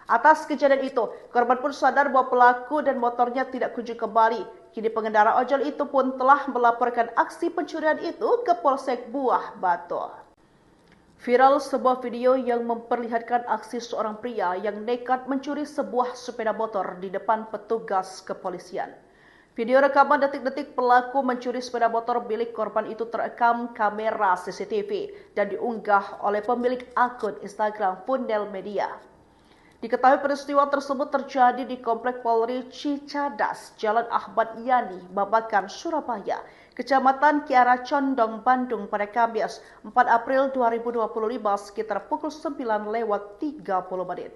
Speaker 1: Atas kejadian itu, korban pun sadar bahwa pelaku dan motornya tidak kunjung kembali. Kini pengendara ojol itu pun telah melaporkan aksi pencurian itu ke Polsek Buah Batu. Viral sebuah video yang memperlihatkan aksi seorang pria yang nekat mencuri sebuah sepeda motor di depan petugas kepolisian. Video rekaman detik-detik pelaku mencuri sepeda motor milik korban itu terekam kamera CCTV dan diunggah oleh pemilik akun Instagram Fundel Media. Diketahui peristiwa tersebut terjadi di Komplek Polri Cicadas, Jalan Ahmad Yani, Babakan, Surabaya, Kecamatan Kiara Condong, Bandung pada Kamis 4 April 2025 sekitar pukul 9:30 menit.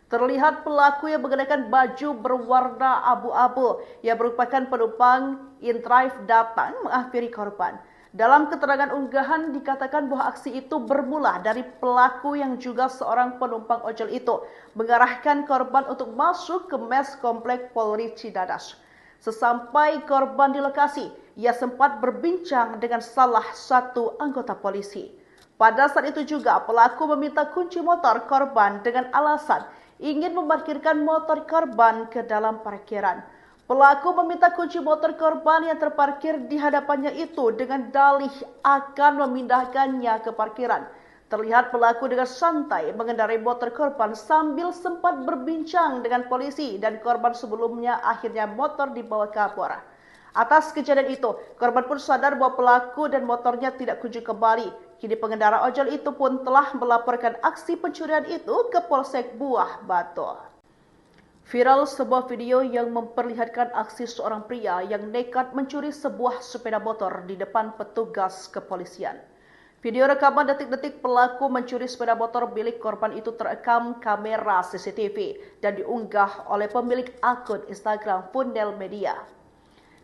Speaker 1: Terlihat pelaku yang mengenakan baju berwarna abu-abu yang merupakan penumpang InDrive datang menghampiri korban. Dalam keterangan unggahan dikatakan bahwa aksi itu bermula dari pelaku yang juga seorang penumpang ojol itu mengarahkan korban untuk masuk ke mes Komplek Polri Cicadas. Sesampai korban di lokasi, ia sempat berbincang dengan salah satu anggota polisi. Pada saat itu juga pelaku meminta kunci motor korban dengan alasan ingin memarkirkan motor korban ke dalam parkiran. Pelaku meminta kunci motor korban yang terparkir di hadapannya itu dengan dalih akan memindahkannya ke parkiran. Terlihat pelaku dengan santai mengendarai motor korban sambil sempat berbincang dengan polisi dan korban sebelumnya akhirnya motor dibawa kabur. Atas kejadian itu, korban pun sadar bahwa pelaku dan motornya tidak kunjung kembali. Kini pengendara ojol itu pun telah melaporkan aksi pencurian itu ke Polsek Buah Batu. Viral sebuah video yang memperlihatkan aksi seorang pria yang nekat mencuri sebuah sepeda motor di depan petugas kepolisian. Video rekaman detik-detik pelaku mencuri sepeda motor milik korban itu terekam kamera CCTV dan diunggah oleh pemilik akun Instagram Fundel Media.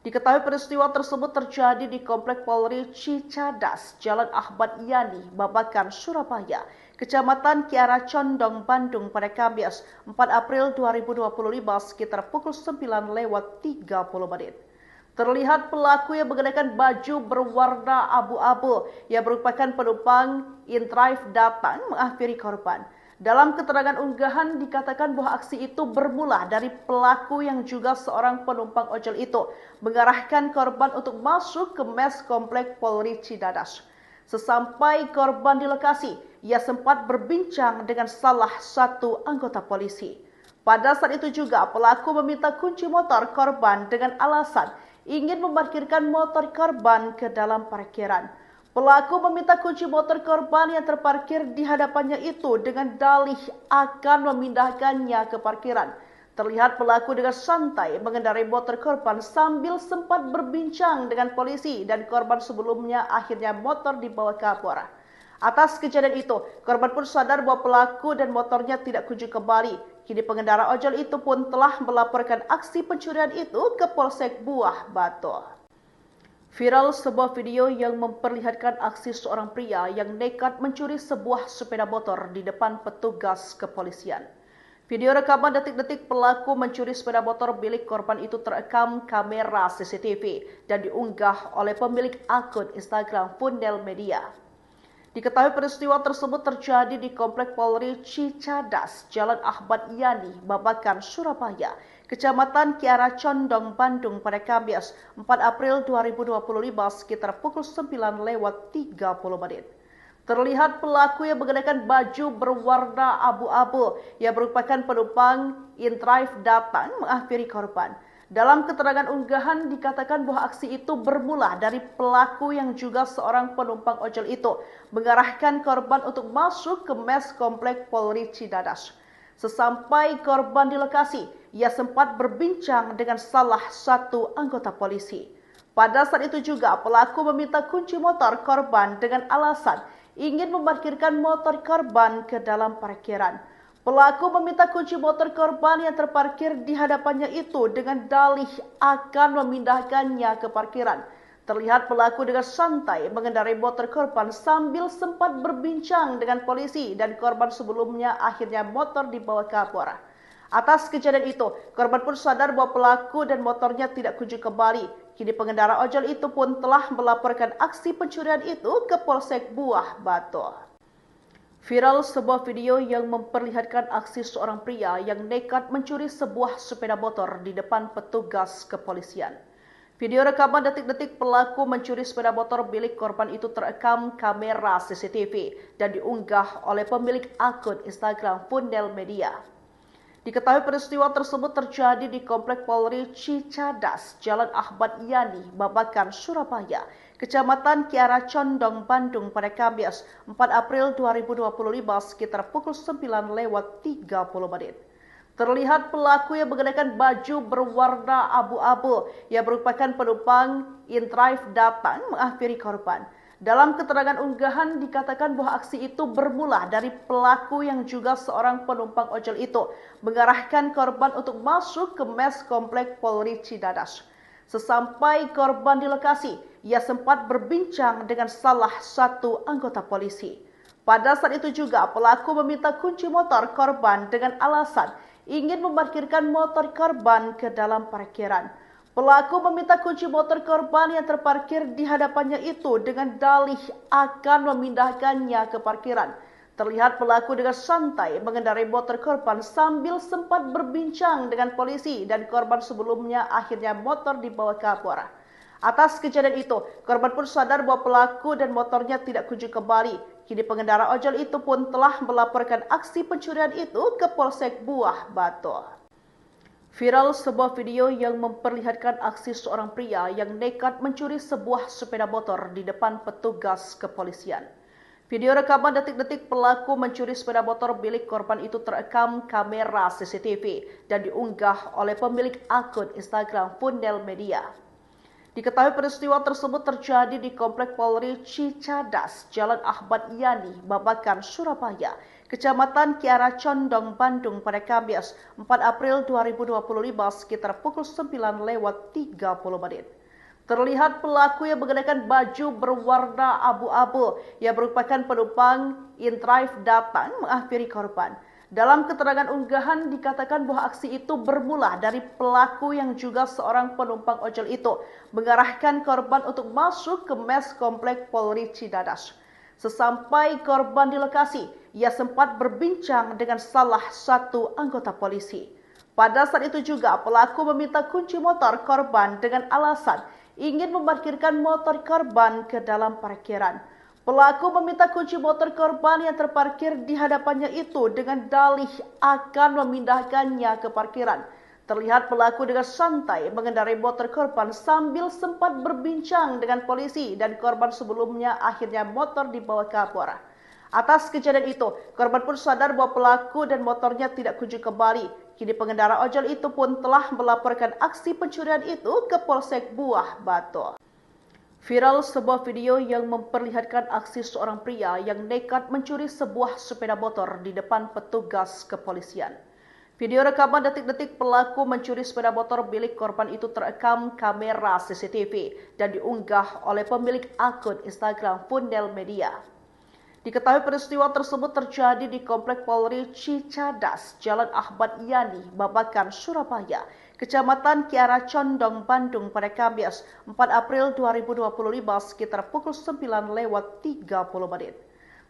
Speaker 1: Diketahui peristiwa tersebut terjadi di Komplek Polri Cicadas, Jalan Ahmad Yani, Babakan, Surabaya, Kecamatan Kiara Condong, Bandung pada Kamis 4 April 2025 sekitar pukul 9:30 menit. Terlihat pelaku yang mengenakan baju berwarna abu-abu yang merupakan penumpang InDrive datang menghampiri korban. Dalam keterangan unggahan dikatakan bahwa aksi itu bermula dari pelaku yang juga seorang penumpang ojol itu mengarahkan korban untuk masuk ke mes Komplek Polri Cicadas. Sesampai korban di lokasi, ia sempat berbincang dengan salah satu anggota polisi. Pada saat itu juga pelaku meminta kunci motor korban dengan alasan ingin memarkirkan motor korban ke dalam parkiran. Pelaku meminta kunci motor korban yang terparkir di hadapannya itu dengan dalih akan memindahkannya ke parkiran. Terlihat pelaku dengan santai mengendarai motor korban sambil sempat berbincang dengan polisi dan korban sebelumnya akhirnya motor dibawa kabur. Atas kejadian itu, korban pun sadar bahwa pelaku dan motornya tidak kunjung kembali. Kini pengendara ojol itu pun telah melaporkan aksi pencurian itu ke Polsek Buah Batu. Viral sebuah video yang memperlihatkan aksi seorang pria yang nekat mencuri sebuah sepeda motor di depan petugas kepolisian. Video rekaman detik-detik pelaku mencuri sepeda motor milik korban itu terekam kamera CCTV dan diunggah oleh pemilik akun Instagram Fundel Media. Diketahui peristiwa tersebut terjadi di Komplek Polri Cicadas, Jalan Ahmad Yani, Babakan, Surabaya, Kecamatan Kiara Condong, Bandung pada Kamis 4 April 2025 sekitar pukul 9:30 menit. Terlihat pelaku yang mengenakan baju berwarna abu-abu yang merupakan penumpang InDrive datang menghampiri korban. Dalam keterangan unggahan dikatakan bahwa aksi itu bermula dari pelaku yang juga seorang penumpang ojol itu mengarahkan korban untuk masuk ke mes Komplek Polri Cicadas. Sesampai korban di lokasi, ia sempat berbincang dengan salah satu anggota polisi. Pada saat itu juga pelaku meminta kunci motor korban dengan alasan ingin memarkirkan motor korban ke dalam parkiran. Pelaku meminta kunci motor korban yang terparkir di hadapannya itu dengan dalih akan memindahkannya ke parkiran. Terlihat pelaku dengan santai mengendarai motor korban sambil sempat berbincang dengan polisi dan korban sebelumnya akhirnya motor dibawa kabur. Atas kejadian itu, korban pun sadar bahwa pelaku dan motornya tidak kunjung kembali. Kini pengendara ojol itu pun telah melaporkan aksi pencurian itu ke Polsek Buah Batu. Viral sebuah video yang memperlihatkan aksi seorang pria yang nekat mencuri sebuah sepeda motor di depan petugas kepolisian. Video rekaman detik-detik pelaku mencuri sepeda motor milik korban itu terekam kamera CCTV dan diunggah oleh pemilik akun Instagram Fundel Media. Diketahui peristiwa tersebut terjadi di Komplek Polri Cicadas, Jalan Ahmad Yani, Babakan, Surabaya, Kecamatan Kiara Condong, Bandung pada Kamis 4 April 2025 sekitar pukul 9:30 menit. Terlihat pelaku yang mengenakan baju berwarna abu-abu yang merupakan penumpang InDrive datang menghampiri korban. Dalam keterangan unggahan dikatakan bahwa aksi itu bermula dari pelaku yang juga seorang penumpang ojol itu mengarahkan korban untuk masuk ke mes Komplek Polri Cicadas. Sesampai korban di lokasi, ia sempat berbincang dengan salah satu anggota polisi. Pada saat itu juga pelaku meminta kunci motor korban dengan alasan ingin memarkirkan motor korban ke dalam parkiran. Pelaku meminta kunci motor korban yang terparkir di hadapannya itu dengan dalih akan memindahkannya ke parkiran. Terlihat pelaku dengan santai mengendarai motor korban sambil sempat berbincang dengan polisi dan korban sebelumnya akhirnya motor dibawa kabur. Atas kejadian itu, korban pun sadar bahwa pelaku dan motornya tidak kunjung kembali. Kini pengendara ojol itu pun telah melaporkan aksi pencurian itu ke Polsek Buah Batu. Viral sebuah video yang memperlihatkan aksi seorang pria yang nekat mencuri sebuah sepeda motor di depan petugas kepolisian. Video rekaman detik-detik pelaku mencuri sepeda motor milik korban itu terekam kamera CCTV dan diunggah oleh pemilik akun Instagram Fundel Media. Diketahui peristiwa tersebut terjadi di Komplek Polri Cicadas, Jalan Ahmad Yani, Babakan, Surabaya, Kecamatan Kiara Condong, Bandung pada Kamis 4 April 2025 sekitar pukul 9:30 menit. Terlihat pelaku yang mengenakan baju berwarna abu-abu yang merupakan penumpang InDrive datang menghampiri korban. Dalam keterangan unggahan dikatakan bahwa aksi itu bermula dari pelaku yang juga seorang penumpang ojol itu mengarahkan korban untuk masuk ke mes Komplek Polri Cicadas. Sesampai korban di lokasi, ia sempat berbincang dengan salah satu anggota polisi. Pada saat itu juga pelaku meminta kunci motor korban dengan alasan ingin memarkirkan motor korban ke dalam parkiran. Pelaku meminta kunci motor korban yang terparkir di hadapannya itu dengan dalih akan memindahkannya ke parkiran. Terlihat pelaku dengan santai mengendarai motor korban sambil sempat berbincang dengan polisi dan korban sebelumnya akhirnya motor dibawa kabur. Atas kejadian itu, korban pun sadar bahwa pelaku dan motornya tidak kunjung kembali. Kini pengendara ojol itu pun telah melaporkan aksi pencurian itu ke Polsek Buah Batu. Viral sebuah video yang memperlihatkan aksi seorang pria yang nekat mencuri sebuah sepeda motor di depan petugas kepolisian. Video rekaman detik-detik pelaku mencuri sepeda motor milik korban itu terekam kamera CCTV dan diunggah oleh pemilik akun Instagram Fundel Media. Diketahui peristiwa tersebut terjadi di Komplek Polri Cicadas, Jalan Ahmad Yani, Babakan, Surabaya, Kecamatan Kiara Condong, Bandung pada Kamis 4 April 2025 sekitar pukul 9:30.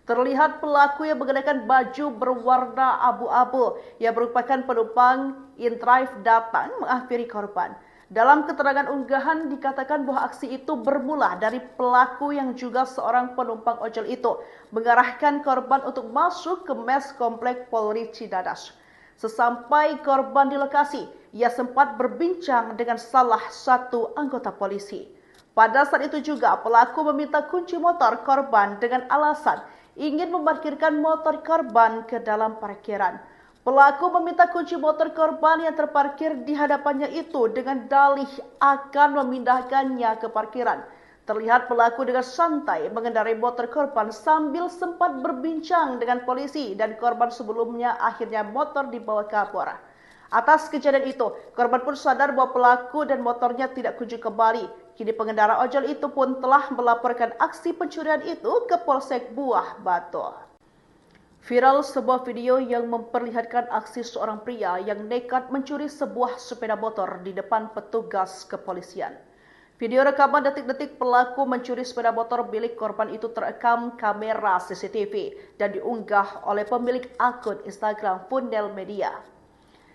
Speaker 1: Terlihat pelaku yang mengenakan baju berwarna abu-abu yang merupakan penumpang InDrive datang menghampiri korban. Dalam keterangan unggahan dikatakan bahwa aksi itu bermula dari pelaku yang juga seorang penumpang ojol itu mengarahkan korban untuk masuk ke mes Komplek Polri Cicadas. Sesampai korban di lokasi, ia sempat berbincang dengan salah satu anggota polisi. Pada saat itu juga pelaku meminta kunci motor korban dengan alasan ingin memarkirkan motor korban ke dalam parkiran. Pelaku meminta kunci motor korban yang terparkir di hadapannya itu dengan dalih akan memindahkannya ke parkiran. Terlihat pelaku dengan santai mengendarai motor korban sambil sempat berbincang dengan polisi dan korban sebelumnya akhirnya motor dibawa kabur. Atas kejadian itu, korban pun sadar bahwa pelaku dan motornya tidak kunjung kembali. Kini pengendara ojol itu pun telah melaporkan aksi pencurian itu ke Polsek Buah Batu. Viral sebuah video yang memperlihatkan aksi seorang pria yang nekat mencuri sebuah sepeda motor di depan petugas kepolisian. Video rekaman detik-detik pelaku mencuri sepeda motor milik korban itu terekam kamera CCTV dan diunggah oleh pemilik akun Instagram Fundel Media.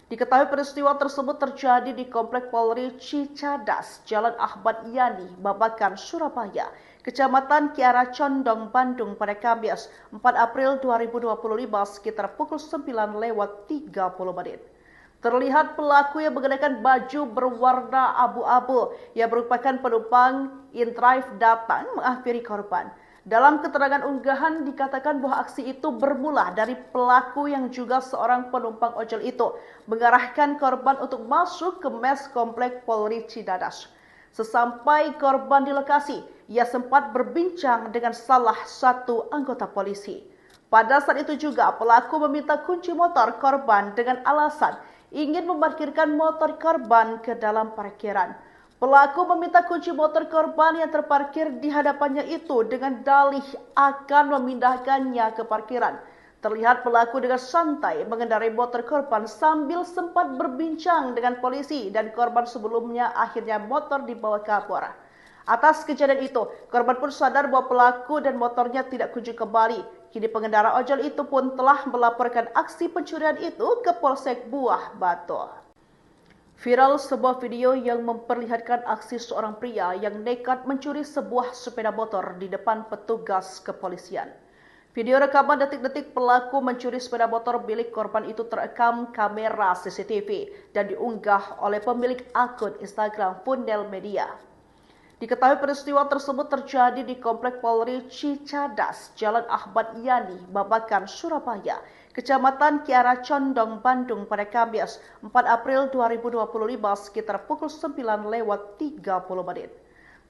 Speaker 1: Diketahui peristiwa tersebut terjadi di Komplek Polri Cicadas, Jalan Ahmad Yani, Babakan, Surabaya, Kecamatan Kiara Condong, Bandung pada Kamis 4 April 2025 sekitar pukul 9:30. Terlihat pelaku yang mengenakan baju berwarna abu-abu yang merupakan penumpang InDrive datang menghampiri korban. Dalam keterangan unggahan dikatakan bahwa aksi itu bermula dari pelaku yang juga seorang penumpang ojol itu mengarahkan korban untuk masuk ke mes Komplek Polri Cicadas. Sesampai korban di lokasi, ia sempat berbincang dengan salah satu anggota polisi. Pada saat itu juga pelaku meminta kunci motor korban dengan alasan ingin memarkirkan motor korban ke dalam parkiran. Pelaku meminta kunci motor korban yang terparkir di hadapannya itu dengan dalih akan memindahkannya ke parkiran. Terlihat pelaku dengan santai mengendarai motor korban sambil sempat berbincang dengan polisi dan korban sebelumnya akhirnya motor dibawa kabur. Atas kejadian itu, korban pun sadar bahwa pelaku dan motornya tidak kunjung kembali. Kini pengendara ojol itu pun telah melaporkan aksi pencurian itu ke Polsek Buah Batu. Viral sebuah video yang memperlihatkan aksi seorang pria yang nekat mencuri sebuah sepeda motor di depan petugas kepolisian. Video rekaman detik-detik pelaku mencuri sepeda motor milik korban itu terekam kamera CCTV dan diunggah oleh pemilik akun Instagram Fundel Media. Diketahui peristiwa tersebut terjadi di Komplek Polri Cicadas, Jalan Ahmad Yani, Babakan, Surabaya, Kecamatan Kiara Condong, Bandung pada Kamis 4 April 2025 sekitar pukul 9:30.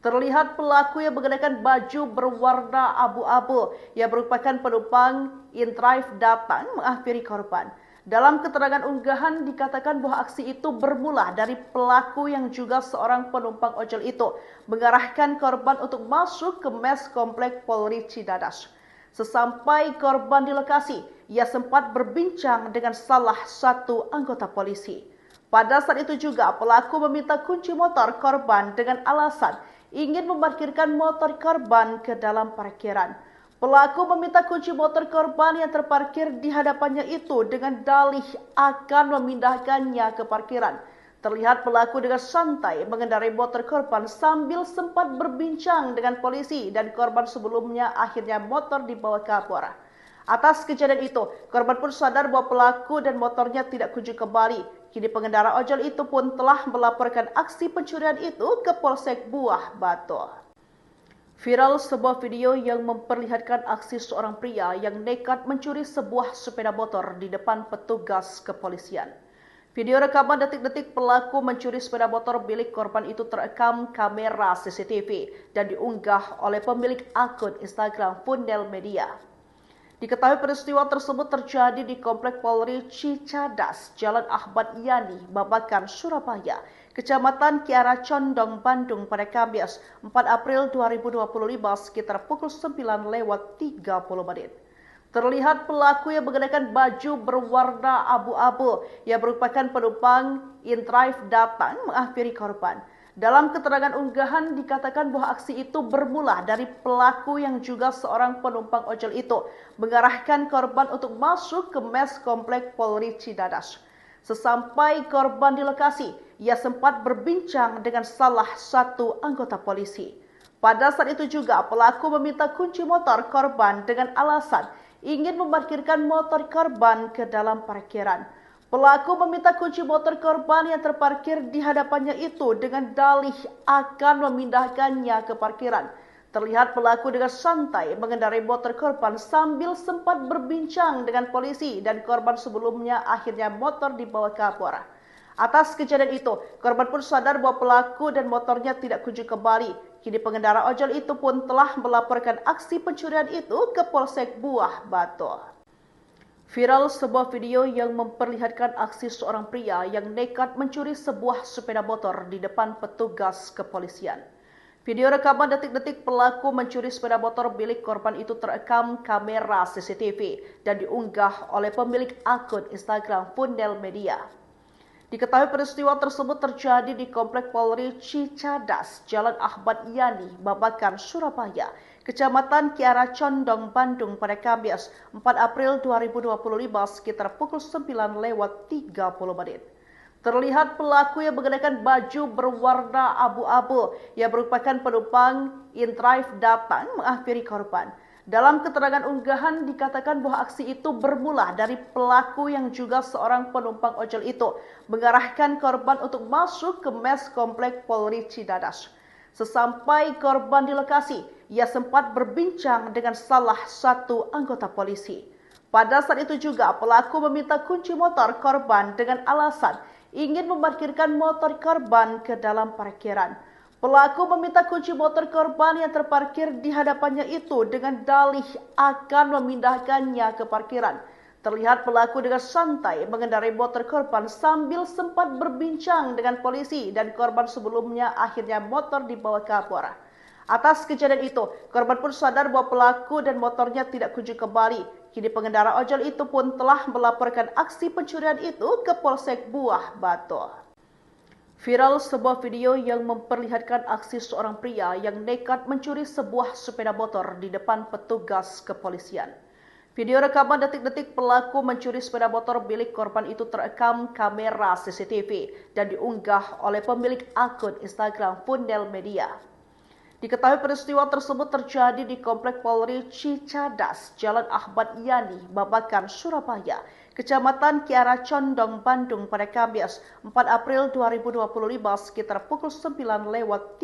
Speaker 1: Terlihat pelaku yang mengenakan baju berwarna abu-abu yang merupakan penumpang InDrive datang menghampiri korban. Dalam keterangan unggahan dikatakan bahwa aksi itu bermula dari pelaku yang juga seorang penumpang ojol itu mengarahkan korban untuk masuk ke mes Komplek Polri Cicadas. Sesampai korban di lokasi, ia sempat berbincang dengan salah satu anggota polisi. Pada saat itu juga pelaku meminta kunci motor korban dengan alasan ingin memarkirkan motor korban ke dalam parkiran. Pelaku meminta kunci motor korban yang terparkir di hadapannya itu dengan dalih akan memindahkannya ke parkiran. Terlihat pelaku dengan santai mengendarai motor korban sambil sempat berbincang dengan polisi dan korban sebelumnya akhirnya motor dibawa kabur. Atas kejadian itu, korban pun sadar bahwa pelaku dan motornya tidak kunjung kembali. Kini pengendara ojol itu pun telah melaporkan aksi pencurian itu ke Polsek Buah Batu. Viral sebuah video yang memperlihatkan aksi seorang pria yang nekat mencuri sebuah sepeda motor di depan petugas kepolisian. Video rekaman detik-detik pelaku mencuri sepeda motor milik korban itu terekam kamera CCTV dan diunggah oleh pemilik akun Instagram Fundel Media. Diketahui peristiwa tersebut terjadi di Komplek Polri Cicadas, Jalan Ahmad Yani, Babakan, Surabaya, Kecamatan Kiara Condong, Bandung pada Kamis 4 April 2025 sekitar pukul 9:30. Terlihat pelaku yang mengenakan baju berwarna abu-abu yang merupakan penumpang InDrive datang menghampiri korban. Dalam keterangan unggahan dikatakan bahwa aksi itu bermula dari pelaku yang juga seorang penumpang ojol itu mengarahkan korban untuk masuk ke mes Komplek Polri Cicadas. Sesampai korban di lokasi, ia sempat berbincang dengan salah satu anggota polisi. Pada saat itu juga pelaku meminta kunci motor korban dengan alasan ingin memarkirkan motor korban ke dalam parkiran. Pelaku meminta kunci motor korban yang terparkir di hadapannya itu dengan dalih akan memindahkannya ke parkiran. Terlihat pelaku dengan santai mengendarai motor korban sambil sempat berbincang dengan polisi dan korban sebelumnya akhirnya motor dibawa kabur. Atas kejadian itu, korban pun sadar bahwa pelaku dan motornya tidak kunjung kembali. Kini pengendara ojol itu pun telah melaporkan aksi pencurian itu ke Polsek Buah Batu. Viral sebuah video yang memperlihatkan aksi seorang pria yang nekat mencuri sebuah sepeda motor di depan petugas kepolisian. Video rekaman detik-detik pelaku mencuri sepeda motor milik korban itu terekam kamera CCTV dan diunggah oleh pemilik akun Instagram Fundel Media. Diketahui peristiwa tersebut terjadi di Komplek Polri Cicadas, Jalan Ahmad Yani, Babakan, Surabaya, Kecamatan Kiara Condong, Bandung pada Kamis 4 April 2025 sekitar pukul 9:30. Terlihat pelaku yang mengenakan baju berwarna abu-abu yang merupakan penumpang InDrive datang menghampiri korban. Dalam keterangan unggahan dikatakan bahwa aksi itu bermula dari pelaku yang juga seorang penumpang ojol itu mengarahkan korban untuk masuk ke mes Komplek Polri Cicadas. Sesampai korban di lokasi, ia sempat berbincang dengan salah satu anggota polisi. Pada saat itu juga pelaku meminta kunci motor korban dengan alasan ingin memarkirkan motor korban ke dalam parkiran. Pelaku meminta kunci motor korban yang terparkir di hadapannya itu dengan dalih akan memindahkannya ke parkiran. Terlihat pelaku dengan santai mengendarai motor korban sambil sempat berbincang dengan polisi dan korban sebelumnya akhirnya motor dibawa kabur. Atas kejadian itu, korban pun sadar bahwa pelaku dan motornya tidak kunjung kembali. Kini pengendara ojol itu pun telah melaporkan aksi pencurian itu ke Polsek Buah Batu. Viral sebuah video yang memperlihatkan aksi seorang pria yang nekat mencuri sebuah sepeda motor di depan petugas kepolisian. Video rekaman detik-detik pelaku mencuri sepeda motor milik korban itu terekam kamera CCTV dan diunggah oleh pemilik akun Instagram Fundel Media. Diketahui peristiwa tersebut terjadi di Komplek Polri Cicadas, Jalan Ahmad Yani, Babakan, Surabaya, Kecamatan Kiara Condong, Bandung pada Kamis 4 April 2025 sekitar pukul 9:30.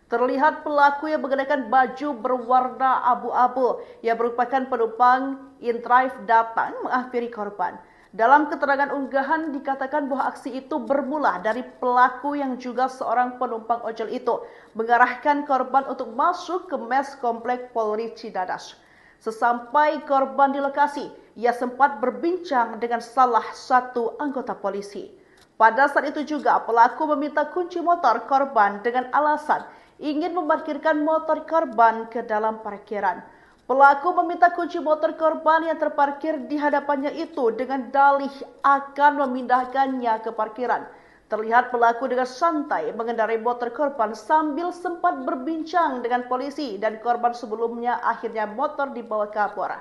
Speaker 1: Terlihat pelaku yang mengenakan baju berwarna abu-abu yang merupakan penumpang InDrive datang menghampiri korban. Dalam keterangan unggahan dikatakan bahwa aksi itu bermula dari pelaku yang juga seorang penumpang ojol itu mengarahkan korban untuk masuk ke mes Komplek Polri Cicadas. Sesampai korban di lokasi, ia sempat berbincang dengan salah satu anggota polisi. Pada saat itu juga pelaku meminta kunci motor korban dengan alasan ingin memarkirkan motor korban ke dalam parkiran. Pelaku meminta kunci motor korban yang terparkir di hadapannya itu dengan dalih akan memindahkannya ke parkiran. Terlihat pelaku dengan santai mengendarai motor korban sambil sempat berbincang dengan polisi dan korban sebelumnya akhirnya motor dibawa kabur.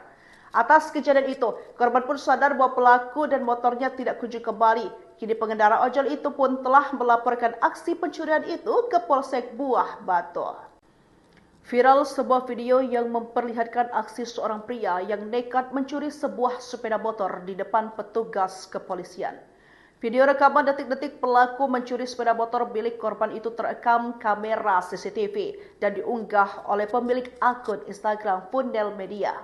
Speaker 1: Atas kejadian itu, korban pun sadar bahwa pelaku dan motornya tidak kunjung kembali. Kini pengendara ojol itu pun telah melaporkan aksi pencurian itu ke Polsek Buah Batu. Viral sebuah video yang memperlihatkan aksi seorang pria yang nekat mencuri sebuah sepeda motor di depan petugas kepolisian. Video rekaman detik-detik pelaku mencuri sepeda motor milik korban itu terekam kamera CCTV dan diunggah oleh pemilik akun Instagram Fundel Media.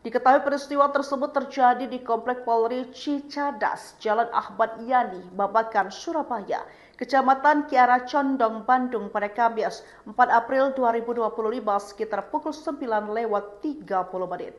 Speaker 1: Diketahui peristiwa tersebut terjadi di Komplek Polri Cicadas, Jalan Ahmad Yani, Babakan, Surabaya, Kecamatan Kiara Condong, Bandung pada Kamis 4 April 2025 sekitar pukul 9:30.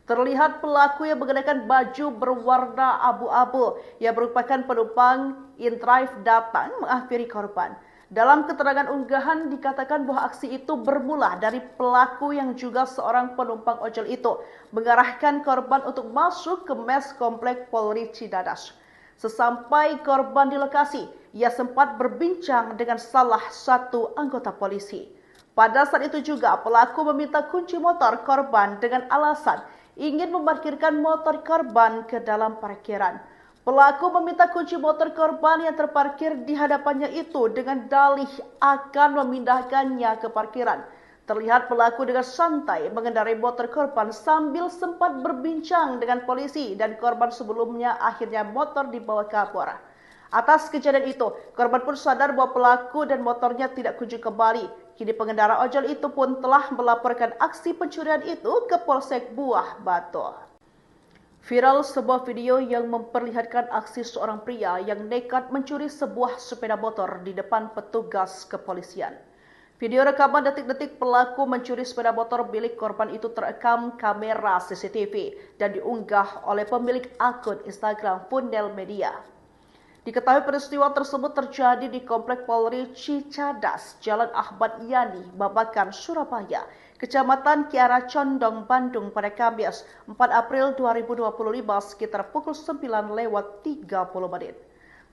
Speaker 1: Terlihat pelaku yang mengenakan baju berwarna abu-abu yang merupakan penumpang in-drive datang menghampiri korban. Dalam keterangan unggahan dikatakan bahwa aksi itu bermula dari pelaku yang juga seorang penumpang ojol itu mengarahkan korban untuk masuk ke mes Komplek Polri Cicadas. Sesampai korban di lokasi, ia sempat berbincang dengan salah satu anggota polisi. Pada saat itu juga pelaku meminta kunci motor korban dengan alasan ingin memarkirkan motor korban ke dalam parkiran. Pelaku meminta kunci motor korban yang terparkir di hadapannya itu dengan dalih akan memindahkannya ke parkiran. Terlihat pelaku dengan santai mengendarai motor korban sambil sempat berbincang dengan polisi dan korban sebelumnya akhirnya motor dibawa kabur. Atas kejadian itu, korban pun sadar bahwa pelaku dan motornya tidak kunjung kembali. Kini pengendara ojol itu pun telah melaporkan aksi pencurian itu ke Polsek Buah Batu. Viral sebuah video yang memperlihatkan aksi seorang pria yang nekat mencuri sebuah sepeda motor di depan petugas kepolisian. Video rekaman detik-detik pelaku mencuri sepeda motor milik korban itu terekam kamera CCTV dan diunggah oleh pemilik akun Instagram Fundel Media. Diketahui peristiwa tersebut terjadi di Komplek Polri Cicadas, Jalan Ahmad Yani, Babakan, Surabaya, Kecamatan Kiara Condong, Bandung pada Kamis 4 April 2025 sekitar pukul 9:30.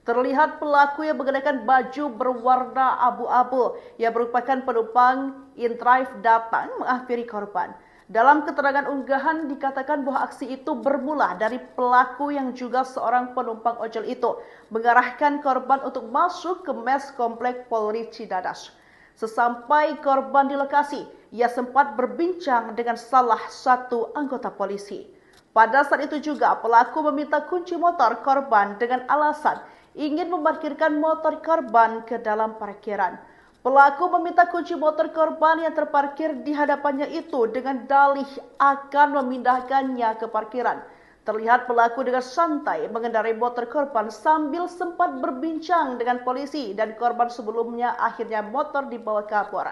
Speaker 1: Terlihat pelaku yang mengenakan baju berwarna abu-abu yang merupakan penumpang in-drive datang menghampiri korban. Dalam keterangan unggahan dikatakan bahwa aksi itu bermula dari pelaku yang juga seorang penumpang ojol itu mengarahkan korban untuk masuk ke mes Komplek Polri Cicadas. Sesampai korban di lokasi, ia sempat berbincang dengan salah satu anggota polisi. Pada saat itu juga pelaku meminta kunci motor korban dengan alasan ingin memarkirkan motor korban ke dalam parkiran. Pelaku meminta kunci motor korban yang terparkir di hadapannya itu dengan dalih akan memindahkannya ke parkiran. Terlihat pelaku dengan santai mengendarai motor korban sambil sempat berbincang dengan polisi dan korban sebelumnya akhirnya motor dibawa kabur.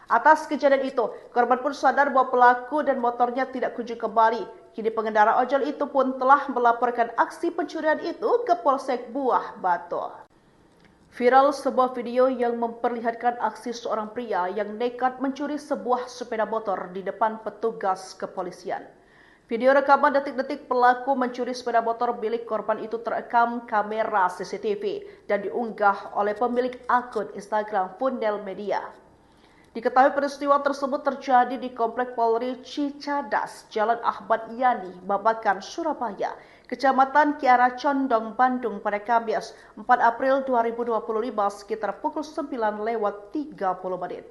Speaker 1: Atas kejadian itu, korban pun sadar bahwa pelaku dan motornya tidak kunjung kembali. Kini pengendara ojol itu pun telah melaporkan aksi pencurian itu ke Polsek Buah Batu. Viral sebuah video yang memperlihatkan aksi seorang pria yang nekat mencuri sebuah sepeda motor di depan petugas kepolisian. Video rekaman detik-detik pelaku mencuri sepeda motor milik korban itu terekam kamera CCTV dan diunggah oleh pemilik akun Instagram Fundel Media. Diketahui peristiwa tersebut terjadi di Komplek Polri Cicadas, Jalan Ahmad Yani, Babakan, Surabaya, Kecamatan Kiara Condong, Bandung pada Kamis 4 April 2025 sekitar pukul 9:30.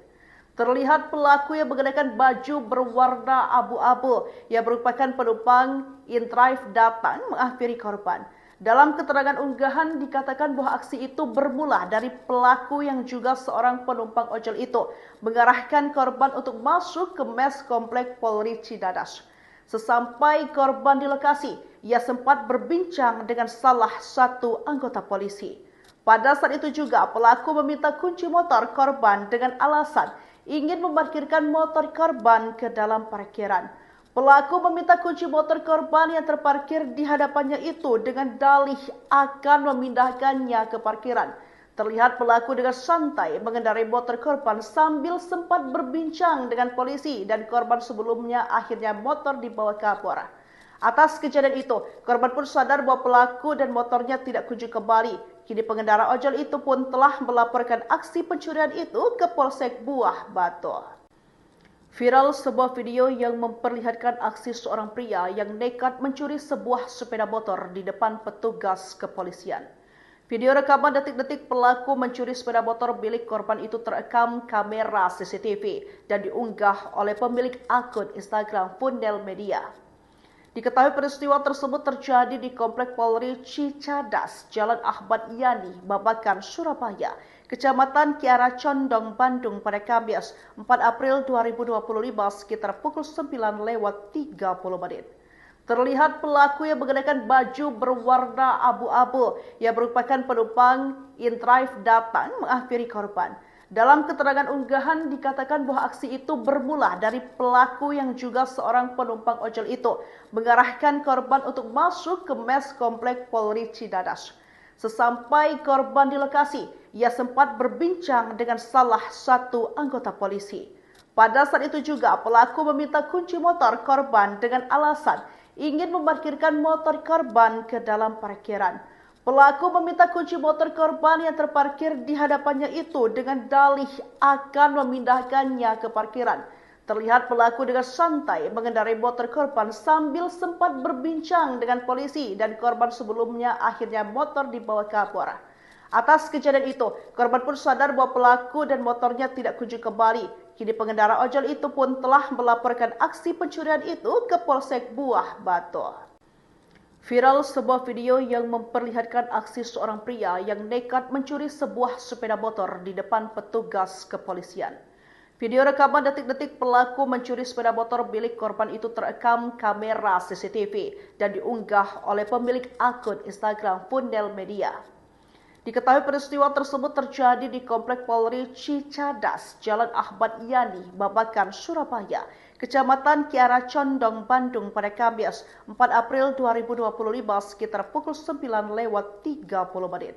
Speaker 1: Terlihat pelaku yang mengenakan baju berwarna abu-abu yang merupakan penumpang in-drive datang menghampiri korban. Dalam keterangan unggahan dikatakan bahwa aksi itu bermula dari pelaku yang juga seorang penumpang ojol itu mengarahkan korban untuk masuk ke mes Komplek Polri Cicadas. Sesampai korban di lokasi, ia sempat berbincang dengan salah satu anggota polisi. Pada saat itu juga pelaku meminta kunci motor korban dengan alasan ingin memarkirkan motor korban ke dalam parkiran. Pelaku meminta kunci motor korban yang terparkir di hadapannya itu dengan dalih akan memindahkannya ke parkiran. Terlihat pelaku dengan santai mengendarai motor korban sambil sempat berbincang dengan polisi dan korban sebelumnya akhirnya motor dibawa kabur. Atas kejadian itu, korban pun sadar bahwa pelaku dan motornya tidak kunjung kembali. Kini pengendara ojol itu pun telah melaporkan aksi pencurian itu ke Polsek Buah Batu. Viral sebuah video yang memperlihatkan aksi seorang pria yang nekat mencuri sebuah sepeda motor di depan petugas kepolisian. Video rekaman detik-detik pelaku mencuri sepeda motor milik korban itu terekam kamera CCTV dan diunggah oleh pemilik akun Instagram Fundel Media. Diketahui peristiwa tersebut terjadi di Komplek Polri Cicadas, Jalan Ahmad Yani, Babakan, Surabaya, Kecamatan Kiara Condong, Bandung pada Kamis 4 April 2025 sekitar pukul 9:30. Terlihat pelaku yang mengenakan baju berwarna abu-abu yang merupakan penumpang InDrive datang menghampiri korban. Dalam keterangan unggahan dikatakan bahwa aksi itu bermula dari pelaku yang juga seorang penumpang ojol itu mengarahkan korban untuk masuk ke mes komplek Polri Cidadas. Sesampai korban di lokasi, ia sempat berbincang dengan salah satu anggota polisi. Pada saat itu juga pelaku meminta kunci motor korban dengan alasan ingin memarkirkan motor korban ke dalam parkiran. Pelaku meminta kunci motor korban yang terparkir di hadapannya itu dengan dalih akan memindahkannya ke parkiran. Terlihat pelaku dengan santai mengendarai motor korban sambil sempat berbincang dengan polisi dan korban sebelumnya akhirnya motor dibawa ke Kapolres. Atas kejadian itu, korban pun sadar bahwa pelaku dan motornya tidak kunjung kembali. Kini pengendara ojol itu pun telah melaporkan aksi pencurian itu ke Polsek Buah Batu. Viral sebuah video yang memperlihatkan aksi seorang pria yang nekat mencuri sebuah sepeda motor di depan petugas kepolisian. Video rekaman detik-detik pelaku mencuri sepeda motor milik korban itu terekam kamera CCTV dan diunggah oleh pemilik akun Instagram Fundel Media. Diketahui peristiwa tersebut terjadi di Komplek Polri Cicadas, Jalan Ahmad Yani, Babakan, Surabaya, Kecamatan Kiara Condong, Bandung pada Kamis 4 April 2025 sekitar pukul 9:30.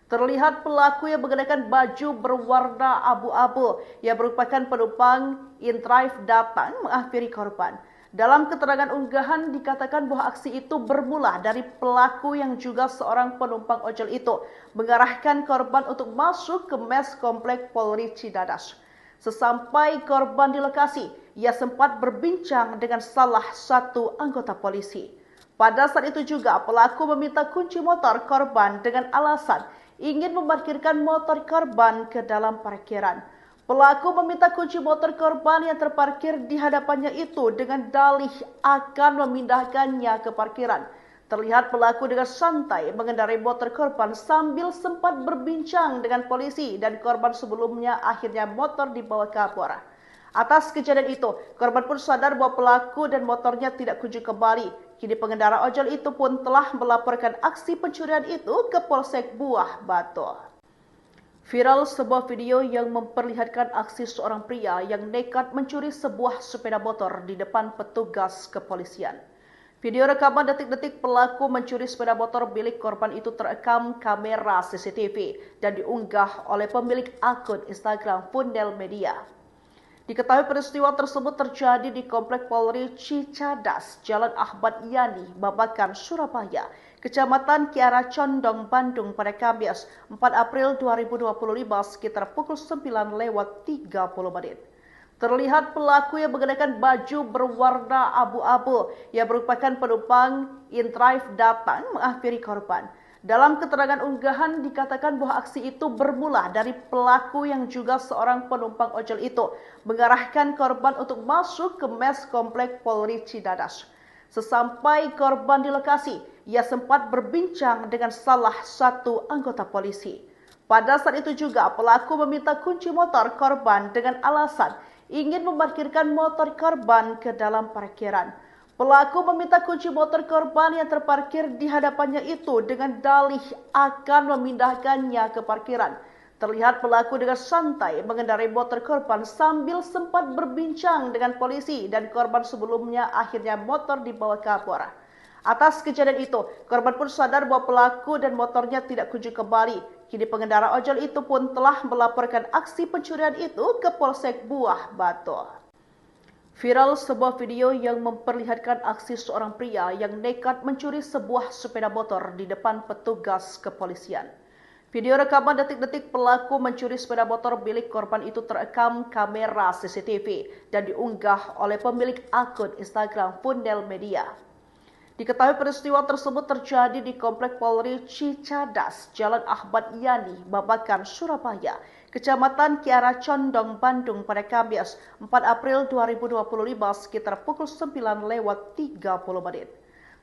Speaker 1: Terlihat pelaku yang mengenakan baju berwarna abu-abu yang merupakan penumpang InDrive datang menghampiri korban. Dalam keterangan unggahan dikatakan bahwa aksi itu bermula dari pelaku yang juga seorang penumpang ojol itu mengarahkan korban untuk masuk ke mes komplek Polri Cidadas. Sesampai korban di lokasi, ia sempat berbincang dengan salah satu anggota polisi. Pada saat itu juga pelaku meminta kunci motor korban dengan alasan ingin memarkirkan motor korban ke dalam parkiran. Pelaku meminta kunci motor korban yang terparkir di hadapannya itu dengan dalih akan memindahkannya ke parkiran. Terlihat pelaku dengan santai mengendarai motor korban sambil sempat berbincang dengan polisi dan korban sebelumnya akhirnya motor dibawa ke Kapolres. Atas kejadian itu, korban pun sadar bahwa pelaku dan motornya tidak kunjung kembali. Kini pengendara ojol itu pun telah melaporkan aksi pencurian itu ke Polsek Buah Batu. Viral sebuah video yang memperlihatkan aksi seorang pria yang nekat mencuri sebuah sepeda motor di depan petugas kepolisian. Video rekaman detik-detik pelaku mencuri sepeda motor milik korban itu terekam kamera CCTV dan diunggah oleh pemilik akun Instagram Fundel Media. Diketahui peristiwa tersebut terjadi di Komplek Polri Cicadas, Jalan Ahmad Yani, Babakan, Surabaya, Kecamatan Kiara Condong, Bandung pada Kamis 4 April 2025 sekitar pukul 9:30. Terlihat pelaku yang mengenakan baju berwarna abu-abu yang merupakan penumpang InDrive datang menghampiri korban. Dalam keterangan unggahan dikatakan bahwa aksi itu bermula dari pelaku yang juga seorang penumpang ojol itu mengarahkan korban untuk masuk ke mes komplek Polri Cidadas. Sesampai korban di lokasi, ia sempat berbincang dengan salah satu anggota polisi. Pada saat itu juga pelaku meminta kunci motor korban dengan alasan ingin memarkirkan motor korban ke dalam parkiran. Pelaku meminta kunci motor korban yang terparkir di hadapannya itu dengan dalih akan memindahkannya ke parkiran. Terlihat pelaku dengan santai mengendarai motor korban sambil sempat berbincang dengan polisi dan korban sebelumnya akhirnya motor dibawa ke Kapolres. Atas kejadian itu, korban pun sadar bahwa pelaku dan motornya tidak kunjung kembali. Kini pengendara ojol itu pun telah melaporkan aksi pencurian itu ke Polsek Buah Batu. Viral sebuah video yang memperlihatkan aksi seorang pria yang nekat mencuri sebuah sepeda motor di depan petugas kepolisian. Video rekaman detik-detik pelaku mencuri sepeda motor milik korban itu terekam kamera CCTV dan diunggah oleh pemilik akun Instagram Fundel Media. Diketahui peristiwa tersebut terjadi di Komplek Polri Cicadas, Jalan Ahmad Yani, Babakan, Surabaya, Kecamatan Kiara Condong, Bandung pada Kamis 4 April 2025 sekitar pukul 9:30.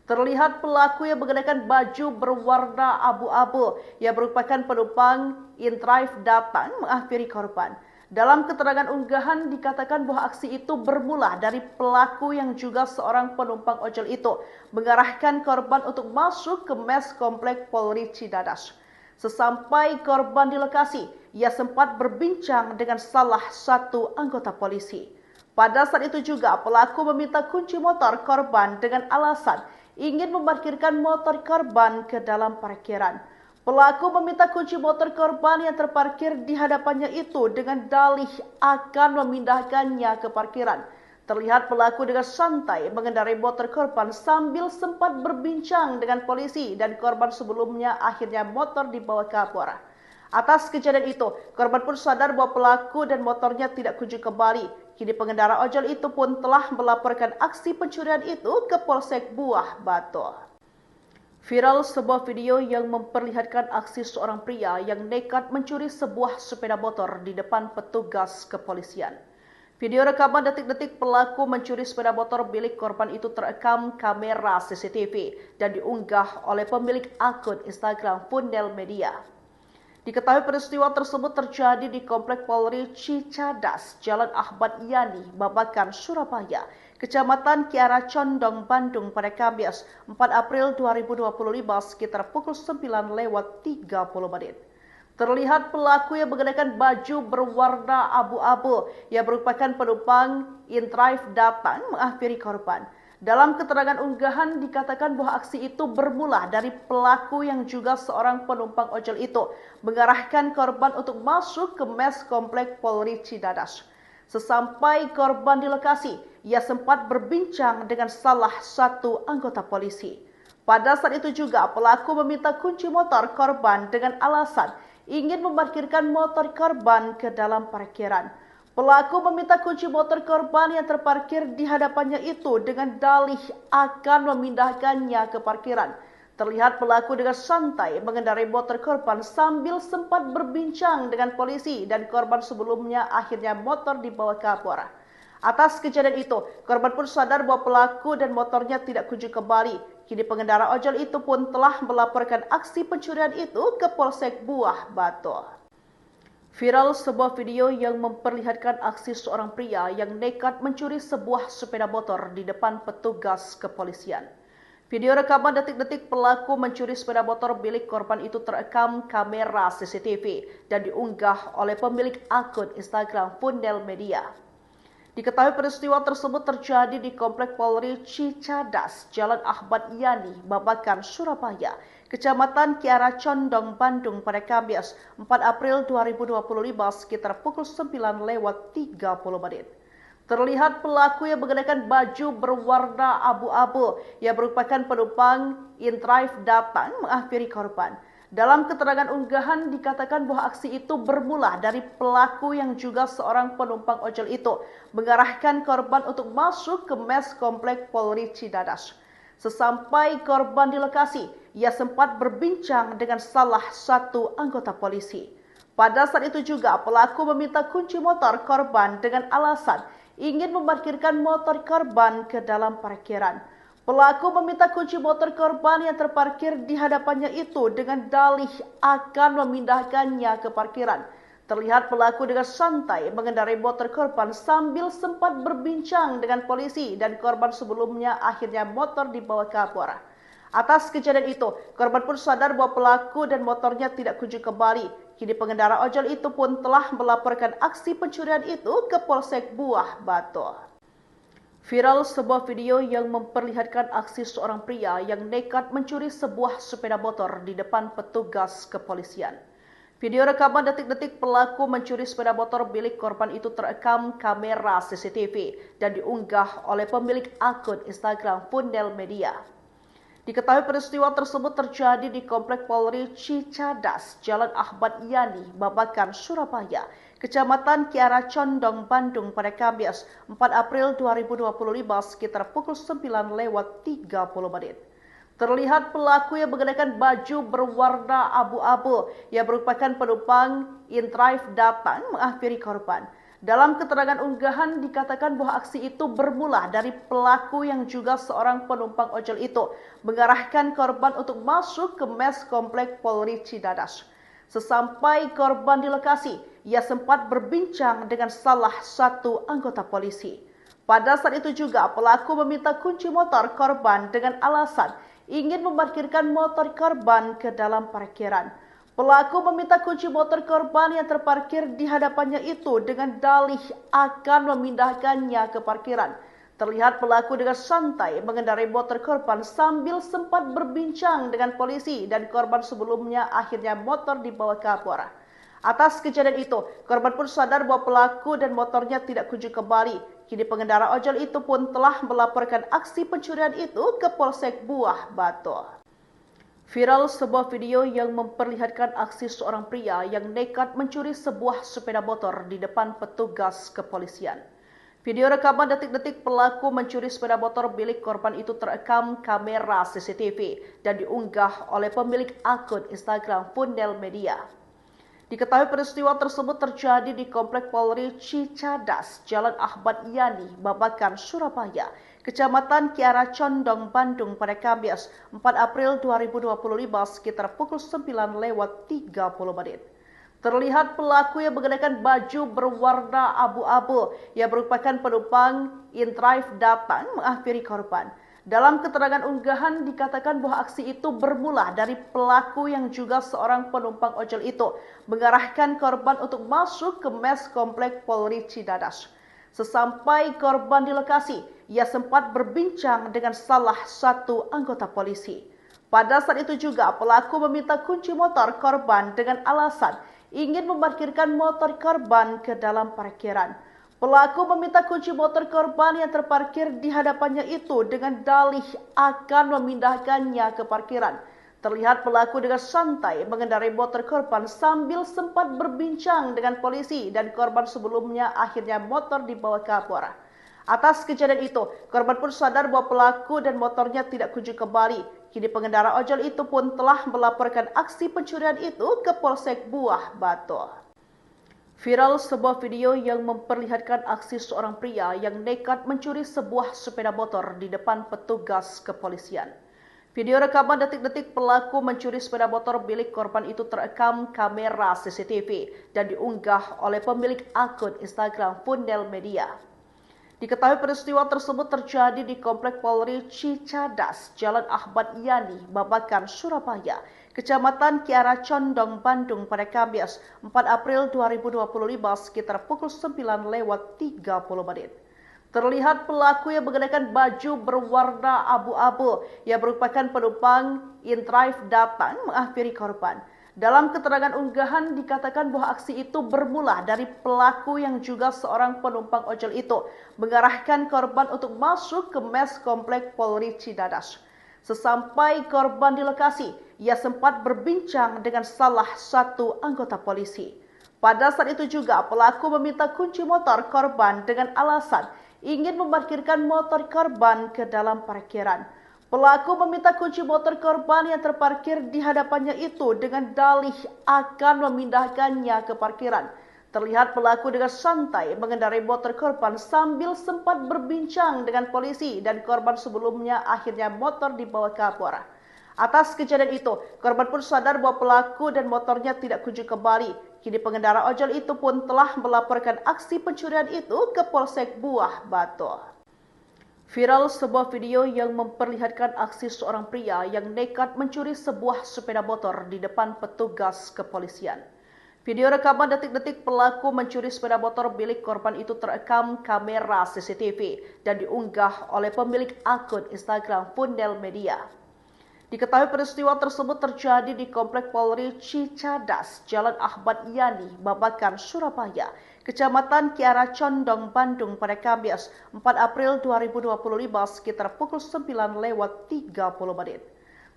Speaker 1: Terlihat pelaku yang mengenakan baju berwarna abu-abu yang merupakan penumpang InDrive datang menghampiri korban. Dalam keterangan unggahan dikatakan bahwa aksi itu bermula dari pelaku yang juga seorang penumpang ojol itu mengarahkan korban untuk masuk ke mes komplek Polri Cidadas. Sesampai korban di lokasi, ia sempat berbincang dengan salah satu anggota polisi. Pada saat itu juga pelaku meminta kunci motor korban dengan alasan ingin memarkirkan motor korban ke dalam parkiran. Pelaku meminta kunci motor korban yang terparkir di hadapannya itu dengan dalih akan memindahkannya ke parkiran. Terlihat pelaku dengan santai mengendarai motor korban sambil sempat berbincang dengan polisi dan korban sebelumnya akhirnya motor dibawa kabur. Atas kejadian itu, korban pun sadar bahwa pelaku dan motornya tidak kunjung kembali. Kini pengendara ojol itu pun telah melaporkan aksi pencurian itu ke Polsek Buah Batu. Viral sebuah video yang memperlihatkan aksi seorang pria yang nekat mencuri sebuah sepeda motor di depan petugas kepolisian. Video rekaman detik-detik pelaku mencuri sepeda motor milik korban itu terekam kamera CCTV dan diunggah oleh pemilik akun Instagram Fundel Media. Diketahui peristiwa tersebut terjadi di Komplek Polri Cicadas, Jalan Ahmad Yani, Babakan, Surabaya, Kecamatan Kiara Condong, Bandung pada Kamis 4 April 2025 sekitar pukul 9:30. Terlihat pelaku yang mengenakan baju berwarna abu-abu yang merupakan penumpang InDrive datang menghampiri korban. Dalam keterangan unggahan dikatakan bahwa aksi itu bermula dari pelaku yang juga seorang penumpang ojol itu mengarahkan korban untuk masuk ke mes komplek Polri Cidadas. Sesampai korban di lokasi, ia sempat berbincang dengan salah satu anggota polisi. Pada saat itu juga pelaku meminta kunci motor korban dengan alasan ingin memarkirkan motor korban ke dalam parkiran. Pelaku meminta kunci motor korban yang terparkir di hadapannya itu dengan dalih akan memindahkannya ke parkiran. Terlihat pelaku dengan santai mengendarai motor korban sambil sempat berbincang dengan polisi dan korban sebelumnya akhirnya motor dibawa kabur. Atas kejadian itu, korban pun sadar bahwa pelaku dan motornya tidak kunjung kembali. Kini pengendara ojol itu pun telah melaporkan aksi pencurian itu ke Polsek Buah Batu. Viral sebuah video yang memperlihatkan aksi seorang pria yang nekat mencuri sebuah sepeda motor di depan petugas kepolisian. Video rekaman detik-detik pelaku mencuri sepeda motor milik korban itu terekam kamera CCTV dan diunggah oleh pemilik akun Instagram Fundel Media. Diketahui peristiwa tersebut terjadi di Komplek Polri Cicadas, Jalan Ahmad Yani, Babakan, Surabaya, Kecamatan Kiara Condong, Bandung pada Kamis 4 April 2025 sekitar pukul 9:30. Terlihat pelaku yang mengenakan baju berwarna abu-abu yang merupakan penumpang InDrive datang menghampiri korban. Dalam keterangan unggahan dikatakan bahwa aksi itu bermula dari pelaku yang juga seorang penumpang ojol itu mengarahkan korban untuk masuk ke mes komplek Polri Cidadas. Sesampai korban di lokasi, ia sempat berbincang dengan salah satu anggota polisi. Pada saat itu juga pelaku meminta kunci motor korban dengan alasan ingin memarkirkan motor korban ke dalam parkiran. Pelaku meminta kunci motor korban yang terparkir di hadapannya itu dengan dalih akan memindahkannya ke parkiran. Terlihat pelaku dengan santai mengendarai motor korban sambil sempat berbincang dengan polisi dan korban sebelumnya akhirnya motor dibawa kabur. Atas kejadian itu, korban pun sadar bahwa pelaku dan motornya tidak kunjung kembali. Kini pengendara ojol itu pun telah melaporkan aksi pencurian itu ke Polsek Buah Batu. Viral sebuah video yang memperlihatkan aksi seorang pria yang nekat mencuri sebuah sepeda motor di depan petugas kepolisian. Video rekaman detik-detik pelaku mencuri sepeda motor milik korban itu terekam kamera CCTV dan diunggah oleh pemilik akun Instagram Fundel Media. Diketahui peristiwa tersebut terjadi di Komplek Polri Cicadas, Jalan Ahmad Yani, Babakan, Surabaya, Kecamatan Kiara Condong, Bandung pada Kamis 4 April 2025 sekitar pukul 9:30. Terlihat pelaku yang mengenakan baju berwarna abu-abu yang merupakan penumpang InDrive datang menghampiri korban. Dalam keterangan unggahan dikatakan bahwa aksi itu bermula dari pelaku yang juga seorang penumpang ojol itu mengarahkan korban untuk masuk ke mes komplek Polri Cidadas. Sesampai korban di lokasi, ia sempat berbincang dengan salah satu anggota polisi. Pada saat itu juga pelaku meminta kunci motor korban dengan alasan ingin memarkirkan motor korban ke dalam parkiran. Pelaku meminta kunci motor korban yang terparkir di hadapannya itu dengan dalih akan memindahkannya ke parkiran. Terlihat pelaku dengan santai mengendarai motor korban sambil sempat berbincang dengan polisi dan korban sebelumnya akhirnya motor dibawa kabur. Atas kejadian itu, korban pun sadar bahwa pelaku dan motornya tidak kunjung kembali. Kini pengendara ojol itu pun telah melaporkan aksi pencurian itu ke Polsek Buah Batu. Viral sebuah video yang memperlihatkan aksi seorang pria yang nekat mencuri sebuah sepeda motor di depan petugas kepolisian. Video rekaman detik-detik pelaku mencuri sepeda motor milik korban itu terekam kamera CCTV dan diunggah oleh pemilik akun Instagram Fundel Media. Diketahui peristiwa tersebut terjadi di Komplek Polri Cicadas, Jalan Ahmad Yani, Babakan, Surabaya, Kecamatan Kiara Condong, Bandung pada Kamis 4 April 2025 sekitar pukul 9:30. Terlihat pelaku yang mengenakan baju berwarna abu-abu yang merupakan penumpang InDrive datang menghampiri korban. Dalam keterangan unggahan dikatakan bahwa aksi itu bermula dari pelaku yang juga seorang penumpang ojol itu mengarahkan korban untuk masuk ke mes Komplek Polri Cicadas. Sesampai korban di lokasi, ia sempat berbincang dengan salah satu anggota polisi. Pada saat itu juga pelaku meminta kunci motor korban dengan alasan ingin memarkirkan motor korban ke dalam parkiran. Pelaku meminta kunci motor korban yang terparkir di hadapannya itu dengan dalih akan memindahkannya ke parkiran. Terlihat pelaku dengan santai mengendarai motor korban sambil sempat berbincang dengan polisi dan korban sebelumnya akhirnya motor dibawa kabur. Atas kejadian itu, korban pun sadar bahwa pelaku dan motornya tidak kunjung kembali. Kini pengendara ojol itu pun telah melaporkan aksi pencurian itu ke Polsek Buah Batu. Viral sebuah video yang memperlihatkan aksi seorang pria yang nekat mencuri sebuah sepeda motor di depan petugas kepolisian. Video rekaman detik-detik pelaku mencuri sepeda motor milik korban itu terekam kamera CCTV dan diunggah oleh pemilik akun Instagram Fundel Media. Diketahui peristiwa tersebut terjadi di Komplek Polri Cicadas, Jalan Ahmad Yani, Babakan, Surabaya, Kecamatan Kiara Condong, Bandung pada Kamis 4 April 2025 sekitar pukul 9:30. Terlihat pelaku yang mengenakan baju berwarna abu-abu yang merupakan penumpang InDrive datang menghampiri korban. Dalam keterangan unggahan dikatakan bahwa aksi itu bermula dari pelaku yang juga seorang penumpang ojol itu mengarahkan korban untuk masuk ke mes Komplek Polri Cicadas. Sesampai korban di lokasi, ia sempat berbincang dengan salah satu anggota polisi. Pada saat itu juga pelaku meminta kunci motor korban dengan alasan ingin memarkirkan motor korban ke dalam parkiran. Pelaku meminta kunci motor korban yang terparkir di hadapannya itu dengan dalih akan memindahkannya ke parkiran. Terlihat pelaku dengan santai mengendarai motor korban sambil sempat berbincang dengan polisi dan korban sebelumnya akhirnya motor dibawa kabur. Atas kejadian itu, korban pun sadar bahwa pelaku dan motornya tidak kunjung kembali. Kini pengendara ojol itu pun telah melaporkan aksi pencurian itu ke Polsek Buah Batu. Viral sebuah video yang memperlihatkan aksi seorang pria yang nekat mencuri sebuah sepeda motor di depan petugas kepolisian. Video rekaman detik-detik pelaku mencuri sepeda motor milik korban itu terekam kamera CCTV dan diunggah oleh pemilik akun Instagram Fundel Media. Diketahui peristiwa tersebut terjadi di Komplek Polri Cicadas, Jalan Ahmad Yani, Babakan, Surabaya, Kecamatan Kiara Condong, Bandung pada Kamis 4 April 2025 sekitar pukul 9:30.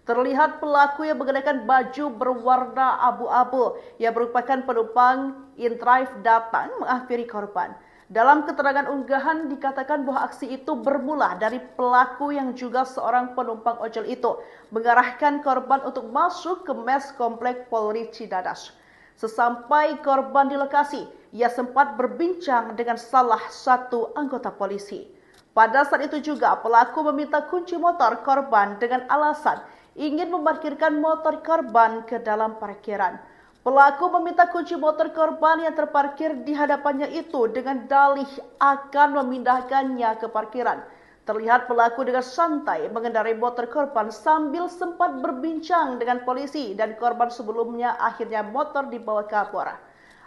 Speaker 1: Terlihat pelaku yang mengenakan baju berwarna abu-abu yang merupakan penumpang InDrive datang menghampiri korban. Dalam keterangan unggahan dikatakan bahwa aksi itu bermula dari pelaku yang juga seorang penumpang ojol itu mengarahkan korban untuk masuk ke mes Komplek Polri Cicadas. Sesampai korban di lokasi, ia sempat berbincang dengan salah satu anggota polisi. Pada saat itu juga pelaku meminta kunci motor korban dengan alasan ingin memarkirkan motor korban ke dalam parkiran. Pelaku meminta kunci motor korban yang terparkir di hadapannya itu dengan dalih akan memindahkannya ke parkiran. Terlihat pelaku dengan santai mengendarai motor korban sambil sempat berbincang dengan polisi dan korban sebelumnya akhirnya motor dibawa ke Kapolres.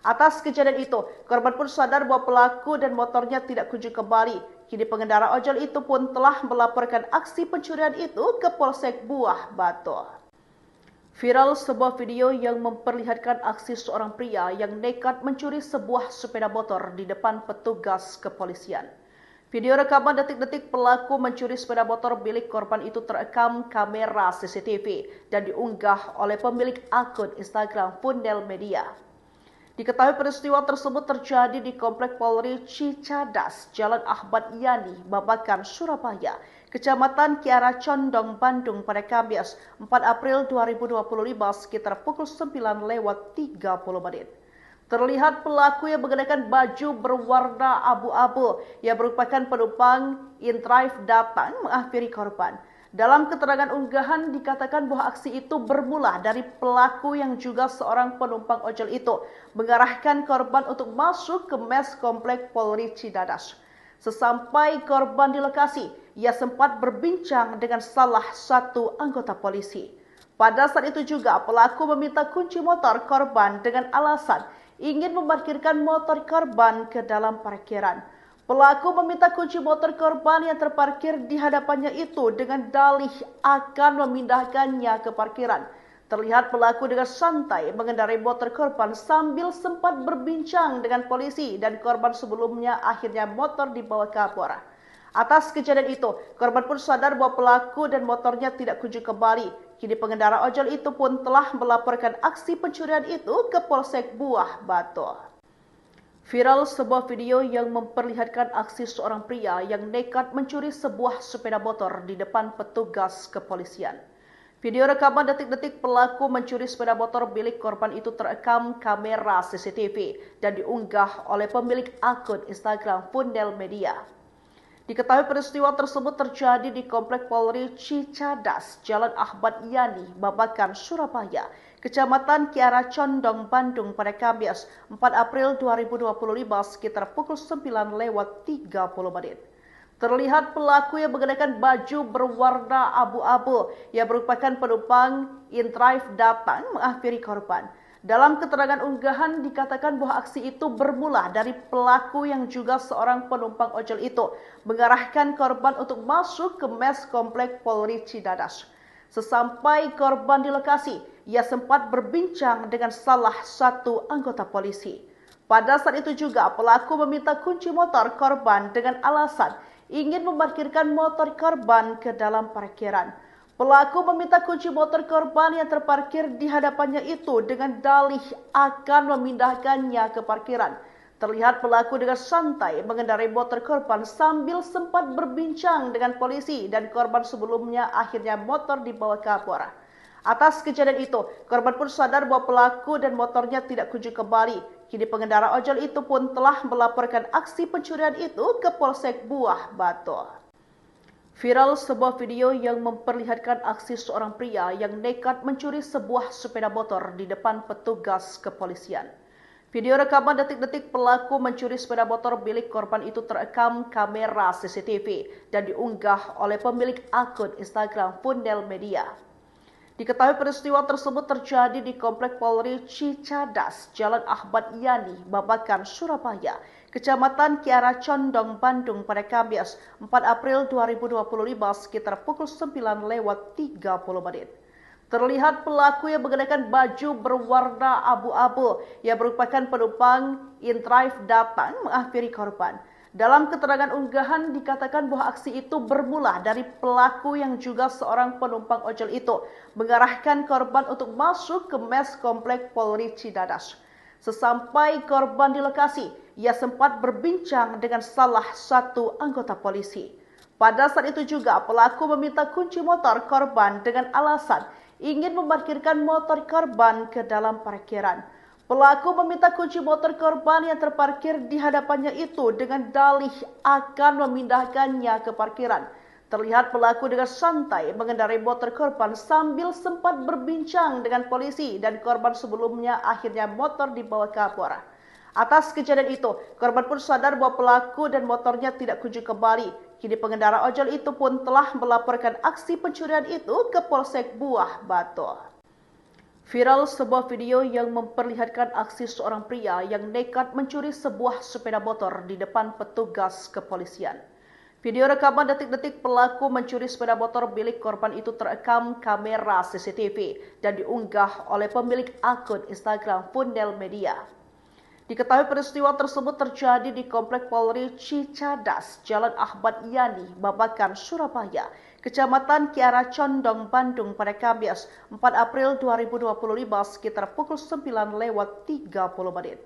Speaker 1: Atas kejadian itu, korban pun sadar bahwa pelaku dan motornya tidak kunjung kembali. Kini pengendara ojol itu pun telah melaporkan aksi pencurian itu ke Polsek Buah Batu. Viral sebuah video yang memperlihatkan aksi seorang pria yang nekat mencuri sebuah sepeda motor di depan petugas kepolisian. Video rekaman detik-detik pelaku mencuri sepeda motor milik korban itu terekam kamera CCTV dan diunggah oleh pemilik akun Instagram Fundel Media. Diketahui peristiwa tersebut terjadi di Komplek Polri Cicadas, Jalan Ahmad Yani, Babakan, Surabaya, Kecamatan Kiara Condong, Bandung pada Kamis 4 April 2025 sekitar pukul 9:30 menit. Terlihat pelaku yang mengenakan baju berwarna abu-abu yang merupakan penumpang in-drive datang menghampiri korban. Dalam keterangan unggahan dikatakan bahwa aksi itu bermula dari pelaku yang juga seorang penumpang ojol itu mengarahkan korban untuk masuk ke mes Komplek Polri Cicadas. Sesampai korban di lokasi, ia sempat berbincang dengan salah satu anggota polisi. Pada saat itu juga pelaku meminta kunci motor korban dengan alasan ingin memarkirkan motor korban ke dalam parkiran. Pelaku meminta kunci motor korban yang terparkir di hadapannya itu dengan dalih akan memindahkannya ke parkiran. Terlihat pelaku dengan santai mengendarai motor korban sambil sempat berbincang dengan polisi dan korban sebelumnya akhirnya motor dibawa ke Kapolres. Atas kejadian itu, korban pun sadar bahwa pelaku dan motornya tidak kunjung kembali. Kini pengendara ojol itu pun telah melaporkan aksi pencurian itu ke Polsek Buah Batu. Viral sebuah video yang memperlihatkan aksi seorang pria yang nekat mencuri sebuah sepeda motor di depan petugas kepolisian. Video rekaman detik-detik pelaku mencuri sepeda motor milik korban itu terekam kamera CCTV dan diunggah oleh pemilik akun Instagram Fundel Media. Diketahui peristiwa tersebut terjadi di Komplek Polri Cicadas, Jalan Ahmad Yani, Babakan, Surabaya, Kecamatan Kiara Condong, Bandung pada Kamis 4 April 2025 sekitar pukul 9:30 menit. Terlihat pelaku yang mengenakan baju berwarna abu-abu yang merupakan penumpang in-drive datang menghampiri korban. Dalam keterangan unggahan dikatakan bahwa aksi itu bermula dari pelaku yang juga seorang penumpang ojol itu mengarahkan korban untuk masuk ke mes Komplek Polri Cicadas. Sesampai korban di lokasi, ia sempat berbincang dengan salah satu anggota polisi. Pada saat itu juga pelaku meminta kunci motor korban dengan alasan ingin memarkirkan motor korban ke dalam parkiran. Pelaku meminta kunci motor korban yang terparkir di hadapannya itu dengan dalih akan memindahkannya ke parkiran. Terlihat pelaku dengan santai mengendarai motor korban sambil sempat berbincang dengan polisi dan korban sebelumnya akhirnya motor dibawa ke Kapolres. Atas kejadian itu, korban pun sadar bahwa pelaku dan motornya tidak kunjung kembali. Kini pengendara ojol itu pun telah melaporkan aksi pencurian itu ke Polsek Buah Batu. Viral sebuah video yang memperlihatkan aksi seorang pria yang nekat mencuri sebuah sepeda motor di depan petugas kepolisian. Video rekaman detik-detik pelaku mencuri sepeda motor milik korban itu terekam kamera CCTV dan diunggah oleh pemilik akun Instagram Fundel Media. Diketahui peristiwa tersebut terjadi di Komplek Polri Cicadas, Jalan Ahmad Yani, Babakan, Surabaya, Kecamatan Kiara Condong, Bandung pada Kamis 4 April 2025 sekitar pukul 9:30 menit. Terlihat pelaku yang mengenakan baju berwarna abu-abu yang merupakan penumpang in-drive datang menghampiri korban. Dalam keterangan unggahan dikatakan bahwa aksi itu bermula dari pelaku yang juga seorang penumpang ojol itu mengarahkan korban untuk masuk ke mes Komplek Polri Cicadas. Sesampai korban di lokasi, ia sempat berbincang dengan salah satu anggota polisi. Pada saat itu juga pelaku meminta kunci motor korban dengan alasan ingin memarkirkan motor korban ke dalam parkiran. Pelaku meminta kunci motor korban yang terparkir di hadapannya itu dengan dalih akan memindahkannya ke parkiran. Terlihat pelaku dengan santai mengendarai motor korban sambil sempat berbincang dengan polisi dan korban sebelumnya akhirnya motor dibawa ke Kapolres. Atas kejadian itu, korban pun sadar bahwa pelaku dan motornya tidak kunjung kembali. Kini pengendara ojol itu pun telah melaporkan aksi pencurian itu ke Polsek Buah Batu. Viral sebuah video yang memperlihatkan aksi seorang pria yang nekat mencuri sebuah sepeda motor di depan petugas kepolisian. Video rekaman detik-detik pelaku mencuri sepeda motor milik korban itu terekam kamera CCTV dan diunggah oleh pemilik akun Instagram Fundel Media. Diketahui peristiwa tersebut terjadi di Komplek Polri Cicadas, Jalan Ahmad Yani, Babakan, Surabaya, Kecamatan Kiara Condong, Bandung pada Kamis 4 April 2025 sekitar pukul 9:30.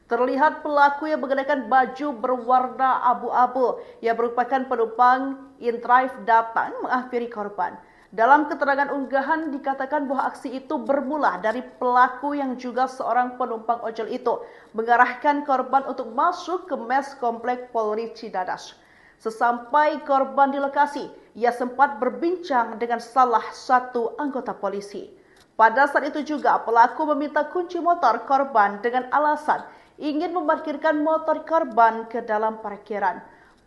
Speaker 1: Terlihat pelaku yang mengenakan baju berwarna abu-abu yang merupakan penumpang in-drive datang menghampiri korban. Dalam keterangan unggahan dikatakan bahwa aksi itu bermula dari pelaku yang juga seorang penumpang ojol itu mengarahkan korban untuk masuk ke mes Komplek Polri Cicadas. Sesampai korban di lokasi, ia sempat berbincang dengan salah satu anggota polisi. Pada saat itu juga pelaku meminta kunci motor korban dengan alasan ingin memarkirkan motor korban ke dalam parkiran.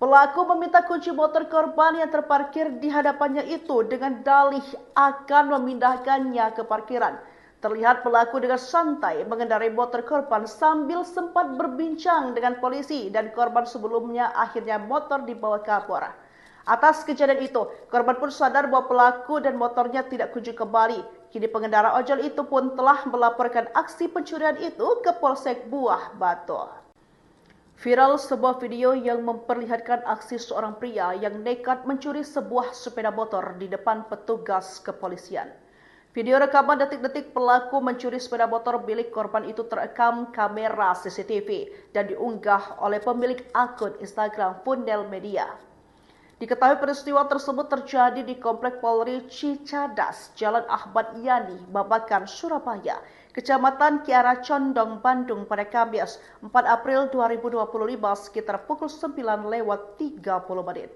Speaker 1: Pelaku meminta kunci motor korban yang terparkir di hadapannya itu dengan dalih akan memindahkannya ke parkiran. Terlihat pelaku dengan santai mengendarai motor korban sambil sempat berbincang dengan polisi dan korban sebelumnya akhirnya motor dibawa ke Kapolres. Atas kejadian itu, korban pun sadar bahwa pelaku dan motornya tidak kunjung kembali. Kini pengendara ojol itu pun telah melaporkan aksi pencurian itu ke Polsek Buah Batu. Viral sebuah video yang memperlihatkan aksi seorang pria yang nekat mencuri sebuah sepeda motor di depan petugas kepolisian. Video rekaman detik-detik pelaku mencuri sepeda motor milik korban itu terekam kamera CCTV dan diunggah oleh pemilik akun Instagram Fundel Media. Diketahui peristiwa tersebut terjadi di Komplek Polri Cicadas, Jalan Ahmad Yani, Babakan, Surabaya, Kecamatan Kiara Condong, Bandung pada Kamis 4 April 2025 sekitar pukul 9:30.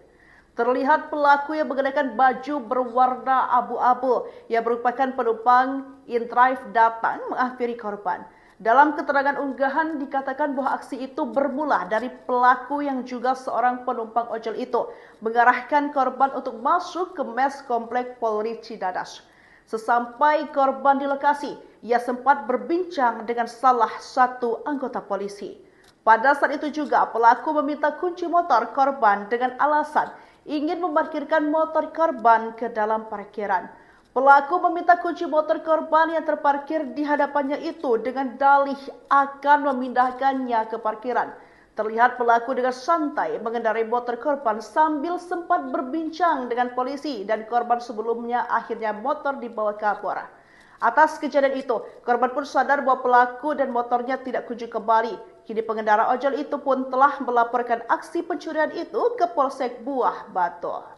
Speaker 1: Terlihat pelaku yang mengenakan baju berwarna abu-abu yang merupakan penumpang in-drive datang menghampiri korban. Dalam keterangan unggahan dikatakan bahwa aksi itu bermula dari pelaku yang juga seorang penumpang ojol itu mengarahkan korban untuk masuk ke mes Komplek Polri Cicadas. Sesampai korban di lokasi, ia sempat berbincang dengan salah satu anggota polisi. Pada saat itu juga pelaku meminta kunci motor korban dengan alasan ingin memarkirkan motor korban ke dalam parkiran. Pelaku meminta kunci motor korban yang terparkir di hadapannya itu dengan dalih akan memindahkannya ke parkiran. Terlihat pelaku dengan santai mengendarai motor korban sambil sempat berbincang dengan polisi dan korban sebelumnya akhirnya motor dibawa ke Kapolres. Atas kejadian itu, korban pun sadar bahwa pelaku dan motornya tidak kunjung kembali. Kini pengendara ojol itu pun telah melaporkan aksi pencurian itu ke Polsek Buah Batu.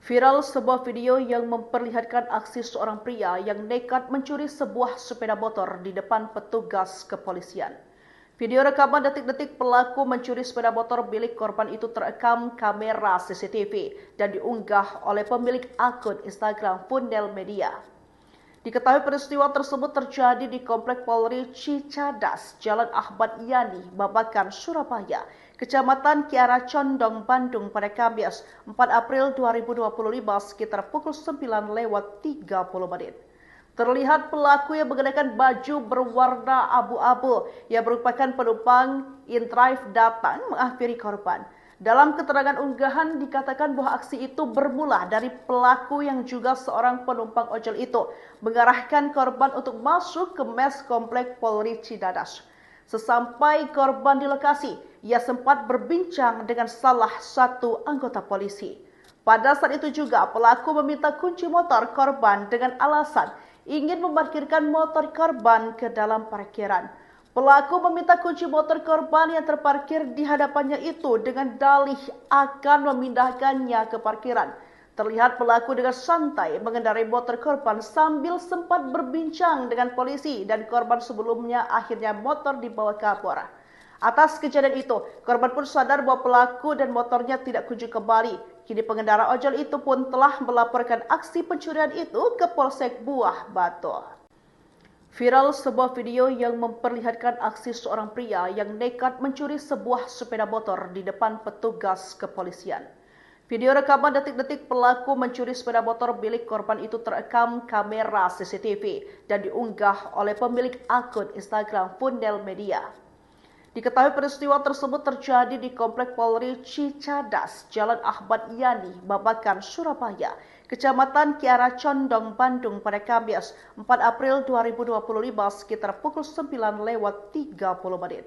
Speaker 1: Viral sebuah video yang memperlihatkan aksi seorang pria yang nekat mencuri sebuah sepeda motor di depan petugas kepolisian. Video rekaman detik-detik pelaku mencuri sepeda motor milik korban itu terekam kamera CCTV dan diunggah oleh pemilik akun Instagram Fundel Media. Diketahui peristiwa tersebut terjadi di Komplek Polri Cicadas, Jalan Ahmad Yani, Babakan, Surabaya, Kecamatan Kiara Condong, Bandung pada Kamis 4 April 2025 sekitar pukul 9:30. Terlihat pelaku yang mengenakan baju berwarna abu-abu yang merupakan penumpang in-drive datang menghampiri korban. Dalam keterangan unggahan dikatakan bahwa aksi itu bermula dari pelaku yang juga seorang penumpang ojol itu mengarahkan korban untuk masuk ke mes Komplek Polri Cicadas. Sesampai korban di lokasi, ia sempat berbincang dengan salah satu anggota polisi. Pada saat itu juga pelaku meminta kunci motor korban dengan alasan ingin memarkirkan motor korban ke dalam parkiran. Pelaku meminta kunci motor korban yang terparkir di hadapannya itu dengan dalih akan memindahkannya ke parkiran. Terlihat pelaku dengan santai mengendarai motor korban sambil sempat berbincang dengan polisi dan korban sebelumnya akhirnya motor dibawa ke Kapolres. Atas kejadian itu, korban pun sadar bahwa pelaku dan motornya tidak kunjung kembali. Kini pengendara ojol itu pun telah melaporkan aksi pencurian itu ke Polsek Buah Batu. Viral sebuah video yang memperlihatkan aksi seorang pria yang nekat mencuri sebuah sepeda motor di depan petugas kepolisian. Video rekaman detik-detik pelaku mencuri sepeda motor milik korban itu terekam kamera CCTV dan diunggah oleh pemilik akun Instagram Fundel Media. Diketahui peristiwa tersebut terjadi di Komplek Polri Cicadas, Jalan Ahmad Yani, Babakan, Surabaya, Kecamatan Kiara Condong, Bandung pada Kamis 4 April 2025 sekitar pukul 9:30.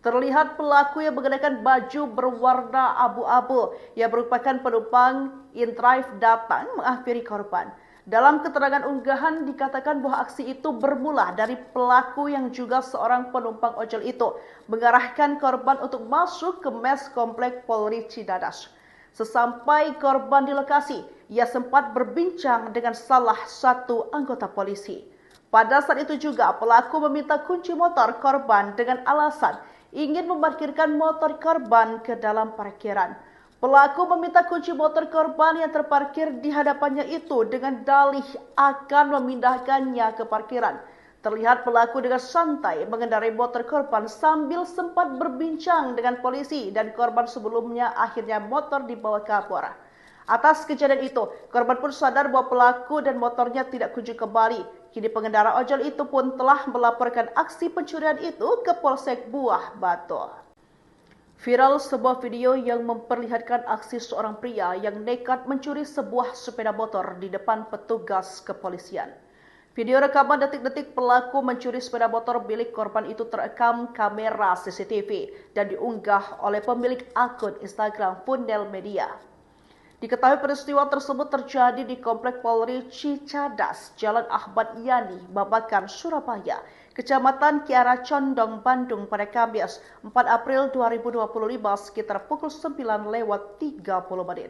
Speaker 1: Terlihat pelaku yang mengenakan baju berwarna abu-abu yang merupakan penumpang InDrive datang menghampiri korban. Dalam keterangan unggahan dikatakan bahwa aksi itu bermula dari pelaku yang juga seorang penumpang ojol itu mengarahkan korban untuk masuk ke mes Komplek Polri Cicadas. Sesampai korban di lokasi, ia sempat berbincang dengan salah satu anggota polisi. Pada saat itu juga pelaku meminta kunci motor korban dengan alasan ingin memarkirkan motor korban ke dalam parkiran. Pelaku meminta kunci motor korban yang terparkir di hadapannya itu dengan dalih akan memindahkannya ke parkiran. Terlihat pelaku dengan santai mengendarai motor korban sambil sempat berbincang dengan polisi dan korban sebelumnya akhirnya motor dibawa ke Kapolres. Atas kejadian itu, korban pun sadar bahwa pelaku dan motornya tidak kunjung kembali. Kini pengendara ojol itu pun telah melaporkan aksi pencurian itu ke Polsek Buah Batu. Viral sebuah video yang memperlihatkan aksi seorang pria yang nekat mencuri sebuah sepeda motor di depan petugas kepolisian. Video rekaman detik-detik pelaku mencuri sepeda motor milik korban itu terekam kamera CCTV dan diunggah oleh pemilik akun Instagram Fundel Media. Diketahui peristiwa tersebut terjadi di Komplek Polri Cicadas, Jalan Ahmad Yani, Babakan, Surabaya, Kecamatan Kiara Condong, Bandung pada Kamis 4 April 2025 sekitar pukul 9:30.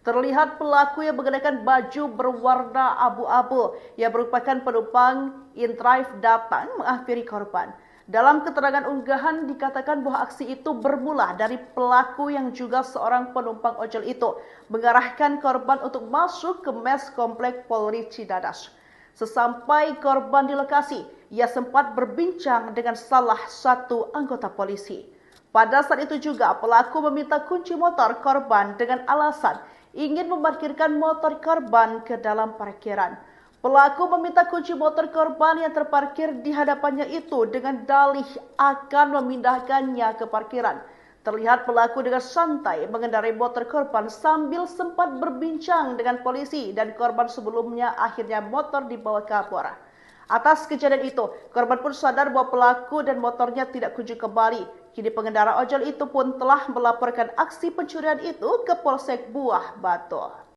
Speaker 1: Terlihat pelaku yang mengenakan baju berwarna abu-abu yang merupakan penumpang InDrive datang menghampiri korban. Dalam keterangan unggahan dikatakan bahwa aksi itu bermula dari pelaku yang juga seorang penumpang ojol itu mengarahkan korban untuk masuk ke mes Komplek Polri Cicadas. Sesampai korban di lokasi, ia sempat berbincang dengan salah satu anggota polisi. Pada saat itu juga pelaku meminta kunci motor korban dengan alasan ingin memarkirkan motor korban ke dalam parkiran. Pelaku meminta kunci motor korban yang terparkir di hadapannya itu dengan dalih akan memindahkannya ke parkiran. Terlihat pelaku dengan santai mengendarai motor korban sambil sempat berbincang dengan polisi dan korban sebelumnya akhirnya motor dibawa ke Kapolres. Atas kejadian itu, korban pun sadar bahwa pelaku dan motornya tidak kunjung kembali. Kini pengendara ojol itu pun telah melaporkan aksi pencurian itu ke Polsek Buah Batu.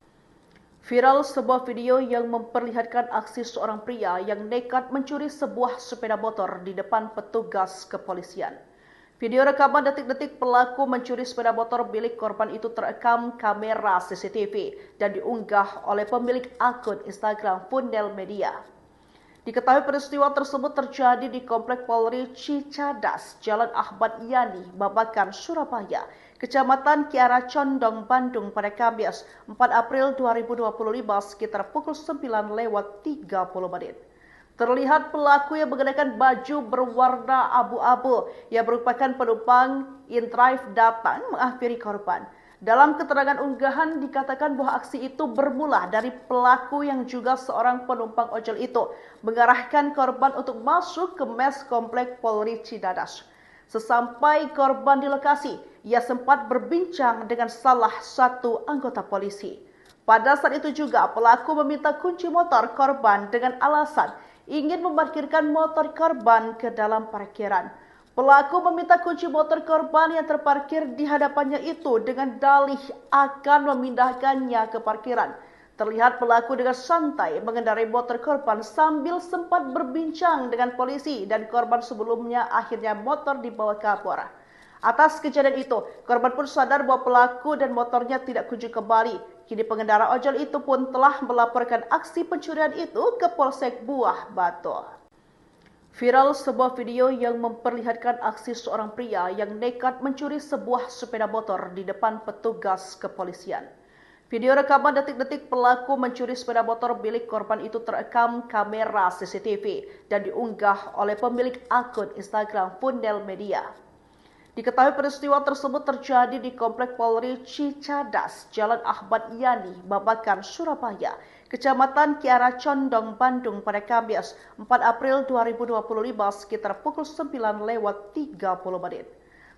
Speaker 1: Viral sebuah video yang memperlihatkan aksi seorang pria yang nekat mencuri sebuah sepeda motor di depan petugas kepolisian. Video rekaman detik-detik pelaku mencuri sepeda motor milik korban itu terekam kamera CCTV dan diunggah oleh pemilik akun Instagram Fundel Media. Diketahui peristiwa tersebut terjadi di Komplek Polri Cicadas, Jalan Ahmad Yani, Babakan, Surabaya, Kecamatan Kiara Condong, Bandung pada Kamis 4 April 2025 sekitar pukul 9:30. Terlihat pelaku yang mengenakan baju berwarna abu-abu yang merupakan penumpang InDrive datang menghampiri korban. Dalam keterangan unggahan dikatakan bahwa aksi itu bermula dari pelaku yang juga seorang penumpang ojol itu mengarahkan korban untuk masuk ke mes Komplek Polri Cicadas. Sesampai korban di lokasi, ia sempat berbincang dengan salah satu anggota polisi. Pada saat itu juga pelaku meminta kunci motor korban dengan alasan ingin memarkirkan motor korban ke dalam parkiran. Pelaku meminta kunci motor korban yang terparkir di hadapannya itu dengan dalih akan memindahkannya ke parkiran. Terlihat pelaku dengan santai mengendarai motor korban sambil sempat berbincang dengan polisi dan korban sebelumnya akhirnya motor dibawa ke Kapolres. Atas kejadian itu, korban pun sadar bahwa pelaku dan motornya tidak kunjung kembali. Kini pengendara ojol itu pun telah melaporkan aksi pencurian itu ke Polsek Buah Batu. Viral sebuah video yang memperlihatkan aksi seorang pria yang nekat mencuri sebuah sepeda motor di depan petugas kepolisian. Video rekaman detik-detik pelaku mencuri sepeda motor milik korban itu terekam kamera CCTV dan diunggah oleh pemilik akun Instagram Fundel Media. Diketahui peristiwa tersebut terjadi di Komplek Polri Cicadas, Jalan Ahmad Yani, Babakan, Surabaya, Kecamatan Kiara Condong, Bandung pada Kamis 4 April 2025 sekitar pukul 9:30 menit.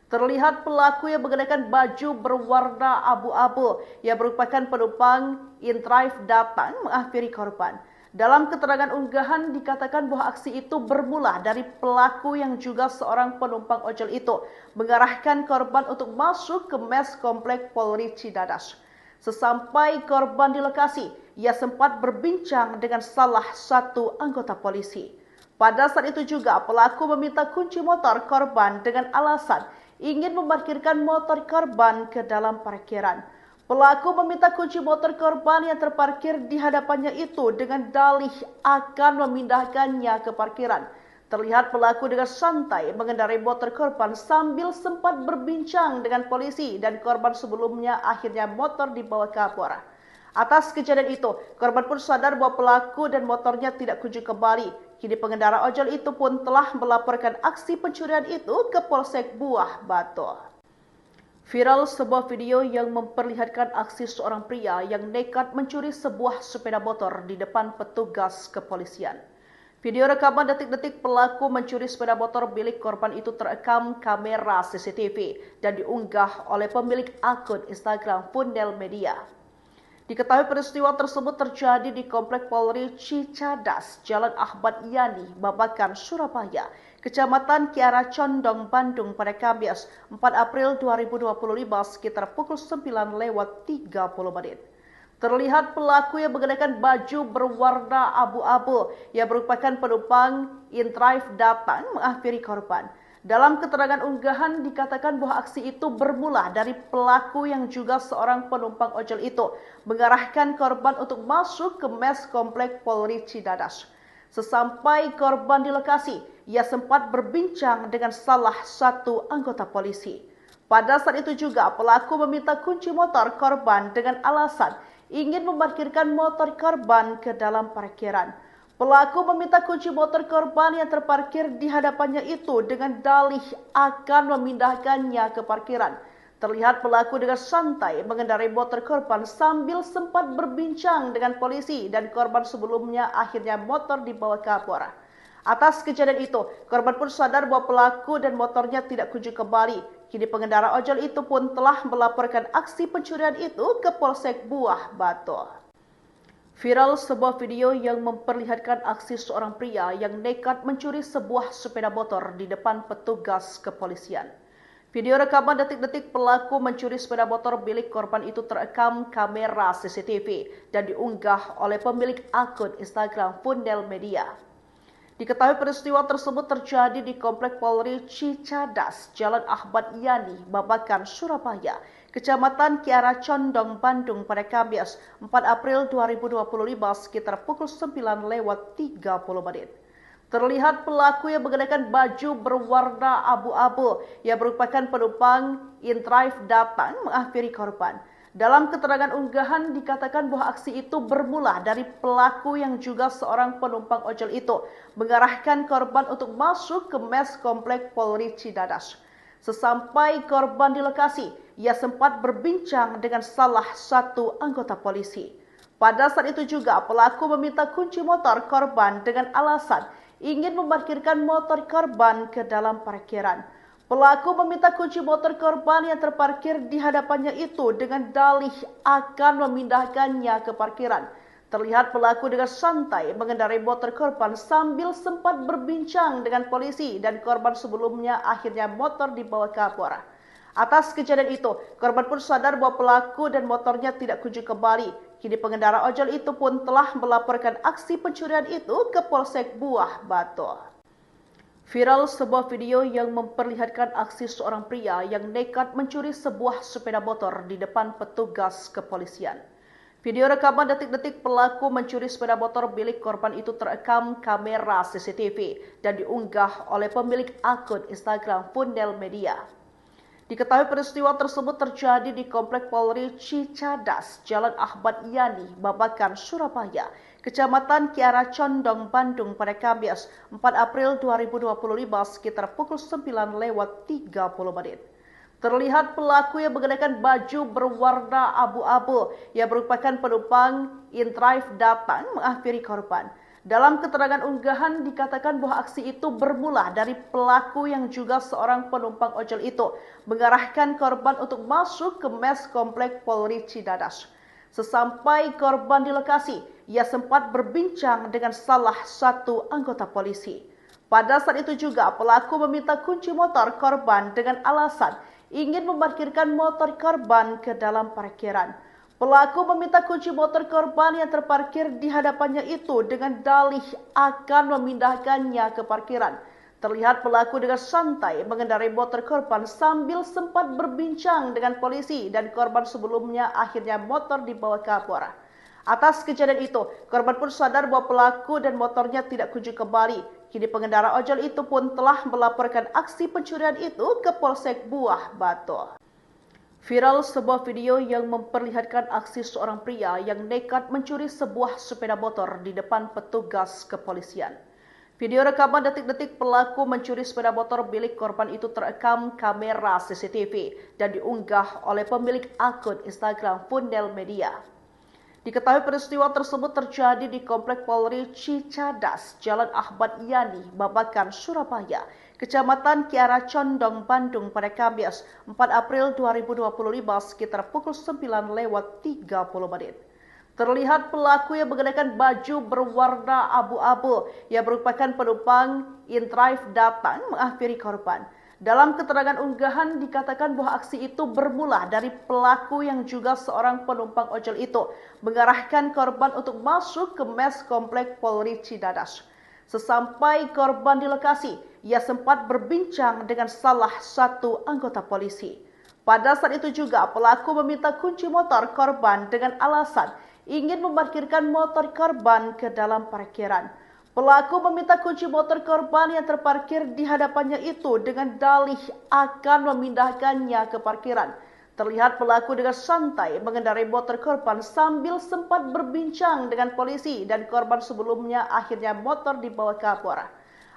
Speaker 1: Terlihat pelaku yang mengenakan baju berwarna abu-abu yang merupakan penumpang InDrive datang menghampiri korban. Dalam keterangan unggahan dikatakan bahwa aksi itu bermula dari pelaku yang juga seorang penumpang ojol itu mengarahkan korban untuk masuk ke mes Komplek Polri Cicadas. Sesampai korban di lokasi, ia sempat berbincang dengan salah satu anggota polisi. Pada saat itu juga pelaku meminta kunci motor korban dengan alasan ingin memarkirkan motor korban ke dalam parkiran. Pelaku meminta kunci motor korban yang terparkir di hadapannya itu dengan dalih akan memindahkannya ke parkiran. Terlihat pelaku dengan santai mengendarai motor korban sambil sempat berbincang dengan polisi dan korban sebelumnya akhirnya motor dibawa kabur. Atas kejadian itu, korban pun sadar bahwa pelaku dan motornya tidak kunjung kembali. Kini pengendara ojol itu pun telah melaporkan aksi pencurian itu ke Polsek Buah Batu. Viral sebuah video yang memperlihatkan aksi seorang pria yang nekat mencuri sebuah sepeda motor di depan petugas kepolisian. Video rekaman detik-detik pelaku mencuri sepeda motor milik korban itu terekam kamera CCTV dan diunggah oleh pemilik akun Instagram Fundel Media. Diketahui peristiwa tersebut terjadi di Komplek Polri Cicadas, Jalan Ahmad Yani, Babakan, Surabaya, Kecamatan Kiara Condong, Bandung pada Kamis 4 April 2025 sekitar pukul 9:30 menit. Terlihat pelaku yang mengenakan baju berwarna abu-abu yang merupakan penumpang InDrive datang menghampiri korban. Dalam keterangan unggahan dikatakan bahwa aksi itu bermula dari pelaku yang juga seorang penumpang ojol itu mengarahkan korban untuk masuk ke mes Komplek Polri Cicadas. Sesampai korban di lokasi, ia sempat berbincang dengan salah satu anggota polisi. Pada saat itu juga pelaku meminta kunci motor korban dengan alasan ingin memarkirkan motor korban ke dalam parkiran. Pelaku meminta kunci motor korban yang terparkir di hadapannya itu dengan dalih akan memindahkannya ke parkiran. Terlihat pelaku dengan santai mengendarai motor korban sambil sempat berbincang dengan polisi dan korban sebelumnya akhirnya motor dibawa kabur. Atas kejadian itu, korban pun sadar bahwa pelaku dan motornya tidak kunjung kembali. Kini pengendara ojol itu pun telah melaporkan aksi pencurian itu ke Polsek Buah Batu. Viral sebuah video yang memperlihatkan aksi seorang pria yang nekat mencuri sebuah sepeda motor di depan petugas kepolisian. Video rekaman detik-detik pelaku mencuri sepeda motor milik korban itu terekam kamera CCTV dan diunggah oleh pemilik akun Instagram Fundel Media. Diketahui peristiwa tersebut terjadi di Komplek Polri Cicadas, Jalan Ahmad Yani, Babakan, Surabaya, Kecamatan Kiara Condong, Bandung pada Kamis 4 April 2025 sekitar pukul 9:30 menit. Terlihat pelaku yang mengenakan baju berwarna abu-abu yang merupakan penumpang InDrive datang menghampiri korban. Dalam keterangan unggahan dikatakan bahwa aksi itu bermula dari pelaku yang juga seorang penumpang ojol itu mengarahkan korban untuk masuk ke mes Komplek Polri Cicadas. Sesampai korban di lokasi, ia sempat berbincang dengan salah satu anggota polisi. Pada saat itu juga pelaku meminta kunci motor korban dengan alasan ingin memarkirkan motor korban ke dalam parkiran. Pelaku meminta kunci motor korban yang terparkir di hadapannya itu dengan dalih akan memindahkannya ke parkiran. Terlihat pelaku dengan santai mengendarai motor korban sambil sempat berbincang dengan polisi dan korban sebelumnya akhirnya motor dibawa kabur. Atas kejadian itu, korban pun sadar bahwa pelaku dan motornya tidak kunjung kembali. Kini pengendara ojol itu pun telah melaporkan aksi pencurian itu ke Polsek Buah Batu. Viral sebuah video yang memperlihatkan aksi seorang pria yang nekat mencuri sebuah sepeda motor di depan petugas kepolisian. Video rekaman detik-detik pelaku mencuri sepeda motor milik korban itu terekam kamera CCTV dan diunggah oleh pemilik akun Instagram Fundel Media. Diketahui peristiwa tersebut terjadi di Komplek Polri Cicadas, Jalan Ahmad Yani, Babakan, Surabaya, Kecamatan Kiara Condong, Bandung pada Kamis 4 April 2025 sekitar pukul 9:30. Terlihat pelaku yang mengenakan baju berwarna abu-abu yang merupakan penumpang InDrive datang menghampiri korban. Dalam keterangan unggahan dikatakan bahwa aksi itu bermula dari pelaku yang juga seorang penumpang ojol itu mengarahkan korban untuk masuk ke mes Komplek Polri Cicadas. Sesampai korban di lokasi, ia sempat berbincang dengan salah satu anggota polisi. Pada saat itu juga pelaku meminta kunci motor korban dengan alasan ingin memarkirkan motor korban ke dalam parkiran. Pelaku meminta kunci motor korban yang terparkir di hadapannya itu dengan dalih akan memindahkannya ke parkiran. Terlihat pelaku dengan santai mengendarai motor korban sambil sempat berbincang dengan polisi dan korban sebelumnya akhirnya motor dibawa kabur. Atas kejadian itu, korban pun sadar bahwa pelaku dan motornya tidak kunjung kembali. Kini pengendara ojol itu pun telah melaporkan aksi pencurian itu ke Polsek Buah Batu. Viral sebuah video yang memperlihatkan aksi seorang pria yang nekat mencuri sebuah sepeda motor di depan petugas kepolisian. Video rekaman detik-detik pelaku mencuri sepeda motor milik korban itu terekam kamera CCTV dan diunggah oleh pemilik akun Instagram Fundel Media. Diketahui peristiwa tersebut terjadi di Komplek Polri Cicadas, Jalan Ahmad Yani, Babakan, Surabaya, Kecamatan Kiara Condong, Bandung pada Kamis 4 April 2025 sekitar pukul 9:30. Terlihat pelaku yang mengenakan baju berwarna abu-abu yang merupakan penumpang InDrive datang menghampiri korban. Dalam keterangan unggahan dikatakan bahwa aksi itu bermula dari pelaku yang juga seorang penumpang ojol itu mengarahkan korban untuk masuk ke mes Komplek Polri Cicadas. Sesampai korban di lokasi, ia sempat berbincang dengan salah satu anggota polisi. Pada saat itu juga pelaku meminta kunci motor korban dengan alasan ingin memarkirkan motor korban ke dalam parkiran. Pelaku meminta kunci motor korban yang terparkir di hadapannya itu dengan dalih akan memindahkannya ke parkiran. Terlihat pelaku dengan santai mengendarai motor korban sambil sempat berbincang dengan polisi dan korban sebelumnya akhirnya motor dibawa kabur.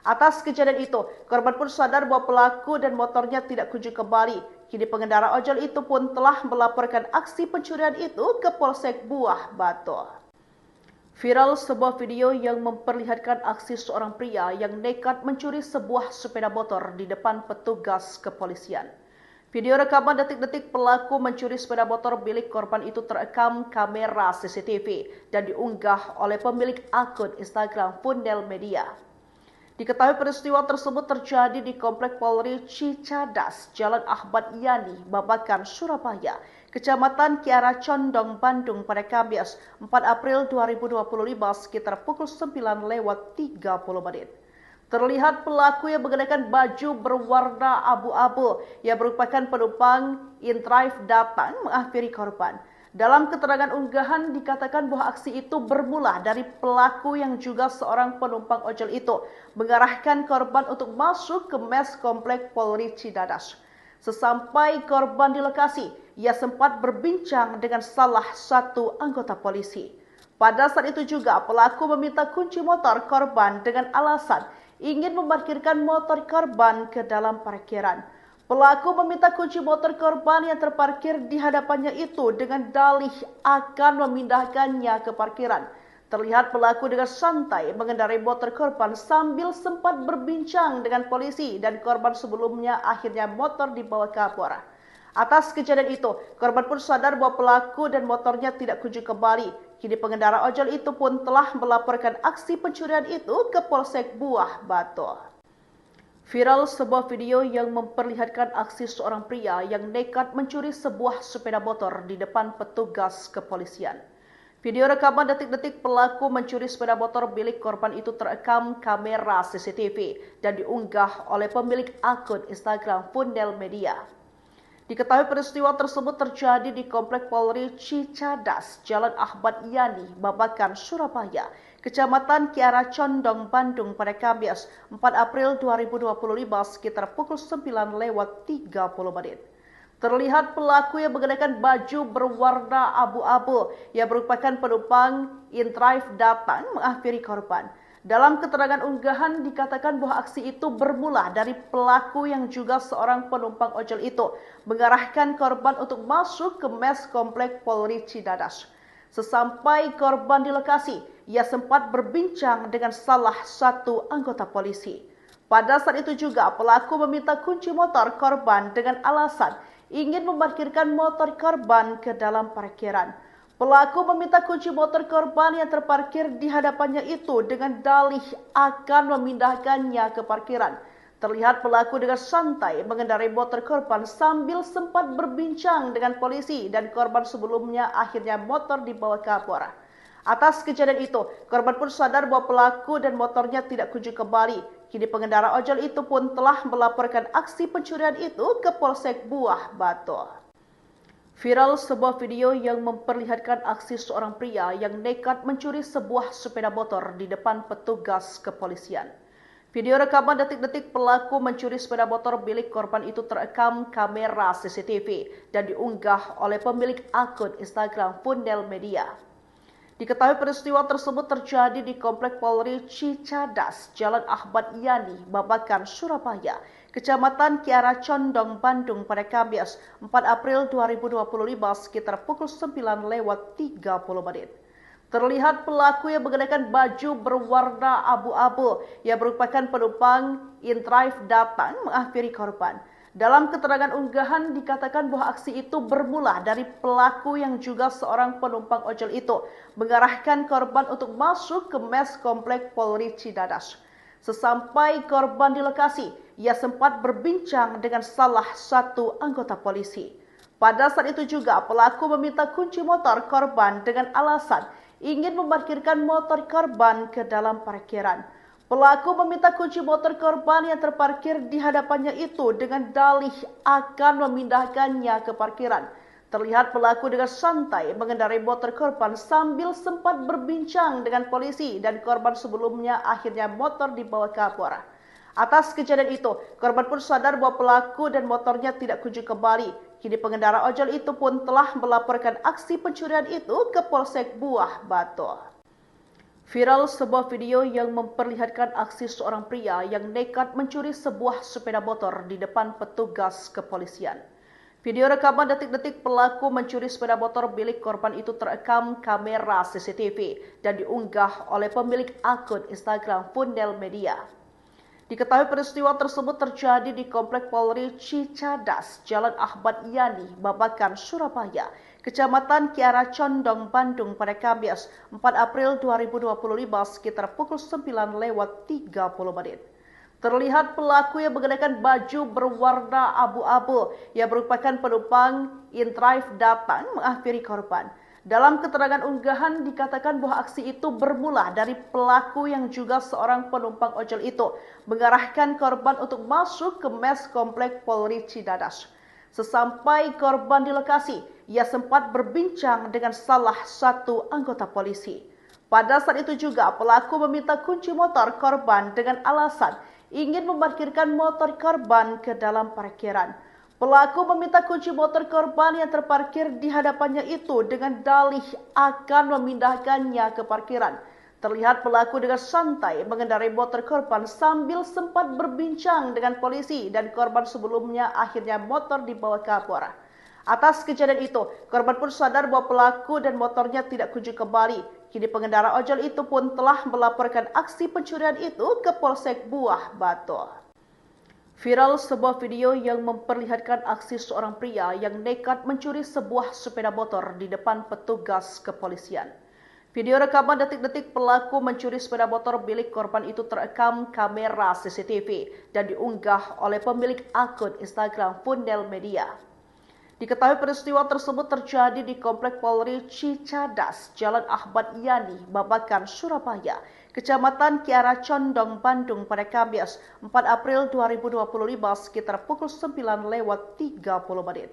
Speaker 1: Atas kejadian itu, korban pun sadar bahwa pelaku dan motornya tidak kunjung kembali. Kini pengendara ojol itu pun telah melaporkan aksi pencurian itu ke Polsek Buah Batu. Viral sebuah video yang memperlihatkan aksi seorang pria yang nekat mencuri sebuah sepeda motor di depan petugas kepolisian. Video rekaman detik-detik pelaku mencuri sepeda motor milik korban itu terekam kamera CCTV dan diunggah oleh pemilik akun Instagram Fundel Media. Diketahui peristiwa tersebut terjadi di Komplek Polri Cicadas, Jalan Ahmad Yani, Babakan, Surabaya, Kecamatan Kiara Condong, Bandung pada Kamis 4 April 2025 sekitar pukul 9:30. Terlihat pelaku yang mengenakan baju berwarna abu-abu yang merupakan penumpang InDrive datang menghampiri korban. Dalam keterangan unggahan dikatakan bahwa aksi itu bermula dari pelaku yang juga seorang penumpang ojol itu mengarahkan korban untuk masuk ke mes Komplek Polri Cicadas. Sesampai korban di lokasi, ia sempat berbincang dengan salah satu anggota polisi. Pada saat itu juga pelaku meminta kunci motor korban dengan alasan ingin memarkirkan motor korban ke dalam parkiran. Pelaku meminta kunci motor korban yang terparkir di hadapannya itu dengan dalih akan memindahkannya ke parkiran. Terlihat pelaku dengan santai mengendarai motor korban sambil sempat berbincang dengan polisi dan korban sebelumnya akhirnya motor dibawa kabur. Atas kejadian itu, korban pun sadar bahwa pelaku dan motornya tidak kunjung kembali. Kini pengendara ojol itu pun telah melaporkan aksi pencurian itu ke Polsek Buah Batu. Viral sebuah video yang memperlihatkan aksi seorang pria yang nekat mencuri sebuah sepeda motor di depan petugas kepolisian. Video rekaman detik-detik pelaku mencuri sepeda motor milik korban itu terekam kamera CCTV dan diunggah oleh pemilik akun Instagram Fundel Media. Diketahui peristiwa tersebut terjadi di Komplek Polri Cicadas, Jalan Ahmad Yani, Babakan, Surabaya, Kecamatan Kiara Condong, Bandung pada Kamis 4 April 2025 sekitar pukul 9:30. Terlihat pelaku yang mengenakan baju berwarna abu-abu yang merupakan penumpang InDrive datang menghampiri korban. Dalam keterangan unggahan dikatakan bahwa aksi itu bermula dari pelaku yang juga seorang penumpang ojol itu mengarahkan korban untuk masuk ke mes komplek Polri Cidadas. Sesampai korban di lokasi, ia sempat berbincang dengan salah satu anggota polisi. Pada saat itu juga pelaku meminta kunci motor korban dengan alasan ingin memarkirkan motor korban ke dalam parkiran. Pelaku meminta kunci motor korban yang terparkir di hadapannya itu dengan dalih akan memindahkannya ke parkiran. Terlihat pelaku dengan santai mengendarai motor korban sambil sempat berbincang dengan polisi dan korban sebelumnya akhirnya motor dibawa ke Kapolres. Atas kejadian itu, korban pun sadar bahwa pelaku dan motornya tidak kunjung kembali. Kini pengendara ojol itu pun telah melaporkan aksi pencurian itu ke Polsek Buah Batu. Viral sebuah video yang memperlihatkan aksi seorang pria yang nekat mencuri sebuah sepeda motor di depan petugas kepolisian. Video rekaman detik-detik pelaku mencuri sepeda motor milik korban itu terekam kamera CCTV dan diunggah oleh pemilik akun Instagram Fundel Media. Diketahui peristiwa tersebut terjadi di Komplek Polri Cicadas, Jalan Ahmad Yani, Babakan, Surabaya, Kecamatan Kiara Condong, Bandung pada Kamis 4 April 2025 sekitar pukul 9:30. Terlihat pelaku yang mengenakan baju berwarna abu-abu yang merupakan penumpang InDrive datang menghampiri korban. Dalam keterangan unggahan dikatakan bahwa aksi itu bermula dari pelaku yang juga seorang penumpang ojol itu mengarahkan korban untuk masuk ke mes komplek Polri Cidadas. Sesampai korban di lokasi, ia sempat berbincang dengan salah satu anggota polisi. Pada saat itu juga pelaku meminta kunci motor korban dengan alasan ingin memarkirkan motor korban ke dalam parkiran. Pelaku meminta kunci motor korban yang terparkir di hadapannya itu dengan dalih akan memindahkannya ke parkiran. Terlihat pelaku dengan santai mengendarai motor korban sambil sempat berbincang dengan polisi dan korban sebelumnya akhirnya motor dibawa ke Kapolres. Atas kejadian itu, korban pun sadar bahwa pelaku dan motornya tidak kunjung kembali. Kini pengendara ojol itu pun telah melaporkan aksi pencurian itu ke Polsek Buah Batu. Viral sebuah video yang memperlihatkan aksi seorang pria yang nekat mencuri sebuah sepeda motor di depan petugas kepolisian. Video rekaman detik-detik pelaku mencuri sepeda motor milik korban itu terekam kamera CCTV dan diunggah oleh pemilik akun Instagram Fundel Media. Diketahui peristiwa tersebut terjadi di Komplek Polri Cicadas, Jalan Ahmad Yani, Babakan, Surabaya, Kecamatan Kiara Condong, Bandung pada Kamis 4 April 2025 sekitar pukul 9:30. Terlihat pelaku yang mengenakan baju berwarna abu-abu yang merupakan penumpang InDrive datang menghampiri korban. Dalam keterangan unggahan dikatakan bahwa aksi itu bermula dari pelaku yang juga seorang penumpang ojol itu mengarahkan korban untuk masuk ke mes komplek Polri Cidadas. Sesampai korban di lokasi, ia sempat berbincang dengan salah satu anggota polisi. Pada saat itu juga pelaku meminta kunci motor korban dengan alasan ingin memarkirkan motor korban ke dalam parkiran. Pelaku meminta kunci motor korban yang terparkir di hadapannya itu dengan dalih akan memindahkannya ke parkiran. Terlihat pelaku dengan santai mengendarai motor korban sambil sempat berbincang dengan polisi dan korban sebelumnya akhirnya motor dibawa ke Kapolres. Atas kejadian itu, korban pun sadar bahwa pelaku dan motornya tidak kunjung kembali. Kini pengendara ojol itu pun telah melaporkan aksi pencurian itu ke Polsek Buah Batu. Viral sebuah video yang memperlihatkan aksi seorang pria yang nekat mencuri sebuah sepeda motor di depan petugas kepolisian. Video rekaman detik-detik pelaku mencuri sepeda motor milik korban itu terekam kamera CCTV dan diunggah oleh pemilik akun Instagram Fundel Media. Diketahui peristiwa tersebut terjadi di Komplek Polri Cicadas, Jalan Ahmad Yani, Babakan, Surabaya, Kecamatan Kiara Condong, Bandung pada Kamis 4 April 2025 sekitar pukul 9:30.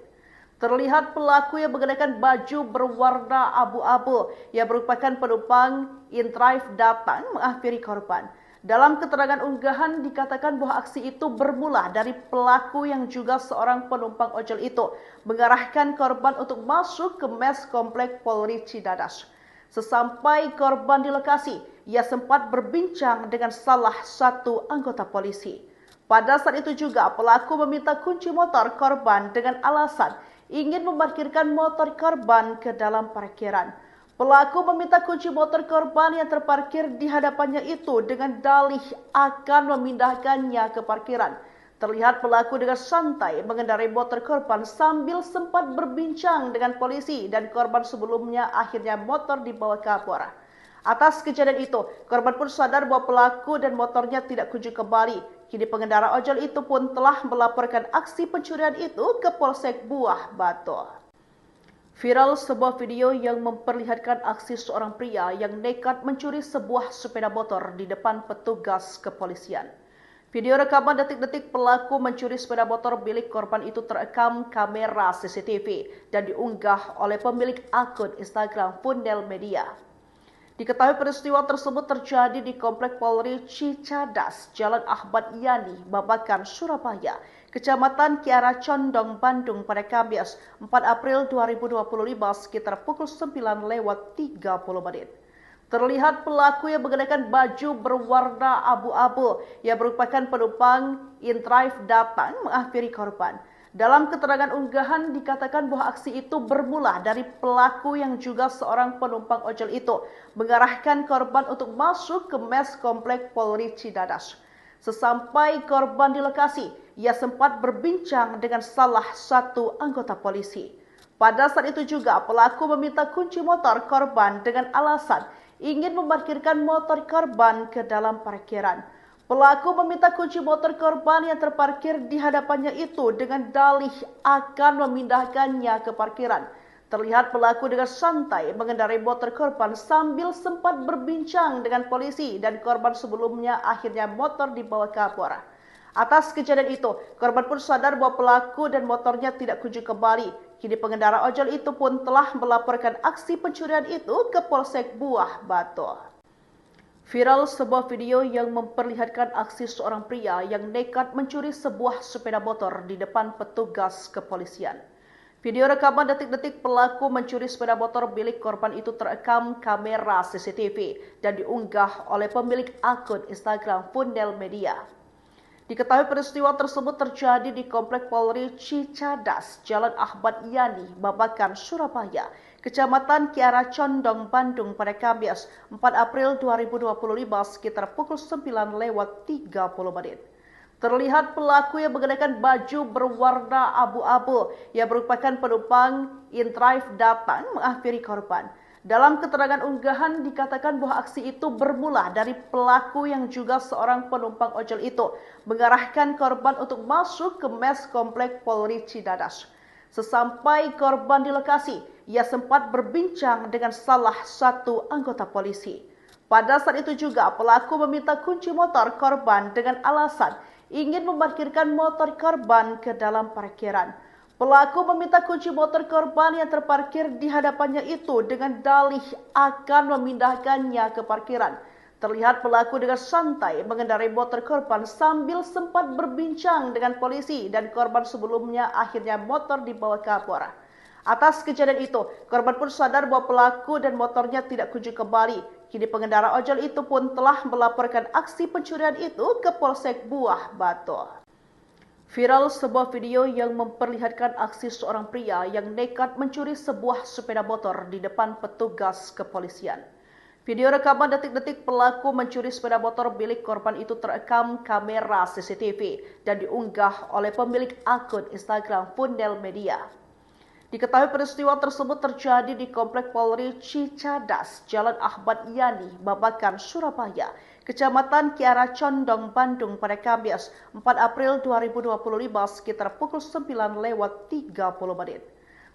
Speaker 1: Terlihat pelaku yang mengenakan baju berwarna abu-abu yang merupakan penumpang InDrive datang menghampiri korban. Dalam keterangan unggahan dikatakan bahwa aksi itu bermula dari pelaku yang juga seorang penumpang ojol itu mengarahkan korban untuk masuk ke mes komplek Polri Cidadas. Sesampai korban di lokasi, ia sempat berbincang dengan salah satu anggota polisi. Pada saat itu juga pelaku meminta kunci motor korban dengan alasan ingin memarkirkan motor korban ke dalam parkiran. Pelaku meminta kunci motor korban yang terparkir di hadapannya itu dengan dalih akan memindahkannya ke parkiran. Terlihat pelaku dengan santai mengendarai motor korban sambil sempat berbincang dengan polisi dan korban sebelumnya akhirnya motor dibawa ke Kapolres. Atas kejadian itu, korban pun sadar bahwa pelaku dan motornya tidak kunjung kembali. Kini pengendara ojol itu pun telah melaporkan aksi pencurian itu ke Polsek Buah Batu. Viral sebuah video yang memperlihatkan aksi seorang pria yang nekat mencuri sebuah sepeda motor di depan petugas kepolisian. Video rekaman detik-detik pelaku mencuri sepeda motor milik korban itu terekam kamera CCTV dan diunggah oleh pemilik akun Instagram Fundel Media. Diketahui peristiwa tersebut terjadi di Komplek Polri Cicadas, Jalan Ahmad Yani, Babakan, Surabaya, Kecamatan Kiara Condong, Bandung pada Kamis 4 April 2025 sekitar pukul 9:30. Terlihat pelaku yang mengenakan baju berwarna abu-abu yang merupakan penumpang InDrive datang menghampiri korban. Dalam keterangan unggahan dikatakan bahwa aksi itu bermula dari pelaku yang juga seorang penumpang ojol itu mengarahkan korban untuk masuk ke mes komplek Polri Cidadas. Sesampai korban di lokasi, ia sempat berbincang dengan salah satu anggota polisi. Pada saat itu juga pelaku meminta kunci motor korban dengan alasan ingin memarkirkan motor korban ke dalam parkiran. Pelaku meminta kunci motor korban yang terparkir di hadapannya itu dengan dalih akan memindahkannya ke parkiran. Terlihat pelaku dengan santai mengendarai motor korban sambil sempat berbincang dengan polisi dan korban sebelumnya akhirnya motor dibawa ke Kapolres. Atas kejadian itu, korban pun sadar bahwa pelaku dan motornya tidak kunjung kembali. Kini pengendara ojol itu pun telah melaporkan aksi pencurian itu ke Polsek Buah Batu. Viral sebuah video yang memperlihatkan aksi seorang pria yang nekat mencuri sebuah sepeda motor di depan petugas kepolisian. Video rekaman detik-detik pelaku mencuri sepeda motor milik korban itu terekam kamera CCTV dan diunggah oleh pemilik akun Instagram Fundel Media. Diketahui peristiwa tersebut terjadi di Komplek Polri Cicadas, Jalan Ahmad Yani, Babakan, Surabaya, Kecamatan Kiara Condong, Bandung pada Kamis 4 April 2025 sekitar pukul 9:30. Terlihat pelaku yang mengenakan baju berwarna abu-abu yang merupakan penumpang InDrive datang menghampiri korban. Dalam keterangan unggahan dikatakan bahwa aksi itu bermula dari pelaku yang juga seorang penumpang ojol itu mengarahkan korban untuk masuk ke mes komplek Polri Cidadas. Sesampai korban di lokasi, ia sempat berbincang dengan salah satu anggota polisi. Pada saat itu juga pelaku meminta kunci motor korban dengan alasan ingin memarkirkan motor korban ke dalam parkiran. Pelaku meminta kunci motor korban yang terparkir di hadapannya itu dengan dalih akan memindahkannya ke parkiran. Terlihat pelaku dengan santai mengendarai motor korban sambil sempat berbincang dengan polisi dan korban sebelumnya akhirnya motor dibawa ke Kapolres. Atas kejadian itu, korban pun sadar bahwa pelaku dan motornya tidak kunjung kembali. Kini pengendara ojol itu pun telah melaporkan aksi pencurian itu ke Polsek Buah Batu. Viral sebuah video yang memperlihatkan aksi seorang pria yang nekat mencuri sebuah sepeda motor di depan petugas kepolisian. Video rekaman detik-detik pelaku mencuri sepeda motor milik korban itu terekam kamera CCTV dan diunggah oleh pemilik akun Instagram Fundel Media. Diketahui peristiwa tersebut terjadi di Komplek Polri Cicadas, Jalan Ahmad Yani, Babakan, Surabaya, Kecamatan Kiara Condong, Bandung pada Kamis 4 April 2025 sekitar pukul 9:30.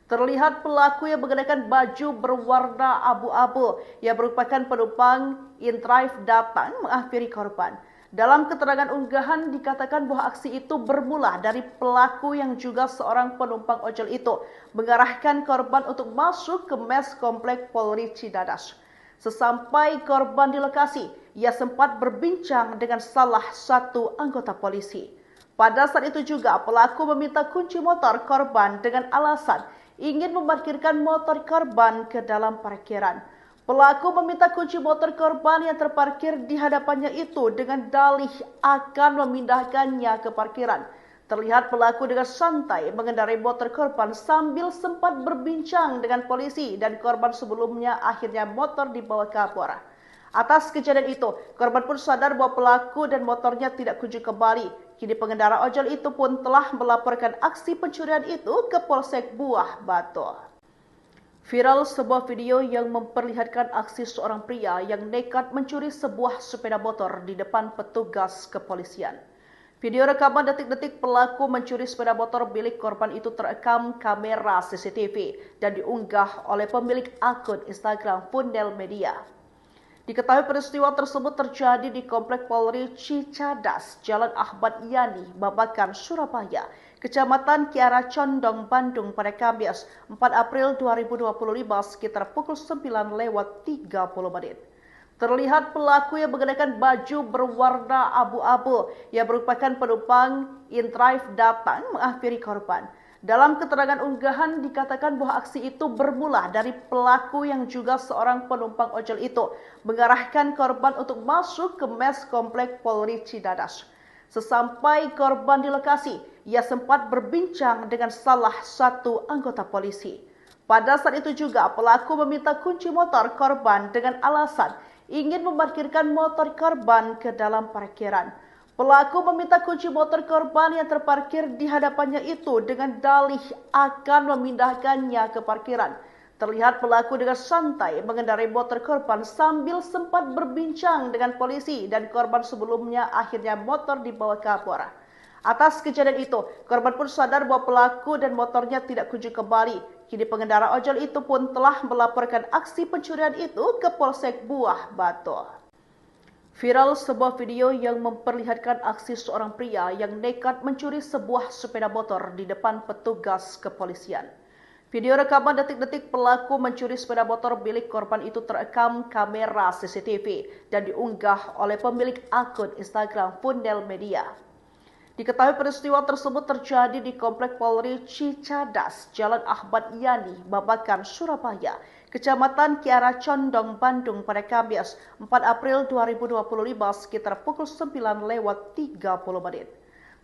Speaker 1: Terlihat pelaku yang mengenakan baju berwarna abu-abu yang merupakan penumpang InDrive datang menghampiri korban. Dalam keterangan unggahan dikatakan bahwa aksi itu bermula dari pelaku yang juga seorang penumpang ojol itu mengarahkan korban untuk masuk ke mes komplek Polri Cidadas. Sesampai korban di lokasi, ia sempat berbincang dengan salah satu anggota polisi. Pada saat itu juga pelaku meminta kunci motor korban dengan alasan ingin memarkirkan motor korban ke dalam parkiran. Pelaku meminta kunci motor korban yang terparkir di hadapannya itu dengan dalih akan memindahkannya ke parkiran. Terlihat pelaku dengan santai mengendarai motor korban sambil sempat berbincang dengan polisi dan korban sebelumnya akhirnya motor dibawa kabur. Atas kejadian itu, korban pun sadar bahwa pelaku dan motornya tidak kunjung kembali. Kini pengendara ojol itu pun telah melaporkan aksi pencurian itu ke Polsek Buah Batu. Viral sebuah video yang memperlihatkan aksi seorang pria yang nekat mencuri sebuah sepeda motor di depan petugas kepolisian. Video rekaman detik-detik pelaku mencuri sepeda motor milik korban itu terekam kamera CCTV dan diunggah oleh pemilik akun Instagram Fundel Media. Diketahui peristiwa tersebut terjadi di Komplek Polri Cicadas, Jalan Ahmad Yani, Babakan, Surabaya, Kecamatan Kiara Condong, Bandung pada Kamis 4 April 2025 sekitar pukul 9:30. Terlihat pelaku yang mengenakan baju berwarna abu-abu yang merupakan penumpang InDrive datang menghampiri korban. Dalam keterangan unggahan dikatakan bahwa aksi itu bermula dari pelaku yang juga seorang penumpang ojol itu mengarahkan korban untuk masuk ke mes Komplek Polri Cicadas. Sesampai korban di lokasi, ia sempat berbincang dengan salah satu anggota polisi. Pada saat itu juga pelaku meminta kunci motor korban dengan alasan ingin memarkirkan motor korban ke dalam parkiran. Pelaku meminta kunci motor korban yang terparkir di hadapannya itu dengan dalih akan memindahkannya ke parkiran. Terlihat pelaku dengan santai mengendarai motor korban sambil sempat berbincang dengan polisi dan korban sebelumnya akhirnya motor dibawa kabur. Atas kejadian itu, korban pun sadar bahwa pelaku dan motornya tidak kunjung kembali. Kini pengendara ojol itu pun telah melaporkan aksi pencurian itu ke Polsek Buah Batu. Viral sebuah video yang memperlihatkan aksi seorang pria yang nekat mencuri sebuah sepeda motor di depan petugas kepolisian. Video rekaman detik-detik pelaku mencuri sepeda motor milik korban itu terekam kamera CCTV dan diunggah oleh pemilik akun Instagram Fundel Media. Diketahui peristiwa tersebut terjadi di Komplek Polri Cicadas, Jalan Ahmad Yani, Babakan, Surabaya, Kecamatan Kiara Condong, Bandung pada Kamis 4 April 2025 sekitar pukul 9:30.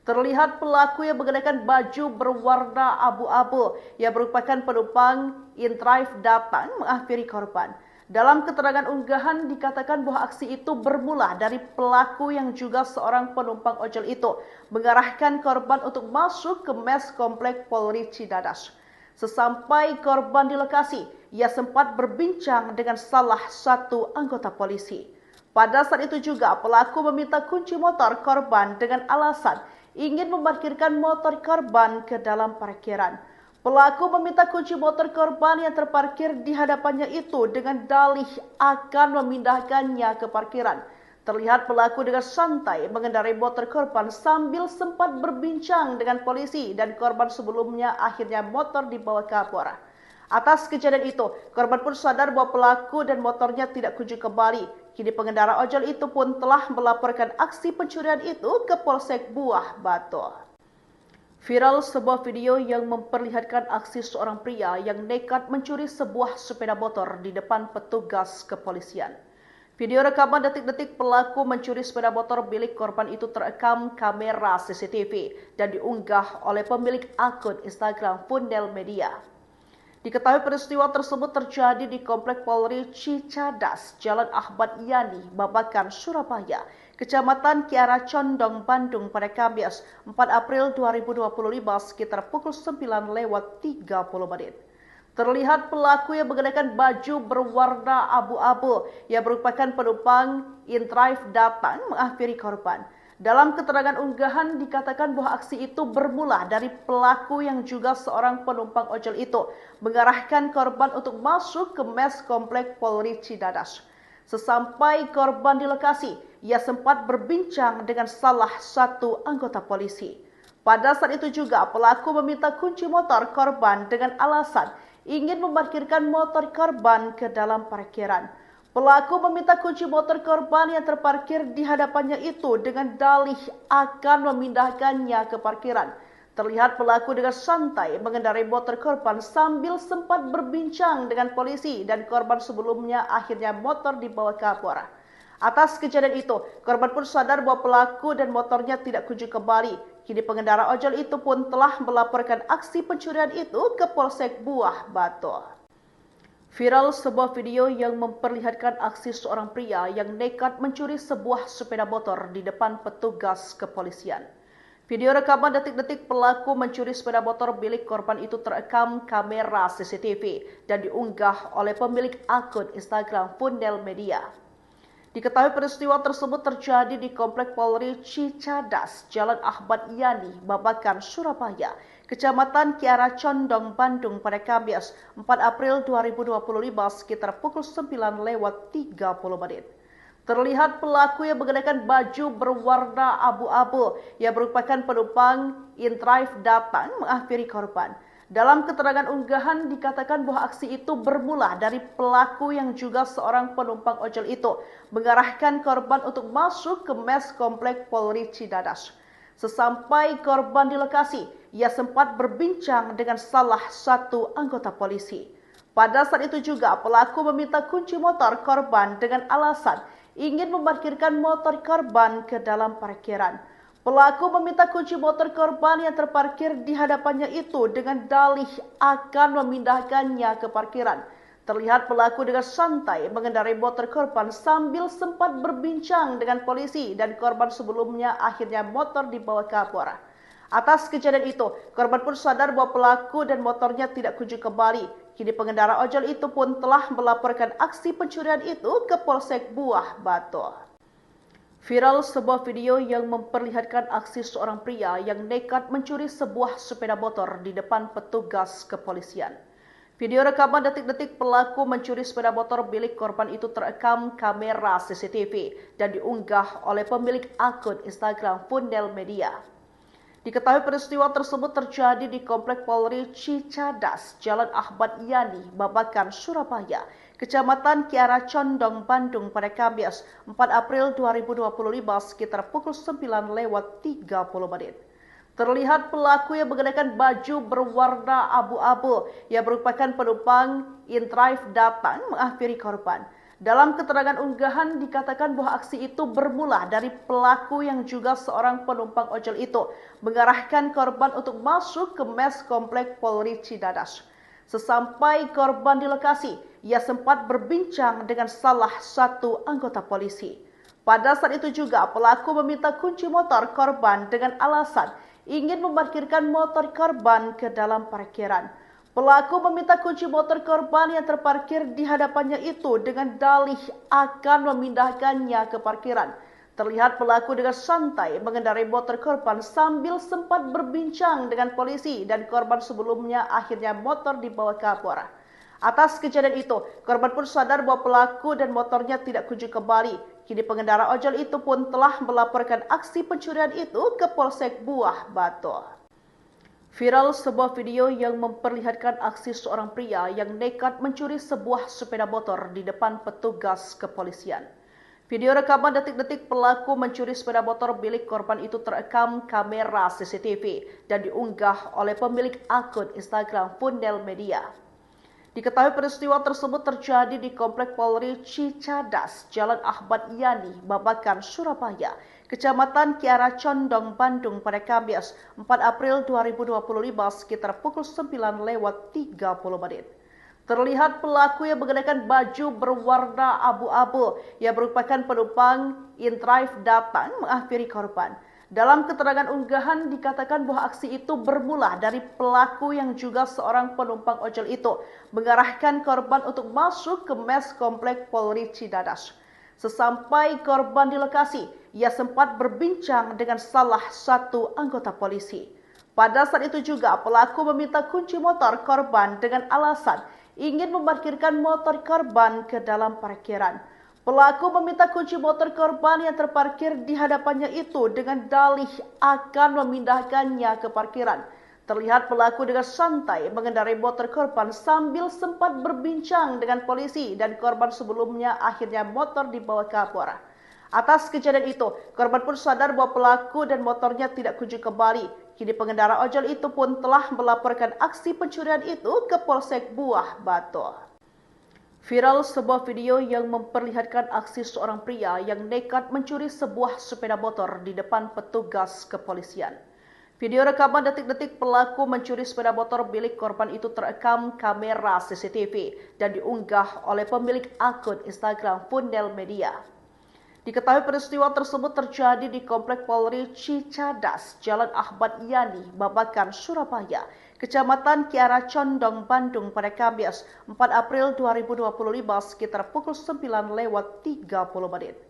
Speaker 1: Terlihat pelaku yang mengenakan baju berwarna abu-abu yang merupakan penumpang InDrive datang menghampiri korban. Dalam keterangan unggahan dikatakan bahwa aksi itu bermula dari pelaku yang juga seorang penumpang ojol itu mengarahkan korban untuk masuk ke mes Komplek Polri Cicadas. Sesampai korban di lokasi, ia sempat berbincang dengan salah satu anggota polisi. Pada saat itu juga pelaku meminta kunci motor korban dengan alasan ingin memarkirkan motor korban ke dalam parkiran. Pelaku meminta kunci motor korban yang terparkir di hadapannya itu dengan dalih akan memindahkannya ke parkiran. Terlihat pelaku dengan santai mengendarai motor korban sambil sempat berbincang dengan polisi dan korban sebelumnya akhirnya motor dibawa kabur. Atas kejadian itu, korban pun sadar bahwa pelaku dan motornya tidak kunjung kembali. Kini pengendara ojol itu pun telah melaporkan aksi pencurian itu ke Polsek Buah Batu. Viral sebuah video yang memperlihatkan aksi seorang pria yang nekat mencuri sebuah sepeda motor di depan petugas kepolisian. Video rekaman detik-detik pelaku mencuri sepeda motor milik korban itu terekam kamera CCTV dan diunggah oleh pemilik akun Instagram Fundel Media. Diketahui peristiwa tersebut terjadi di Komplek Polri Cicadas, Jalan Ahmad Yani, Babakan, Surabaya, Kecamatan Kiara Condong, Bandung pada Kamis 4 April 2025 sekitar pukul 9:30. Terlihat pelaku yang mengenakan baju berwarna abu-abu yang merupakan penumpang InDrive datang menghampiri korban. Dalam keterangan unggahan dikatakan bahwa aksi itu bermula dari pelaku yang juga seorang penumpang ojol itu mengarahkan korban untuk masuk ke mes Komplek Polri Cicadas. Sesampai korban di lokasi, ia sempat berbincang dengan salah satu anggota polisi. Pada saat itu juga pelaku meminta kunci motor korban dengan alasan ingin memarkirkan motor korban ke dalam parkiran. Pelaku meminta kunci motor korban yang terparkir di hadapannya itu dengan dalih akan memindahkannya ke parkiran. Terlihat pelaku dengan santai mengendarai motor korban sambil sempat berbincang dengan polisi dan korban sebelumnya akhirnya motor dibawa kabur. Atas kejadian itu, korban pun sadar bahwa pelaku dan motornya tidak kunjung kembali. Kini pengendara ojol itu pun telah melaporkan aksi pencurian itu ke Polsek Buah Batu. Viral sebuah video yang memperlihatkan aksi seorang pria yang nekat mencuri sebuah sepeda motor di depan petugas kepolisian. Video rekaman detik-detik pelaku mencuri sepeda motor milik korban itu terekam kamera CCTV dan diunggah oleh pemilik akun Instagram Fundel Media. Diketahui peristiwa tersebut terjadi di Komplek Polri Cicadas, Jalan Ahmad Yani, Babakan, Surabaya, Kecamatan Kiara Condong, Bandung pada Kamis 4 April 2025 sekitar pukul 9:30. Terlihat pelaku yang mengenakan baju berwarna abu-abu yang merupakan penumpang InDrive datang menghampiri korban. Dalam keterangan unggahan dikatakan bahwa aksi itu bermula dari pelaku yang juga seorang penumpang ojol itu mengarahkan korban untuk masuk ke mes Komplek Polri Cicadas. Sesampai korban di lokasi, ia sempat berbincang dengan salah satu anggota polisi. Pada saat itu juga pelaku meminta kunci motor korban dengan alasan ingin memarkirkan motor korban ke dalam parkiran. Pelaku meminta kunci motor korban yang terparkir di hadapannya itu dengan dalih akan memindahkannya ke parkiran. Terlihat pelaku dengan santai mengendarai motor korban sambil sempat berbincang dengan polisi dan korban sebelumnya akhirnya motor dibawa kabur. Atas kejadian itu, korban pun sadar bahwa pelaku dan motornya tidak kunjung kembali. Kini pengendara ojol itu pun telah melaporkan aksi pencurian itu ke Polsek Buah Batu. Viral sebuah video yang memperlihatkan aksi seorang pria yang nekat mencuri sebuah sepeda motor di depan petugas kepolisian. Video rekaman detik-detik pelaku mencuri sepeda motor milik korban itu terekam kamera CCTV dan diunggah oleh pemilik akun Instagram Fundel Media. Diketahui peristiwa tersebut terjadi di Komplek Polri Cicadas, Jalan Ahmad Yani, Babakan, Surabaya, Kecamatan Kiara Condong, Bandung pada Kamis 4 April 2025 sekitar pukul 9:30. Terlihat pelaku yang mengenakan baju berwarna abu-abu yang merupakan penumpang InDrive datang menghampiri korban. Dalam keterangan unggahan dikatakan bahwa aksi itu bermula dari pelaku yang juga seorang penumpang ojol itu mengarahkan korban untuk masuk ke mes Komplek Polri Cicadas. Sesampai korban di lokasi, ia sempat berbincang dengan salah satu anggota polisi. Pada saat itu juga pelaku meminta kunci motor korban dengan alasan ingin memarkirkan motor korban ke dalam parkiran. Pelaku meminta kunci motor korban yang terparkir di hadapannya itu dengan dalih akan memindahkannya ke parkiran. Terlihat pelaku dengan santai mengendarai motor korban sambil sempat berbincang dengan polisi dan korban sebelumnya akhirnya motor dibawa kabur. Atas kejadian itu, korban pun sadar bahwa pelaku dan motornya tidak kunjung kembali. Kini pengendara ojol itu pun telah melaporkan aksi pencurian itu ke Polsek Buah Batu. Viral sebuah video yang memperlihatkan aksi seorang pria yang nekat mencuri sebuah sepeda motor di depan petugas kepolisian. Video rekaman detik-detik pelaku mencuri sepeda motor milik korban itu terekam kamera CCTV dan diunggah oleh pemilik akun Instagram Fundel Media. Diketahui peristiwa tersebut terjadi di Komplek Polri Cicadas, Jalan Ahmad Yani, Babakan, Surabaya, Kecamatan Kiara Condong, Bandung pada Kamis 4 April 2025 sekitar pukul 9:30. Terlihat pelaku yang mengenakan baju berwarna abu-abu yang merupakan penumpang InDrive datang menghampiri korban. Dalam keterangan unggahan dikatakan bahwa aksi itu bermula dari pelaku yang juga seorang penumpang ojol itu mengarahkan korban untuk masuk ke mes Komplek Polri Cicadas. Sesampai korban di lokasi, ia sempat berbincang dengan salah satu anggota polisi. Pada saat itu juga pelaku meminta kunci motor korban dengan alasan ingin memarkirkan motor korban ke dalam parkiran. Pelaku meminta kunci motor korban yang terparkir di hadapannya itu dengan dalih akan memindahkannya ke parkiran. Terlihat pelaku dengan santai mengendarai motor korban sambil sempat berbincang dengan polisi dan korban sebelumnya akhirnya motor dibawa ke Kapolres. Atas kejadian itu, korban pun sadar bahwa pelaku dan motornya tidak kunjung kembali. Kini pengendara ojol itu pun telah melaporkan aksi pencurian itu ke Polsek Buah Batu. Viral sebuah video yang memperlihatkan aksi seorang pria yang nekat mencuri sebuah sepeda motor di depan petugas kepolisian. Video rekaman detik-detik pelaku mencuri sepeda motor milik korban itu terekam kamera CCTV dan diunggah oleh pemilik akun Instagram Fundel Media. Diketahui peristiwa tersebut terjadi di Komplek Polri Cicadas, Jalan Ahmad Yani, Babakan, Surabaya, Kecamatan Kiara Condong, Bandung pada Kamis 4 April 2025 sekitar pukul 9:30.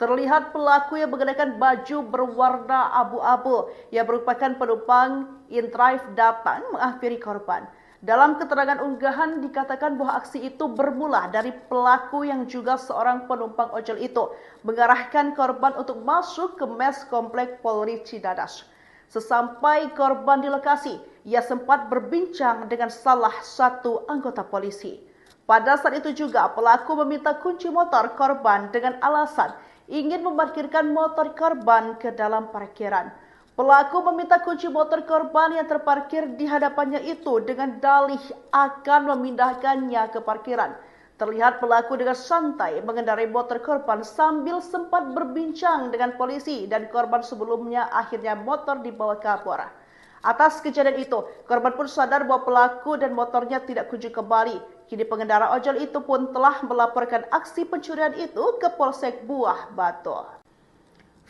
Speaker 1: Terlihat pelaku yang mengenakan baju berwarna abu-abu yang merupakan penumpang InDrive datang menghampiri korban. Dalam keterangan unggahan dikatakan bahwa aksi itu bermula dari pelaku yang juga seorang penumpang ojol itu mengarahkan korban untuk masuk ke mes Komplek Polri Cicadas. Sesampai korban di lokasi, ia sempat berbincang dengan salah satu anggota polisi. Pada saat itu juga pelaku meminta kunci motor korban dengan alasan ingin memarkirkan motor korban ke dalam parkiran. Pelaku meminta kunci motor korban yang terparkir di hadapannya itu dengan dalih akan memindahkannya ke parkiran. Terlihat pelaku dengan santai mengendarai motor korban sambil sempat berbincang dengan polisi dan korban sebelumnya akhirnya motor dibawa ke Kapolres. Atas kejadian itu, korban pun sadar bahwa pelaku dan motornya tidak kunjung kembali. Kini pengendara ojol itu pun telah melaporkan aksi pencurian itu ke Polsek Buah Batu.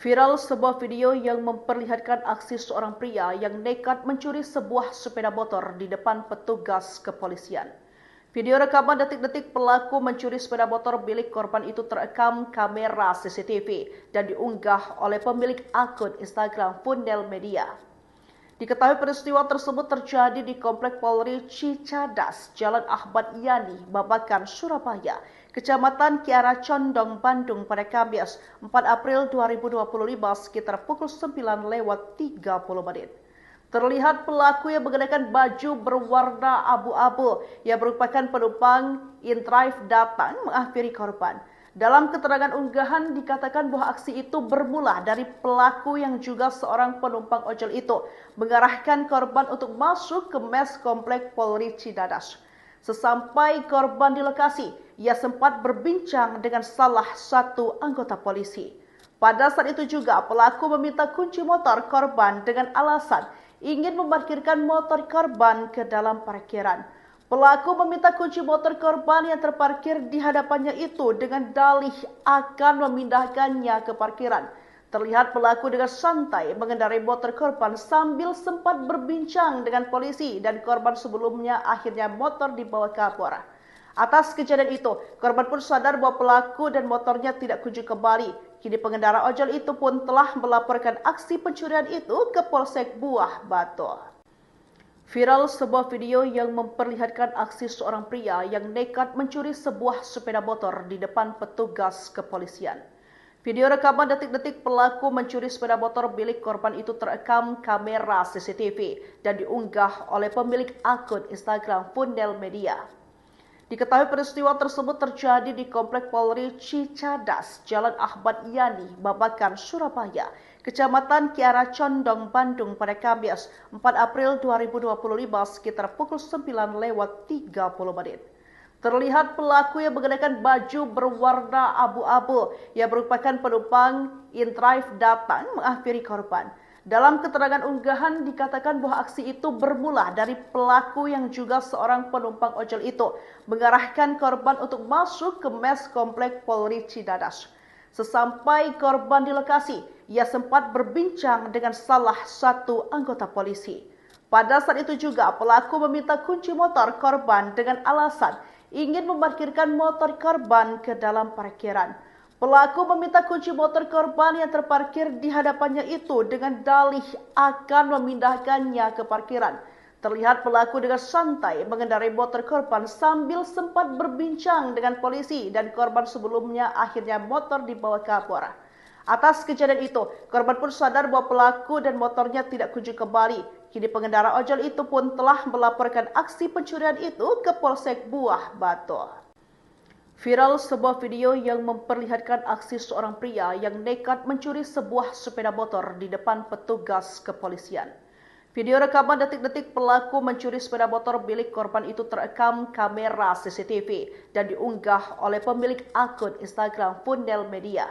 Speaker 1: Viral sebuah video yang memperlihatkan aksi seorang pria yang nekat mencuri sebuah sepeda motor di depan petugas kepolisian. Video rekaman detik-detik pelaku mencuri sepeda motor milik korban itu terekam kamera CCTV dan diunggah oleh pemilik akun Instagram Fundel Media. Diketahui peristiwa tersebut terjadi di Komplek Polri Cicadas, Jalan Ahmad Yani, Babakan, Surabaya, Kecamatan Kiara Condong, Bandung pada Kamis 4 April 2025 sekitar pukul 9:30. Terlihat pelaku yang mengenakan baju berwarna abu-abu yang merupakan penumpang InDrive datang menghampiri korban. Dalam keterangan unggahan dikatakan bahwa aksi itu bermula dari pelaku yang juga seorang penumpang ojol itu mengarahkan korban untuk masuk ke mes Komplek Polri Cicadas. Sesampai korban di lokasi, ia sempat berbincang dengan salah satu anggota polisi. Pada saat itu juga pelaku meminta kunci motor korban dengan alasan ingin memarkirkan motor korban ke dalam parkiran. Pelaku meminta kunci motor korban yang terparkir di hadapannya itu dengan dalih akan memindahkannya ke parkiran. Terlihat pelaku dengan santai mengendarai motor korban sambil sempat berbincang dengan polisi dan korban sebelumnya akhirnya motor dibawa ke Kapolres. Atas kejadian itu, korban pun sadar bahwa pelaku dan motornya tidak kunjung kembali. Kini pengendara ojol itu pun telah melaporkan aksi pencurian itu ke Polsek Buah Batu. Viral sebuah video yang memperlihatkan aksi seorang pria yang nekat mencuri sebuah sepeda motor di depan petugas kepolisian. Video rekaman detik-detik pelaku mencuri sepeda motor milik korban itu terekam kamera CCTV dan diunggah oleh pemilik akun Instagram Fundel Media. Diketahui peristiwa tersebut terjadi di Komplek Polri Cicadas, Jalan Ahmad Yani, Babakan, Surabaya, Kecamatan Kiara Condong, Bandung pada Kamis 4 April 2025 sekitar pukul 9:30. Terlihat pelaku yang mengenakan baju berwarna abu-abu yang merupakan penumpang InDrive datang menghampiri korban. Dalam keterangan unggahan dikatakan bahwa aksi itu bermula dari pelaku yang juga seorang penumpang ojol itu mengarahkan korban untuk masuk ke mes Komplek Polri Cicadas. Sesampai korban di lokasi, ia sempat berbincang dengan salah satu anggota polisi. Pada saat itu juga pelaku meminta kunci motor korban dengan alasan ingin memarkirkan motor korban ke dalam parkiran. Pelaku meminta kunci motor korban yang terparkir di hadapannya itu dengan dalih akan memindahkannya ke parkiran. Terlihat pelaku dengan santai mengendarai motor korban sambil sempat berbincang dengan polisi dan korban sebelumnya akhirnya motor dibawa ke Kapolres. Atas kejadian itu, korban pun sadar bahwa pelaku dan motornya tidak kunjung kembali. Kini pengendara ojol itu pun telah melaporkan aksi pencurian itu ke Polsek Buah Batu. Viral sebuah video yang memperlihatkan aksi seorang pria yang nekat mencuri sebuah sepeda motor di depan petugas kepolisian. Video rekaman detik-detik pelaku mencuri sepeda motor milik korban itu terekam kamera CCTV dan diunggah oleh pemilik akun Instagram Fundel Media.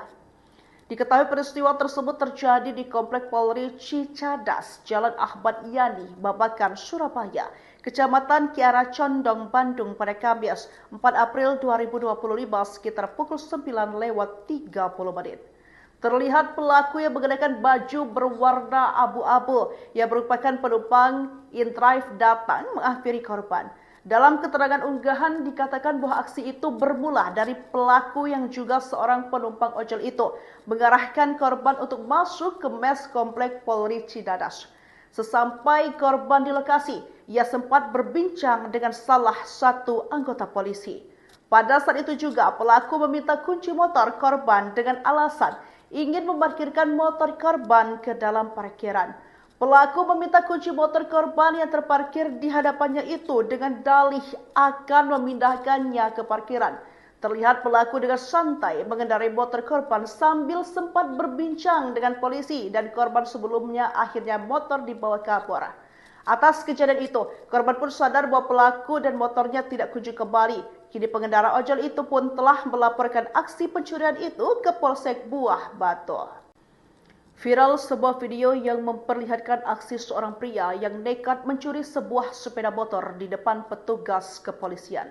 Speaker 1: Diketahui peristiwa tersebut terjadi di Komplek Polri Cicadas, Jalan Ahmad Yani, Babakan, Surabaya, Kecamatan Kiara Condong, Bandung pada Kamis 4 April 2025 sekitar pukul 9:30. Terlihat pelaku yang mengenakan baju berwarna abu-abu yang merupakan penumpang InDrive datang menghampiri korban. Dalam keterangan unggahan dikatakan bahwa aksi itu bermula dari pelaku yang juga seorang penumpang ojol itu mengarahkan korban untuk masuk ke mes Komplek Polri Cicadas. Sesampai korban di lokasi, ia sempat berbincang dengan salah satu anggota polisi. Pada saat itu juga pelaku meminta kunci motor korban dengan alasan ingin memarkirkan motor korban ke dalam parkiran. Pelaku meminta kunci motor korban yang terparkir di hadapannya itu dengan dalih akan memindahkannya ke parkiran. Terlihat pelaku dengan santai mengendarai motor korban sambil sempat berbincang dengan polisi dan korban sebelumnya akhirnya motor dibawa kabur. Atas kejadian itu, korban pun sadar bahwa pelaku dan motornya tidak kunjung kembali. Kini pengendara ojol itu pun telah melaporkan aksi pencurian itu ke Polsek Buah Batu. Viral sebuah video yang memperlihatkan aksi seorang pria yang nekat mencuri sebuah sepeda motor di depan petugas kepolisian.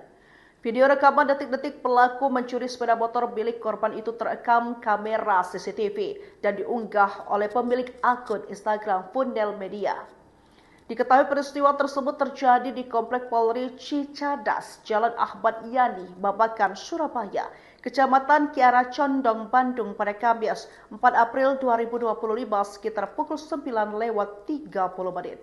Speaker 1: Video rekaman detik-detik pelaku mencuri sepeda motor milik korban itu terekam kamera CCTV dan diunggah oleh pemilik akun Instagram Fundel Media. Diketahui peristiwa tersebut terjadi di Komplek Polri Cicadas, Jalan Ahmad Yani, Babakan, Surabaya, Kecamatan Kiara Condong, Bandung pada Kamis 4 April 2025 sekitar pukul 9:30.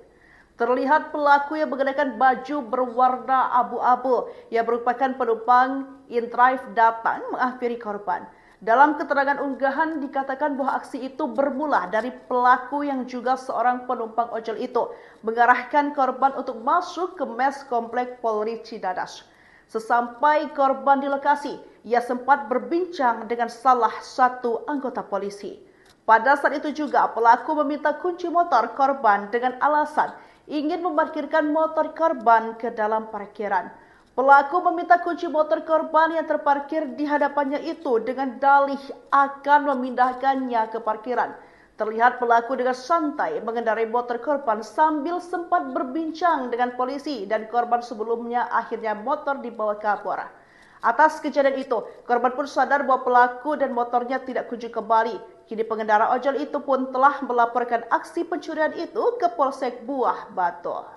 Speaker 1: Terlihat pelaku yang mengenakan baju berwarna abu-abu yang merupakan penumpang InDrive datang menghampiri korban. Dalam keterangan unggahan dikatakan bahwa aksi itu bermula dari pelaku yang juga seorang penumpang ojol itu mengarahkan korban untuk masuk ke mes Komplek Polri Cicadas. Sesampai korban di lokasi, ia sempat berbincang dengan salah satu anggota polisi. Pada saat itu juga pelaku meminta kunci motor korban dengan alasan ingin memarkirkan motor korban ke dalam parkiran. Pelaku meminta kunci motor korban yang terparkir di hadapannya itu dengan dalih akan memindahkannya ke parkiran. Terlihat pelaku dengan santai mengendarai motor korban sambil sempat berbincang dengan polisi dan korban sebelumnya akhirnya motor dibawa kabur. Atas kejadian itu, korban pun sadar bahwa pelaku dan motornya tidak kunjung kembali. Kini pengendara ojol itu pun telah melaporkan aksi pencurian itu ke Polsek Buah Batu.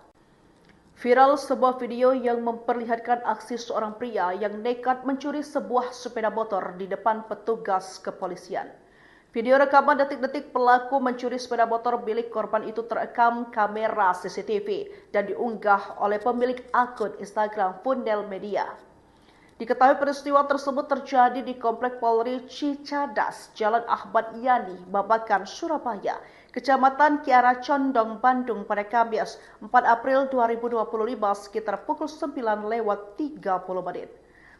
Speaker 1: Viral sebuah video yang memperlihatkan aksi seorang pria yang nekat mencuri sebuah sepeda motor di depan petugas kepolisian. Video rekaman detik-detik pelaku mencuri sepeda motor milik korban itu terekam kamera CCTV dan diunggah oleh pemilik akun Instagram Fundel Media. Diketahui peristiwa tersebut terjadi di Komplek Polri Cicadas, Jalan Ahmad Yani, Babakan, Surabaya, Kecamatan Kiara Condong, Bandung pada Kamis 4 April 2025 sekitar pukul 9:30.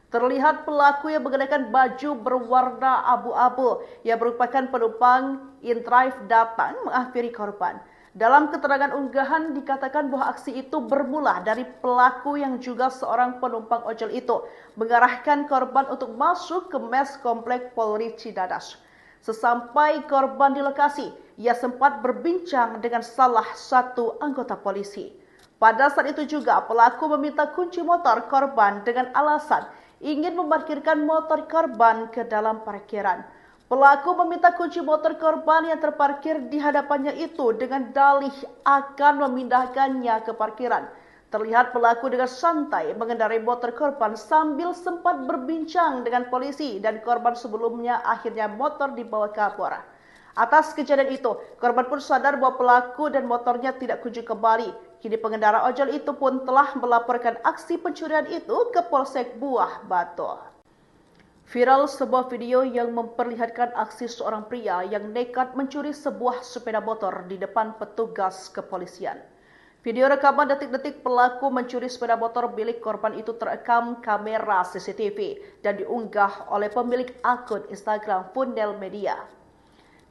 Speaker 1: Terlihat pelaku yang mengenakan baju berwarna abu-abu yang merupakan penumpang InDrive datang menghampiri korban. Dalam keterangan unggahan dikatakan bahwa aksi itu bermula dari pelaku yang juga seorang penumpang ojol itu mengarahkan korban untuk masuk ke mes Komplek Polri Cicadas. Sesampai korban di lokasi, ia sempat berbincang dengan salah satu anggota polisi. Pada saat itu juga pelaku meminta kunci motor korban dengan alasan ingin memarkirkan motor korban ke dalam parkiran. Pelaku meminta kunci motor korban yang terparkir di hadapannya itu dengan dalih akan memindahkannya ke parkiran. Terlihat pelaku dengan santai mengendarai motor korban sambil sempat berbincang dengan polisi dan korban sebelumnya akhirnya motor dibawa kabur. Atas kejadian itu, korban pun sadar bahwa pelaku dan motornya tidak kunjung kembali. Kini pengendara ojol itu pun telah melaporkan aksi pencurian itu ke Polsek Buah Batu. Viral sebuah video yang memperlihatkan aksi seorang pria yang nekat mencuri sebuah sepeda motor di depan petugas kepolisian. Video rekaman detik-detik pelaku mencuri sepeda motor milik korban itu terekam kamera CCTV dan diunggah oleh pemilik akun Instagram Fundel Media.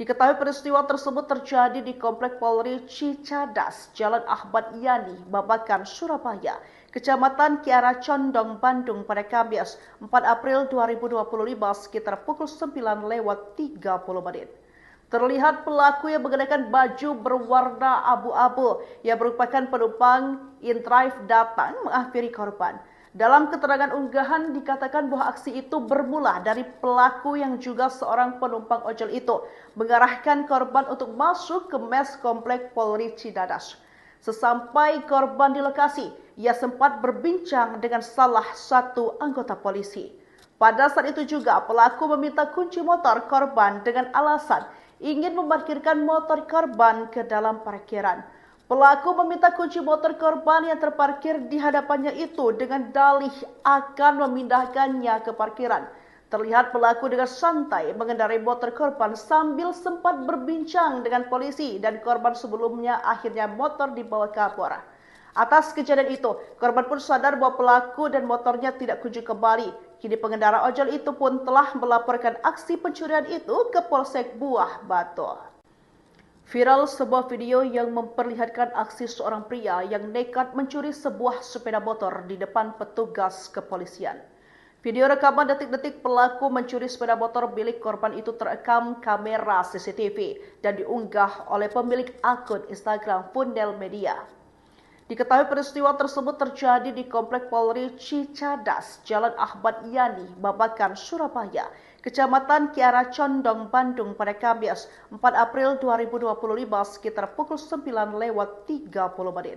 Speaker 1: Diketahui peristiwa tersebut terjadi di Komplek Polri Cicadas, Jalan Ahmad Yani, Babakan, Surabaya, Kecamatan Kiara Condong, Bandung pada Kamis 4 April 2025 sekitar pukul 9:30. Terlihat pelaku yang mengenakan baju berwarna abu-abu yang merupakan penumpang InDrive datang menghampiri korban. Dalam keterangan unggahan dikatakan bahwa aksi itu bermula dari pelaku yang juga seorang penumpang ojol itu mengarahkan korban untuk masuk ke mes Komplek Polri Cicadas. Sesampai korban di lokasi, ia sempat berbincang dengan salah satu anggota polisi. Pada saat itu juga pelaku meminta kunci motor korban dengan alasan ingin memarkirkan motor korban ke dalam parkiran. Pelaku meminta kunci motor korban yang terparkir di hadapannya itu dengan dalih akan memindahkannya ke parkiran. Terlihat pelaku dengan santai mengendarai motor korban sambil sempat berbincang dengan polisi dan korban sebelumnya akhirnya motor dibawa kabur. Atas kejadian itu, korban pun sadar bahwa pelaku dan motornya tidak kunjung kembali. Kini pengendara ojol itu pun telah melaporkan aksi pencurian itu ke Polsek Buah Batu. Viral sebuah video yang memperlihatkan aksi seorang pria yang nekat mencuri sebuah sepeda motor di depan petugas kepolisian. Video rekaman detik-detik pelaku mencuri sepeda motor milik korban itu terekam kamera CCTV dan diunggah oleh pemilik akun Instagram Fundel Media. Diketahui peristiwa tersebut terjadi di Komplek Polri Cicadas, Jalan Ahmad Yani, Babakan, Surabaya, Kecamatan Kiara Condong, Bandung pada Kamis 4 April 2025 sekitar pukul 9:30.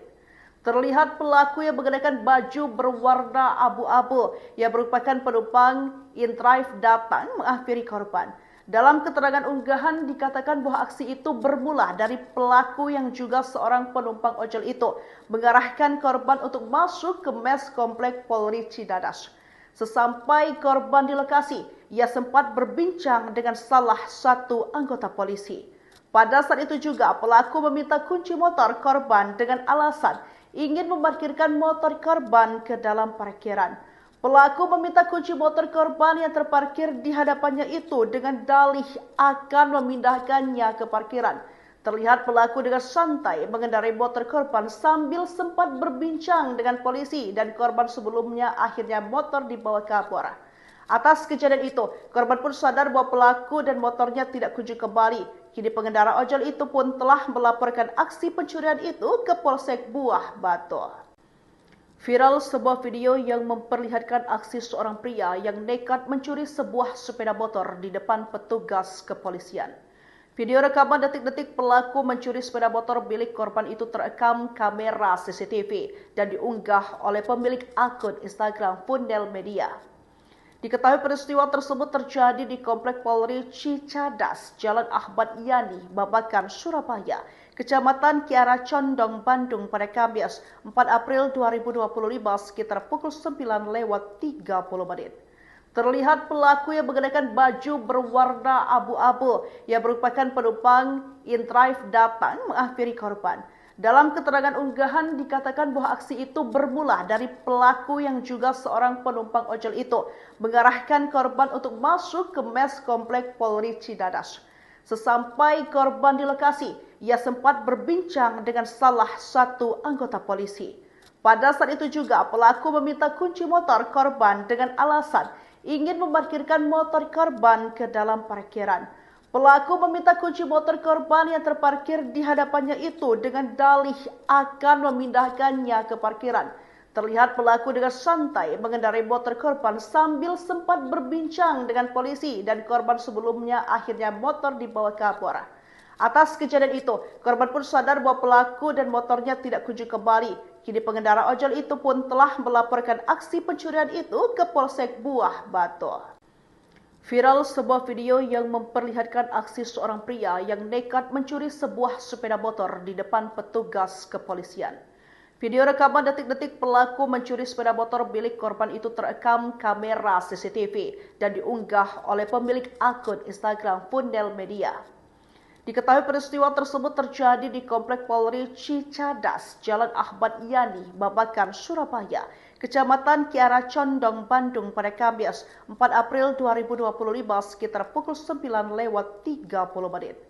Speaker 1: Terlihat pelaku yang mengenakan baju berwarna abu-abu yang merupakan penumpang InDrive datang menghampiri korban. Dalam keterangan unggahan dikatakan bahwa aksi itu bermula dari pelaku yang juga seorang penumpang ojol itu mengarahkan korban untuk masuk ke mes Komplek Polri Cicadas. Sesampai korban di lokasi, ia sempat berbincang dengan salah satu anggota polisi. Pada saat itu juga pelaku meminta kunci motor korban dengan alasan ingin memarkirkan motor korban ke dalam parkiran. Pelaku meminta kunci motor korban yang terparkir di hadapannya itu dengan dalih akan memindahkannya ke parkiran. Terlihat pelaku dengan santai mengendarai motor korban sambil sempat berbincang dengan polisi dan korban sebelumnya akhirnya motor dibawa kabur. Atas kejadian itu, korban pun sadar bahwa pelaku dan motornya tidak kunjung kembali. Kini pengendara ojol itu pun telah melaporkan aksi pencurian itu ke Polsek Buah Batu. Viral sebuah video yang memperlihatkan aksi seorang pria yang nekat mencuri sebuah sepeda motor di depan petugas kepolisian. Video rekaman detik-detik pelaku mencuri sepeda motor milik korban itu terekam kamera CCTV dan diunggah oleh pemilik akun Instagram Fundel Media. Diketahui peristiwa tersebut terjadi di Komplek Polri Cicadas, Jalan Ahmad Yani, Babakan, Surabaya, Kecamatan Kiara Condong, Bandung pada Kamis 4 April 2025 sekitar pukul 9:30. Terlihat pelaku yang mengenakan baju berwarna abu-abu yang merupakan penumpang InDrive datang menghampiri korban. Dalam keterangan unggahan dikatakan bahwa aksi itu bermula dari pelaku yang juga seorang penumpang ojol itu mengarahkan korban untuk masuk ke mes Komplek Polri Cicadas. Sesampai korban di lokasi, ia sempat berbincang dengan salah satu anggota polisi. Pada saat itu juga pelaku meminta kunci motor korban dengan alasan ingin memarkirkan motor korban ke dalam parkiran. Pelaku meminta kunci motor korban yang terparkir di hadapannya itu dengan dalih akan memindahkannya ke parkiran. Terlihat pelaku dengan santai mengendarai motor korban sambil sempat berbincang dengan polisi dan korban sebelumnya akhirnya motor dibawa kabur. Atas kejadian itu, korban pun sadar bahwa pelaku dan motornya tidak kunjung kembali. Kini pengendara ojol itu pun telah melaporkan aksi pencurian itu ke Polsek Buah Batu. Viral sebuah video yang memperlihatkan aksi seorang pria yang nekat mencuri sebuah sepeda motor di depan petugas kepolisian. Video rekaman detik-detik pelaku mencuri sepeda motor milik korban itu terekam kamera CCTV dan diunggah oleh pemilik akun Instagram Fundel Media. Diketahui peristiwa tersebut terjadi di Komplek Polri Cicadas, Jalan Ahmad Yani, Babakan, Surabaya, Kecamatan Kiara Condong, Bandung pada Kamis 4 April 2025 sekitar pukul 9:30.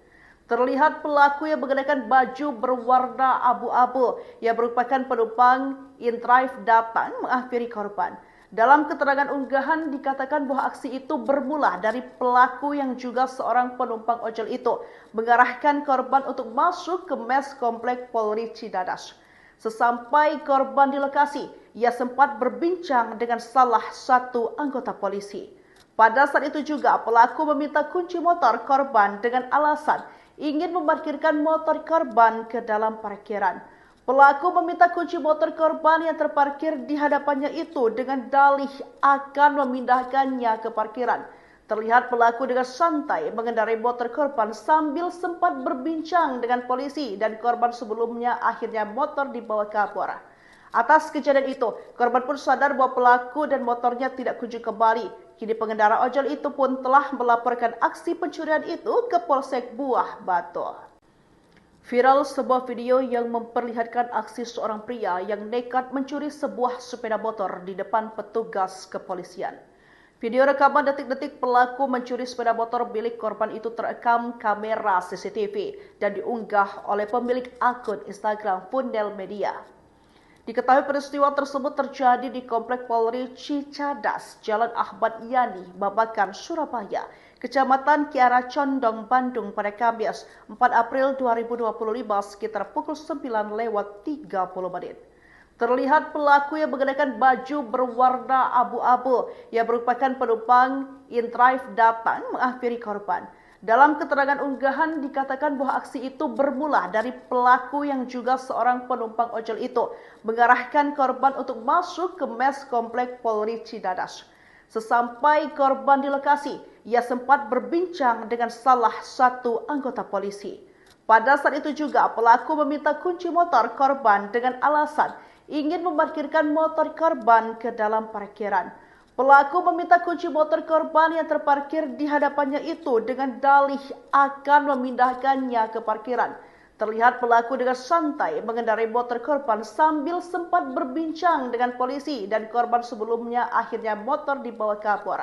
Speaker 1: Terlihat pelaku yang mengenakan baju berwarna abu-abu yang merupakan penumpang InDrive datang menghampiri korban. Dalam keterangan unggahan dikatakan bahwa aksi itu bermula dari pelaku yang juga seorang penumpang ojol itu mengarahkan korban untuk masuk ke mes Komplek Polri Cicadas. Sesampai korban di lokasi, ia sempat berbincang dengan salah satu anggota polisi. Pada saat itu juga pelaku meminta kunci motor korban dengan alasan ingin memarkirkan motor korban ke dalam parkiran. Pelaku meminta kunci motor korban yang terparkir di hadapannya itu dengan dalih akan memindahkannya ke parkiran. Terlihat pelaku dengan santai mengendarai motor korban sambil sempat berbincang dengan polisi dan korban sebelumnya akhirnya motor dibawa kabur. Atas kejadian itu, korban pun sadar bahwa pelaku dan motornya tidak kunjung kembali. Kini pengendara ojol itu pun telah melaporkan aksi pencurian itu ke Polsek Buah Batu. Viral sebuah video yang memperlihatkan aksi seorang pria yang nekat mencuri sebuah sepeda motor di depan petugas kepolisian. Video rekaman detik-detik pelaku mencuri sepeda motor milik korban itu terekam kamera CCTV dan diunggah oleh pemilik akun Instagram Fundel Media. Diketahui peristiwa tersebut terjadi di Komplek Polri Cicadas, Jalan Ahmad Yani, Babakan, Surabaya, Kecamatan Kiara Condong, Bandung pada Kamis 4 April 2025 sekitar pukul 9:30. Terlihat pelaku yang mengenakan baju berwarna abu-abu yang merupakan penumpang InDrive datang menghampiri korban. Dalam keterangan unggahan dikatakan bahwa aksi itu bermula dari pelaku yang juga seorang penumpang ojol itu mengarahkan korban untuk masuk ke mes Komplek Polri Cicadas. Sesampai korban di lokasi, ia sempat berbincang dengan salah satu anggota polisi. Pada saat itu juga pelaku meminta kunci motor korban dengan alasan ingin memarkirkan motor korban ke dalam parkiran. Pelaku meminta kunci motor korban yang terparkir di hadapannya itu dengan dalih akan memindahkannya ke parkiran. Terlihat pelaku dengan santai mengendarai motor korban sambil sempat berbincang dengan polisi dan korban sebelumnya akhirnya motor dibawa kabur.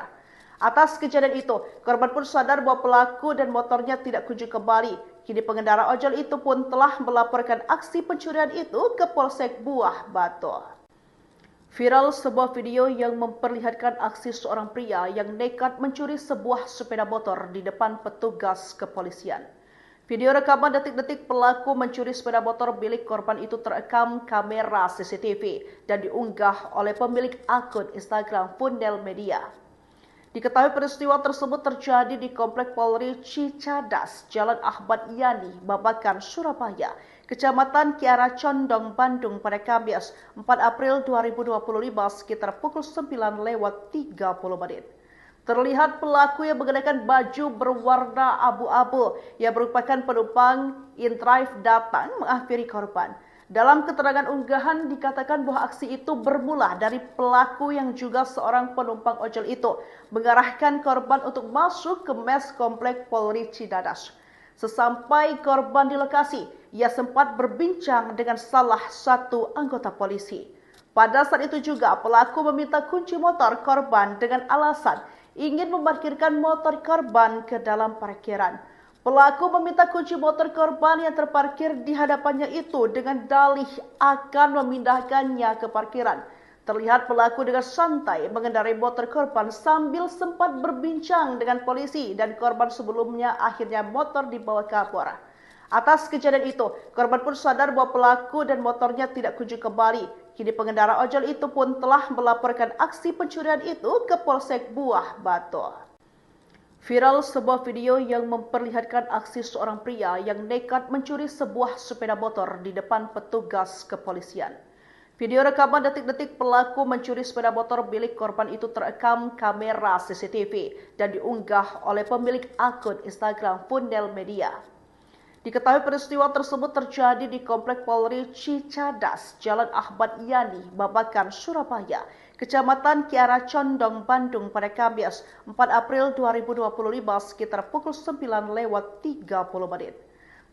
Speaker 1: Atas kejadian itu, korban pun sadar bahwa pelaku dan motornya tidak kunjung kembali. Kini pengendara ojol itu pun telah melaporkan aksi pencurian itu ke Polsek Buah Batu. Viral sebuah video yang memperlihatkan aksi seorang pria yang nekat mencuri sebuah sepeda motor di depan petugas kepolisian. Video rekaman detik-detik pelaku mencuri sepeda motor milik korban itu terekam kamera CCTV dan diunggah oleh pemilik akun Instagram Fundel Media. Diketahui peristiwa tersebut terjadi di Komplek Polri Cicadas, Jalan Ahmad Yani, Babakan, Surabaya, Kecamatan Kiara Condong, Bandung pada Kamis 4 April 2025 sekitar pukul 9:30. Terlihat pelaku yang mengenakan baju berwarna abu-abu yang merupakan penumpang InDrive datang menghampiri korban. Dalam keterangan unggahan dikatakan bahwa aksi itu bermula dari pelaku yang juga seorang penumpang ojol itu mengarahkan korban untuk masuk ke mes Komplek Polri Cicadas. Sesampai korban di lokasi, ia sempat berbincang dengan salah satu anggota polisi. Pada saat itu juga pelaku meminta kunci motor korban dengan alasan ingin memarkirkan motor korban ke dalam parkiran. Pelaku meminta kunci motor korban yang terparkir di hadapannya itu dengan dalih akan memindahkannya ke parkiran. Terlihat pelaku dengan santai mengendarai motor korban sambil sempat berbincang dengan polisi dan korban sebelumnya akhirnya motor dibawa kabur. Atas kejadian itu, korban pun sadar bahwa pelaku dan motornya tidak kunjung kembali. Kini pengendara ojol itu pun telah melaporkan aksi pencurian itu ke Polsek Buah Batu. Viral sebuah video yang memperlihatkan aksi seorang pria yang nekat mencuri sebuah sepeda motor di depan petugas kepolisian. Video rekaman detik-detik pelaku mencuri sepeda motor milik korban itu terekam kamera CCTV dan diunggah oleh pemilik akun Instagram Fundel Media. Diketahui peristiwa tersebut terjadi di Komplek Polri Cicadas, Jalan Ahmad Yani, Babakan, Surabaya, Kecamatan Kiara Condong, Bandung pada Kamis 4 April 2025 sekitar pukul 9:30.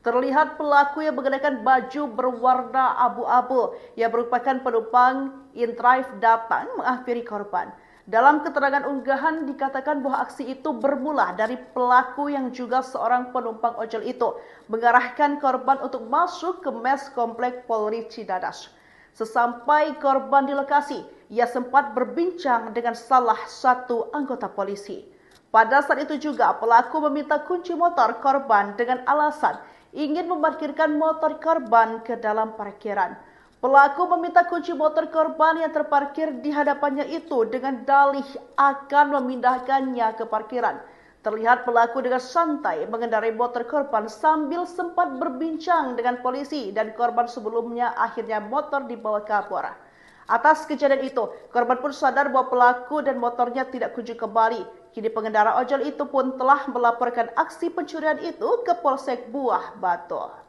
Speaker 1: Terlihat pelaku yang mengenakan baju berwarna abu-abu yang merupakan penumpang in-drive datang menghampiri korban. Dalam keterangan unggahan dikatakan bahwa aksi itu bermula dari pelaku yang juga seorang penumpang ojol itu mengarahkan korban untuk masuk ke mes Komplek Polri Cicadas. Sesampai korban di lokasi, ia sempat berbincang dengan salah satu anggota polisi. Pada saat itu juga pelaku meminta kunci motor korban dengan alasan ingin memarkirkan motor korban ke dalam parkiran. Pelaku meminta kunci motor korban yang terparkir di hadapannya itu dengan dalih akan memindahkannya ke parkiran. Terlihat pelaku dengan santai mengendarai motor korban sambil sempat berbincang dengan polisi dan korban sebelumnya akhirnya motor dibawa kabur. Atas kejadian itu, korban pun sadar bahwa pelaku dan motornya tidak kunjung kembali. Kini pengendara ojol itu pun telah melaporkan aksi pencurian itu ke Polsek Buah Batu.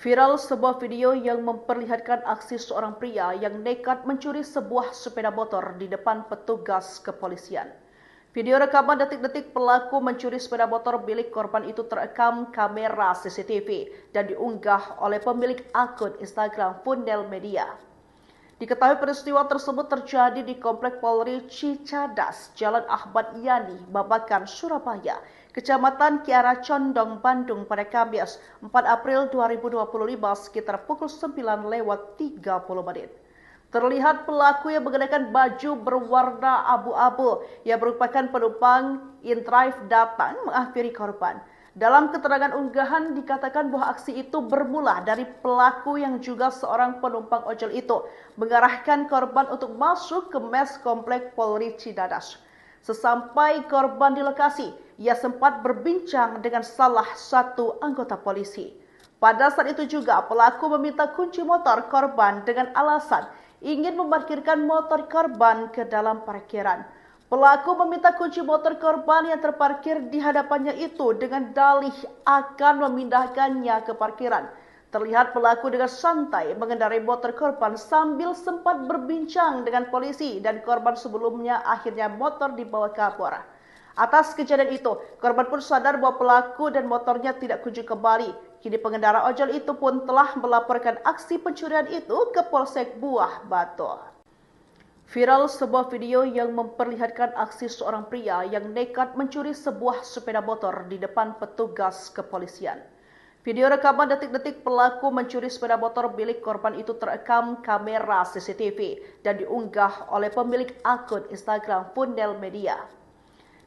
Speaker 1: Viral sebuah video yang memperlihatkan aksi seorang pria yang nekat mencuri sebuah sepeda motor di depan petugas kepolisian. Video rekaman detik-detik pelaku mencuri sepeda motor milik korban itu terekam kamera CCTV dan diunggah oleh pemilik akun Instagram Fundel Media. Diketahui peristiwa tersebut terjadi di Komplek Polri Cicadas, Jalan Ahmad Yani, Babakan, Surabaya, Kecamatan Kiara Condong, Bandung pada Kamis 4 April 2025 sekitar pukul 9:30. Terlihat pelaku yang mengenakan baju berwarna abu-abu yang merupakan penumpang in-drive datang menghampiri korban. Dalam keterangan unggahan dikatakan bahwa aksi itu bermula dari pelaku yang juga seorang penumpang ojol itu mengarahkan korban untuk masuk ke mes Komplek Polri Cicadas. Sesampai korban di lokasi, ia sempat berbincang dengan salah satu anggota polisi. Pada saat itu juga pelaku meminta kunci motor korban dengan alasan ingin memarkirkan motor korban ke dalam parkiran. Pelaku meminta kunci motor korban yang terparkir di hadapannya itu dengan dalih akan memindahkannya ke parkiran. Terlihat pelaku dengan santai mengendarai motor korban sambil sempat berbincang dengan polisi dan korban sebelumnya akhirnya motor dibawa kabur. Atas kejadian itu, korban pun sadar bahwa pelaku dan motornya tidak kunjung kembali. Kini pengendara ojol itu pun telah melaporkan aksi pencurian itu ke Polsek Buah Batu. Viral sebuah video yang memperlihatkan aksi seorang pria yang nekat mencuri sebuah sepeda motor di depan petugas kepolisian. Video rekaman detik-detik pelaku mencuri sepeda motor milik korban itu terekam kamera CCTV dan diunggah oleh pemilik akun Instagram Fundel Media.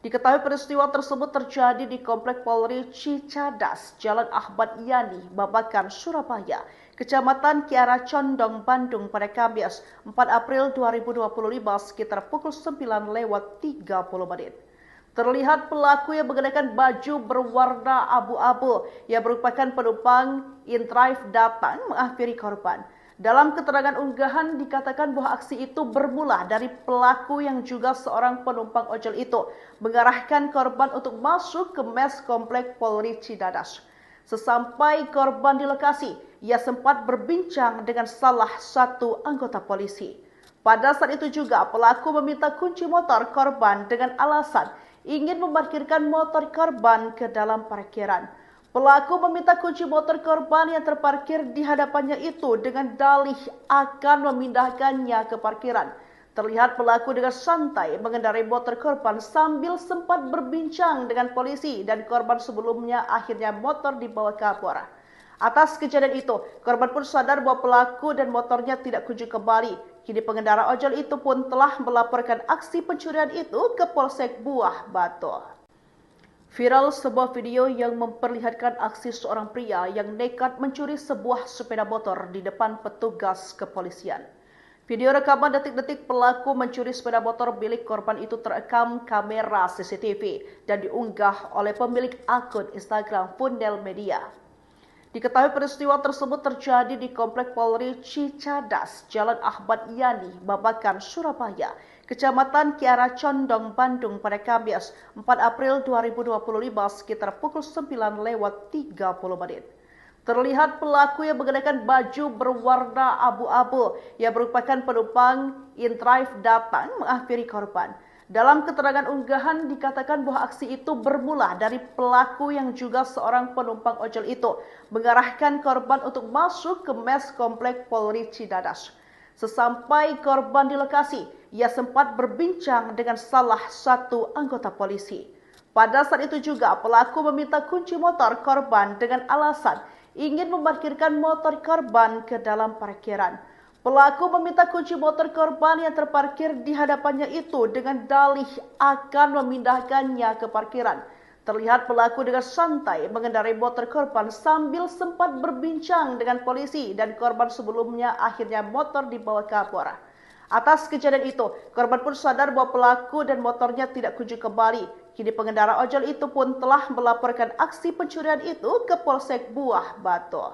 Speaker 1: Diketahui peristiwa tersebut terjadi di Komplek Polri Cicadas, Jalan Ahmad Yani, Babakan, Surabaya, Kecamatan Kiara Condong, Bandung pada Kamis 4 April 2025 sekitar pukul 9:30. Terlihat pelaku yang mengenakan baju berwarna abu-abu yang merupakan penumpang in-drive datang menghampiri korban. Dalam keterangan unggahan dikatakan bahwa aksi itu bermula dari pelaku yang juga seorang penumpang ojol itu mengarahkan korban untuk masuk ke mes Komplek Polri Cicadas. Sesampai korban di lokasi, ia sempat berbincang dengan salah satu anggota polisi. Pada saat itu juga pelaku meminta kunci motor korban dengan alasan ingin memarkirkan motor korban ke dalam parkiran. Pelaku meminta kunci motor korban yang terparkir di hadapannya itu dengan dalih akan memindahkannya ke parkiran. Terlihat pelaku dengan santai mengendarai motor korban sambil sempat berbincang dengan polisi dan korban sebelumnya akhirnya motor dibawa kabur. Atas kejadian itu, korban pun sadar bahwa pelaku dan motornya tidak kunjung kembali. Kini pengendara ojol itu pun telah melaporkan aksi pencurian itu ke Polsek Buah Batu. Viral sebuah video yang memperlihatkan aksi seorang pria yang nekat mencuri sebuah sepeda motor di depan petugas kepolisian. Video rekaman detik-detik pelaku mencuri sepeda motor milik korban itu terekam kamera CCTV dan diunggah oleh pemilik akun Instagram Fundel Media. Diketahui peristiwa tersebut terjadi di Komplek Polri Cicadas, Jalan Ahmad Yani, Babakan, Surabaya, Kecamatan Kiara Condong, Bandung pada Kamis 4 April 2025 sekitar pukul 9:30. Terlihat pelaku yang mengenakan baju berwarna abu-abu yang merupakan penumpang InDrive datang menghampiri korban. Dalam keterangan unggahan dikatakan bahwa aksi itu bermula dari pelaku yang juga seorang penumpang ojol itu mengarahkan korban untuk masuk ke mes komplek Polri Cidadas. Sesampai korban di lokasi, ia sempat berbincang dengan salah satu anggota polisi. Pada saat itu juga pelaku meminta kunci motor korban dengan alasan ingin memarkirkan motor korban ke dalam parkiran. Pelaku meminta kunci motor korban yang terparkir di hadapannya itu dengan dalih akan memindahkannya ke parkiran. Terlihat pelaku dengan santai mengendarai motor korban sambil sempat berbincang dengan polisi dan korban sebelumnya akhirnya motor dibawa ke Kapolres. Atas kejadian itu, korban pun sadar bahwa pelaku dan motornya tidak kunjung kembali. Kini pengendara ojol itu pun telah melaporkan aksi pencurian itu ke Polsek Buah Batu.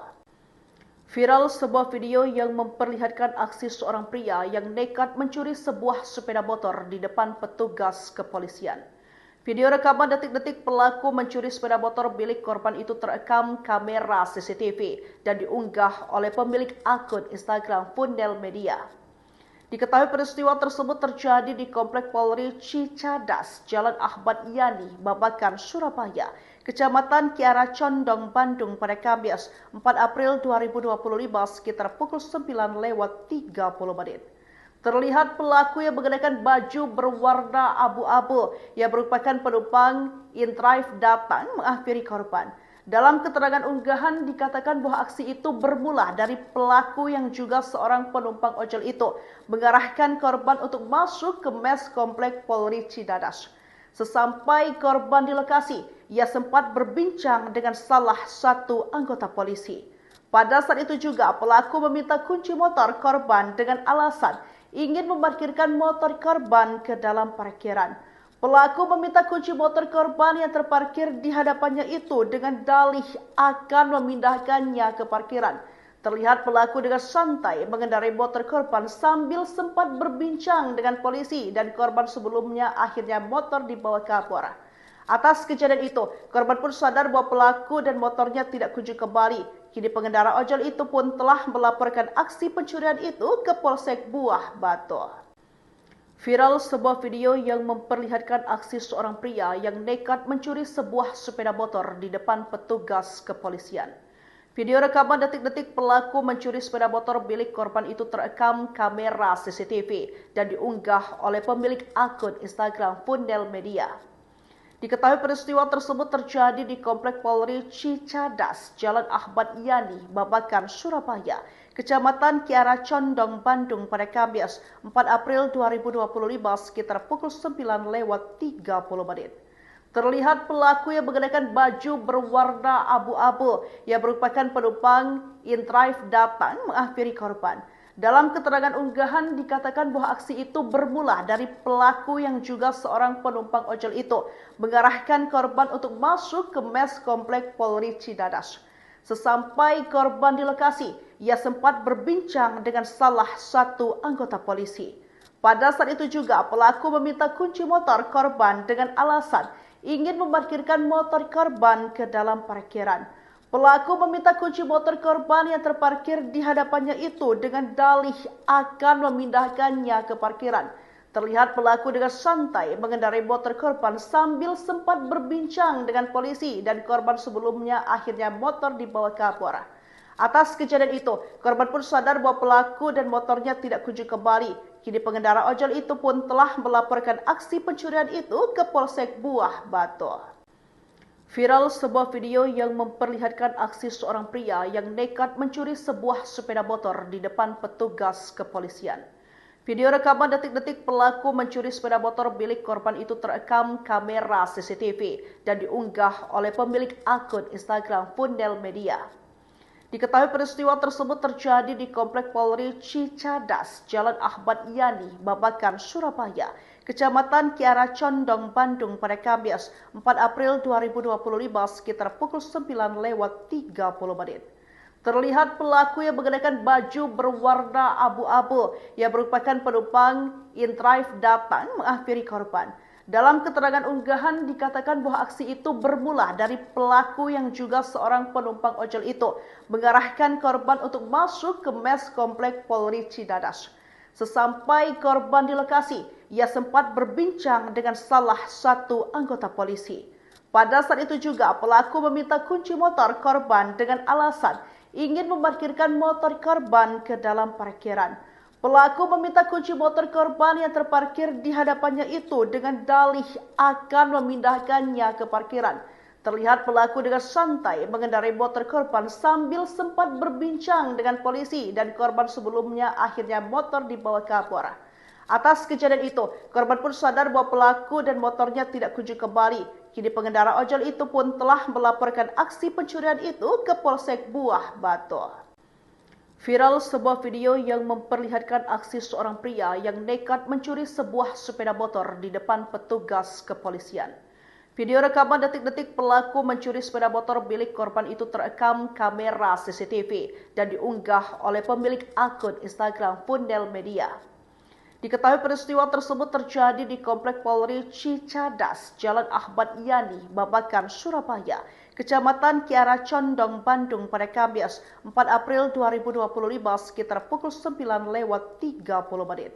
Speaker 1: Viral sebuah video yang memperlihatkan aksi seorang pria yang nekat mencuri sebuah sepeda motor di depan petugas kepolisian. Video rekaman detik-detik pelaku mencuri sepeda motor milik korban itu terekam kamera CCTV dan diunggah oleh pemilik akun Instagram Fundel Media. Diketahui peristiwa tersebut terjadi di Komplek Polri Cicadas, Jalan Ahmad Yani, Babakan, Surabaya, Kecamatan Kiara Condong, Bandung pada Kamis 4 April 2025 sekitar pukul 9:30. Terlihat pelaku yang mengenakan baju berwarna abu-abu yang merupakan penumpang InDrive datang menghampiri korban. Dalam keterangan unggahan dikatakan bahwa aksi itu bermula dari pelaku yang juga seorang penumpang ojol itu mengarahkan korban untuk masuk ke mes komplek Polri Cidadas. Sesampai korban di lokasi, ia sempat berbincang dengan salah satu anggota polisi. Pada saat itu juga pelaku meminta kunci motor korban dengan alasan ingin memarkirkan motor korban ke dalam parkiran. Pelaku meminta kunci motor korban yang terparkir di hadapannya itu dengan dalih akan memindahkannya ke parkiran. Terlihat pelaku dengan santai mengendarai motor korban sambil sempat berbincang dengan polisi dan korban sebelumnya akhirnya motor dibawa ke Kapolres. Atas kejadian itu, korban pun sadar bahwa pelaku dan motornya tidak kunjung kembali. Kini pengendara ojol itu pun telah melaporkan aksi pencurian itu ke Polsek Buah Batu. Viral sebuah video yang memperlihatkan aksi seorang pria yang nekat mencuri sebuah sepeda motor di depan petugas kepolisian. Video rekaman detik-detik pelaku mencuri sepeda motor milik korban itu terekam kamera CCTV dan diunggah oleh pemilik akun Instagram Fundel Media. Diketahui peristiwa tersebut terjadi di Komplek Polri Cicadas, Jalan Ahmad Yani, Babakan, Surabaya, Kecamatan Kiara Condong, Bandung pada Kamis 4 April 2025 sekitar pukul 9:30. Terlihat pelaku yang mengenakan baju berwarna abu-abu yang merupakan penumpang InDrive datang menghampiri korban. Dalam keterangan unggahan dikatakan bahwa aksi itu bermula dari pelaku yang juga seorang penumpang ojol itu mengarahkan korban untuk masuk ke mes komplek Polri Cidadas. Sesampai korban di lokasi, ia sempat berbincang dengan salah satu anggota polisi. Pada saat itu juga pelaku meminta kunci motor korban dengan alasan ingin memarkirkan motor korban ke dalam parkiran. Pelaku meminta kunci motor korban yang terparkir di hadapannya itu dengan dalih akan memindahkannya ke parkiran. Terlihat pelaku dengan santai mengendarai motor korban sambil sempat berbincang dengan polisi dan korban sebelumnya akhirnya motor dibawa ke Kapolres. Atas kejadian itu, korban pun sadar bahwa pelaku dan motornya tidak kunjung kembali. Kini pengendara ojol itu pun telah melaporkan aksi pencurian itu ke Polsek Buah Batu. Viral sebuah video yang memperlihatkan aksi seorang pria yang nekat mencuri sebuah sepeda motor di depan petugas kepolisian. Video rekaman detik-detik pelaku mencuri sepeda motor milik korban itu terekam kamera CCTV dan diunggah oleh pemilik akun Instagram Fundel Media. Diketahui peristiwa tersebut terjadi di Komplek Polri Cicadas, Jalan Ahmad Yani, Babakan, Surabaya, Kecamatan Kiara Condong, Bandung pada Kamis 4 April 2025 sekitar pukul 9:30. Terlihat pelaku yang mengenakan baju berwarna abu-abu yang merupakan penumpang InDrive datang menghampiri korban. Dalam keterangan unggahan dikatakan bahwa aksi itu bermula dari pelaku yang juga seorang penumpang ojol itu mengarahkan korban untuk masuk ke mes komplek Polri Cidadas. Sesampai korban di lokasi, ia sempat berbincang dengan salah satu anggota polisi. Pada saat itu juga pelaku meminta kunci motor korban dengan alasan ingin memarkirkan motor korban ke dalam parkiran. Pelaku meminta kunci motor korban yang terparkir di hadapannya itu dengan dalih akan memindahkannya ke parkiran. Terlihat pelaku dengan santai mengendarai motor korban sambil sempat berbincang dengan polisi dan korban sebelumnya akhirnya motor dibawa ke Kapolres. Atas kejadian itu, korban pun sadar bahwa pelaku dan motornya tidak kunjung kembali. Kini pengendara ojol itu pun telah melaporkan aksi pencurian itu ke Polsek Buah Batu. Viral sebuah video yang memperlihatkan aksi seorang pria yang nekat mencuri sebuah sepeda motor di depan petugas kepolisian. Video rekaman detik-detik pelaku mencuri sepeda motor milik korban itu terekam kamera CCTV dan diunggah oleh pemilik akun Instagram Fundel Media. Diketahui peristiwa tersebut terjadi di Komplek Polri Cicadas, Jalan Ahmad Yani, Babakan, Surabaya, Kecamatan Kiara Condong, Bandung pada Kamis 4 April 2025 sekitar pukul 9:30.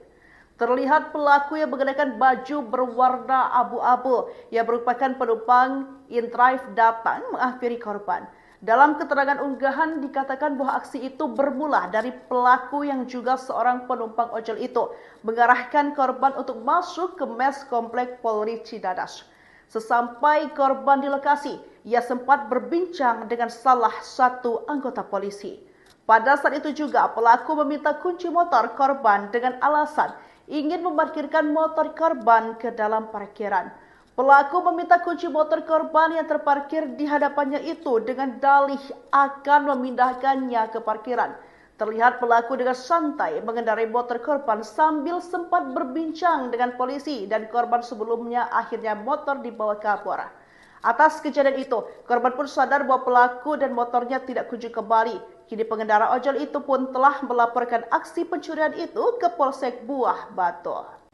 Speaker 1: Terlihat pelaku yang mengenakan baju berwarna abu-abu yang merupakan penumpang InDrive datang menghampiri korban. Dalam keterangan unggahan dikatakan bahwa aksi itu bermula dari pelaku yang juga seorang penumpang ojol itu mengarahkan korban untuk masuk ke mes komplek Polri Cidadas. Sesampai korban di lokasi, ia sempat berbincang dengan salah satu anggota polisi. Pada saat itu juga pelaku meminta kunci motor korban dengan alasan ingin memarkirkan motor korban ke dalam parkiran. Pelaku meminta kunci motor korban yang terparkir di hadapannya itu dengan dalih akan memindahkannya ke parkiran. Terlihat pelaku dengan santai mengendarai motor korban sambil sempat berbincang dengan polisi dan korban sebelumnya akhirnya motor dibawa ke Kapolres. Atas kejadian itu, korban pun sadar bahwa pelaku dan motornya tidak kunjung kembali. Kini pengendara ojol itu pun telah melaporkan aksi pencurian itu ke Polsek Buah Batu.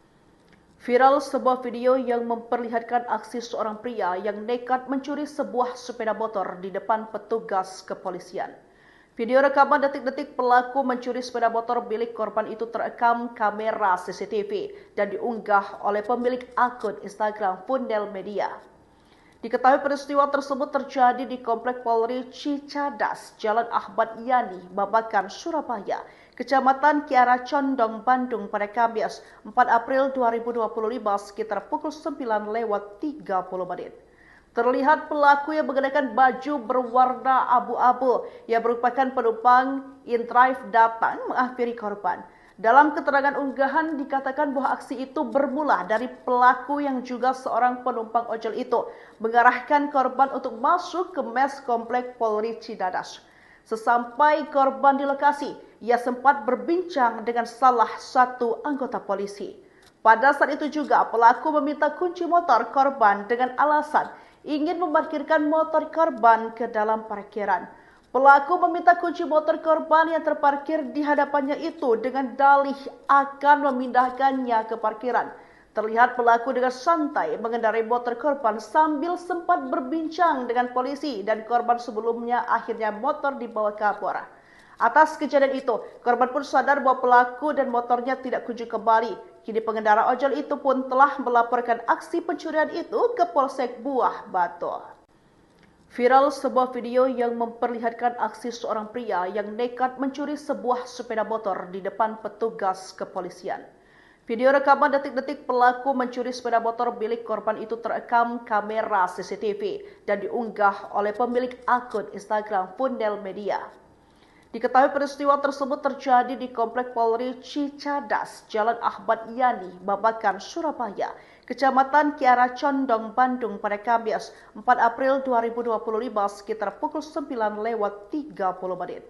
Speaker 1: Viral sebuah video yang memperlihatkan aksi seorang pria yang nekat mencuri sebuah sepeda motor di depan petugas kepolisian. Video rekaman detik-detik pelaku mencuri sepeda motor milik korban itu terekam kamera CCTV dan diunggah oleh pemilik akun Instagram Fundel Media. Diketahui peristiwa tersebut terjadi di Komplek Polri Cicadas, Jalan Ahmad Yani, Babakan, Surabaya, Kecamatan Kiara Condong, Bandung pada Kamis 4 April 2025 sekitar pukul 9:30. Terlihat pelaku yang mengenakan baju berwarna abu-abu yang merupakan penumpang InDrive datang menghampiri korban. Dalam keterangan unggahan dikatakan bahwa aksi itu bermula dari pelaku yang juga seorang penumpang ojol itu mengarahkan korban untuk masuk ke mes komplek Polri Cidadas. Sesampai korban di lokasi, ia sempat berbincang dengan salah satu anggota polisi. Pada saat itu juga pelaku meminta kunci motor korban dengan alasan ingin memarkirkan motor korban ke dalam parkiran. Pelaku meminta kunci motor korban yang terparkir di hadapannya itu dengan dalih akan memindahkannya ke parkiran. Terlihat pelaku dengan santai mengendarai motor korban sambil sempat berbincang dengan polisi dan korban sebelumnya akhirnya motor dibawa ke Kapolres. Atas kejadian itu, korban pun sadar bahwa pelaku dan motornya tidak kunjung kembali. Kini pengendara ojol itu pun telah melaporkan aksi pencurian itu ke Polsek Buah Batu. Viral sebuah video yang memperlihatkan aksi seorang pria yang nekat mencuri sebuah sepeda motor di depan petugas kepolisian. Video rekaman detik-detik pelaku mencuri sepeda motor milik korban itu terekam kamera CCTV dan diunggah oleh pemilik akun Instagram Fundel Media. Diketahui peristiwa tersebut terjadi di Komplek Polri Cicadas, Jalan Ahmad Yani, Babakan, Surabaya, Kecamatan Kiara Condong, Bandung pada Kamis 4 April 2025 sekitar pukul 9:30.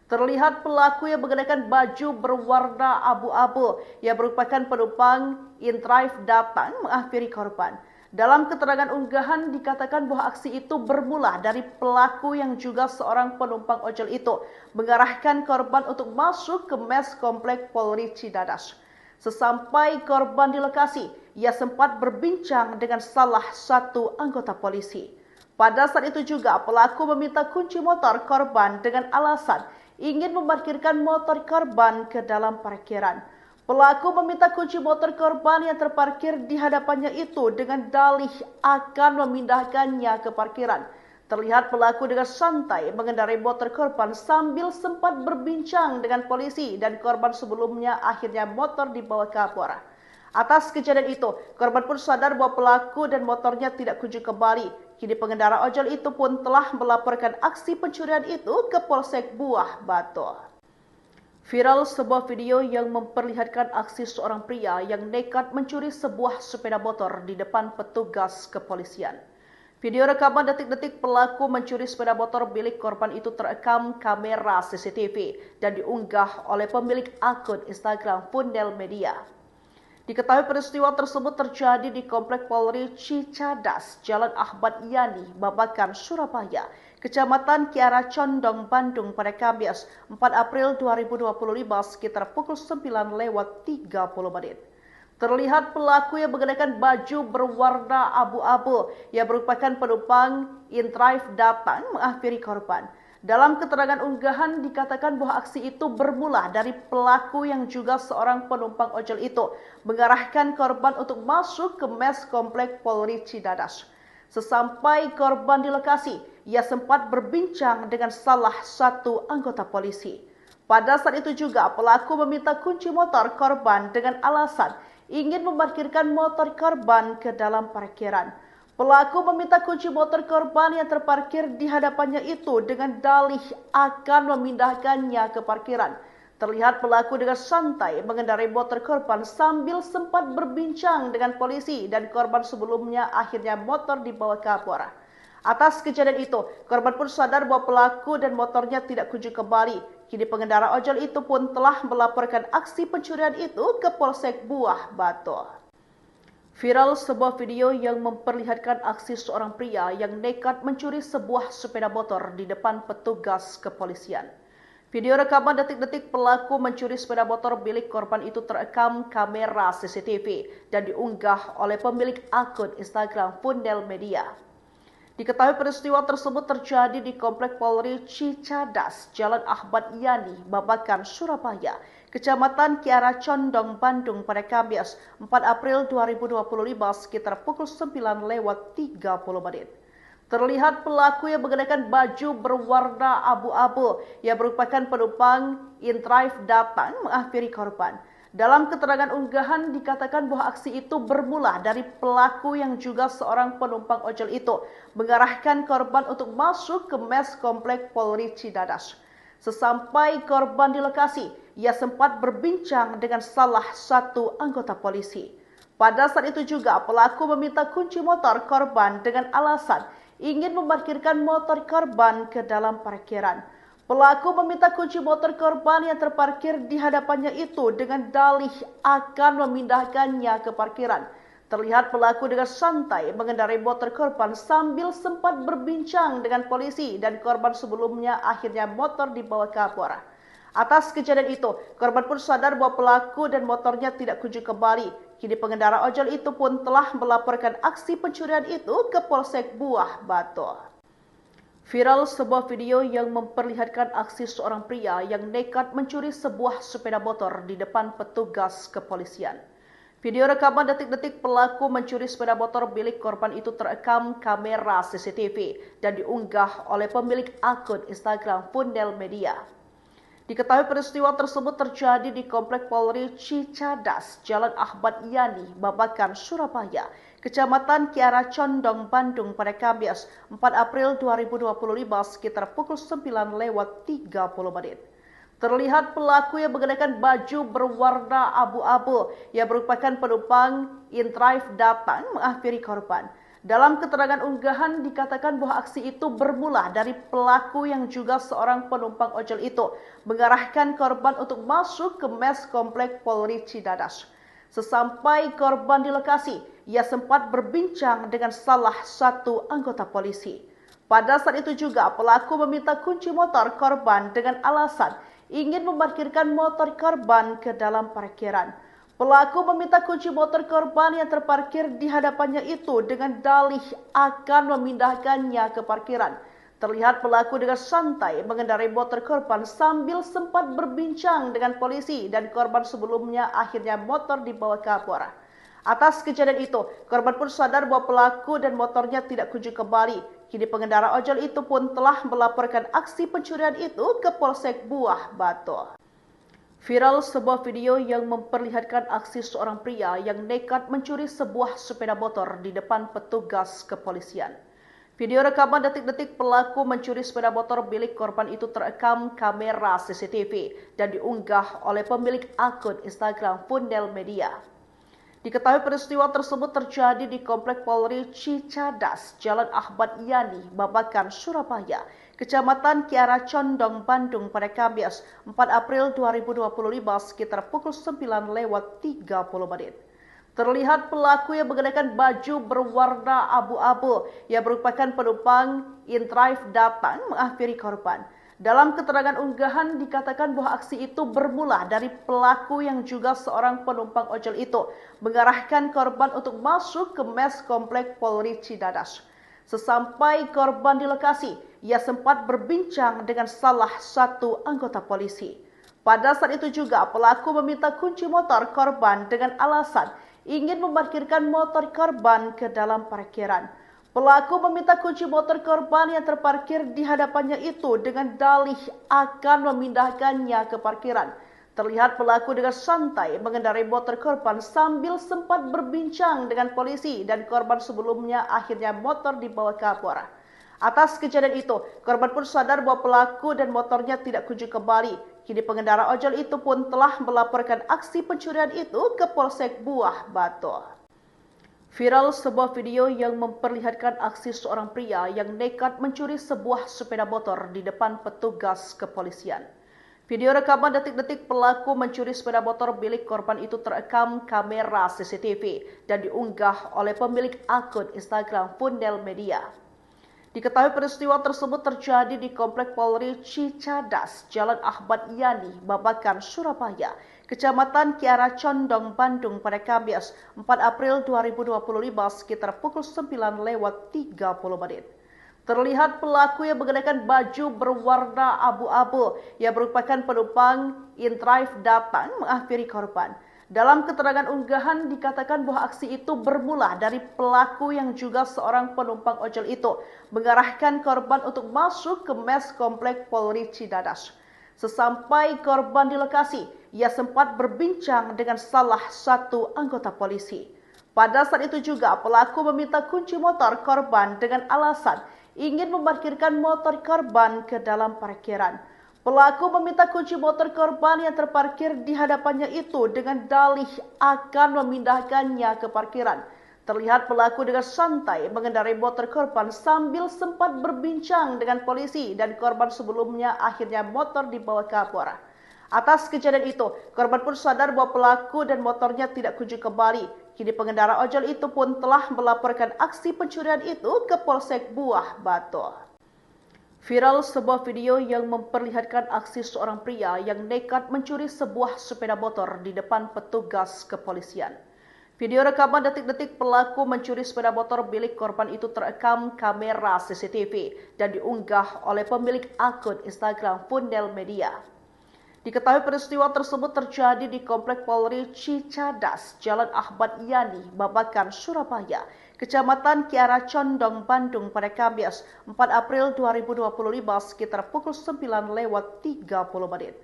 Speaker 1: Terlihat pelaku yang mengenakan baju berwarna abu-abu yang merupakan penumpang InDrive datang menghampiri korban. Dalam keterangan unggahan dikatakan bahwa aksi itu bermula dari pelaku yang juga seorang penumpang ojol itu mengarahkan korban untuk masuk ke mes komplek Polri Cidadas. Sesampai korban di lokasi, ia sempat berbincang dengan salah satu anggota polisi. Pada saat itu juga pelaku meminta kunci motor korban dengan alasan ingin memarkirkan motor korban ke dalam parkiran. Pelaku meminta kunci motor korban yang terparkir di hadapannya itu dengan dalih akan memindahkannya ke parkiran. Terlihat pelaku dengan santai mengendarai motor korban sambil sempat berbincang dengan polisi dan korban sebelumnya akhirnya motor dibawa kapolres. Atas kejadian itu, korban pun sadar bahwa pelaku dan motornya tidak kunjung kembali. Kini pengendara ojol itu pun telah melaporkan aksi pencurian itu ke Polsek Buah Batu. Viral sebuah video yang memperlihatkan aksi seorang pria yang nekat mencuri sebuah sepeda motor di depan petugas kepolisian. Video rekaman detik-detik pelaku mencuri sepeda motor milik korban itu terekam kamera CCTV dan diunggah oleh pemilik akun Instagram Fundel Media. Diketahui peristiwa tersebut terjadi di Komplek Polri Cicadas, Jalan Ahmad Yani, Babakan, Surabaya, Kecamatan Kiara Condong, Bandung pada Kamis 4 April 2025 sekitar pukul 9:30. Terlihat pelaku yang mengenakan baju berwarna abu-abu yang merupakan penumpang InDrive datang menghampiri korban. Dalam keterangan unggahan dikatakan bahwa aksi itu bermula dari pelaku yang juga seorang penumpang ojol itu mengarahkan korban untuk masuk ke mes komplek Polri Cidadas. Sesampai korban di lokasi, ia sempat berbincang dengan salah satu anggota polisi. Pada saat itu juga pelaku meminta kunci motor korban dengan alasan ingin memarkirkan motor korban ke dalam parkiran. Pelaku meminta kunci motor korban yang terparkir di hadapannya itu dengan dalih akan memindahkannya ke parkiran. Terlihat pelaku dengan santai mengendarai motor korban sambil sempat berbincang dengan polisi dan korban sebelumnya akhirnya motor dibawa kapolres. Atas kejadian itu, korban pun sadar bahwa pelaku dan motornya tidak kunjung kembali. Kini pengendara ojol itu pun telah melaporkan aksi pencurian itu ke Polsek Buah Batu. Viral sebuah video yang memperlihatkan aksi seorang pria yang nekat mencuri sebuah sepeda motor di depan petugas kepolisian. Video rekaman detik-detik pelaku mencuri sepeda motor milik korban itu terekam kamera CCTV dan diunggah oleh pemilik akun Instagram Fundel Media. Diketahui peristiwa tersebut terjadi di Komplek Polri Cicadas, Jalan Ahmad Yani, Babakan, Surabaya, Kecamatan Kiara Condong, Bandung pada Kamis 4 April 2025 sekitar pukul 9:30. Terlihat pelaku yang mengenakan baju berwarna abu-abu yang merupakan penumpang InDrive datang menghampiri korban. Dalam keterangan unggahan dikatakan bahwa aksi itu bermula dari pelaku yang juga seorang penumpang ojol itu mengarahkan korban untuk masuk ke mes komplek Polri Cidadas. Sesampai korban di lokasi, ia sempat berbincang dengan salah satu anggota polisi. Pada saat itu juga pelaku meminta kunci motor korban dengan alasan ingin memarkirkan motor korban ke dalam parkiran. Pelaku meminta kunci motor korban yang terparkir di hadapannya itu dengan dalih akan memindahkannya ke parkiran. Terlihat pelaku dengan santai mengendarai motor korban sambil sempat berbincang dengan polisi dan korban sebelumnya akhirnya motor dibawa kapolres. Atas kejadian itu, korban pun sadar bahwa pelaku dan motornya tidak kunjung kembali. Kini pengendara ojol itu pun telah melaporkan aksi pencurian itu ke Polsek Buah Batu. Viral sebuah video yang memperlihatkan aksi seorang pria yang nekat mencuri sebuah sepeda motor di depan petugas kepolisian. Video rekaman detik-detik pelaku mencuri sepeda motor milik korban itu terekam kamera CCTV dan diunggah oleh pemilik akun Instagram Fundel Media. Diketahui peristiwa tersebut terjadi di Komplek Polri Cicadas, Jalan Ahmad Yani, Babakan, Surabaya, Kecamatan Kiara Condong, Bandung pada Kamis 4 April 2025 sekitar pukul 9:30. Terlihat pelaku yang mengenakan baju berwarna abu-abu yang merupakan penumpang InDrive datang menghampiri korban. Dalam keterangan unggahan dikatakan bahwa aksi itu bermula dari pelaku yang juga seorang penumpang ojol itu mengarahkan korban untuk masuk ke mes komplek Polri Cidadas. Sesampai korban di lokasi, ia sempat berbincang dengan salah satu anggota polisi. Pada saat itu juga pelaku meminta kunci motor korban dengan alasan ingin memarkirkan motor korban ke dalam parkiran. Pelaku meminta kunci motor korban yang terparkir di hadapannya itu dengan dalih akan memindahkannya ke parkiran. Terlihat pelaku dengan santai mengendarai motor korban sambil sempat berbincang dengan polisi dan korban sebelumnya akhirnya motor dibawa kabur. Atas kejadian itu, korban pun sadar bahwa pelaku dan motornya tidak kunjung kembali. Kini pengendara ojol itu pun telah melaporkan aksi pencurian itu ke Polsek Buah Batu. Viral sebuah video yang memperlihatkan aksi seorang pria yang nekat mencuri sebuah sepeda motor di depan petugas kepolisian. Video rekaman detik-detik pelaku mencuri sepeda motor milik korban itu terekam kamera CCTV dan diunggah oleh pemilik akun Instagram Fundel Media. Diketahui peristiwa tersebut terjadi di Komplek Polri Cicadas, Jalan Ahmad Yani, Babakan, Surabaya, Kecamatan Kiara Condong, Bandung pada Kamis 4 April 2025 sekitar pukul 9:30. Terlihat pelaku yang mengenakan baju berwarna abu-abu yang merupakan penumpang in-drive datang menghampiri korban. Dalam keterangan unggahan dikatakan bahwa aksi itu bermula dari pelaku yang juga seorang penumpang ojol itu mengarahkan korban untuk masuk ke mes Komplek Polri Cicadas. Sesampai korban di lokasi, ia sempat berbincang dengan salah satu anggota polisi. Pada saat itu juga pelaku meminta kunci motor korban dengan alasan ingin memarkirkan motor korban ke dalam parkiran. Pelaku meminta kunci motor korban yang terparkir di hadapannya itu dengan dalih akan memindahkannya ke parkiran. Terlihat pelaku dengan santai mengendarai motor korban sambil sempat berbincang dengan polisi dan korban sebelumnya akhirnya motor dibawa kabur. Atas kejadian itu, korban pun sadar bahwa pelaku dan motornya tidak kunjung kembali. Kini pengendara ojol itu pun telah melaporkan aksi pencurian itu ke Polsek Buah Batu. Viral sebuah video yang memperlihatkan aksi seorang pria yang nekat mencuri sebuah sepeda motor di depan petugas kepolisian. Video rekaman detik-detik pelaku mencuri sepeda motor milik korban itu terekam kamera CCTV dan diunggah oleh pemilik akun Instagram Fundel Media. Diketahui peristiwa tersebut terjadi di Komplek Polri Cicadas, Jalan Ahmad Yani, Babakan, Surabaya, Kecamatan Kiara Condong, Bandung pada Kamis 4 April 2025 sekitar pukul 9:30. Terlihat pelaku yang mengenakan baju berwarna abu-abu yang merupakan penumpang in-drive datang menghampiri korban. Dalam keterangan unggahan dikatakan bahwa aksi itu bermula dari pelaku yang juga seorang penumpang ojol itu mengarahkan korban untuk masuk ke mes Komplek Polri Cicadas. Sesampai korban di lokasi, ia sempat berbincang dengan salah satu anggota polisi. Pada saat itu juga pelaku meminta kunci motor korban dengan alasan ingin memarkirkan motor korban ke dalam parkiran. Pelaku meminta kunci motor korban yang terparkir di hadapannya itu dengan dalih akan memindahkannya ke parkiran. Terlihat pelaku dengan santai mengendarai motor korban sambil sempat berbincang dengan polisi dan korban sebelumnya akhirnya motor dibawa kabur. Atas kejadian itu, korban pun sadar bahwa pelaku dan motornya tidak kunjung kembali. Kini pengendara ojol itu pun telah melaporkan aksi pencurian itu ke Polsek Buah Batu. Viral sebuah video yang memperlihatkan aksi seorang pria yang nekat mencuri sebuah sepeda motor di depan petugas kepolisian. Video rekaman detik-detik pelaku mencuri sepeda motor milik korban itu terekam kamera CCTV dan diunggah oleh pemilik akun Instagram Fundel Media. Diketahui peristiwa tersebut terjadi di Komplek Polri Cicadas, Jalan Ahmad Yani, Babakan, Surabaya, Kecamatan Kiara Condong, Bandung pada Kamis 4 April 2025 sekitar pukul 9:30.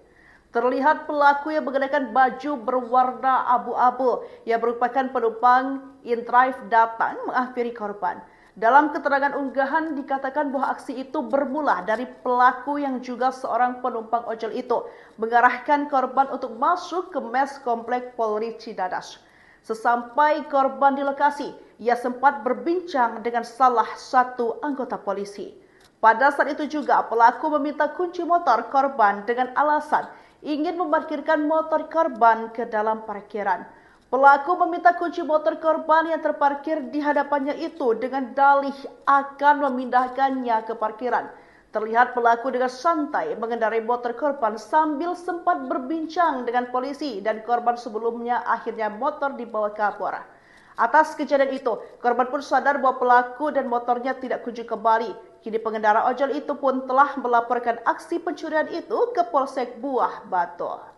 Speaker 1: Terlihat pelaku yang mengenakan baju berwarna abu-abu yang merupakan penumpang in-drive datang menghampiri korban. Dalam keterangan unggahan dikatakan bahwa aksi itu bermula dari pelaku yang juga seorang penumpang ojol itu mengarahkan korban untuk masuk ke mes Komplek Polri Cicadas. Sesampai korban di lokasi, ia sempat berbincang dengan salah satu anggota polisi. Pada saat itu juga pelaku meminta kunci motor korban dengan alasan ingin memarkirkan motor korban ke dalam parkiran. Pelaku meminta kunci motor korban yang terparkir di hadapannya itu dengan dalih akan memindahkannya ke parkiran. Terlihat pelaku dengan santai mengendarai motor korban sambil sempat berbincang dengan polisi dan korban sebelumnya akhirnya motor dibawa ke Kapolres. Atas kejadian itu, korban pun sadar bahwa pelaku dan motornya tidak kunjung kembali. Kini pengendara ojol itu pun telah melaporkan aksi pencurian itu ke Polsek Buah Batu.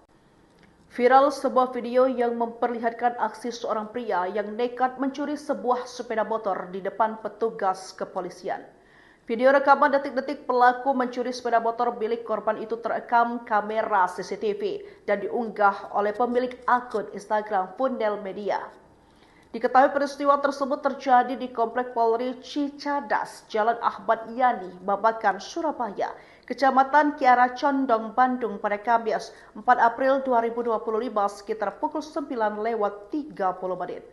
Speaker 1: Viral sebuah video yang memperlihatkan aksi seorang pria yang nekat mencuri sebuah sepeda motor di depan petugas kepolisian. Video rekaman detik-detik pelaku mencuri sepeda motor milik korban itu terekam kamera CCTV dan diunggah oleh pemilik akun Instagram Fundel Media. Diketahui peristiwa tersebut terjadi di Komplek Polri Cicadas, Jalan Ahmad Yani, Babakan, Surabaya, Kecamatan Kiara Condong, Bandung pada Kamis 4 April 2025 sekitar pukul 9:30.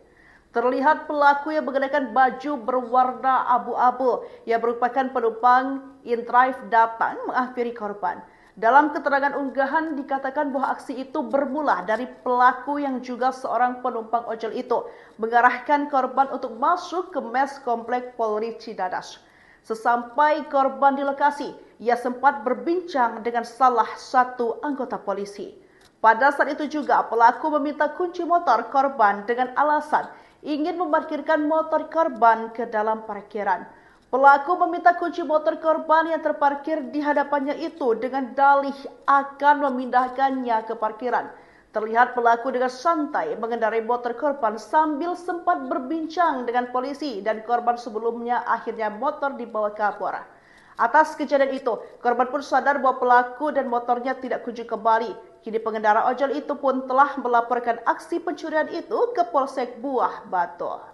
Speaker 1: Terlihat pelaku yang mengenakan baju berwarna abu-abu yang merupakan penumpang InDrive datang menghampiri korban. Dalam keterangan unggahan dikatakan bahwa aksi itu bermula dari pelaku yang juga seorang penumpang ojol itu mengarahkan korban untuk masuk ke mes Komplek Polri Cicadas. Sesampai korban di lokasi, ia sempat berbincang dengan salah satu anggota polisi. Pada saat itu juga pelaku meminta kunci motor korban dengan alasan ingin memarkirkan motor korban ke dalam parkiran. Pelaku meminta kunci motor korban yang terparkir di hadapannya itu dengan dalih akan memindahkannya ke parkiran. Terlihat pelaku dengan santai mengendarai motor korban sambil sempat berbincang dengan polisi dan korban sebelumnya akhirnya motor dibawa ke Kapolres. Atas kejadian itu, korban pun sadar bahwa pelaku dan motornya tidak kunjung kembali. Kini pengendara ojol itu pun telah melaporkan aksi pencurian itu ke Polsek Buah Batu.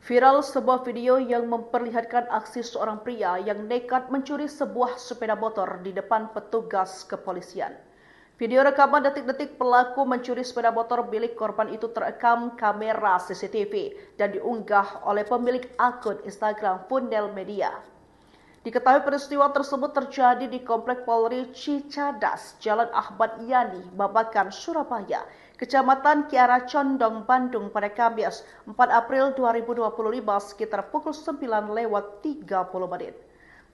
Speaker 1: Viral sebuah video yang memperlihatkan aksi seorang pria yang nekat mencuri sebuah sepeda motor di depan petugas kepolisian. Video rekaman detik-detik pelaku mencuri sepeda motor milik korban itu terekam kamera CCTV dan diunggah oleh pemilik akun Instagram Fundel Media. Diketahui peristiwa tersebut terjadi di Komplek Polri Cicadas, Jalan Ahmad Yani, Babakan, Surabaya, Kecamatan Kiara Condong, Bandung pada Kamis 4 April 2025 sekitar pukul 9:30.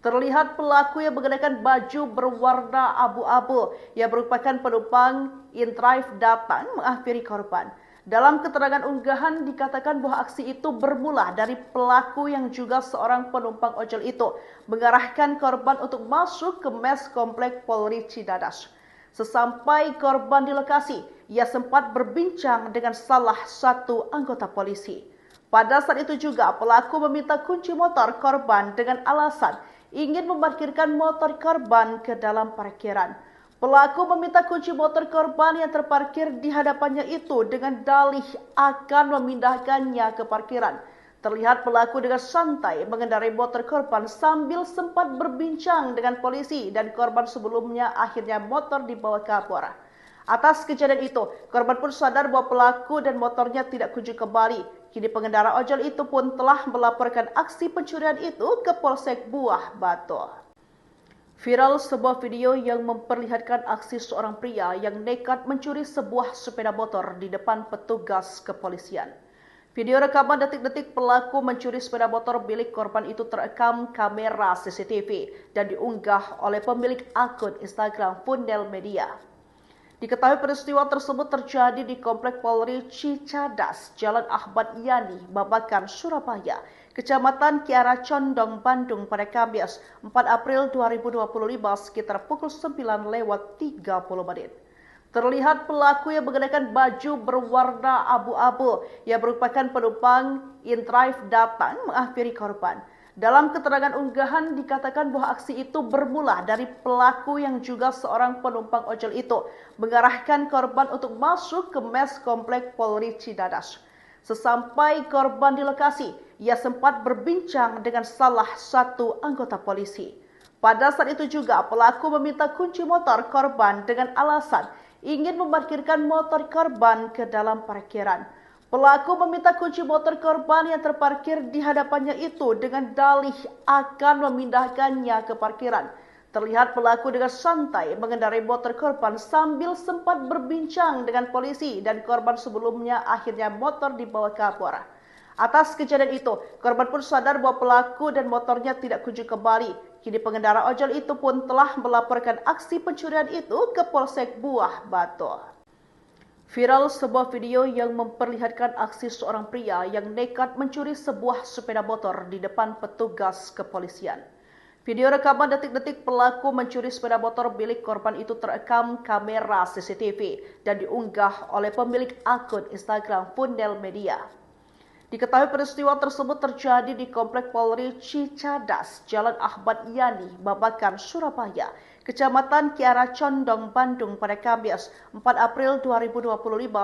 Speaker 1: Terlihat pelaku yang mengenakan baju berwarna abu-abu yang merupakan penumpang InDrive datang menghampiri korban. Dalam keterangan unggahan dikatakan bahwa aksi itu bermula dari pelaku yang juga seorang penumpang ojol itu mengarahkan korban untuk masuk ke mes Komplek Polri Cicadas. Sesampai korban di lokasi, ia sempat berbincang dengan salah satu anggota polisi. Pada saat itu juga pelaku meminta kunci motor korban dengan alasan ingin memarkirkan motor korban ke dalam parkiran. Pelaku meminta kunci motor korban yang terparkir di hadapannya itu dengan dalih akan memindahkannya ke parkiran. Terlihat pelaku dengan santai mengendarai motor korban sambil sempat berbincang dengan polisi dan korban sebelumnya akhirnya motor dibawa ke Kapolres. Atas kejadian itu, korban pun sadar bahwa pelaku dan motornya tidak kunjung kembali. Kini pengendara ojol itu pun telah melaporkan aksi pencurian itu ke Polsek Buah Batu. Viral sebuah video yang memperlihatkan aksi seorang pria yang nekat mencuri sebuah sepeda motor di depan petugas kepolisian. Video rekaman detik-detik pelaku mencuri sepeda motor milik korban itu terekam kamera CCTV dan diunggah oleh pemilik akun Instagram Fundel Media. Diketahui peristiwa tersebut terjadi di Komplek Polri Cicadas, Jalan Ahmad Yani, Babakan, Surabaya, Kecamatan Kiara Condong, Bandung pada Kamis 4 April 2025 sekitar pukul 9:30. Terlihat pelaku yang mengenakan baju berwarna abu-abu yang merupakan penumpang InDrive datang menghampiri korban. Dalam keterangan unggahan dikatakan bahwa aksi itu bermula dari pelaku yang juga seorang penumpang ojol itu mengarahkan korban untuk masuk ke mes Komplek Polri Cicadas. Sesampai korban di lokasi, ia sempat berbincang dengan salah satu anggota polisi. Pada saat itu juga pelaku meminta kunci motor korban dengan alasan ingin memarkirkan motor korban ke dalam parkiran. Pelaku meminta kunci motor korban yang terparkir di hadapannya itu dengan dalih akan memindahkannya ke parkiran. Terlihat pelaku dengan santai mengendarai motor korban sambil sempat berbincang dengan polisi dan korban sebelumnya akhirnya motor dibawa ke Kapolres. Atas kejadian itu, korban pun sadar bahwa pelaku dan motornya tidak kunjung kembali. Kini pengendara ojol itu pun telah melaporkan aksi pencurian itu ke Polsek Buah Batu. Viral sebuah video yang memperlihatkan aksi seorang pria yang nekat mencuri sebuah sepeda motor di depan petugas kepolisian. Video rekaman detik-detik pelaku mencuri sepeda motor milik korban itu terekam kamera CCTV dan diunggah oleh pemilik akun Instagram Fundel Media. Diketahui peristiwa tersebut terjadi di Komplek Polri Cicadas, Jalan Ahmad Yani, Babakan, Surabaya, Kecamatan Kiara Condong, Bandung pada Kamis 4 April 2025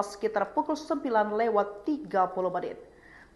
Speaker 1: sekitar pukul 9:30.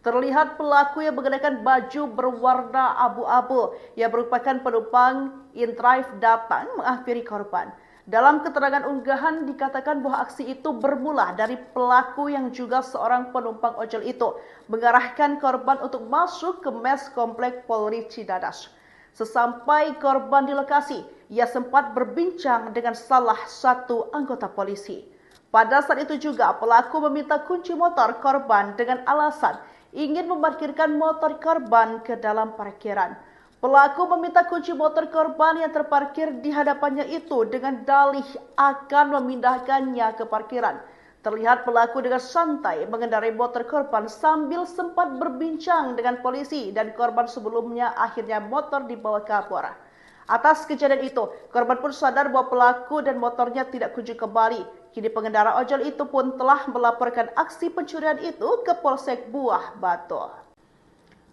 Speaker 1: Terlihat pelaku yang mengenakan baju berwarna abu-abu yang merupakan penumpang InDrive datang menghampiri korban. Dalam keterangan unggahan dikatakan bahwa aksi itu bermula dari pelaku yang juga seorang penumpang ojol itu mengarahkan korban untuk masuk ke mes Komplek Polri Cicadas. Sesampai korban di lokasi, ia sempat berbincang dengan salah satu anggota polisi. Pada saat itu juga pelaku meminta kunci motor korban dengan alasan ingin memarkirkan motor korban ke dalam parkiran. Pelaku meminta kunci motor korban yang terparkir di hadapannya itu dengan dalih akan memindahkannya ke parkiran. Terlihat pelaku dengan santai mengendarai motor korban sambil sempat berbincang dengan polisi dan korban sebelumnya akhirnya motor dibawa ke Kapolres. Atas kejadian itu, korban pun sadar bahwa pelaku dan motornya tidak kunjung kembali. Kini pengendara ojol itu pun telah melaporkan aksi pencurian itu ke Polsek Buah Batu.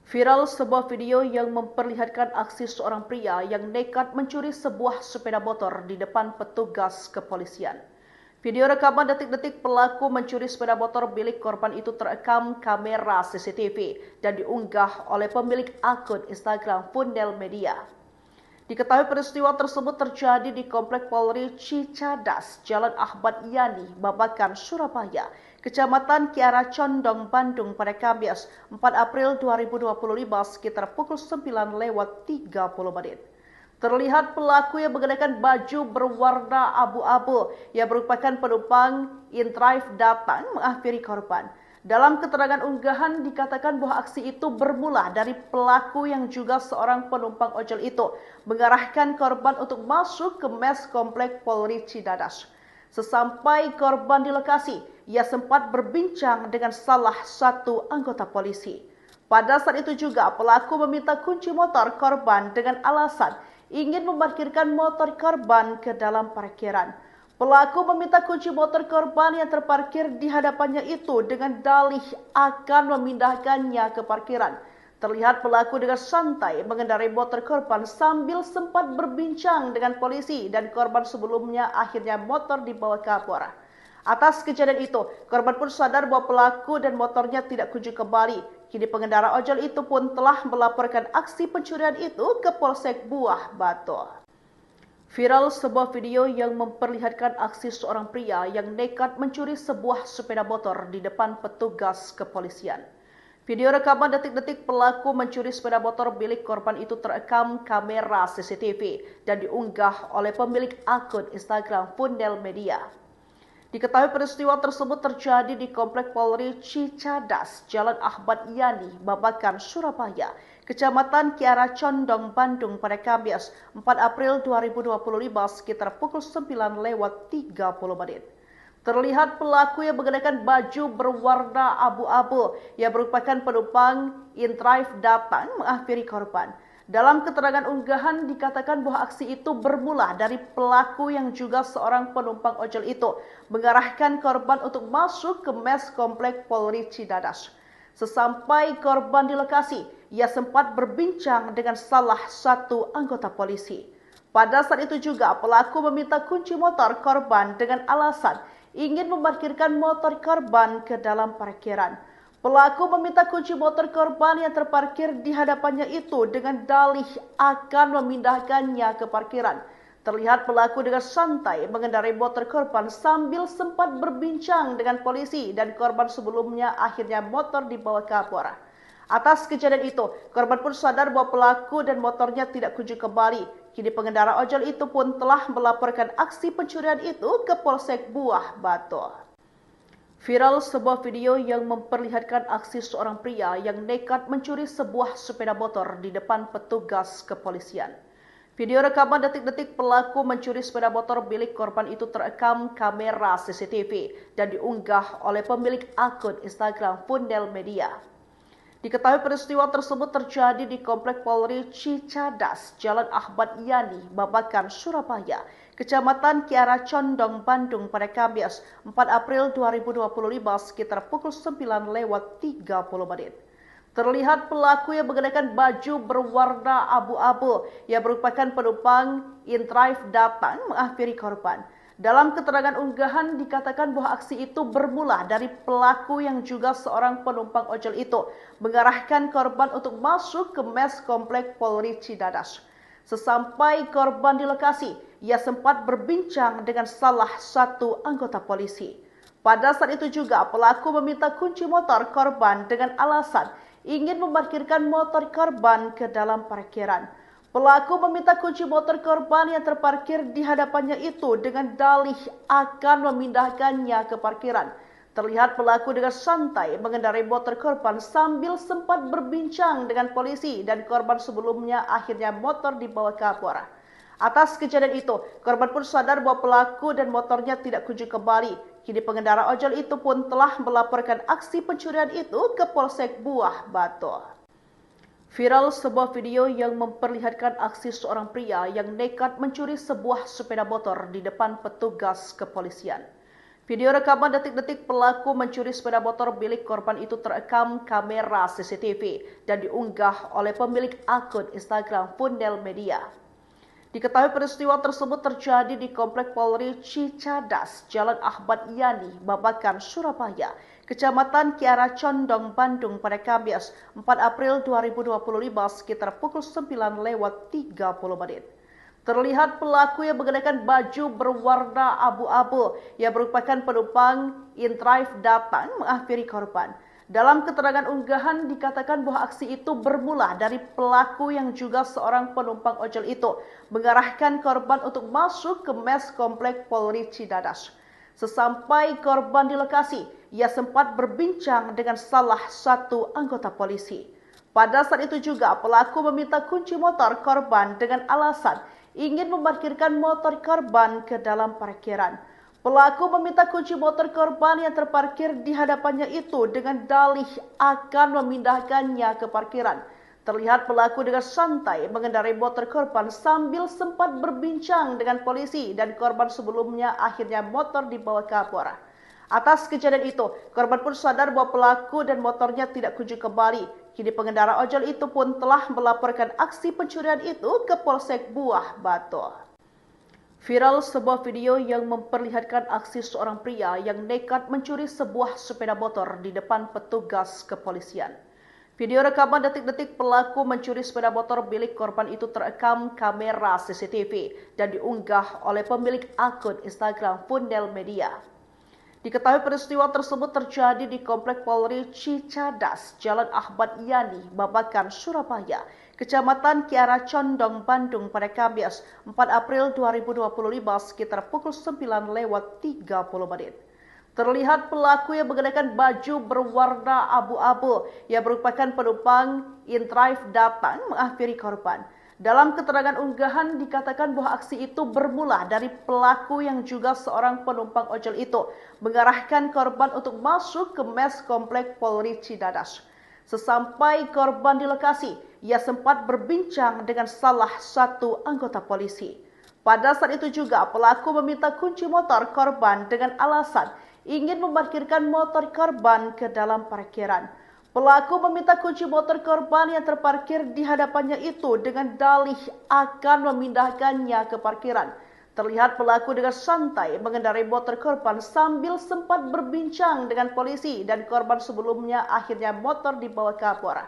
Speaker 1: Viral sebuah video yang memperlihatkan aksi seorang pria yang nekat mencuri sebuah sepeda motor di depan petugas kepolisian. Video rekaman detik-detik pelaku mencuri sepeda motor milik korban itu terekam kamera CCTV dan diunggah oleh pemilik akun Instagram Fundel Media. Diketahui peristiwa tersebut terjadi di Komplek Polri Cicadas, Jalan Ahmad Yani, Babakan, Surabaya, Kecamatan Kiara Condong, Bandung pada Kamis 4 April 2025 sekitar pukul 9:30. Terlihat pelaku yang mengenakan baju berwarna abu-abu yang merupakan penumpang InDrive datang menghampiri korban. Dalam keterangan unggahan dikatakan bahwa aksi itu bermula dari pelaku yang juga seorang penumpang ojol itu mengarahkan korban untuk masuk ke mes Komplek Polri Cicadas. Sesampai korban di lokasi, ia sempat berbincang dengan salah satu anggota polisi. Pada saat itu juga pelaku meminta kunci motor korban dengan alasan ingin memarkirkan motor korban ke dalam parkiran. Pelaku meminta kunci motor korban yang terparkir di hadapannya itu dengan dalih akan memindahkannya ke parkiran. Terlihat pelaku dengan santai mengendarai motor korban sambil sempat berbincang dengan polisi dan korban sebelumnya akhirnya motor dibawa ke Kapolres. Atas kejadian itu, korban pun sadar bahwa pelaku dan motornya tidak kunjung kembali. Kini pengendara ojol itu pun telah melaporkan aksi pencurian itu ke Polsek Buah Batu. Viral sebuah video yang memperlihatkan aksi seorang pria yang nekat mencuri sebuah sepeda motor di depan petugas kepolisian. Video rekaman detik-detik pelaku mencuri sepeda motor milik korban itu terekam kamera CCTV dan diunggah oleh pemilik akun Instagram Fundel Media. Diketahui peristiwa tersebut terjadi di Komplek Polri Cicadas, Jalan Ahmad Yani, Babakan, Surabaya, Kecamatan Kiara Condong, Bandung pada Kamis 4 April 2025 sekitar pukul 9:30. Terlihat pelaku yang mengenakan baju berwarna abu-abu yang merupakan penumpang InDrive datang menghampiri korban. Dalam keterangan unggahan dikatakan bahwa aksi itu bermula dari pelaku yang juga seorang penumpang ojol itu mengarahkan korban untuk masuk ke mes Komplek Polri Cicadas. Sesampai korban di lokasi, ia sempat berbincang dengan salah satu anggota polisi. Pada saat itu juga pelaku meminta kunci motor korban dengan alasan ingin memarkirkan motor korban ke dalam parkiran. Pelaku meminta kunci motor korban yang terparkir di hadapannya itu dengan dalih akan memindahkannya ke parkiran. Terlihat pelaku dengan santai mengendarai motor korban sambil sempat berbincang dengan polisi dan korban sebelumnya akhirnya motor dibawa ke Kapolres. Atas kejadian itu, korban pun sadar bahwa pelaku dan motornya tidak kunjung kembali. Kini pengendara ojol itu pun telah melaporkan aksi pencurian itu ke Polsek Buah Batu. Viral sebuah video yang memperlihatkan aksi seorang pria yang nekat mencuri sebuah sepeda motor di depan petugas kepolisian. Video rekaman detik-detik pelaku mencuri sepeda motor milik korban itu terekam kamera CCTV dan diunggah oleh pemilik akun Instagram Fundel Media. Diketahui peristiwa tersebut terjadi di Komplek Polri Cicadas, Jalan Ahmad Yani, Babakan, Surabaya, Kecamatan Kiara Condong, Bandung pada Kamis 4 April 2025 sekitar pukul 9:30. Terlihat pelaku yang mengenakan baju berwarna abu-abu yang merupakan penumpang InDrive datang menghampiri korban. Dalam keterangan unggahan dikatakan bahwa aksi itu bermula dari pelaku yang juga seorang penumpang ojol itu mengarahkan korban untuk masuk ke mes Komplek Polri Cicadas. Sesampai korban di lokasi, ia sempat berbincang dengan salah satu anggota polisi. Pada saat itu juga pelaku meminta kunci motor korban dengan alasan ingin memarkirkan motor korban ke dalam parkiran. Pelaku meminta kunci motor korban yang terparkir di hadapannya itu dengan dalih akan memindahkannya ke parkiran. Terlihat pelaku dengan santai mengendarai motor korban sambil sempat berbincang dengan polisi dan korban sebelumnya akhirnya motor dibawa kabur. Atas kejadian itu, korban pun sadar bahwa pelaku dan motornya tidak kunjung kembali. Kini pengendara ojol itu pun telah melaporkan aksi pencurian itu ke Polsek Buah Batu. Viral sebuah video yang memperlihatkan aksi seorang pria yang nekat mencuri sebuah sepeda motor di depan petugas kepolisian. Video rekaman detik-detik pelaku mencuri sepeda motor milik korban itu terekam kamera CCTV dan diunggah oleh pemilik akun Instagram Fundel Media. Diketahui peristiwa tersebut terjadi di Komplek Polri Cicadas, Jalan Ahmad Yani, Babakan, Surabaya, Kecamatan Kiara Condong, Bandung pada Kamis 4 April 2025 sekitar pukul 9:30. Terlihat pelaku yang mengenakan baju berwarna abu-abu yang merupakan penumpang InDrive datang menghampiri korban. Dalam keterangan unggahan dikatakan bahwa aksi itu bermula dari pelaku yang juga seorang penumpang ojol itu mengarahkan korban untuk masuk ke mes Komplek Polri Cicadas. Sesampai korban di lokasi, ia sempat berbincang dengan salah satu anggota polisi. Pada saat itu juga pelaku meminta kunci motor korban dengan alasan ingin memarkirkan motor korban ke dalam parkiran. Pelaku meminta kunci motor korban yang terparkir di hadapannya itu dengan dalih akan memindahkannya ke parkiran. Terlihat pelaku dengan santai mengendarai motor korban sambil sempat berbincang dengan polisi dan korban sebelumnya akhirnya motor dibawa kabur. Atas kejadian itu, korban pun sadar bahwa pelaku dan motornya tidak kunjung kembali. Kini pengendara ojol itu pun telah melaporkan aksi pencurian itu ke Polsek Buah Batu. Viral sebuah video yang memperlihatkan aksi seorang pria yang nekat mencuri sebuah sepeda motor di depan petugas kepolisian. Video rekaman detik-detik pelaku mencuri sepeda motor milik korban itu terekam kamera CCTV dan diunggah oleh pemilik akun Instagram Fundel Media. Diketahui peristiwa tersebut terjadi di Komplek Polri Cicadas, Jalan Ahmad Yani, Babakan, Surabaya, Kecamatan Kiara Condong, Bandung pada Kamis 4 April 2025 sekitar pukul 9:30. Terlihat pelaku yang mengenakan baju berwarna abu-abu yang merupakan penumpang InDrive datang menghampiri korban. Dalam keterangan unggahan dikatakan bahwa aksi itu bermula dari pelaku yang juga seorang penumpang ojol itu mengarahkan korban untuk masuk ke mes Komplek Polri Cicadas. Sesampai korban di lokasi, ia sempat berbincang dengan salah satu anggota polisi. Pada saat itu juga pelaku meminta kunci motor korban dengan alasan ingin memarkirkan motor korban ke dalam parkiran. Pelaku meminta kunci motor korban yang terparkir di hadapannya itu dengan dalih akan memindahkannya ke parkiran. Terlihat pelaku dengan santai mengendarai motor korban sambil sempat berbincang dengan polisi dan korban sebelumnya akhirnya motor dibawa kabur.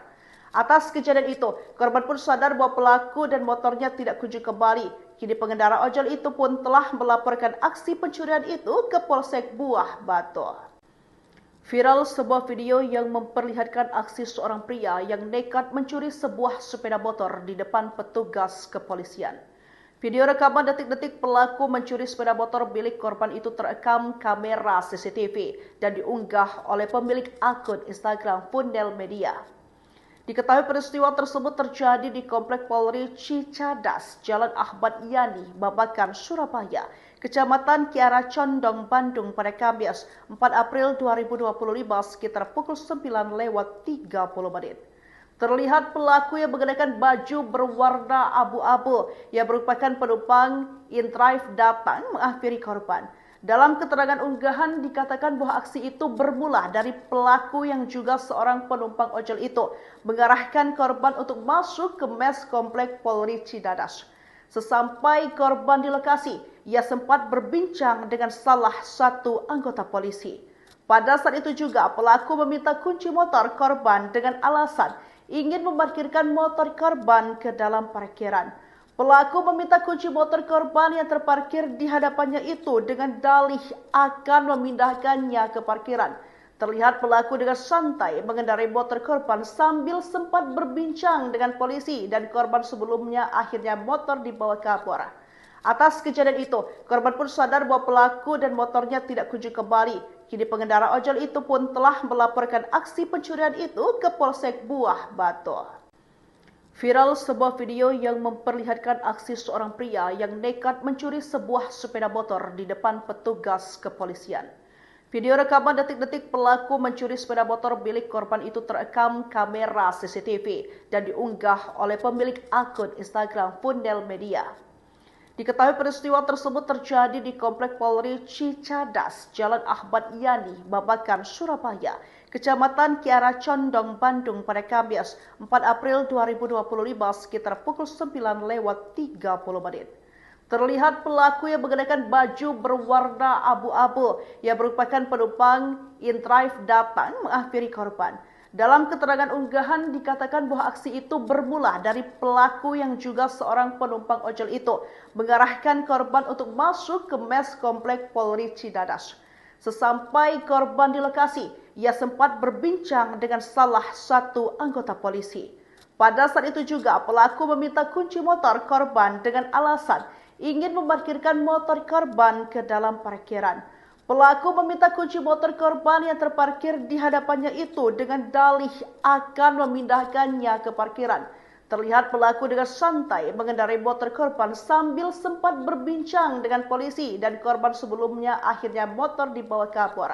Speaker 1: Atas kejadian itu, korban pun sadar bahwa pelaku dan motornya tidak kunjung kembali. Kini pengendara ojol itu pun telah melaporkan aksi pencurian itu ke Polsek Buah Batu. Viral sebuah video yang memperlihatkan aksi seorang pria yang nekat mencuri sebuah sepeda motor di depan petugas kepolisian. Video rekaman detik-detik pelaku mencuri sepeda motor milik korban itu terekam kamera CCTV dan diunggah oleh pemilik akun Instagram Fundel Media. Diketahui peristiwa tersebut terjadi di Komplek Polri Cicadas, Jalan Ahmad Yani, Babakan, Surabaya, Kecamatan Kiara Condong, Bandung pada Kamis 4 April 2025 sekitar pukul 9:30. Terlihat pelaku yang mengenakan baju berwarna abu-abu yang merupakan penumpang InDrive datang menghampiri korban. Dalam keterangan unggahan dikatakan bahwa aksi itu bermula dari pelaku yang juga seorang penumpang ojol itu mengarahkan korban untuk masuk ke mes Komplek Polri Cicadas. Sesampai korban di lokasi, ia sempat berbincang dengan salah satu anggota polisi. Pada saat itu juga pelaku meminta kunci motor korban dengan alasan ingin memarkirkan motor korban ke dalam parkiran. Pelaku meminta kunci motor korban yang terparkir di hadapannya itu dengan dalih akan memindahkannya ke parkiran. Terlihat pelaku dengan santai mengendarai motor korban sambil sempat berbincang dengan polisi dan korban sebelumnya akhirnya motor dibawa kabur. Atas kejadian itu, korban pun sadar bahwa pelaku dan motornya tidak kunjung kembali. Kini pengendara ojol itu pun telah melaporkan aksi pencurian itu ke Polsek Buah Batu. Viral sebuah video yang memperlihatkan aksi seorang pria yang nekat mencuri sebuah sepeda motor di depan petugas kepolisian. Video rekaman detik-detik pelaku mencuri sepeda motor milik korban itu terekam kamera CCTV dan diunggah oleh pemilik akun Instagram Fundel Media. Diketahui peristiwa tersebut terjadi di Komplek Polri Cicadas, Jalan Ahmad Yani, Babakan, Surabaya, Kecamatan Kiara Condong, Bandung pada Kamis 4 April 2025 sekitar pukul 9:30. Terlihat pelaku yang mengenakan baju berwarna abu-abu yang merupakan penumpang InDrive datang menghampiri korban. Dalam keterangan unggahan dikatakan bahwa aksi itu bermula dari pelaku yang juga seorang penumpang ojol itu mengarahkan korban untuk masuk ke mes Komplek Polri Cicadas. Sesampai korban di lokasi, ia sempat berbincang dengan salah satu anggota polisi. Pada saat itu juga pelaku meminta kunci motor korban dengan alasan ingin memarkirkan motor korban ke dalam parkiran. Pelaku meminta kunci motor korban yang terparkir di hadapannya itu dengan dalih akan memindahkannya ke parkiran. Terlihat pelaku dengan santai mengendarai motor korban sambil sempat berbincang dengan polisi dan korban sebelumnya akhirnya motor dibawa kabur.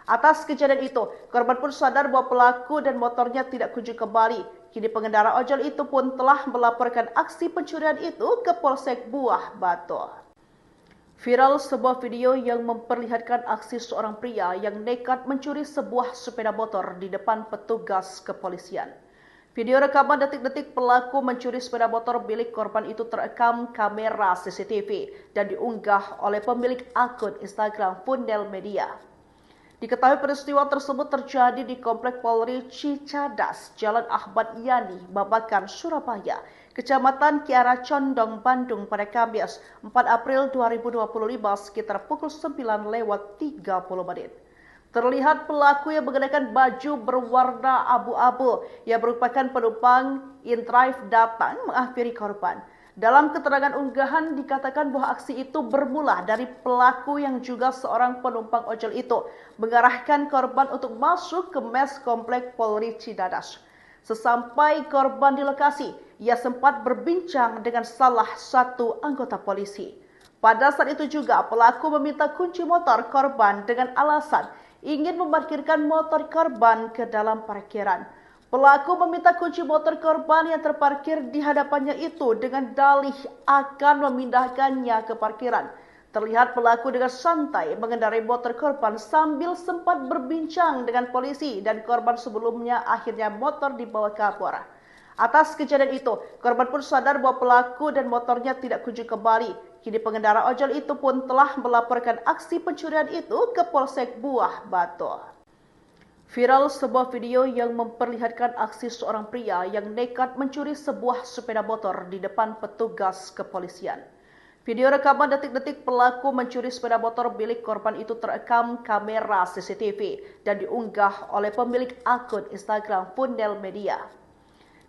Speaker 1: Atas kejadian itu, korban pun sadar bahwa pelaku dan motornya tidak kunjung kembali. Kini pengendara ojol itu pun telah melaporkan aksi pencurian itu ke Polsek Buah Batu. Viral sebuah video yang memperlihatkan aksi seorang pria yang nekat mencuri sebuah sepeda motor di depan petugas kepolisian. Video rekaman detik-detik pelaku mencuri sepeda motor milik korban itu terekam kamera CCTV dan diunggah oleh pemilik akun Instagram Fundel Media. Diketahui peristiwa tersebut terjadi di Komplek Polri Cicadas, Jalan Ahmad Yani, Babakan, Surabaya, Kecamatan Kiara Condong, Bandung pada Kamis 4 April 2025 sekitar pukul 9:30. Terlihat pelaku yang mengenakan baju berwarna abu-abu yang merupakan penumpang InDrive datang menghampiri korban. Dalam keterangan unggahan dikatakan bahwa aksi itu bermula dari pelaku yang juga seorang penumpang ojol itu mengarahkan korban untuk masuk ke mes Komplek Polri Cicadas. Sesampai korban di lokasi, ia sempat berbincang dengan salah satu anggota polisi. Pada saat itu juga pelaku meminta kunci motor korban dengan alasan ingin memarkirkan motor korban ke dalam parkiran. Pelaku meminta kunci motor korban yang terparkir di hadapannya itu dengan dalih akan memindahkannya ke parkiran. Terlihat pelaku dengan santai mengendarai motor korban sambil sempat berbincang dengan polisi dan korban sebelumnya akhirnya motor dibawa kabur. Atas kejadian itu, korban pun sadar bahwa pelaku dan motornya tidak kunjung kembali. Kini pengendara ojol itu pun telah melaporkan aksi pencurian itu ke Polsek Buah Batu. Viral sebuah video yang memperlihatkan aksi seorang pria yang nekat mencuri sebuah sepeda motor di depan petugas kepolisian. Video rekaman detik-detik pelaku mencuri sepeda motor milik korban itu terekam kamera CCTV dan diunggah oleh pemilik akun Instagram Fundel Media.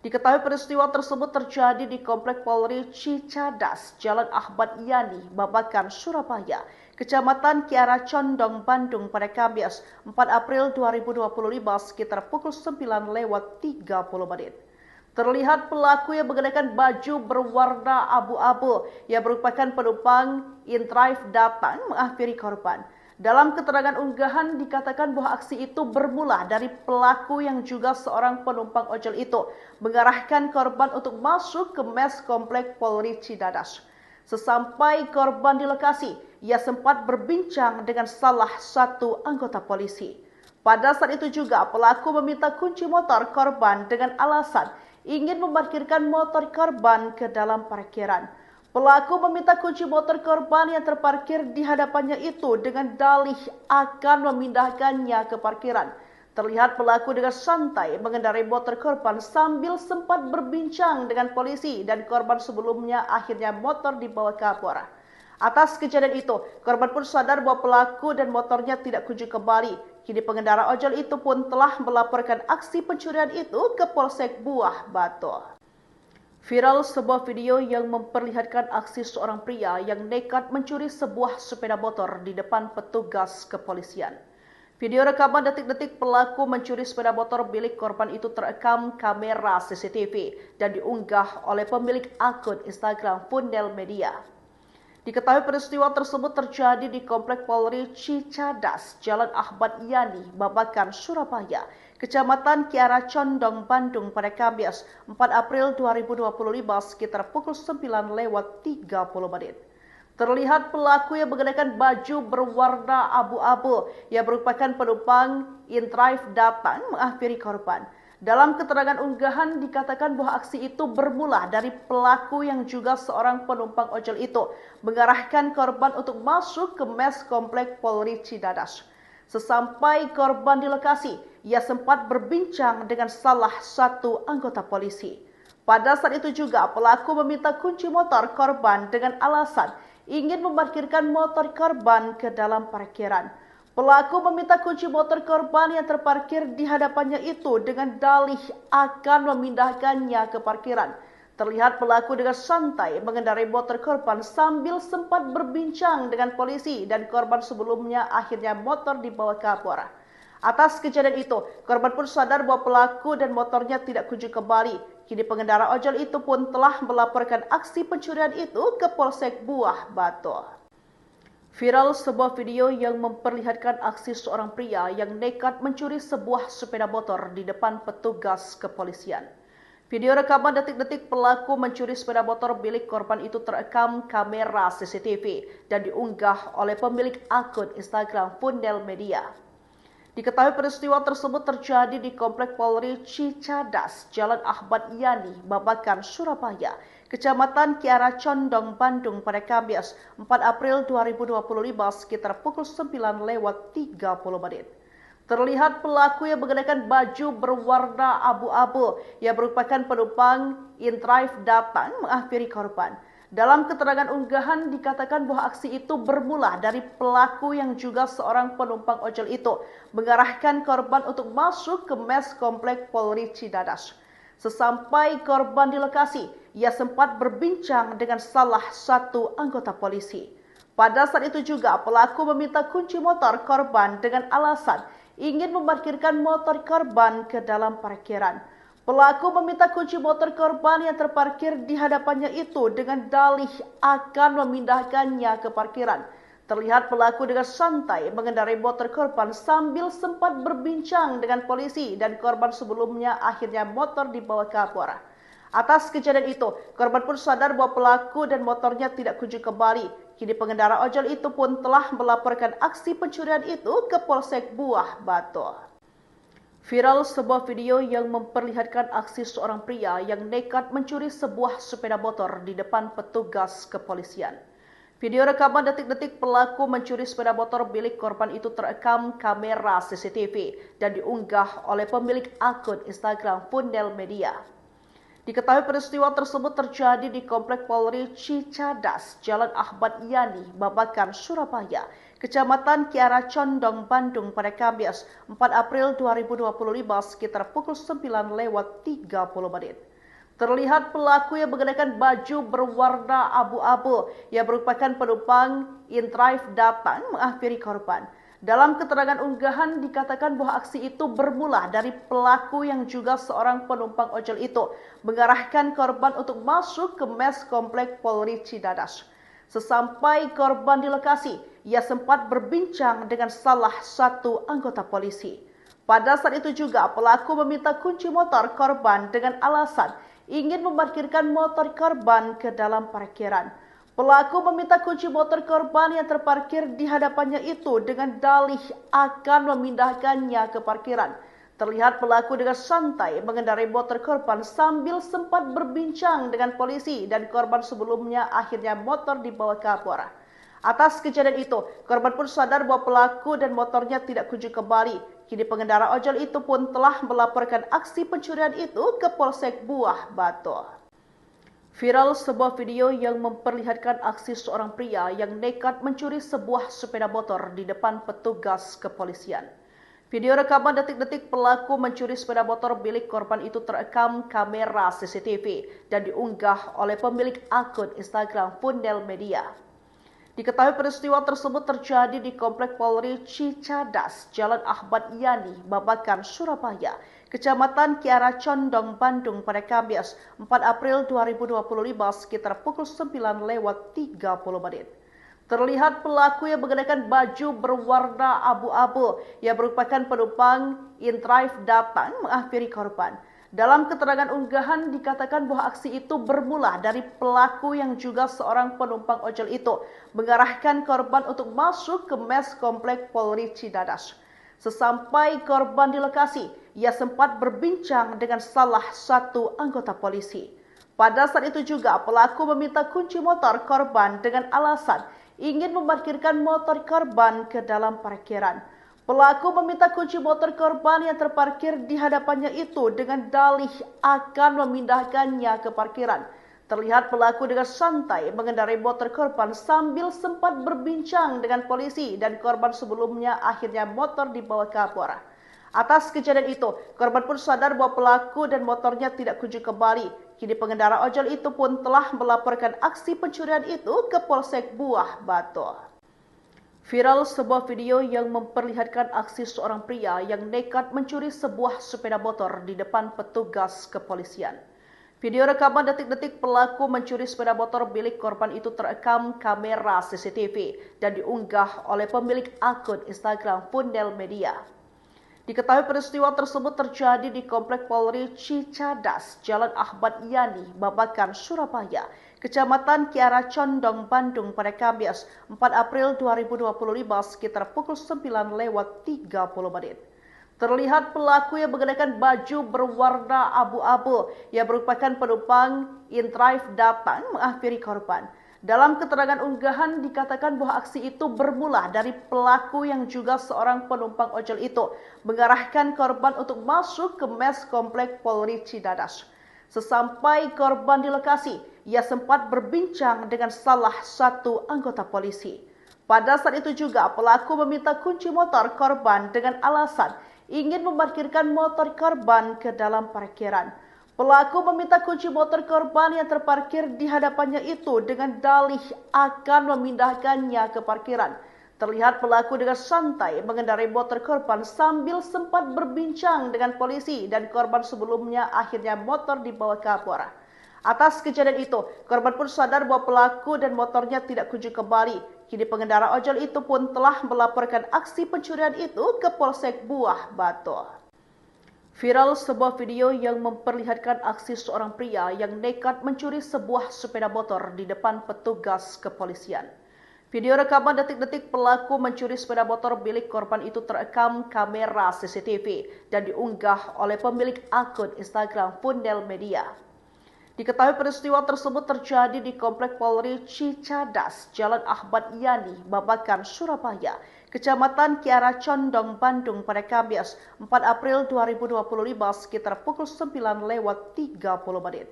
Speaker 1: Diketahui peristiwa tersebut terjadi di Komplek Polri Cicadas, Jalan Ahmad Yani, Babakan, Surabaya, Kecamatan Kiara Condong, Bandung pada Kamis 4 April 2025 sekitar pukul 9:30. Terlihat pelaku yang mengenakan baju berwarna abu-abu yang merupakan penumpang inDrive datang menghampiri korban. Dalam keterangan unggahan dikatakan bahwa aksi itu bermula dari pelaku yang juga seorang penumpang ojol itu mengarahkan korban untuk masuk ke mes Komplek Polri Cicadas. Sesampai korban di lokasi, ia sempat berbincang dengan salah satu anggota polisi. Pada saat itu juga pelaku meminta kunci motor korban dengan alasan ingin memarkirkan motor korban ke dalam parkiran. Pelaku meminta kunci motor korban yang terparkir di hadapannya itu dengan dalih akan memindahkannya ke parkiran. Terlihat pelaku dengan santai mengendarai motor korban sambil sempat berbincang dengan polisi dan korban sebelumnya akhirnya motor dibawa kabur. Atas kejadian itu, korban pun sadar bahwa pelaku dan motornya tidak kunjung kembali. Kini pengendara ojol itu pun telah melaporkan aksi pencurian itu ke Polsek Buah Batu. Viral sebuah video yang memperlihatkan aksi seorang pria yang nekat mencuri sebuah sepeda motor di depan petugas kepolisian. Video rekaman detik-detik pelaku mencuri sepeda motor milik korban itu terekam kamera CCTV dan diunggah oleh pemilik akun Instagram Fundel Media. Diketahui peristiwa tersebut terjadi di Komplek Polri Cicadas, Jalan Ahmad Yani, Babakan, Surabaya, Kecamatan Kiara Condong, Bandung pada Kamis 4 April 2025 sekitar pukul 9:30. Terlihat pelaku yang mengenakan baju berwarna abu-abu yang merupakan penumpang inDrive datang menghampiri korban. Dalam keterangan unggahan dikatakan bahwa aksi itu bermula dari pelaku yang juga seorang penumpang ojol itu mengarahkan korban untuk masuk ke mes Komplek Polri Cicadas. Sesampai korban di lokasi, ia sempat berbincang dengan salah satu anggota polisi. Pada saat itu juga pelaku meminta kunci motor korban dengan alasan ingin memarkirkan motor korban ke dalam parkiran. Pelaku meminta kunci motor korban yang terparkir di hadapannya itu dengan dalih akan memindahkannya ke parkiran. Terlihat pelaku dengan santai mengendarai motor korban sambil sempat berbincang dengan polisi dan korban sebelumnya akhirnya motor dibawa kabur. Atas kejadian itu, korban pun sadar bahwa pelaku dan motornya tidak kunjung kembali. Kini pengendara ojol itu pun telah melaporkan aksi pencurian itu ke Polsek Buah Batu. Viral sebuah video yang memperlihatkan aksi seorang pria yang nekat mencuri sebuah sepeda motor di depan petugas kepolisian. Video rekaman detik-detik pelaku mencuri sepeda motor milik korban itu terekam kamera CCTV dan diunggah oleh pemilik akun Instagram Fundel Media. Diketahui peristiwa tersebut terjadi di Komplek Polri Cicadas, Jalan Ahmad Yani, Babakan, Surabaya, Kecamatan Kiara Condong, Bandung pada Kamis 4 April 2025 sekitar pukul 9:30. Terlihat pelaku yang mengenakan baju berwarna abu-abu yang merupakan penumpang inDrive datang menghampiri korban. Dalam keterangan unggahan dikatakan bahwa aksi itu bermula dari pelaku yang juga seorang penumpang ojol itu mengarahkan korban untuk masuk ke mes Komplek Polri Cicadas. Sesampai korban di lokasi, ia sempat berbincang dengan salah satu anggota polisi. Pada saat itu juga pelaku meminta kunci motor korban dengan alasan ingin memarkirkan motor korban ke dalam parkiran. Pelaku meminta kunci motor korban yang terparkir di hadapannya itu dengan dalih akan memindahkannya ke parkiran. Terlihat pelaku dengan santai mengendarai motor korban sambil sempat berbincang dengan polisi dan korban sebelumnya akhirnya motor dibawa kabur. Atas kejadian itu, korban pun sadar bahwa pelaku dan motornya tidak kunjung kembali. Kini pengendara ojol itu pun telah melaporkan aksi pencurian itu ke Polsek Buah Batu. Viral sebuah video yang memperlihatkan aksi seorang pria yang nekat mencuri sebuah sepeda motor di depan petugas kepolisian. Video rekaman detik-detik pelaku mencuri sepeda motor milik korban itu terekam kamera CCTV dan diunggah oleh pemilik akun Instagram Fundel Media. Diketahui peristiwa tersebut terjadi di Komplek Polri Cicadas, Jalan Ahmad Yani, Babakan, Surabaya, Kecamatan Kiara Condong, Bandung pada Kamis 4 April 2025 sekitar pukul 9:30. Terlihat pelaku yang mengenakan baju berwarna abu-abu yang merupakan penumpang inDrive datang menghampiri korban. Dalam keterangan unggahan dikatakan bahwa aksi itu bermula dari pelaku yang juga seorang penumpang ojol itu mengarahkan korban untuk masuk ke mes komplek Polri Cidadas. Sesampai korban di lokasi, ia sempat berbincang dengan salah satu anggota polisi. Pada saat itu juga pelaku meminta kunci motor korban dengan alasan ingin memarkirkan motor korban ke dalam parkiran. Pelaku meminta kunci motor korban yang terparkir di hadapannya itu dengan dalih akan memindahkannya ke parkiran. Terlihat pelaku dengan santai mengendarai motor korban sambil sempat berbincang dengan polisi dan korban sebelumnya akhirnya motor dibawa kapolres. Atas kejadian itu, korban pun sadar bahwa pelaku dan motornya tidak kunjung kembali. Kini pengendara ojol itu pun telah melaporkan aksi pencurian itu ke Polsek Buah Batu. Viral sebuah video yang memperlihatkan aksi seorang pria yang nekat mencuri sebuah sepeda motor di depan petugas kepolisian. Video rekaman detik-detik pelaku mencuri sepeda motor milik korban itu terekam kamera CCTV dan diunggah oleh pemilik akun Instagram Fundel Media. Diketahui peristiwa tersebut terjadi di Komplek Polri Cicadas, Jalan Ahmad Yani, Babakan, Surabaya, Kecamatan Kiara Condong, Bandung pada Kamis 4 April 2025 sekitar pukul 9:30. Terlihat pelaku yang mengenakan baju berwarna abu-abu yang merupakan penumpang inDrive datang menghampiri korban. Dalam keterangan unggahan dikatakan bahwa aksi itu bermula dari pelaku yang juga seorang penumpang ojol itu mengarahkan korban untuk masuk ke mes komplek Polri Cidadas. Sesampai korban di lokasi, ia sempat berbincang dengan salah satu anggota polisi. Pada saat itu juga pelaku meminta kunci motor korban dengan alasan ingin memarkirkan motor korban ke dalam parkiran. Pelaku meminta kunci motor korban yang terparkir di hadapannya itu dengan dalih akan memindahkannya ke parkiran. Terlihat pelaku dengan santai mengendarai motor korban sambil sempat berbincang dengan polisi dan korban sebelumnya akhirnya motor dibawa kapolres. Atas kejadian itu, korban pun sadar bahwa pelaku dan motornya tidak kunjung kembali. Kini pengendara ojol itu pun telah melaporkan aksi pencurian itu ke Polsek Buah Batu. Viral sebuah video yang memperlihatkan aksi seorang pria yang nekat mencuri sebuah sepeda motor di depan petugas kepolisian. Video rekaman detik-detik pelaku mencuri sepeda motor milik korban itu terekam kamera CCTV dan diunggah oleh pemilik akun Instagram Fundel Media. Diketahui peristiwa tersebut terjadi di Komplek Polri Cicadas, Jalan Ahmad Yani, Babakan, Surabaya, Kecamatan Kiara Condong, Bandung pada Kamis 4 April 2025 sekitar pukul 9:30. Terlihat pelaku yang mengenakan baju berwarna abu-abu yang merupakan penumpang inDrive datang menghampiri korban. Dalam keterangan unggahan dikatakan bahwa aksi itu bermula dari pelaku yang juga seorang penumpang ojol itu mengarahkan korban untuk masuk ke mes komplek Polri Cidadas. Sesampai korban di lokasi, ia sempat berbincang dengan salah satu anggota polisi. Pada saat itu juga pelaku meminta kunci motor korban dengan alasan ingin memarkirkan motor korban ke dalam parkiran. Pelaku meminta kunci motor korban yang terparkir di hadapannya itu dengan dalih akan memindahkannya ke parkiran. Terlihat pelaku dengan santai mengendarai motor korban sambil sempat berbincang dengan polisi dan korban sebelumnya akhirnya motor dibawa kapolres. Atas kejadian itu, korban pun sadar bahwa pelaku dan motornya tidak kunjung kembali. Kini pengendara ojol itu pun telah melaporkan aksi pencurian itu ke Polsek Buah Batu. Viral sebuah video yang memperlihatkan aksi seorang pria yang nekat mencuri sebuah sepeda motor di depan petugas kepolisian. Video rekaman detik-detik pelaku mencuri sepeda motor milik korban itu terekam kamera CCTV dan diunggah oleh pemilik akun Instagram Fundel Media. Diketahui peristiwa tersebut terjadi di Komplek Polri Cicadas, Jalan Ahmad Yani, Babakan, Surabaya, Kecamatan Kiara Condong, Bandung pada Kamis 4 April 2025 sekitar pukul 9:30.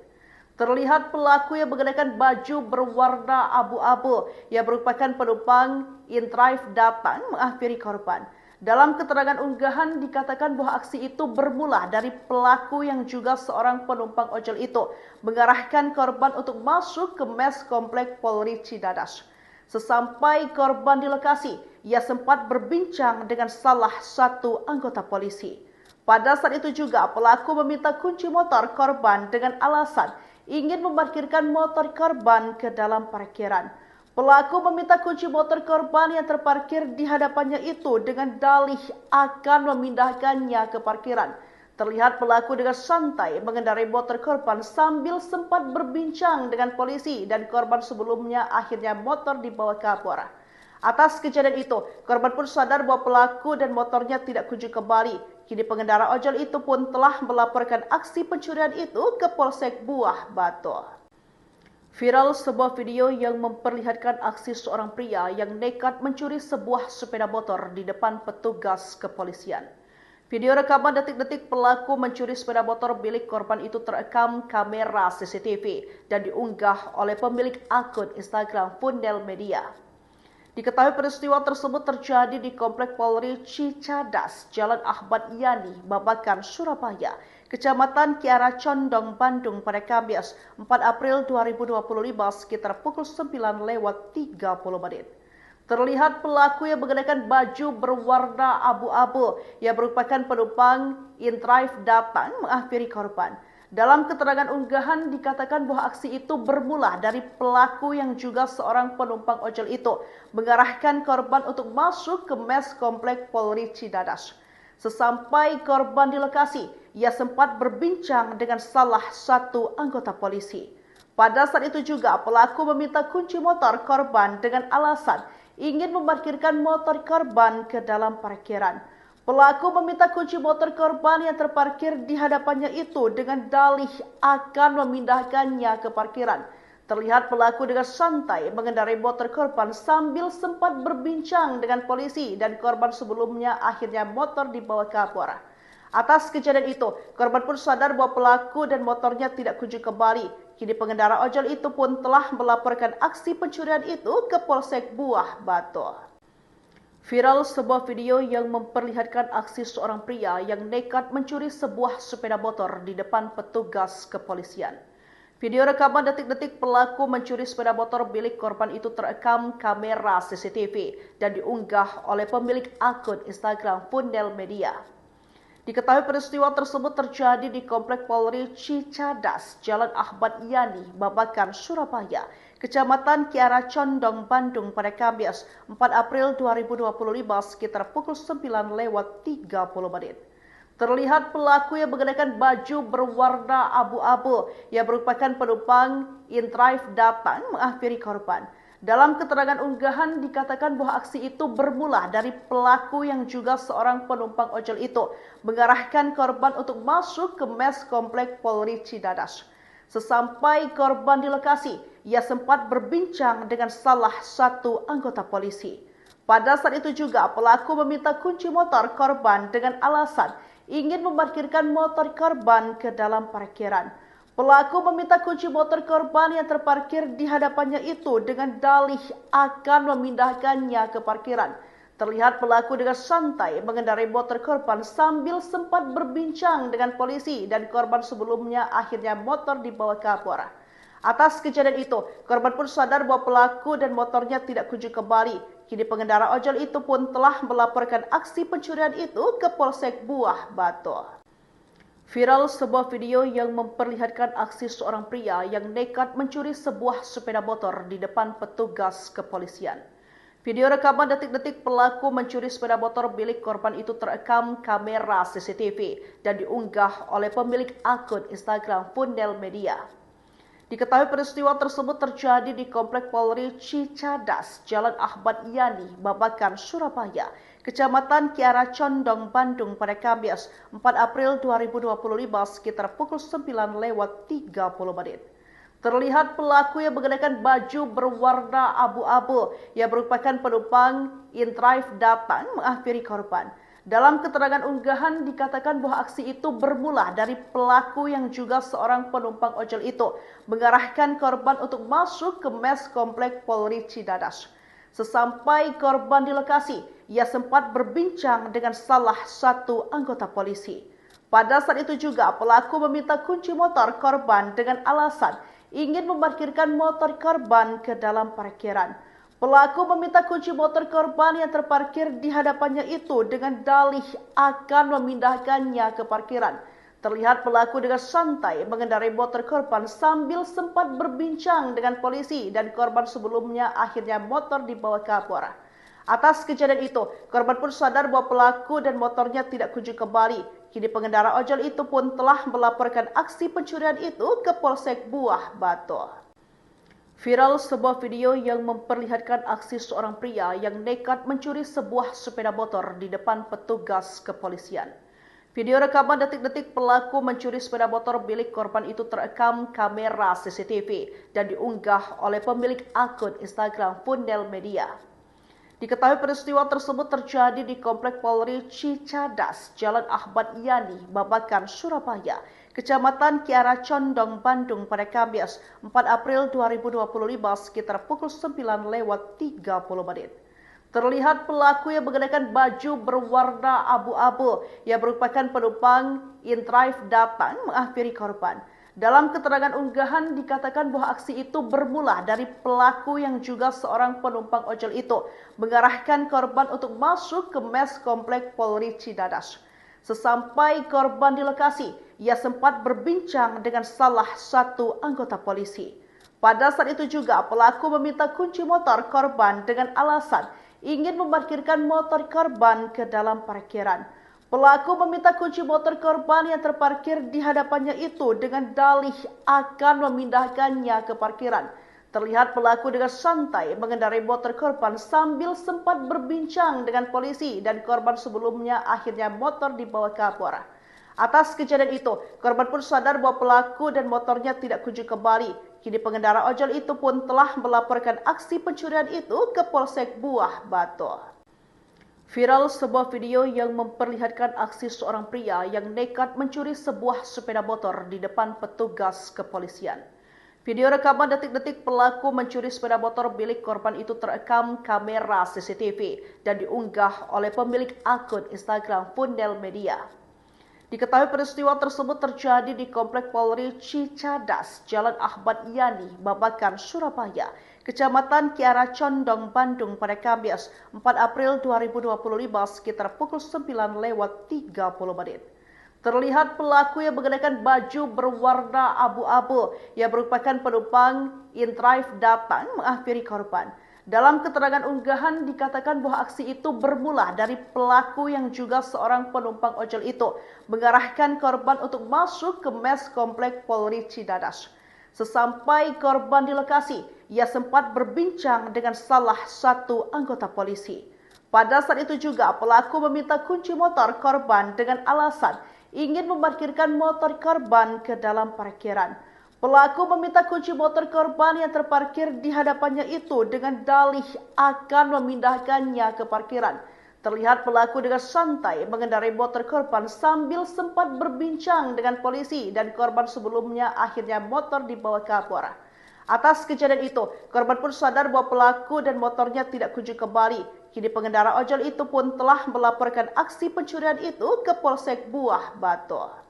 Speaker 1: Terlihat pelaku yang mengenakan baju berwarna abu-abu yang merupakan penumpang InDrive datang menghampiri korban. Dalam keterangan unggahan dikatakan bahwa aksi itu bermula dari pelaku yang juga seorang penumpang ojol itu mengarahkan korban untuk masuk ke mes komplek Polri Cidadas. Sesampai korban di lokasi, ia sempat berbincang dengan salah satu anggota polisi. Pada saat itu juga pelaku meminta kunci motor korban dengan alasan ingin memarkirkan motor korban ke dalam parkiran. Pelaku meminta kunci motor korban yang terparkir di hadapannya itu dengan dalih akan memindahkannya ke parkiran. Terlihat pelaku dengan santai mengendarai motor korban sambil sempat berbincang dengan polisi dan korban sebelumnya akhirnya motor dibawa kabur. Atas kejadian itu, korban pun sadar bahwa pelaku dan motornya tidak kunjung kembali. Kini pengendara ojol itu pun telah melaporkan aksi pencurian itu ke Polsek Buah Batu. Viral sebuah video yang memperlihatkan aksi seorang pria yang nekat mencuri sebuah sepeda motor di depan petugas kepolisian. Video rekaman detik-detik pelaku mencuri sepeda motor milik korban itu terekam kamera CCTV dan diunggah oleh pemilik akun Instagram Fundel Media. Diketahui peristiwa tersebut terjadi di Komplek Polri Cicadas, Jalan Ahmad Yani, Babakan, Surabaya, Kecamatan Kiara Condong, Bandung pada Kamis 4 April 2025 sekitar pukul 9:30. Terlihat pelaku yang mengenakan baju berwarna abu-abu yang merupakan penumpang InDrive datang menghampiri korban. Dalam keterangan unggahan dikatakan bahwa aksi itu bermula dari pelaku yang juga seorang penumpang ojol itu mengarahkan korban untuk masuk ke mes komplek Polri Cidadas. Sesampai korban di lokasi, ia sempat berbincang dengan salah satu anggota polisi. Pada saat itu juga pelaku meminta kunci motor korban dengan alasan ingin memarkirkan motor korban ke dalam parkiran. Pelaku meminta kunci motor korban yang terparkir di hadapannya itu dengan dalih akan memindahkannya ke parkiran. Terlihat pelaku dengan santai mengendarai motor korban sambil sempat berbincang dengan polisi dan korban sebelumnya akhirnya motor dibawa kabur. Atas kejadian itu, korban pun sadar bahwa pelaku dan motornya tidak kunjung kembali. Kini pengendara ojol itu pun telah melaporkan aksi pencurian itu ke Polsek Buah Batu. Viral sebuah video yang memperlihatkan aksi seorang pria yang nekat mencuri sebuah sepeda motor di depan petugas kepolisian. Video rekaman detik-detik pelaku mencuri sepeda motor milik korban itu terekam kamera CCTV dan diunggah oleh pemilik akun Instagram Fundel Media. Diketahui peristiwa tersebut terjadi di Komplek Polri Cicadas, Jalan Ahmad Yani, Babakan, Surabaya, Kecamatan Kiara Condong, Bandung pada Kamis 4 April 2025 sekitar pukul 9:30. Terlihat pelaku yang mengenakan baju berwarna abu-abu yang merupakan penumpang InDrive datang menghampiri korban. Dalam keterangan unggahan dikatakan bahwa aksi itu bermula dari pelaku yang juga seorang penumpang ojol itu mengarahkan korban untuk masuk ke mes komplek Polri Cidadas. Sesampai korban di lokasi, ia sempat berbincang dengan salah satu anggota polisi. Pada saat itu juga pelaku meminta kunci motor korban dengan alasan ingin memarkirkan motor korban ke dalam parkiran. Pelaku meminta kunci motor korban yang terparkir di hadapannya itu dengan dalih akan memindahkannya ke parkiran. Terlihat pelaku dengan santai mengendarai motor korban sambil sempat berbincang dengan polisi dan korban sebelumnya akhirnya motor dibawa kabur. Atas kejadian itu, korban pun sadar bahwa pelaku dan motornya tidak kunjung kembali. Kini pengendara ojol itu pun telah melaporkan aksi pencurian itu ke Polsek Buah Batu. Viral sebuah video yang memperlihatkan aksi seorang pria yang nekat mencuri sebuah sepeda motor di depan petugas kepolisian. Video rekaman detik-detik pelaku mencuri sepeda motor milik korban itu terekam kamera CCTV dan diunggah oleh pemilik akun Instagram Fundel Media. Diketahui peristiwa tersebut terjadi di Komplek Polri Cicadas, Jalan Ahmad Yani, Babakan, Surabaya, Kecamatan Kiara Condong, Bandung pada Kamis 4 April 2025 sekitar pukul 9:30. Terlihat pelaku yang mengenakan baju berwarna abu-abu yang merupakan penumpang InDrive datang menghampiri korban. Dalam keterangan unggahan dikatakan bahwa aksi itu bermula dari pelaku yang juga seorang penumpang ojol itu mengarahkan korban untuk masuk ke mes komplek Polri Cidadas. Sesampai korban di lokasi, ia sempat berbincang dengan salah satu anggota polisi. Pada saat itu juga pelaku meminta kunci motor korban dengan alasan ingin memarkirkan motor korban ke dalam parkiran. Pelaku meminta kunci motor korban yang terparkir di hadapannya itu dengan dalih akan memindahkannya ke parkiran. Terlihat pelaku dengan santai mengendarai motor korban sambil sempat berbincang dengan polisi dan korban sebelumnya akhirnya motor dibawa kabur. Atas kejadian itu, korban pun sadar bahwa pelaku dan motornya tidak kunjung kembali. Kini pengendara ojol itu pun telah melaporkan aksi pencurian itu ke Polsek Buah Batu. Viral sebuah video yang memperlihatkan aksi seorang pria yang nekat mencuri sebuah sepeda motor di depan petugas kepolisian. Video rekaman detik-detik pelaku mencuri sepeda motor milik korban itu terekam kamera CCTV dan diunggah oleh pemilik akun Instagram Fundel Media. Diketahui peristiwa tersebut terjadi di Komplek Polri Cicadas, Jalan Ahmad Yani, Babakan, Surabaya, Kecamatan Kiara Condong, Bandung pada Kamis 4 April 2025 sekitar pukul 9:30. Terlihat pelaku yang mengenakan baju berwarna abu-abu yang merupakan penumpang InDrive datang menghampiri korban. Dalam keterangan unggahan dikatakan bahwa aksi itu bermula dari pelaku yang juga seorang penumpang ojol itu mengarahkan korban untuk masuk ke mes komplek Polri Cidadas. Sesampai korban di lokasi, ia sempat berbincang dengan salah satu anggota polisi. Pada saat itu juga pelaku meminta kunci motor korban dengan alasan ingin memarkirkan motor korban ke dalam parkiran. Pelaku meminta kunci motor korban yang terparkir di hadapannya itu dengan dalih akan memindahkannya ke parkiran. Terlihat pelaku dengan santai mengendarai motor korban sambil sempat berbincang dengan polisi dan korban sebelumnya akhirnya motor dibawa kabur. Atas kejadian itu, korban pun sadar bahwa pelaku dan motornya tidak kunjung kembali. Kini pengendara ojol itu pun telah melaporkan aksi pencurian itu ke Polsek Buah Batu. Viral sebuah video yang memperlihatkan aksi seorang pria yang nekat mencuri sebuah sepeda motor di depan petugas kepolisian. Video rekaman detik-detik pelaku mencuri sepeda motor milik korban itu terekam kamera CCTV dan diunggah oleh pemilik akun Instagram Fundel Media. Diketahui peristiwa tersebut terjadi di Komplek Polri Cicadas, Jalan Ahmad Yani, Babakan, Surabaya, Kecamatan Kiara Condong, Bandung pada Kamis 4 April 2025 sekitar pukul 9:30. Terlihat pelaku yang mengenakan baju berwarna abu-abu yang merupakan penumpang InDrive datang menghampiri korban. Dalam keterangan unggahan dikatakan bahwa aksi itu bermula dari pelaku yang juga seorang penumpang ojol itu mengarahkan korban untuk masuk ke mes komplek Polri Cidadas. Sesampai korban di lokasi, ia sempat berbincang dengan salah satu anggota polisi. Pada saat itu juga pelaku meminta kunci motor korban dengan alasan ingin memarkirkan motor korban ke dalam parkiran. Pelaku meminta kunci motor korban yang terparkir di hadapannya itu dengan dalih akan memindahkannya ke parkiran. Terlihat pelaku dengan santai mengendarai motor korban sambil sempat berbincang dengan polisi dan korban sebelumnya akhirnya motor dibawa kabur. Atas kejadian itu, korban pun sadar bahwa pelaku dan motornya tidak kunjung kembali. Kini pengendara ojol itu pun telah melaporkan aksi pencurian itu ke Polsek Buah Batu.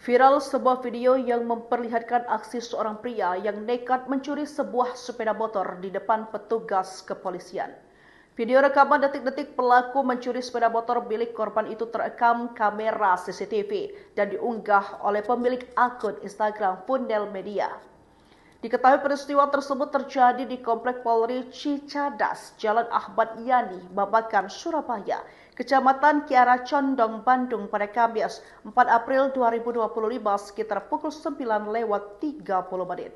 Speaker 1: Viral sebuah video yang memperlihatkan aksi seorang pria yang nekat mencuri sebuah sepeda motor di depan petugas kepolisian. Video rekaman detik-detik pelaku mencuri sepeda motor milik korban itu terekam kamera CCTV dan diunggah oleh pemilik akun Instagram Fundel Media. Diketahui peristiwa tersebut terjadi di Komplek Polri Cicadas, Jalan Ahmad Yani, Babakan, Surabaya, Kecamatan Kiara Condong, Bandung pada Kamis 4 April 2025 sekitar pukul 9:30.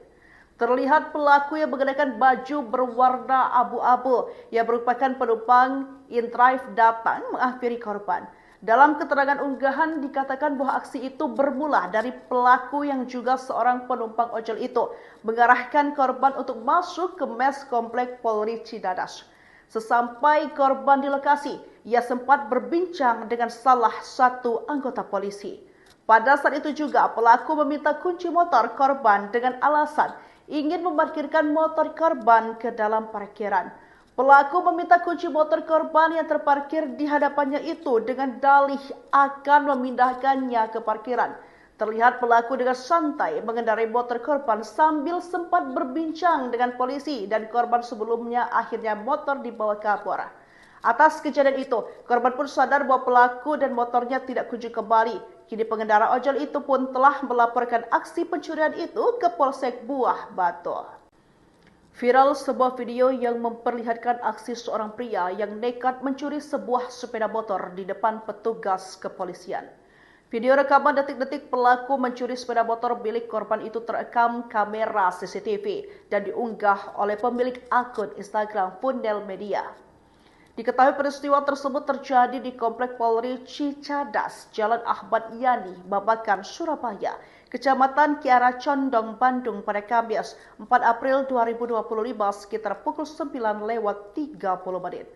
Speaker 1: Terlihat pelaku yang mengenakan baju berwarna abu-abu yang merupakan penumpang InDrive datang menghampiri korban. Dalam keterangan unggahan dikatakan bahwa aksi itu bermula dari pelaku yang juga seorang penumpang ojol itu mengarahkan korban untuk masuk ke mes komplek Polri Cidadas. Sesampai korban di lokasi, ia sempat berbincang dengan salah satu anggota polisi. Pada saat itu juga pelaku meminta kunci motor korban dengan alasan ingin memarkirkan motor korban ke dalam parkiran. Pelaku meminta kunci motor korban yang terparkir di hadapannya itu dengan dalih akan memindahkannya ke parkiran. Terlihat pelaku dengan santai mengendarai motor korban sambil sempat berbincang dengan polisi dan korban sebelumnya akhirnya motor dibawa kapolres. Atas kejadian itu, korban pun sadar bahwa pelaku dan motornya tidak kunjung kembali. Kini pengendara ojol itu pun telah melaporkan aksi pencurian itu ke Polsek Buah Batu. Viral sebuah video yang memperlihatkan aksi seorang pria yang nekat mencuri sebuah sepeda motor di depan petugas kepolisian. Video rekaman detik-detik pelaku mencuri sepeda motor milik korban itu terekam kamera CCTV dan diunggah oleh pemilik akun Instagram Fundel Media. Diketahui peristiwa tersebut terjadi di Komplek Polri Cicadas, Jalan Ahmad Yani, Babakan, Surabaya, Kecamatan Kiara Condong, Bandung pada Kamis 4 April 2025 sekitar pukul 9:30.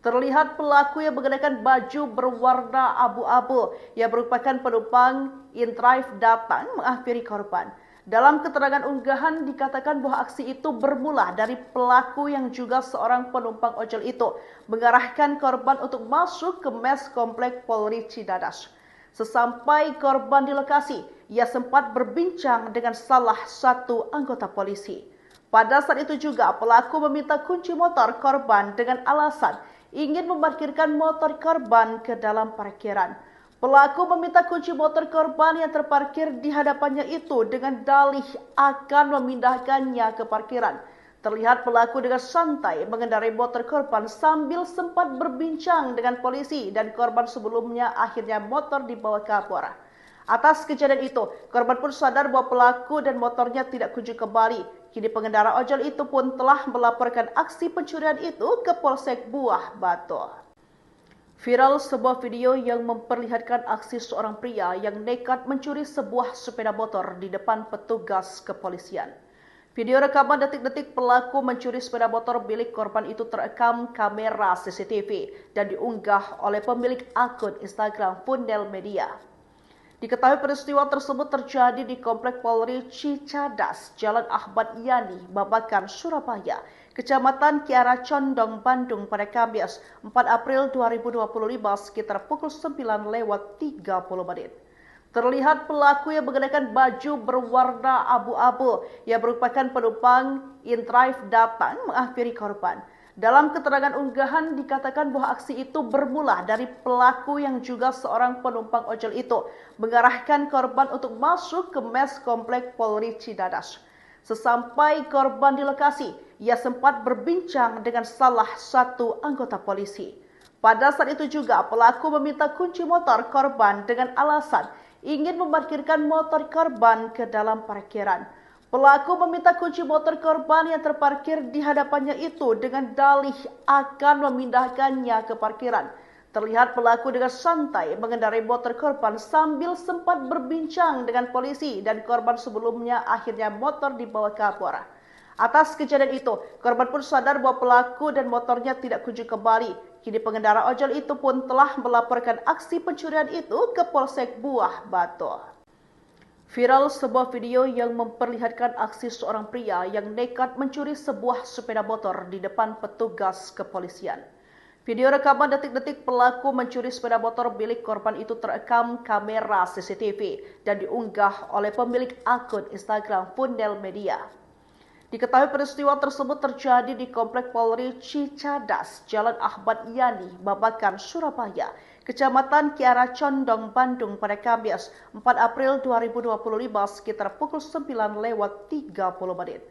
Speaker 1: Terlihat pelaku yang mengenakan baju berwarna abu-abu yang merupakan penumpang in-drive datang menghampiri korban. Dalam keterangan unggahan dikatakan bahwa aksi itu bermula dari pelaku yang juga seorang penumpang ojol itu mengarahkan korban untuk masuk ke mes Komplek Polri Cicadas. Sesampai korban di lokasi, ia sempat berbincang dengan salah satu anggota polisi. Pada saat itu juga pelaku meminta kunci motor korban dengan alasan ingin memarkirkan motor korban ke dalam parkiran. Pelaku meminta kunci motor korban yang terparkir di hadapannya itu dengan dalih akan memindahkannya ke parkiran. Terlihat pelaku dengan santai mengendarai motor korban sambil sempat berbincang dengan polisi dan korban sebelumnya akhirnya motor dibawa kapolres. Atas kejadian itu, korban pun sadar bahwa pelaku dan motornya tidak kunjung kembali. Kini pengendara ojol itu pun telah melaporkan aksi pencurian itu ke Polsek Buah Batu. Viral sebuah video yang memperlihatkan aksi seorang pria yang nekat mencuri sebuah sepeda motor di depan petugas kepolisian. Video rekaman detik-detik pelaku mencuri sepeda motor milik korban itu terekam kamera CCTV dan diunggah oleh pemilik akun Instagram Fundel Media. Diketahui peristiwa tersebut terjadi di Komplek Polri Cicadas, Jalan Ahmad Yani, Babakan, Surabaya, Kecamatan Kiara Condong, Bandung pada Kamis 4 April 2025 sekitar pukul 9:30. Terlihat pelaku yang mengenakan baju berwarna abu-abu yang merupakan penumpang in-drive datang menghampiri korban. Dalam keterangan unggahan dikatakan bahwa aksi itu bermula dari pelaku yang juga seorang penumpang ojol itu mengarahkan korban untuk masuk ke mes Komplek Polri Cicadas. Sesampai korban di lokasi, ia sempat berbincang dengan salah satu anggota polisi. Pada saat itu juga pelaku meminta kunci motor korban dengan alasan ingin memarkirkan motor korban ke dalam parkiran. Pelaku meminta kunci motor korban yang terparkir di hadapannya itu dengan dalih akan memindahkannya ke parkiran. Terlihat pelaku dengan santai mengendarai motor korban sambil sempat berbincang dengan polisi dan korban sebelumnya akhirnya motor dibawa kapolres. Atas kejadian itu, korban pun sadar bahwa pelaku dan motornya tidak kunjung kembali. Kini pengendara ojol itu pun telah melaporkan aksi pencurian itu ke Polsek Buah Batu. Viral sebuah video yang memperlihatkan aksi seorang pria yang nekat mencuri sebuah sepeda motor di depan petugas kepolisian. Video rekaman detik-detik pelaku mencuri sepeda motor milik korban itu terekam kamera CCTV dan diunggah oleh pemilik akun Instagram Fundel Media. Diketahui peristiwa tersebut terjadi di Komplek Polri Cicadas, Jalan Ahmad Yani, Babakan, Surabaya, Kecamatan Kiara Condong, Bandung pada Kamis 4 April 2025 sekitar pukul 9:30.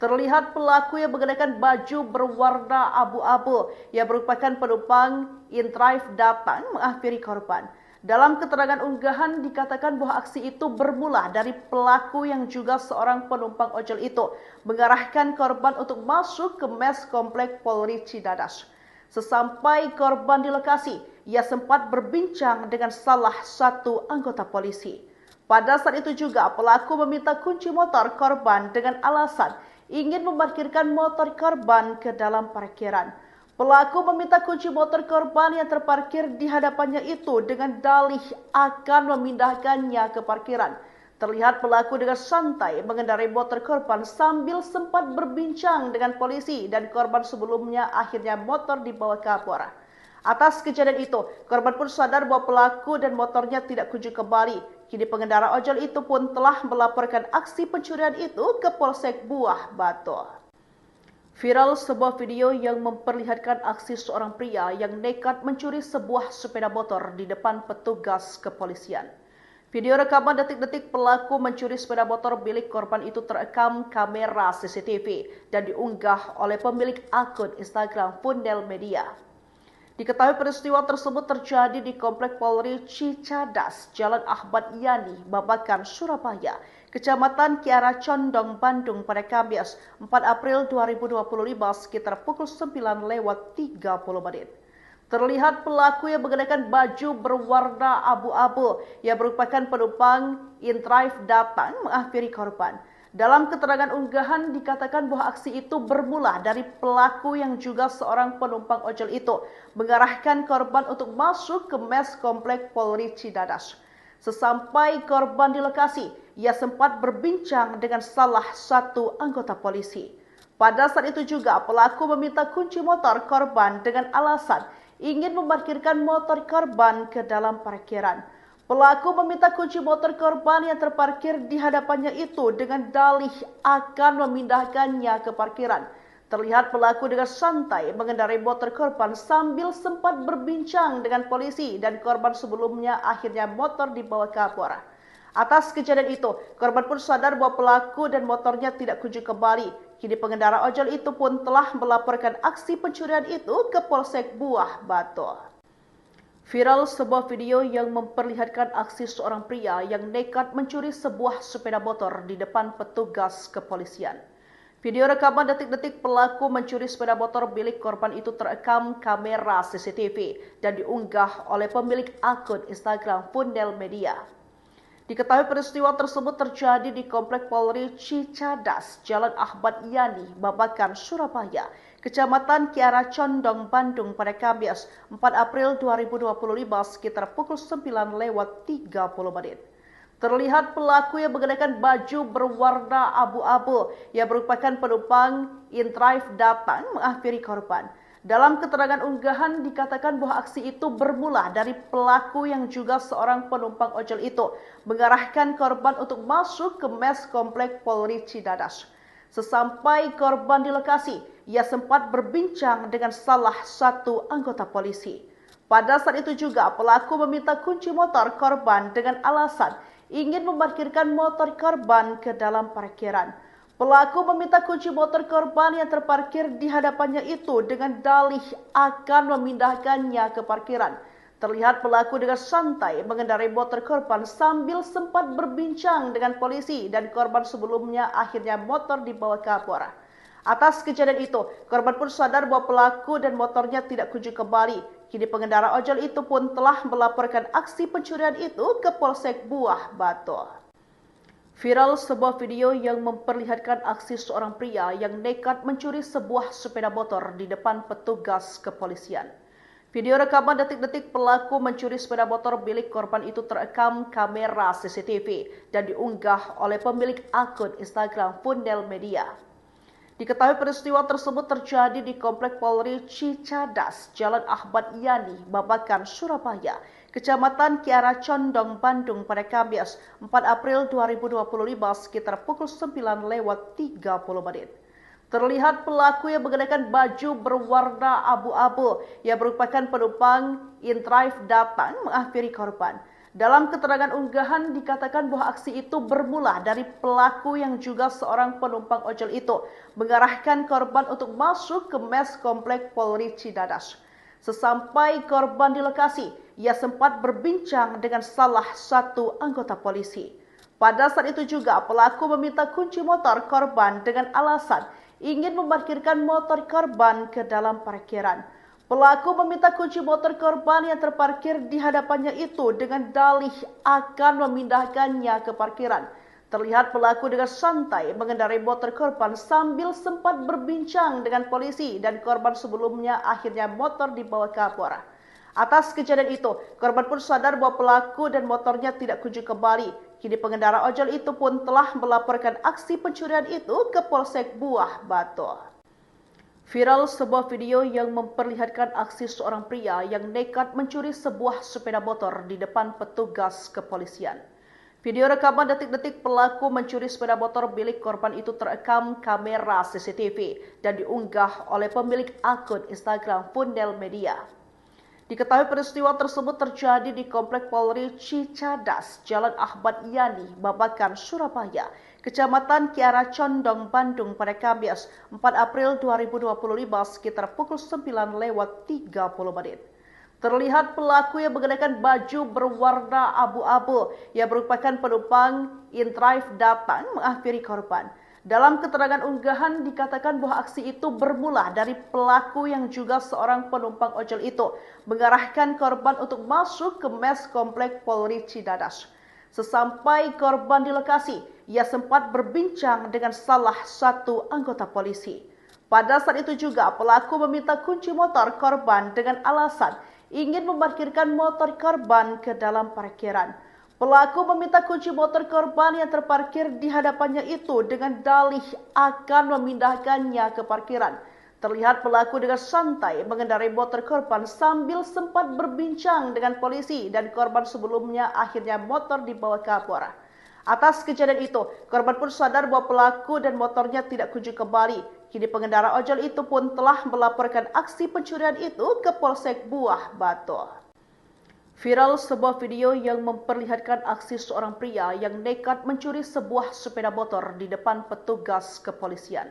Speaker 1: Terlihat pelaku yang mengenakan baju berwarna abu-abu yang merupakan penumpang in-drive datang menghampiri korban. Dalam keterangan unggahan dikatakan bahwa aksi itu bermula dari pelaku yang juga seorang penumpang ojol itu mengarahkan korban untuk masuk ke mes Komplek Polri Cicadas. Sesampai korban di lokasi, ia sempat berbincang dengan salah satu anggota polisi. Pada saat itu juga pelaku meminta kunci motor korban dengan alasan ingin memarkirkan motor korban ke dalam parkiran. Pelaku meminta kunci motor korban yang terparkir di hadapannya itu dengan dalih akan memindahkannya ke parkiran. Terlihat pelaku dengan santai mengendarai motor korban sambil sempat berbincang dengan polisi dan korban sebelumnya akhirnya motor dibawa ke Kapolres. Atas kejadian itu, korban pun sadar bahwa pelaku dan motornya tidak kunjung kembali. Kini pengendara ojol itu pun telah melaporkan aksi pencurian itu ke Polsek Buah Batu. Viral sebuah video yang memperlihatkan aksi seorang pria yang nekat mencuri sebuah sepeda motor di depan petugas kepolisian. Video rekaman detik-detik pelaku mencuri sepeda motor milik korban itu terekam kamera CCTV dan diunggah oleh pemilik akun Instagram Fundel Media. Diketahui peristiwa tersebut terjadi di Komplek Polri Cicadas, Jalan Ahmad Yani, Babakan, Surabaya, Kecamatan Kiara Condong, Bandung pada Kamis 4 April 2025 sekitar pukul 9:30. Terlihat pelaku yang mengenakan baju berwarna abu-abu yang merupakan penumpang InDrive datang menghampiri korban. Dalam keterangan unggahan dikatakan bahwa aksi itu bermula dari pelaku yang juga seorang penumpang ojol itu mengarahkan korban untuk masuk ke mes Komplek Polri Cicadas. Sesampai korban di lokasi, ia sempat berbincang dengan salah satu anggota polisi. Pada saat itu juga pelaku meminta kunci motor korban dengan alasan ingin memarkirkan motor korban ke dalam parkiran. Pelaku meminta kunci motor korban yang terparkir di hadapannya itu dengan dalih akan memindahkannya ke parkiran. Terlihat pelaku dengan santai mengendarai motor korban sambil sempat berbincang dengan polisi dan korban sebelumnya akhirnya motor dibawa ke Kapolres. Atas kejadian itu, korban pun sadar bahwa pelaku dan motornya tidak kunjung kembali. Kini pengendara ojol itu pun telah melaporkan aksi pencurian itu ke Polsek Buah Batu. Viral sebuah video yang memperlihatkan aksi seorang pria yang nekat mencuri sebuah sepeda motor di depan petugas kepolisian. Video rekaman detik-detik pelaku mencuri sepeda motor milik korban itu terekam kamera CCTV dan diunggah oleh pemilik akun Instagram Fundel Media. Diketahui peristiwa tersebut terjadi di Komplek Polri Cicadas, Jalan Ahmad Yani, Babakan, Surabaya, Kecamatan Kiara Condong, Bandung pada Kamis 4 April 2025 sekitar pukul 9:30. Terlihat pelaku yang mengenakan baju berwarna abu-abu yang merupakan penumpang InDrive datang menghampiri korban. Dalam keterangan unggahan dikatakan bahwa aksi itu bermula dari pelaku yang juga seorang penumpang ojol itu mengarahkan korban untuk masuk ke mes Komplek Polri Cicadas. Sesampai korban di lokasi, ia sempat berbincang dengan salah satu anggota polisi. Pada saat itu juga pelaku meminta kunci motor korban dengan alasan ingin memarkirkan motor korban ke dalam parkiran. Pelaku meminta kunci motor korban yang terparkir di hadapannya itu dengan dalih akan memindahkannya ke parkiran. Terlihat pelaku dengan santai mengendarai motor korban sambil sempat berbincang dengan polisi dan korban sebelumnya akhirnya motor dibawa ke Kapolres. Atas kejadian itu, korban pun sadar bahwa pelaku dan motornya tidak kunjung kembali. Kini pengendara ojol itu pun telah melaporkan aksi pencurian itu ke Polsek Buah Batu. Viral sebuah video yang memperlihatkan aksi seorang pria yang nekat mencuri sebuah sepeda motor di depan petugas kepolisian. Video rekaman detik-detik pelaku mencuri sepeda motor milik korban itu terekam kamera CCTV dan diunggah oleh pemilik akun Instagram Fundel Media. Diketahui peristiwa tersebut terjadi di Komplek Polri Cicadas, Jalan Ahmad Yani, Babakan, Surabaya, Kecamatan Kiara Condong, Bandung pada Kamis 4 April 2025 sekitar pukul 9:30. Terlihat pelaku yang mengenakan baju berwarna abu-abu yang merupakan penumpang InDrive datang menghampiri korban. Dalam keterangan unggahan dikatakan bahwa aksi itu bermula dari pelaku yang juga seorang penumpang ojol itu mengarahkan korban untuk masuk ke mes Komplek Polri Cicadas. Sesampai korban di lokasi, ia sempat berbincang dengan salah satu anggota polisi. Pada saat itu juga pelaku meminta kunci motor korban dengan alasan ingin memarkirkan motor korban ke dalam parkiran. Pelaku meminta kunci motor korban yang terparkir di hadapannya itu dengan dalih akan memindahkannya ke parkiran. Terlihat pelaku dengan santai mengendarai motor korban sambil sempat berbincang dengan polisi dan korban sebelumnya akhirnya motor dibawa ke Kapolres. Atas kejadian itu, korban pun sadar bahwa pelaku dan motornya tidak kunjung kembali. Kini pengendara ojol itu pun telah melaporkan aksi pencurian itu ke Polsek Buah Batu. Viral sebuah video yang memperlihatkan aksi seorang pria yang nekat mencuri sebuah sepeda motor di depan petugas kepolisian. Video rekaman detik-detik pelaku mencuri sepeda motor milik korban itu terekam kamera CCTV dan diunggah oleh pemilik akun Instagram Fundel Media. Diketahui peristiwa tersebut terjadi di Komplek Polri Cicadas, Jalan Ahmad Yani, Babakan, Surabaya, Kecamatan Kiara Condong, Bandung pada Kamis 4 April 2025 sekitar pukul 9:30. Terlihat pelaku yang mengenakan baju berwarna abu-abu yang merupakan penumpang InDrive datang menghampiri korban. Dalam keterangan unggahan dikatakan bahwa aksi itu bermula dari pelaku yang juga seorang penumpang ojol itu mengarahkan korban untuk masuk ke mes Komplek Polri Cicadas. Sesampai korban di lokasi, ia sempat berbincang dengan salah satu anggota polisi. Pada saat itu juga pelaku meminta kunci motor korban dengan alasan ingin memarkirkan motor korban ke dalam parkiran. Pelaku meminta kunci motor korban yang terparkir di hadapannya itu dengan dalih akan memindahkannya ke parkiran. Terlihat pelaku dengan santai mengendarai motor korban sambil sempat berbincang dengan polisi dan korban sebelumnya akhirnya motor dibawa ke Kapolres. Atas kejadian itu, korban pun sadar bahwa pelaku dan motornya tidak kunjung kembali. Kini pengendara ojol itu pun telah melaporkan aksi pencurian itu ke Polsek Buah Batu. Viral sebuah video yang memperlihatkan aksi seorang pria yang nekat mencuri sebuah sepeda motor di depan petugas kepolisian.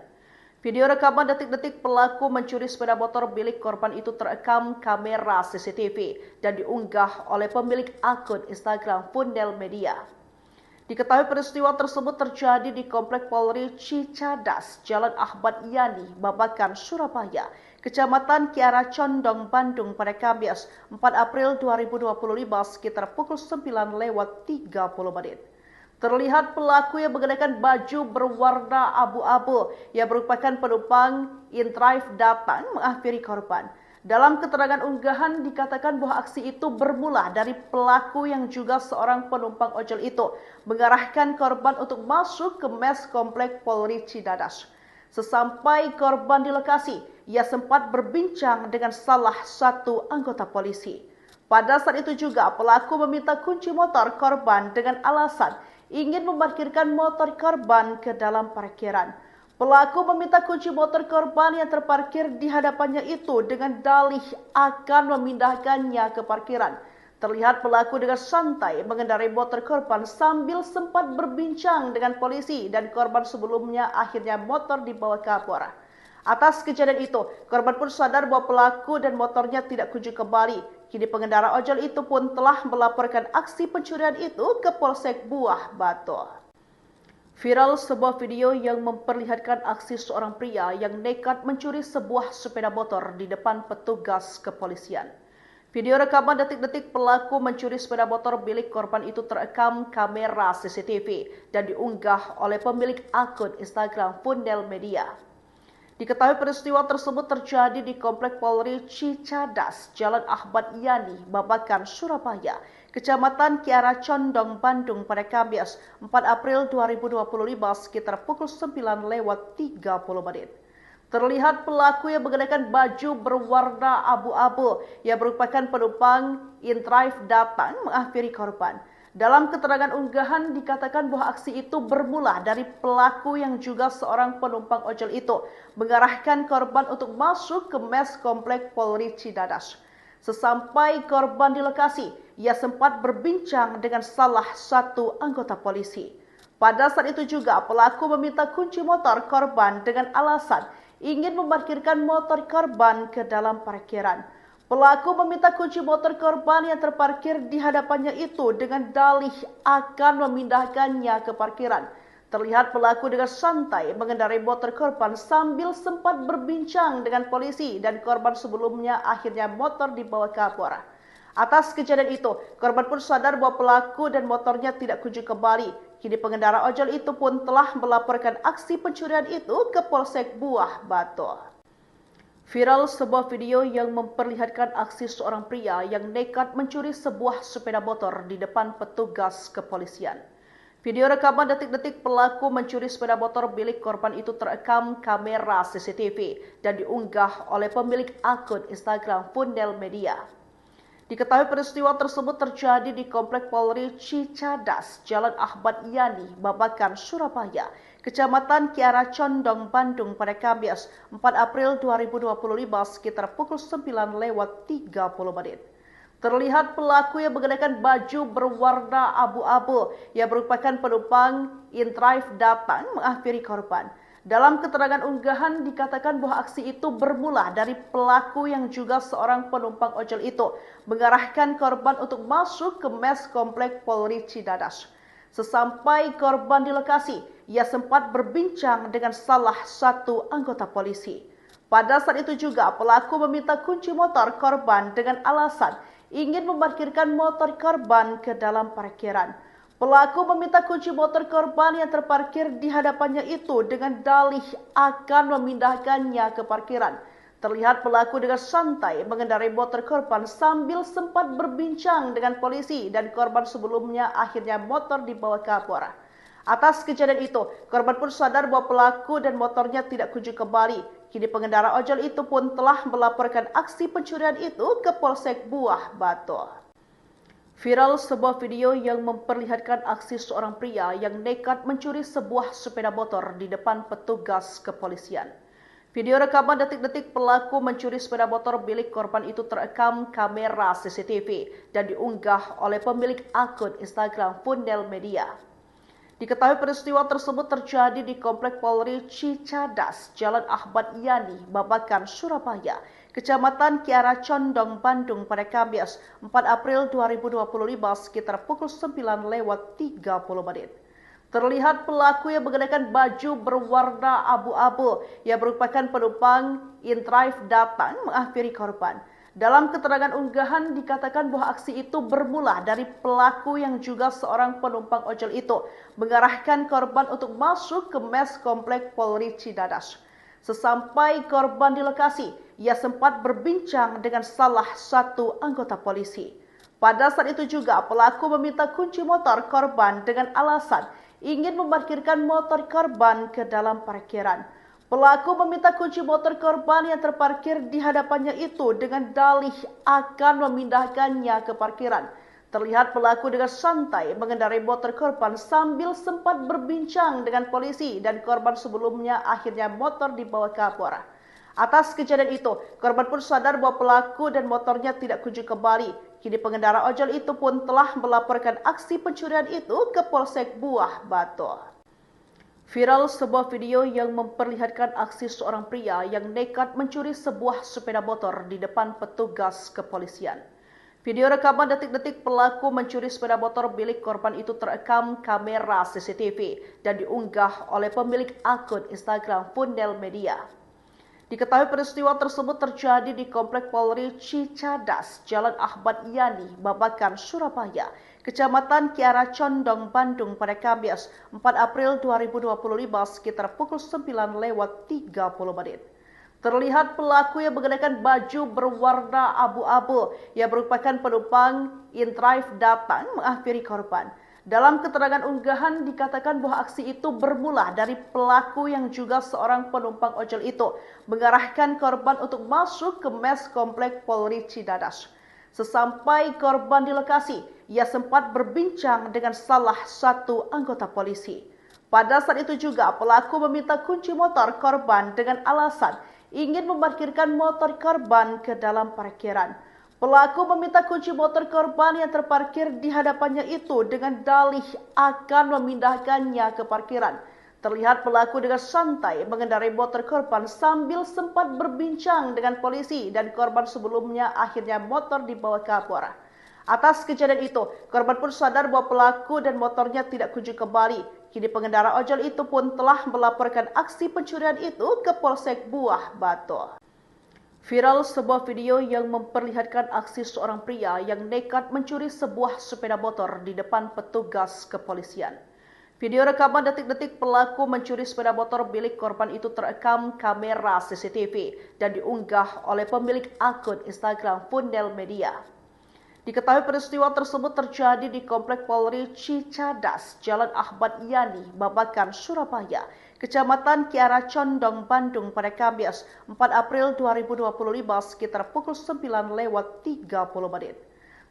Speaker 1: Video rekaman detik-detik pelaku mencuri sepeda motor milik korban itu terekam kamera CCTV dan diunggah oleh pemilik akun Instagram Fundel Media. Diketahui peristiwa tersebut terjadi di Komplek Polri Cicadas, Jalan Ahmad Yani, Babakan, Surabaya, Kecamatan Kiara Condong, Bandung pada Kamis 4 April 2025 sekitar pukul 9:30. Terlihat pelaku yang mengenakan baju berwarna abu-abu yang merupakan penumpang InDrive datang menghampiri korban. Dalam keterangan unggahan dikatakan bahwa aksi itu bermula dari pelaku yang juga seorang penumpang ojol itu mengarahkan korban untuk masuk ke mes Komplek Polri Cicadas. Sesampai korban di lokasi, ia sempat berbincang dengan salah satu anggota polisi. Pada saat itu juga pelaku meminta kunci motor korban dengan alasan ingin memarkirkan motor korban ke dalam parkiran. Pelaku meminta kunci motor korban yang terparkir di hadapannya itu dengan dalih akan memindahkannya ke parkiran. Terlihat pelaku dengan santai mengendarai motor korban sambil sempat berbincang dengan polisi dan korban sebelumnya akhirnya motor dibawa ke Kapolres. Atas kejadian itu, korban pun sadar bahwa pelaku dan motornya tidak kunjung kembali. Kini pengendara ojol itu pun telah melaporkan aksi pencurian itu ke Polsek Buah Batu. Viral sebuah video yang memperlihatkan aksi seorang pria yang nekat mencuri sebuah sepeda motor di depan petugas kepolisian. Video rekaman detik-detik pelaku mencuri sepeda motor milik korban itu terekam kamera CCTV dan diunggah oleh pemilik akun Instagram Fundel Media. Diketahui peristiwa tersebut terjadi di Komplek Polri Cicadas, Jalan Ahmad Yani, Babakan, Surabaya, Kecamatan Kiara Condong, Bandung pada Kamis 4 April 2025 sekitar pukul 9:30. Terlihat pelaku yang mengenakan baju berwarna abu-abu yang merupakan penumpang InDrive datang menghampiri korban. Dalam keterangan unggahan dikatakan bahwa aksi itu bermula dari pelaku yang juga seorang penumpang ojol itu mengarahkan korban untuk masuk ke mes Komplek Polri Cicadas. Sesampai korban di lokasi, ia sempat berbincang dengan salah satu anggota polisi. Pada saat itu juga pelaku meminta kunci motor korban dengan alasan ingin memarkirkan motor korban ke dalam parkiran. Pelaku meminta kunci motor korban yang terparkir di hadapannya itu dengan dalih akan memindahkannya ke parkiran. Terlihat pelaku dengan santai mengendarai motor korban sambil sempat berbincang dengan polisi dan korban sebelumnya akhirnya motor dibawa ke Kapolres. Atas kejadian itu, korban pun sadar bahwa pelaku dan motornya tidak kunjung kembali. Kini pengendara ojol itu pun telah melaporkan aksi pencurian itu ke Polsek Buah Batu. Viral sebuah video yang memperlihatkan aksi seorang pria yang nekat mencuri sebuah sepeda motor di depan petugas kepolisian. Video rekaman detik-detik pelaku mencuri sepeda motor milik korban itu terekam kamera CCTV dan diunggah oleh pemilik akun Instagram Fundel Media. Diketahui peristiwa tersebut terjadi di Komplek Polri Cicadas, Jalan Ahmad Yani, Babakan, Surabaya, Kecamatan Kiara Condong, Bandung pada Kamis 4 April 2025 sekitar pukul 9:30. Terlihat pelaku yang mengenakan baju berwarna abu-abu yang merupakan penumpang InDrive datang menghampiri korban. Dalam keterangan unggahan dikatakan bahwa aksi itu bermula dari pelaku yang juga seorang penumpang ojol itu mengarahkan korban untuk masuk ke mes Komplek Polri Cicadas. Sesampai korban di lokasi, ia sempat berbincang dengan salah satu anggota polisi. Pada saat itu juga pelaku meminta kunci motor korban dengan alasan ingin memarkirkan motor korban ke dalam parkiran. Pelaku meminta kunci motor korban yang terparkir di hadapannya itu dengan dalih akan memindahkannya ke parkiran. Terlihat pelaku dengan santai mengendarai motor korban sambil sempat berbincang dengan polisi dan korban sebelumnya akhirnya motor dibawa kabur. Atas kejadian itu, korban pun sadar bahwa pelaku dan motornya tidak kunjung kembali. Kini pengendara ojol itu pun telah melaporkan aksi pencurian itu ke Polsek Buah Batu. Viral sebuah video yang memperlihatkan aksi seorang pria yang nekat mencuri sebuah sepeda motor di depan petugas kepolisian. Video rekaman detik-detik pelaku mencuri sepeda motor milik korban itu terekam kamera CCTV dan diunggah oleh pemilik akun Instagram Fundel Media. Diketahui peristiwa tersebut terjadi di Komplek Polri Cicadas, Jalan Ahmad Yani, Babakan, Surabaya, Kecamatan Kiara Condong, Bandung pada Kamis 4 April 2025 sekitar pukul 9:30. Terlihat pelaku yang mengenakan baju berwarna abu-abu yang merupakan penumpang InDrive datang menghampiri korban. Dalam keterangan unggahan dikatakan bahwa aksi itu bermula dari pelaku yang juga seorang penumpang ojol itu mengarahkan korban untuk masuk ke mes Komplek Polri Cicadas. Sesampai korban di lokasi, ia sempat berbincang dengan salah satu anggota polisi. Pada saat itu juga pelaku meminta kunci motor korban dengan alasan ingin memarkirkan motor korban ke dalam parkiran. Pelaku meminta kunci motor korban yang terparkir di hadapannya itu dengan dalih akan memindahkannya ke parkiran. Terlihat pelaku dengan santai mengendarai motor korban sambil sempat berbincang dengan polisi dan korban sebelumnya akhirnya motor dibawa kabur. Atas kejadian itu, korban pun sadar bahwa pelaku dan motornya tidak kunjung kembali. Kini pengendara ojol itu pun telah melaporkan aksi pencurian itu ke Polsek Buah Batu. Viral sebuah video yang memperlihatkan aksi seorang pria yang nekat mencuri sebuah sepeda motor di depan petugas kepolisian. Video rekaman detik-detik pelaku mencuri sepeda motor milik korban itu terekam kamera CCTV dan diunggah oleh pemilik akun Instagram Fundel Media. Diketahui peristiwa tersebut terjadi di Komplek Polri Cicadas, Jalan Ahmad Yani, Babakan, Surabaya, Kecamatan Kiara Condong, Bandung pada Kamis 4 April 2025 sekitar pukul 9:30. Terlihat pelaku yang mengenakan baju berwarna abu-abu yang merupakan penumpang InDrive datang menghampiri korban. Dalam keterangan unggahan dikatakan bahwa aksi itu bermula dari pelaku yang juga seorang penumpang ojol itu mengarahkan korban untuk masuk ke mes Komplek Polri Cicadas. Sesampai korban di lokasi, ia sempat berbincang dengan salah satu anggota polisi. Pada saat itu juga pelaku meminta kunci motor korban dengan alasan ingin memarkirkan motor korban ke dalam parkiran. Pelaku meminta kunci motor korban yang terparkir di hadapannya itu dengan dalih akan memindahkannya ke parkiran. Terlihat pelaku dengan santai mengendarai motor korban sambil sempat berbincang dengan polisi dan korban sebelumnya akhirnya motor dibawa kabur. Atas kejadian itu, korban pun sadar bahwa pelaku dan motornya tidak kunjung kembali. Kini pengendara ojol itu pun telah melaporkan aksi pencurian itu ke Polsek Buah Batu. Viral sebuah video yang memperlihatkan aksi seorang pria yang nekat mencuri sebuah sepeda motor di depan petugas kepolisian. Video rekaman detik-detik pelaku mencuri sepeda motor milik korban itu terekam kamera CCTV dan diunggah oleh pemilik akun Instagram Fundel Media. Diketahui peristiwa tersebut terjadi di Komplek Polri Cicadas, Jalan Ahmad Yani, Babakan, Surabaya, Kecamatan Kiara Condong, Bandung pada Kamis 4 April 2025 sekitar pukul 9:30.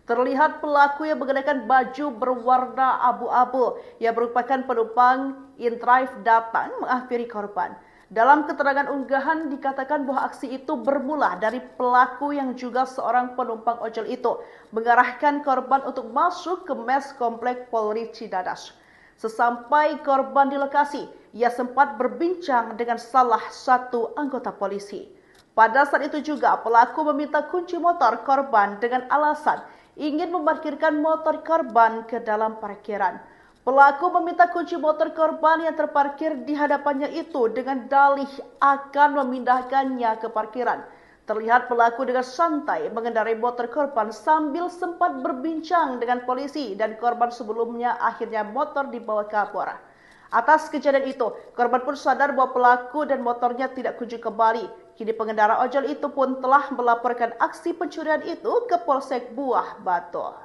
Speaker 1: Terlihat pelaku yang mengenakan baju berwarna abu-abu yang merupakan penumpang InDrive datang menghampiri korban. Dalam keterangan unggahan dikatakan bahwa aksi itu bermula dari pelaku yang juga seorang penumpang ojol itu mengarahkan korban untuk masuk ke mes Komplek Polri Cicadas. Sesampai korban di lokasi, ia sempat berbincang dengan salah satu anggota polisi. Pada saat itu juga pelaku meminta kunci motor korban dengan alasan ingin memarkirkan motor korban ke dalam parkiran. Pelaku meminta kunci motor korban yang terparkir di hadapannya itu dengan dalih akan memindahkannya ke parkiran. Terlihat pelaku dengan santai mengendarai motor korban sambil sempat berbincang dengan polisi dan korban sebelumnya akhirnya motor dibawa ke Kapolres. Atas kejadian itu, korban pun sadar bahwa pelaku dan motornya tidak kunjung kembali. Kini pengendara ojol itu pun telah melaporkan aksi pencurian itu ke Polsek Buah Batu.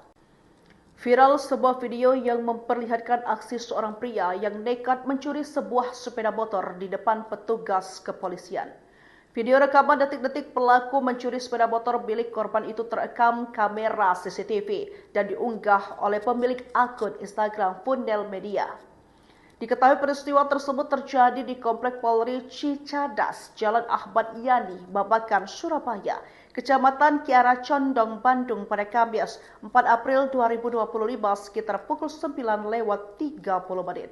Speaker 1: Viral sebuah video yang memperlihatkan aksi seorang pria yang nekat mencuri sebuah sepeda motor di depan petugas kepolisian. Video rekaman detik-detik pelaku mencuri sepeda motor milik korban itu terekam kamera CCTV dan diunggah oleh pemilik akun Instagram Fundel Media. Diketahui peristiwa tersebut terjadi di Komplek Polri Cicadas, Jalan Ahmad Yani, Babakan, Surabaya, Kecamatan Kiara Condong, Bandung pada Kamis 4 April 2025 sekitar pukul 9:30.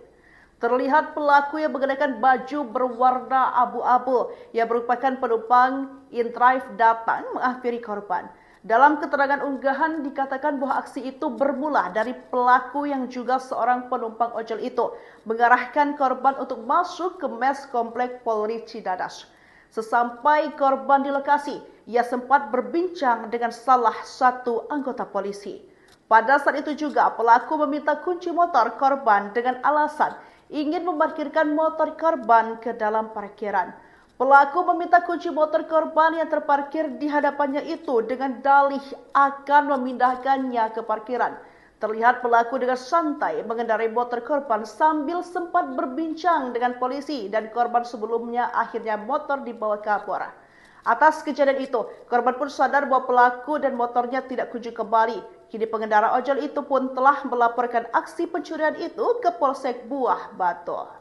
Speaker 1: Terlihat pelaku yang mengenakan baju berwarna abu-abu yang merupakan penumpang InDrive datang menghampiri korban. Dalam keterangan unggahan dikatakan bahwa aksi itu bermula dari pelaku yang juga seorang penumpang ojol itu mengarahkan korban untuk masuk ke mes Komplek Polri Cicadas. Sesampai korban di lokasi, ia sempat berbincang dengan salah satu anggota polisi. Pada saat itu juga pelaku meminta kunci motor korban dengan alasan ingin memarkirkan motor korban ke dalam parkiran. Pelaku meminta kunci motor korban yang terparkir di hadapannya itu dengan dalih akan memindahkannya ke parkiran. Terlihat pelaku dengan santai mengendarai motor korban sambil sempat berbincang dengan polisi dan korban sebelumnya akhirnya motor dibawa ke Kapolres. Atas kejadian itu, korban pun sadar bahwa pelaku dan motornya tidak kunjung kembali. Kini pengendara ojol itu pun telah melaporkan aksi pencurian itu ke Polsek Buah Batu.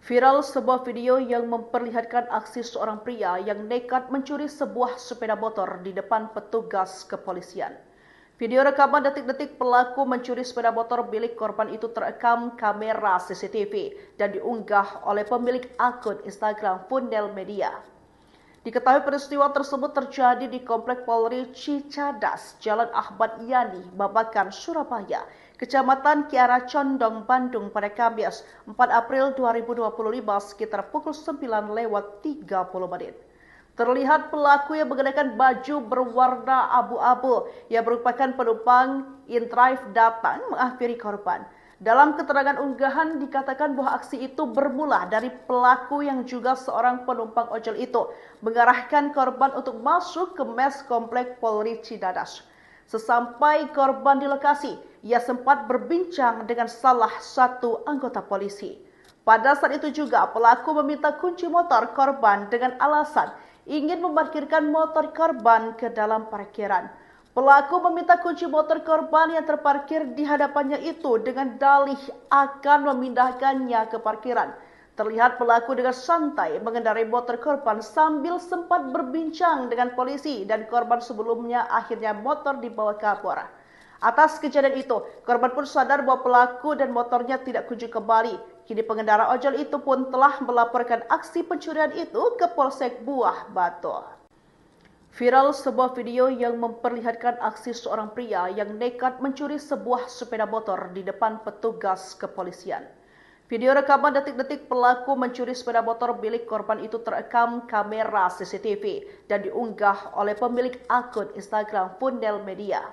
Speaker 1: Viral sebuah video yang memperlihatkan aksi seorang pria yang nekat mencuri sebuah sepeda motor di depan petugas kepolisian. Video rekaman detik-detik pelaku mencuri sepeda motor milik korban itu terekam kamera CCTV dan diunggah oleh pemilik akun Instagram Fundel Media. Diketahui peristiwa tersebut terjadi di Komplek Polri Cicadas, Jalan Ahmad Yani, Babakan, Surabaya, Kecamatan Kiara Condong, Bandung pada Kamis 4 April 2025 sekitar pukul 9:30. Terlihat pelaku yang mengenakan baju berwarna abu-abu yang merupakan penumpang InDrive datang menghampiri korban. Dalam keterangan unggahan dikatakan bahwa aksi itu bermula dari pelaku yang juga seorang penumpang ojol itu mengarahkan korban untuk masuk ke mes Komplek Polri Cicadas. Sesampai korban di lokasi, ia sempat berbincang dengan salah satu anggota polisi. Pada saat itu juga pelaku meminta kunci motor korban dengan alasan ingin memarkirkan motor korban ke dalam parkiran. Pelaku meminta kunci motor korban yang terparkir di hadapannya itu dengan dalih akan memindahkannya ke parkiran. Terlihat pelaku dengan santai mengendarai motor korban sambil sempat berbincang dengan polisi dan korban sebelumnya akhirnya motor dibawa ke Kapolres. Atas kejadian itu, korban pun sadar bahwa pelaku dan motornya tidak kunjung kembali. Kini pengendara ojol itu pun telah melaporkan aksi pencurian itu ke Polsek Buah Batu. Viral sebuah video yang memperlihatkan aksi seorang pria yang nekat mencuri sebuah sepeda motor di depan petugas kepolisian. Video rekaman detik-detik pelaku mencuri sepeda motor milik korban itu terekam kamera CCTV dan diunggah oleh pemilik akun Instagram Fundel Media.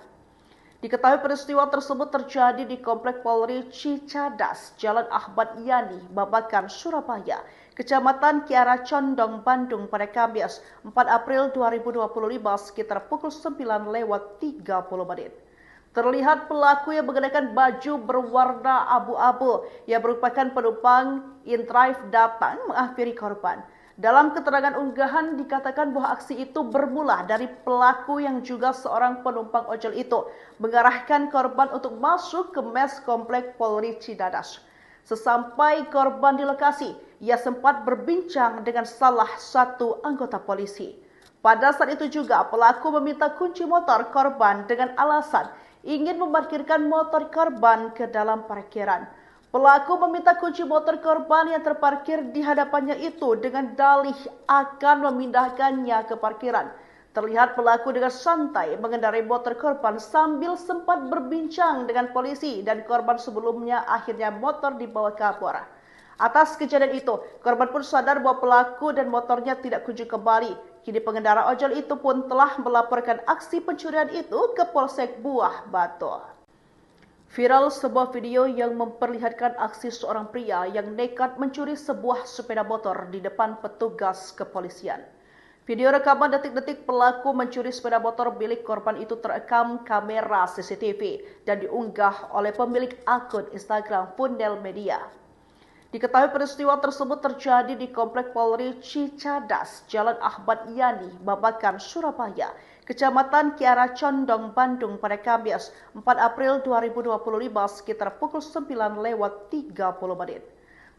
Speaker 1: Diketahui peristiwa tersebut terjadi di Komplek Polri Cicadas, Jalan Ahmad Yani, Babakan, Surabaya, Kecamatan Kiara Condong, Bandung pada Kamis 4 April 2025 sekitar pukul 9:30 menit. Terlihat pelaku yang mengenakan baju berwarna abu-abu yang merupakan penumpang InDrive datang menghampiri korban. Dalam keterangan unggahan dikatakan bahwa aksi itu bermula dari pelaku yang juga seorang penumpang ojol itu mengarahkan korban untuk masuk ke mes Komplek Polri Cicadas. Sesampai korban di lokasi, ia sempat berbincang dengan salah satu anggota polisi. Pada saat itu juga pelaku meminta kunci motor korban dengan alasan ingin memarkirkan motor korban ke dalam parkiran. Pelaku meminta kunci motor korban yang terparkir di hadapannya itu dengan dalih akan memindahkannya ke parkiran. Terlihat pelaku dengan santai mengendarai motor korban sambil sempat berbincang dengan polisi dan korban sebelumnya akhirnya motor dibawa kapolres. Atas kejadian itu, korban pun sadar bahwa pelaku dan motornya tidak kunjung kembali. Kini pengendara ojol itu pun telah melaporkan aksi pencurian itu ke Polsek Buah Batu. Viral sebuah video yang memperlihatkan aksi seorang pria yang nekat mencuri sebuah sepeda motor di depan petugas kepolisian. Video rekaman detik-detik pelaku mencuri sepeda motor milik korban itu terekam kamera CCTV dan diunggah oleh pemilik akun Instagram Fundel Media. Diketahui peristiwa tersebut terjadi di Komplek Polri Cicadas, Jalan Ahmad Yani, Babakan, Surabaya, Kecamatan Kiara Condong, Bandung pada Kamis 4 April 2025 sekitar pukul 9:30 menit.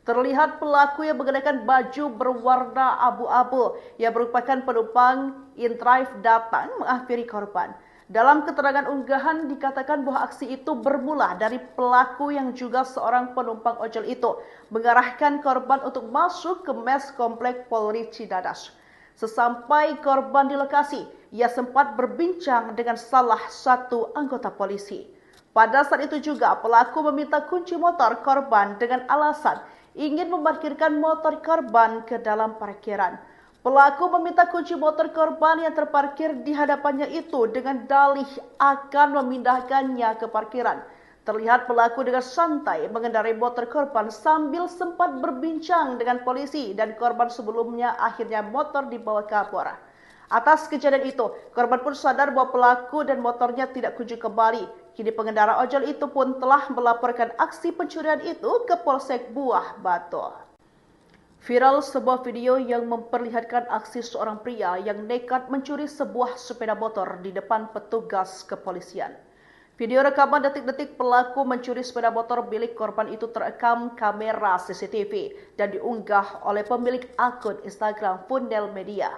Speaker 1: Terlihat pelaku yang mengenakan baju berwarna abu-abu yang merupakan penumpang InDrive datang menghampiri korban. Dalam keterangan unggahan dikatakan bahwa aksi itu bermula dari pelaku yang juga seorang penumpang ojol itu mengarahkan korban untuk masuk ke mes Komplek Polri Cicadas. Sesampai korban di lokasi, ia sempat berbincang dengan salah satu anggota polisi. Pada saat itu juga pelaku meminta kunci motor korban dengan alasan ingin memarkirkan motor korban ke dalam parkiran. Pelaku meminta kunci motor korban yang terparkir di hadapannya itu dengan dalih akan memindahkannya ke parkiran. Terlihat pelaku dengan santai mengendarai motor korban sambil sempat berbincang dengan polisi dan korban sebelumnya akhirnya motor dibawa kapolres. Atas kejadian itu, korban pun sadar bahwa pelaku dan motornya tidak kunjung kembali. Kini pengendara ojol itu pun telah melaporkan aksi pencurian itu ke Polsek Buah Batu. Viral sebuah video yang memperlihatkan aksi seorang pria yang nekat mencuri sebuah sepeda motor di depan petugas kepolisian. Video rekaman detik-detik pelaku mencuri sepeda motor milik korban itu terekam kamera CCTV dan diunggah oleh pemilik akun Instagram Fundel Media.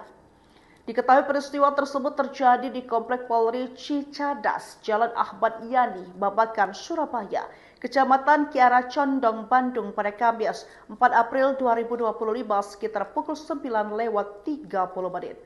Speaker 1: Diketahui peristiwa tersebut terjadi di Komplek Polri Cicadas, Jalan Ahmad Yani, Babakan, Surabaya, Kecamatan Kiara Condong, Bandung pada Kamis 4 April 2025 sekitar pukul 9:30 menit.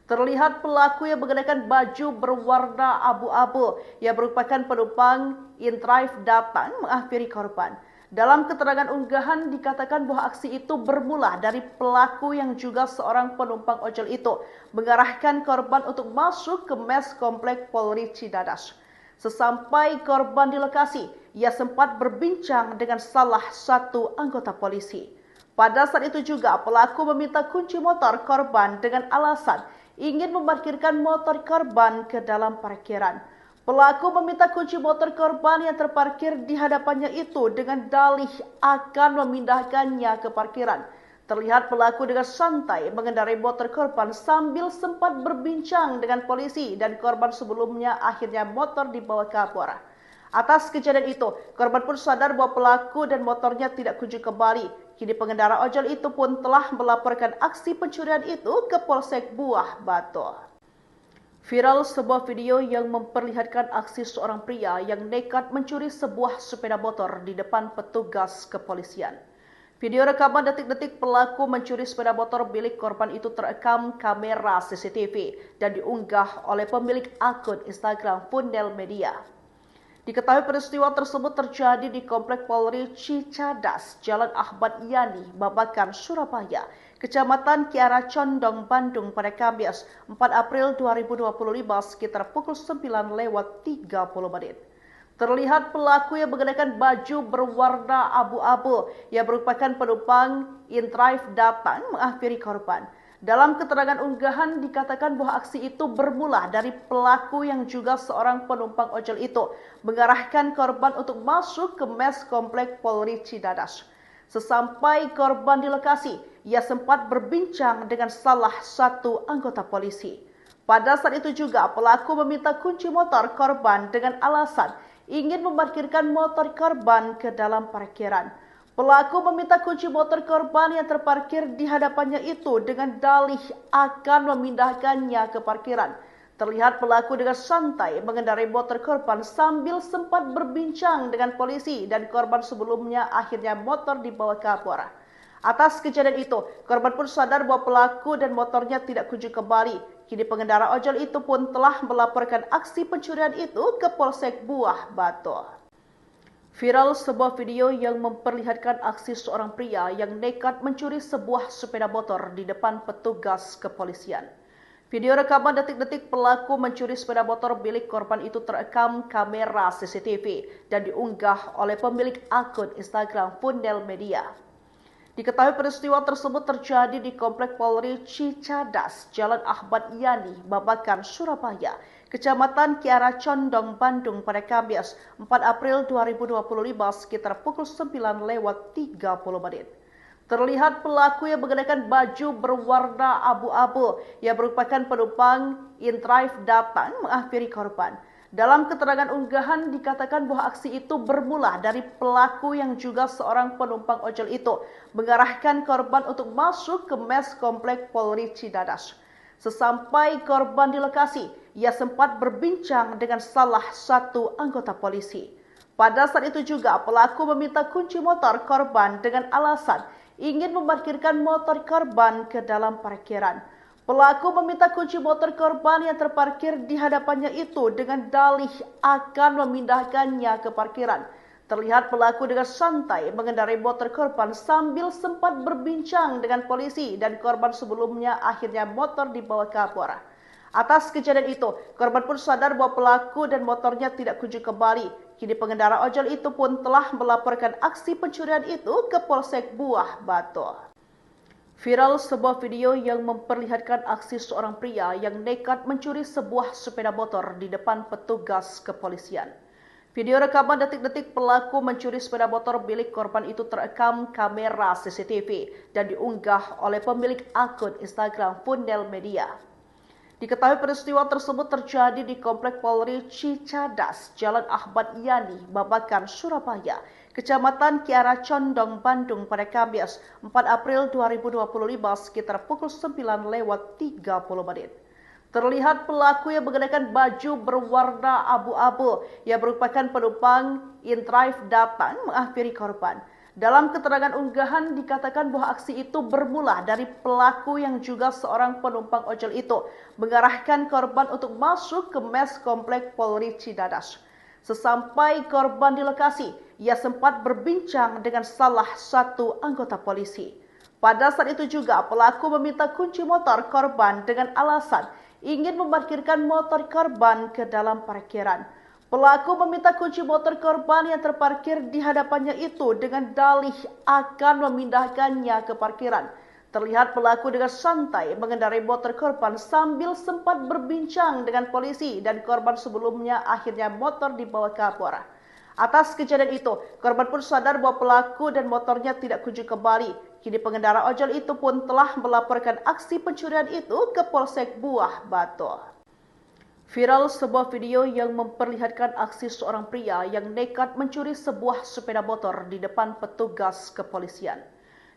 Speaker 1: Terlihat pelaku yang mengenakan baju berwarna abu-abu yang merupakan penumpang InDrive datang menghampiri korban. Dalam keterangan unggahan dikatakan bahwa aksi itu bermula dari pelaku yang juga seorang penumpang ojol itu mengarahkan korban untuk masuk ke mes Komplek Polri Cicadas. Sesampai korban di lokasi, ia sempat berbincang dengan salah satu anggota polisi. Pada saat itu juga pelaku meminta kunci motor korban dengan alasan ingin memarkirkan motor korban ke dalam parkiran. Pelaku meminta kunci motor korban yang terparkir di hadapannya itu dengan dalih akan memindahkannya ke parkiran. Terlihat pelaku dengan santai mengendarai motor korban sambil sempat berbincang dengan polisi dan korban sebelumnya akhirnya motor dibawa kapolres. Atas kejadian itu, korban pun sadar bahwa pelaku dan motornya tidak kunjung kembali. Kini pengendara ojol itu pun telah melaporkan aksi pencurian itu ke Polsek Buah Batu. Viral sebuah video yang memperlihatkan aksi seorang pria yang nekat mencuri sebuah sepeda motor di depan petugas kepolisian. Video rekaman detik-detik pelaku mencuri sepeda motor milik korban itu terekam kamera CCTV dan diunggah oleh pemilik akun Instagram Fundel Media. Diketahui peristiwa tersebut terjadi di Komplek Polri Cicadas, Jalan Ahmad Yani, Babakan, Surabaya, Kecamatan Kiara Condong, Bandung pada Kamis 4 April 2025 sekitar pukul 9:30 menit. Terlihat pelaku yang mengenakan baju berwarna abu-abu yang merupakan penumpang InDrive datang menghampiri korban. Dalam keterangan unggahan dikatakan bahwa aksi itu bermula dari pelaku yang juga seorang penumpang ojol itu mengarahkan korban untuk masuk ke mes Komplek Polri Cicadas. Sesampai korban di lokasi, ia sempat berbincang dengan salah satu anggota polisi. Pada saat itu juga pelaku meminta kunci motor korban dengan alasan ingin memarkirkan motor korban ke dalam parkiran. Pelaku meminta kunci motor korban yang terparkir di hadapannya itu dengan dalih akan memindahkannya ke parkiran. Terlihat pelaku dengan santai mengendarai motor korban sambil sempat berbincang dengan polisi dan korban sebelumnya akhirnya motor dibawa kapolres. Atas kejadian itu, korban pun sadar bahwa pelaku dan motornya tidak kunjung kembali. Kini pengendara ojol itu pun telah melaporkan aksi pencurian itu ke Polsek Buah Batu. Viral sebuah video yang memperlihatkan aksi seorang pria yang nekat mencuri sebuah sepeda motor di depan petugas kepolisian. Video rekaman detik-detik pelaku mencuri sepeda motor milik korban itu terekam kamera CCTV dan diunggah oleh pemilik akun Instagram Fundel Media. Diketahui peristiwa tersebut terjadi di Komplek Polri Cicadas, Jalan Ahmad Yani, Babakan, Surabaya, Kecamatan Kiara Condong, Bandung pada Kamis 4 April 2025 sekitar pukul 9:30 menit. Terlihat pelaku yang mengenakan baju berwarna abu-abu yang merupakan penumpang InDrive datang menghampiri korban. Dalam keterangan unggahan dikatakan bahwa aksi itu bermula dari pelaku yang juga seorang penumpang ojol itu mengarahkan korban untuk masuk ke mes Komplek Polri Cicadas. Sesampai korban di lokasi, ia sempat berbincang dengan salah satu anggota polisi. Pada saat itu juga pelaku meminta kunci motor korban dengan alasan ingin memarkirkan motor korban ke dalam parkiran. Pelaku meminta kunci motor korban yang terparkir di hadapannya itu dengan dalih akan memindahkannya ke parkiran. Terlihat pelaku dengan santai mengendarai motor korban sambil sempat berbincang dengan polisi dan korban sebelumnya akhirnya motor dibawa kapolres. Atas kejadian itu, korban pun sadar bahwa pelaku dan motornya tidak kunjung kembali. Kini pengendara ojol itu pun telah melaporkan aksi pencurian itu ke Polsek Buah Batu. Viral sebuah video yang memperlihatkan aksi seorang pria yang nekat mencuri sebuah sepeda motor di depan petugas kepolisian. Video rekaman detik-detik pelaku mencuri sepeda motor milik korban itu terekam kamera CCTV dan diunggah oleh pemilik akun Instagram Fundel Media. Diketahui peristiwa tersebut terjadi di Komplek Polri Cicadas, Jalan Ahmad Yani, Babakan, Surabaya, Kecamatan Kiara Condong, Bandung pada Kamis 4 April 2025 sekitar pukul 9:30 menit. Terlihat pelaku yang mengenakan baju berwarna abu-abu yang merupakan penumpang InDrive datang menghampiri korban. Dalam keterangan unggahan dikatakan bahwa aksi itu bermula dari pelaku yang juga seorang penumpang ojol itu mengarahkan korban untuk masuk ke mes Komplek Polri Cicadas. Sesampai korban di lokasi, ia sempat berbincang dengan salah satu anggota polisi. Pada saat itu juga pelaku meminta kunci motor korban dengan alasan ingin memarkirkan motor korban ke dalam parkiran. Pelaku meminta kunci motor korban yang terparkir di hadapannya itu dengan dalih akan memindahkannya ke parkiran. Terlihat pelaku dengan santai mengendarai motor korban sambil sempat berbincang dengan polisi dan korban sebelumnya akhirnya motor dibawa kapolres. Atas kejadian itu, korban pun sadar bahwa pelaku dan motornya tidak kunjung kembali. Kini pengendara ojol itu pun telah melaporkan aksi pencurian itu ke Polsek Buah Batu. Viral sebuah video yang memperlihatkan aksi seorang pria yang nekat mencuri sebuah sepeda motor di depan petugas kepolisian.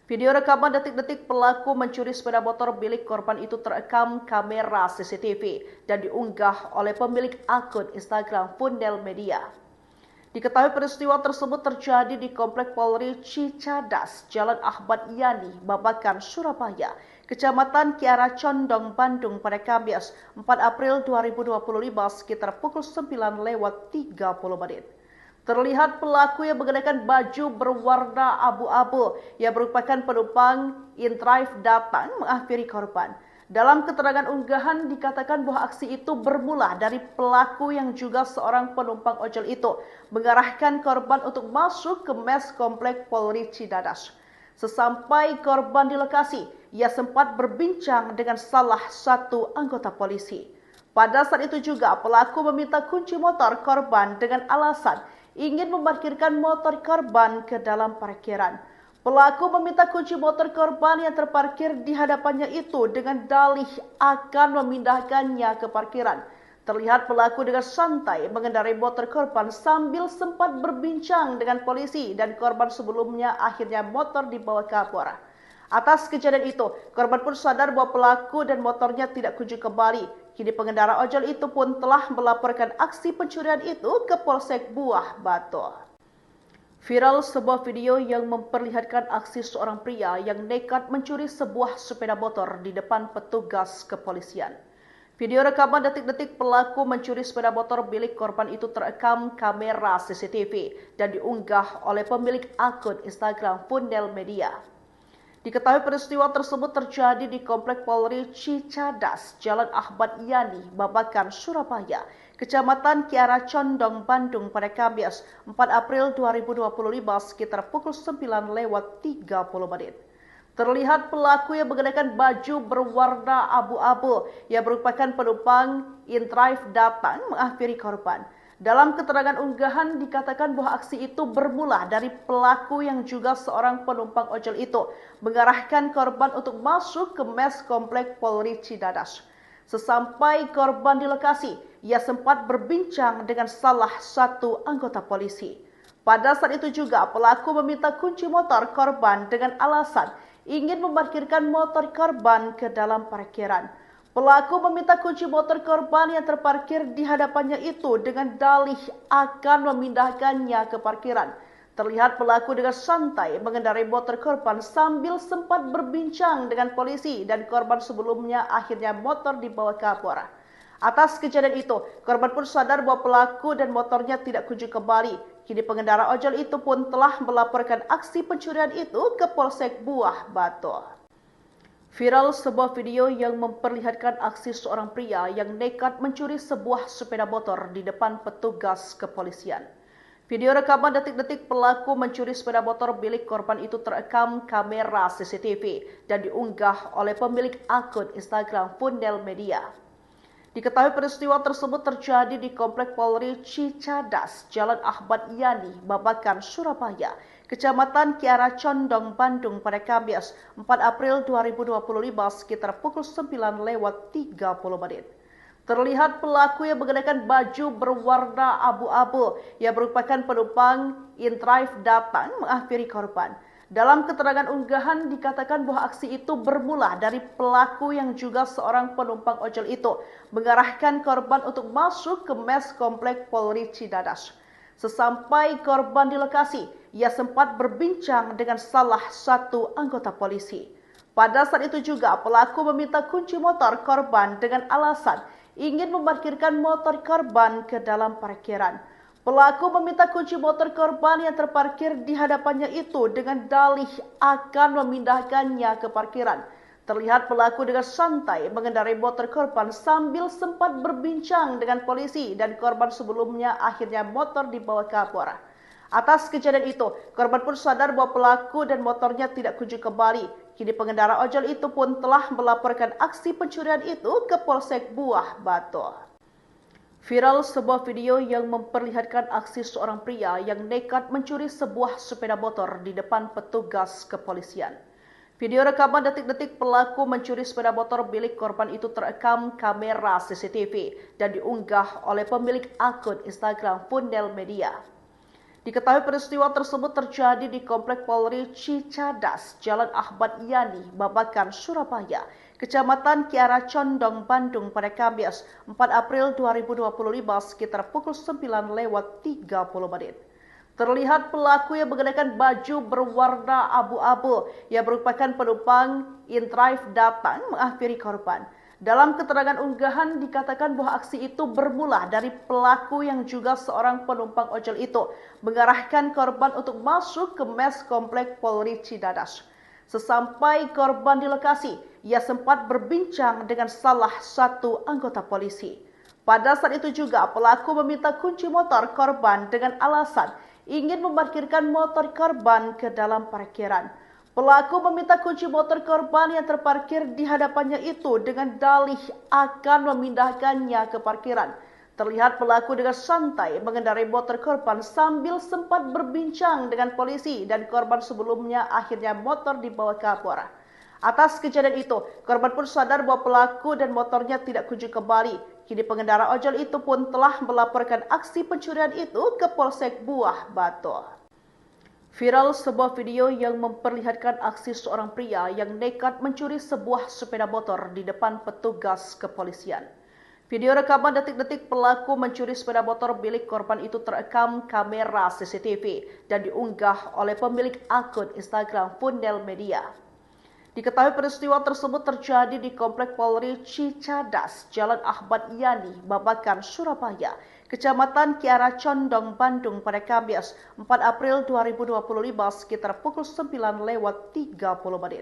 Speaker 1: Video rekaman detik-detik pelaku mencuri sepeda motor milik korban itu terekam kamera CCTV dan diunggah oleh pemilik akun Instagram Fundel Media. Diketahui peristiwa tersebut terjadi di Komplek Polri Cicadas, Jalan Ahmad Yani, Babakan, Surabaya, Kecamatan Kiara Condong, Bandung pada Kamis 4 April 2025 sekitar pukul 9:30 menit. Terlihat pelaku yang mengenakan baju berwarna abu-abu yang merupakan penumpang InDrive datang menghampiri korban. Dalam keterangan unggahan dikatakan bahwa aksi itu bermula dari pelaku yang juga seorang penumpang ojol itu mengarahkan korban untuk masuk ke mes komplek Polri Cidadas. Sesampai korban di lokasi, ia sempat berbincang dengan salah satu anggota polisi. Pada saat itu juga pelaku meminta kunci motor korban dengan alasan ingin memarkirkan motor korban ke dalam parkiran. Pelaku meminta kunci motor korban yang terparkir di hadapannya itu dengan dalih akan memindahkannya ke parkiran. Terlihat pelaku dengan santai mengendarai motor korban sambil sempat berbincang dengan polisi dan korban sebelumnya akhirnya motor dibawa kabur. Atas kejadian itu, korban pun sadar bahwa pelaku dan motornya tidak kunjung kembali. Kini pengendara ojol itu pun telah melaporkan aksi pencurian itu ke Polsek Buah Batu. Viral sebuah video yang memperlihatkan aksi seorang pria yang nekat mencuri sebuah sepeda motor di depan petugas kepolisian. Video rekaman detik-detik pelaku mencuri sepeda motor milik korban itu terekam kamera CCTV dan diunggah oleh pemilik akun Instagram Fundel Media. Diketahui peristiwa tersebut terjadi di Komplek Polri Cicadas, Jalan Ahmad Yani, Babakan, Surabaya, Kecamatan Kiara Condong, Bandung pada Kamis 4 April 2025 sekitar pukul 9:30. Terlihat pelaku yang mengenakan baju berwarna abu-abu yang merupakan penumpang InDrive datang menghampiri korban. Dalam keterangan unggahan dikatakan bahwa aksi itu bermula dari pelaku yang juga seorang penumpang ojol itu mengarahkan korban untuk masuk ke mes komplek Polri Cidadas. Sesampai korban di lokasi, ia sempat berbincang dengan salah satu anggota polisi. Pada saat itu juga pelaku meminta kunci motor korban dengan alasan ingin memarkirkan motor korban ke dalam parkiran. Pelaku meminta kunci motor korban yang terparkir di hadapannya itu dengan dalih akan memindahkannya ke parkiran. Terlihat pelaku dengan santai mengendarai motor korban sambil sempat berbincang dengan polisi dan korban sebelumnya akhirnya motor dibawa kabur. Atas kejadian itu, korban pun sadar bahwa pelaku dan motornya tidak kunjung kembali. Kini pengendara ojol itu pun telah melaporkan aksi pencurian itu ke Polsek Buah Batu. Viral sebuah video yang memperlihatkan aksi seorang pria yang nekat mencuri sebuah sepeda motor di depan petugas kepolisian. Video rekaman detik-detik pelaku mencuri sepeda motor milik korban itu terekam kamera CCTV dan diunggah oleh pemilik akun Instagram Fundel Media. Diketahui peristiwa tersebut terjadi di Komplek Polri Cicadas, Jalan Ahmad Yani, Babakan, Surabaya, Kecamatan Kiara Condong, Bandung pada Kamis 4 April 2025 sekitar pukul 9:30. Terlihat pelaku yang mengenakan baju berwarna abu-abu yang merupakan penumpang InDrive datang menghampiri korban. Dalam keterangan unggahan dikatakan bahwa aksi itu bermula dari pelaku yang juga seorang penumpang ojol itu mengarahkan korban untuk masuk ke mes komplek Polri Cidadas. Sesampai korban di lokasi, ia sempat berbincang dengan salah satu anggota polisi. Pada saat itu juga pelaku meminta kunci motor korban dengan alasan ingin memarkirkan motor korban ke dalam parkiran. Pelaku meminta kunci motor korban yang terparkir di hadapannya itu dengan dalih akan memindahkannya ke parkiran. Terlihat pelaku dengan santai mengendarai motor korban sambil sempat berbincang dengan polisi dan korban sebelumnya akhirnya motor dibawa kabur. Atas kejadian itu, korban pun sadar bahwa pelaku dan motornya tidak kunjung kembali. Kini pengendara ojol itu pun telah melaporkan aksi pencurian itu ke Polsek Buah Batu. Viral sebuah video yang memperlihatkan aksi seorang pria yang nekat mencuri sebuah sepeda motor di depan petugas kepolisian. Video rekaman detik-detik pelaku mencuri sepeda motor milik korban itu terekam kamera CCTV dan diunggah oleh pemilik akun Instagram Fundel Media. Diketahui peristiwa tersebut terjadi di Komplek Polri Cicadas, Jalan Ahmad Yani, Babakan, Surabaya, Kecamatan Kiara Condong, Bandung pada Kamis 4 April 2025 sekitar pukul 9:30. Terlihat pelaku yang mengenakan baju berwarna abu-abu yang merupakan penumpang InDrive datang menghampiri korban. Dalam keterangan unggahan dikatakan bahwa aksi itu bermula dari pelaku yang juga seorang penumpang ojol itu mengarahkan korban untuk masuk ke mes komplek Polri Cidadas. Sesampai korban di lokasi, ia sempat berbincang dengan salah satu anggota polisi. Pada saat itu juga pelaku meminta kunci motor korban dengan alasan ingin memarkirkan motor korban ke dalam parkiran. Pelaku meminta kunci motor korban yang terparkir di hadapannya itu dengan dalih akan memindahkannya ke parkiran. Terlihat pelaku dengan santai mengendarai motor korban sambil sempat berbincang dengan polisi dan korban sebelumnya akhirnya motor dibawa kabur. Atas kejadian itu, korban pun sadar bahwa pelaku dan motornya tidak kunjung kembali. Kini pengendara ojol itu pun telah melaporkan aksi pencurian itu ke Polsek Buah Batu. Viral sebuah video yang memperlihatkan aksi seorang pria yang nekat mencuri sebuah sepeda motor di depan petugas kepolisian. Video rekaman detik-detik pelaku mencuri sepeda motor milik korban itu terekam kamera CCTV dan diunggah oleh pemilik akun Instagram Fundel Media. Diketahui peristiwa tersebut terjadi di Komplek Polri Cicadas, Jalan Ahmad Yani, Babakan, Surabaya, Kecamatan Kiara Condong, Bandung pada Kamis 4 April 2025 sekitar pukul 9:30.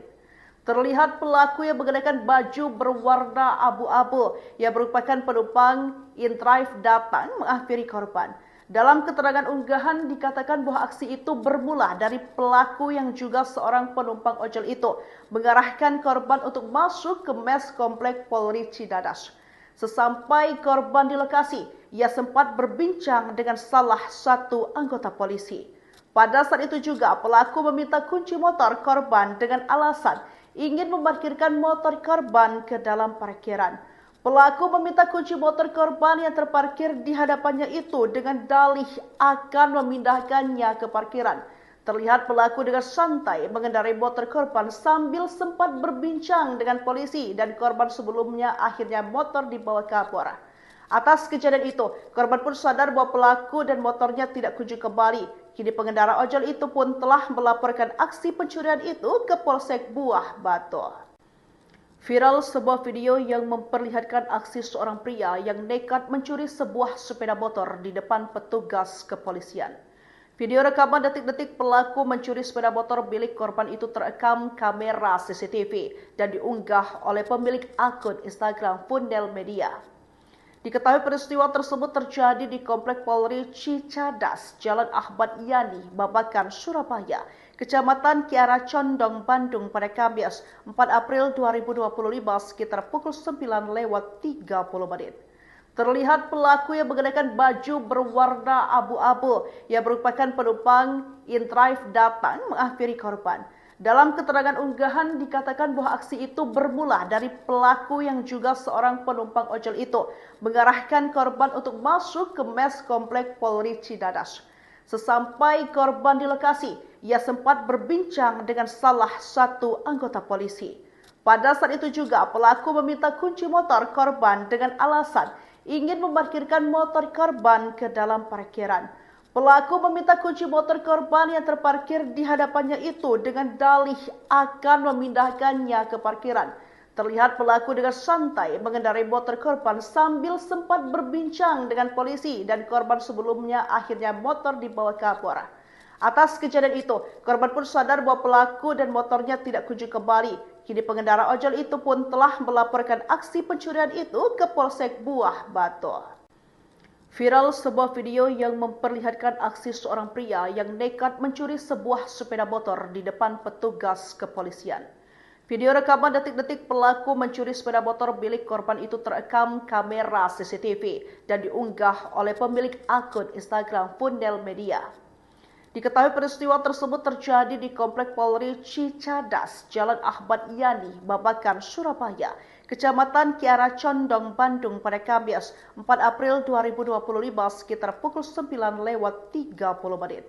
Speaker 1: Terlihat pelaku yang mengenakan baju berwarna abu-abu yang merupakan penumpang in-drive datang menghampiri korban. Dalam keterangan unggahan dikatakan bahwa aksi itu bermula dari pelaku yang juga seorang penumpang ojol itu mengarahkan korban untuk masuk ke mes komplek Polri Cidadas. Sesampai korban di lokasi, ia sempat berbincang dengan salah satu anggota polisi. Pada saat itu juga pelaku meminta kunci motor korban dengan alasan ingin memarkirkan motor korban ke dalam parkiran. Pelaku meminta kunci motor korban yang terparkir di hadapannya itu dengan dalih akan memindahkannya ke parkiran. Terlihat pelaku dengan santai mengendarai motor korban sambil sempat berbincang dengan polisi dan korban sebelumnya akhirnya motor dibawa kabur. Atas kejadian itu, korban pun sadar bahwa pelaku dan motornya tidak kunjung kembali. Kini pengendara ojol itu pun telah melaporkan aksi pencurian itu ke Polsek Buah Batu. Viral sebuah video yang memperlihatkan aksi seorang pria yang nekat mencuri sebuah sepeda motor di depan petugas kepolisian. Video rekaman detik-detik pelaku mencuri sepeda motor milik korban itu terekam kamera CCTV dan diunggah oleh pemilik akun Instagram Fundel Media. Diketahui peristiwa tersebut terjadi di Komplek Polri Cicadas, Jalan Ahmad Yani, Babakan, Surabaya, Kecamatan Kiara Condong, Bandung pada Kamis 4 April 2025 sekitar pukul 9:30. Terlihat pelaku yang mengenakan baju berwarna abu-abu yang merupakan penumpang in-drive datang menghampiri korban. Dalam keterangan unggahan dikatakan bahwa aksi itu bermula dari pelaku yang juga seorang penumpang ojol itu mengarahkan korban untuk masuk ke mes komplek Polri Cidadas. Sesampai korban di lokasi, ia sempat berbincang dengan salah satu anggota polisi. Pada saat itu juga pelaku meminta kunci motor korban dengan alasan ingin memarkirkan motor korban ke dalam parkiran. Pelaku meminta kunci motor korban yang terparkir di hadapannya itu dengan dalih akan memindahkannya ke parkiran. Terlihat pelaku dengan santai mengendarai motor korban sambil sempat berbincang dengan polisi dan korban sebelumnya akhirnya motor dibawa kabur. Atas kejadian itu, korban pun sadar bahwa pelaku dan motornya tidak kunjung kembali. Kini pengendara ojol itu pun telah melaporkan aksi pencurian itu ke Polsek Buah Batu. Viral sebuah video yang memperlihatkan aksi seorang pria yang nekat mencuri sebuah sepeda motor di depan petugas kepolisian. Video rekaman detik-detik pelaku mencuri sepeda motor milik korban itu terekam kamera CCTV dan diunggah oleh pemilik akun Instagram Fundel Media. Diketahui peristiwa tersebut terjadi di Komplek Polri Cicadas, Jalan Ahmad Yani, Babakan, Surabaya, Kecamatan Kiara Condong, Bandung pada Kamis 4 April 2025 sekitar pukul 9:30.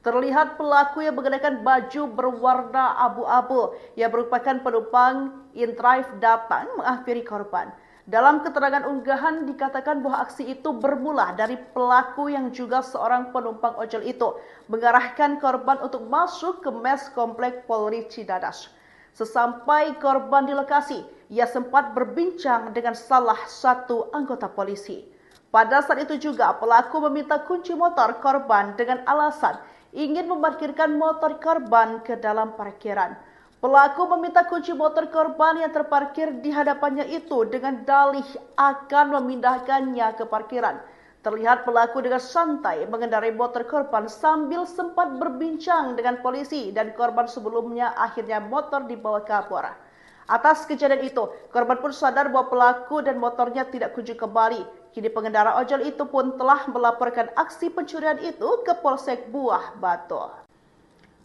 Speaker 1: Terlihat pelaku yang mengenakan baju berwarna abu-abu yang merupakan penumpang in-drive datang menghampiri korban. Dalam keterangan unggahan dikatakan bahwa aksi itu bermula dari pelaku yang juga seorang penumpang ojol itu mengarahkan korban untuk masuk ke mes komplek Polri Cidadas. Sesampai korban di lokasi, ia sempat berbincang dengan salah satu anggota polisi. Pada saat itu juga pelaku meminta kunci motor korban dengan alasan ingin memarkirkan motor korban ke dalam parkiran. Pelaku meminta kunci motor korban yang terparkir di hadapannya itu dengan dalih akan memindahkannya ke parkiran. Terlihat pelaku dengan santai mengendarai motor korban sambil sempat berbincang dengan polisi dan korban sebelumnya akhirnya motor dibawa kapolres. Atas kejadian itu, korban pun sadar bahwa pelaku dan motornya tidak kunjung kembali. Kini pengendara ojol itu pun telah melaporkan aksi pencurian itu ke Polsek Buah Batu.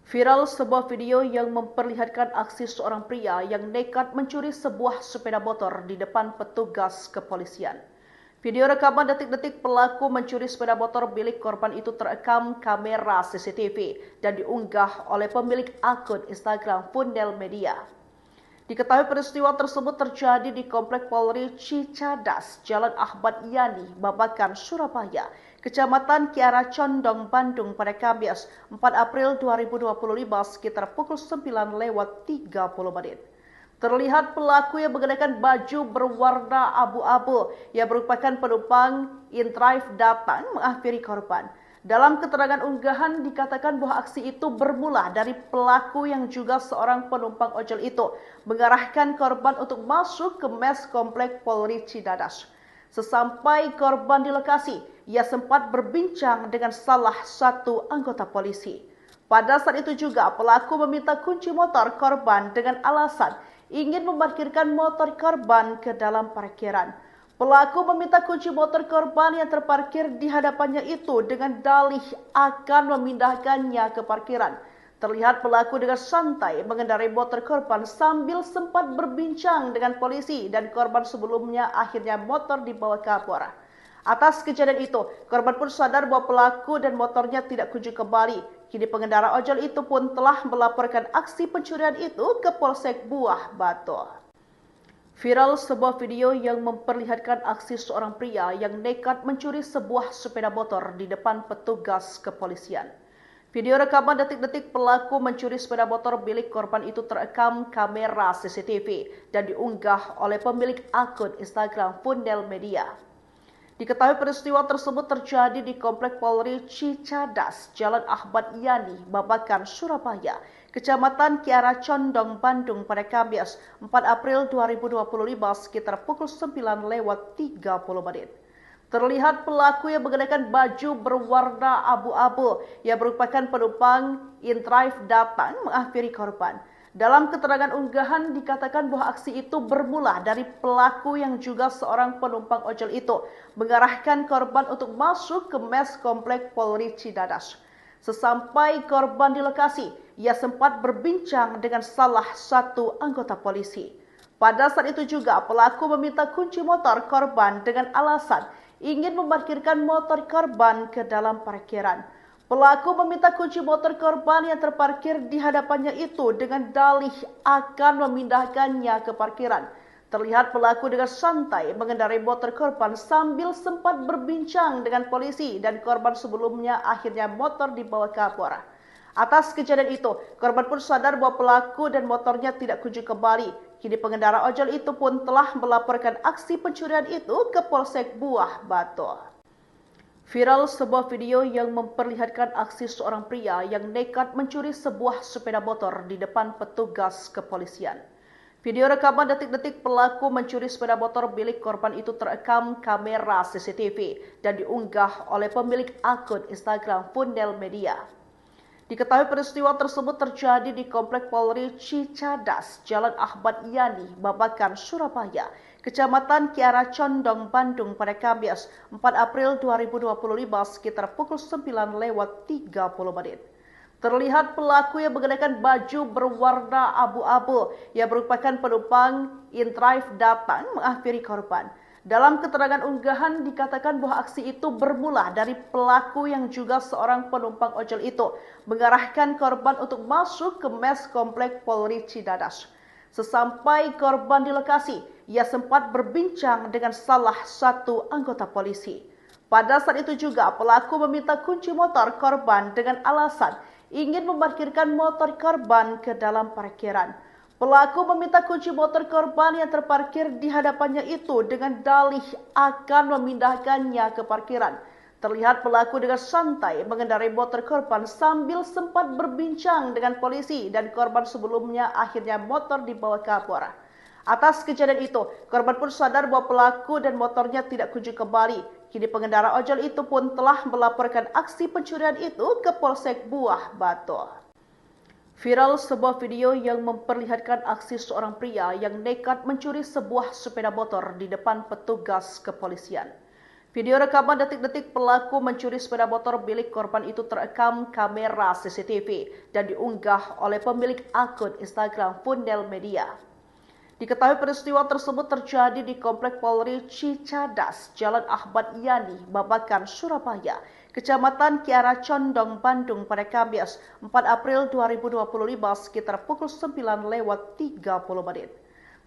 Speaker 1: Viral sebuah video yang memperlihatkan aksi seorang pria yang nekat mencuri sebuah sepeda motor di depan petugas kepolisian. Video rekaman detik-detik pelaku mencuri sepeda motor milik korban itu terekam kamera CCTV dan diunggah oleh pemilik akun Instagram Fundel Media. Diketahui peristiwa tersebut terjadi di Komplek Polri Cicadas, Jalan Ahmad Yani, Babakan, Surabaya, Kecamatan Kiara Condong, Bandung pada Kamis 4 April 2025 sekitar pukul 9:30. Terlihat pelaku yang mengenakan baju berwarna abu-abu yang merupakan penumpang InDrive datang menghampiri korban. Dalam keterangan unggahan dikatakan bahwa aksi itu bermula dari pelaku yang juga seorang penumpang ojol itu mengarahkan korban untuk masuk ke mes Komplek Polri Cicadas. Sesampai korban di lokasi, ia sempat berbincang dengan salah satu anggota polisi. Pada saat itu juga pelaku meminta kunci motor korban dengan alasan ingin memarkirkan motor korban ke dalam parkiran. Pelaku meminta kunci motor korban yang terparkir di hadapannya itu dengan dalih akan memindahkannya ke parkiran. Terlihat pelaku dengan santai mengendarai motor korban sambil sempat berbincang dengan polisi dan korban sebelumnya akhirnya motor dibawa kapolres. Atas kejadian itu, korban pun sadar bahwa pelaku dan motornya tidak kunjung kembali. Kini pengendara ojol itu pun telah melaporkan aksi pencurian itu ke Polsek Buah Batu. Viral sebuah video yang memperlihatkan aksi seorang pria yang nekat mencuri sebuah sepeda motor di depan petugas kepolisian. Video rekaman detik-detik pelaku mencuri sepeda motor milik korban itu terekam kamera CCTV dan diunggah oleh pemilik akun Instagram Fundel Media. Diketahui peristiwa tersebut terjadi di Komplek Polri Cicadas, Jalan Ahmad Yani, Babakan, Surabaya, Kecamatan Kiara Condong, Bandung pada Kamis 4 April 2025 sekitar pukul 9:30. Terlihat pelaku yang mengenakan baju berwarna abu-abu yang merupakan penumpang InDrive datang menghampiri korban. Dalam keterangan unggahan dikatakan bahwa aksi itu bermula dari pelaku yang juga seorang penumpang ojol itu mengarahkan korban untuk masuk ke mes Komplek Polri Cicadas. Sesampai korban di lokasi, ia sempat berbincang dengan salah satu anggota polisi. Pada saat itu juga pelaku meminta kunci motor korban dengan alasan ingin memarkirkan motor korban ke dalam parkiran. Pelaku meminta kunci motor korban yang terparkir di hadapannya itu dengan dalih akan memindahkannya ke parkiran. Terlihat pelaku dengan santai mengendarai motor korban sambil sempat berbincang dengan polisi dan korban sebelumnya akhirnya motor dibawa kapolres. Atas kejadian itu, korban pun sadar bahwa pelaku dan motornya tidak kunjung kembali. Kini pengendara ojol itu pun telah melaporkan aksi pencurian itu ke Polsek Buah Batu. Viral sebuah video yang memperlihatkan aksi seorang pria yang nekat mencuri sebuah sepeda motor di depan petugas kepolisian. Video rekaman detik-detik pelaku mencuri sepeda motor milik korban itu terekam kamera CCTV dan diunggah oleh pemilik akun Instagram Fundel Media. Diketahui peristiwa tersebut terjadi di Komplek Polri Cicadas, Jalan Ahmad Yani, Babakan, Surabaya, Kecamatan Kiara Condong, Bandung pada Kamis 4 April 2025 sekitar pukul 9:30. Terlihat pelaku yang mengenakan baju berwarna abu-abu yang merupakan penumpang InDrive datang menghampiri korban. Dalam keterangan unggahan dikatakan bahwa aksi itu bermula dari pelaku yang juga seorang penumpang ojol itu mengarahkan korban untuk masuk ke mes Komplek Polri Cicadas. Sesampai korban di lokasi, ia sempat berbincang dengan salah satu anggota polisi. Pada saat itu juga pelaku meminta kunci motor korban dengan alasan ingin memarkirkan motor korban ke dalam parkiran. Pelaku meminta kunci motor korban yang terparkir di hadapannya itu dengan dalih akan memindahkannya ke parkiran. Terlihat pelaku dengan santai mengendarai motor korban sambil sempat berbincang dengan polisi dan korban sebelumnya akhirnya motor dibawa Kapolres. Atas kejadian itu, korban pun sadar bahwa pelaku dan motornya tidak kunjung kembali. Kini pengendara ojol itu pun telah melaporkan aksi pencurian itu ke Polsek Buah Batu. Viral sebuah video yang memperlihatkan aksi seorang pria yang nekat mencuri sebuah sepeda motor di depan petugas kepolisian. Video rekaman detik-detik pelaku mencuri sepeda motor milik korban itu terekam kamera CCTV dan diunggah oleh pemilik akun Instagram Fundel Media. Diketahui peristiwa tersebut terjadi di Komplek Polri Cicadas, Jalan Ahmad Yani, Babakan, Surabaya, Kecamatan Kiara Condong, Bandung pada Kamis 4 April 2025 sekitar pukul 9:30.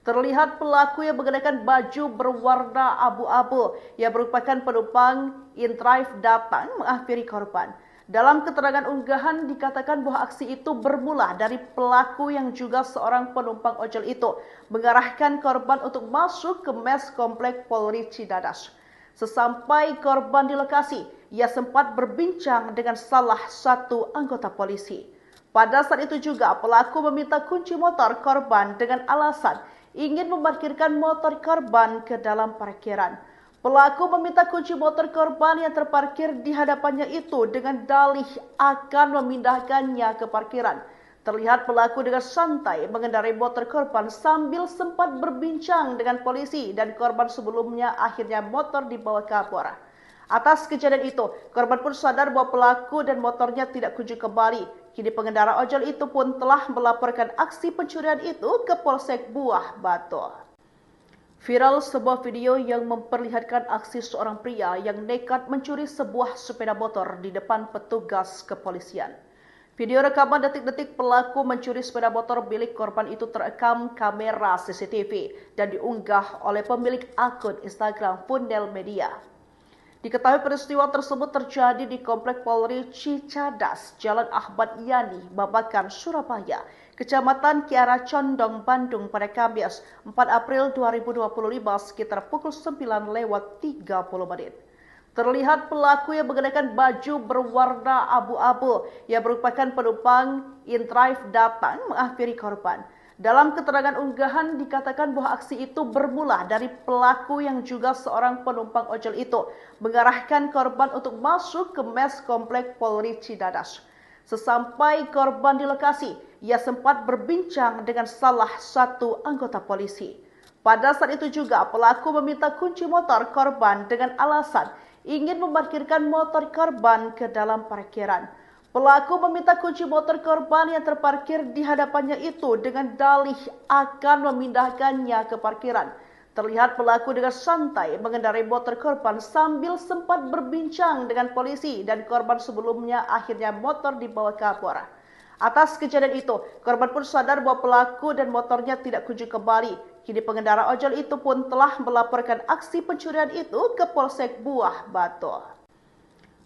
Speaker 1: Terlihat pelaku yang mengenakan baju berwarna abu-abu yang merupakan penumpang InDrive datang menghampiri korban. Dalam keterangan unggahan dikatakan bahwa aksi itu bermula dari pelaku yang juga seorang penumpang ojol itu mengarahkan korban untuk masuk ke mes Komplek Polri Cicadas. Sesampai korban di lokasi, ia sempat berbincang dengan salah satu anggota polisi. Pada saat itu juga pelaku meminta kunci motor korban dengan alasan ingin memarkirkan motor korban ke dalam parkiran. Pelaku meminta kunci motor korban yang terparkir di hadapannya itu dengan dalih akan memindahkannya ke parkiran. Terlihat pelaku dengan santai mengendarai motor korban sambil sempat berbincang dengan polisi dan korban sebelumnya akhirnya motor dibawa Kapolres. Atas kejadian itu, korban pun sadar bahwa pelaku dan motornya tidak kunjung kembali. Kini pengendara ojol itu pun telah melaporkan aksi pencurian itu ke Polsek Buah Batu. Viral sebuah video yang memperlihatkan aksi seorang pria yang nekat mencuri sebuah sepeda motor di depan petugas kepolisian. Video rekaman detik-detik pelaku mencuri sepeda motor milik korban itu terekam kamera CCTV dan diunggah oleh pemilik akun Instagram Fundel Media. Diketahui peristiwa tersebut terjadi di Komplek Polri Cicadas, Jalan Ahmad Yani, Babakan, Surabaya, Kecamatan Kiara Condong, Bandung pada Kamis 4 April 2025 sekitar pukul 9:30. Terlihat pelaku yang mengenakan baju berwarna abu-abu yang merupakan penumpang InDrive datang menghampiri korban. Dalam keterangan unggahan dikatakan bahwa aksi itu bermula dari pelaku yang juga seorang penumpang ojol itu mengarahkan korban untuk masuk ke mes Komplek Polri Cicadas. Sesampai korban di lokasi, ia sempat berbincang dengan salah satu anggota polisi. Pada saat itu juga pelaku meminta kunci motor korban dengan alasan ingin memarkirkan motor korban ke dalam parkiran. Pelaku meminta kunci motor korban yang terparkir di hadapannya itu dengan dalih akan memindahkannya ke parkiran. Terlihat pelaku dengan santai mengendarai motor korban sambil sempat berbincang dengan polisi dan korban sebelumnya akhirnya motor dibawa Kapolres. Atas kejadian itu, korban pun sadar bahwa pelaku dan motornya tidak kunjung kembali. Kini pengendara ojol itu pun telah melaporkan aksi pencurian itu ke Polsek Buah Batu.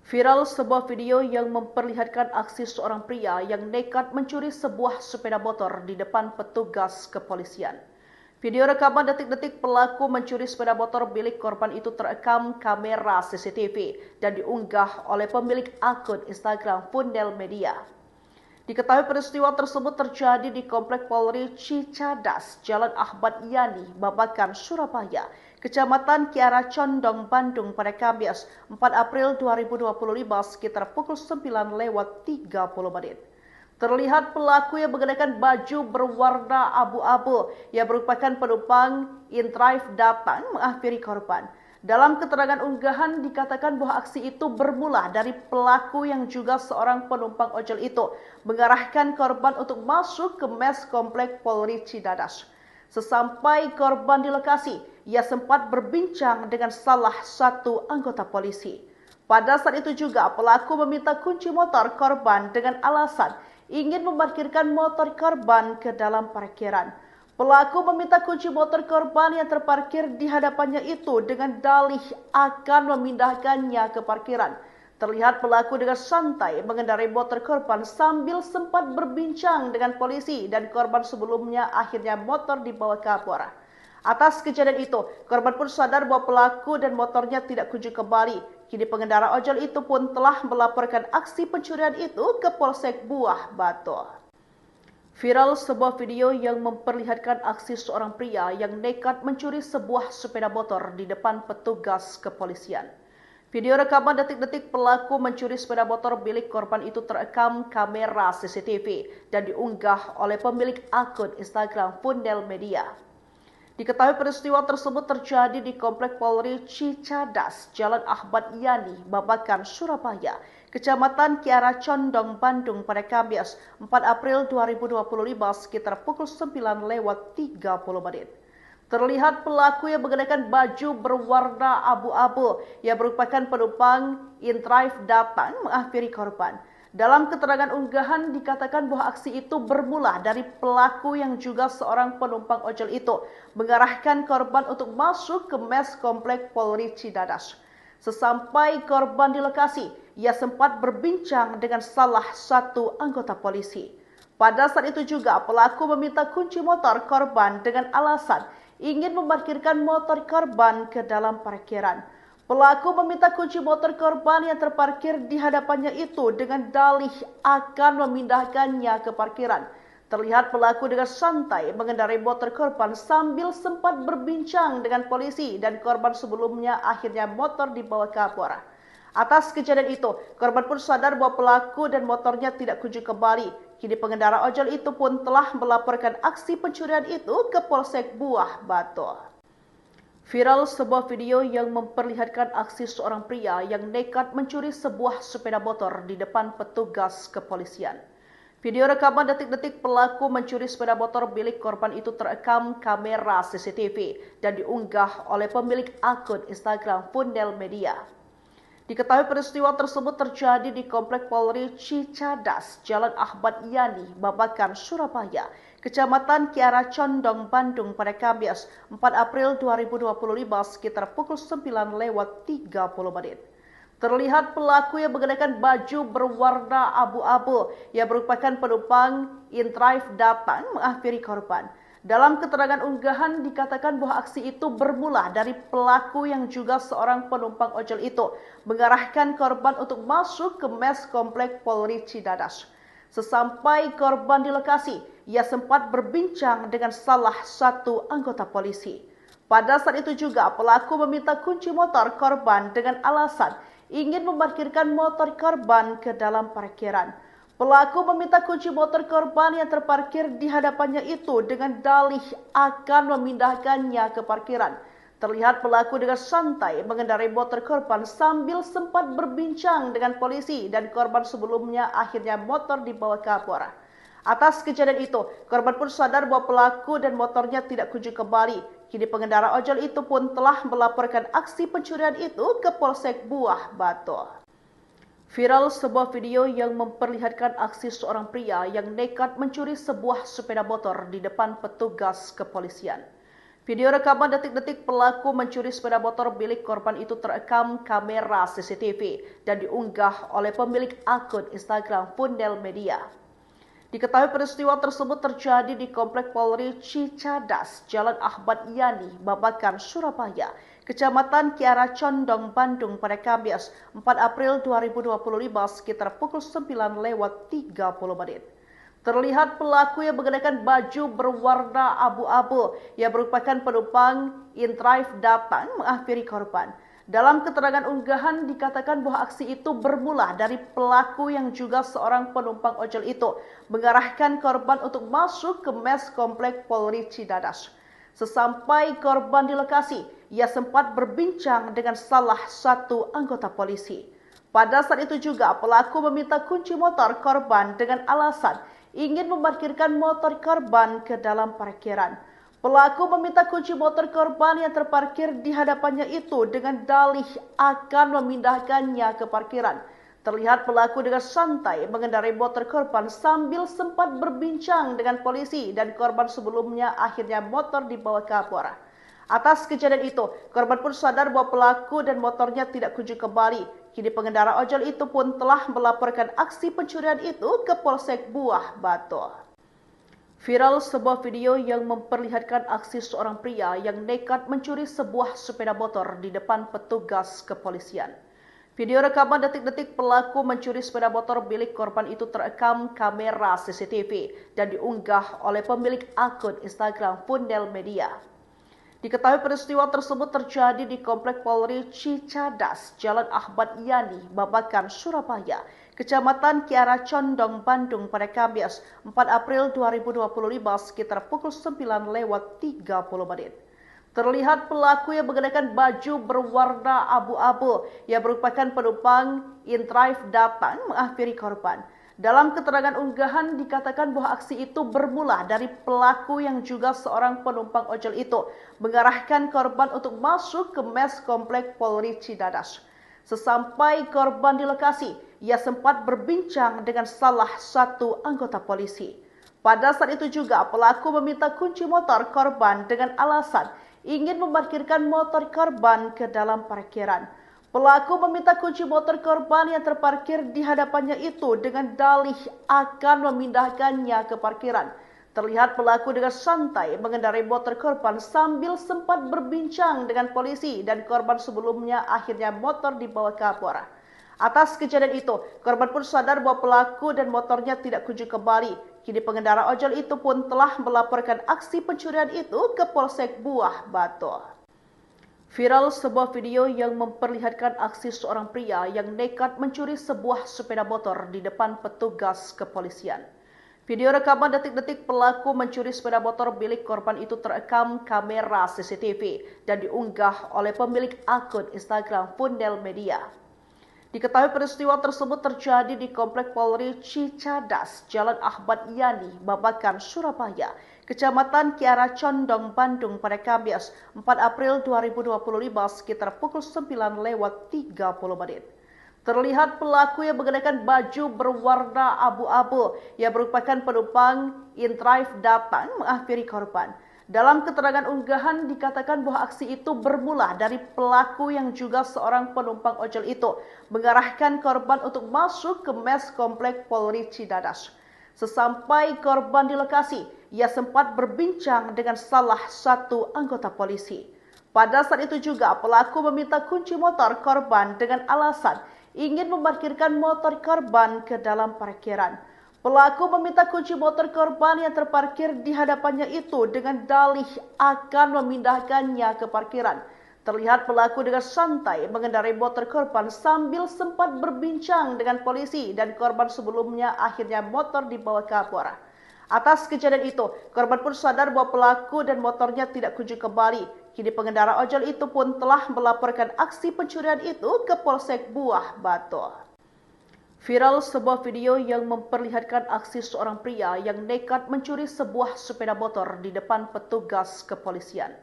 Speaker 1: Viral sebuah video yang memperlihatkan aksi seorang pria yang nekat mencuri sebuah sepeda motor di depan petugas kepolisian. Video rekaman detik-detik pelaku mencuri sepeda motor milik korban itu terekam kamera CCTV dan diunggah oleh pemilik akun Instagram Fundel Media. Diketahui peristiwa tersebut terjadi di Komplek Polri Cicadas, Jalan Ahmad Yani, Babakan, Surabaya, Kecamatan Kiara Condong, Bandung pada Kamis 4 April 2025 sekitar pukul 9:30. Terlihat pelaku yang mengenakan baju berwarna abu-abu yang merupakan penumpang InDrive datang menghampiri korban. Dalam keterangan unggahan dikatakan bahwa aksi itu bermula dari pelaku yang juga seorang penumpang ojol itu mengarahkan korban untuk masuk ke mes Komplek Polri Cicadas. Sesampai korban di lokasi, ia sempat berbincang dengan salah satu anggota polisi. Pada saat itu juga pelaku meminta kunci motor korban dengan alasan ingin memarkirkan motor korban ke dalam parkiran. Pelaku meminta kunci motor korban yang terparkir di hadapannya itu dengan dalih akan memindahkannya ke parkiran. Terlihat pelaku dengan santai mengendarai motor korban sambil sempat berbincang dengan polisi dan korban sebelumnya akhirnya motor dibawa kabur. Atas kejadian itu, korban pun sadar bahwa pelaku dan motornya tidak kunjung kembali. Kini pengendara ojol itu pun telah melaporkan aksi pencurian itu ke Polsek Buah Batu. Viral sebuah video yang memperlihatkan aksi seorang pria yang nekat mencuri sebuah sepeda motor di depan petugas kepolisian. Video rekaman detik-detik pelaku mencuri sepeda motor milik korban itu terekam kamera CCTV dan diunggah oleh pemilik akun Instagram Fundel Media. Diketahui peristiwa tersebut terjadi di Komplek Polri Cicadas, Jalan Ahmad Yani, Babakan, Surabaya, Kecamatan Kiara Condong, Bandung pada Kamis 4 April 2025 sekitar pukul 9:30. Terlihat pelaku yang mengenakan baju berwarna abu-abu yang merupakan penumpang InDrive datang menghampiri korban. Dalam keterangan unggahan dikatakan bahwa aksi itu bermula dari pelaku yang juga seorang penumpang ojol itu mengarahkan korban untuk masuk ke mes Komplek Polri Cicadas. Sesampai korban di lokasi, ia sempat berbincang dengan salah satu anggota polisi. Pada saat itu juga pelaku meminta kunci motor korban dengan alasan ingin memarkirkan motor korban ke dalam parkiran. Pelaku meminta kunci motor korban yang terparkir di hadapannya itu dengan dalih akan memindahkannya ke parkiran. Terlihat pelaku dengan santai mengendarai motor korban sambil sempat berbincang dengan polisi dan korban sebelumnya akhirnya motor dibawa kabur. Atas kejadian itu, korban pun sadar bahwa pelaku dan motornya tidak kunjung kembali. Kini pengendara ojol itu pun telah melaporkan aksi pencurian itu ke Polsek Buah Batu. Viral sebuah video yang memperlihatkan aksi seorang pria yang nekat mencuri sebuah sepeda motor di depan petugas kepolisian. Video rekaman detik-detik pelaku mencuri sepeda motor milik korban itu terekam kamera CCTV dan diunggah oleh pemilik akun Instagram Fundel Media. Diketahui peristiwa tersebut terjadi di Komplek Polri Cicadas, Jalan Ahmad Yani, Babakan, Surabaya, Kecamatan Kiara Condong, Bandung pada Kamis 4 April 2025 sekitar pukul 9:30. Terlihat pelaku yang mengenakan baju berwarna abu-abu yang merupakan penumpang InDrive datang menghampiri korban. Dalam keterangan unggahan dikatakan bahwa aksi itu bermula dari pelaku yang juga seorang penumpang ojol itu mengarahkan korban untuk masuk ke mes Komplek Polri Cicadas. Sesampai korban di lokasi, ia sempat berbincang dengan salah satu anggota polisi. Pada saat itu juga pelaku meminta kunci motor korban dengan alasan ingin memarkirkan motor korban ke dalam parkiran. Pelaku meminta kunci motor korban yang terparkir di hadapannya itu dengan dalih akan memindahkannya ke parkiran. Terlihat pelaku dengan santai mengendarai motor korban sambil sempat berbincang dengan polisi dan korban sebelumnya akhirnya motor dibawa kabur. Atas kejadian itu, korban pun sadar bahwa pelaku dan motornya tidak kunjung kembali. Kini pengendara ojol itu pun telah melaporkan aksi pencurian itu ke Polsek Buah Batu. Viral sebuah video yang memperlihatkan aksi seorang pria yang nekat mencuri sebuah sepeda motor di depan petugas kepolisian. Video rekaman detik-detik pelaku mencuri sepeda motor milik korban itu terekam kamera CCTV dan diunggah oleh pemilik akun Instagram Fundel Media. Diketahui peristiwa tersebut terjadi di Komplek Polri Cicadas, Jalan Ahmad Yani, Babakan, Surabaya, Kecamatan Kiara Condong, Bandung pada Kamis 4 April 2025 sekitar pukul 9:30. Terlihat pelaku yang mengenakan baju berwarna abu-abu yang merupakan penumpang InDrive datang menghampiri korban. Dalam keterangan unggahan dikatakan bahwa aksi itu bermula dari pelaku yang juga seorang penumpang ojol itu mengarahkan korban untuk masuk ke mes Komplek Polri Cicadas. Sesampai korban di lokasi, ia sempat berbincang dengan salah satu anggota polisi. Pada saat itu juga pelaku meminta kunci motor korban dengan alasan ingin memarkirkan motor korban ke dalam parkiran. Pelaku meminta kunci motor korban yang terparkir di hadapannya itu dengan dalih akan memindahkannya ke parkiran. Terlihat pelaku dengan santai mengendarai motor korban sambil sempat berbincang dengan polisi dan korban sebelumnya akhirnya motor dibawa kabur. Atas kejadian itu, korban pun sadar bahwa pelaku dan motornya tidak kunjung kembali. Kini pengendara ojol itu pun telah melaporkan aksi pencurian itu ke Polsek Buah Batu. Viral sebuah video yang memperlihatkan aksi seorang pria yang nekat mencuri sebuah sepeda motor di depan petugas kepolisian. Video rekaman detik-detik pelaku mencuri sepeda motor milik korban itu terekam kamera CCTV dan diunggah oleh pemilik akun Instagram Fundel Media. Diketahui peristiwa tersebut terjadi di Komplek Polri Cicadas, Jalan Ahmad Yani, Babakan, Surabaya, Kecamatan Kiara Condong, Bandung pada Kamis 4 April 2025 sekitar pukul 9:30. Terlihat pelaku yang mengenakan baju berwarna abu-abu yang merupakan penumpang InDrive datang menghampiri korban. Dalam keterangan unggahan dikatakan bahwa aksi itu bermula dari pelaku yang juga seorang penumpang ojol itu mengarahkan korban untuk masuk ke mes Komplek Polri Cicadas. Sesampai korban di lokasi, ia sempat berbincang dengan salah satu anggota polisi. Pada saat itu juga pelaku meminta kunci motor korban dengan alasan ingin memarkirkan motor korban ke dalam parkiran. Pelaku meminta kunci motor korban yang terparkir di hadapannya itu dengan dalih akan memindahkannya ke parkiran. Terlihat pelaku dengan santai mengendarai motor korban sambil sempat berbincang dengan polisi dan korban sebelumnya akhirnya motor dibawa kabur. Atas kejadian itu, korban pun sadar bahwa pelaku dan motornya tidak kunjung kembali. Kini pengendara ojol itu pun telah melaporkan aksi pencurian itu ke Polsek Buah Batu. Viral sebuah video yang memperlihatkan aksi seorang pria yang nekat mencuri sebuah sepeda motor di depan petugas kepolisian. Video rekaman detik-detik pelaku mencuri sepeda motor milik korban itu terekam kamera CCTV dan diunggah oleh pemilik akun Instagram Fundel Media. Diketahui peristiwa tersebut terjadi di Komplek Polri Cicadas, Jalan Ahmad Yani, Babakan, Surabaya, Kecamatan Kiara Condong, Bandung pada Kamis 4 April 2025 sekitar pukul 9:30. Terlihat pelaku yang mengenakan baju berwarna abu-abu yang merupakan penumpang InDrive datang menghampiri korban. Dalam keterangan unggahan dikatakan bahwa aksi itu bermula dari pelaku yang juga seorang penumpang ojol itu mengarahkan korban untuk masuk ke mes Komplek Polri Cicadas. Sesampai korban di lokasi, ia sempat berbincang dengan salah satu anggota polisi. Pada saat itu juga pelaku meminta kunci motor korban dengan alasan ingin memarkirkan motor korban ke dalam parkiran. Pelaku meminta kunci motor korban yang terparkir di hadapannya itu dengan dalih akan memindahkannya ke parkiran. Terlihat pelaku dengan santai mengendarai motor korban sambil sempat berbincang dengan polisi dan korban sebelumnya akhirnya motor dibawa kabur. Atas kejadian itu, korban pun sadar bahwa pelaku dan motornya tidak kunjung kembali. Kini pengendara ojol itu pun telah melaporkan aksi pencurian itu ke Polsek Buah Batu. Viral sebuah video yang memperlihatkan aksi seorang pria yang nekat mencuri sebuah sepeda motor di depan petugas kepolisian.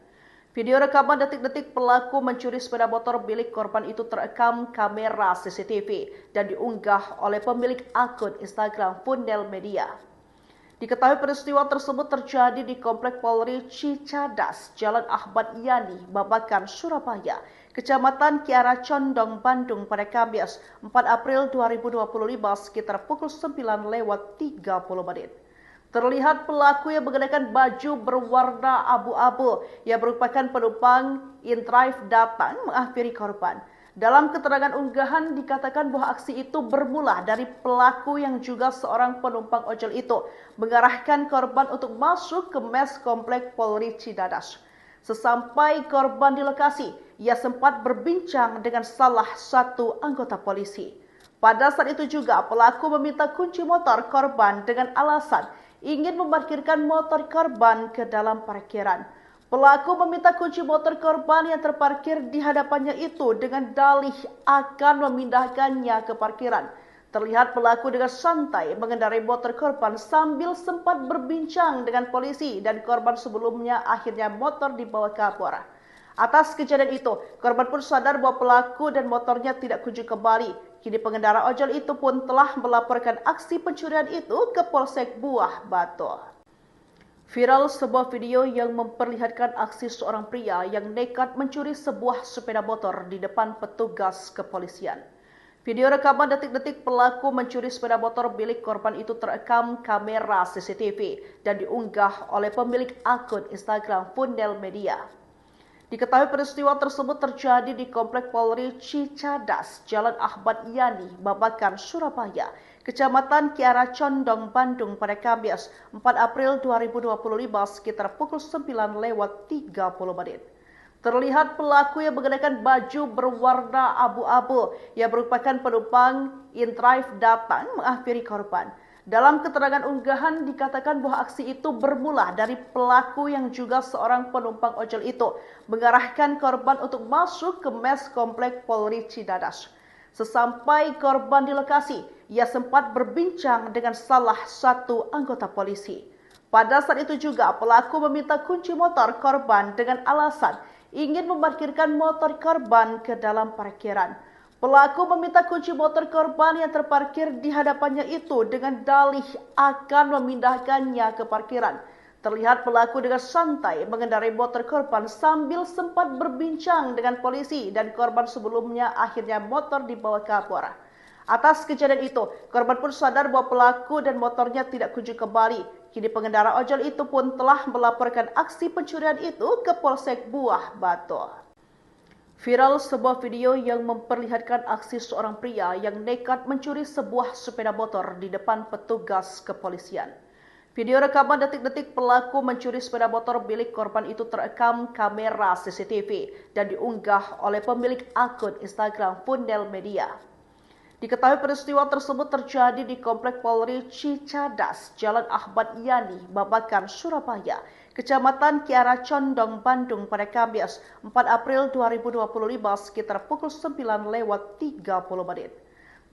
Speaker 1: Video rekaman detik-detik pelaku mencuri sepeda motor milik korban itu terekam kamera CCTV dan diunggah oleh pemilik akun Instagram Fundel Media. Diketahui peristiwa tersebut terjadi di Komplek Polri Cicadas, Jalan Ahmad Yani, Babakan, Surabaya, Kecamatan Kiara Condong, Bandung pada Kamis 4 April 2025 sekitar pukul 9:30. Terlihat pelaku yang mengenakan baju berwarna abu-abu yang merupakan penumpang InDrive datang menghampiri korban. Dalam keterangan unggahan dikatakan bahwa aksi itu bermula dari pelaku yang juga seorang penumpang ojol itu mengarahkan korban untuk masuk ke mes Komplek Polri Cicadas. Sesampai korban di lokasi, ia sempat berbincang dengan salah satu anggota polisi. Pada saat itu juga pelaku meminta kunci motor korban dengan alasan ingin memarkirkan motor korban ke dalam parkiran. Pelaku meminta kunci motor korban yang terparkir di hadapannya itu dengan dalih akan memindahkannya ke parkiran. Terlihat pelaku dengan santai mengendarai motor korban sambil sempat berbincang dengan polisi dan korban sebelumnya akhirnya motor dibawa kabur. Atas kejadian itu, korban pun sadar bahwa pelaku dan motornya tidak kunjung kembali. Kini pengendara ojol itu pun telah melaporkan aksi pencurian itu ke Polsek Buah Batu. Viral sebuah video yang memperlihatkan aksi seorang pria yang nekat mencuri sebuah sepeda motor di depan petugas kepolisian. Video rekaman detik-detik pelaku mencuri sepeda motor milik korban itu terekam kamera CCTV dan diunggah oleh pemilik akun Instagram Fundel Media. Diketahui peristiwa tersebut terjadi di Komplek Polri Cicadas, Jalan Ahmad Yani, Babakan, Surabaya, Kecamatan Kiara Condong, Bandung pada Kamis 4 April 2025 sekitar pukul 9:30. Terlihat pelaku yang mengenakan baju berwarna abu-abu yang merupakan penumpang InDrive datang menghampiri korban. Dalam keterangan unggahan dikatakan bahwa aksi itu bermula dari pelaku yang juga seorang penumpang ojol itu mengarahkan korban untuk masuk ke mes Komplek Polri Cicadas. Sesampai korban di lokasi, ia sempat berbincang dengan salah satu anggota polisi. Pada saat itu juga pelaku meminta kunci motor korban dengan alasan ingin memarkirkan motor korban ke dalam parkiran. Pelaku meminta kunci motor korban yang terparkir di hadapannya itu dengan dalih akan memindahkannya ke parkiran. Terlihat pelaku dengan santai mengendarai motor korban sambil sempat berbincang dengan polisi dan korban sebelumnya akhirnya motor dibawa kabur. Atas kejadian itu, korban pun sadar bahwa pelaku dan motornya tidak kunjung kembali. Kini pengendara ojol itu pun telah melaporkan aksi pencurian itu ke Polsek Buah Batu. Viral sebuah video yang memperlihatkan aksi seorang pria yang nekat mencuri sebuah sepeda motor di depan petugas kepolisian. Video rekaman detik-detik pelaku mencuri sepeda motor milik korban itu terekam kamera CCTV dan diunggah oleh pemilik akun Instagram Fundel Media. Diketahui peristiwa tersebut terjadi di Komplek Polri Cicadas, Jalan Ahmad Yani, Babakan, Surabaya, Kecamatan Kiara Condong, Bandung pada Kamis 4 April 2025 sekitar pukul 9:30.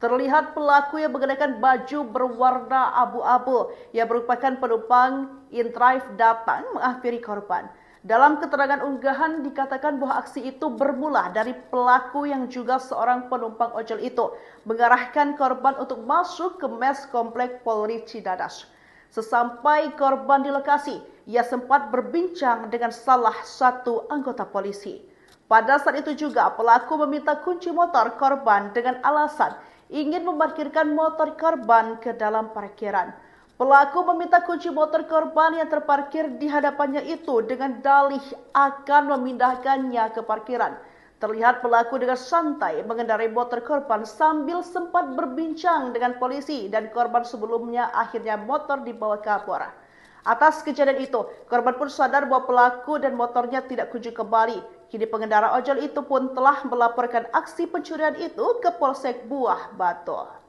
Speaker 1: Terlihat pelaku yang mengenakan baju berwarna abu-abu yang merupakan penumpang InDrive datang menghampiri korban. Dalam keterangan unggahan dikatakan bahwa aksi itu bermula dari pelaku yang juga seorang penumpang ojol itu mengarahkan korban untuk masuk ke mes Komplek Polri Cicadas. Sesampai korban di lokasi, ia sempat berbincang dengan salah satu anggota polisi. Pada saat itu juga pelaku meminta kunci motor korban dengan alasan ingin memarkirkan motor korban ke dalam parkiran. Pelaku meminta kunci motor korban yang terparkir di hadapannya itu dengan dalih akan memindahkannya ke parkiran. Terlihat pelaku dengan santai mengendarai motor korban sambil sempat berbincang dengan polisi dan korban sebelumnya akhirnya motor dibawa kabur. Atas kejadian itu, korban pun sadar bahwa pelaku dan motornya tidak kunjung kembali. Kini pengendara ojol itu pun telah melaporkan aksi pencurian itu ke Polsek Buah Batu.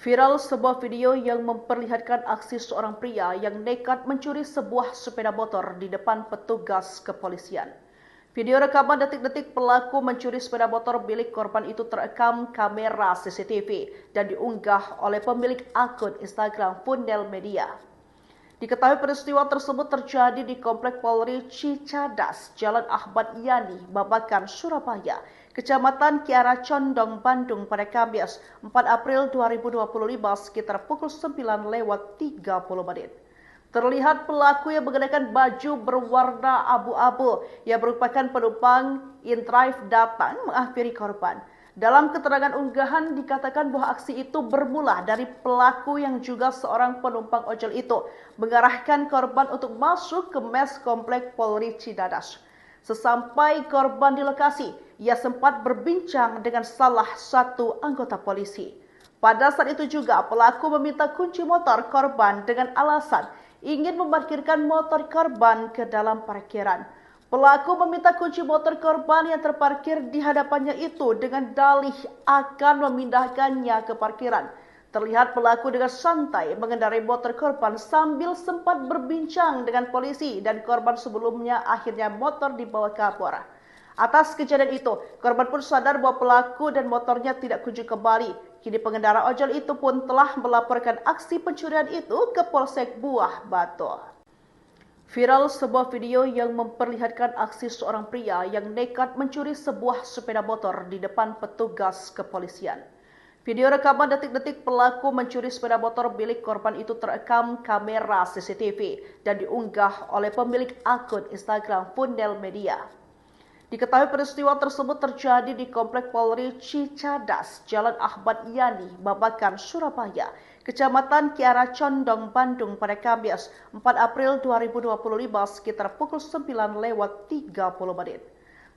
Speaker 1: Viral sebuah video yang memperlihatkan aksi seorang pria yang nekat mencuri sebuah sepeda motor di depan petugas kepolisian. Video rekaman detik-detik pelaku mencuri sepeda motor milik korban itu terekam kamera CCTV dan diunggah oleh pemilik akun Instagram Fundel Media. Diketahui peristiwa tersebut terjadi di Komplek Polri Cicadas, Jalan Ahmad Yani, Babakan, Surabaya, Kecamatan Kiara Condong, Bandung pada Kamis 4 April 2025 sekitar pukul 9:30. Terlihat pelaku yang mengenakan baju berwarna abu-abu yang merupakan penumpang InDrive datang menghampiri korban. Dalam keterangan unggahan dikatakan bahwa aksi itu bermula dari pelaku yang juga seorang penumpang ojol itu mengarahkan korban untuk masuk ke mes Komplek Polri Cicadas. Sesampai korban di lokasi, ia sempat berbincang dengan salah satu anggota polisi. Pada saat itu juga pelaku meminta kunci motor korban dengan alasan ingin memarkirkan motor korban ke dalam parkiran. Pelaku meminta kunci motor korban yang terparkir di hadapannya itu dengan dalih akan memindahkannya ke parkiran. Terlihat pelaku dengan santai mengendarai motor korban sambil sempat berbincang dengan polisi dan korban sebelumnya akhirnya motor dibawa kabur. Atas kejadian itu, korban pun sadar bahwa pelaku dan motornya tidak kunjung kembali. Kini pengendara ojol itu pun telah melaporkan aksi pencurian itu ke Polsek Buah Batu. Viral sebuah video yang memperlihatkan aksi seorang pria yang nekat mencuri sebuah sepeda motor di depan petugas kepolisian. Video rekaman detik-detik pelaku mencuri sepeda motor milik korban itu terekam kamera CCTV dan diunggah oleh pemilik akun Instagram Fundel Media. Diketahui peristiwa tersebut terjadi di Komplek Polri Cicadas, Jalan Ahmad Yani, Babakan, Surabaya, Kecamatan Kiara Condong, Bandung pada Kamis 4 April 2025 sekitar pukul 9:30 menit.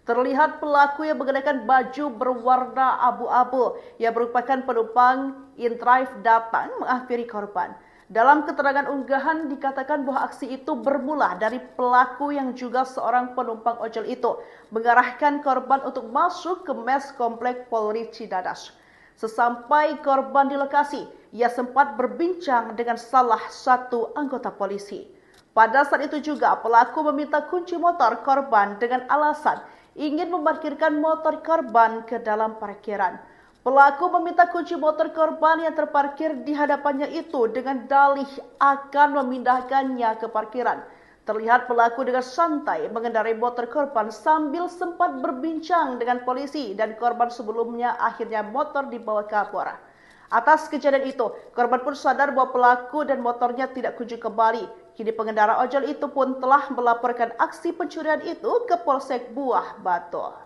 Speaker 1: Terlihat pelaku yang mengenakan baju berwarna abu-abu yang merupakan penumpang InDrive datang menghampiri korban. Dalam keterangan unggahan dikatakan bahwa aksi itu bermula dari pelaku yang juga seorang penumpang ojol itu mengarahkan korban untuk masuk ke mes Komplek Polri Cicadas. Sesampai korban di lokasi, ia sempat berbincang dengan salah satu anggota polisi. Pada saat itu juga pelaku meminta kunci motor korban dengan alasan ingin memarkirkan motor korban ke dalam parkiran. Pelaku meminta kunci motor korban yang terparkir di hadapannya itu dengan dalih akan memindahkannya ke parkiran. Terlihat pelaku dengan santai mengendarai motor korban sambil sempat berbincang dengan polisi dan korban sebelumnya akhirnya motor dibawa ke Kapolres. Atas kejadian itu, korban pun sadar bahwa pelaku dan motornya tidak kunjung kembali. Kini pengendara ojol itu pun telah melaporkan aksi pencurian itu ke Polsek Buah Batu.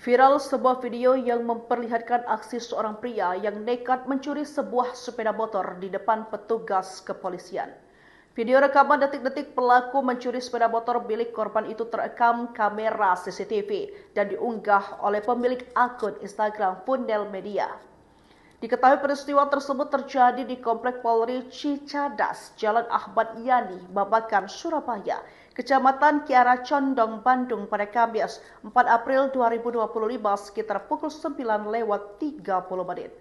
Speaker 1: Viral sebuah video yang memperlihatkan aksi seorang pria yang nekat mencuri sebuah sepeda motor di depan petugas kepolisian. Video rekaman detik-detik pelaku mencuri sepeda motor milik korban itu terekam kamera CCTV dan diunggah oleh pemilik akun Instagram Fundel Media. Diketahui peristiwa tersebut terjadi di Komplek Polri Cicadas, Jalan Ahmad Yani, Babakan, Surabaya, Kecamatan Kiara Condong, Bandung pada Kamis 4 April 2025 sekitar pukul 9:30 menit.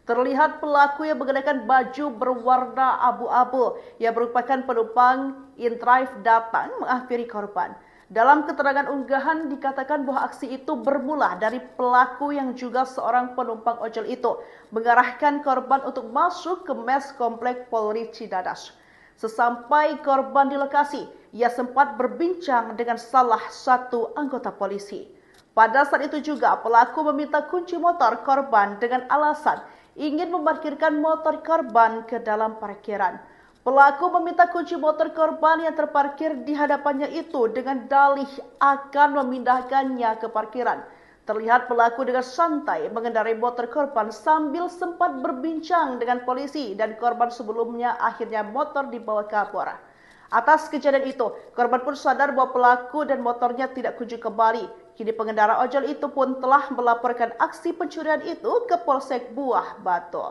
Speaker 1: Terlihat pelaku yang mengenakan baju berwarna abu-abu yang merupakan penumpang InDrive datang menghampiri korban. Dalam keterangan unggahan dikatakan bahwa aksi itu bermula dari pelaku yang juga seorang penumpang ojol itu mengarahkan korban untuk masuk ke mes Komplek Polri Cicadas. Sesampai korban di lokasi, ia sempat berbincang dengan salah satu anggota polisi. Pada saat itu juga pelaku meminta kunci motor korban dengan alasan ingin memarkirkan motor korban ke dalam parkiran. Pelaku meminta kunci motor korban yang terparkir di hadapannya itu dengan dalih akan memindahkannya ke parkiran. Terlihat pelaku dengan santai mengendarai motor korban sambil sempat berbincang dengan polisi dan korban sebelumnya akhirnya motor dibawa ke Kapolres. Atas kejadian itu, korban pun sadar bahwa pelaku dan motornya tidak kunjung kembali. Kini pengendara ojol itu pun telah melaporkan aksi pencurian itu ke Polsek Buah Batu.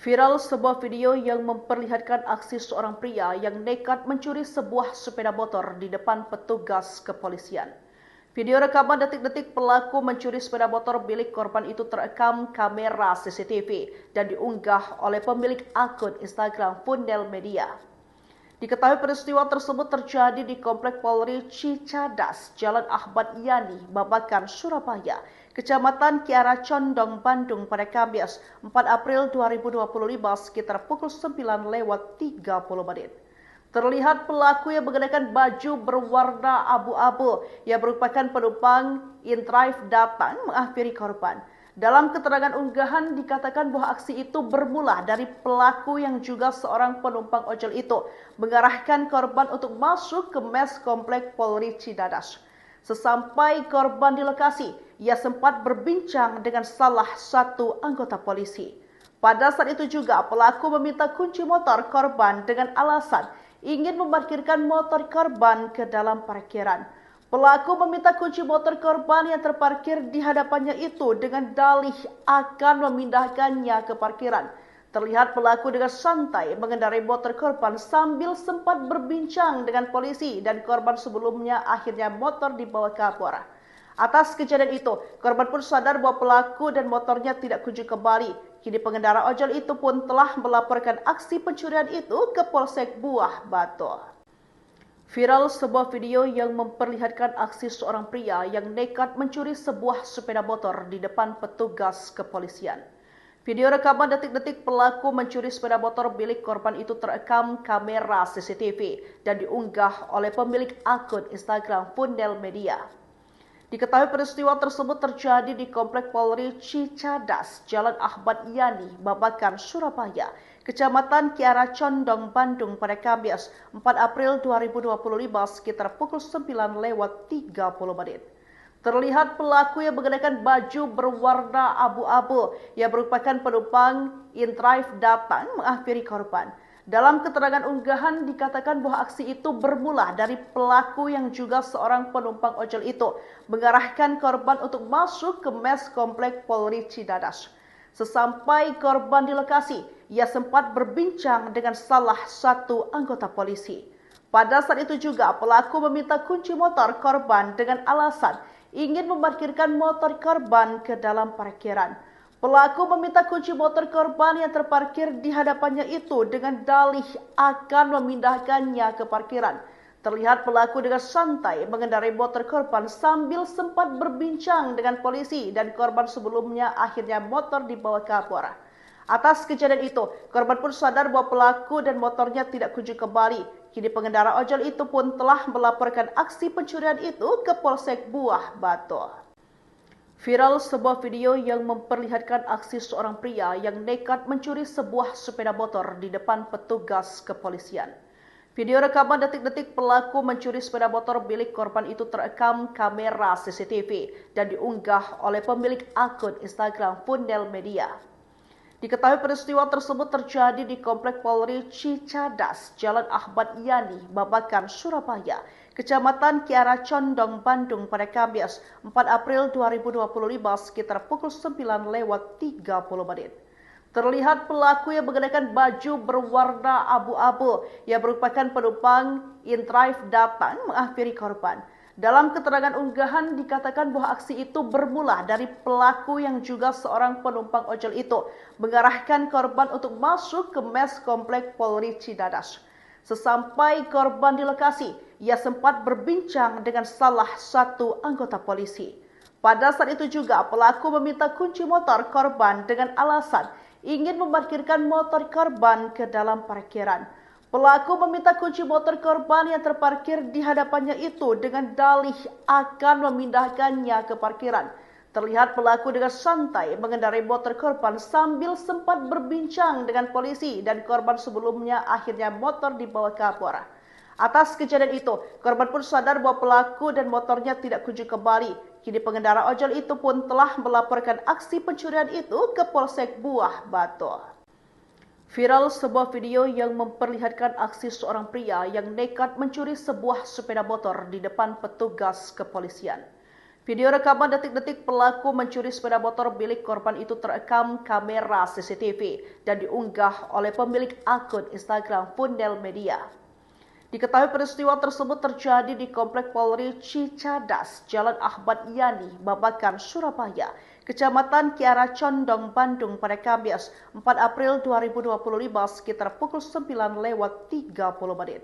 Speaker 1: Viral sebuah video yang memperlihatkan aksi seorang pria yang nekat mencuri sebuah sepeda motor di depan petugas kepolisian. Video rekaman detik-detik pelaku mencuri sepeda motor milik korban itu terekam kamera CCTV dan diunggah oleh pemilik akun Instagram Fundel Media. Diketahui peristiwa tersebut terjadi di Komplek Polri Cicadas, Jalan Ahmad Yani, Babakan, Surabaya, Kecamatan Kiara Condong, Bandung pada Kamis 4 April 2025 sekitar pukul 9:30 menit. Terlihat pelaku yang mengenakan baju berwarna abu-abu yang merupakan penumpang InDrive datang menghampiri korban. Dalam keterangan unggahan dikatakan bahwa aksi itu bermula dari pelaku yang juga seorang penumpang ojol itu mengarahkan korban untuk masuk ke mes Komplek Polri Cicadas. Sesampai korban di lokasi, ia sempat berbincang dengan salah satu anggota polisi. Pada saat itu juga pelaku meminta kunci motor korban dengan alasan ingin memarkirkan motor korban ke dalam parkiran. Pelaku meminta kunci motor korban yang terparkir di hadapannya itu dengan dalih akan memindahkannya ke parkiran. Terlihat pelaku dengan santai mengendarai motor korban sambil sempat berbincang dengan polisi dan korban sebelumnya akhirnya motor dibawa ke Kapolres. Atas kejadian itu, korban pun sadar bahwa pelaku dan motornya tidak kunjung kembali. Kini pengendara ojol itu pun telah melaporkan aksi pencurian itu ke Polsek Buah Batu. Viral sebuah video yang memperlihatkan aksi seorang pria yang nekat mencuri sebuah sepeda motor di depan petugas kepolisian. Video rekaman detik-detik pelaku mencuri sepeda motor milik korban itu terekam kamera CCTV dan diunggah oleh pemilik akun Instagram Fundel Media. Diketahui peristiwa tersebut terjadi di Komplek Polri Cicadas, Jalan Ahmad Yani, Babakan, Surabaya, Kecamatan Kiara Condong, Bandung pada Kamis 4 April 2025 sekitar pukul 9:30. Terlihat pelaku yang mengenakan baju berwarna abu-abu yang merupakan penumpang inDrive datang menghampiri korban. Dalam keterangan unggahan dikatakan bahwa aksi itu bermula dari pelaku yang juga seorang penumpang ojol itu mengarahkan korban untuk masuk ke mes komplek Polri Cidadas. Sesampai korban di lokasi, ia sempat berbincang dengan salah satu anggota polisi. Pada saat itu juga pelaku meminta kunci motor korban dengan alasan ingin memarkirkan motor korban ke dalam parkiran. Pelaku meminta kunci motor korban yang terparkir di hadapannya itu dengan dalih akan memindahkannya ke parkiran. Terlihat pelaku dengan santai mengendarai motor korban sambil sempat berbincang dengan polisi dan korban sebelumnya akhirnya motor dibawa kapolres. Atas kejadian itu, korban pun sadar bahwa pelaku dan motornya tidak kunjung kembali. Kini pengendara ojol itu pun telah melaporkan aksi pencurian itu ke Polsek Buah Batu. Viral sebuah video yang memperlihatkan aksi seorang pria yang nekat mencuri sebuah sepeda motor di depan petugas kepolisian. Video rekaman detik-detik pelaku mencuri sepeda motor milik korban itu terekam kamera CCTV dan diunggah oleh pemilik akun Instagram Fundel Media. Diketahui peristiwa tersebut terjadi di Komplek Polri Cicadas, Jalan Ahmad Yani, Babakan, Surabaya, Kecamatan Kiara Condong, Bandung pada Kamis 4 April 2025 sekitar pukul 9:30. Terlihat pelaku yang mengenakan baju berwarna abu-abu yang merupakan penumpang inDrive datang menghampiri korban. Dalam keterangan unggahan dikatakan bahwa aksi itu bermula dari pelaku yang juga seorang penumpang ojol itu mengarahkan korban untuk masuk ke mes komplek Polri Cidadas. Sesampai korban di lokasi, ia sempat berbincang dengan salah satu anggota polisi. Pada saat itu juga pelaku meminta kunci motor korban dengan alasan ingin memarkirkan motor korban ke dalam parkiran. Pelaku meminta kunci motor korban yang terparkir di hadapannya itu dengan dalih akan memindahkannya ke parkiran. Terlihat pelaku dengan santai mengendarai motor korban sambil sempat berbincang dengan polisi dan korban sebelumnya akhirnya motor dibawa kapolres. Atas kejadian itu, korban pun sadar bahwa pelaku dan motornya tidak kunjung kembali. Kini pengendara ojol itu pun telah melaporkan aksi pencurian itu ke Polsek Buah Batu. Viral sebuah video yang memperlihatkan aksi seorang pria yang nekat mencuri sebuah sepeda motor di depan petugas kepolisian. Video rekaman detik-detik pelaku mencuri sepeda motor milik korban itu terekam kamera CCTV dan diunggah oleh pemilik akun Instagram Fundel Media. Diketahui peristiwa tersebut terjadi di Komplek Polri Cicadas, Jalan Ahmad Yani, Babakan, Surabaya, Kecamatan Kiara Condong, Bandung pada Kamis 4 April 2025 sekitar pukul 9:30.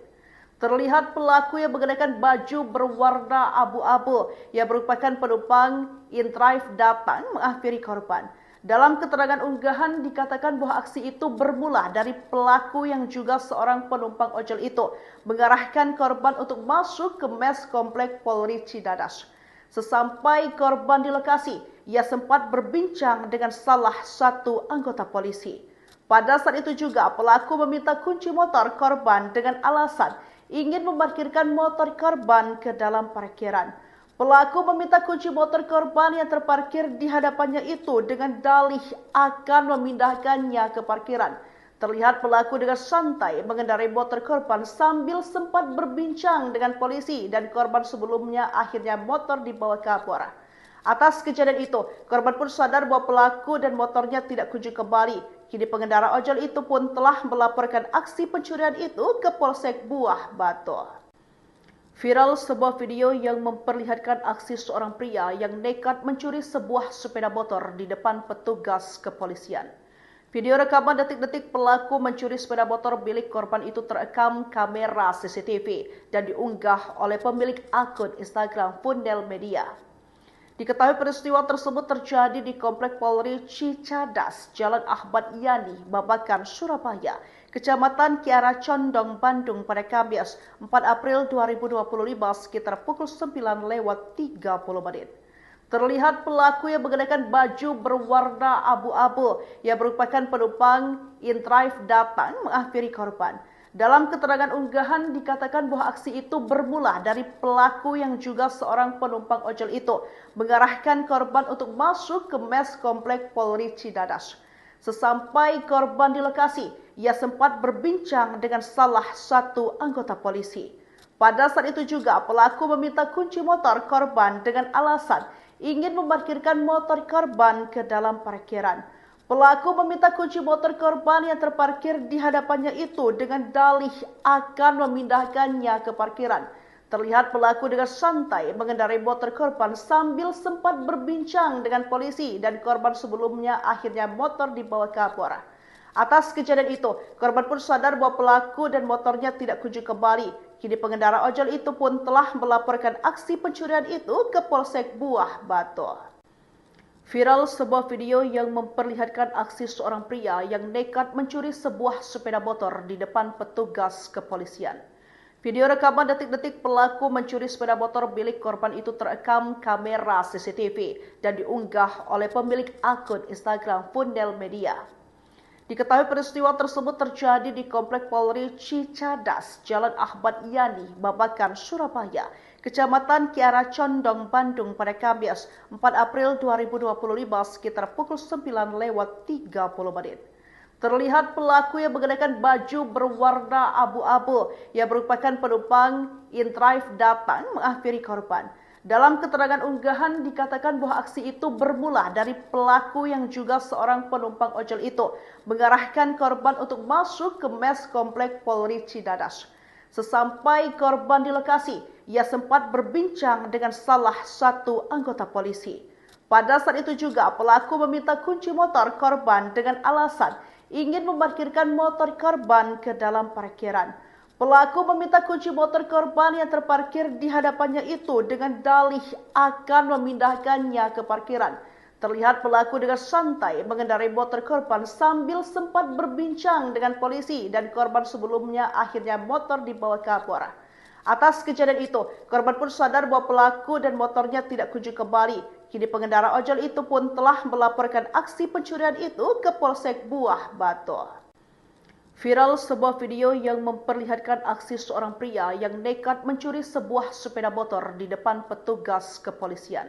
Speaker 1: Terlihat pelaku yang mengenakan baju berwarna abu-abu yang merupakan penumpang inDrive datang menghampiri korban. Dalam keterangan unggahan dikatakan bahwa aksi itu bermula dari pelaku yang juga seorang penumpang ojol itu mengarahkan korban untuk masuk ke mes komplek Polri Cidadas. Sesampai korban di lokasi, ia sempat berbincang dengan salah satu anggota polisi. Pada saat itu juga pelaku meminta kunci motor korban dengan alasan ingin memarkirkan motor korban ke dalam parkiran. Pelaku meminta kunci motor korban yang terparkir di hadapannya itu dengan dalih akan memindahkannya ke parkiran. Terlihat pelaku dengan santai mengendarai motor korban sambil sempat berbincang dengan polisi dan korban sebelumnya akhirnya motor dibawa kapolres. Atas kejadian itu, korban pun sadar bahwa pelaku dan motornya tidak kunjung kembali. Kini pengendara ojol itu pun telah melaporkan aksi pencurian itu ke Polsek Buah Batu. Viral sebuah video yang memperlihatkan aksi seorang pria yang nekat mencuri sebuah sepeda motor di depan petugas kepolisian. Video rekaman detik-detik pelaku mencuri sepeda motor milik korban itu terekam kamera CCTV dan diunggah oleh pemilik akun Instagram Fundel Media. Diketahui peristiwa tersebut terjadi di Komplek Polri Cicadas, Jalan Ahmad Yani, Babakan, Surabaya, Kecamatan Kiara Condong, Bandung pada Kamis 4 April 2025 sekitar pukul 9:30. Terlihat pelaku yang mengenakan baju berwarna abu-abu yang merupakan penumpang InDrive datang menghampiri korban. Dalam keterangan unggahan dikatakan bahwa aksi itu bermula dari pelaku yang juga seorang penumpang ojol itu mengarahkan korban untuk masuk ke mes komplek Polri Cidadas. Sesampai korban di lokasi, ia sempat berbincang dengan salah satu anggota polisi. Pada saat itu juga pelaku meminta kunci motor korban dengan alasan ingin memarkirkan motor korban ke dalam parkiran. Pelaku meminta kunci motor korban yang terparkir di hadapannya itu dengan dalih akan memindahkannya ke parkiran. Terlihat pelaku dengan santai mengendarai motor korban sambil sempat berbincang dengan polisi dan korban sebelumnya akhirnya motor dibawa kabur. Atas kejadian itu, korban pun sadar bahwa pelaku dan motornya tidak kunjung kembali. Kini pengendara ojol itu pun telah melaporkan aksi pencurian itu ke Polsek Buah Batu. Viral sebuah video yang memperlihatkan aksi seorang pria yang nekat mencuri sebuah sepeda motor di depan petugas kepolisian. Video rekaman detik-detik pelaku mencuri sepeda motor milik korban itu terekam kamera CCTV dan diunggah oleh pemilik akun Instagram Fundel Media. Diketahui peristiwa tersebut terjadi di Komplek Polri Cicadas, Jalan Ahmad Yani, Babakan, Surabaya, Kecamatan Kiara Condong, Bandung pada Kamis 4 April 2025 sekitar pukul 9:30. Terlihat pelaku yang mengenakan baju berwarna abu-abu yang merupakan penumpang InDrive datang menghampiri korban. Dalam keterangan unggahan dikatakan bahwa aksi itu bermula dari pelaku yang juga seorang penumpang ojol itu mengarahkan korban untuk masuk ke mes komplek Polri Cidadas. Sesampai korban di lokasi, ia sempat berbincang dengan salah satu anggota polisi. Pada saat itu juga pelaku meminta kunci motor korban dengan alasan ingin memarkirkan motor korban ke dalam parkiran. Pelaku meminta kunci motor korban yang terparkir di hadapannya itu dengan dalih akan memindahkannya ke parkiran. Terlihat pelaku dengan santai mengendarai motor korban sambil sempat berbincang dengan polisi dan korban sebelumnya akhirnya motor dibawa kabur. Atas kejadian itu, korban pun sadar bahwa pelaku dan motornya tidak kunjung kembali. Kini pengendara ojol itu pun telah melaporkan aksi pencurian itu ke Polsek Buah Batu. Viral sebuah video yang memperlihatkan aksi seorang pria yang nekat mencuri sebuah sepeda motor di depan petugas kepolisian.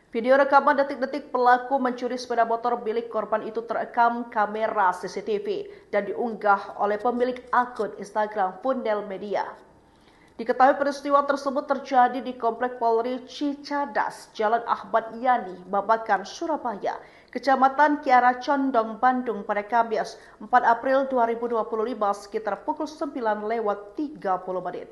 Speaker 1: Video rekaman detik-detik pelaku mencuri sepeda motor milik korban itu terekam kamera CCTV dan diunggah oleh pemilik akun Instagram Fundel Media. Diketahui peristiwa tersebut terjadi di Komplek Polri Cicadas, Jalan Ahmad Yani, Babakan, Surabaya, Kecamatan Kiara Condong, Bandung pada Kamis 4 April 2025 sekitar pukul 9:30.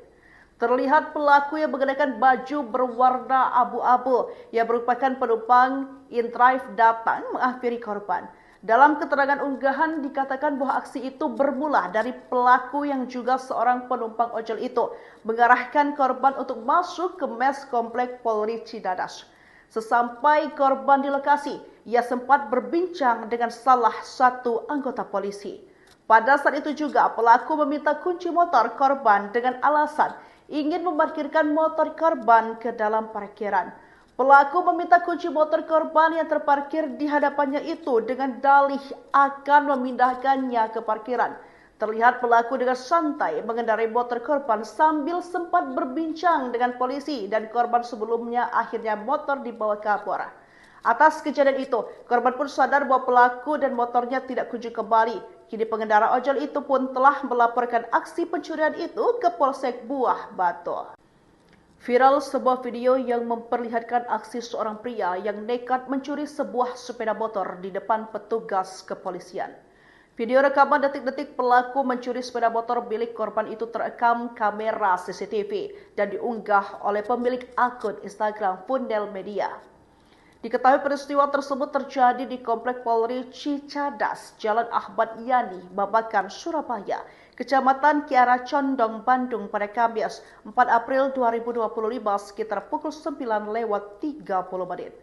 Speaker 1: Terlihat pelaku yang mengenakan baju berwarna abu-abu yang merupakan penumpang InDrive datang menghampiri korban. Dalam keterangan unggahan dikatakan bahwa aksi itu bermula dari pelaku yang juga seorang penumpang ojol itu mengarahkan korban untuk masuk ke mes komplek Polri Cidadas. Sesampai korban di lokasi, ia sempat berbincang dengan salah satu anggota polisi. Pada saat itu juga pelaku meminta kunci motor korban dengan alasan ingin memarkirkan motor korban ke dalam parkiran. Pelaku meminta kunci motor korban yang terparkir di hadapannya itu dengan dalih akan memindahkannya ke parkiran. Terlihat pelaku dengan santai mengendarai motor korban sambil sempat berbincang dengan polisi dan korban sebelumnya akhirnya motor dibawa kabur. Atas kejadian itu, korban pun sadar bahwa pelaku dan motornya tidak kunjung kembali. Kini pengendara ojol itu pun telah melaporkan aksi pencurian itu ke Polsek Buah Batu. Viral sebuah video yang memperlihatkan aksi seorang pria yang nekat mencuri sebuah sepeda motor di depan petugas kepolisian. Video rekaman detik-detik pelaku mencuri sepeda motor milik korban itu terekam kamera CCTV dan diunggah oleh pemilik akun Instagram Fundel Media. Diketahui peristiwa tersebut terjadi di Komplek Polri Cicadas, Jalan Ahmad Yani, Babakan, Surabaya, Kecamatan Kiara Condong, Bandung pada Kamis 4 April 2025 sekitar pukul 9:30.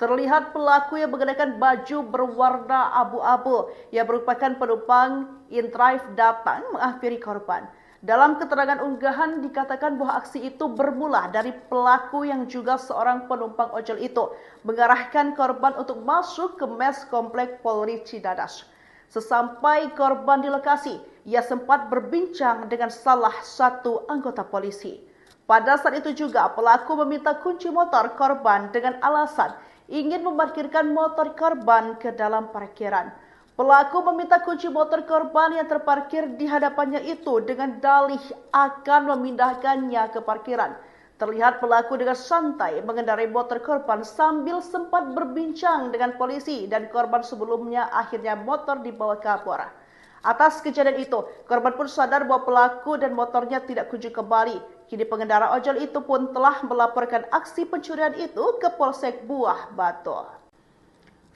Speaker 1: Terlihat pelaku yang mengenakan baju berwarna abu-abu yang merupakan penumpang InDrive datang menghampiri korban. Dalam keterangan unggahan dikatakan bahwa aksi itu bermula dari pelaku yang juga seorang penumpang ojol itu mengarahkan korban untuk masuk ke mes komplek Polri Cidadas. Sesampai korban di lokasi, ia sempat berbincang dengan salah satu anggota polisi. Pada saat itu juga pelaku meminta kunci motor korban dengan alasan ingin memarkirkan motor korban ke dalam parkiran. Pelaku meminta kunci motor korban yang terparkir di hadapannya itu dengan dalih akan memindahkannya ke parkiran. Terlihat pelaku dengan santai mengendarai motor korban sambil sempat berbincang dengan polisi dan korban sebelumnya akhirnya motor dibawa ke Kapolres. Atas kejadian itu, korban pun sadar bahwa pelaku dan motornya tidak kunjung kembali. Kini pengendara ojol itu pun telah melaporkan aksi pencurian itu ke Polsek Buah Batu.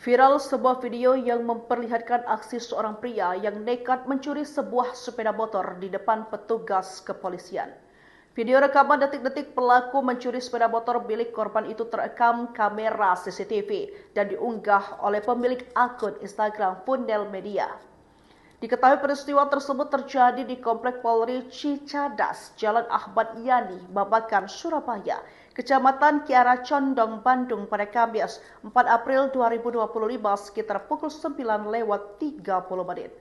Speaker 1: Viral sebuah video yang memperlihatkan aksi seorang pria yang nekat mencuri sebuah sepeda motor di depan petugas kepolisian. Video rekaman detik-detik pelaku mencuri sepeda motor milik korban itu terekam kamera CCTV dan diunggah oleh pemilik akun Instagram Fundel Media. Diketahui peristiwa tersebut terjadi di Komplek Polri Cicadas, Jalan Ahmad Yani, Babakan, Surabaya, Kecamatan Kiara Condong, Bandung pada Kamis 4 April 2025 sekitar pukul 9:30.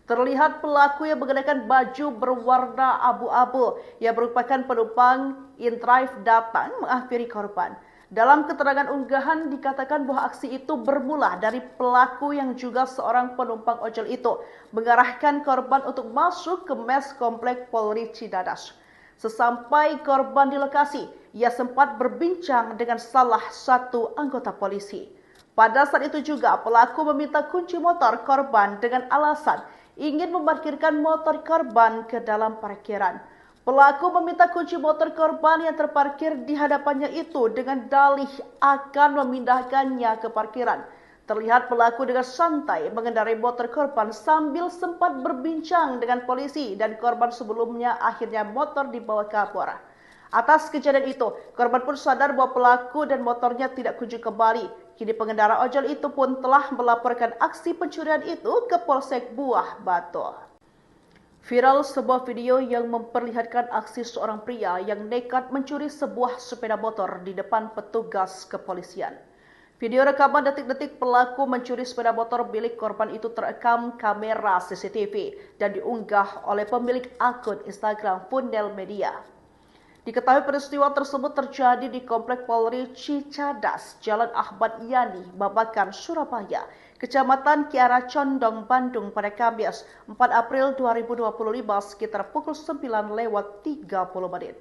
Speaker 1: Terlihat pelaku yang mengenakan baju berwarna abu-abu yang merupakan penumpang InDrive datang menghampiri korban. Dalam keterangan unggahan dikatakan bahwa aksi itu bermula dari pelaku yang juga seorang penumpang ojol itu mengarahkan korban untuk masuk ke mes komplek Polri Cidadas. Sesampai korban di lokasi, ia sempat berbincang dengan salah satu anggota polisi. Pada saat itu juga pelaku meminta kunci motor korban dengan alasan ingin memarkirkan motor korban ke dalam parkiran. Pelaku meminta kunci motor korban yang terparkir di hadapannya itu dengan dalih akan memindahkannya ke parkiran. Terlihat pelaku dengan santai mengendarai motor korban sambil sempat berbincang dengan polisi dan korban sebelumnya akhirnya motor dibawa ke Kapolres. Atas kejadian itu, korban pun sadar bahwa pelaku dan motornya tidak kunjung kembali. Kini pengendara ojol itu pun telah melaporkan aksi pencurian itu ke Polsek Buah Batu. Viral sebuah video yang memperlihatkan aksi seorang pria yang nekat mencuri sebuah sepeda motor di depan petugas kepolisian. Video rekaman detik-detik pelaku mencuri sepeda motor milik korban itu terekam kamera CCTV dan diunggah oleh pemilik akun Instagram Fundel Media. Diketahui peristiwa tersebut terjadi di Komplek Polri Cicadas, Jalan Ahmad Yani, Babakan, Surabaya, Kecamatan Kiara Condong, Bandung pada Kamis 4 April 2025 sekitar pukul 9:30.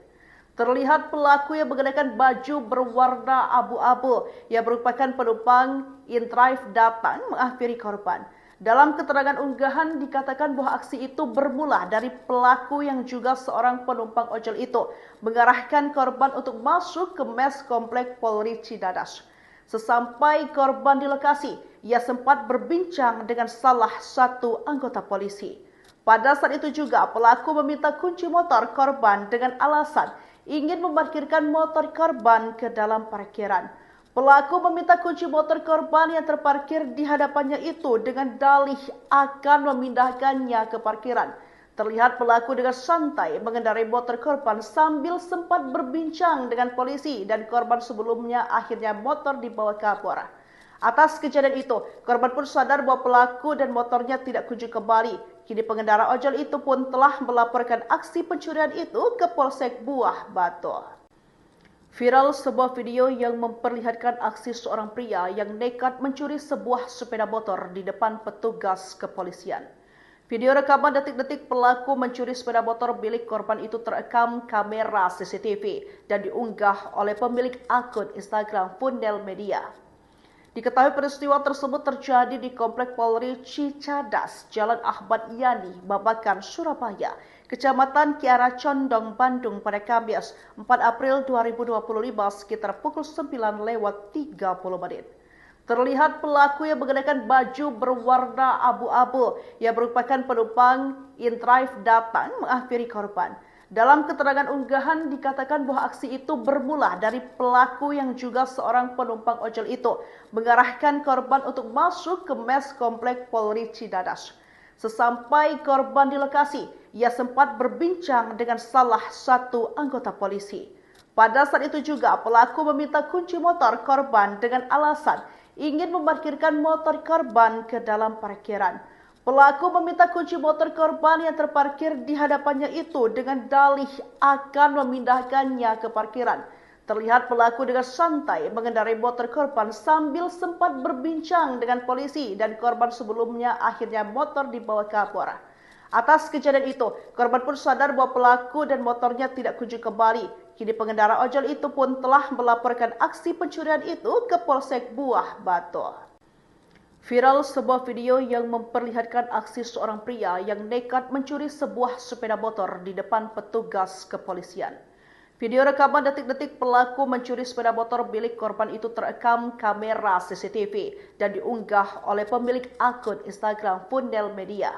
Speaker 1: Terlihat pelaku yang mengenakan baju berwarna abu-abu yang merupakan penumpang InDrive datang menghampiri korban. Dalam keterangan unggahan dikatakan bahwa aksi itu bermula dari pelaku yang juga seorang penumpang ojol itu mengarahkan korban untuk masuk ke mes komplek Polri Cidadas. Sesampai korban di lokasi, ia sempat berbincang dengan salah satu anggota polisi. Pada saat itu juga pelaku meminta kunci motor korban dengan alasan ingin memarkirkan motor korban ke dalam parkiran. Pelaku meminta kunci motor korban yang terparkir di hadapannya itu dengan dalih akan memindahkannya ke parkiran. Terlihat pelaku dengan santai mengendarai motor korban sambil sempat berbincang dengan polisi dan korban sebelumnya akhirnya motor dibawa ke Kapolres. Atas kejadian itu, korban pun sadar bahwa pelaku dan motornya tidak kunjung kembali. Kini pengendara ojol itu pun telah melaporkan aksi pencurian itu ke Polsek Buah Batu. Viral sebuah video yang memperlihatkan aksi seorang pria yang nekat mencuri sebuah sepeda motor di depan petugas kepolisian. Video rekaman detik-detik pelaku mencuri sepeda motor milik korban itu terekam kamera CCTV dan diunggah oleh pemilik akun Instagram Fundel Media. Diketahui peristiwa tersebut terjadi di Komplek Polri Cicadas, Jalan Ahmad Yani, Babakan, Surabaya, Kecamatan Kiara Condong, Bandung pada Kamis 4 April 2025 sekitar pukul 9:30. Terlihat pelaku yang mengenakan baju berwarna abu-abu yang merupakan penumpang InDrive datang menghampiri korban. Dalam keterangan unggahan dikatakan bahwa aksi itu bermula dari pelaku yang juga seorang penumpang ojol itu mengarahkan korban untuk masuk ke mes komplek Polri Cidadas. Sesampai korban di lokasi, ia sempat berbincang dengan salah satu anggota polisi. Pada saat itu juga pelaku meminta kunci motor korban dengan alasan ingin memarkirkan motor korban ke dalam parkiran. Pelaku meminta kunci motor korban yang terparkir di hadapannya itu dengan dalih akan memindahkannya ke parkiran. Terlihat pelaku dengan santai mengendarai motor korban sambil sempat berbincang dengan polisi dan korban sebelumnya akhirnya motor dibawa ke Kapolres. Atas kejadian itu, korban pun sadar bahwa pelaku dan motornya tidak kunjung kembali. Kini pengendara ojol itu pun telah melaporkan aksi pencurian itu ke Polsek Buah Batu. Viral sebuah video yang memperlihatkan aksi seorang pria yang nekat mencuri sebuah sepeda motor di depan petugas kepolisian. Video rekaman detik-detik pelaku mencuri sepeda motor milik korban itu terekam kamera CCTV dan diunggah oleh pemilik akun Instagram Fundel Media.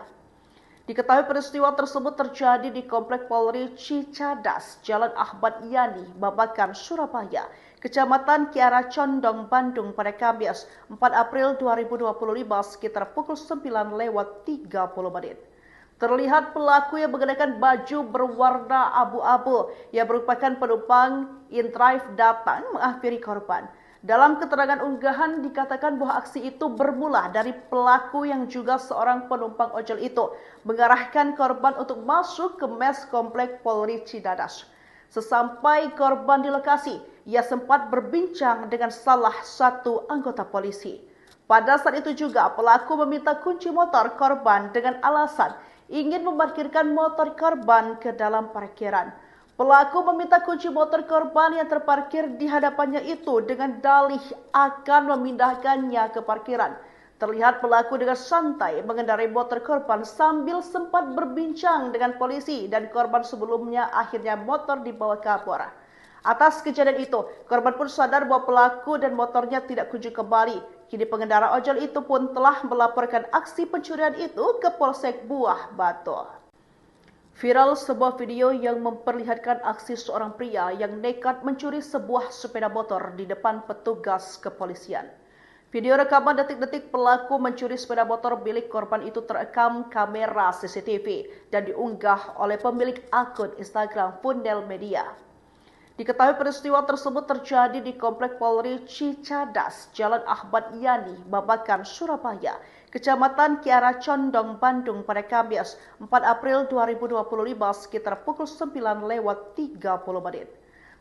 Speaker 1: Diketahui peristiwa tersebut terjadi di Komplek Polri Cicadas, Jalan Ahmad Yani, Babakan, Surabaya, Kecamatan Kiara Condong, Bandung pada Kamis 4 April 2025 sekitar pukul 9:30. Terlihat pelaku yang mengenakan baju berwarna abu-abu yang merupakan penumpang InDrive datang menghampiri korban. Dalam keterangan unggahan dikatakan bahwa aksi itu bermula dari pelaku yang juga seorang penumpang ojol itu mengarahkan korban untuk masuk ke mes Komplek Polri Cicadas. Sesampai korban di lokasi, ia sempat berbincang dengan salah satu anggota polisi. Pada saat itu juga pelaku meminta kunci motor korban dengan alasan ingin memarkirkan motor korban ke dalam parkiran. Pelaku meminta kunci motor korban yang terparkir di hadapannya itu dengan dalih akan memindahkannya ke parkiran. Terlihat pelaku dengan santai mengendarai motor korban sambil sempat berbincang dengan polisi dan korban sebelumnya akhirnya motor dibawa ke Kapolres. Atas kejadian itu, korban pun sadar bahwa pelaku dan motornya tidak kunjung kembali. Kini pengendara ojol itu pun telah melaporkan aksi pencurian itu ke Polsek Buah Batu. Viral sebuah video yang memperlihatkan aksi seorang pria yang nekat mencuri sebuah sepeda motor di depan petugas kepolisian. Video rekaman detik-detik pelaku mencuri sepeda motor milik korban itu terekam kamera CCTV dan diunggah oleh pemilik akun Instagram Fundel Media. Diketahui peristiwa tersebut terjadi di Komplek Polri Cicadas, Jalan Ahmad Yani, Babakan, Surabaya, Kecamatan Kiara Condong, Bandung pada Kamis 4 April 2025 sekitar pukul 9:30.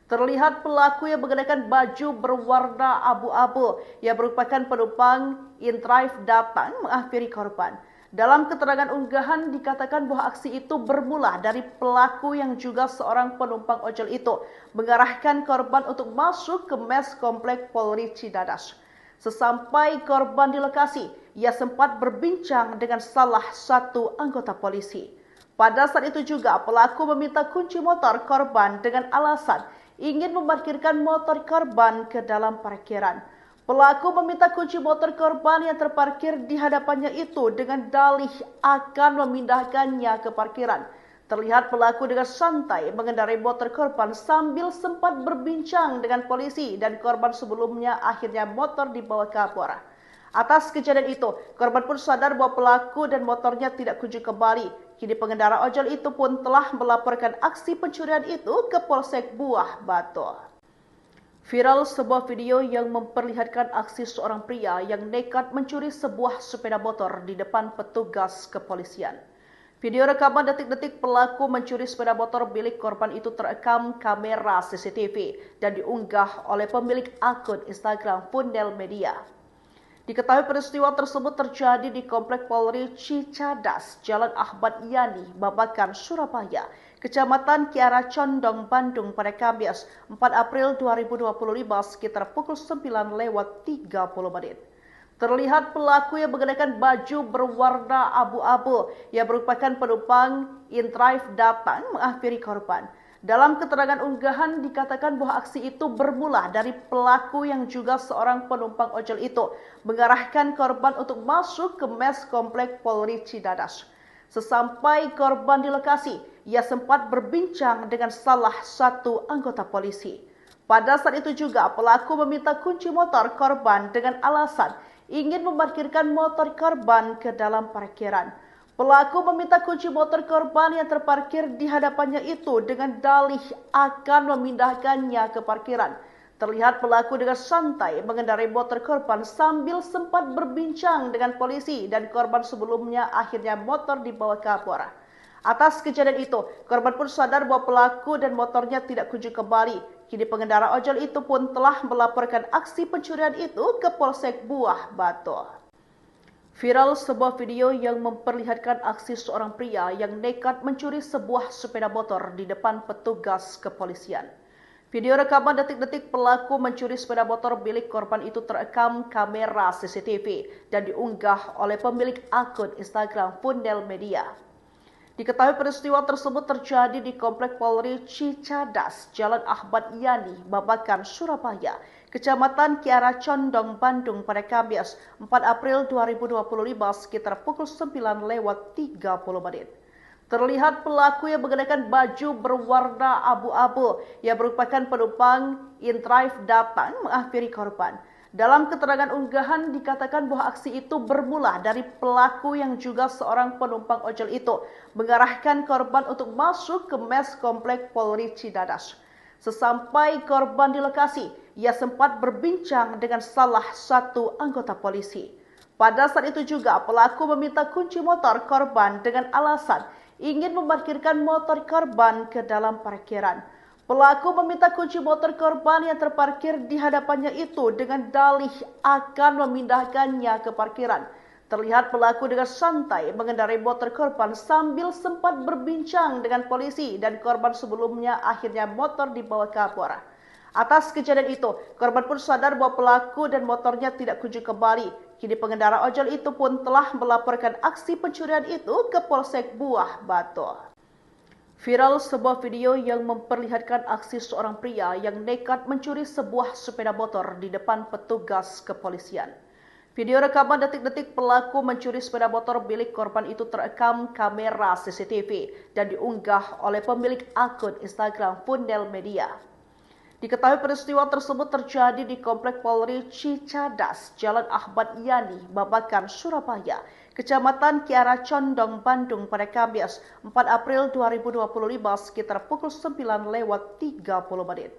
Speaker 1: Terlihat pelaku yang mengenakan baju berwarna abu-abu yang merupakan penumpang InDrive datang menghampiri korban. Dalam keterangan unggahan dikatakan bahwa aksi itu bermula dari pelaku yang juga seorang penumpang ojol itu mengarahkan korban untuk masuk ke mes Komplek Polri Cicadas. Sesampai korban di lokasi, ia sempat berbincang dengan salah satu anggota polisi. Pada saat itu juga pelaku meminta kunci motor korban dengan alasan ingin memarkirkan motor korban ke dalam parkiran. Pelaku meminta kunci motor korban yang terparkir di hadapannya itu dengan dalih akan memindahkannya ke parkiran. Terlihat pelaku dengan santai mengendarai motor korban sambil sempat berbincang dengan polisi dan korban sebelumnya akhirnya motor dibawa ke Kapolres. Atas kejadian itu, korban pun sadar bahwa pelaku dan motornya tidak kunjung kembali. Kini pengendara ojol itu pun telah melaporkan aksi pencurian itu ke Polsek Buah Batu. Viral sebuah video yang memperlihatkan aksi seorang pria yang nekat mencuri sebuah sepeda motor di depan petugas kepolisian. Video rekaman detik-detik pelaku mencuri sepeda motor milik korban itu terekam kamera CCTV dan diunggah oleh pemilik akun Instagram Fundel Media. Diketahui peristiwa tersebut terjadi di Komplek Polri Cicadas, Jalan Ahmad Yani, Babakan, Surabaya, Kecamatan Kiara Condong, Bandung pada Kamis 4 April 2025 sekitar pukul 9:30. Terlihat pelaku yang mengenakan baju berwarna abu-abu yang merupakan penumpang InDrive datang menghampiri korban. Dalam keterangan unggahan dikatakan bahwa aksi itu bermula dari pelaku yang juga seorang penumpang ojol itu mengarahkan korban untuk masuk ke mes Komplek Polri Cicadas. Sesampai korban di lokasi, ia sempat berbincang dengan salah satu anggota polisi. Pada saat itu juga pelaku meminta kunci motor korban dengan alasan ingin memarkirkan motor korban ke dalam parkiran. Pelaku meminta kunci motor korban yang terparkir di hadapannya itu dengan dalih akan memindahkannya ke parkiran. Terlihat pelaku dengan santai mengendarai motor korban sambil sempat berbincang dengan polisi dan korban sebelumnya akhirnya motor dibawa ke Kapolres. Atas kejadian itu, korban pun sadar bahwa pelaku dan motornya tidak kunjung kembali. Kini pengendara ojol itu pun telah melaporkan aksi pencurian itu ke Polsek Buah Batu. Viral sebuah video yang memperlihatkan aksi seorang pria yang nekat mencuri sebuah sepeda motor di depan petugas kepolisian. Video rekaman detik-detik pelaku mencuri sepeda motor milik korban itu terekam kamera CCTV dan diunggah oleh pemilik akun Instagram Fundel Media. Diketahui peristiwa tersebut terjadi di Komplek Polri Cicadas, Jalan Ahmad Yani, Babakan, Surabaya, Kecamatan Kiara Condong, Bandung pada Kamis 4 April 2025 sekitar pukul 9:30 menit. Terlihat pelaku yang mengenakan baju berwarna abu-abu yang merupakan penumpang InDrive datang menghampiri korban. Dalam keterangan unggahan dikatakan bahwa aksi itu bermula dari pelaku yang juga seorang penumpang ojol itu mengarahkan korban untuk masuk ke mes Komplek Polri Cicadas. Sesampai korban di lokasi, ia sempat berbincang dengan salah satu anggota polisi. Pada saat itu juga pelaku meminta kunci motor korban dengan alasan ingin memarkirkan motor korban ke dalam parkiran. Pelaku meminta kunci motor korban yang terparkir di hadapannya itu dengan dalih akan memindahkannya ke parkiran. Terlihat pelaku dengan santai mengendarai motor korban sambil sempat berbincang dengan polisi dan korban sebelumnya akhirnya motor dibawa ke Kapolres. Atas kejadian itu, korban pun sadar bahwa pelaku dan motornya tidak kunjung kembali. Kini pengendara ojol itu pun telah melaporkan aksi pencurian itu ke Polsek Buah Batu. Viral sebuah video yang memperlihatkan aksi seorang pria yang nekat mencuri sebuah sepeda motor di depan petugas kepolisian. Video rekaman detik-detik pelaku mencuri sepeda motor milik korban itu terekam kamera CCTV dan diunggah oleh pemilik akun Instagram Fundel Media. Diketahui peristiwa tersebut terjadi di Komplek Polri Cicadas, Jalan Ahmad Yani, Babakan, Surabaya, Kecamatan Kiara Condong, Bandung pada Kamis 4 April 2025 sekitar pukul 9:30 menit.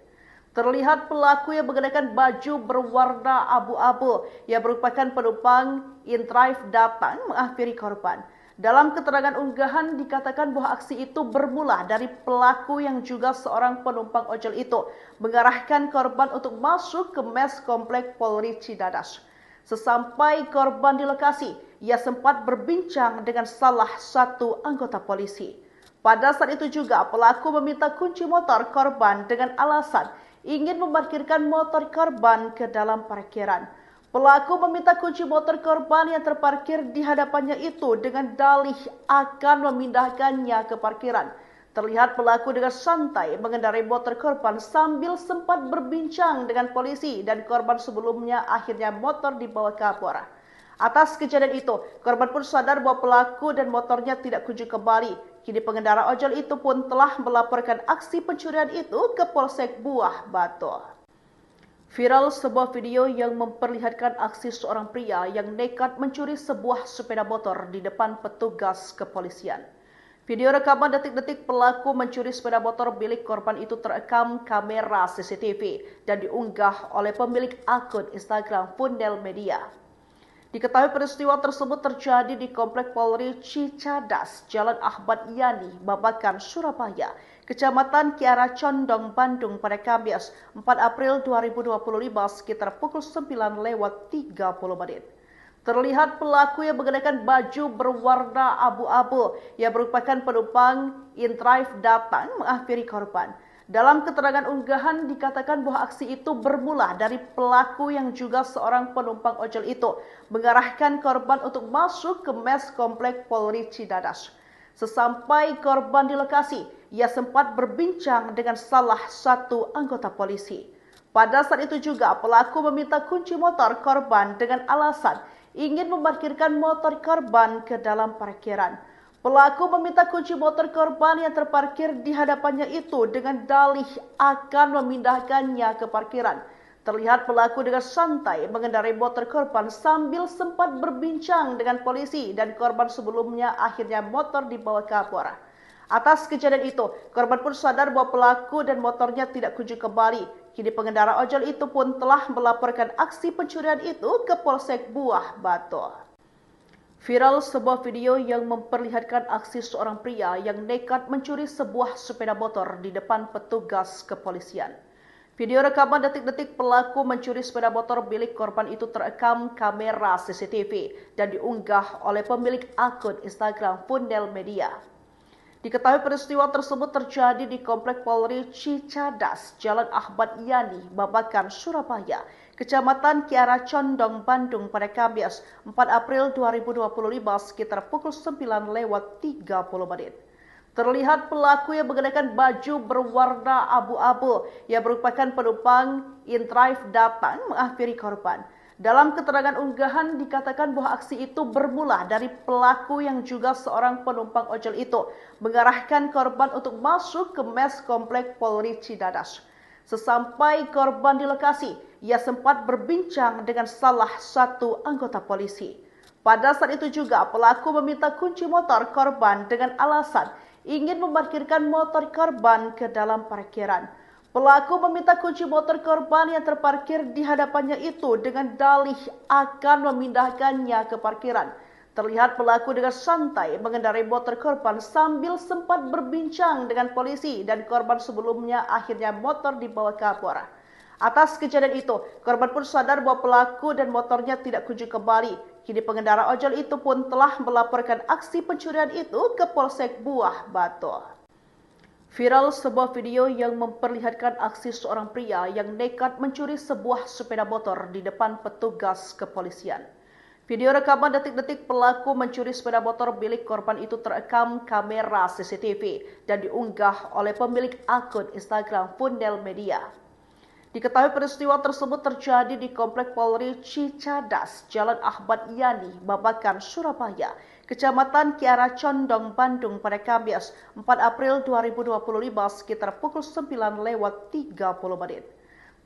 Speaker 1: Terlihat pelaku yang mengenakan baju berwarna abu-abu yang merupakan penumpang InDrive datang menghampiri korban. Dalam keterangan unggahan dikatakan bahwa aksi itu bermula dari pelaku yang juga seorang penumpang ojol itu mengarahkan korban untuk masuk ke mes Komplek Polri Cicadas. Sesampai korban di lokasi, ia sempat berbincang dengan salah satu anggota polisi. Pada saat itu juga pelaku meminta kunci motor korban dengan alasan ingin memarkirkan motor korban ke dalam parkiran. Pelaku meminta kunci motor korban yang terparkir di hadapannya itu dengan dalih akan memindahkannya ke parkiran. Terlihat pelaku dengan santai mengendarai motor korban sambil sempat berbincang dengan polisi dan korban sebelumnya akhirnya motor dibawa ke Kapolres. Atas kejadian itu, korban pun sadar bahwa pelaku dan motornya tidak kunjung kembali. Kini pengendara ojol itu pun telah melaporkan aksi pencurian itu ke Polsek Buah Batu. Viral sebuah video yang memperlihatkan aksi seorang pria yang nekat mencuri sebuah sepeda motor di depan petugas kepolisian. Video rekaman detik-detik pelaku mencuri sepeda motor milik korban itu terekam kamera CCTV dan diunggah oleh pemilik akun Instagram Fundel Media. Diketahui peristiwa tersebut terjadi di Komplek Polri Cicadas, Jalan Ahmad Yani, Babakan, Surabaya, Kecamatan Kiara Condong, Bandung pada Kamis 4 April 2025 sekitar pukul 9:30 menit. Terlihat pelaku yang mengenakan baju berwarna abu-abu yang merupakan penumpang InDrive datang menghampiri korban. Dalam keterangan unggahan dikatakan bahwa aksi itu bermula dari pelaku yang juga seorang penumpang ojol itu mengarahkan korban untuk masuk ke mes Komplek Polri Cicadas. Sesampai korban di lokasi, ia sempat berbincang dengan salah satu anggota polisi. Pada saat itu juga pelaku meminta kunci motor korban dengan alasan ingin memarkirkan motor korban ke dalam parkiran. Pelaku meminta kunci motor korban yang terparkir di hadapannya itu dengan dalih akan memindahkannya ke parkiran. Terlihat pelaku dengan santai mengendarai motor korban sambil sempat berbincang dengan polisi dan korban sebelumnya akhirnya motor dibawa kabur. Atas kejadian itu, korban pun sadar bahwa pelaku dan motornya tidak kunjung kembali. Kini pengendara ojol itu pun telah melaporkan aksi pencurian itu ke Polsek Buah Batu. Viral sebuah video yang memperlihatkan aksi seorang pria yang nekat mencuri sebuah sepeda motor di depan petugas kepolisian. Video rekaman detik-detik pelaku mencuri sepeda motor milik korban itu terekam kamera CCTV dan diunggah oleh pemilik akun Instagram Fundel Media. Diketahui peristiwa tersebut terjadi di Komplek Polri Cicadas, Jalan Ahmad Yani, Babakan, Surabaya, Kecamatan Kiara Condong, Bandung pada Kamis 4 April 2025 sekitar pukul 9:30. Terlihat pelaku yang mengenakan baju berwarna abu-abu yang merupakan penumpang InDrive datang menghampiri korban. Dalam keterangan unggahan dikatakan bahwa aksi itu bermula dari pelaku yang juga seorang penumpang ojol itu mengarahkan korban untuk masuk ke mes Komplek Polri Cicadas. Sesampai korban di lokasi, ia sempat berbincang dengan salah satu anggota polisi. Pada saat itu juga pelaku meminta kunci motor korban dengan alasan ingin memarkirkan motor korban ke dalam parkiran. Pelaku meminta kunci motor korban yang terparkir di hadapannya itu dengan dalih akan memindahkannya ke parkiran. Terlihat pelaku dengan santai mengendarai motor korban sambil sempat berbincang dengan polisi dan korban sebelumnya akhirnya motor dibawa kabur. Atas kejadian itu, korban pun sadar bahwa pelaku dan motornya tidak kunjung kembali. Kini pengendara ojol itu pun telah melaporkan aksi pencurian itu ke Polsek Buah Batu. Viral sebuah video yang memperlihatkan aksi seorang pria yang nekat mencuri sebuah sepeda motor di depan petugas kepolisian. Video rekaman detik-detik pelaku mencuri sepeda motor milik korban itu terekam kamera CCTV dan diunggah oleh pemilik akun Instagram Fundel Media. Diketahui peristiwa tersebut terjadi di Komplek Polri Cicadas, Jalan Ahmad Yani, Babakan, Surabaya, Kecamatan Kiara Condong, Bandung pada Kamis 4 April 2025 sekitar pukul 9:30.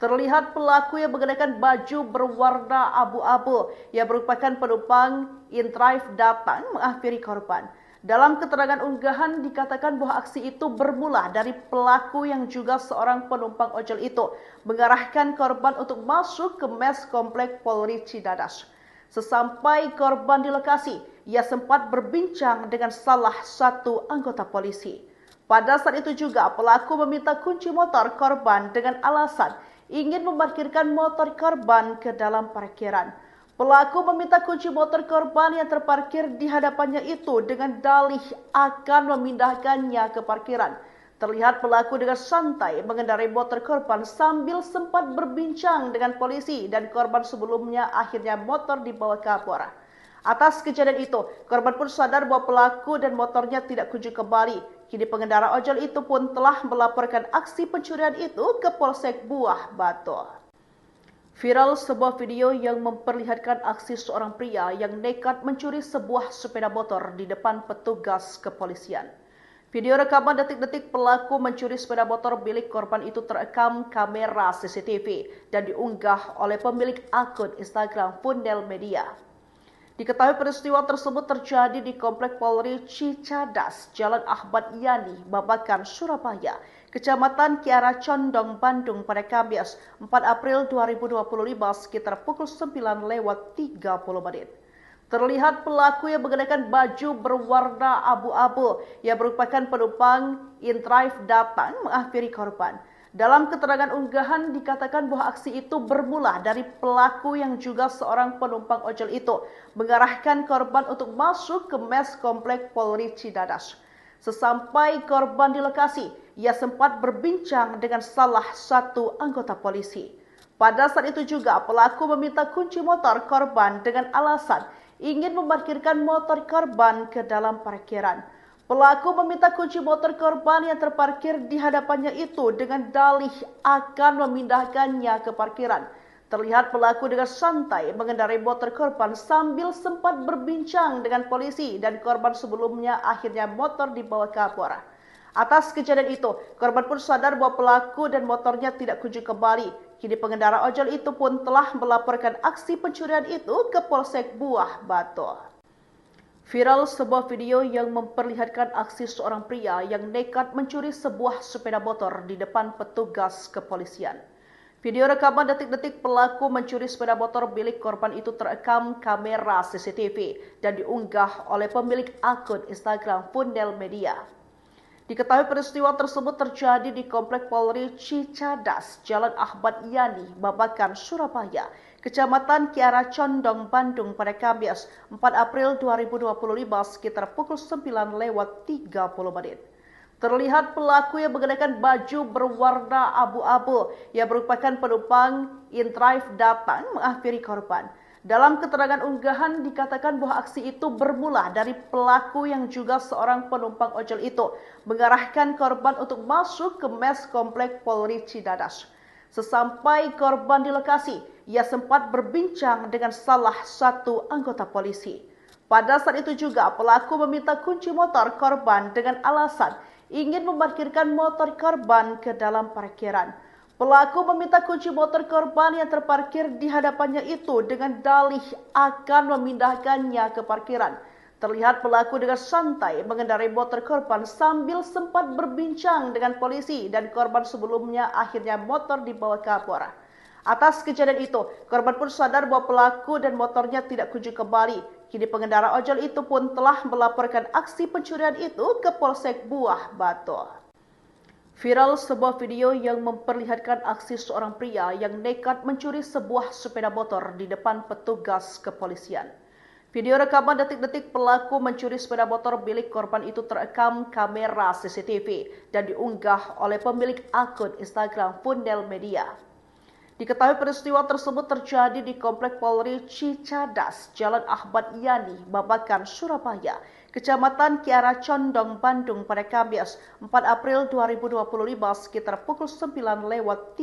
Speaker 1: Terlihat pelaku yang mengenakan baju berwarna abu-abu yang merupakan penumpang InDrive datang menghampiri korban. Dalam keterangan unggahan dikatakan bahwa aksi itu bermula dari pelaku yang juga seorang penumpang ojol itu mengarahkan korban untuk masuk ke mes Komplek Polri Cicadas. Sesampai korban di lokasi, ia sempat berbincang dengan salah satu anggota polisi. Pada saat itu juga pelaku meminta kunci motor korban dengan alasan ingin memarkirkan motor korban ke dalam parkiran. Pelaku meminta kunci motor korban yang terparkir di hadapannya itu dengan dalih akan memindahkannya ke parkiran. Terlihat pelaku dengan santai mengendarai motor korban sambil sempat berbincang dengan polisi dan korban sebelumnya akhirnya motor dibawa kabur. Atas kejadian itu, korban pun sadar bahwa pelaku dan motornya tidak kunjung kembali. Kini pengendara ojol itu pun telah melaporkan aksi pencurian itu ke Polsek Buah Batu. Viral sebuah video yang memperlihatkan aksi seorang pria yang nekat mencuri sebuah sepeda motor di depan petugas kepolisian. Video rekaman detik-detik pelaku mencuri sepeda motor milik korban itu terekam kamera CCTV dan diunggah oleh pemilik akun Instagram Fundel Media. Diketahui peristiwa tersebut terjadi di Komplek Polri Cicadas, Jalan Ahmad Yani, Babakan, Surabaya, Kecamatan Kiara Condong, Bandung pada Kamis 4 April 2025 sekitar pukul 9:30. Terlihat pelaku yang mengenakan baju berwarna abu-abu yang merupakan penumpang InDrive datang menghampiri korban. Dalam keterangan unggahan dikatakan bahwa aksi itu bermula dari pelaku yang juga seorang penumpang ojol itu mengarahkan korban untuk masuk ke mes Komplek Polri Cicadas. Sesampai korban di lokasi, ia sempat berbincang dengan salah satu anggota polisi. Pada saat itu juga pelaku meminta kunci motor korban dengan alasan ingin memarkirkan motor korban ke dalam parkiran. Pelaku meminta kunci motor korban yang terparkir di hadapannya itu dengan dalih akan memindahkannya ke parkiran. Terlihat pelaku dengan santai mengendarai motor korban sambil sempat berbincang dengan polisi dan korban sebelumnya akhirnya motor dibawa kabur. Atas kejadian itu, korban pun sadar bahwa pelaku dan motornya tidak kunjung kembali. Kini pengendara ojol itu pun telah melaporkan aksi pencurian itu ke Polsek Buah Batu. Viral sebuah video yang memperlihatkan aksi seorang pria yang nekat mencuri sebuah sepeda motor di depan petugas kepolisian. Video rekaman detik-detik pelaku mencuri sepeda motor milik korban itu terekam kamera CCTV dan diunggah oleh pemilik akun Instagram Fundel Media. Diketahui peristiwa tersebut terjadi di Komplek Polri Cicadas, Jalan Ahmad Yani, Babakan, Surabaya, Kecamatan Kiara Condong, Bandung pada Kamis 4 April 2025 sekitar pukul 9:30. Terlihat pelaku yang mengenakan baju berwarna abu-abu yang merupakan penumpang InDrive datang menghampiri korban. Dalam keterangan unggahan dikatakan bahwa aksi itu bermula dari pelaku yang juga seorang penumpang ojol itu mengarahkan korban untuk masuk ke mes Komplek Polri Cicadas. Sesampai korban di lokasi, ia sempat berbincang dengan salah satu anggota polisi. Pada saat itu juga pelaku meminta kunci motor korban dengan alasan ingin memarkirkan motor korban ke dalam parkiran. Pelaku meminta kunci motor korban yang terparkir di hadapannya itu dengan dalih akan memindahkannya ke parkiran. Terlihat pelaku dengan santai mengendarai motor korban sambil sempat berbincang dengan polisi dan korban sebelumnya akhirnya motor dibawa kabur. Atas kejadian itu, korban pun sadar bahwa pelaku dan motornya tidak kunjung kembali. Kini pengendara ojol itu pun telah melaporkan aksi pencurian itu ke Polsek Buah Batu. Viral sebuah video yang memperlihatkan aksi seorang pria yang nekat mencuri sebuah sepeda motor di depan petugas kepolisian. Video rekaman detik-detik pelaku mencuri sepeda motor milik korban itu terekam kamera CCTV dan diunggah oleh pemilik akun Instagram Fundel Media. Diketahui peristiwa tersebut terjadi di Komplek Polri Cicadas, Jalan Ahmad Yani, Babakan, Surabaya, Kecamatan Kiara Condong, Bandung pada Kamis 4 April 2025 sekitar pukul 9:30.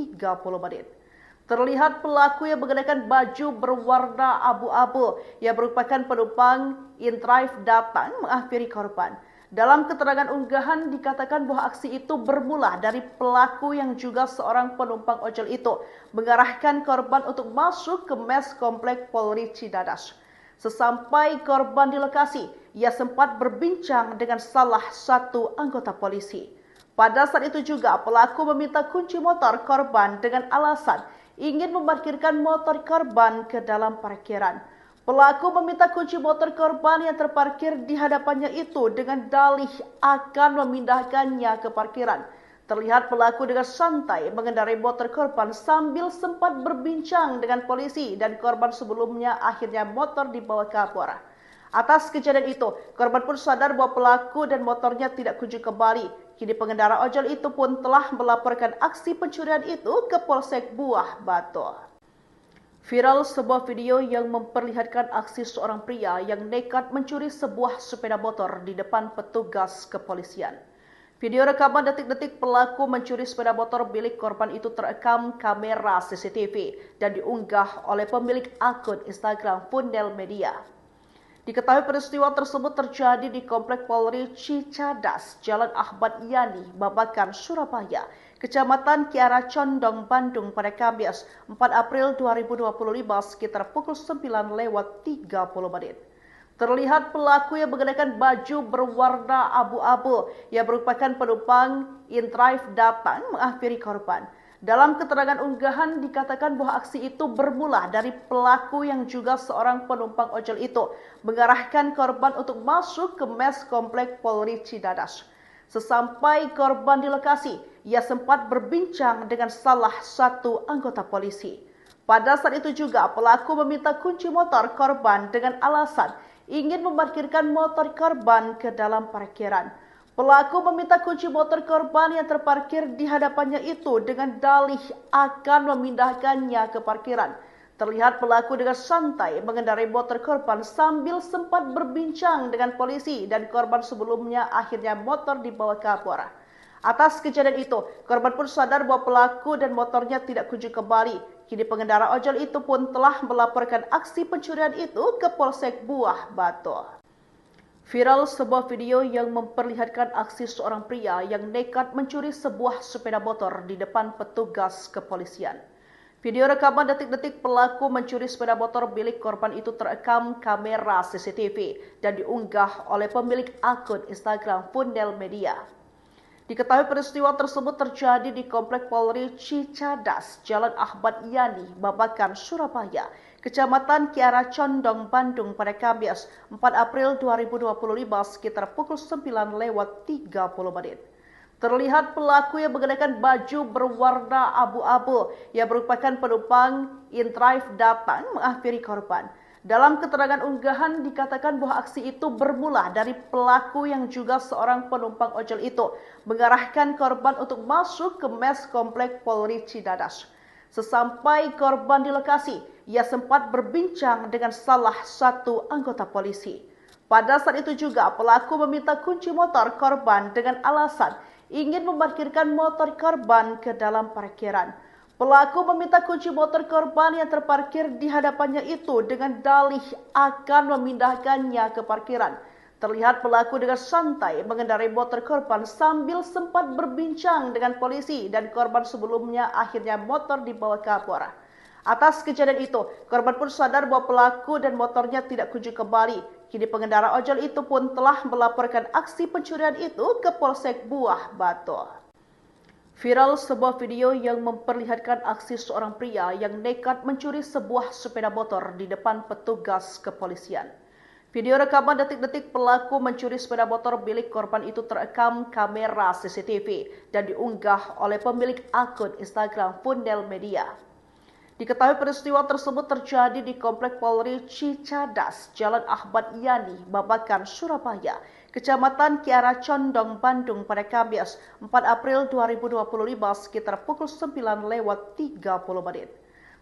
Speaker 1: Terlihat pelaku yang mengenakan baju berwarna abu-abu yang merupakan penumpang InDrive datang menghampiri korban. Dalam keterangan unggahan dikatakan bahwa aksi itu bermula dari pelaku yang juga seorang penumpang ojol itu mengarahkan korban untuk masuk ke mes Komplek Polri Cicadas. Sesampai korban di lokasi, ia sempat berbincang dengan salah satu anggota polisi. Pada saat itu juga pelaku meminta kunci motor korban dengan alasan ingin memarkirkan motor korban ke dalam parkiran. Pelaku meminta kunci motor korban yang terparkir di hadapannya itu dengan dalih akan memindahkannya ke parkiran. Terlihat pelaku dengan santai mengendarai motor korban sambil sempat berbincang dengan polisi dan korban sebelumnya akhirnya motor dibawa kabur. Atas kejadian itu, korban pun sadar bahwa pelaku dan motornya tidak kunjung kembali. Kini pengendara ojol itu pun telah melaporkan aksi pencurian itu ke Polsek Buah Batu. Viral sebuah video yang memperlihatkan aksi seorang pria yang nekat mencuri sebuah sepeda motor di depan petugas kepolisian. Video rekaman detik-detik pelaku mencuri sepeda motor milik korban itu terekam kamera CCTV dan diunggah oleh pemilik akun Instagram Fundel Media. Diketahui peristiwa tersebut terjadi di Komplek Polri Cicadas, Jalan Ahmad Yani, Babakan, Surabaya, Kecamatan Kiara Condong, Bandung pada Kamis 4 April 2025 sekitar pukul 9:30. Terlihat pelaku yang mengenakan baju berwarna abu-abu yang merupakan penumpang InDrive datang menghampiri korban. Dalam keterangan unggahan dikatakan bahwa aksi itu bermula dari pelaku yang juga seorang penumpang ojol itu mengarahkan korban untuk masuk ke mes Komplek Polri Cicadas. Sesampai korban di lokasi, ia sempat berbincang dengan salah satu anggota polisi. Pada saat itu juga pelaku meminta kunci motor korban dengan alasan ingin memarkirkan motor korban ke dalam parkiran. Pelaku meminta kunci motor korban yang terparkir di hadapannya itu dengan dalih akan memindahkannya ke parkiran. Terlihat pelaku dengan santai mengendarai motor korban sambil sempat berbincang dengan polisi dan korban sebelumnya akhirnya motor dibawa kabur. Atas kejadian itu, korban pun sadar bahwa pelaku dan motornya tidak kunjung kembali. Kini pengendara ojol itu pun telah melaporkan aksi pencurian itu ke Polsek Buah Batu. Viral sebuah video yang memperlihatkan aksi seorang pria yang nekat mencuri sebuah sepeda motor di depan petugas kepolisian. Video rekaman detik-detik pelaku mencuri sepeda motor milik korban itu terekam kamera CCTV dan diunggah oleh pemilik akun Instagram Fundel Media. Diketahui peristiwa tersebut terjadi di Komplek Polri Cicadas, Jalan Ahmad Yani, Babakan, Surabaya, Kecamatan Kiara Condong, Bandung pada Kamis 4 April 2025 sekitar pukul 9:30. Terlihat pelaku yang mengenakan baju berwarna abu-abu yang merupakan penumpang InDrive datang menghampiri korban. Dalam keterangan unggahan dikatakan bahwa aksi itu bermula dari pelaku yang juga seorang penumpang ojol itu mengarahkan korban untuk masuk ke mes Komplek Polri Cicadas. Sesampai korban di lokasi, ia sempat berbincang dengan salah satu anggota polisi. Pada saat itu juga pelaku meminta kunci motor korban dengan alasan ingin memarkirkan motor korban ke dalam parkiran. Pelaku meminta kunci motor korban yang terparkir di hadapannya itu dengan dalih akan memindahkannya ke parkiran. Terlihat pelaku dengan santai mengendarai motor korban sambil sempat berbincang dengan polisi dan korban sebelumnya akhirnya motor dibawa ke Kapolres. Atas kejadian itu, korban pun sadar bahwa pelaku dan motornya tidak kunjung kembali. Kini pengendara ojol itu pun telah melaporkan aksi pencurian itu ke Polsek Buah Batu. Viral sebuah video yang memperlihatkan aksi seorang pria yang nekat mencuri sebuah sepeda motor di depan petugas kepolisian. Video rekaman detik-detik pelaku mencuri sepeda motor milik korban itu terekam kamera CCTV dan diunggah oleh pemilik akun Instagram Fundel Media. Diketahui peristiwa tersebut terjadi di Komplek Polri Cicadas, Jalan Ahmad Yani, Babakan, Surabaya, Kecamatan Kiara Condong, Bandung pada Kamis 4 April 2025 sekitar pukul 9:30.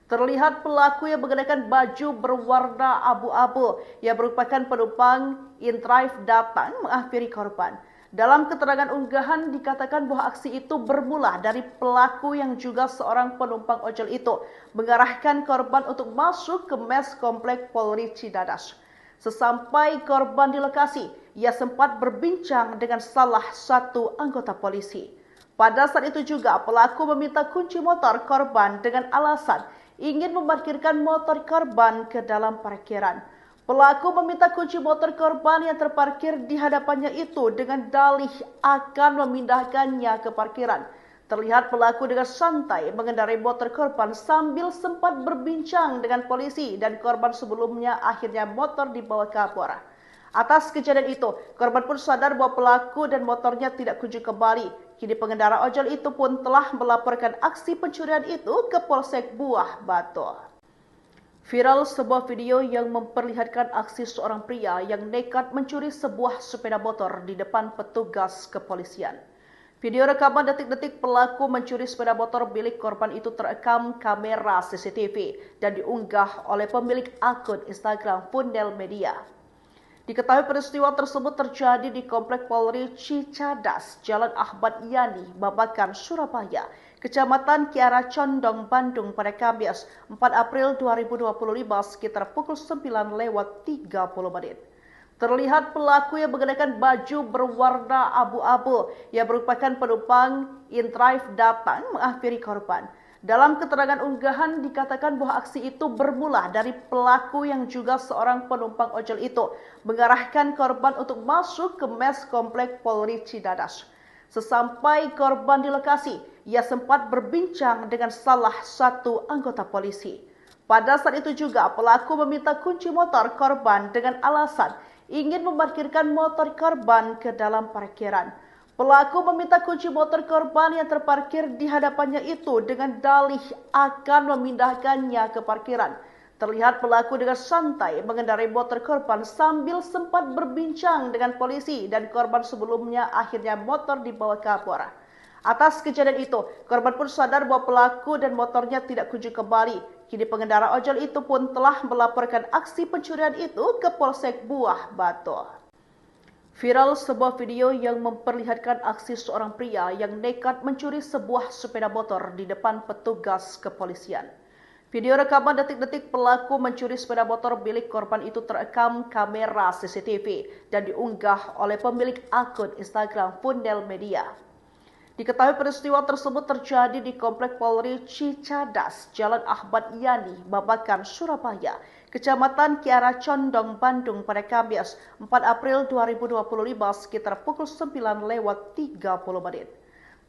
Speaker 1: Terlihat pelaku yang mengenakan baju berwarna abu-abu yang merupakan penumpang InDrive datang menghampiri korban. Dalam keterangan unggahan dikatakan bahwa aksi itu bermula dari pelaku yang juga seorang penumpang ojol itu mengarahkan korban untuk masuk ke mes Komplek Polri Cicadas. Sesampai korban di lokasi, ia sempat berbincang dengan salah satu anggota polisi. Pada saat itu juga pelaku meminta kunci motor korban dengan alasan ingin memarkirkan motor korban ke dalam parkiran. Pelaku meminta kunci motor korban yang terparkir di hadapannya itu dengan dalih akan memindahkannya ke parkiran. Terlihat pelaku dengan santai mengendarai motor korban sambil sempat berbincang dengan polisi dan korban sebelumnya akhirnya motor dibawa ke Kapolres. Atas kejadian itu, korban pun sadar bahwa pelaku dan motornya tidak kunjung kembali. Kini pengendara ojol itu pun telah melaporkan aksi pencurian itu ke Polsek Buah Batu. Viral sebuah video yang memperlihatkan aksi seorang pria yang nekat mencuri sebuah sepeda motor di depan petugas kepolisian. Video rekaman detik-detik pelaku mencuri sepeda motor milik korban itu terekam kamera CCTV dan diunggah oleh pemilik akun Instagram Fundel Media. Diketahui peristiwa tersebut terjadi di Komplek Polri Cicadas, Jalan Ahmad Yani, Babakan, Surabaya, Kecamatan Kiara Condong, Bandung pada Kamis 4 April 2025 sekitar pukul 9:30. Terlihat pelaku yang mengenakan baju berwarna abu-abu yang merupakan penumpang InDrive datang menghampiri korban. Dalam keterangan unggahan dikatakan bahwa aksi itu bermula dari pelaku yang juga seorang penumpang ojol itu mengarahkan korban untuk masuk ke mes Komplek Polri Cicadas. Sesampai korban di lokasi, ia sempat berbincang dengan salah satu anggota polisi. Pada saat itu juga pelaku meminta kunci motor korban dengan alasan ingin memarkirkan motor korban ke dalam parkiran. Pelaku meminta kunci motor korban yang terparkir di hadapannya itu dengan dalih akan memindahkannya ke parkiran. Terlihat pelaku dengan santai mengendarai motor korban sambil sempat berbincang dengan polisi dan korban sebelumnya akhirnya motor dibawa ke Kapolres. Atas kejadian itu, korban pun sadar bahwa pelaku dan motornya tidak kunjung kembali. Kini pengendara ojol itu pun telah melaporkan aksi pencurian itu ke Polsek Buah Batu. Viral sebuah video yang memperlihatkan aksi seorang pria yang nekat mencuri sebuah sepeda motor di depan petugas kepolisian. Video rekaman detik-detik pelaku mencuri sepeda motor milik korban itu terekam kamera CCTV dan diunggah oleh pemilik akun Instagram Fundel Media. Diketahui peristiwa tersebut terjadi di Komplek Polri Cicadas, Jalan Ahmad Yani, Babakan, Surabaya, Kecamatan Kiara Condong, Bandung pada Kamis 4 April 2025 sekitar pukul 9:30 menit.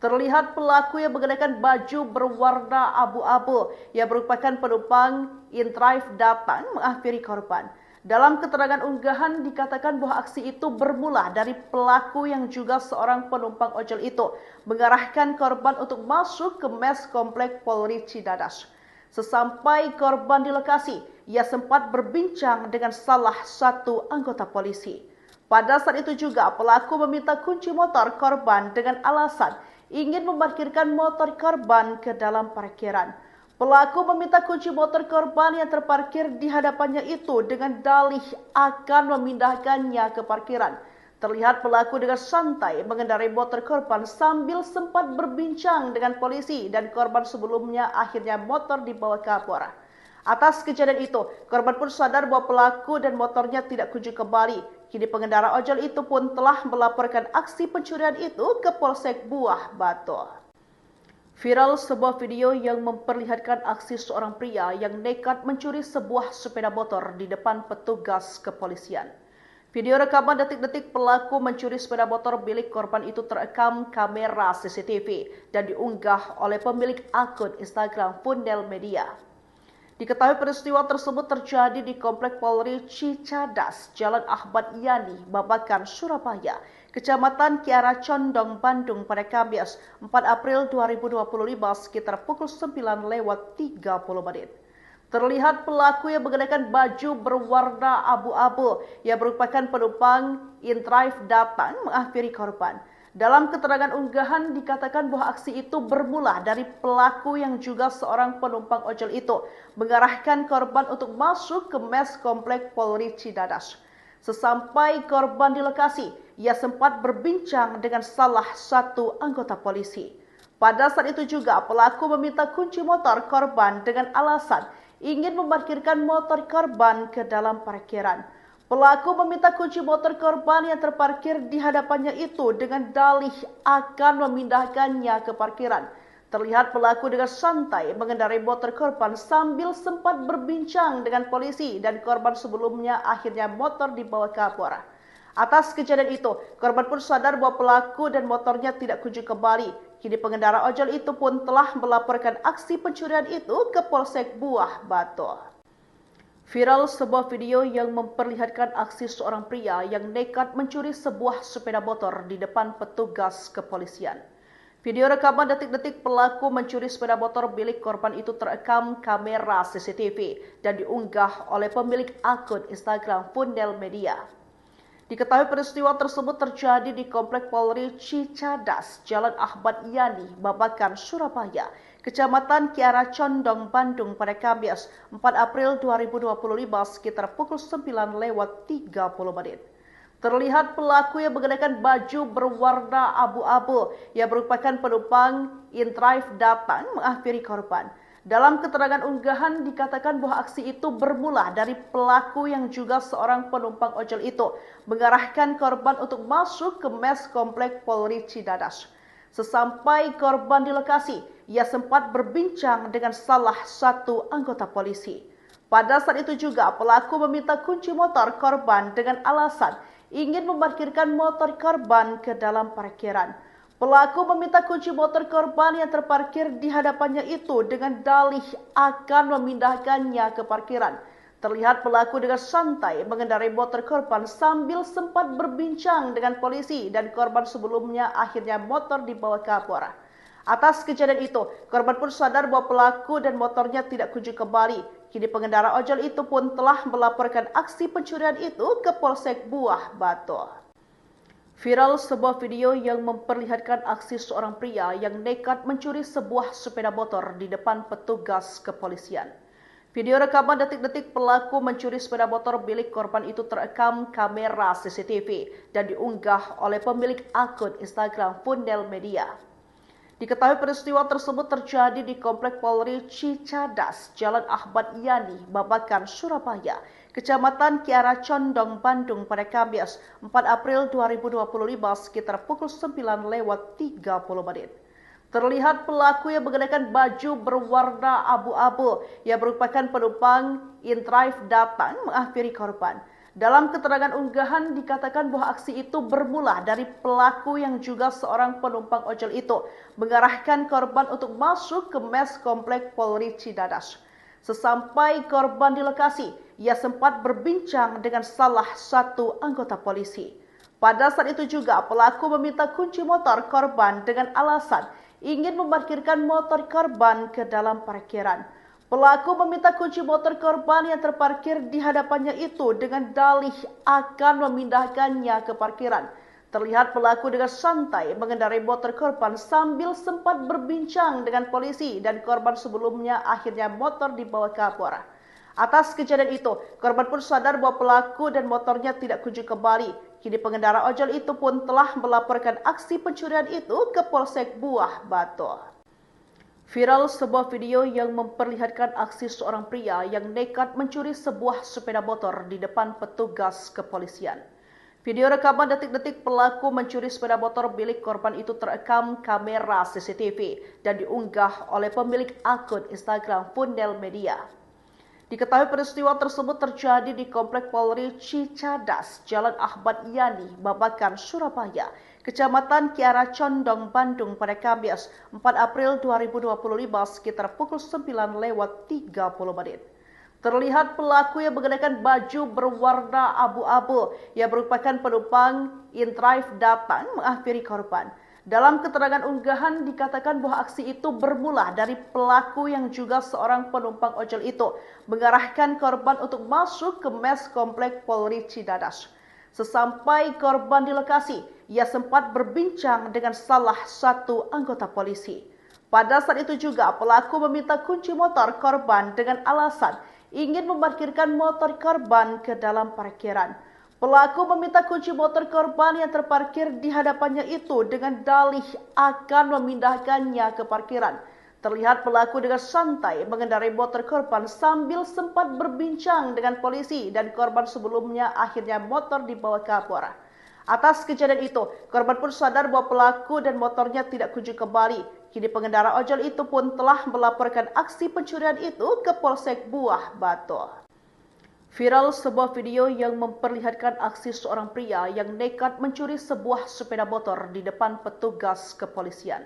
Speaker 1: Terlihat pelaku yang mengenakan baju berwarna abu-abu yang merupakan penumpang InDrive datang menghampiri korban. Dalam keterangan unggahan dikatakan bahwa aksi itu bermula dari pelaku yang juga seorang penumpang ojol itu mengarahkan korban untuk masuk ke mes Komplek Polri Cicadas. Sesampai korban di lokasi, ia sempat berbincang dengan salah satu anggota polisi. Pada saat itu juga pelaku meminta kunci motor korban dengan alasan ingin memarkirkan motor korban ke dalam parkiran. Pelaku meminta kunci motor korban yang terparkir di hadapannya itu dengan dalih akan memindahkannya ke parkiran. Terlihat pelaku dengan santai mengendarai motor korban sambil sempat berbincang dengan polisi dan korban sebelumnya akhirnya motor dibawa kabur. Atas kejadian itu, korban pun sadar bahwa pelaku dan motornya tidak kunjung kembali. Kini pengendara ojol itu pun telah melaporkan aksi pencurian itu ke Polsek Buah Batu. Viral sebuah video yang memperlihatkan aksi seorang pria yang nekat mencuri sebuah sepeda motor di depan petugas kepolisian. Video rekaman detik-detik pelaku mencuri sepeda motor milik korban itu terekam kamera CCTV dan diunggah oleh pemilik akun Instagram Fundel Media. Diketahui peristiwa tersebut terjadi di Komplek Polri Cicadas, Jalan Ahmad Yani, Babakan, Surabaya, Kecamatan Kiara Condong, Bandung pada Kamis 4 April 2025 sekitar pukul 9:30 menit. Terlihat pelaku yang mengenakan baju berwarna abu-abu yang merupakan penumpang InDrive datang menghampiri korban. Dalam keterangan unggahan dikatakan bahwa aksi itu bermula dari pelaku yang juga seorang penumpang ojol itu mengarahkan korban untuk masuk ke mes Komplek Polri Cicadas. Sesampai korban di lokasi, ia sempat berbincang dengan salah satu anggota polisi. Pada saat itu juga pelaku meminta kunci motor korban dengan alasan ingin memarkirkan motor korban ke dalam parkiran. Pelaku meminta kunci motor korban yang terparkir di hadapannya itu dengan dalih akan memindahkannya ke parkiran. Terlihat pelaku dengan santai mengendarai motor korban sambil sempat berbincang dengan polisi dan korban sebelumnya akhirnya motor dibawa kabur. Atas kejadian itu, korban pun sadar bahwa pelaku dan motornya tidak kunjung kembali. Kini pengendara ojol itu pun telah melaporkan aksi pencurian itu ke Polsek Buah Batu. Viral sebuah video yang memperlihatkan aksi seorang pria yang nekat mencuri sebuah sepeda motor di depan petugas kepolisian. Video rekaman detik-detik pelaku mencuri sepeda motor milik korban itu terekam kamera CCTV dan diunggah oleh pemilik akun Instagram Fundel Media. Diketahui peristiwa tersebut terjadi di Komplek Polri Cicadas, Jalan Ahmad Yani, Babakan, Surabaya, Kecamatan Kiara Condong, Bandung pada Kamis 4 April 2025 sekitar pukul 9:30 menit. Terlihat pelaku yang mengenakan baju berwarna abu-abu yang merupakan penumpang InDrive datang menghampiri korban. Dalam keterangan unggahan dikatakan bahwa aksi itu bermula dari pelaku yang juga seorang penumpang ojol itu mengarahkan korban untuk masuk ke mes Komplek Polri Cicadas. Sesampai korban di lokasi, ia sempat berbincang dengan salah satu anggota polisi. Pada saat itu juga pelaku meminta kunci motor korban dengan alasan ingin memarkirkan motor korban ke dalam parkiran. Pelaku meminta kunci motor korban yang terparkir di hadapannya itu dengan dalih akan memindahkannya ke parkiran. Terlihat pelaku dengan santai mengendarai motor korban sambil sempat berbincang dengan polisi dan korban sebelumnya akhirnya motor dibawa kabur. Atas kejadian itu, korban pun sadar bahwa pelaku dan motornya tidak kunjung kembali. Kini pengendara ojol itu pun telah melaporkan aksi pencurian itu ke Polsek Buah Batu. Viral sebuah video yang memperlihatkan aksi seorang pria yang nekat mencuri sebuah sepeda motor di depan petugas kepolisian. Video rekaman detik-detik pelaku mencuri sepeda motor milik korban itu terekam kamera CCTV dan diunggah oleh pemilik akun Instagram Fundel Media. Diketahui peristiwa tersebut terjadi di Komplek Polri Cicadas, Jalan Ahmad Yani, Babakan, Surabaya, Kecamatan Kiara Condong, Bandung pada Kamis 4 April 2025 sekitar pukul 9:30. Terlihat pelaku yang mengenakan baju berwarna abu-abu yang merupakan penumpang InDrive datang menghampiri korban. Dalam keterangan unggahan dikatakan bahwa aksi itu bermula dari pelaku yang juga seorang penumpang ojol itu mengarahkan korban untuk masuk ke mes Komplek Polri Cicadas. Sesampai korban di lokasi, ia sempat berbincang dengan salah satu anggota polisi. Pada saat itu juga pelaku meminta kunci motor korban dengan alasan ingin memarkirkan motor korban ke dalam parkiran. Pelaku meminta kunci motor korban yang terparkir di hadapannya itu dengan dalih akan memindahkannya ke parkiran. Terlihat pelaku dengan santai mengendarai motor korban sambil sempat berbincang dengan polisi dan korban sebelumnya akhirnya motor dibawa kabur. Atas kejadian itu, korban pun sadar bahwa pelaku dan motornya tidak kunjung kembali. Kini pengendara ojol itu pun telah melaporkan aksi pencurian itu ke Polsek Buah Batu. Viral sebuah video yang memperlihatkan aksi seorang pria yang nekat mencuri sebuah sepeda motor di depan petugas kepolisian. Video rekaman detik-detik pelaku mencuri sepeda motor milik korban itu terekam kamera CCTV dan diunggah oleh pemilik akun Instagram Fundel Media. Diketahui peristiwa tersebut terjadi di Komplek Polri Cicadas, Jalan Ahmad Yani, Babakan, Surabaya, Kecamatan Kiara Condong, Bandung pada Kamis 4 April 2025 sekitar pukul 9:30. Terlihat pelaku yang mengenakan baju berwarna abu-abu yang merupakan penumpang InDrive datang menghampiri korban. Dalam keterangan unggahan dikatakan bahwa aksi itu bermula dari pelaku yang juga seorang penumpang ojol itu mengarahkan korban untuk masuk ke mes Komplek Polri Cicadas. Sesampai korban di lokasi, ia sempat berbincang dengan salah satu anggota polisi. Pada saat itu juga pelaku meminta kunci motor korban dengan alasan ingin memarkirkan motor korban ke dalam parkiran. Pelaku meminta kunci motor korban yang terparkir di hadapannya itu dengan dalih akan memindahkannya ke parkiran. Terlihat pelaku dengan santai mengendarai motor korban sambil sempat berbincang dengan polisi dan korban sebelumnya akhirnya motor dibawa kabur. Atas kejadian itu, korban pun sadar bahwa pelaku dan motornya tidak kunjung kembali. Kini pengendara ojol itu pun telah melaporkan aksi pencurian itu ke Polsek Buah Batu. Viral sebuah video yang memperlihatkan aksi seorang pria yang nekat mencuri sebuah sepeda motor di depan petugas kepolisian.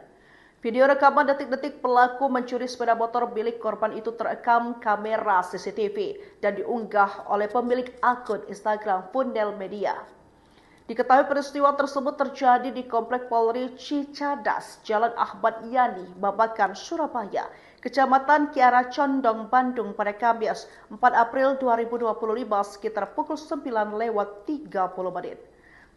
Speaker 1: Video rekaman detik-detik pelaku mencuri sepeda motor milik korban itu terekam kamera CCTV dan diunggah oleh pemilik akun Instagram Fundel Media. Diketahui peristiwa tersebut terjadi di Komplek Polri Cicadas, Jalan Ahmad Yani, Babakan, Surabaya, Kecamatan Kiara Condong, Bandung pada Kamis 4 April 2025 sekitar pukul 9:30.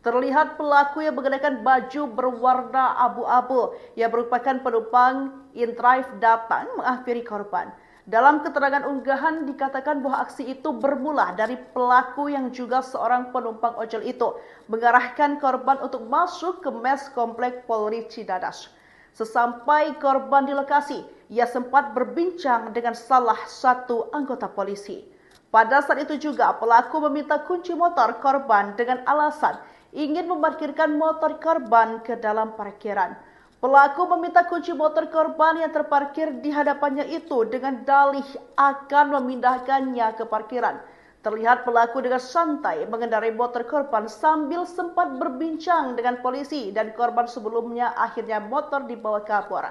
Speaker 1: Terlihat pelaku yang mengenakan baju berwarna abu-abu yang merupakan penumpang InDrive datang menghampiri korban. Dalam keterangan unggahan dikatakan bahwa aksi itu bermula dari pelaku yang juga seorang penumpang ojol itu mengarahkan korban untuk masuk ke mes Komplek Polri Cicadas. Sesampai korban di lokasi, ia sempat berbincang dengan salah satu anggota polisi. Pada saat itu juga pelaku meminta kunci motor korban dengan alasan ingin memarkirkan motor korban ke dalam parkiran. Pelaku meminta kunci motor korban yang terparkir di hadapannya itu dengan dalih akan memindahkannya ke parkiran. Terlihat pelaku dengan santai mengendarai motor korban sambil sempat berbincang dengan polisi dan korban sebelumnya akhirnya motor dibawa kabur.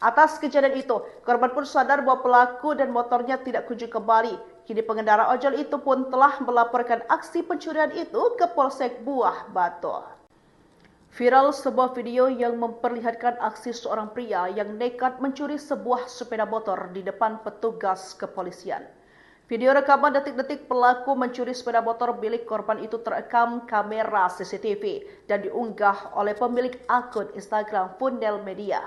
Speaker 1: Atas kejadian itu, korban pun sadar bahwa pelaku dan motornya tidak kunjung kembali. Kini pengendara ojol itu pun telah melaporkan aksi pencurian itu ke Polsek Buah Batu. Viral sebuah video yang memperlihatkan aksi seorang pria yang nekat mencuri sebuah sepeda motor di depan petugas kepolisian. Video rekaman detik-detik pelaku mencuri sepeda motor milik korban itu terekam kamera CCTV dan diunggah oleh pemilik akun Instagram Fundel Media.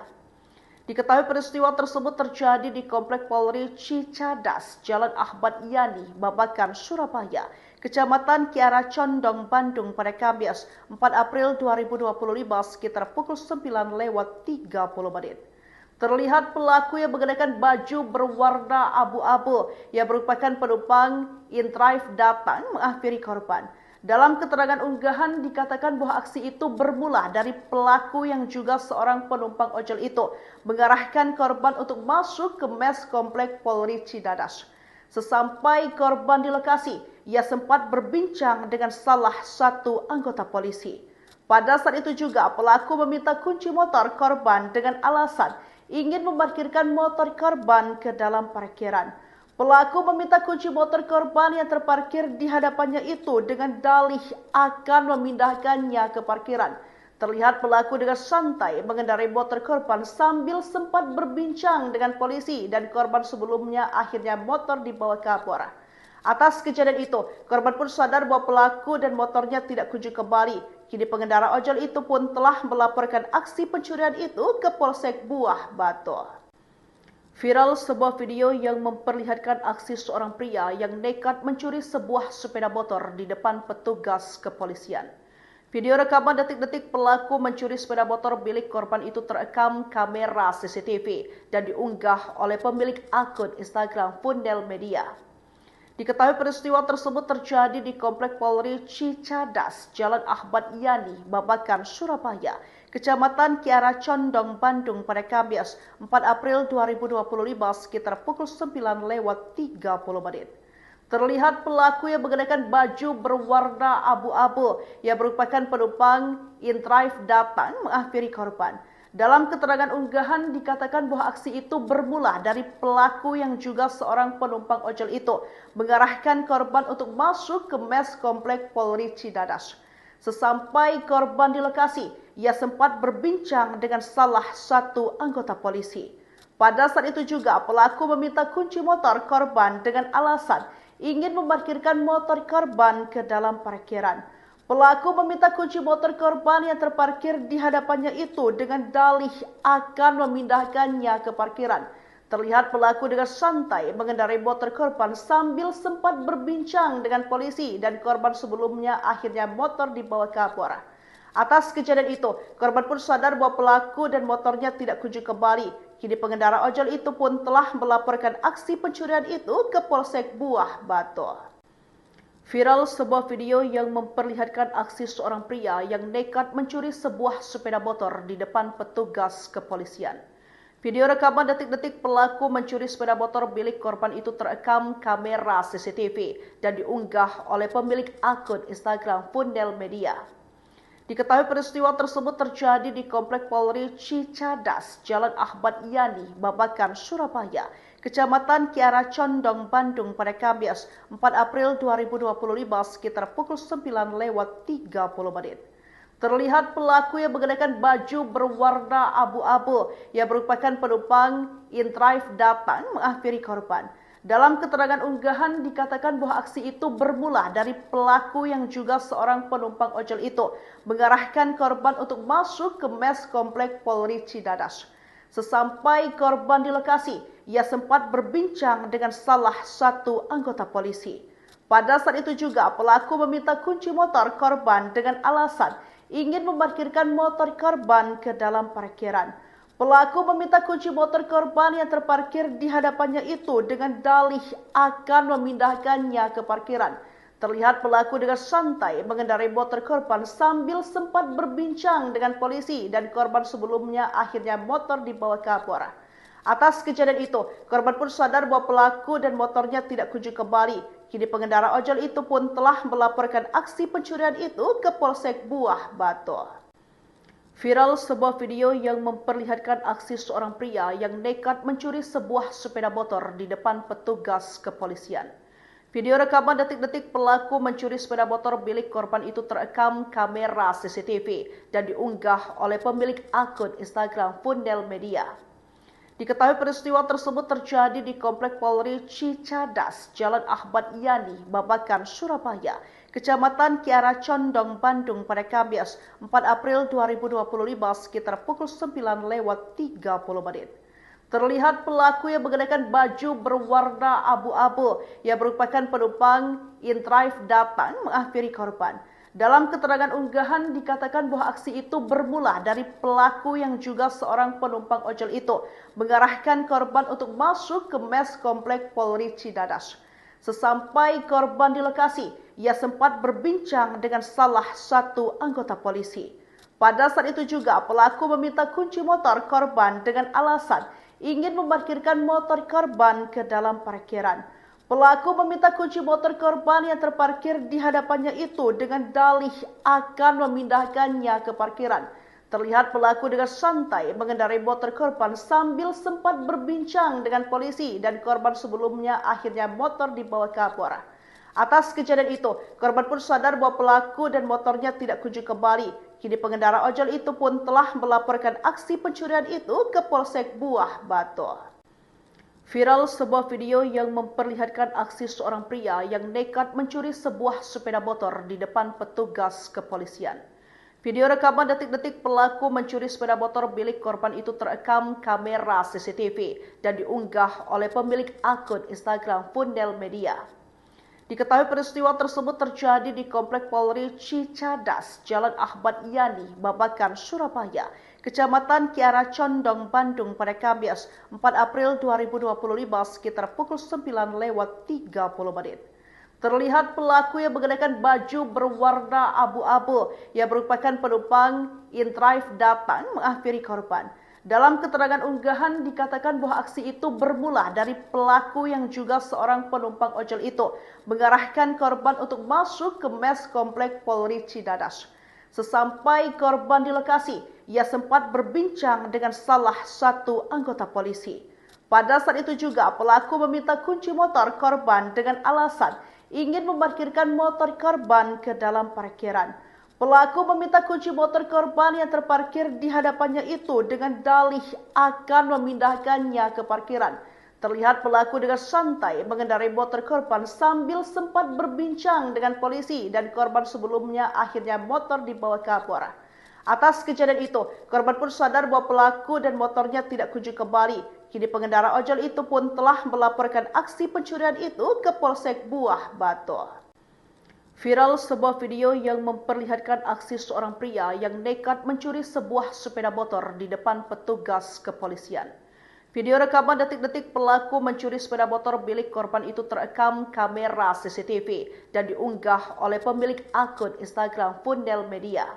Speaker 1: Diketahui peristiwa tersebut terjadi di Komplek Polri Cicadas, Jalan Ahmad Yani, Babakan, Surabaya, Kecamatan Kiara Condong, Bandung pada Kamis 4 April 2025 sekitar pukul 9:30. Terlihat pelaku yang mengenakan baju berwarna abu-abu yang merupakan penumpang InDrive datang menghampiri korban. Dalam keterangan unggahan dikatakan bahwa aksi itu bermula dari pelaku yang juga seorang penumpang ojol itu mengarahkan korban untuk masuk ke mes komplek Polri Cidadas. Sesampai korban di lokasi, ia sempat berbincang dengan salah satu anggota polisi. Pada saat itu juga pelaku meminta kunci motor korban dengan alasan ingin memarkirkan motor korban ke dalam parkiran. Pelaku meminta kunci motor korban yang terparkir di hadapannya itu dengan dalih akan memindahkannya ke parkiran. Terlihat pelaku dengan santai mengendarai motor korban sambil sempat berbincang dengan polisi dan korban sebelumnya akhirnya motor dibawa kabur. Atas kejadian itu, korban pun sadar bahwa pelaku dan motornya tidak kunjung kembali. Kini pengendara ojol itu pun telah melaporkan aksi pencurian itu ke Polsek Buah Batu. Viral sebuah video yang memperlihatkan aksi seorang pria yang nekat mencuri sebuah sepeda motor di depan petugas kepolisian. Video rekaman detik-detik pelaku mencuri sepeda motor milik korban itu terekam kamera CCTV dan diunggah oleh pemilik akun Instagram Fundel Media. Diketahui peristiwa tersebut terjadi di Komplek Polri Cicadas, Jalan Ahmad Yani, Babakan, Surabaya, Kecamatan Kiara Condong, Bandung pada Kamis 4 April 2025 sekitar pukul 9:30. Terlihat pelaku yang mengenakan baju berwarna abu-abu yang merupakan penumpang InDrive datang menghampiri korban. Dalam keterangan unggahan dikatakan bahwa aksi itu bermula dari pelaku yang juga seorang penumpang ojol itu mengarahkan korban untuk masuk ke mes komplek Polri Cidadas. Sesampai korban di lokasi, ia sempat berbincang dengan salah satu anggota polisi. Pada saat itu juga pelaku meminta kunci motor korban dengan alasan ingin memarkirkan motor korban ke dalam parkiran. Pelaku meminta kunci motor korban yang terparkir di hadapannya itu dengan dalih akan memindahkannya ke parkiran. Terlihat pelaku dengan santai mengendarai motor korban sambil sempat berbincang dengan polisi dan korban sebelumnya akhirnya motor dibawa kabur. Atas kejadian itu, korban pun sadar bahwa pelaku dan motornya tidak kunjung kembali. Kini pengendara ojol itu pun telah melaporkan aksi pencurian itu ke Polsek Buah Batu. Viral sebuah video yang memperlihatkan aksi seorang pria yang nekat mencuri sebuah sepeda motor di depan petugas kepolisian. Video rekaman detik-detik pelaku mencuri sepeda motor milik korban itu terekam kamera CCTV dan diunggah oleh pemilik akun Instagram Fundel Media. Diketahui peristiwa tersebut terjadi di Komplek Polri Cicadas, Jalan Ahmad Yani, Babakan, Surabaya, Kecamatan Kiara Condong, Bandung pada Kamis 4 April 2025 sekitar pukul 9:30. Terlihat pelaku yang mengenakan baju berwarna abu-abu yang merupakan penumpang InDrive datang menghampiri korban. Dalam keterangan unggahan dikatakan bahwa aksi itu bermula dari pelaku yang juga seorang penumpang ojol itu mengarahkan korban untuk masuk ke mes komplek Polri Cidadas. Sesampai korban di lokasi, ia sempat berbincang dengan salah satu anggota polisi. Pada saat itu juga pelaku meminta kunci motor korban dengan alasan ingin memarkirkan motor korban ke dalam parkiran. Pelaku meminta kunci motor korban yang terparkir di hadapannya itu dengan dalih akan memindahkannya ke parkiran. Terlihat pelaku dengan santai mengendarai motor korban sambil sempat berbincang dengan polisi dan korban sebelumnya akhirnya motor dibawa kabur. Atas kejadian itu, korban pun sadar bahwa pelaku dan motornya tidak kunjung kembali. Kini pengendara ojol itu pun telah melaporkan aksi pencurian itu ke Polsek Buah Batu. Viral sebuah video yang memperlihatkan aksi seorang pria yang nekat mencuri sebuah sepeda motor di depan petugas kepolisian. Video rekaman detik-detik pelaku mencuri sepeda motor milik korban itu terekam kamera CCTV dan diunggah oleh pemilik akun Instagram Fundel Media. Diketahui peristiwa tersebut terjadi di Komplek Polri Cicadas, Jalan Ahmad Yani, Babakan, Surabaya, Kecamatan Kiara Condong, Bandung pada Kamis 4 April 2025 sekitar pukul 9:30. Terlihat pelaku yang mengenakan baju berwarna abu-abu yang merupakan penumpang InDrive datang menghampiri korban. Dalam keterangan unggahan dikatakan bahwa aksi itu bermula dari pelaku yang juga seorang penumpang ojol itu mengarahkan korban untuk masuk ke mes komplek Polri Cidadas. Sesampai korban di lokasi, ia sempat berbincang dengan salah satu anggota polisi. Pada saat itu juga pelaku meminta kunci motor korban dengan alasan ingin memarkirkan motor korban ke dalam parkiran. Pelaku meminta kunci motor korban yang terparkir di hadapannya itu dengan dalih akan memindahkannya ke parkiran. Terlihat pelaku dengan santai mengendarai motor korban sambil sempat berbincang dengan polisi dan korban sebelumnya akhirnya motor dibawa ke Kapolres. Atas kejadian itu, korban pun sadar bahwa pelaku dan motornya tidak kunjung kembali. Kini pengendara ojol itu pun telah melaporkan aksi pencurian itu ke Polsek Buah Batu. Viral sebuah video yang memperlihatkan aksi seorang pria yang nekat mencuri sebuah sepeda motor di depan petugas kepolisian. Video rekaman detik-detik pelaku mencuri sepeda motor milik korban itu terekam kamera CCTV dan diunggah oleh pemilik akun Instagram Fundel Media. Diketahui peristiwa tersebut terjadi di Komplek Polri Cicadas, Jalan Ahmad Yani, Babakan, Surabaya, Kecamatan Kiara Condong, Bandung pada Kamis 4 April 2025 sekitar pukul 9:30. Terlihat pelaku yang mengenakan baju berwarna abu-abu yang merupakan penumpang in-drive datang menghampiri korban. Dalam keterangan unggahan dikatakan bahwa aksi itu bermula dari pelaku yang juga seorang penumpang ojol itu mengarahkan korban untuk masuk ke mes komplek Polri Cidadas. Sesampai korban di lokasi, ia sempat berbincang dengan salah satu anggota polisi. Pada saat itu juga pelaku meminta kunci motor korban dengan alasan ingin memarkirkan motor korban ke dalam parkiran. Pelaku meminta kunci motor korban yang terparkir di hadapannya itu dengan dalih akan memindahkannya ke parkiran. Terlihat pelaku dengan santai mengendarai motor korban sambil sempat berbincang dengan polisi dan korban sebelumnya akhirnya motor dibawa ke Kapolres. Atas kejadian itu, korban pun sadar bahwa pelaku dan motornya tidak kunjung kembali. Kini pengendara ojol itu pun telah melaporkan aksi pencurian itu ke Polsek Buah Batu. Viral sebuah video yang memperlihatkan aksi seorang pria yang nekat mencuri sebuah sepeda motor di depan petugas kepolisian. Video rekaman detik-detik pelaku mencuri sepeda motor milik korban itu terekam kamera CCTV dan diunggah oleh pemilik akun Instagram Fundel Media.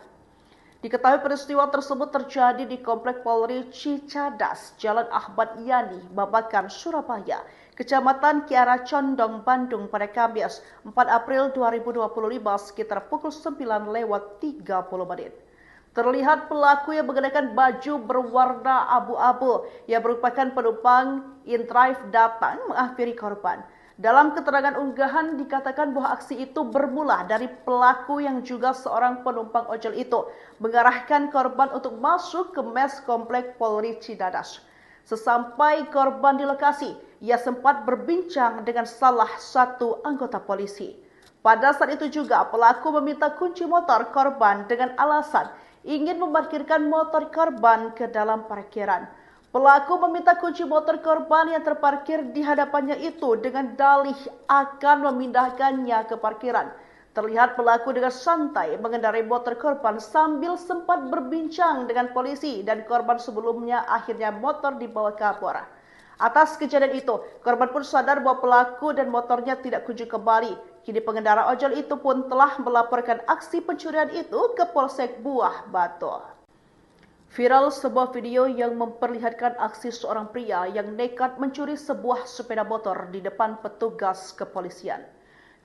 Speaker 1: Diketahui peristiwa tersebut terjadi di Komplek Polri Cicadas, Jalan Ahmad Yani, Babakan, Surabaya, Kecamatan Kiara Condong, Bandung pada Kamis 4 April 2025 sekitar pukul 9:30. Terlihat pelaku yang mengenakan baju berwarna abu-abu yang merupakan penumpang in-drive datang menghampiri korban. Dalam keterangan unggahan dikatakan bahwa aksi itu bermula dari pelaku yang juga seorang penumpang ojol itu mengarahkan korban untuk masuk ke mes komplek Polri Cidadas. Sesampai korban di lokasi, ia sempat berbincang dengan salah satu anggota polisi. Pada saat itu juga pelaku meminta kunci motor korban dengan alasan ingin memarkirkan motor korban ke dalam parkiran. Pelaku meminta kunci motor korban yang terparkir di hadapannya itu dengan dalih akan memindahkannya ke parkiran. Terlihat pelaku dengan santai mengendarai motor korban sambil sempat berbincang dengan polisi dan korban sebelumnya akhirnya motor dibawa ke Kapolres. Atas kejadian itu, korban pun sadar bahwa pelaku dan motornya tidak kunjung kembali. Kini pengendara ojol itu pun telah melaporkan aksi pencurian itu ke Polsek Buah Batu. Viral sebuah video yang memperlihatkan aksi seorang pria yang nekat mencuri sebuah sepeda motor di depan petugas kepolisian.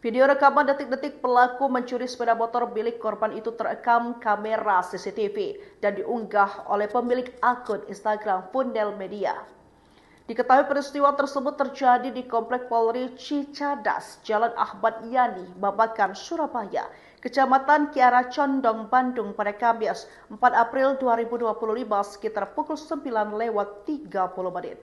Speaker 1: Video rekaman detik-detik pelaku mencuri sepeda motor milik korban itu terekam kamera CCTV dan diunggah oleh pemilik akun Instagram Fundel Media. Diketahui peristiwa tersebut terjadi di Komplek Polri Cicadas, Jalan Ahmad Yani, Babakan, Surabaya, Kecamatan Kiara Condong, Bandung pada Kamis 4 April 2025 sekitar pukul 9:30.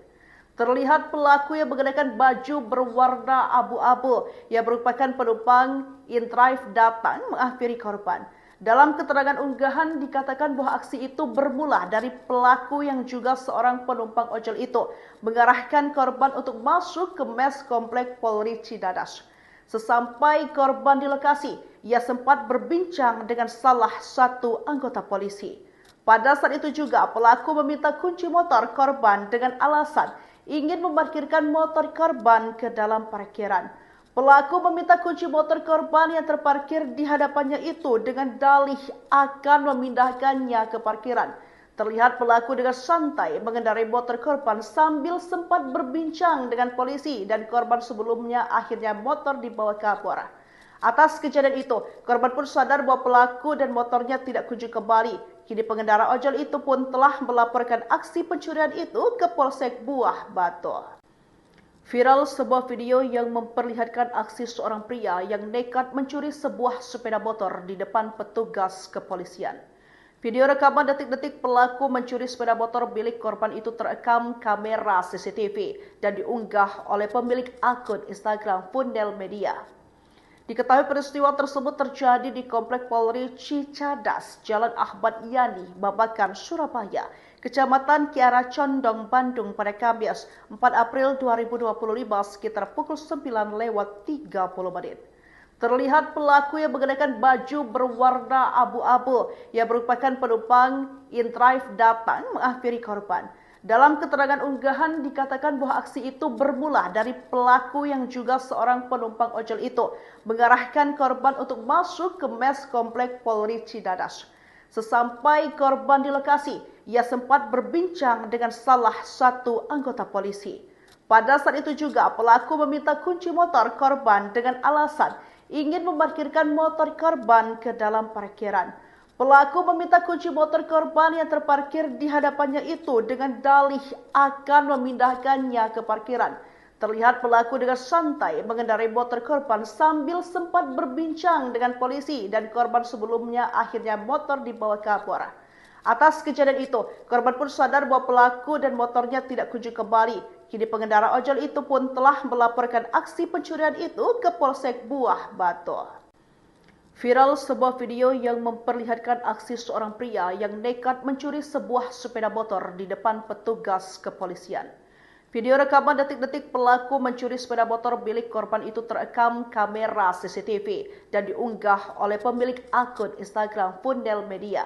Speaker 1: Terlihat pelaku yang mengenakan baju berwarna abu-abu yang merupakan penumpang in-drive datang menghampiri korban. Dalam keterangan unggahan dikatakan bahwa aksi itu bermula dari pelaku yang juga seorang penumpang ojol itu mengarahkan korban untuk masuk ke mes komplek Polri Cidadas. Sesampai korban di lokasi, ia sempat berbincang dengan salah satu anggota polisi. Pada saat itu juga pelaku meminta kunci motor korban dengan alasan ingin memarkirkan motor korban ke dalam parkiran. Pelaku meminta kunci motor korban yang terparkir di hadapannya itu dengan dalih akan memindahkannya ke parkiran. Terlihat pelaku dengan santai mengendarai motor korban sambil sempat berbincang dengan polisi dan korban sebelumnya akhirnya motor dibawa ke Kapolres. Atas kejadian itu, korban pun sadar bahwa pelaku dan motornya tidak kunjung kembali. Kini pengendara ojol itu pun telah melaporkan aksi pencurian itu ke Polsek Buah Batu. Viral sebuah video yang memperlihatkan aksi seorang pria yang nekat mencuri sebuah sepeda motor di depan petugas kepolisian. Video rekaman detik-detik pelaku mencuri sepeda motor milik korban itu terekam kamera CCTV dan diunggah oleh pemilik akun Instagram Fundel Media. Diketahui peristiwa tersebut terjadi di Komplek Polri Cicadas, Jalan Ahmad Yani, Babakan, Surabaya, Kecamatan Kiara Condong, Bandung pada Kamis 4 April 2025 sekitar pukul 9:30 menit. Terlihat pelaku yang mengenakan baju berwarna abu-abu yang merupakan penumpang InDrive datang menghampiri korban. Dalam keterangan unggahan dikatakan bahwa aksi itu bermula dari pelaku yang juga seorang penumpang ojol itu mengarahkan korban untuk masuk ke mes Komplek Polri Cicadas. Sesampai korban di lokasi, ia sempat berbincang dengan salah satu anggota polisi. Pada saat itu juga pelaku meminta kunci motor korban dengan alasan ingin memarkirkan motor korban ke dalam parkiran. Pelaku meminta kunci motor korban yang terparkir di hadapannya itu dengan dalih akan memindahkannya ke parkiran. Terlihat pelaku dengan santai mengendarai motor korban sambil sempat berbincang dengan polisi dan korban sebelumnya akhirnya motor dibawa ke Kapolres. Atas kejadian itu, korban pun sadar bahwa pelaku dan motornya tidak kunjung kembali. Kini pengendara ojol itu pun telah melaporkan aksi pencurian itu ke Polsek Buah Batu. Viral sebuah video yang memperlihatkan aksi seorang pria yang nekat mencuri sebuah sepeda motor di depan petugas kepolisian. Video rekaman detik-detik pelaku mencuri sepeda motor milik korban itu terekam kamera CCTV dan diunggah oleh pemilik akun Instagram Fundel Media.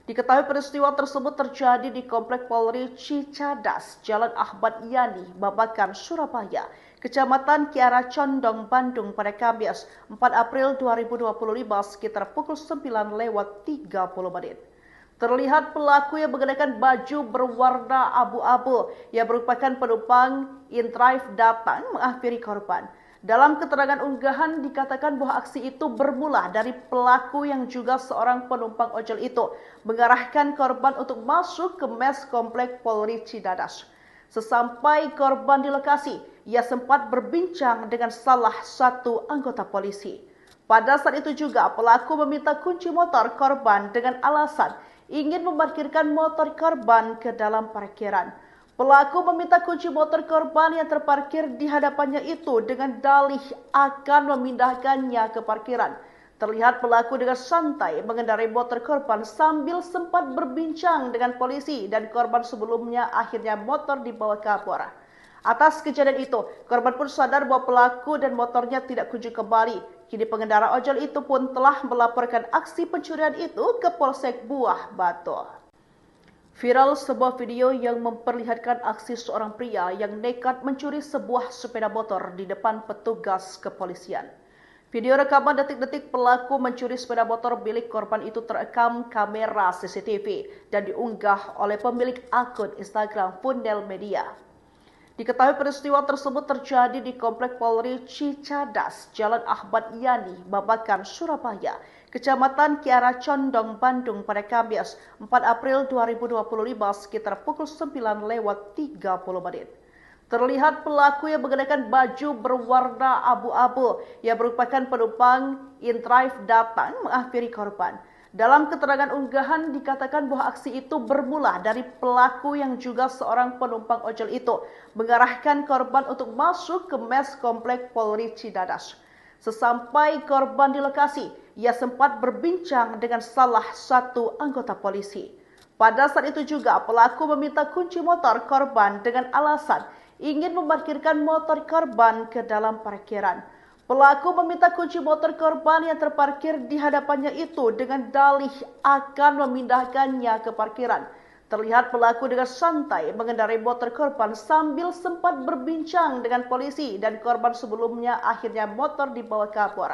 Speaker 1: Diketahui peristiwa tersebut terjadi di Komplek Polri Cicadas, Jalan Ahmad Yani, Babakan, Surabaya, Kecamatan Kiara Condong, Bandung pada Kamis 4 April 2025 sekitar pukul 9:30 menit. Terlihat pelaku yang mengenakan baju berwarna abu-abu yang merupakan penumpang InDrive datang menghampiri korban. Dalam keterangan unggahan dikatakan bahwa aksi itu bermula dari pelaku yang juga seorang penumpang ojol itu mengarahkan korban untuk masuk ke mes Komplek Polri Cicadas. Sesampai korban di lokasi, ia sempat berbincang dengan salah satu anggota polisi. Pada saat itu juga pelaku meminta kunci motor korban dengan alasan ingin memarkirkan motor korban ke dalam parkiran. Pelaku meminta kunci motor korban yang terparkir di hadapannya itu dengan dalih akan memindahkannya ke parkiran. Terlihat pelaku dengan santai mengendarai motor korban sambil sempat berbincang dengan polisi dan korban sebelumnya akhirnya motor dibawa ke Kapolres. Atas kejadian itu, korban pun sadar bahwa pelaku dan motornya tidak kunjung kembali. Kini pengendara ojol itu pun telah melaporkan aksi pencurian itu ke Polsek Buah Batu. Viral sebuah video yang memperlihatkan aksi seorang pria yang nekat mencuri sebuah sepeda motor di depan petugas kepolisian. Video rekaman detik-detik pelaku mencuri sepeda motor milik korban itu terekam kamera CCTV dan diunggah oleh pemilik akun Instagram Fundel Media. Diketahui peristiwa tersebut terjadi di Komplek Polri Cicadas, Jalan Ahmad Yani, Babakan, Surabaya, Kecamatan Kiara Condong, Bandung pada Kamis 4 April 2025 sekitar pukul 9:30 menit. Terlihat pelaku yang mengenakan baju berwarna abu-abu yang merupakan penumpang InDrive datang menghampiri korban. Dalam keterangan unggahan dikatakan bahwa aksi itu bermula dari pelaku yang juga seorang penumpang ojol itu mengarahkan korban untuk masuk ke mes Komplek Polri Cicadas. Sesampai korban di lokasi, ia sempat berbincang dengan salah satu anggota polisi. Pada saat itu juga pelaku meminta kunci motor korban dengan alasan ingin memarkirkan motor korban ke dalam parkiran. Pelaku meminta kunci motor korban yang terparkir di hadapannya itu dengan dalih akan memindahkannya ke parkiran. Terlihat pelaku dengan santai mengendarai motor korban sambil sempat berbincang dengan polisi dan korban sebelumnya akhirnya motor dibawa kabur.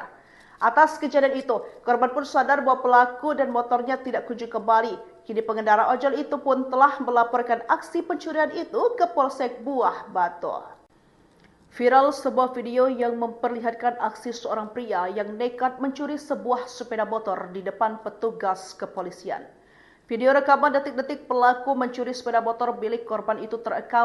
Speaker 1: Atas kejadian itu, korban pun sadar bahwa pelaku dan motornya tidak kunjung kembali. Kini pengendara ojol itu pun telah melaporkan aksi pencurian itu ke Polsek Buah Batu. Viral sebuah video yang memperlihatkan aksi seorang pria yang nekat mencuri sebuah sepeda motor di depan petugas kepolisian. Video rekaman detik-detik pelaku mencuri sepeda motor milik korban itu terekam